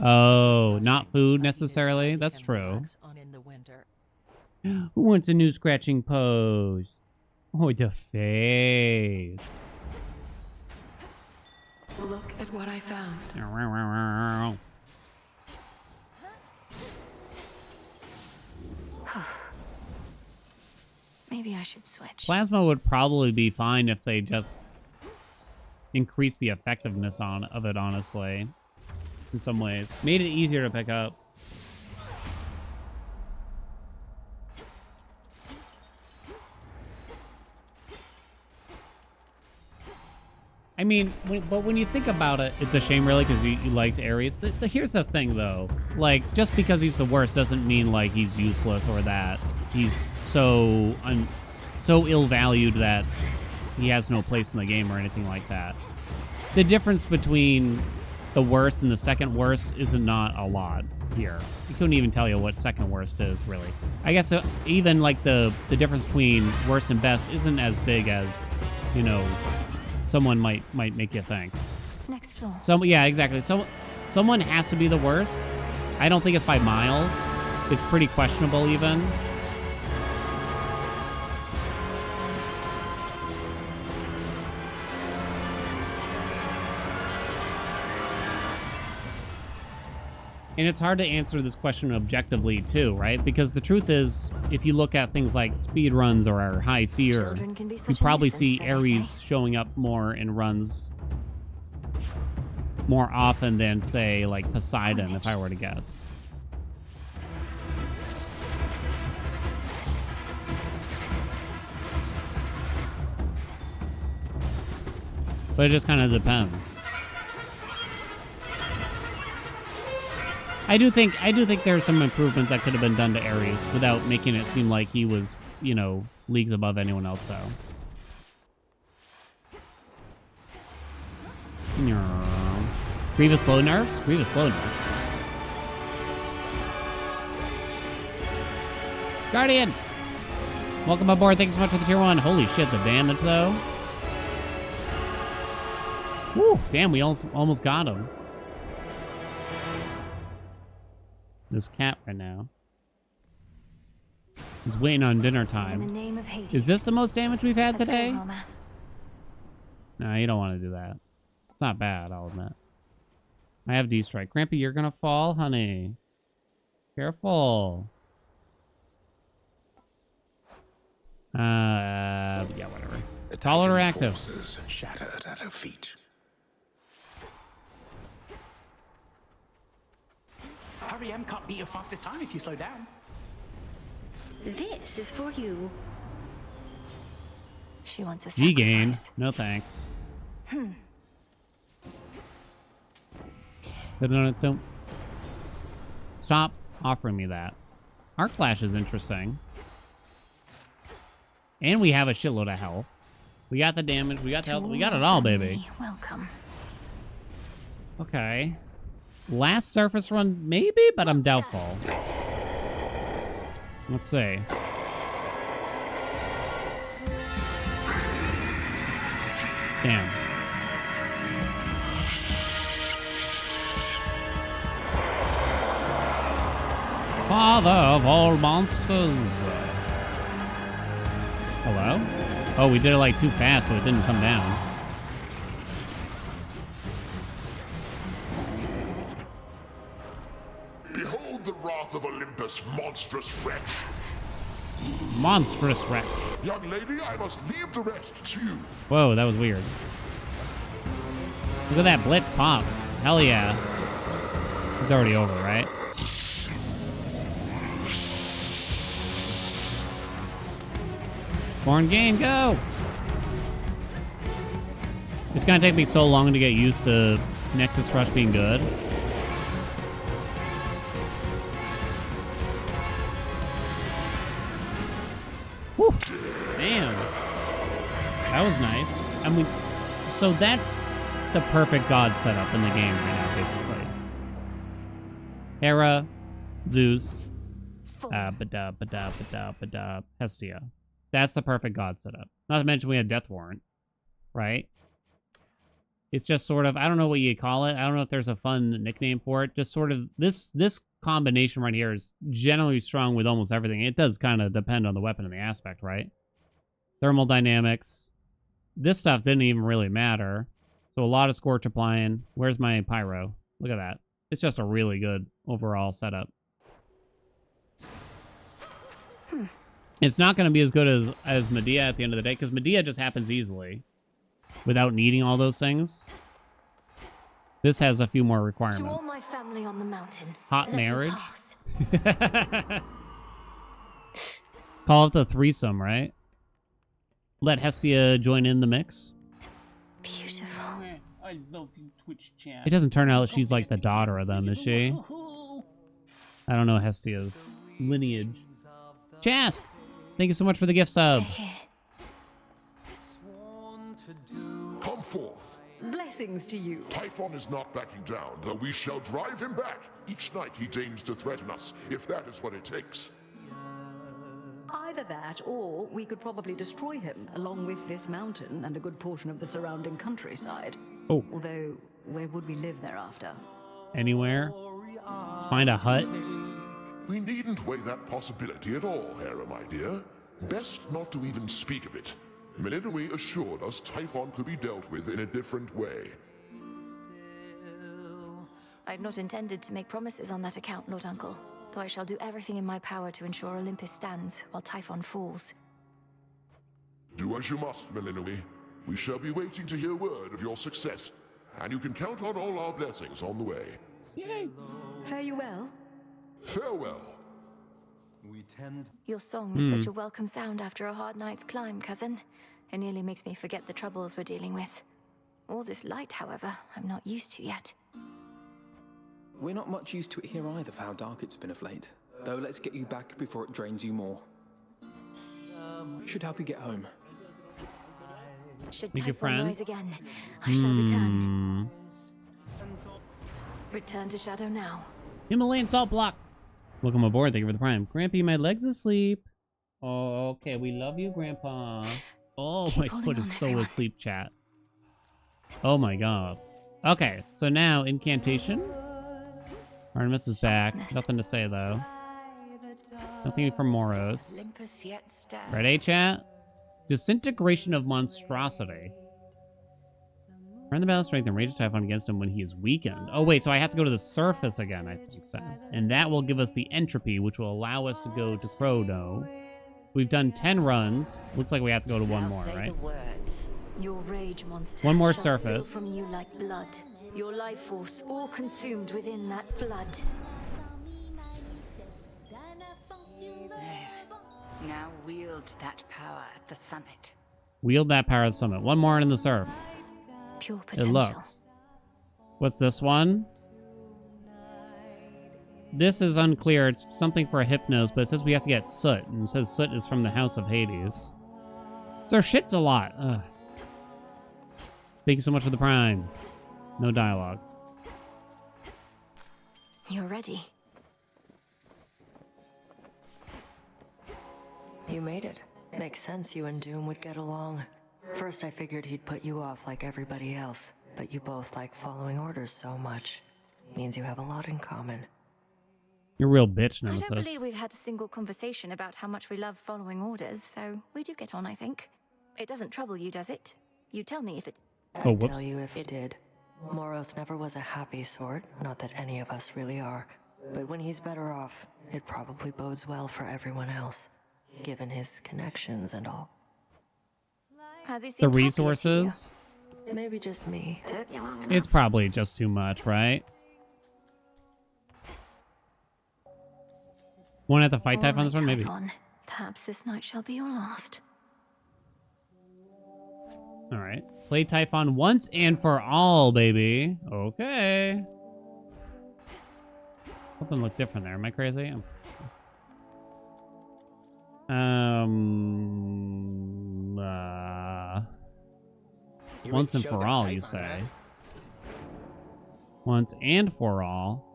Oh, not food necessarily. That's true. Who wants a new scratching pose? Oh, the face. Look at what I found. Maybe I should switch. Plasma would probably be fine if they just increased the effectiveness of it, honestly. In some ways. Made it easier to pick up. I mean, but when you think about it, it's a shame, really, because you liked Ares. Here's the thing, though. Like, just because he's the worst doesn't mean, like, he's useless or that he's so ill-valued that he has no place in the game or anything like that. The difference between the worst and the second worst is not a lot here. I couldn't even tell you what second worst is, really. I guess even, like, the difference between worst and best isn't as big as, you know, someone might make you think. Next floor. Yeah, exactly. Someone has to be the worst. I don't think it's by miles. It's pretty questionable even. And it's hard to answer this question objectively too, right? Because the truth is, if you look at things like speed runs or high fear, you probably see Ares showing up more in runs more often than, say, like Poseidon, if I were to guess. But it just kind of depends. I do think there's some improvements that could have been done to Ares without making it seem like he was, you know, leagues above anyone else, though. Grievous blow nerfs? Grievous blow nerfs. Guardian! Welcome aboard. Thanks so much for the tier 1. Holy shit, the damage, though. Woo! Damn, we almost got him. This cat right now. He's waiting on dinner time. In the name of Hades. Is this the most damage we've had Let's go, today? Homer. No, you don't want to do that. It's not bad, I'll admit. I have D-Strike. Grampy, you're gonna fall, honey. Careful. Yeah, whatever. Tall or active? Forces shattered at her feet. Hurry, Em can't beat your fastest time if you slow down. This is for you. She wants a G-game. sacrifice. No thanks. Hmm. Don't. Stop offering me that. Arc Flash is interesting. And we have a shitload of health. We got the damage. We got the health. We got it all, baby. Welcome. Okay. Last surface run, maybe, but I'm doubtful. Let's see. Damn. Father of all monsters. Hello? Oh, we did it like too fast, so it didn't come down. Behold the wrath of Olympus, monstrous wretch. Monstrous wretch. Young lady, I must leave the rest to you. Whoa, that was weird. Look at that blitz pop. Hell yeah. It's already over, right? Born game, go! It's gonna take me so long to get used to Nexus Rush being good. Whew. Damn. That was nice. I mean, so that's the perfect god setup in the game right now, basically. Hera, Zeus, Hestia. That's the perfect god setup. Not to mention we had Death Warrant, right? It's just sort of, I don't know what you call it. I don't know if there's a fun nickname for it. Just sort of, this combination right here is generally strong with almost everything. It does kind of depend on the weapon and the aspect, right? Thermal dynamics. This stuff didn't even really matter. So a lot of Scorch applying. Where's my Pyro? Look at that. It's just a really good overall setup. It's not going to be as good as Medea at the end of the day, because Medea just happens easily without needing all those things. This has a few more requirements. To all my family on the mountain. Hot let me marriage. pass. Call it the threesome, right? Let Hestia join in the mix. Beautiful. I love you, Twitch chat. It doesn't turn out she's like the daughter of them, is she? I don't know Hestia's lineage. Chask! Thank you so much for the gift sub. Come forth. Blessings to you. Typhon is not backing down, though we shall drive him back. Each night he deigns to threaten us, if that is what it takes. Either that, or we could probably destroy him, along with this mountain and a good portion of the surrounding countryside. Oh. Although, where would we live thereafter? Anywhere? Find a hut? We needn't weigh that possibility at all, Hera, my dear. Best not to even speak of it. Meninue assured us Typhon could be dealt with in a different way. I've not intended to make promises on that account, Lord Uncle, though I shall do everything in my power to ensure Olympus stands while Typhon falls. Do as you must, Meninue. We shall be waiting to hear word of your success, and you can count on all our blessings on the way. Yay! Fare you well. Farewell. Your song is such a welcome sound after a hard night's climb, cousin. It nearly makes me forget the troubles we're dealing with. All this light, however, I'm not used to yet. We're not much used to it here either for how dark it's been of late. Though let's get you back before it drains you more. Should help you get home. Should Make your Typhon friends. rise again, I shall return. Return to Shadow now. Himalayan salt block. Welcome aboard. Thank you for the prime. Grampy, my leg's asleep. Oh, okay. We love you, Grandpa. Oh, my foot is so asleep, chat. Oh my god. Okay, so now incantation. Artemis is back. Nothing to say though. Nothing from Moros. Olympus yet stands. Ready, chat? Disintegration of monstrosity. Run the battle strength and rage attack on against him when he is weakened. Oh wait, so I have to go to the surface again, I think then. And that will give us the entropy, which will allow us to go to Chrono. We've done 10 runs. Looks like we have to go to one more, right? Your rage monster One more shall surface. spill from you like blood. Your life force all consumed within that flood. Now wield that power at the summit. Wield that power at the summit. One more in the surf. Pure It potential. looks. What's this one? This is unclear. It's something for a hypnos, but it says we have to get soot. And it says soot is from the House of Hades. So shit's a lot. Ugh. Thank you so much for the prime. No dialogue. You're ready. You made it. Makes sense you and Doom would get along. First I figured he'd put you off like everybody else, but you both like following orders so much. Means you have a lot in common. You're a real bitch, I Nemesis. don't believe we've had a single conversation about how much we love following orders, so we do get on, I think. It doesn't trouble you, does it? You tell me if it... Oh, I'd tell you if it did. Moros never was a happy sort, not that any of us really are. But when he's better off, it probably bodes well for everyone else, given his connections and all. Has he The seemed resources? Maybe just me. It's probably just too much, right? Want to have to fight Typhon this one? Maybe. Typhon, perhaps this night shall be your last. Alright. Play Typhon once and for all, baby. Okay. Something looked different there. Am I crazy? Once and for all, you say. Once and for all.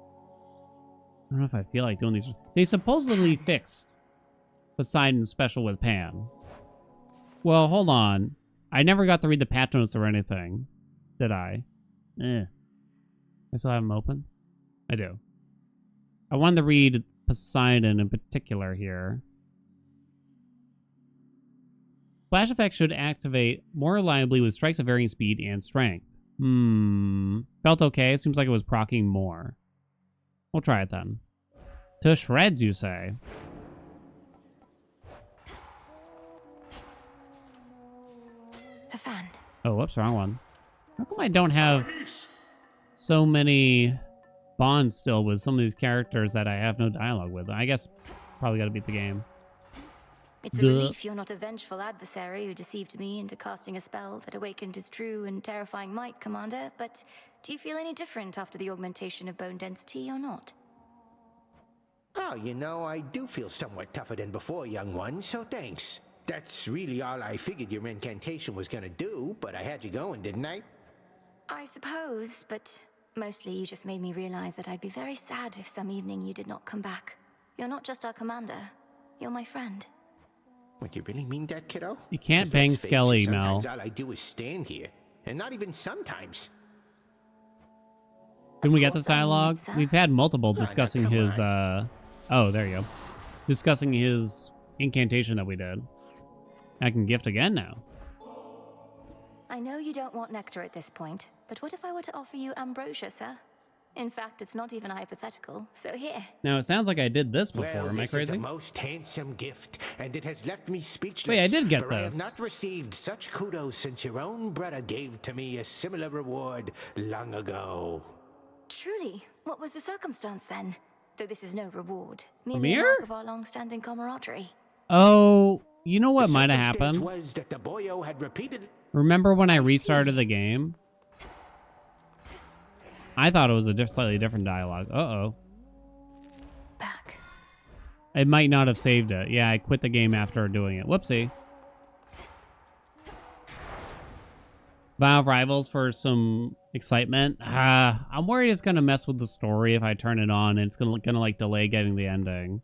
I don't know if I feel like doing these. They supposedly fixed Poseidon's special with Pan. Well, hold on. I never got to read the patch notes or anything. Did I? I still have them open? I do. I wanted to read Poseidon in particular here. Flash effects should activate more reliably with strikes of varying speed and strength. Felt okay. Seems like it was proccing more. We'll try it then. To shreds, you say? The fan. Oh, whoops, wrong one. How come I don't have so many bonds still with some of these characters that I have no dialogue with? I guess probably gotta beat the game. It's a relief you're not a vengeful adversary who deceived me into casting a spell that awakened his true and terrifying might, Commander, but do you feel any different after the augmentation of bone density or not? Oh, you know, I do feel somewhat tougher than before, young one, so thanks. That's really all I figured your incantation was gonna do, but I had you going, didn't I? I suppose, but mostly you just made me realize that I'd be very sad if some evening you did not come back. You're not just our commander, you're my friend. What, you really mean that, kiddo? You can't 'Cause bang let's face it, Skelly, Mel. Sometimes all I do is stand here, and not even sometimes. Can we get this dialogue? sir. We've had multiple No, no, discussing come his, Oh, there you go. Discussing his incantation that we did. I can gift again now. I know you don't want nectar at this point, but what if I were to offer you ambrosia, sir? In fact, it's not even hypothetical, so here. Now, it sounds like I did this before. Well, Am I this is a crazy? most handsome gift, and it has left me speechless. Wait, I did get for I have this. not received such kudos since your own brother gave to me a similar reward long ago. Truly, what was the circumstance then? Though this is no reward, merely a Amir? mark of our long-standing camaraderie. Oh, you know what The might have circumstance happened? was that the boyo had repeated. Remember when I restarted the game? I thought it was a slightly different dialogue. Uh-oh. Back. It might not have saved it. Yeah, I quit the game after doing it. Whoopsie. Vow of Rivals for some excitement. I'm worried it's gonna mess with the story if I turn it on. And it's gonna like delay getting the ending.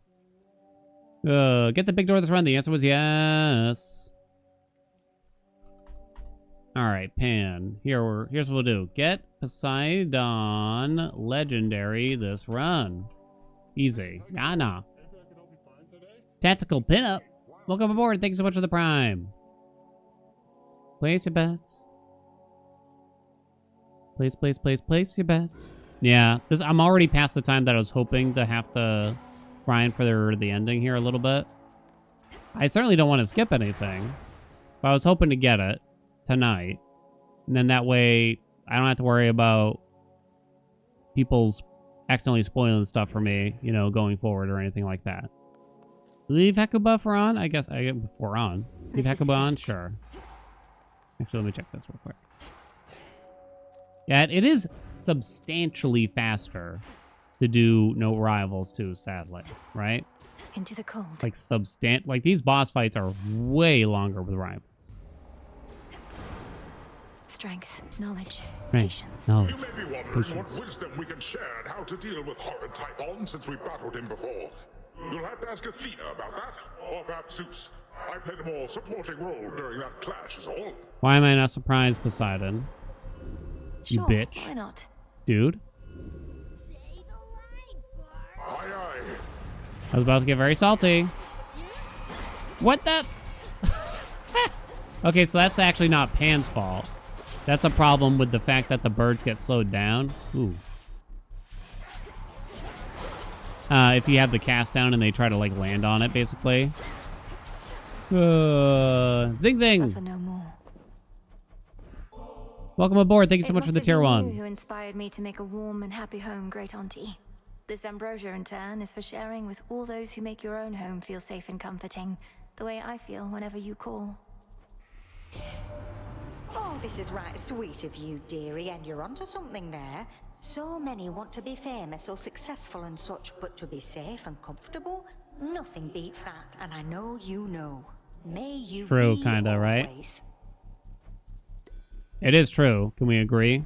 Get the big door this run. The answer was yes. All right, Pan. Here's what we'll do. Get Poseidon Legendary this run. Easy. Nah. Tactical pinup. Welcome aboard. Thank you so much for the Prime. Place your bets. Place your bets. Yeah, I'm already past the time that I was hoping to have to grind for the ending here a little bit. I certainly don't want to skip anything, but I was hoping to get it tonight, and then that way I don't have to worry about people's accidentally spoiling stuff for me, you know, going forward or anything like that. Leave Hecuba for on? I guess we're on. Leave Hecuba on? Sure. Actually, let me check this real quick. Yeah, it is substantially faster to do no rivals too, sadly, right? Into the cold. Like these boss fights are way longer with rivals. Strength, knowledge, Right. patience. Knowledge. You may be wondering what wisdom we can share and how to deal with horrid Typhon since we battled him before. You'll have to ask Athena about that, or perhaps Zeus. I played a more supporting role during that clash is all. Why am I not surprised, Poseidon? You Sure, bitch. why not? Dude. Aye, aye. I was about to get very salty. What the? Okay, so that's actually not Pan's fault. That's a problem with the fact that the birds get slowed down. Ooh. If you have the cast down and they try to like land on it, basically. Zing zing. Suffer no more. Welcome aboard. Thank you so It much for must the have tier been 1. you who inspired me to make a warm and happy home, great auntie. This ambrosia, in turn, is for sharing with all those who make your own home feel safe and comforting, the way I feel whenever you call. Oh, this is right sweet of you, dearie, and you're onto something there. So many want to be famous or successful and such, but to be safe and comfortable, nothing beats that, and I know you know. May you True, be kinda, right? always. It is true. Can we agree?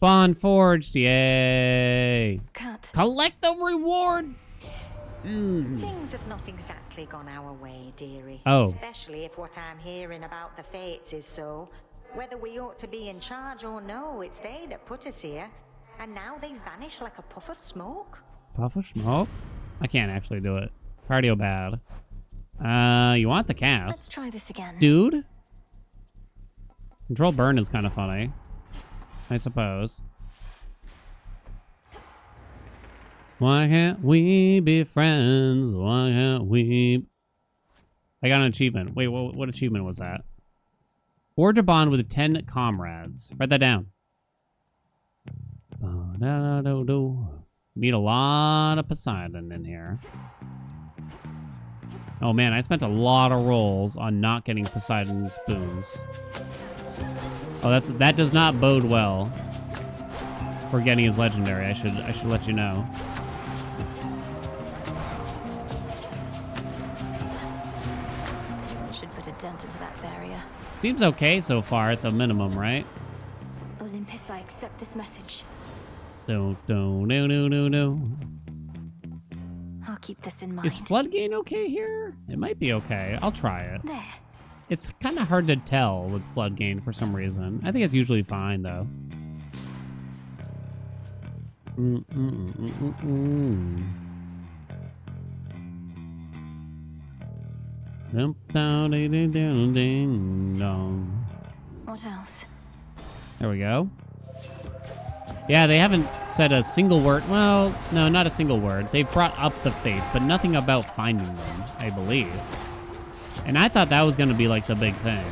Bond forged. Yay. Cut. Collect the reward. Things have not exactly gone our way, dearie. Oh. Especially if what I'm hearing about the fates is so. Whether we ought to be in charge or no, it's they that put us here. And now they vanish like a puff of smoke. Puff of smoke? I can't actually do it. Cardio bad. You want the cast. Let's try this again. Dude? Control burn is kind of funny. I suppose. Why can't we be friends? Why can't we... I got an achievement. Wait, what achievement was that? Forge a bond with 10 comrades. Write that down. Need a lot of Poseidon in here. Oh man, I spent a lot of rolls on not getting Poseidon spoons. Oh, that does not bode well for getting his legendary. I should let you know. Should put a dent into that barrier. Seems okay so far at the minimum, right? Olympus, I accept this message. No. I'll keep this in mind. Is Floodgate okay here? It might be okay. I'll try it. There. It's kind of hard to tell with Floodgate for some reason. I think it's usually fine, though. Ding dong. What else? There we go. Yeah, they haven't said a single word. Well, no, not a single word. They've brought up the face, but nothing about finding them, I believe. And I thought that was going to be like the big thing.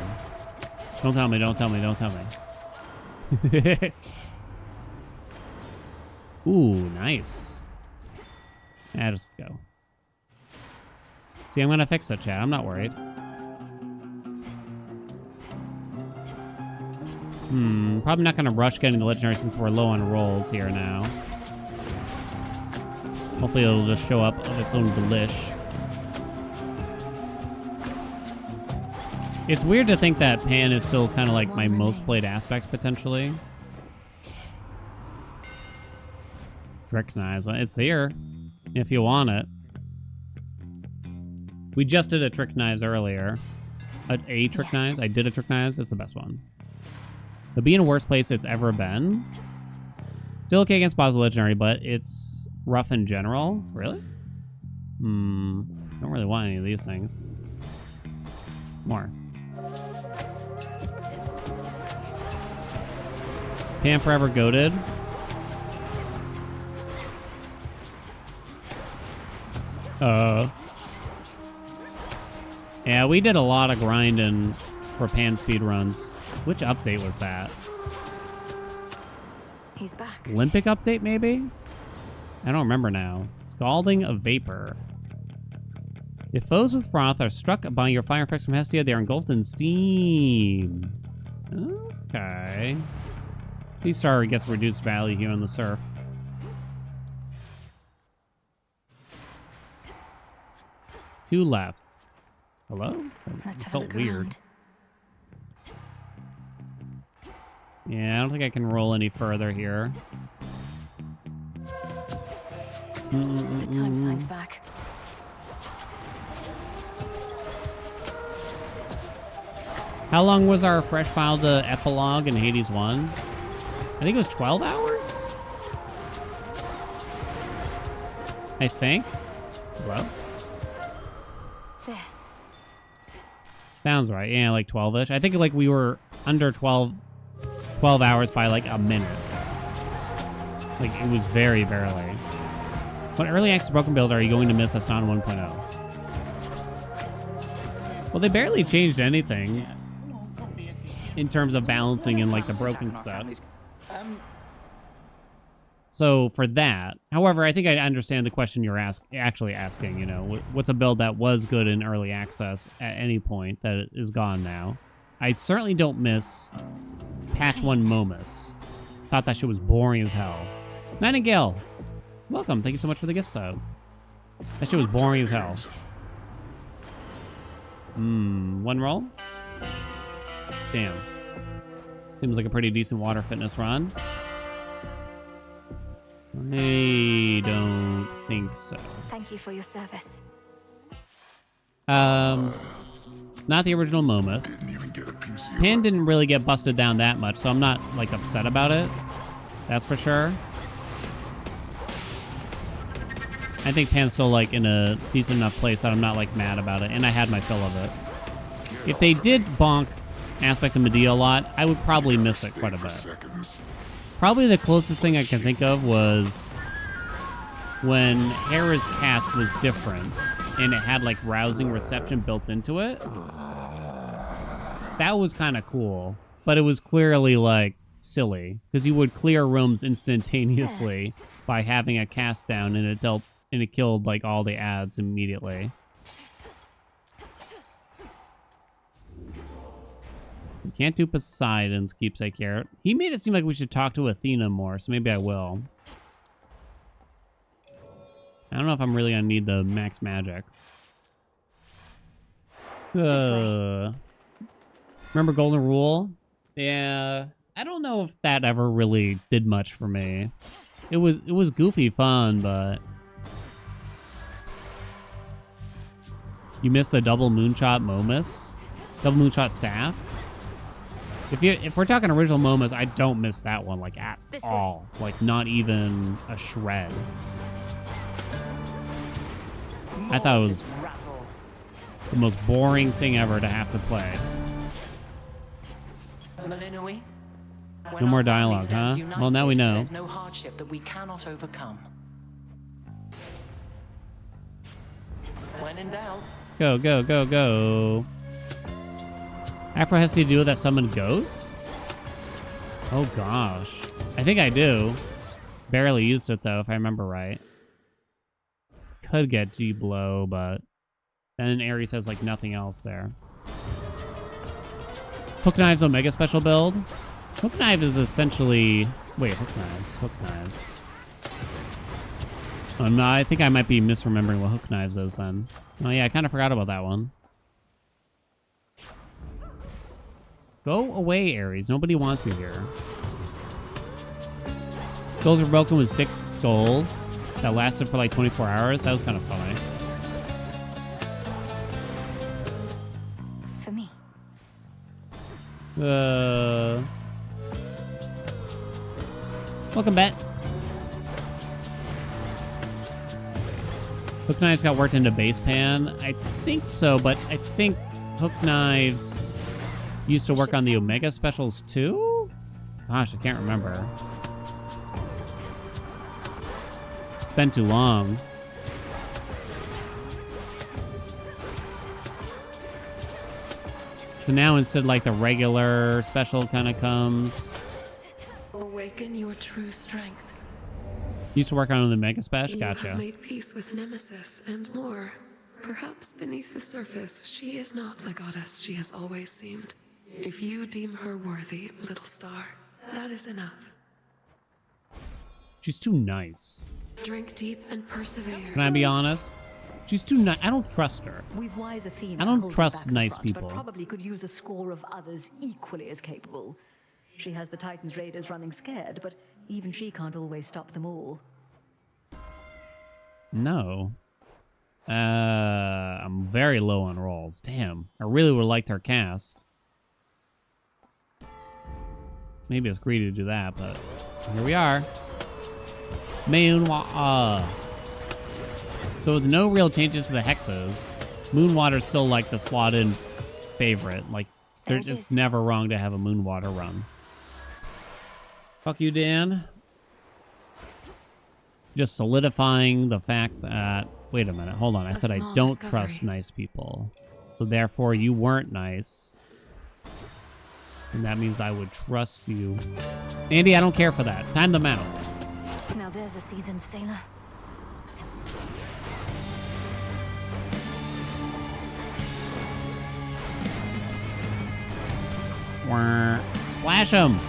Don't tell me, don't tell me, don't tell me. Ooh, nice. Yeah, just go. See, I'm going to fix it, chat. I'm not worried. Probably not going to rush getting the legendary since we're low on rolls here now. Hopefully it'll just show up of its own volition. It's weird to think that Pan is still kind of like my most played aspect, potentially. Trick knives. It's here, if you want it. We just did a trick knives earlier. A trick knives? I did a trick knives. It's the best one. But be in a worse place it's ever been. Still okay against boss legendary, but it's rough in general. Really? Don't really want any of these things. More. Pan forever goated. Yeah, we did a lot of grinding for Pan speed runs. Which update was that? He's back. Olympic update, maybe? I don't remember now. Scalding of Vapor. If foes with froth are struck by your fire effects from Hestia, they are engulfed in steam. Okay. Sea Star gets reduced value here on the surf. Two left. Hello? Let's have felt a look weird. around. Yeah, I don't think I can roll any further here. The time sign's back. How long was our fresh file to epilogue in Hades 1? I think it was 12 hours? I think. Hello? There. Sounds right. Yeah, like 12-ish. I think like we were under 12 hours by like a minute. Like it was very barely. What early access broken build are you going to miss that's not 1.0? Well, they barely changed anything in terms of balancing and like the broken stuff. So for that, however, I think I understand the question you're actually asking. You know, what's a build that was good in early access at any point that is gone now? I certainly don't miss Patch 1 Momus. Thought that shit was boring as hell. Nightingale, welcome. Thank you so much for the gift sub. That shit was boring as hell. One roll? Damn. Seems like a pretty decent water fitness run. I don't think so. Thank you for your service. Not the original Momus. Pan didn't really get busted down that much, so I'm not like upset about it. That's for sure. I think Pan's still like in a decent enough place that I'm not like mad about it, and I had my fill of it. If they did bonk Aspect of Medea a lot, I would probably miss it quite a bit. Probably the closest thing I can think of was when Hera's cast was different and it had like rousing reception built into it. That was kind of cool, but it was clearly like silly because you would clear rooms instantaneously by having a cast down, and it killed like all the ads immediately. You can't do Poseidon's keepsake here. He made it seem like we should talk to Athena more, so maybe I will. I don't know if I'm really gonna need the max magic. Remember Golden Rule? Yeah, I don't know if that ever really did much for me. It was goofy fun, but you missed the double moonshot Momus, double moonshot staff. If we're talking original Momus, I don't miss that one like at all, like not even a shred. I thought it was the most boring thing ever to have to play. No more dialogue, huh? Well, now we know. There's no hardship that we cannot overcome. When in doubt. Go, go, go, go. Afro has to do with that summon ghosts? Oh gosh. I think I do. Barely used it though, if I remember right. Could get G blow, but then Ares has like nothing else there. Hook Knives Omega special build. Hook Knife is essentially... Wait, Hook Knives. Oh no, I think I might be misremembering what Hook Knives is then. Oh yeah, I kind of forgot about that one. Go away, Ares. Nobody wants you here. Skulls were broken with 6 skulls that lasted for like 24 hours. That was kind of funny. For me. Welcome back. Hook knives got worked into base pan. I think so, but I think hook knives used to work on the Omega specials too? Gosh, I can't remember. It's been too long. So now instead like the regular special kind of comes. Awaken your true strength. Used to work on the Mega Special? You have Gotcha. made peace with Nemesis and more. Perhaps beneath the surface, she is not the goddess she has always seemed. If you deem her worthy, little star, that is enough. She's too nice. Drink deep and persevere. Can I be honest? She's too nice. I don't trust her. We've wise Athena I don't holding trust back the nice front, people. But probably could use a score of others equally as capable. She has the Titans raiders running scared, but even she can't always stop them all. No. I'm very low on rolls. Damn. I really would have liked our cast. Maybe it's greedy to do that, but here we are. Moonwater. So with no real changes to the hexes, Moonwater's still like the slot-in favorite. Like, it's never wrong to have a Moonwater run. Fuck you, Dan. Just solidifying the fact that... Wait a minute, hold on. I said I don't trust nice people. So therefore, you weren't nice. And that means I would trust you. Andy, I don't care for that. Time them out. Now there's a seasoned sailor. Splash him!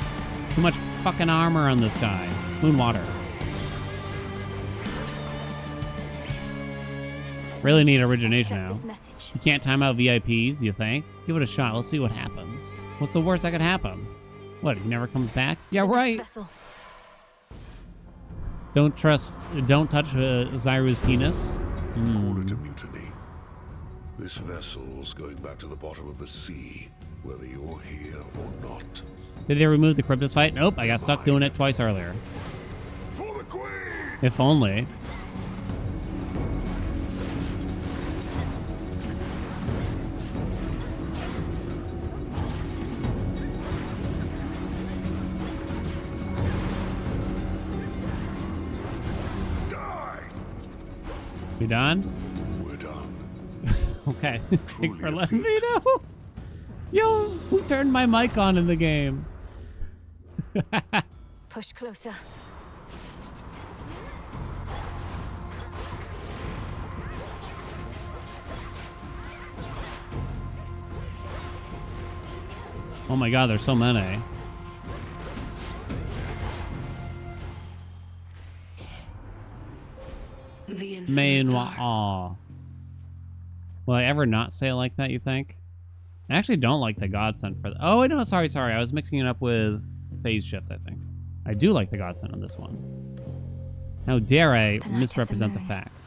Too much fucking armor on this guy. Moonwater. Really need origination now. You can't time out VIPs, you think? Give it a shot. Let's see what happens. What's the worst that could happen? What, he never comes back? Yeah, right. Don't touch Zyru's penis. Call it a mutiny. This vessel's going back to the bottom of the sea, whether you're here or not. Did they remove the Cryptus fight? Nope, I got stuck doing it twice earlier. For the Queen! If only. You done? We're done. Okay. Thanks for letting me know. Yo, who turned my mic on in the game? Push closer. Oh my god, there's so many. The Main Aw. Will I ever not say it like that, you think? I actually don't like the Godsend for that. Oh, no, sorry. I was mixing it up with Phase Shift, I think. I do like the Godsend on this one. How dare I misrepresent the facts?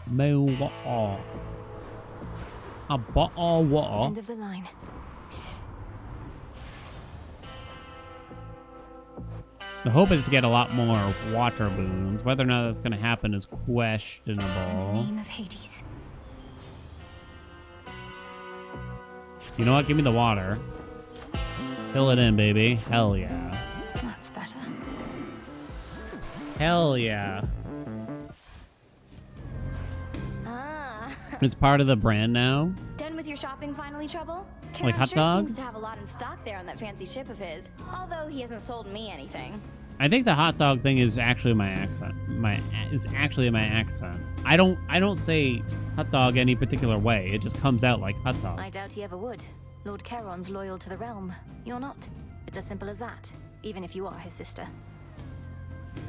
Main Aw. End of the line. The hope is to get a lot more water boons. Whether or not that's going to happen is questionable. In the name of Hades. You know what? Give me the water. Fill it in, baby. Hell yeah. That's better. Hell yeah. Ah. It's part of the brand now. Done with your shopping finally, Trouble? Like Karen hot sure dog? seems to have a lot in stock there on that fancy ship of his, although he hasn't sold me anything. I think the hot dog thing is actually my accent. I don't say hot dog any particular way. It just comes out like hot dog. I doubt he ever would. Lord Charon's loyal to the realm. You're not. It's as simple as that, even if you are his sister.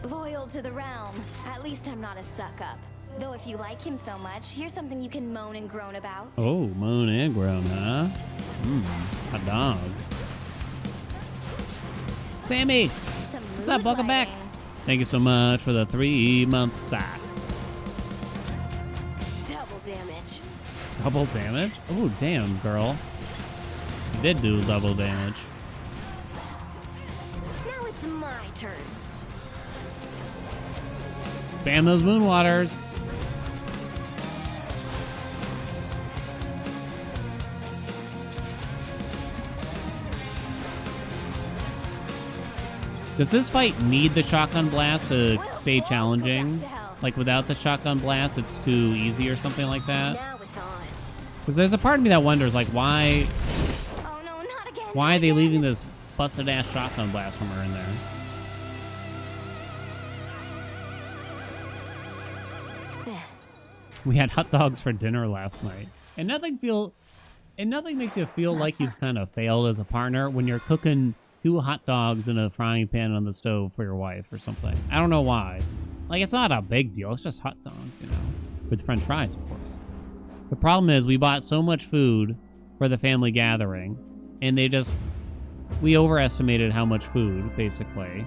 Loyal to the realm. At least I'm not a suck-up. Though if you like him so much, here's something you can moan and groan about. Oh, moan and groan, huh? A dog. Sammy! What's up? Welcome back. Thank you so much for the 3-month sack. Double damage. Double damage? Oh, damn, girl. You did do double damage. Now it's my turn. Ban those moon waters. Does this fight need the shotgun blast to stay challenging? Like without the shotgun blast, it's too easy or something like that? Now it's on. Because there's a part of me that wonders, like, why are they leaving this busted ass shotgun blast from her in there? We had hot dogs for dinner last night, and nothing makes you feel like you've kind of failed as a partner when you're cooking 2 hot dogs in a frying pan on the stove for your wife or something. I don't know why. Like, it's not a big deal. It's just hot dogs, you know, with French fries, of course. The problem is we bought so much food for the family gathering, and we overestimated how much food, basically.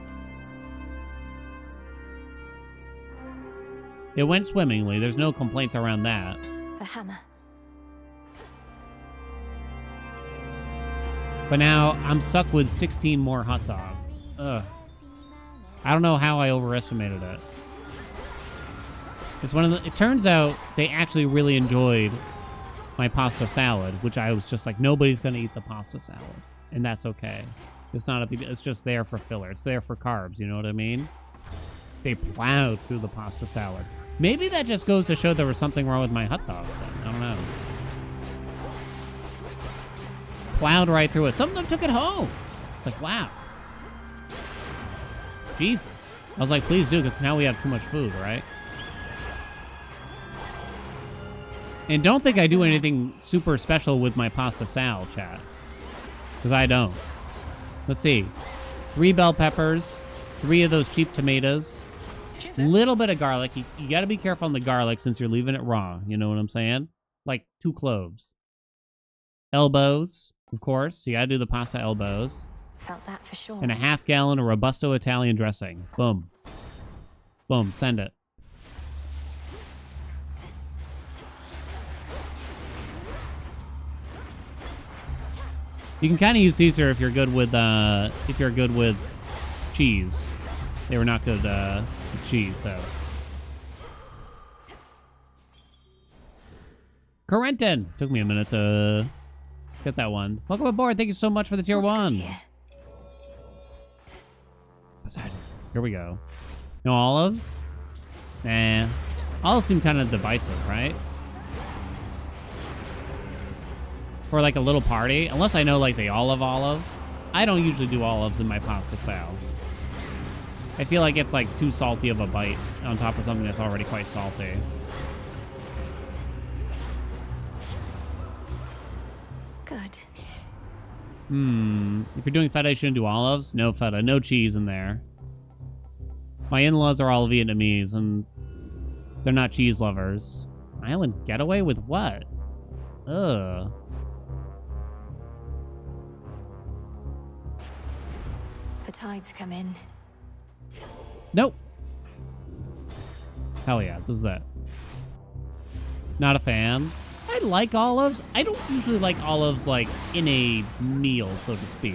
It went swimmingly. There's no complaints around that. The hammer. But now I'm stuck with 16 more hot dogs. Ugh. I don't know how I overestimated it. It turns out they actually really enjoyed my pasta salad, which I was just like, nobody's gonna eat the pasta salad, and that's okay. It's not a big. It's just there for filler. It's there for carbs. You know what I mean? They plowed through the pasta salad. Maybe that just goes to show there was something wrong with my hot dog. Then. I don't know. Plowed right through it. Some of them took it home. It's like, wow. Jesus. I was like, please do, because now we have too much food, right? And don't think I do anything super special with my pasta sal, chat. Because I don't. Let's see. 3 bell peppers. 3 of those cheap tomatoes. A little bit of garlic. You got to be careful on the garlic since you're leaving it raw. You know what I'm saying? Like 2 cloves. Elbows, of course. You got to do the pasta elbows. Felt that for sure. And a half gallon of Robusto Italian dressing. Boom. Boom. Send it. You can kind of use Caesar if you're good with cheese. They were not good with cheese though. Corentin! Took me a minute to get that one. Welcome aboard. Thank you so much for the tier 1. What's that? Here we go. No olives? Nah. Olives seem kind of divisive, right? For like a little party. Unless I know like they all love olives. I don't usually do olives in my pasta sal. I feel like it's like too salty of a bite on top of something that's already quite salty. Good. If you're doing feta, you shouldn't do olives. No feta, no cheese in there. My in-laws are all Vietnamese, and they're not cheese lovers. Island getaway with what? Ugh. The tides come in. Nope. Hell yeah, this is it. Not a fan. I like olives. I don't usually like olives like in a meal, so to speak.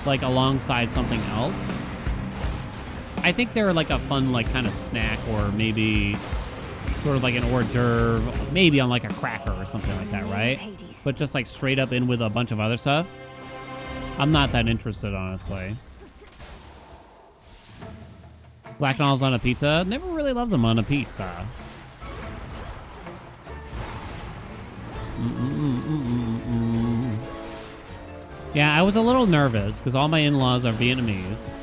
Like alongside something else. I think they're like a fun like kind of snack or maybe sort of like an hors d'oeuvre, maybe on like a cracker or something like that, right? But just like straight up in with a bunch of other stuff. I'm not that interested, honestly. Black olives on a pizza? Never really loved them on a pizza. Yeah, I was a little nervous because all my in-laws are Vietnamese,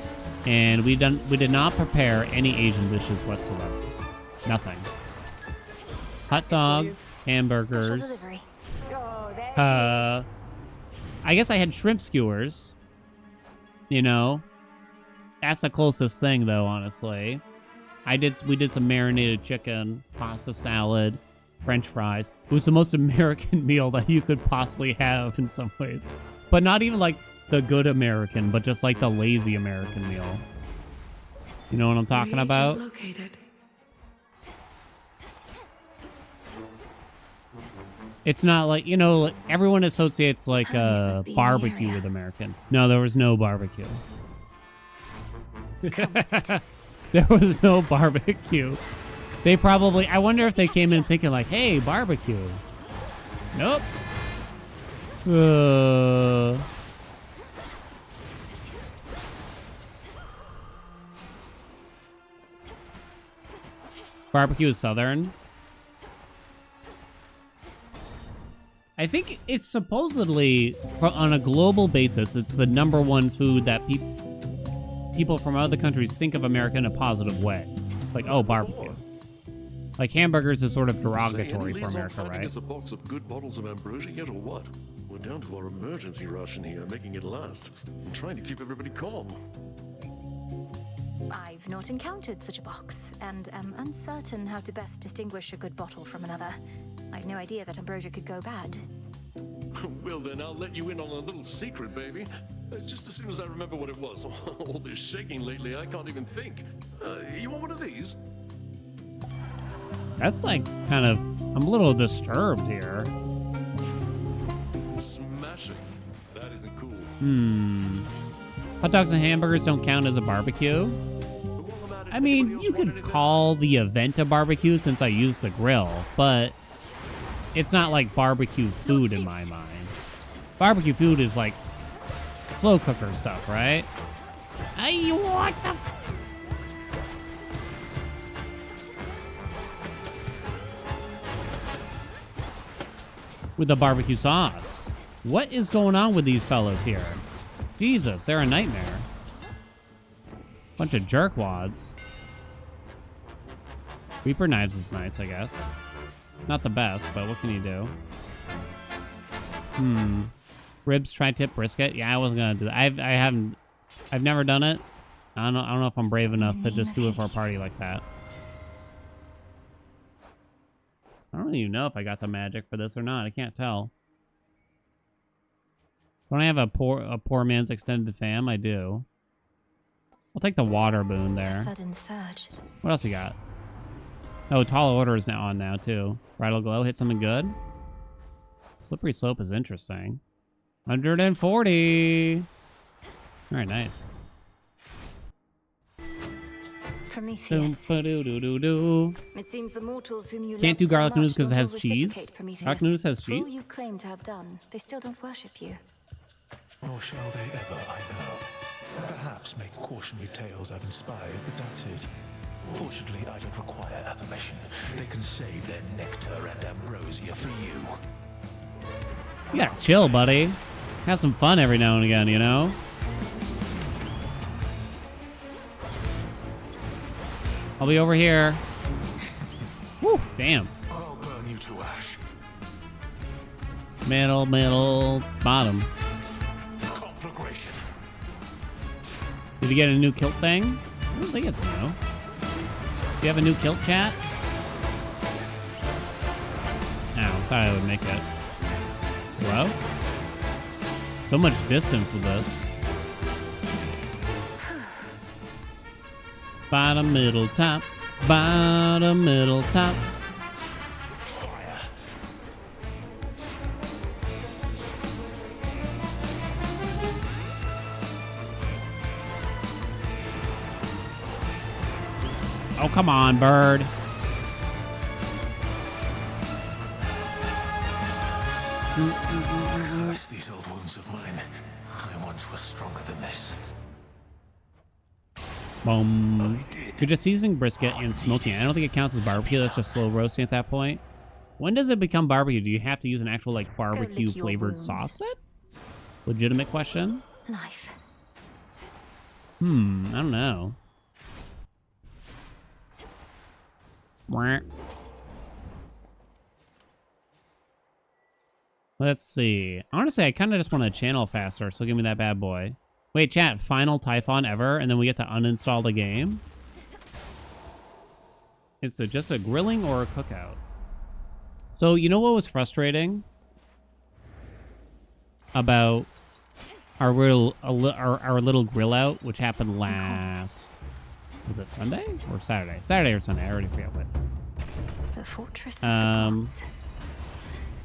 and we did not prepare any Asian dishes whatsoever. Nothing. Hot dogs, hamburgers. I guess I had shrimp skewers. You know, that's the closest thing, though, honestly. We did some marinated chicken, pasta salad, French fries. It was the most American meal that you could possibly have in some ways. But not even like the good American, but just like the lazy American meal. You know what I'm talking about? Located. It's not like, you know, like everyone associates like barbecue with American. No, there was no barbecue. There was no barbecue. They probably, I wonder if they came in thinking like, hey, barbecue. Nope. Barbecue is Southern. I think it's supposedly, on a global basis, it's the #1 food that people from other countries think of America in a positive way. Like, oh, barbecue. Like, hamburgers is sort of derogatory for America, right? Us a box of good bottles of ambrosia yet, or what? We're down to our emergency ration here, making it last. I'm trying to keep everybody calm. I've not encountered such a box, and am uncertain how to best distinguish a good bottle from another. I had no idea that ambrosia could go bad. Well then, I'll let you in on a little secret, baby. Just as soon as I remember what it was. All this shaking lately, I can't even think. You want one of these? That's like kind of, I'm a little disturbed here. Smashing. That isn't cool. Hot dogs and hamburgers don't count as a barbecue. I mean, you could call the event a barbecue since I used the grill, but it's not like barbecue food in my mind. Barbecue food is like slow cooker stuff, right? Hey, what the? With the barbecue sauce. What is going on with these fellas here? Jesus, they're a nightmare. Bunch of jerkwads. Reaper knives is nice, I guess. Not the best, but what can you do? Ribs, tri-tip, brisket. Yeah, I wasn't gonna do that. I've never done it. I don't know if I'm brave enough to just do it for a party like that. I don't even know if I got the magic for this or not. I can't tell. Don't I have a poor man's extended fam? I do. I'll take the water boon there. A sudden surge. What else you got? Oh, Tall Order is now on now, too. Bridal Glow, hit something good. Slippery Slope is interesting. 140! Alright, nice. Prometheus. It seems the mortals whom you Can't do love so garlic noodles much because it don't has always cheese? reciprocate, Prometheus. Garlic noodles has For all cheese? you claim to have done, they still don't worship you. Nor shall they ever, I know. Perhaps make cautionary tales I've inspired, but that's it. Fortunately, I don't require affirmation. They can save their nectar and ambrosia for you. You gotta chill, buddy. Have some fun every now and again, you know? I'll be over here. Woo, damn. I'll burn you to ash. Middle, bottom. Conflagration. Did you get a new kilt thing? I don't think it's new. Do you have a new kilt, chat? No, thought I would make it. Hello? So much distance with this. Bottom, middle, top. Bottom, middle, top. Fire. Oh, come on, bird. Curse these old wounds of mine. I once was stronger than this. Boom. You're just seasoning brisket and smoking it. I don't think it counts as barbecue. That's just slow roasting at that point. When does it become barbecue? Do you have to use an actual like barbecue flavored sauce then? Legitimate question. Life. I don't know. Let's see. Honestly, I kind of just want to channel faster, so give me that bad boy. Wait, chat, final Typhon ever, and then we get to uninstall the game? It's just a grilling or a cookout. So, you know what was frustrating about our little grill out, which happened last... Was it Sunday or Saturday? Saturday or Sunday, I already forget what. The fortress of the gods.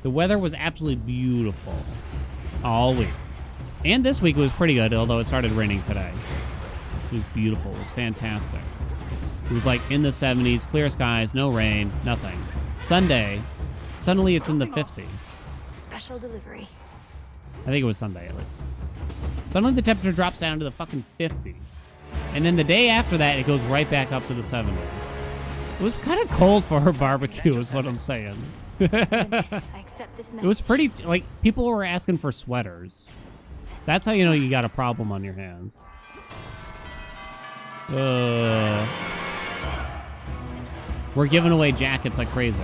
The weather was absolutely beautiful all week. And this week it was pretty good, although it started raining today. It was beautiful. It was fantastic. It was like in the 70s, clear skies, no rain, nothing. Sunday, suddenly it's in the 50s. Special delivery. I think it was Sunday at least. Suddenly the temperature drops down to the fucking 50s. And then the day after that, it goes right back up to the 70s. It was kind of cold for her barbecue, is what I'm saying. Goodness, I accept this It was pretty, like, people were asking for sweaters. That's how you know you got a problem on your hands. We're giving away jackets like crazy.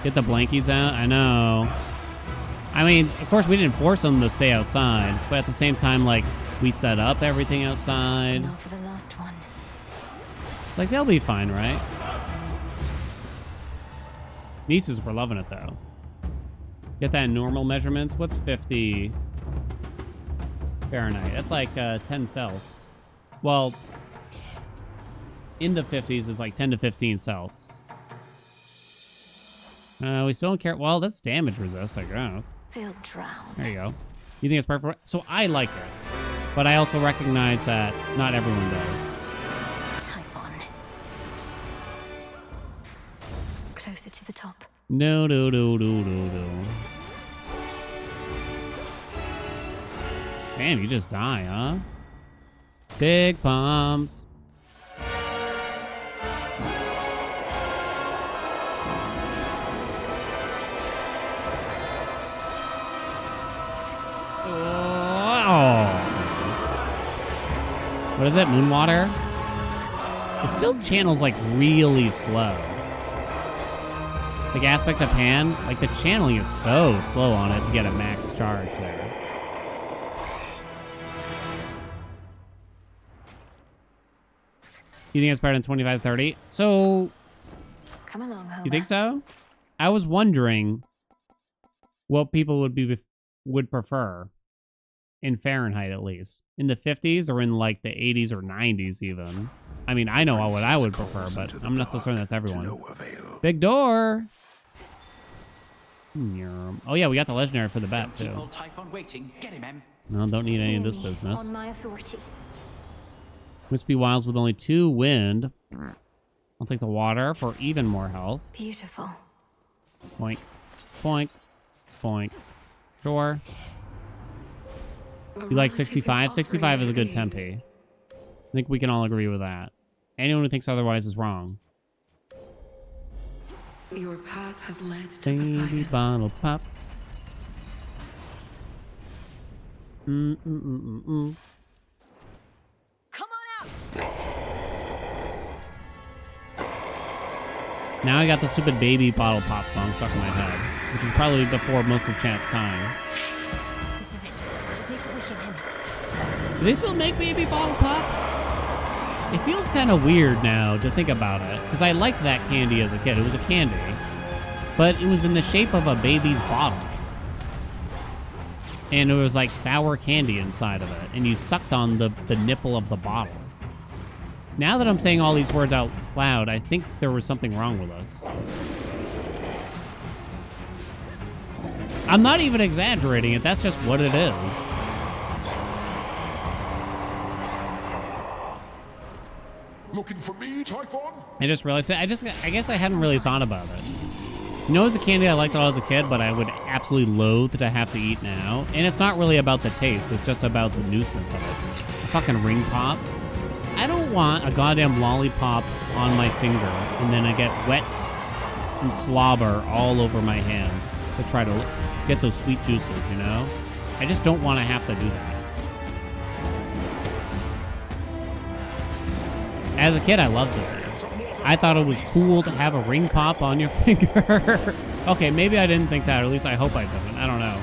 Get the blankies out? I know. I mean, of course, we didn't force them to stay outside, but at the same time, like, we set up everything outside. Now for the last one. Like, they'll be fine, right? Nieces were loving it, though. Get that in normal measurements. What's 50 Fahrenheit? That's like 10 Celsius. Well, in the 50s is like 10 to 15 Celsius. We still don't care. Well, that's damage resist, I guess. They'll drown. There you go. You think it's perfect? So I like it. But I also recognize that not everyone does. Typhon. Closer to the top. No. Damn, you just die, huh? Big bombs. What is it? Moonwater? It still channels like really slow. Like aspect of hand, like the channeling is so slow on it to get a max charge there. You think it's better than 25-30? So, come along, Homer. You think so? I was wondering what people would prefer in Fahrenheit, at least in the 50s or in like the 80s or 90s even. I mean, I know what I would prefer, but I'm not so certain that's everyone. Big door. Oh yeah, we got the legendary for the bat too. Old Typhon waiting. Get him, Em. No, don't need any of this business. On my authority. Wispy Wilds with only 2 wind. I'll take the water for even more health. Beautiful. Boink, boink, boink. Sure. You like 65? 65 is a good tempi. I think we can all agree with that. Anyone who thinks otherwise is wrong. Your path has led to Baby Poseidon. bottle pop. Come on out! Now I got the stupid baby bottle pop song stuck in my head, which is probably before most of chat's time. This is it. Just need to weaken him. Do they still make baby bottle pops? It feels kind of weird now to think about it, because I liked that candy as a kid. It was a candy, but it was in the shape of a baby's bottle. And it was like sour candy inside of it, and you sucked on the nipple of the bottle. Now that I'm saying all these words out loud, I think there was something wrong with us. I'm not even exaggerating it, that's just what it is. Looking for me, Typhon? I just realized it. I guess I hadn't really thought about it. You know, it was a candy I liked when I was a kid, but I would absolutely loathe to have to eat now. And it's not really about the taste, it's just about the nuisance of it. A fucking ring pop. I don't want a goddamn lollipop on my finger and then I get wet and slobber all over my hand to try to get those sweet juices, you know? I just don't want to have to do that. As a kid, I loved it. I thought it was cool to have a ring pop on your finger. Okay, maybe I didn't think that, or at least I hope I didn't. I don't know.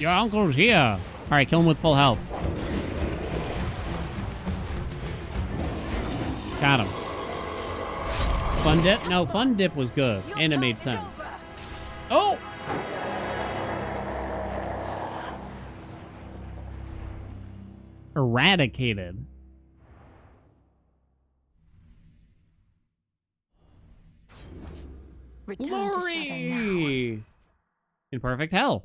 Your uncle's here. All right, kill him with full health. Got him. Fun dip? No, fun dip was good, and it made sense. Oh! Eradicated. Return to Shadow now. Glory! In perfect health.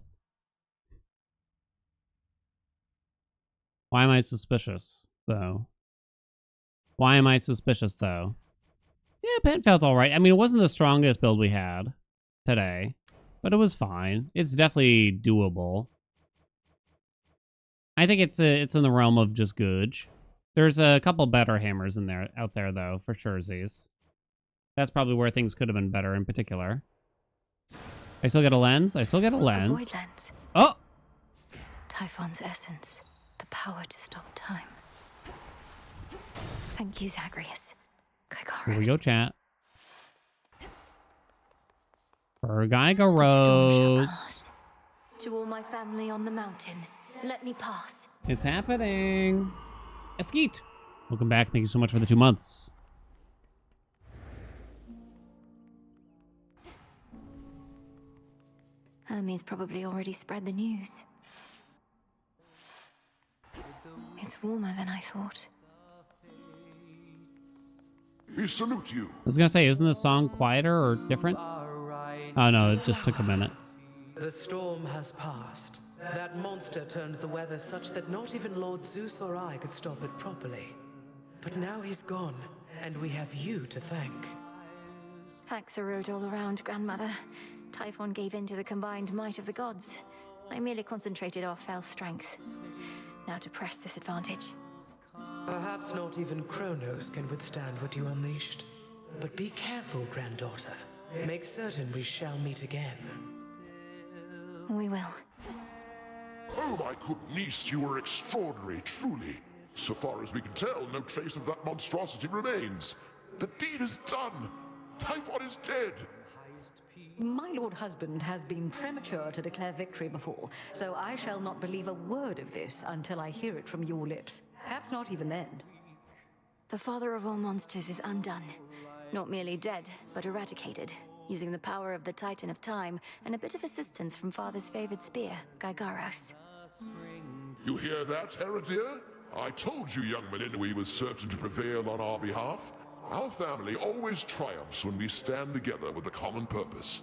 Why am I suspicious, though? Why am I suspicious, though? Yeah, Pen felt alright. I mean, it wasn't the strongest build we had today, but it was fine. It's definitely doable. I think it's in the realm of just good. There's a couple better hammers in there out there, though, for sure, Z's. That's probably where things could have been better in particular. I still get a lens? I still get a lens. Void lens. Oh! Typhon's essence. The power to stop time. Thank you, Zagreus. Here we go, chat. For Gygaros. To all my family on the mountain, let me pass. It's happening. Eskeet. Welcome back. Thank you so much for the 2 months. Hermes probably already spread the news. It's warmer than I thought. We salute you. I was gonna say, isn't the song quieter or different? Oh no, it just took a minute. The storm has passed. That monster turned the weather such that not even Lord Zeus or I could stop it properly. But now he's gone, and we have you to thank. Thanks are owed all around, Grandmother. Typhon gave in to the combined might of the gods. I merely concentrated our fell strength. Now to press this advantage. Perhaps not even Kronos can withstand what you unleashed. But be careful, granddaughter. Make certain we shall meet again. We will. Oh, my good niece, you are extraordinary, truly. So far as we can tell, no trace of that monstrosity remains. The deed is done. Typhon is dead. My lord husband has been premature to declare victory before, so I shall not believe a word of this until I hear it from your lips. Perhaps not even then. The father of all monsters is undone. Not merely dead, but eradicated, using the power of the Titan of Time and a bit of assistance from father's favored spear, Gygaros. You hear that, Heredia? I told you young Melinui was certain to prevail on our behalf. Our family always triumphs when we stand together with a common purpose.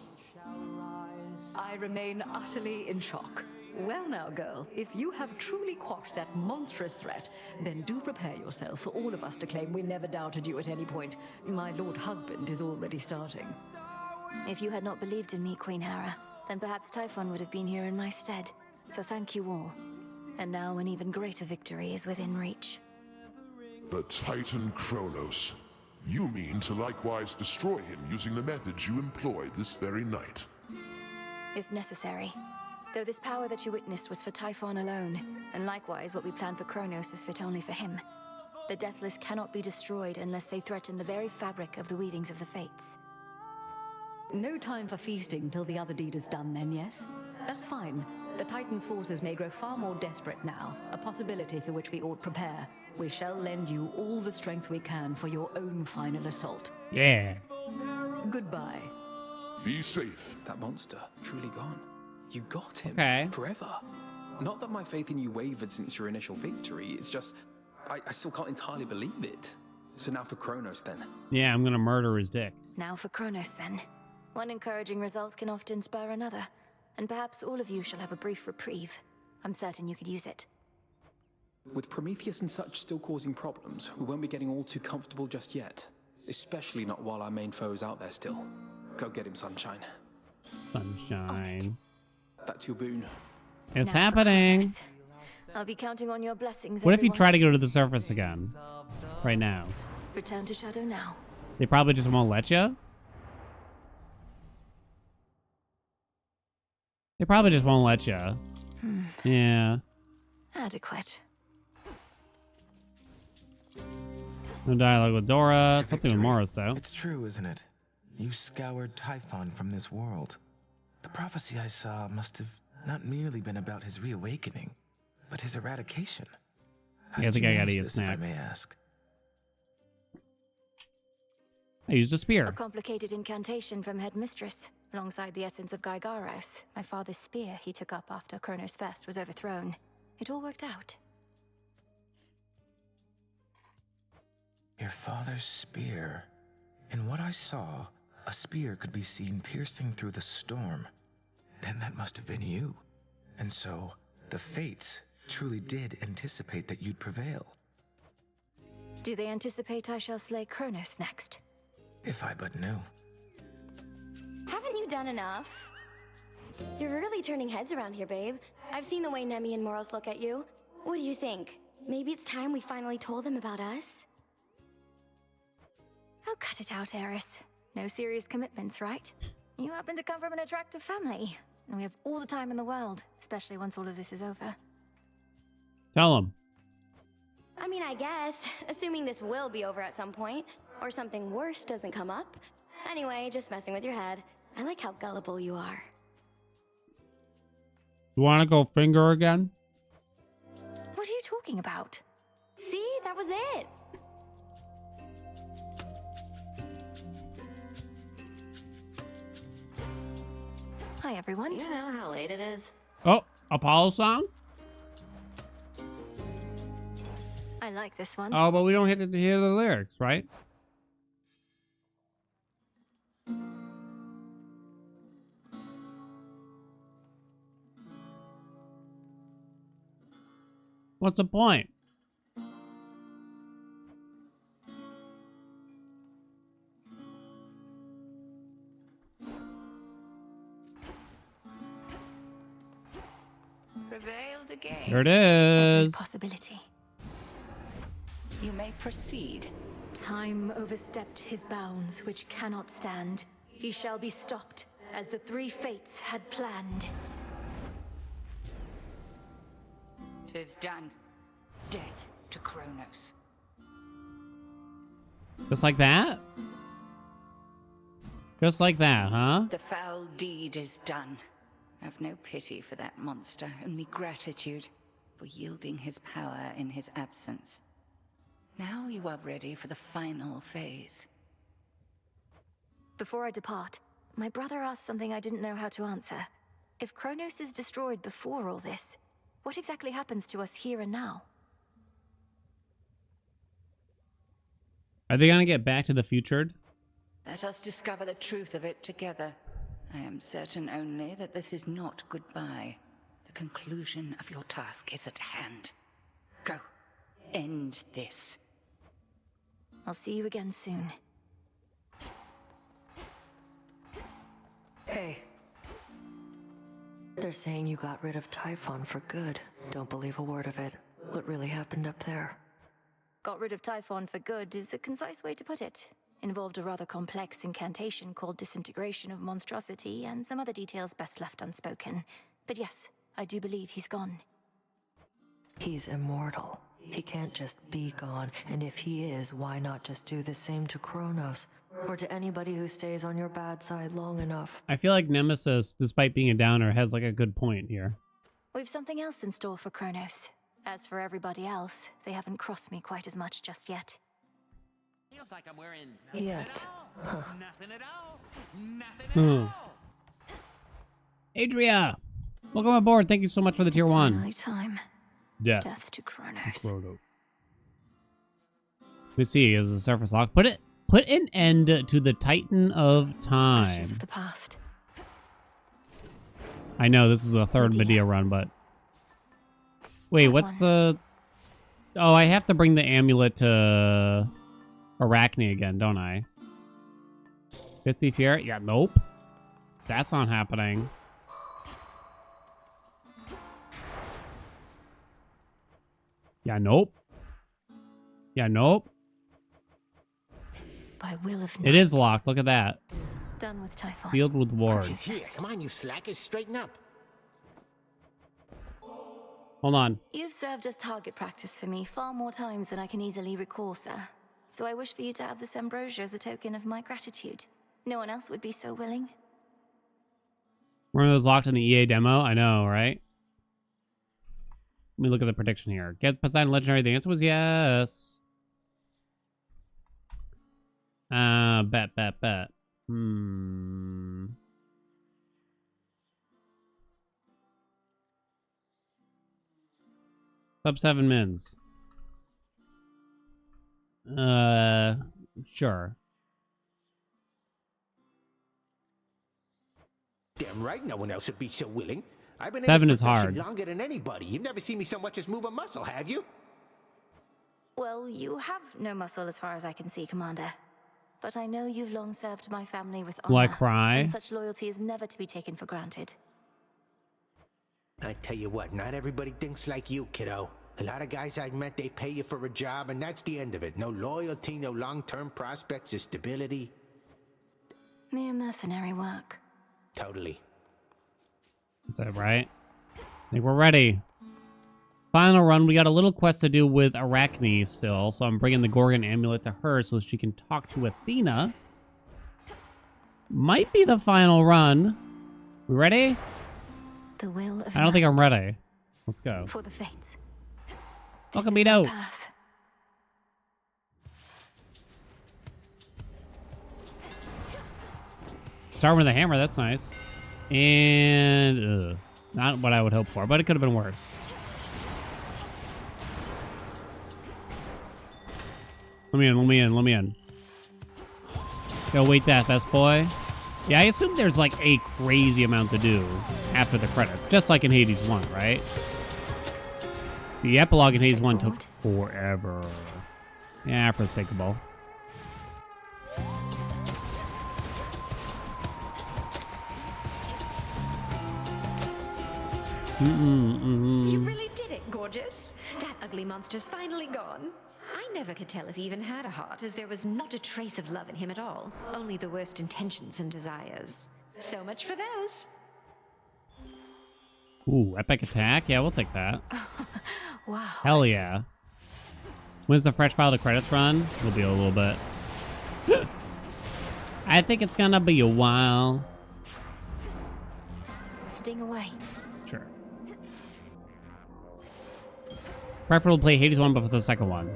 I remain utterly in shock. Well now, girl, if you have truly quashed that monstrous threat, then do prepare yourself for all of us to claim we never doubted you at any point. My lord husband is already starting. If you had not believed in me, Queen Hera, then perhaps Typhon would have been here in my stead. So thank you all. And now an even greater victory is within reach. The Titan Kronos. You mean to likewise destroy him using the methods you employed this very night? If necessary. Though this power that you witnessed was for Typhon alone, and likewise what we planned for Kronos is fit only for him. The Deathless cannot be destroyed unless they threaten the very fabric of the weavings of the Fates. No time for feasting till the other deed is done then, yes? That's fine. The Titan's forces may grow far more desperate now, a possibility for which we ought prepare. We shall lend you all the strength we can for your own final assault. Yeah. Goodbye. Be safe. That monster, truly gone. You got him. Okay. Forever. Not that my faith in you wavered since your initial victory, it's just, I still can't entirely believe it. So now for Kronos then. Yeah, I'm gonna murder his dick. Now for Kronos then. One encouraging result can often spur another, and perhaps all of you shall have a brief reprieve. I'm certain you could use it. With Prometheus and such still causing problems, we won't be getting all too comfortable just yet. Especially not while our main foe is out there still. Go get him, Sunshine. Sunshine. That's your boon. It's happening. I'll be counting on your blessings. What if you everyone. try to go to the surface again? Right now. Return to Shadow now. They probably just won't let you. They probably just won't let you. Yeah. Adequate. No dialogue with Dora. Something with Moros, though. It's true, isn't it? You scoured Typhon from this world. The prophecy I saw must have not merely been about his reawakening, but his eradication. How Yeah, I did think you I gotta manage eat a this, if I snack. may ask? I used a spear. A complicated incantation from Headmistress, alongside the essence of Gygaros, my father's spear he took up after Kronos Fest was overthrown. It all worked out. Your father's spear. In what I saw, a spear could be seen piercing through the storm. Then that must have been you. And so, the fates truly did anticipate that you'd prevail. Do they anticipate I shall slay Kronos next? If I but knew. Haven't you done enough? You're really turning heads around here, babe. I've seen the way Nemi and Moros look at you. What do you think? Maybe it's time we finally told them about us? Oh, cut it out, Eris. No serious commitments, right? You happen to come from an attractive family, and we have all the time in the world, especially once all of this is over. Tell him. I mean, I guess, assuming this will be over at some point, or something worse doesn't come up. Anyway, just messing with your head. I like how gullible you are. You want to go finger again? What are you talking about? See, that was it. Hi, everyone. You know how late it is? Oh, Apollo song? I like this one. Oh, but we don't have to hear the lyrics, right? What's the point? Prevailed again. Here it is. Possibility. You may proceed. Time overstepped his bounds, which cannot stand. He shall be stopped, as the three fates had planned. 'Tis done. Death to Kronos. Just like that? Just like that, huh? The foul deed is done. Have no pity for that monster, only gratitude for yielding his power in his absence. Now you are ready for the final phase. Before I depart, my brother asked something I didn't know how to answer. If Kronos is destroyed before all this, what exactly happens to us here and now? Are they gonna get back to the future? Let us discover the truth of it together. I am certain only that this is not goodbye. The conclusion of your task is at hand. Go. End this. I'll see you again soon. Hey. They're saying you got rid of Typhon for good. Don't believe a word of it. What really happened up there? Got rid of Typhon for good is a concise way to put it. Involved a rather complex incantation called disintegration of monstrosity and some other details best left unspoken. But yes, I do believe he's gone. He's immortal. He can't just be gone, and if he is, why not just do the same to Kronos? Or to anybody who stays on your bad side long enough? I feel like Nemesis, despite being a downer, has like a good point here. We've something else in store for Kronos. As for everybody else, they haven't crossed me quite as much just yet. Feels like I'm wearing Yet. Huh. nothing at all. Nothing Adria, welcome aboard. Thank you so much for the tier 1. Finally time. Yeah. Death to Kronos. Let me see, is the surface lock? Put an end to the Titan of Time. Ashes of the past. I know this is the third Medea run, but wait, what's the? Oh, I have to bring the amulet to Arachne again, don't I? 50 fear? Yeah, nope. That's not happening. Yeah, nope. Yeah, nope. By will of It is locked. Look at that. Done with Typhon. Sealed with wards. Here, come on, you slackers, straighten up. Hold on. You've served as target practice for me far more times than I can easily recall, sir. So I wish for you to have this ambrosia as a token of my gratitude. No one else would be so willing. One of those locked in the EA demo? I know, right? Let me look at the prediction here. Get Poseidon Legendary. The answer was yes. Bet. Sub 7 mins. Sure. Damn right, no one else would be so willing. I've been 7 in is this profession hard. longer than anybody. You've never seen me so much as move a muscle, have you? Well, you have no muscle as far as I can see, Commander. But I know you've long served my family with honor. Will I cry? And such loyalty is never to be taken for granted. I tell you what, not everybody thinks like you, kiddo. A lot of guys I've met, they pay you for a job, and that's the end of it. No loyalty, no long-term prospects or stability. Mere mercenary work. Totally. That's it, right? I think we're ready. Final run. We got a little quest to do with Arachne still, so I'm bringing the Gorgon amulet to her so she can talk to Athena. Might be the final run. We ready? The will of I don't think I'm ready. Let's go. For the fates. Welcome me out. Start with a hammer. That's nice. And not what I would hope for, but it could have been worse. Let me in. Go wait that, best boy. Yeah, I assume there's like a crazy amount to do after the credits, just like in Hades 1, right? The epilogue in Hades 1 took forever. Yeah, prostakable. You really did it, gorgeous. That ugly monster's finally gone. I never could tell if he even had a heart, as there was not a trace of love in him at all. Only the worst intentions and desires. So much for those. Ooh, epic attack? Yeah, we'll take that. Wow. Hell yeah. When's the fresh file to credits run? It'll be a little bit. I think it's gonna be a while. Sting away. Sure. Preferable to play Hades 1 before the second one.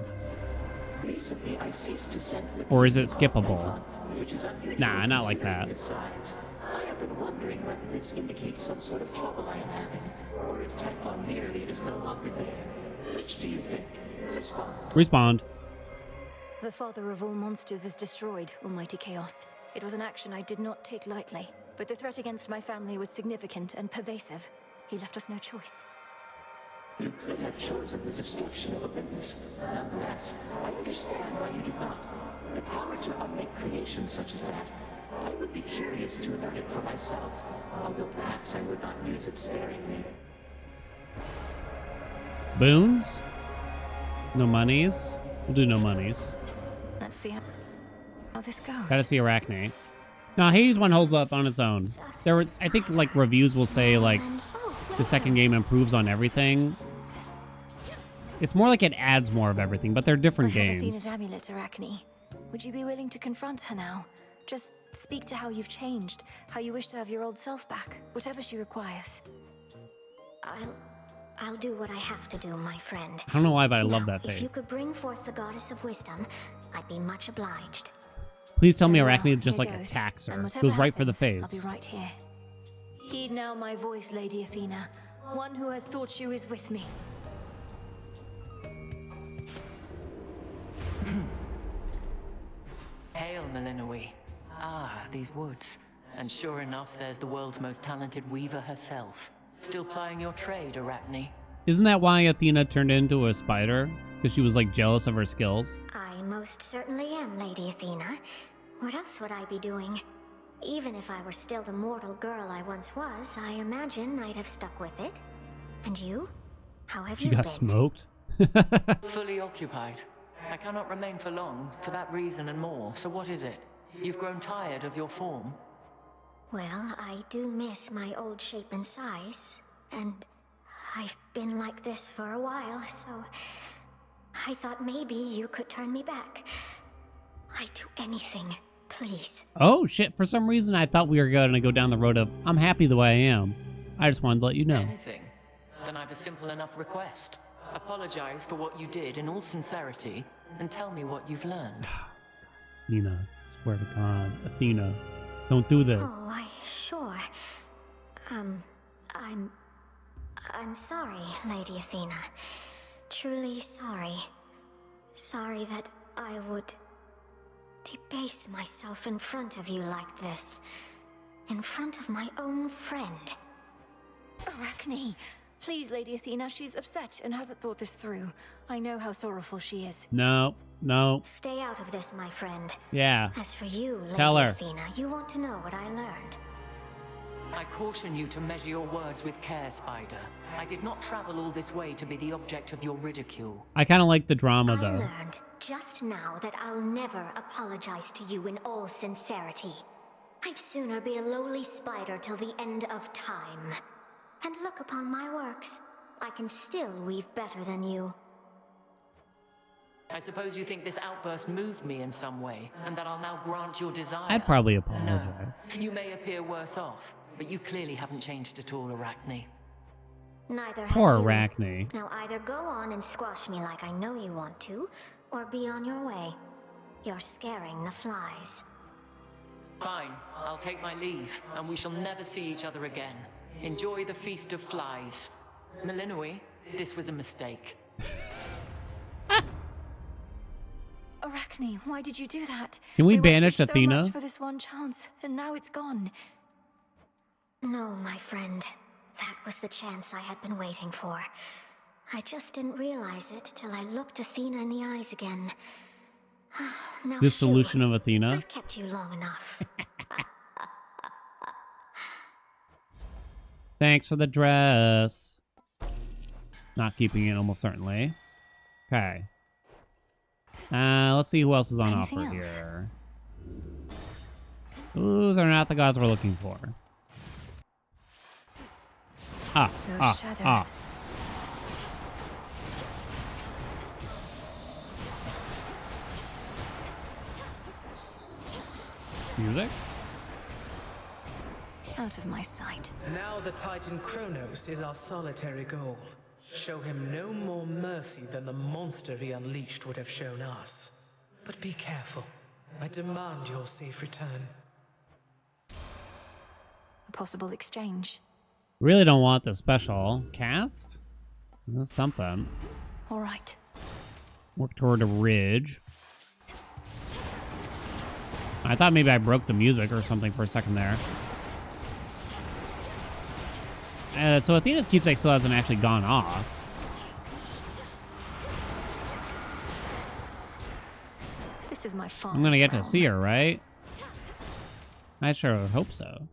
Recently, I ceased to sense the Or is it skippable? which is unusual Nah, not like that. considering its size. I have been wondering whether this indicates some sort of trouble I am having, or if Typhon merely is no longer there. Which do you think? Respond. The father of all monsters is destroyed, Almighty Chaos. It was an action I did not take lightly, but the threat against my family was significant and pervasive. He left us no choice. You could have chosen the destruction of Olympus. Nonetheless, I understand why you do not. The power to unmake creations such as that, I would be curious to learn it for myself, although perhaps I would not use it sparingly. Boons? No monies? We'll do no monies. Let's see how this goes. Gotta see Arachne. No, Hades 1 holds up on its own. There were, I think, like, reviews will say, like, the second game improves on everything. It's more like it adds more of everything, but they're different I have games. Athena's amulet, Arachne. Would you be willing to confront her now? Just speak to how you've changed, how you wish to have your old self back, whatever she requires. I'll do what I have to do, my friend. I don't know why, but I love Now, that face. If you could bring forth the goddess of wisdom, I'd be much obliged. Please tell me Very well, Arachne just, here like, goes. attacks her. And whatever Goes right for the happens, face. I'll be right here. Heed now my voice, Lady Athena. One who has sought you is with me. Hail, Melinoe. Ah, these woods. And sure enough, there's the world's most talented weaver herself. Still plying your trade, Arachne. Isn't that why Athena turned into a spider? Because she was, like, jealous of her skills? I most certainly am, Lady Athena. What else would I be doing? Even if I were still the mortal girl I once was, I imagine I'd have stuck with it. And you? How have She you got been? smoked? Fully occupied. I cannot remain for long, for that reason and more. So what is it? You've grown tired of your form? Well, I do miss my old shape and size, and I've been like this for a while, so I thought maybe you could turn me back. I'd do anything. please. Oh, shit. For some reason, I thought we were going to go down the road of, I'm happy the way I am. I just wanted to let you know. Anything? Then I've a simple enough request. Apologize for what you did in all sincerity, and tell me what you've learned. Athena, swear to God. Athena, don't do this. Oh, sure. I'm sorry, Lady Athena. Truly sorry. Sorry that I would debase myself in front of you like this. In front of my own friend. Arachne, please, Lady Athena, she's upset and hasn't thought this through. I know how sorrowful she is. No. Stay out of this, my friend. Yeah. As for you, Tell Lady her. Athena, you want to know what I learned. I caution you to measure your words with care, Spider. I did not travel all this way to be the object of your ridicule. I kind of like the drama, I though. learned just now that I'll never apologize to you in all sincerity. I'd sooner be a lowly spider till the end of time. And look upon my works. I can still weave better than you. I suppose you think this outburst moved me in some way, and that I'll now grant your desire. I'd probably apologize. No, you may appear worse off, but you clearly haven't changed at all, Arachne. Neither Poor have you. Arachne. Now either go on and squash me like I know you want to, or be on your way. You're scaring the flies. Fine, I'll take my leave, and we shall never see each other again. Enjoy the feast of flies. Melinoi, this was a mistake. Arachne, why did you do that? Can we went through banish Athena? So much for this one chance, and now it's gone. No, my friend. That was the chance I had been waiting for. I just didn't realize it till I looked Athena in the eyes again. Now, Dissolution of Athena. I've kept you long enough. Thanks for the dress. Not keeping it, almost certainly. Okay. Let's see who else is on offer here. Those are not the gods we're looking for. Those shadows. Music? Out of my sight. Now the Titan Kronos is our solitary goal. Show him no more mercy than the monster he unleashed would have shown us. But be careful. I demand your safe return. A possible exchange. Really don't want the special cast. That's something. All right. Work toward a ridge. I thought maybe I broke the music or something for a second there. So Athena's keepsake still hasn't actually gone off. This is my father's I'm gonna get to realm. see her, right? I sure hope so.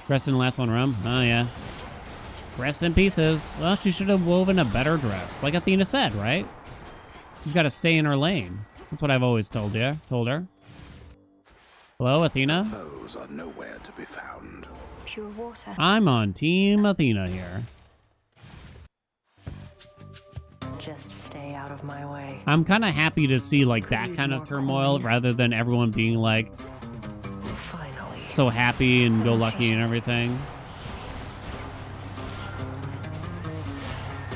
Dressed in the last one room? Oh, yeah. Rest in pieces. Well, she should have woven a better dress. Like Athena said, right? She's got to stay in her lane. That's what I've always told her. Hello, Athena? Foes are nowhere to be found. Pure water. I'm on Team Athena here. Just stay out of my way. I'm kind of happy to see like that kind of turmoil rather than everyone being like so happy and go lucky and everything.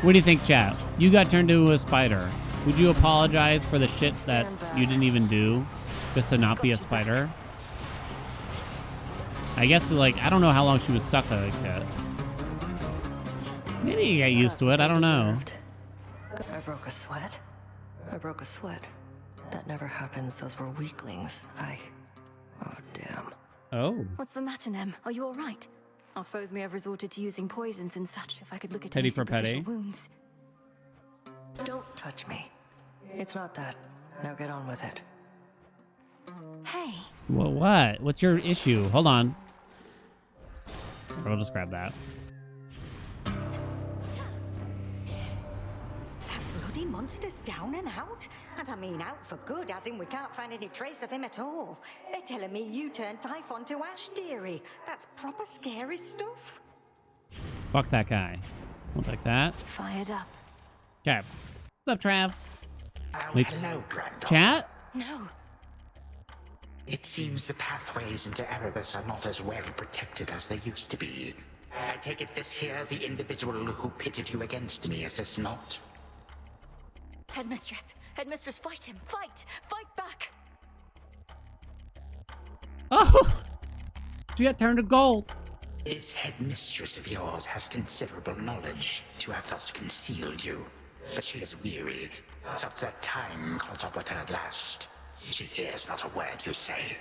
What do you think, chat? You got turned into a spider. Would you apologize for the shit that you didn't even do just to not be a spider? I guess, like, I don't know how long she was stuck like that. Maybe you get used to it. I don't know. I broke a sweat. That never happens. Those were weaklings. Oh, damn. Oh. What's the matter, Nem? Are you all right? Our foes may have resorted to using poisons and such. If I could look at Petty any for petty. superficial wounds. Don't touch me. It's not that. Now get on with it. Hey. Well, what? What's your issue? Hold on. I'll just grab that. That bloody monster's down and out? And I mean out for good, as in we can't find any trace of him at all. They're telling me you turned Typhon to ash, dearie. That's proper scary stuff. Fuck that guy. We'll take that. Fired up. Okay. What's up, Trav? Hello, granddaughter. Chat? No. It seems the pathways into Erebus are not as well protected as they used to be. I take it this here's the individual who pitted you against me, is this not? Headmistress! Headmistress, fight him! Fight! Fight back! Oh! She got turned to gold. This headmistress of yours has considerable knowledge to have thus concealed you. But she is weary. Since that time caught up with her last, she hears not a word you say.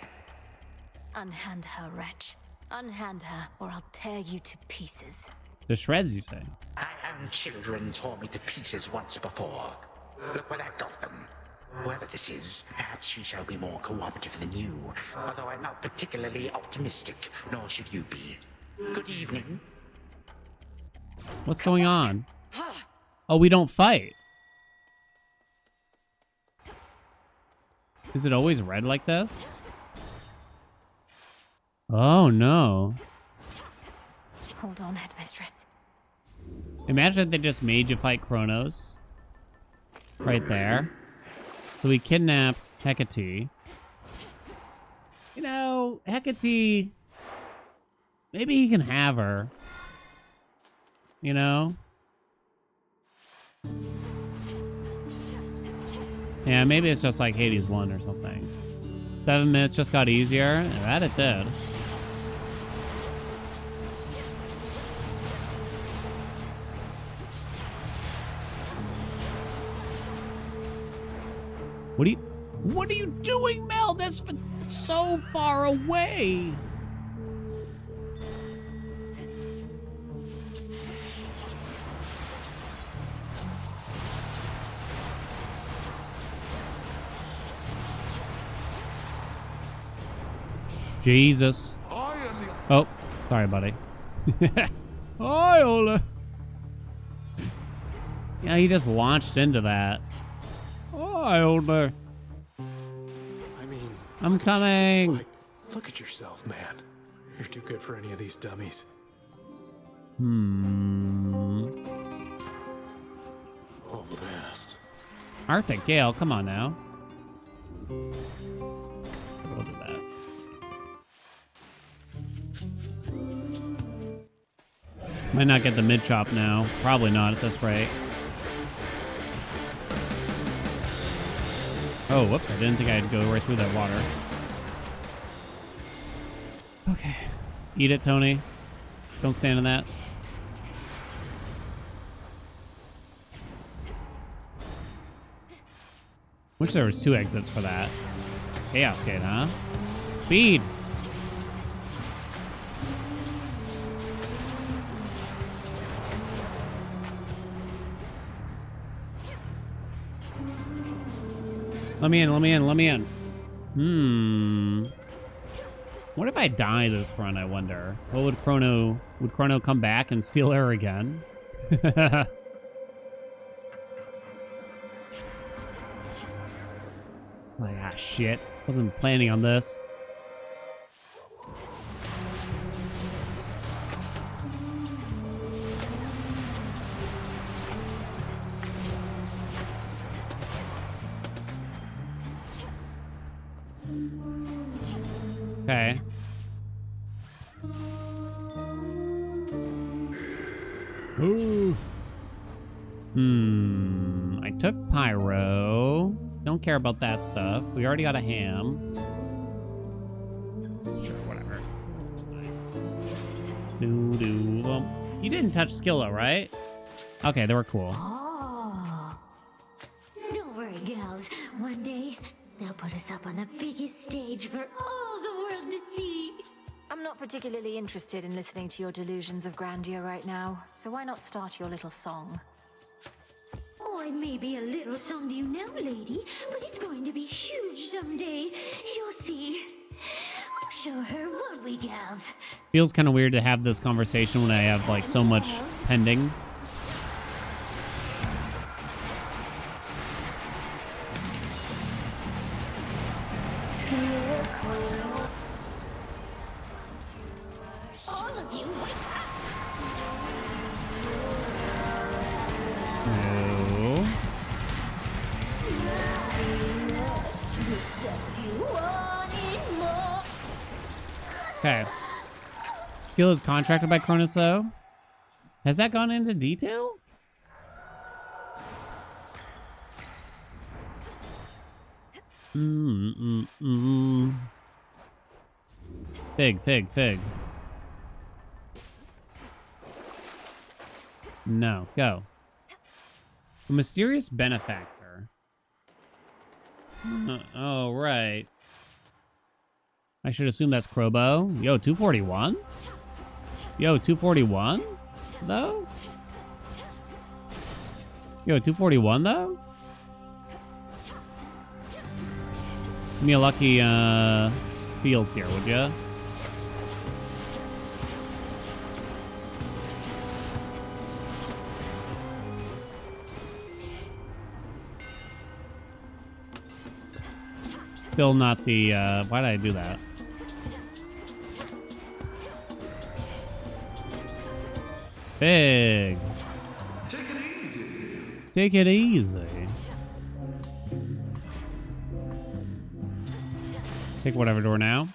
Unhand her, wretch. Unhand her, or I'll tear you to pieces. The shreds, you say? I own children tore me to pieces once before. Look where that got them. Whoever this is, perhaps she shall be more cooperative than you. Although I'm not particularly optimistic, nor should you be. Good evening. What's going on? Oh, we don't fight. Is it always red like this? Oh, no. Hold on, Headmistress. Imagine if they just made you fight Kronos. Right there. So we kidnapped Hecate. You know, Hecate... Maybe he can have her. You know? Yeah, maybe it's just like Hades 1 or something. 7 minutes just got easier. That it did. What are you doing, Mel? That's so far away. Jesus. Oh, sorry, buddy. Hi, Ola. Yeah, he just launched into that. Hi, Ola. I mean, I'm coming. Look at yourself, man. You're too good for any of these dummies. All the best. Arctic Gale, come on now. We'll do that. Might not get the mid chop now. Probably not at this rate. Oh, whoops. I didn't think I'd go right through that water. Okay. Eat it, Tony. Don't stand in that. Wish there was 2 exits for that. Chaos Gate, huh? Speed! Let me in, let me in, let me in. What if I die this run, I wonder? What would Chrono come back and steal her again? Like, ah, shit. Wasn't planning on this. Okay. Ooh. I took Pyro. Don't care about that stuff. We already got a ham. Sure, whatever. It's fine. You didn't touch Skilla, right? Okay, they were cool. Oh. Don't worry, gals. One day, they'll put us up on the biggest stage for all the world to see. I'm not particularly interested in listening to your delusions of grandeur right now, so why not start your little song? Oh, it may be a little song to you now, lady, but it's going to be huge someday. You'll see. We'll show her, won't we, gals? Feels kind of weird to have this conversation when I have, like, so much pending. All of you, wake up! No. You wanted more. Okay. Skill is contracted by Cronus, though. Has that gone into detail? Fig. No, go. A mysterious benefactor. Oh, right. I should assume that's Crobo. Yo, 241? Yo, 241? Though? Yo, 241 though? Give me a lucky fields here, would ya? Still not the why did I do that? Big. Take it easy. Take it easy. Take whatever door now.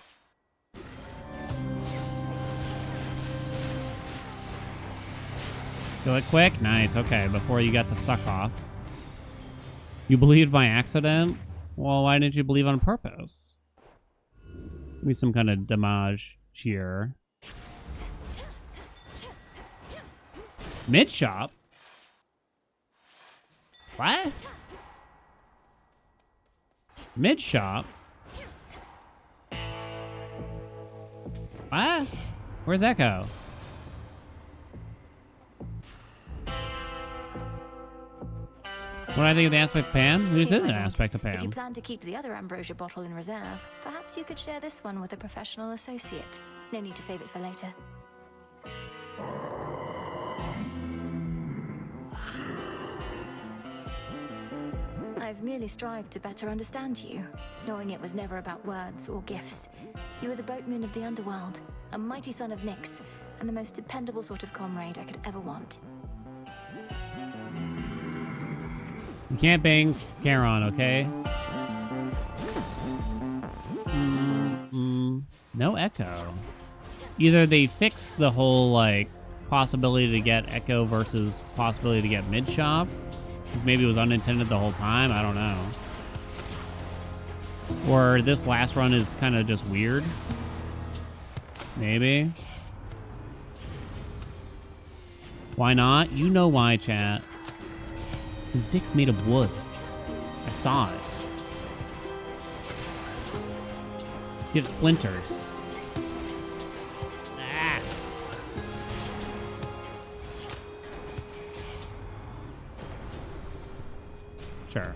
Kill it quick. Nice. Okay, before you got the suck off. You believed by accident? Well, why didn't you believe on purpose? Give me some kind of damage here. Mid-shop? What? Mid-shop? What? Where's that go? What do I think of the aspect of Pam? We just did an aspect of If you Pam. plan to keep the other ambrosia bottle in reserve, perhaps you could share this one with a professional associate. No need to save it for later. I've merely strived to better understand you, knowing it was never about words or gifts. You were the boatman of the underworld, a mighty son of Nyx, and the most dependable sort of comrade I could ever want. You can't bang Charon, okay? No echo. Either they fix the whole, like, possibility to get echo versus possibility to get mid-shop. Maybe it was unintended the whole time. I don't know. Or this last run is kind of just weird. Maybe. Why not? You know why, chat. His dick's made of wood. I saw it. You have splinters. Ah. Sure.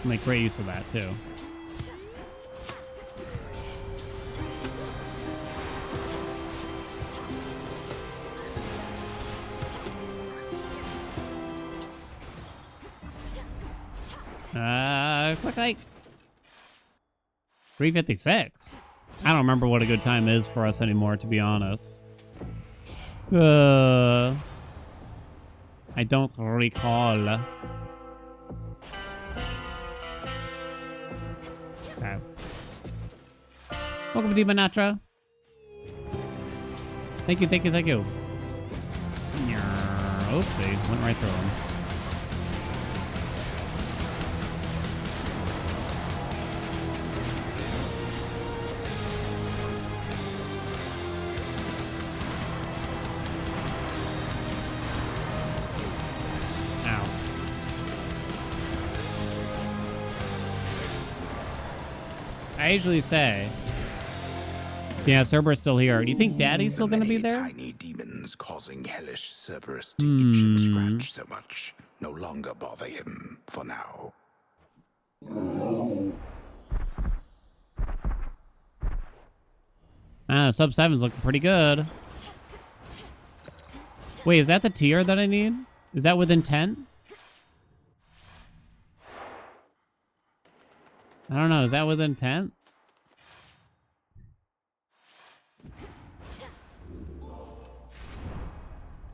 I'll make great use of that, too. Quick like 3:56. I don't remember what a good time is for us anymore, to be honest. I don't recall. Okay. Welcome to Demonatra. Thank you. Oopsie, went right through him. I usually say, yeah, Cerberus still here. Do you think Daddy's still going to be there? Tiny demons causing hellish Cerberus to itch and scratch so much no longer bother him for now. Sub 7's looking pretty good. Wait, is that the tier that I need? Is that with intent? I don't know. Is that with intent?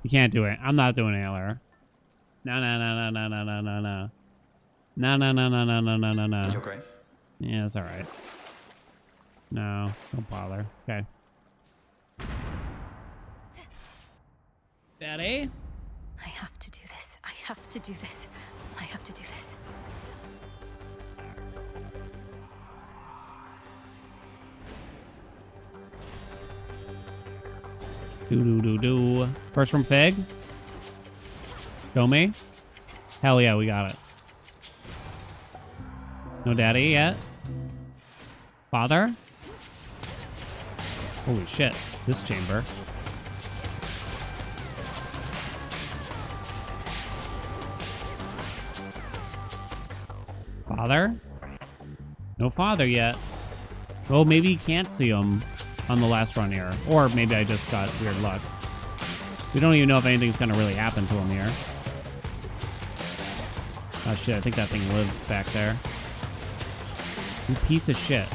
You can't do it. I'm not doing it, Ailer. No. No. Your Grace? Yeah, it's alright. No, don't bother. Okay. Daddy? I have to do this. I have to do this. I have to do this. Do. First from Fig. Show me. Hell yeah, we got it. No daddy yet. Father? Holy shit. This chamber. Father? No father yet. Oh, maybe you can't see him on the last run here. Or maybe I just got weird luck. We don't even know if anything's gonna really happen to him here. Oh shit, I think that thing lived back there. You piece of shit.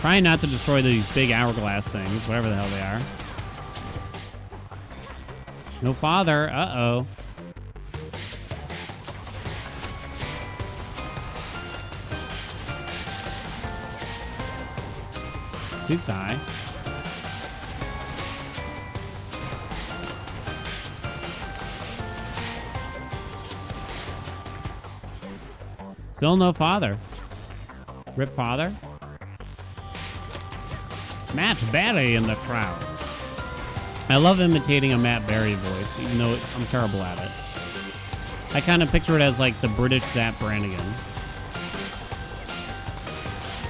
Trying not to destroy these big hourglass things, whatever the hell they are. No father. Uh-oh. Please die. Still no father. Rip father. Matt's Barry in the crowd. I love imitating a Matt Berry voice, even though I'm terrible at it. I kind of picture it as like the British Zapp Brannigan.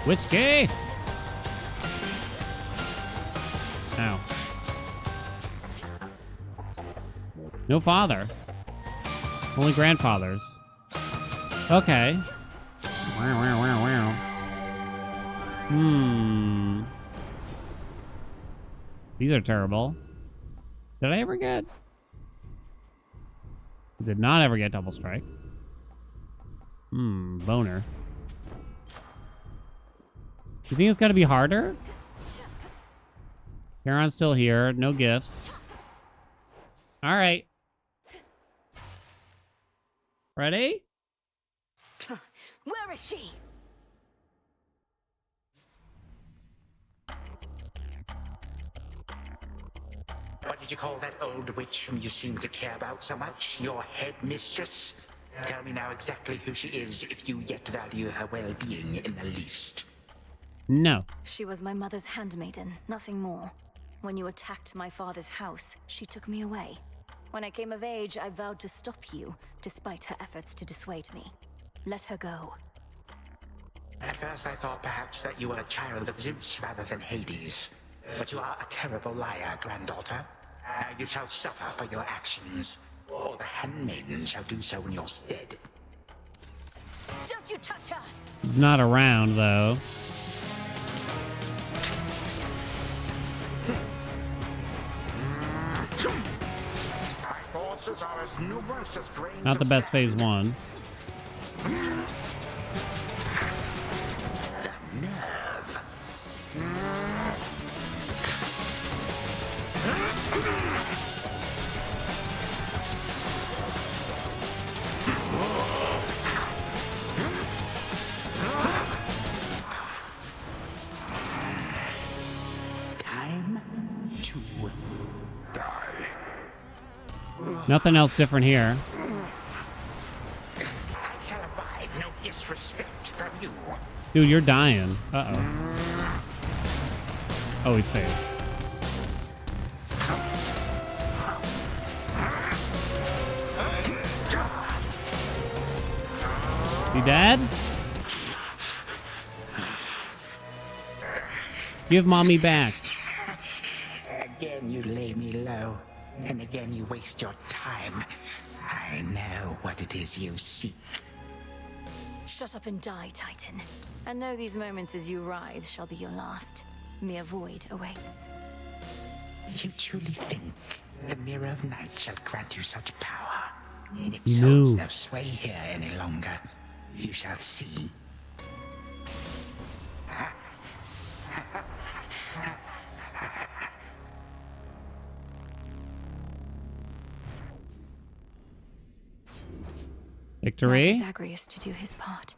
Whiskey! Ow. No father. Only grandfathers. Okay. These are terrible. Did I ever get... Did not ever get double strike. Boner. You think it's gotta be harder? Charon's still here. No gifts. Alright. Ready? Where is she? What did you call that old witch whom you seem to care about so much? Your headmistress? Tell me now exactly who she is, if you yet value her well-being in the least. No. She was my mother's handmaiden, nothing more. When you attacked my father's house, she took me away. When I came of age, I vowed to stop you, despite her efforts to dissuade me. Let her go. At first I thought perhaps that you were a child of Zeus rather than Hades. But you are a terrible liar, granddaughter. Now you shall suffer for your actions, or the handmaiden shall do so in your stead. Don't you touch her! He's not around, though. My forces are as numerous as grains Not the of best sand. phase one. The nerve. Time to die. Nothing else different here. I shall abide no disrespect from you. Dude, you're dying. Uh-oh. Oh, he's phased. You dead? Give mommy back. Again you lay me low, and again you waste your time. I know what it is you seek. Shut up and die, Titan. And know these moments as you writhe shall be your last. Mere void awaits. You truly think the Mirror of Night shall grant you such power? It No. holds no sway here any longer. You shall see. Victory. Now for Zagreus to do his part.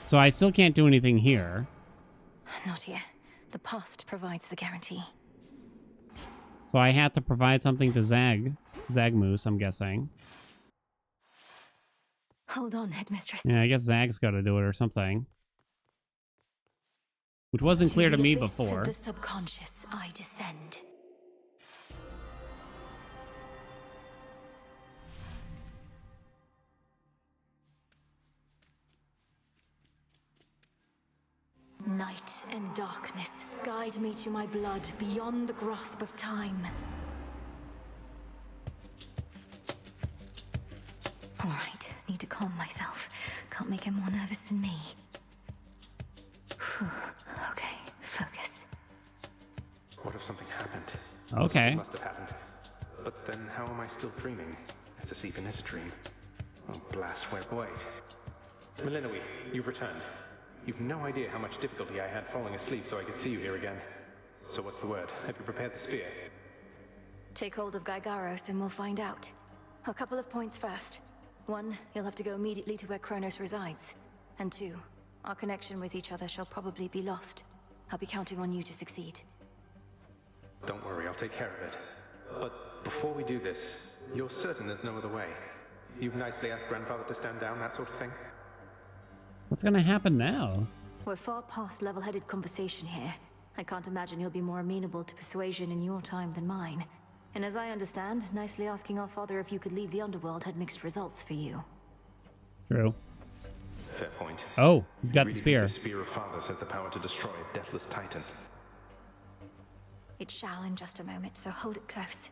So I still can't do anything here. Not here. The past provides the guarantee. So I had to provide something to Zagmoose, I'm guessing. Hold on, Headmistress. Yeah, I guess Zag's got to do it or something. Which wasn't clear to me before. To the subconscious, I descend. Night and darkness, guide me to my blood beyond the grasp of time. All right, need to calm myself. Can't make him more nervous than me. Whew. Okay, focus. What if something happened? Okay. Something must have happened. But then how am I still dreaming? If this even is a dream. Oh, blast, wait. Melinoe, you've returned. You've no idea how much difficulty I had falling asleep so I could see you here again. So what's the word? Have you prepared the spear? Take hold of Gygaros and we'll find out. A couple of points first. 1, you'll have to go immediately to where Kronos resides. And 2, our connection with each other shall probably be lost. I'll be counting on you to succeed. Don't worry, I'll take care of it. But before we do this, you're certain there's no other way? You've nicely asked Grandfather to stand down, that sort of thing? What's gonna happen now? We're far past level-headed conversation here. I can't imagine he'll be more amenable to persuasion in your time than mine. And as I understand, nicely asking our father if you could leave the underworld had mixed results for you. True. Fair point. Oh, he's got Really the spear. think the spear of fathers has the power to destroy a deathless titan. It shall in just a moment, so hold it close.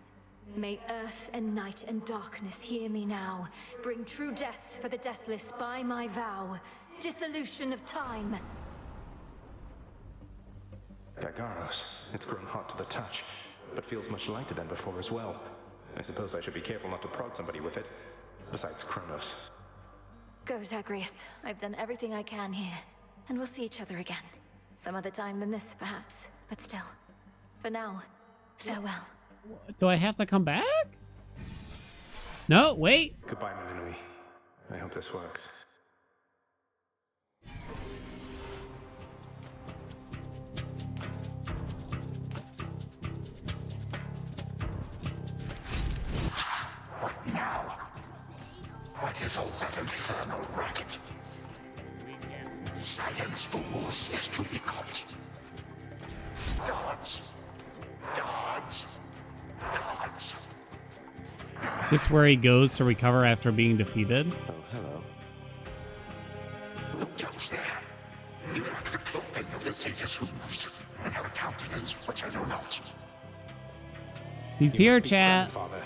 May earth and night and darkness hear me now. Bring true death for the deathless by my vow. Dissolution of time. Gygaros, it's grown hot to the touch, but feels much lighter than before as well. I suppose I should be careful not to prod somebody with it. Besides Kronos. Go, Zagreus. I've done everything I can here. And we'll see each other again. Some other time than this, perhaps. But still. For now, farewell. Do I have to come back? No, wait. Goodbye, Melinoe. I hope this works. What now? What is all that infernal racket? Silence, fools, lest we be caught. Guards! Guards! Guards! Is this where he goes to recover after being defeated? Oh, hello. Who goes there? You lack the clothing of the sage's hooves, and have a countenance which I know not. He's here, chat. Grandfather.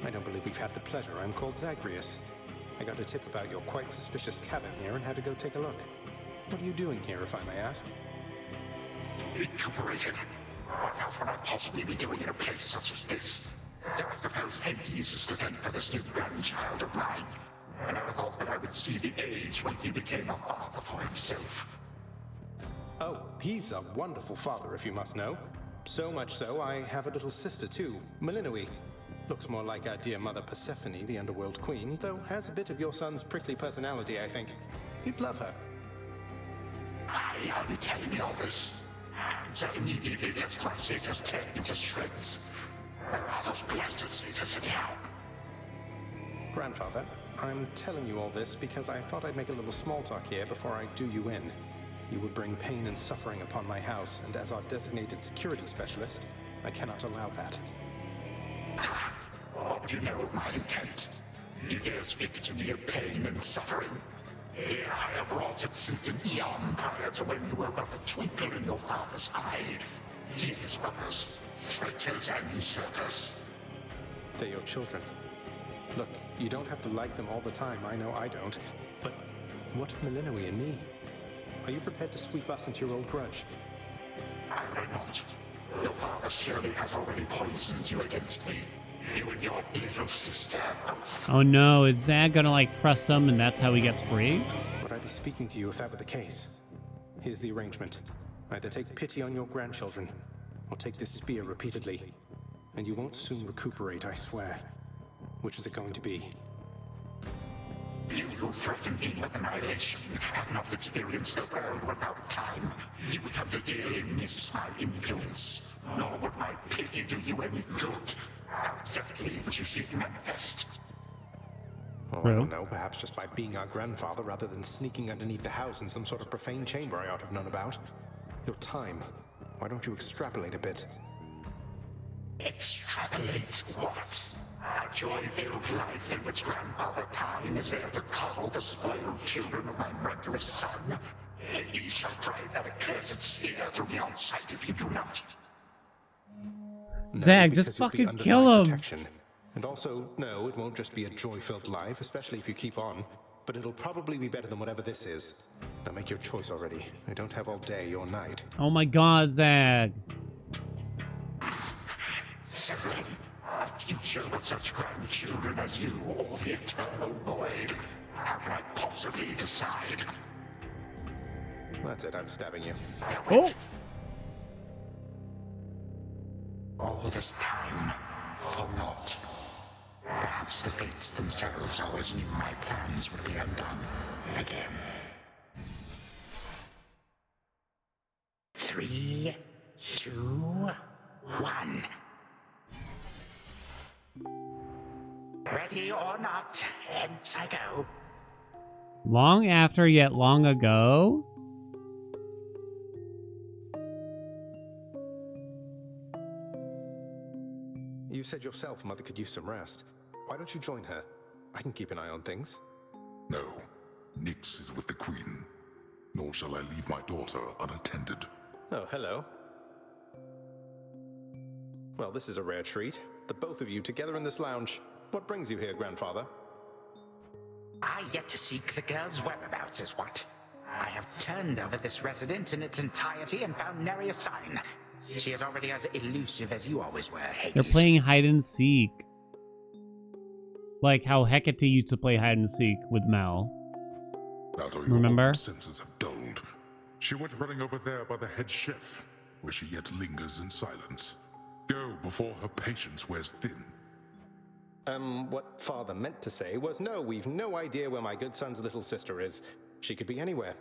I don't believe we've had the pleasure. I'm called Zagreus. I got a tip about your quite suspicious cabin here and had to go take a look. What are you doing here, if I may ask? Recuperated. What else would I possibly be doing in a place such as this? So I suppose Hades is to thank for this new grandchild of mine. I never thought that I would see the age when he became a father for himself. Oh, he's a wonderful father, if you must know. So much so, I have a little sister too, Melinoe. Looks more like our dear mother Persephone, the underworld queen, though has a bit of your son's prickly personality, I think. You'd love her. Why are you telling me all this? So immediately left my satyrs tear into shreds. Where are those blasted satyrs anyhow? Grandfather, I'm telling you all this because I thought I'd make a little small talk here before I do you in. You would bring pain and suffering upon my house, and as our designated security specialist, I cannot allow that. What do you know of my intent? You dare speak to me of pain and suffering? Here I have wrought it since an eon prior to when you were but a twinkle in your father's eye. He and his brothers, traitors and usurpers. They're your children. Look, you don't have to like them all the time, I know I don't. But what of Melinoe and me? Are you prepared to sweep us into your old grudge? I will not. Your father surely has already poisoned you against me. You and your little sister both. Oh no, is Zag gonna like trust him and that's how he gets free? Would I be speaking to you if that were the case? Here's the arrangement. Either take pity on your grandchildren, or take this spear repeatedly. And you won't soon recuperate, I swear. Which is it going to be? You who threaten me with annihilation have not experienced a world without time. you would have to dearly miss my influence. Nor would my pity do you any good. How exactly would you see it manifest? Oh, I don't know, perhaps just by being our grandfather rather than sneaking underneath the house in some sort of profane chamber I ought to have known about. Your time. Why don't you extrapolate a bit? Extrapolate what? A joy-filled life in which Grandfather Time is there to coddle the spoiled children of my murderous son. He shall drive that accursed spear through me on sight if you do not. No, Zag, because just you'll be fucking under kill my him. protection. And also, no, it won't just be a joy-filled life, especially if you keep on. But it'll probably be better than whatever this is. Now make your choice already. I don't have all day or night. Oh my god, Zag. Severin, a future with such grandchildren as you or the eternal void. How can I possibly decide? That's it, I'm stabbing you. Oh! All this time, for naught. Perhaps the fates themselves always knew my plans would be undone again. 3, 2, 1. Ready or not, hence I go. Long after, yet long ago? You said yourself Mother could use some rest. Why don't you join her? I can keep an eye on things. No, Nyx is with the Queen. Nor shall I leave my daughter unattended. Oh, hello. Well, this is a rare treat. The both of you together in this lounge. What brings you here, Grandfather? I yet to seek the girl's whereabouts is what. I have turned over this residence in its entirety and found nary a sign. She is already as elusive as you always were, Hades. They're playing hide and seek. Like how Hecate used to play hide and seek with Mel. Remember? Senses have dulled. She went running over there by the head chef, where she yet lingers in silence. Go before her patience wears thin. What Father meant to say was, no, we've no idea where my good son's little sister is. She could be anywhere.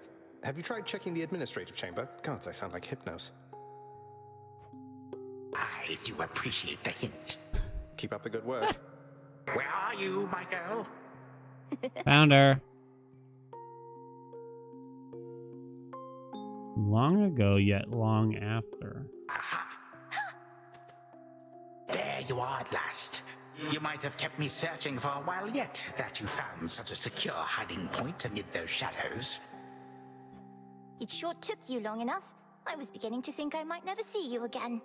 Have you tried checking the administrative chamber? Gods, I sound like Hypnos. I do appreciate the hint. Keep up the good work. Where are you, my girl? Found her. Long ago, yet long after. There you are at last. You might have kept me searching for a while yet, that you found such a secure hiding point amid those shadows. It sure took you long enough. I was beginning to think I might never see you again.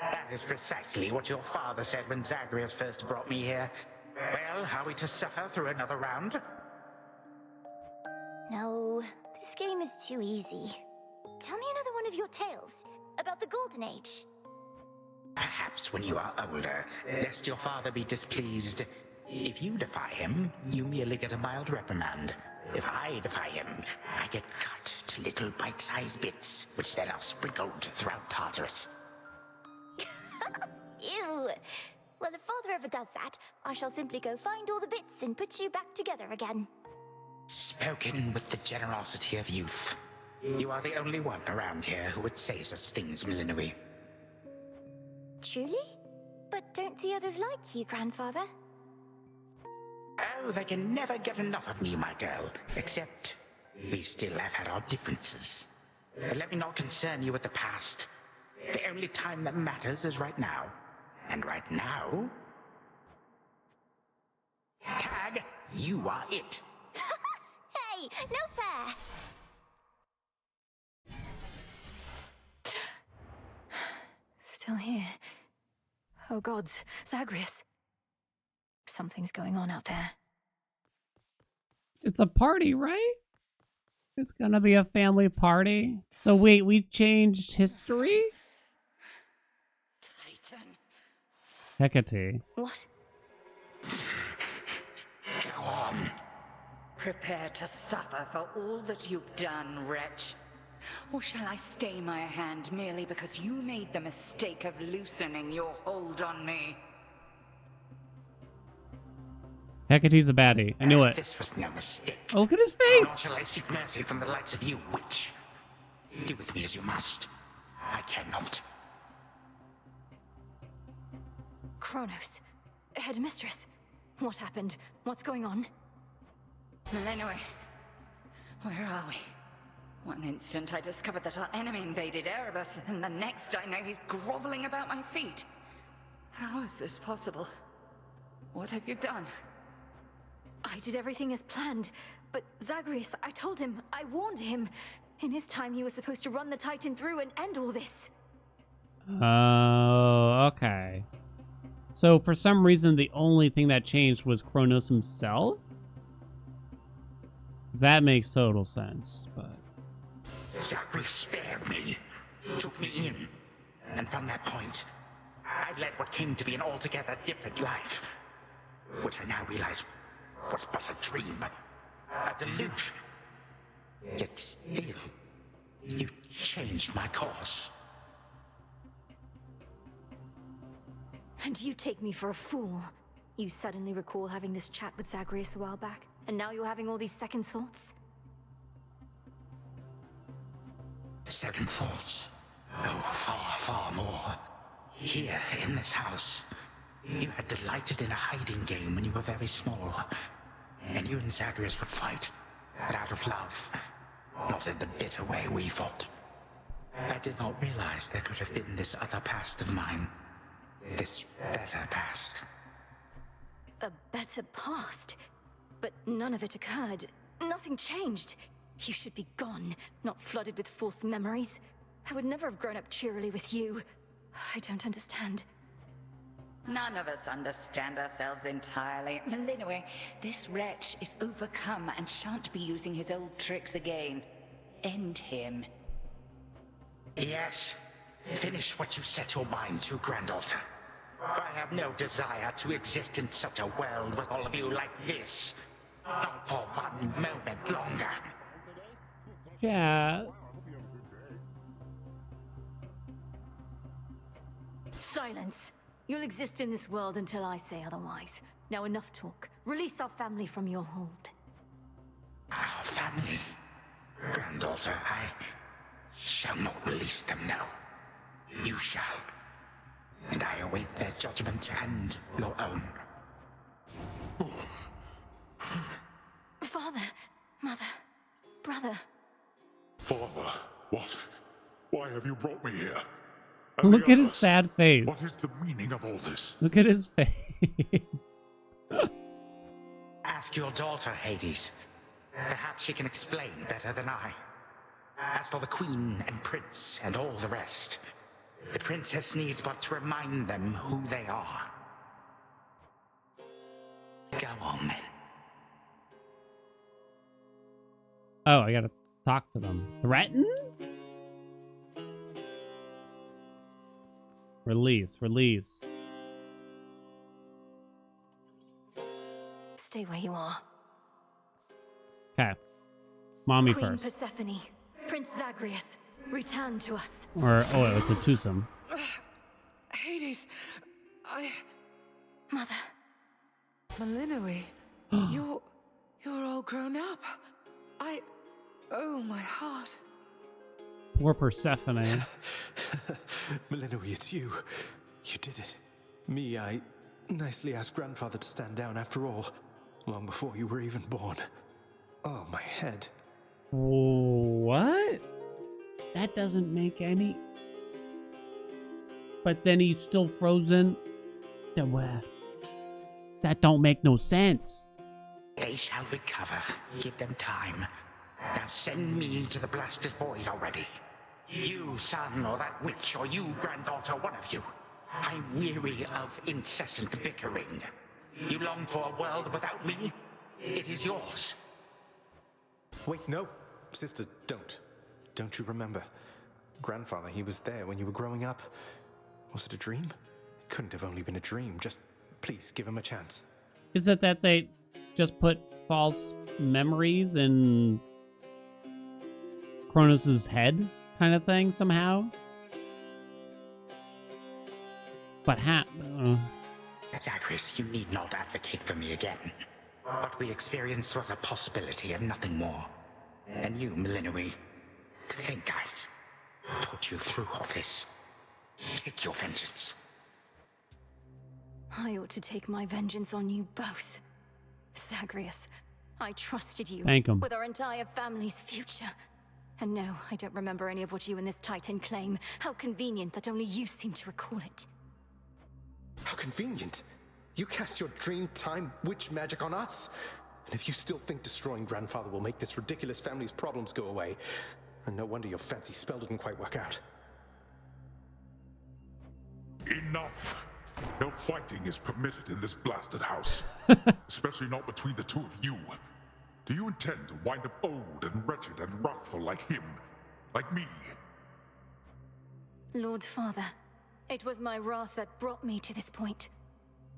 That is precisely what your father said when Zagreus first brought me here. Well, are we to suffer through another round? No, this game is too easy. Tell me another one of your tales about the Golden Age. Perhaps when you are older, lest your father be displeased. If you defy him, you merely get a mild reprimand. If I defy him, I get cut to little bite-sized bits, which then are sprinkled throughout Tartarus. Ew! Well, if father ever does that, I shall simply go find all the bits and put you back together again. Spoken with the generosity of youth. You are the only one around here who would say such things, Millenoi. Truly? But don't the others like you, Grandfather? Oh, they can never get enough of me, my girl. Except, we still have had our differences. But let me not concern you with the past. The only time that matters is right now. And right now... Tag, you are it. Hey, no fair! Still here. Oh gods, Zagreus. Something's going on out there. It's a party, right? It's gonna be a family party. So wait, we changed history? Titan. Hecate. What? Go on. Prepare to suffer for all that you've done, wretch. Or shall I stay my hand merely because you made the mistake of loosening your hold on me? Hecate's a baddie. I knew it. This was no mistake. Oh, look at his Nor face. shall I seek mercy from the likes of you, witch. Do with me as you must. I cannot. Kronos. Headmistress. What happened? What's going on? Melenoi, where are we? One instant I discovered that our enemy invaded Erebus, and the next I know he's groveling about my feet. How is this possible? What have you done? I did everything as planned, but Zagreus, I told him, I warned him. In his time, he was supposed to run the Titan through and end all this. Oh, okay. So for some reason, the only thing that changed was Kronos himself? That makes total sense, but... Zagreus spared me, took me in, and from that point, I led what came to be an altogether different life, which I now realize was but a dream, a delusion. Yet still, you changed my course. And you take me for a fool. You suddenly recall having this chat with Zagreus a while back, and now you're having all these second thoughts? Second thoughts? Oh, far, far more. Here, in this house, you had delighted in a hiding game when you were very small. And you and Zagreus would fight, but out of love, not in the bitter way we fought. I did not realize there could have been this other past of mine. This better past. A better past? But none of it occurred. Nothing changed. You should be gone, not flooded with false memories. I would never have grown up cheerily with you. I don't understand. None of us understand ourselves entirely. Melenoi, this wretch is overcome and shan't be using his old tricks again. End him. Yes. Finish what you set your mind to, Grandalter. For I have no desire to exist in such a world with all of you like this. Not for one moment longer. Yeah. Silence. You'll exist in this world until I say otherwise. Now enough talk. Release our family from your hold. Our family? Granddaughter, I shall not release them now. You shall. And I await their judgment and your own. Father, mother, brother. Father, what? Why have you brought me here? Look at his sad face. What is the meaning of all this? Look at his face. Ask your daughter, Hades. Perhaps she can explain better than I. As for the Queen and Prince and all the rest, the Princess needs but to remind them who they are. Go on, then. Oh, I gotta talk to them. Threaten? Release, release. Stay where you are. Okay. Mommy Queen first. Persephone, Prince Zagreus, return to us. Or, oh, it's a twosome. Hades, Mother. Melenoi, you're all grown up. Oh, my heart. Poor Persephone. Melenoi, it's you. You did it. Me, I nicely asked Grandfather to stand down after all, long before you were even born. Oh, my head. What? That doesn't make any... But then he's still frozen? That don't make no sense. They shall recover. Give them time. Now send me to the blasted void already. You, son, or that witch, or you, granddaughter, one of you. I'm weary of incessant bickering. You long for a world without me? It is yours. Wait, no. Sister, don't. Don't you remember? Grandfather, he was there when you were growing up. Was it a dream? It couldn't have only been a dream. Just, please, give him a chance. Is it that they just put false memories in Kronos' head kind of thing somehow? But Zagreus, you need not advocate for me again. What we experienced was a possibility and nothing more. And you, Millennium, to think I put you through all this. Take your vengeance. I ought to take my vengeance on you both. Zagreus, I trusted you Thank him. with our entire family's future. And no, I don't remember any of what you and this Titan claim. How convenient that only you seem to recall it. How convenient. You cast your dream time witch magic on us. And if you still think destroying Grandfather will make this ridiculous family's problems go away, then no wonder your fancy spell didn't quite work out. Enough! No fighting is permitted in this blasted house. Especially not between the two of you. Do you intend to wind up old and wretched and wrathful like him? Like me? Lord Father, it was my wrath that brought me to this point.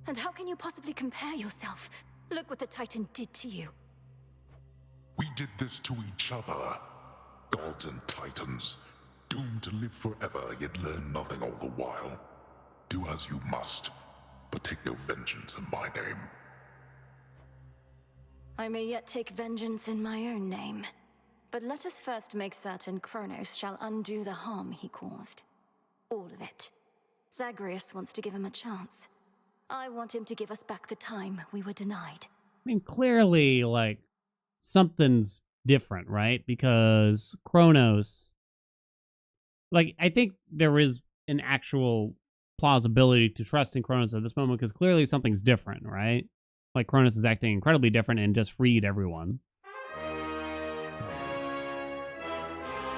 And how can you possibly compare yourself? Look what the Titan did to you. We did this to each other. Gods and Titans, doomed to live forever, yet learn nothing all the while. Do as you must, but take no vengeance in my name. I may yet take vengeance in my own name. But let us first make certain Kronos shall undo the harm he caused. All of it. Zagreus wants to give him a chance. I want him to give us back the time we were denied. I mean, clearly, like, something's different, right? Because Kronos, like, I think there is an actual plausibility to trust in Kronos at this moment, because clearly something's different, right? Like, Kronos is acting incredibly different and just freed everyone.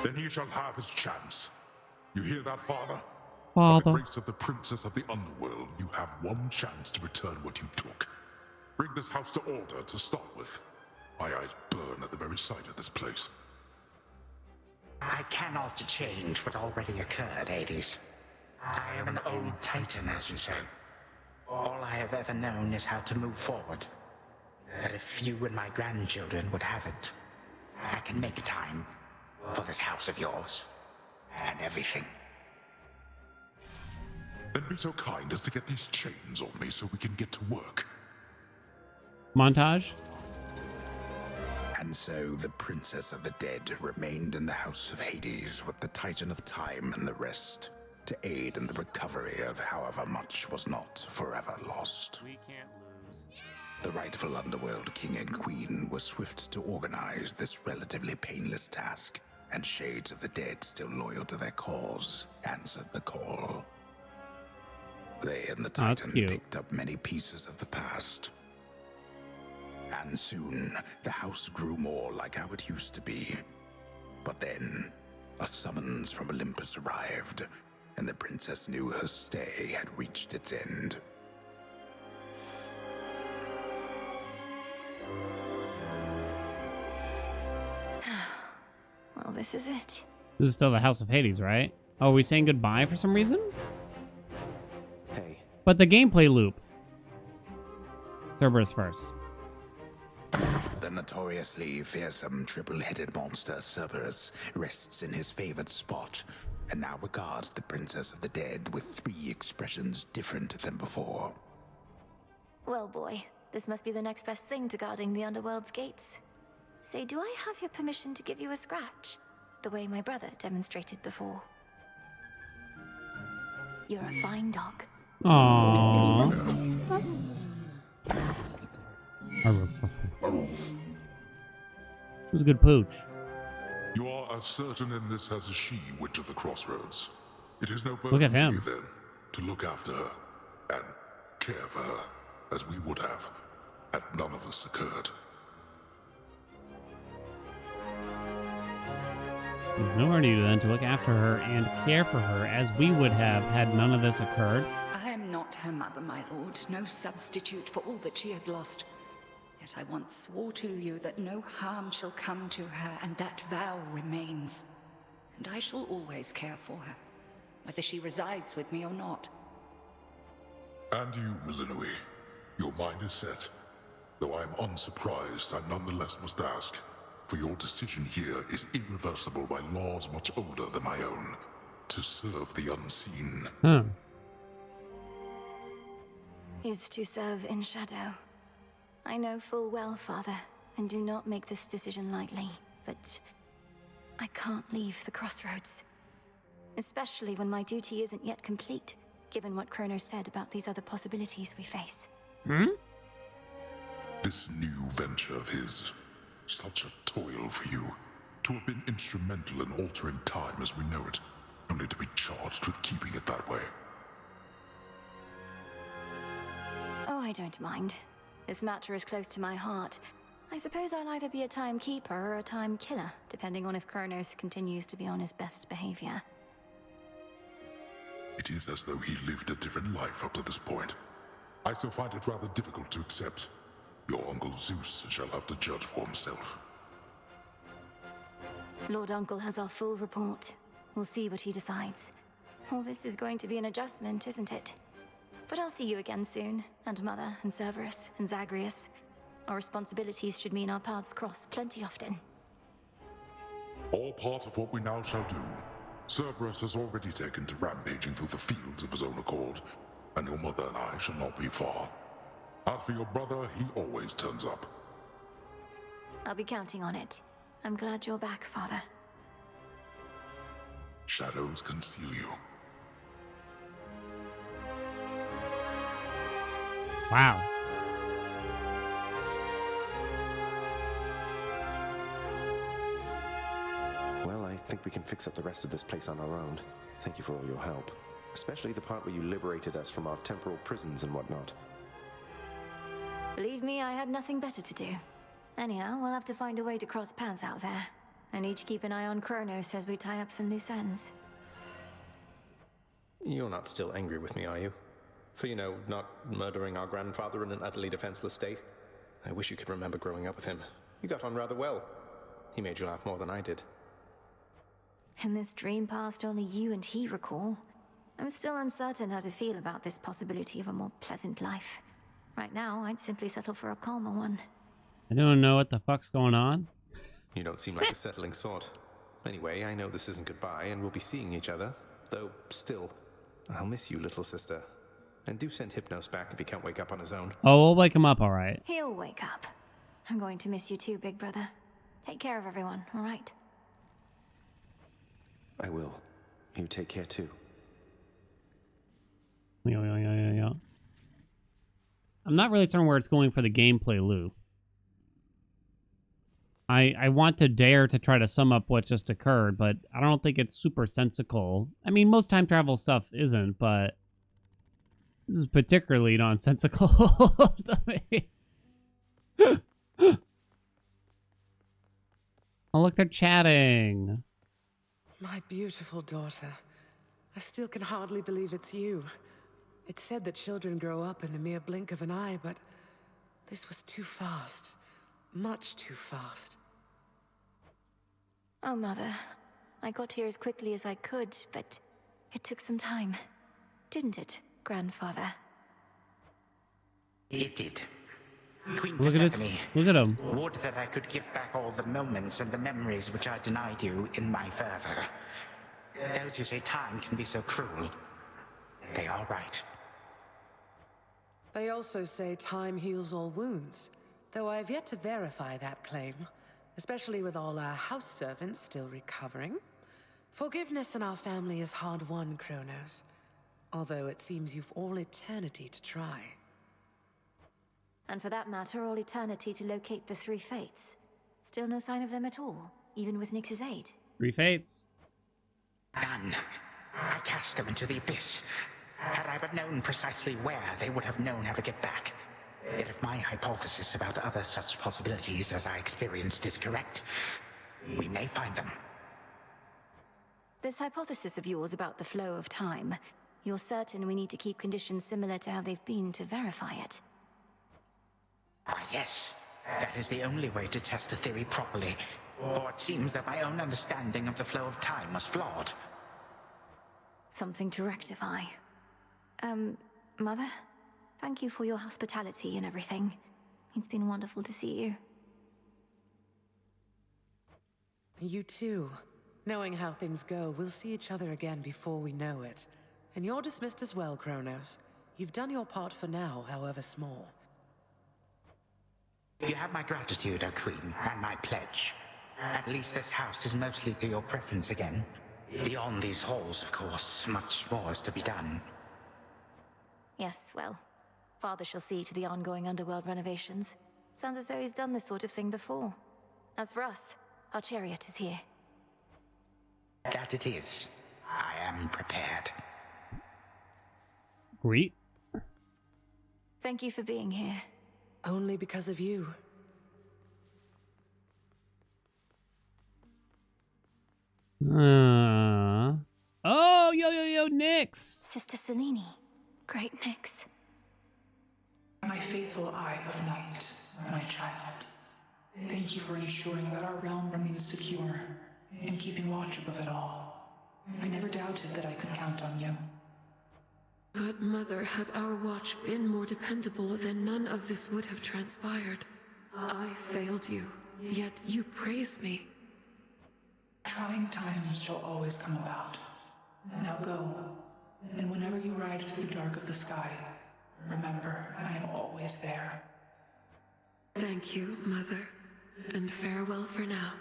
Then he shall have his chance. You hear that, Father? Father. By the grace of the Princess of the Underworld, you have one chance to return what you took. Bring this house to order to start with. My eyes burn at the very sight of this place. I cannot change what already occurred, Hades. I am an old Titan, as you say. All I have ever known is how to move forward. But if you and my grandchildren would have it, I can make time for this house of yours and everything. Then be so kind as to get these chains off me so we can get to work. Montage. And so the Princess of the Dead remained in the House of Hades with the Titan of Time and the rest, to aid in the recovery of however much was not forever lost. We can't lose. The rightful Underworld King and Queen were swift to organize this relatively painless task, and Shades of the Dead, still loyal to their cause, answered the call. They and the Titan picked up many pieces of the past. And soon, the house grew more like how it used to be. But then, a summons from Olympus arrived, and the princess knew her stay had reached its end. Well, this is it. This is still the House of Hades, right? Oh, are we saying goodbye for some reason? Hey. But the gameplay loop. Cerberus first. The notoriously fearsome triple-headed monster Cerberus rests in his favored spot, and now regards the Princess of the Dead with 3 expressions different than before. Well, boy, this must be the next best thing to guarding the Underworld's gates. Say, do I have your permission to give you a scratch? The way my brother demonstrated before. You're a fine dog. Aww. It was a good pooch. You are as certain in this as is she, Witch of the Crossroads. It is no Look burden at to him. you then, to look after her, and care for her, as we would have, had none of this occurred. There's nowhere to do then to look after her and care for her as we would have had none of this occurred. I am not her mother, my lord, no substitute for all that she has lost. Yet I once swore to you that no harm shall come to her, and that vow remains. And I shall always care for her, whether she resides with me or not. And you, Millennium, your mind is set. Though I am unsurprised, I nonetheless must ask, for your decision here is irreversible by laws much older than my own, to serve the unseen. Is to serve in shadow. I know full well, Father, and do not make this decision lightly, but I can't leave the crossroads. Especially when my duty isn't yet complete, given what Kronos said about these other possibilities we face. This new venture of his, such a toil for you. To have been instrumental in altering time as we know it, only to be charged with keeping it that way. Oh, I don't mind. This matter is close to my heart. I suppose I'll either be a timekeeper or a time killer, depending on if Kronos continues to be on his best behavior. It is as though he lived a different life up to this point. I still find it rather difficult to accept. Your Uncle Zeus shall have to judge for himself. Lord Uncle has our full report. We'll see what he decides. All this is going to be an adjustment, isn't it? But I'll see you again soon, and Mother, and Cerberus, and Zagreus. Our responsibilities should mean our paths cross plenty often. All part of what we now shall do. Cerberus has already taken to rampaging through the fields of his own accord, and your mother and I shall not be far. As for your brother, he always turns up. I'll be counting on it. I'm glad you're back, Father. Shadows conceal you. Wow. Well, I think we can fix up the rest of this place on our own. Thank you for all your help. Especially the part where you liberated us from our temporal prisons and whatnot. Believe me, I had nothing better to do. Anyhow, we'll have to find a way to cross paths out there. And each keep an eye on Kronos as we tie up some loose ends. You're not still angry with me, are you? For, not murdering our grandfather in an utterly defenseless state? I wish you could remember growing up with him. You got on rather well. He made you laugh more than I did. In this dream past only you and he recall, I'm still uncertain how to feel about this possibility of a more pleasant life. Right now, I'd simply settle for a calmer one. I don't know what the fuck's going on. You don't seem like a settling sort. Anyway, I know this isn't goodbye, and we'll be seeing each other. Though, still, I'll miss you, little sister. And do send Hypnos back if he can't wake up on his own. Oh, we'll wake him up, all right. He'll wake up. I'm going to miss you too, big brother. Take care of everyone, all right? I will. You take care too. Yeah. I'm not really certain where it's going for the gameplay, Lou. I want to dare to try to sum up what just occurred, but I don't think it's super sensical. I mean, most time travel stuff isn't, but this is particularly nonsensical to me. Oh, look, they're chatting. My beautiful daughter. I still can hardly believe it's you. It's said that children grow up in the mere blink of an eye, but this was too fast. Much too fast. Oh, Mother. I got here as quickly as I could, but it took some time. Didn't it, Grandfather? It did. Queen Look at this. Persephone, Look at him. would that I could give back all the moments and the memories which I denied you in my fervor. Those who say time can be so cruel, they are right. They also say time heals all wounds, though I've yet to verify that claim, especially with all our house servants still recovering. Forgiveness in our family is hard-won, Kronos, although it seems you've all eternity to try. And for that matter, all eternity to locate the three fates. Still no sign of them at all, even with Nyx's aid. Three fates. None. I cast them into the abyss. Had I but known precisely where, they would have known how to get back. Yet if my hypothesis about other such possibilities as I experienced is correct, we may find them. This hypothesis of yours about the flow of time, you're certain we need to keep conditions similar to how they've been to verify it? Why, yes. That is the only way to test the theory properly. For it seems that my own understanding of the flow of time was flawed. Something to rectify. Mother? Thank you for your hospitality and everything. It's been wonderful to see you. You too. Knowing how things go, we'll see each other again before we know it. And you're dismissed as well, Kronos. You've done your part for now, however small. You have my gratitude, O Queen, and my pledge. At least this house is mostly to your preference again. Beyond these halls, of course, much more is to be done. Yes, well, Father shall see to the ongoing underworld renovations. Sounds as though he's done this sort of thing before. As for us, our chariot is here. That it is. I am prepared. Great. Thank you for being here. Only because of you. Oh, yo, Nyx! Sister Selene. Great Nyx. My faithful Eye of Night, my child. Thank you for ensuring that our realm remains secure and keeping watch above it all. I never doubted that I could count on you. But, Mother, had our watch been more dependable, then none of this would have transpired. I failed you, yet you praise me. Trying times shall always come about. Now go, and whenever you ride through the dark of the sky, remember, I am always there. Thank you, Mother, and farewell for now.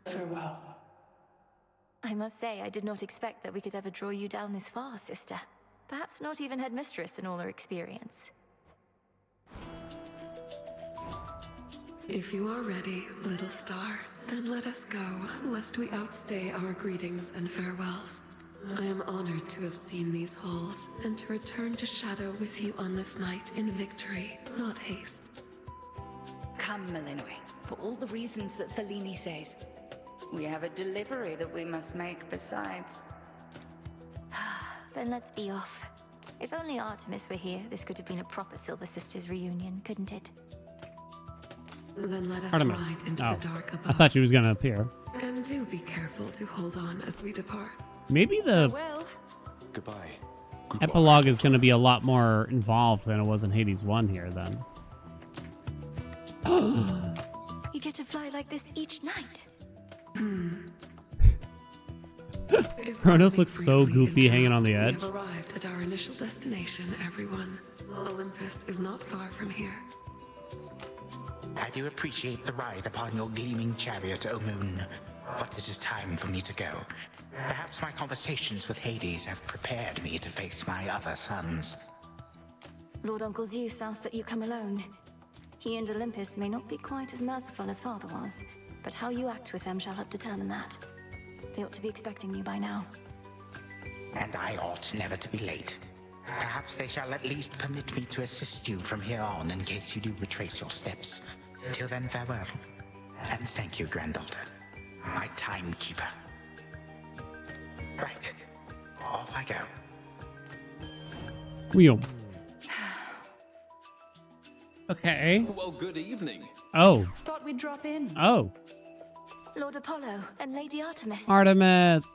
Farewell. I must say, I did not expect that we could ever draw you down this far, sister. Perhaps not even headmistress in all her experience. If you are ready, little star, then let us go, lest we outstay our greetings and farewells. I am honored to have seen these halls, and to return to Shadow with you on this night in victory, not haste. Come, Melinoi, for all the reasons that Selene says. We have a delivery that we must make besides. Then let's be off. If only Artemis were here, this could have been a proper Silver Sisters reunion, couldn't it? Then let us Artemis. ride into Oh. the dark above. I thought she was gonna appear. And do be careful to hold on as we depart. Maybe the Goodbye. epilogue is gonna be a lot more involved than it was in Hades 1 here, then. You get to fly like this each night. Kronos looks so goofy hanging on the We edge. have arrived at our initial destination, everyone. Olympus is not far from here. I do appreciate the ride upon your gleaming chariot, O Moon. But it is time for me to go. Perhaps my conversations with Hades have prepared me to face my other sons. Lord Uncle Zeus asks that you come alone. He and Olympus may not be quite as merciful as Father was, but how you act with them shall help determine that. They ought to be expecting you by now. And I ought never to be late. Perhaps they shall at least permit me to assist you from here on in case you do retrace your steps. Till then, farewell. And thank you, granddaughter. My timekeeper. Right. Off I go. Wheel. Okay. Well, good evening. Oh. Thought we'd drop in. Oh. Lord Apollo and Lady Artemis. Artemis.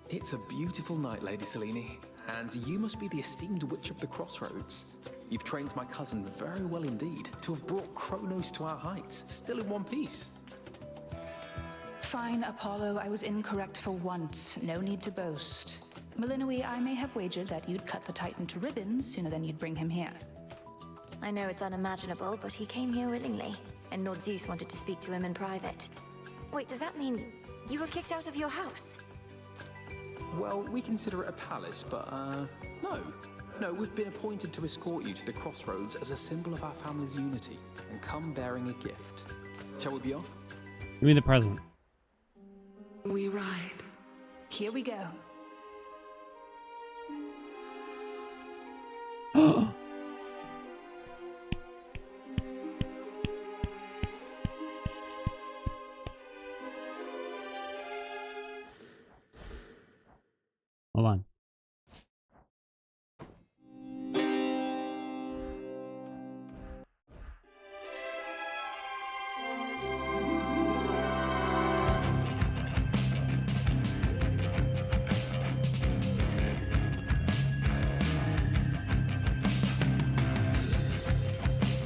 It's a beautiful night, Lady Selene, and you must be the esteemed witch of the crossroads. You've trained my cousin very well indeed to have brought Kronos to our heights, still in one piece. Fine, Apollo, I was incorrect for once. No need to boast. Melinoi, I may have wagered that you'd cut the Titan to ribbons sooner than you'd bring him here. I know it's unimaginable, but he came here willingly, and Lord Zeus wanted to speak to him in private. Wait, does that mean you were kicked out of your house? Well, we consider it a palace, but, no. No, we've been appointed to escort you to the crossroads as a symbol of our family's unity, and come bearing a gift. Shall we be off? Give me the present. We ride. Here we go. Hold on.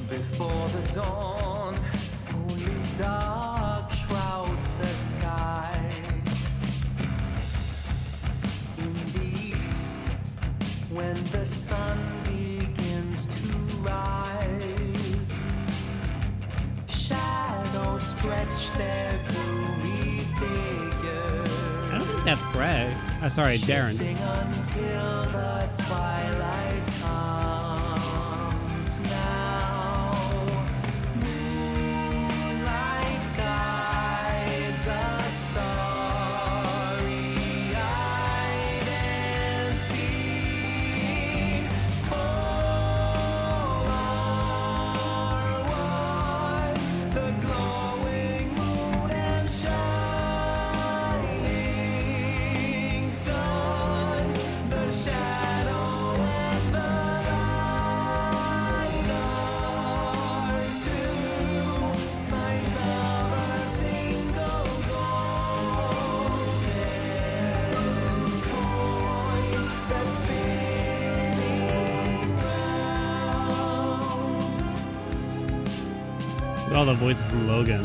Before the dawn, only dark shrouds the sky. In the stretch their gloomy figures. I don't think that's Greg. Sorry, Darren. Until the twilight comes now. Moonlight guides us starry-eyed and see. All are one, the glowing moon and shining sun, the shadow and the light are two signs of a single golden coin that's spinning round. Look at all the voices from Logan.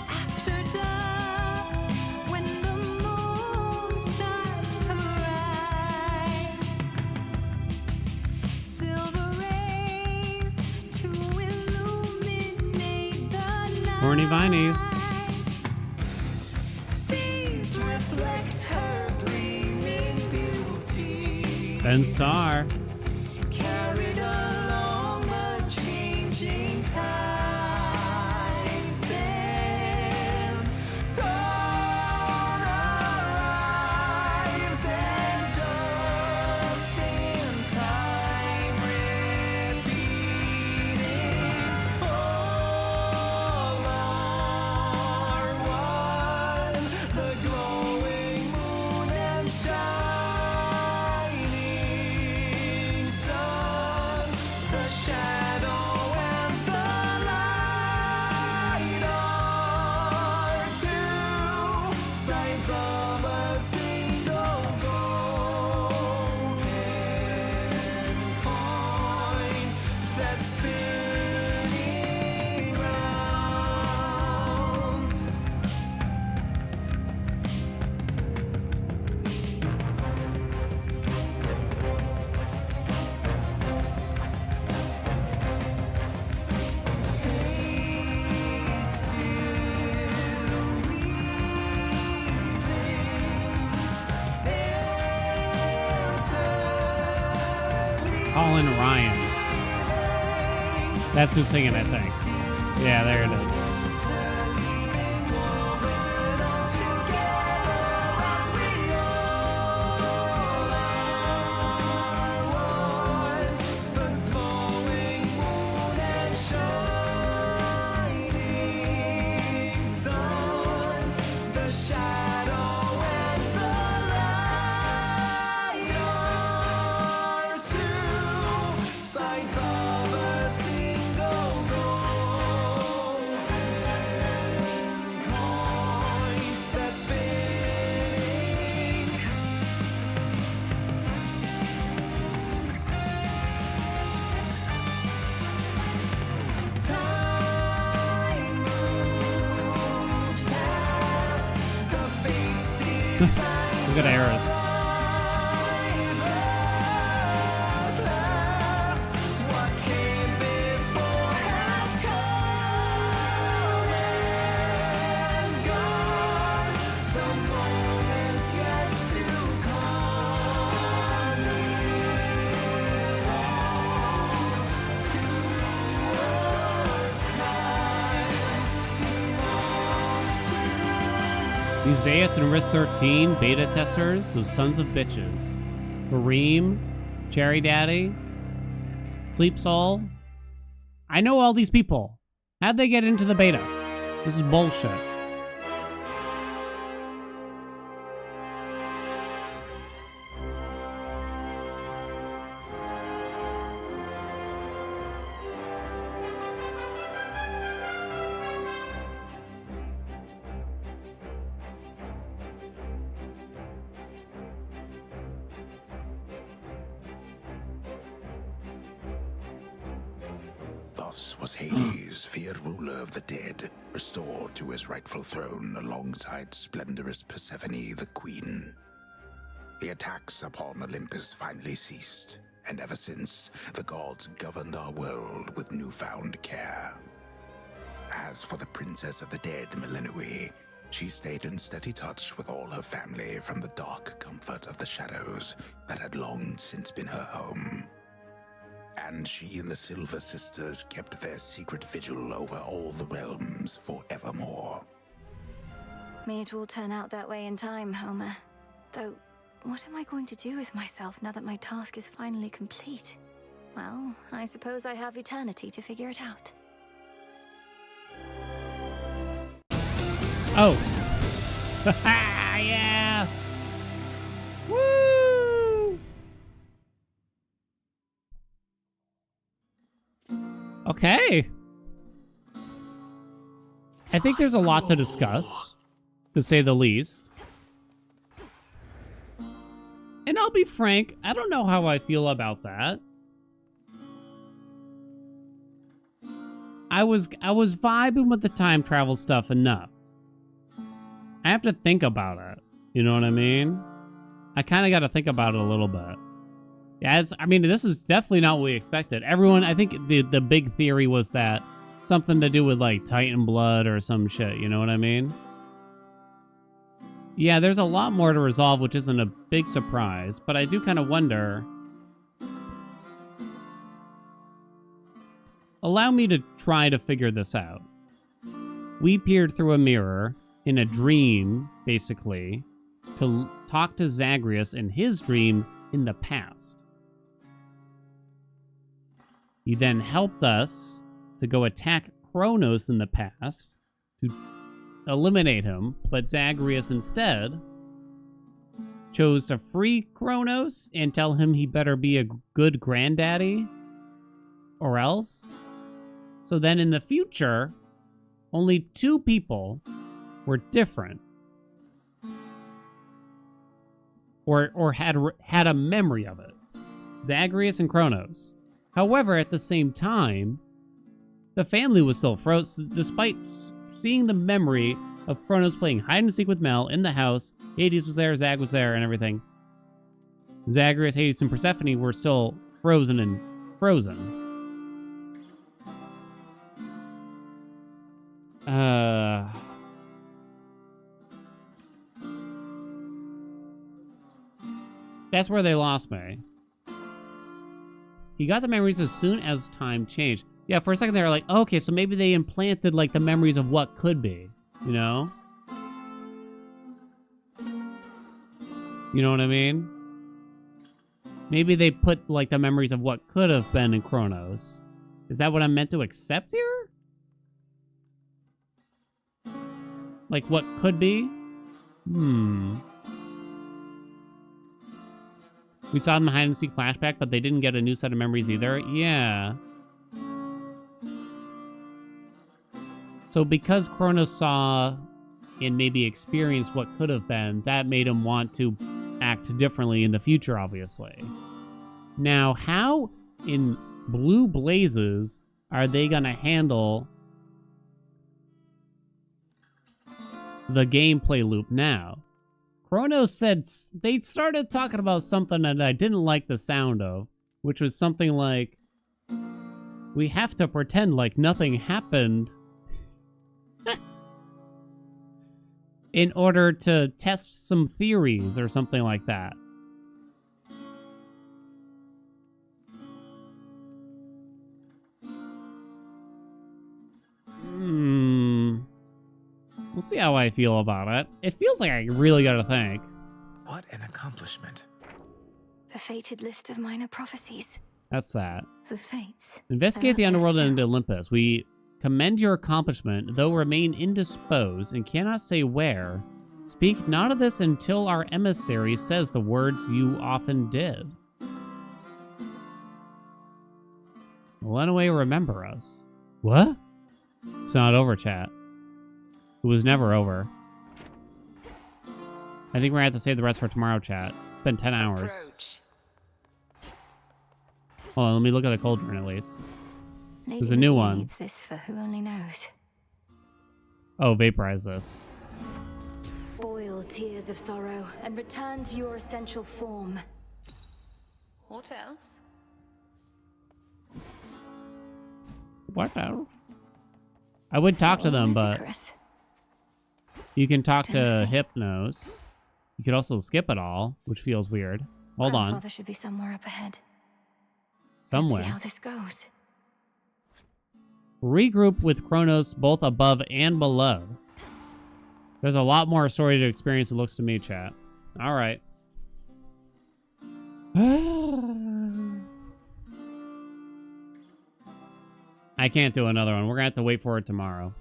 After dusk, when the moon starts to rise, silver rays to illuminate the night. Horny Vinies. Seas reflect her gleaming beauty, Ben Starr. carried along the changing tides. Then dawn arrives, and just in time, repeating, all are one, the glowing moon and shining sun, the shadow and the light are two sides of a single golden coin that's spinning round. Colin Ryan. That's who's singing, I think. Yeah, there it is. Look at Eris. Museus and Risk 13, beta testers, those sons of bitches. Kareem, Cherry Daddy, Sleep Soul. I know all these people. How'd they get into the beta? This is bullshit. Thus was Hades, feared ruler of the dead, restored to his rightful throne alongside splendorous Persephone, the queen. The attacks upon Olympus finally ceased, and ever since, the gods governed our world with with newfound care. As for the Princess of the Dead, Melinui, she stayed in steady touch with all her family from the dark comfort of the shadows that had long since been her home. And she and the Silver Sisters kept their secret vigil over all the realms forevermore. May it all turn out that way in time, Homer. Though, what am I going to do with myself now that my task is finally complete? Well, I suppose I have eternity to figure it out. Oh. Yeah. Woo. Okay. I think there's a lot to discuss, to say the least. And I'll be frank, I don't know how I feel about that. I was vibing with the time travel stuff enough. I have to think about it. You know what I mean? I kind of got to think about it a little bit. Yeah, I mean, this is definitely not what we expected. Everyone, I think the big theory was that something to do with like Titan blood or some shit. You know what I mean? Yeah, there's a lot more to resolve, which isn't a big surprise. But I do kind of wonder. Allow me to try to figure this out. We peered through a mirror in a dream, basically, to talk to Zagreus in his dream in the past. He then helped us to go attack Kronos in the past to eliminate him, but Zagreus instead chose to free Kronos and tell him he better be a good granddaddy or else. So then in the future, only 2 people were different or had a memory of it. Zagreus and Kronos. However, at the same time, the family was still frozen despite seeing the memory of Kronos playing hide and seek with Mel in the house. Hades was there, Zag was there, and everything. Zagreus, Hades, and Persephone were still frozen and frozen. That's where they lost me. He got the memories as soon as time changed. Yeah, for a second they were like, oh, okay, so maybe they implanted like the memories of what could be, you know? You know what I mean? Maybe they put like the memories of what could have been in Kronos. Is that what I'm meant to accept here? Like what could be? We saw them hide and seek flashback, but they didn't get a new set of memories either. Yeah. So because Kronos saw and maybe experienced what could have been, that made him want to act differently in the future, obviously. Now, how in blue blazes are they going to handle the gameplay loop now? Kronos said they started talking about something that I didn't like the sound of, which was something like, we have to pretend like nothing happened in order to test some theories or something like that. We'll see how I feel about it. It feels like I really gotta think. What an accomplishment. The fated list of minor prophecies. That's that. The fates. Investigate the underworld and into Olympus. We commend your accomplishment, though remain indisposed and cannot say where. Speak not of this until our emissary says the words you often did. Melinui, remember us. What? It's not over, chat. It was never over. I think we're gonna have to save the rest for tomorrow, chat. It's been 10 hours. Hold on, let me look at the cauldron at least. There's a new one. Needs this for who only knows. Oh, vaporize this. Boil tears of sorrow and return to your essential form. What else? What else? I would talk to them, but you can talk to Hypnos. You could also skip it all, which feels weird. Hold on. Grandfather should be somewhere up ahead. Somewhere. Let's see how this goes. Regroup with Kronos both above and below. There's a lot more story to experience, it looks to me, chat. All right. I can't do another one. We're gonna have to wait for it tomorrow.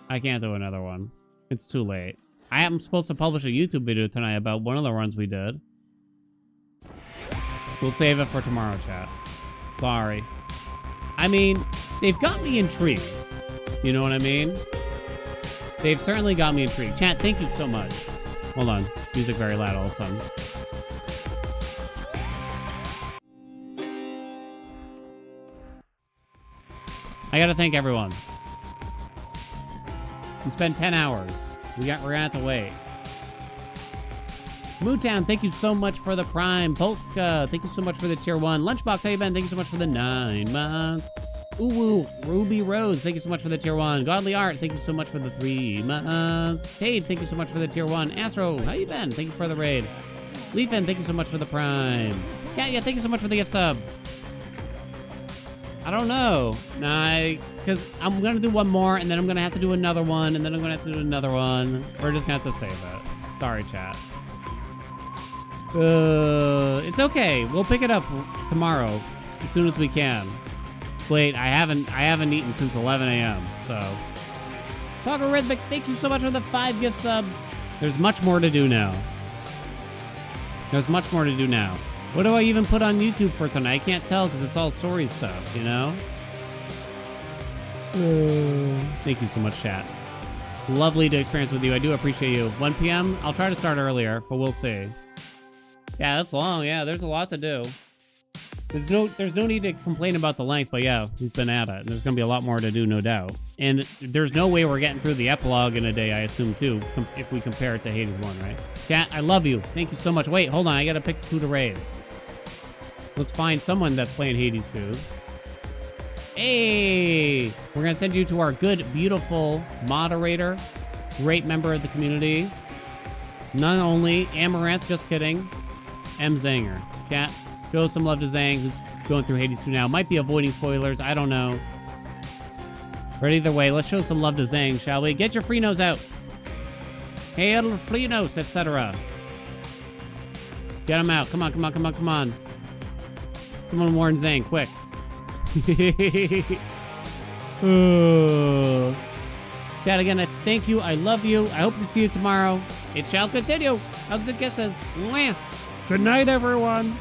I can't do another one. It's too late. I am supposed to publish a YouTube video tonight about one of the runs we did. We'll save it for tomorrow, chat. Sorry. I mean, they've got me intrigued. You know what I mean? They've certainly got me intrigued. Chat, thank you so much. Hold on. Music very loud all of a sudden. I gotta thank everyone. We spent 10 hours. We're gonna have to wait. Mootown, thank you so much for the Prime. Polska, thank you so much for the Tier 1. Lunchbox, how you been? Thank you so much for the 9 months. Ooh, Ruby Rose, thank you so much for the Tier 1. Godly Art, thank you so much for the 3 months. Tade, thank you so much for the Tier 1. Astro, how you been? Thank you for the raid. Leafin, thank you so much for the Prime. Katya, thank you so much for the gift sub. I don't know. Nah, because I'm going to do one more, and then I'm going to have to do another one, and then I'm going to have to do another one. We're just going to have to save it. Sorry, chat. It's okay. We'll pick it up tomorrow as soon as we can. It's late. I haven't eaten since 11 a.m. So, Logarithmic, thank you so much for the 5 gift subs. There's much more to do now. There's much more to do now. What do I even put on YouTube for tonight? I can't tell because it's all story stuff, you know? Thank you so much, chat. Lovely to experience with you. I do appreciate you. 1 p.m. I'll try to start earlier, but we'll see. Yeah, that's long. Yeah, there's a lot to do. There's no need to complain about the length, but yeah, we've been at it. And there's going to be a lot more to do, no doubt. And there's no way we're getting through the epilogue in a day, I assume, too, if we compare it to Hades 1, right? Chat, I love you. Thank you so much. Wait, hold on. I got to pick who to raid. Let's find someone that's playing Hades 2. Hey! We're going to send you to our good, beautiful moderator. Great member of the community. None only. Amaranth, just kidding. M. Zanger. Chat, show some love to Zang, who's going through Hades 2 now. Might be avoiding spoilers. I don't know. But either way, let's show some love to Zang, shall we? Get your Freenos out. Hail Freenos, etc. Get them out. Come on, come on, come on, come on. Someone warn Zang, quick. Chat, again, I thank you. I love you. I hope to see you tomorrow. It shall continue. Hugs and kisses. Mwah. Good night, everyone.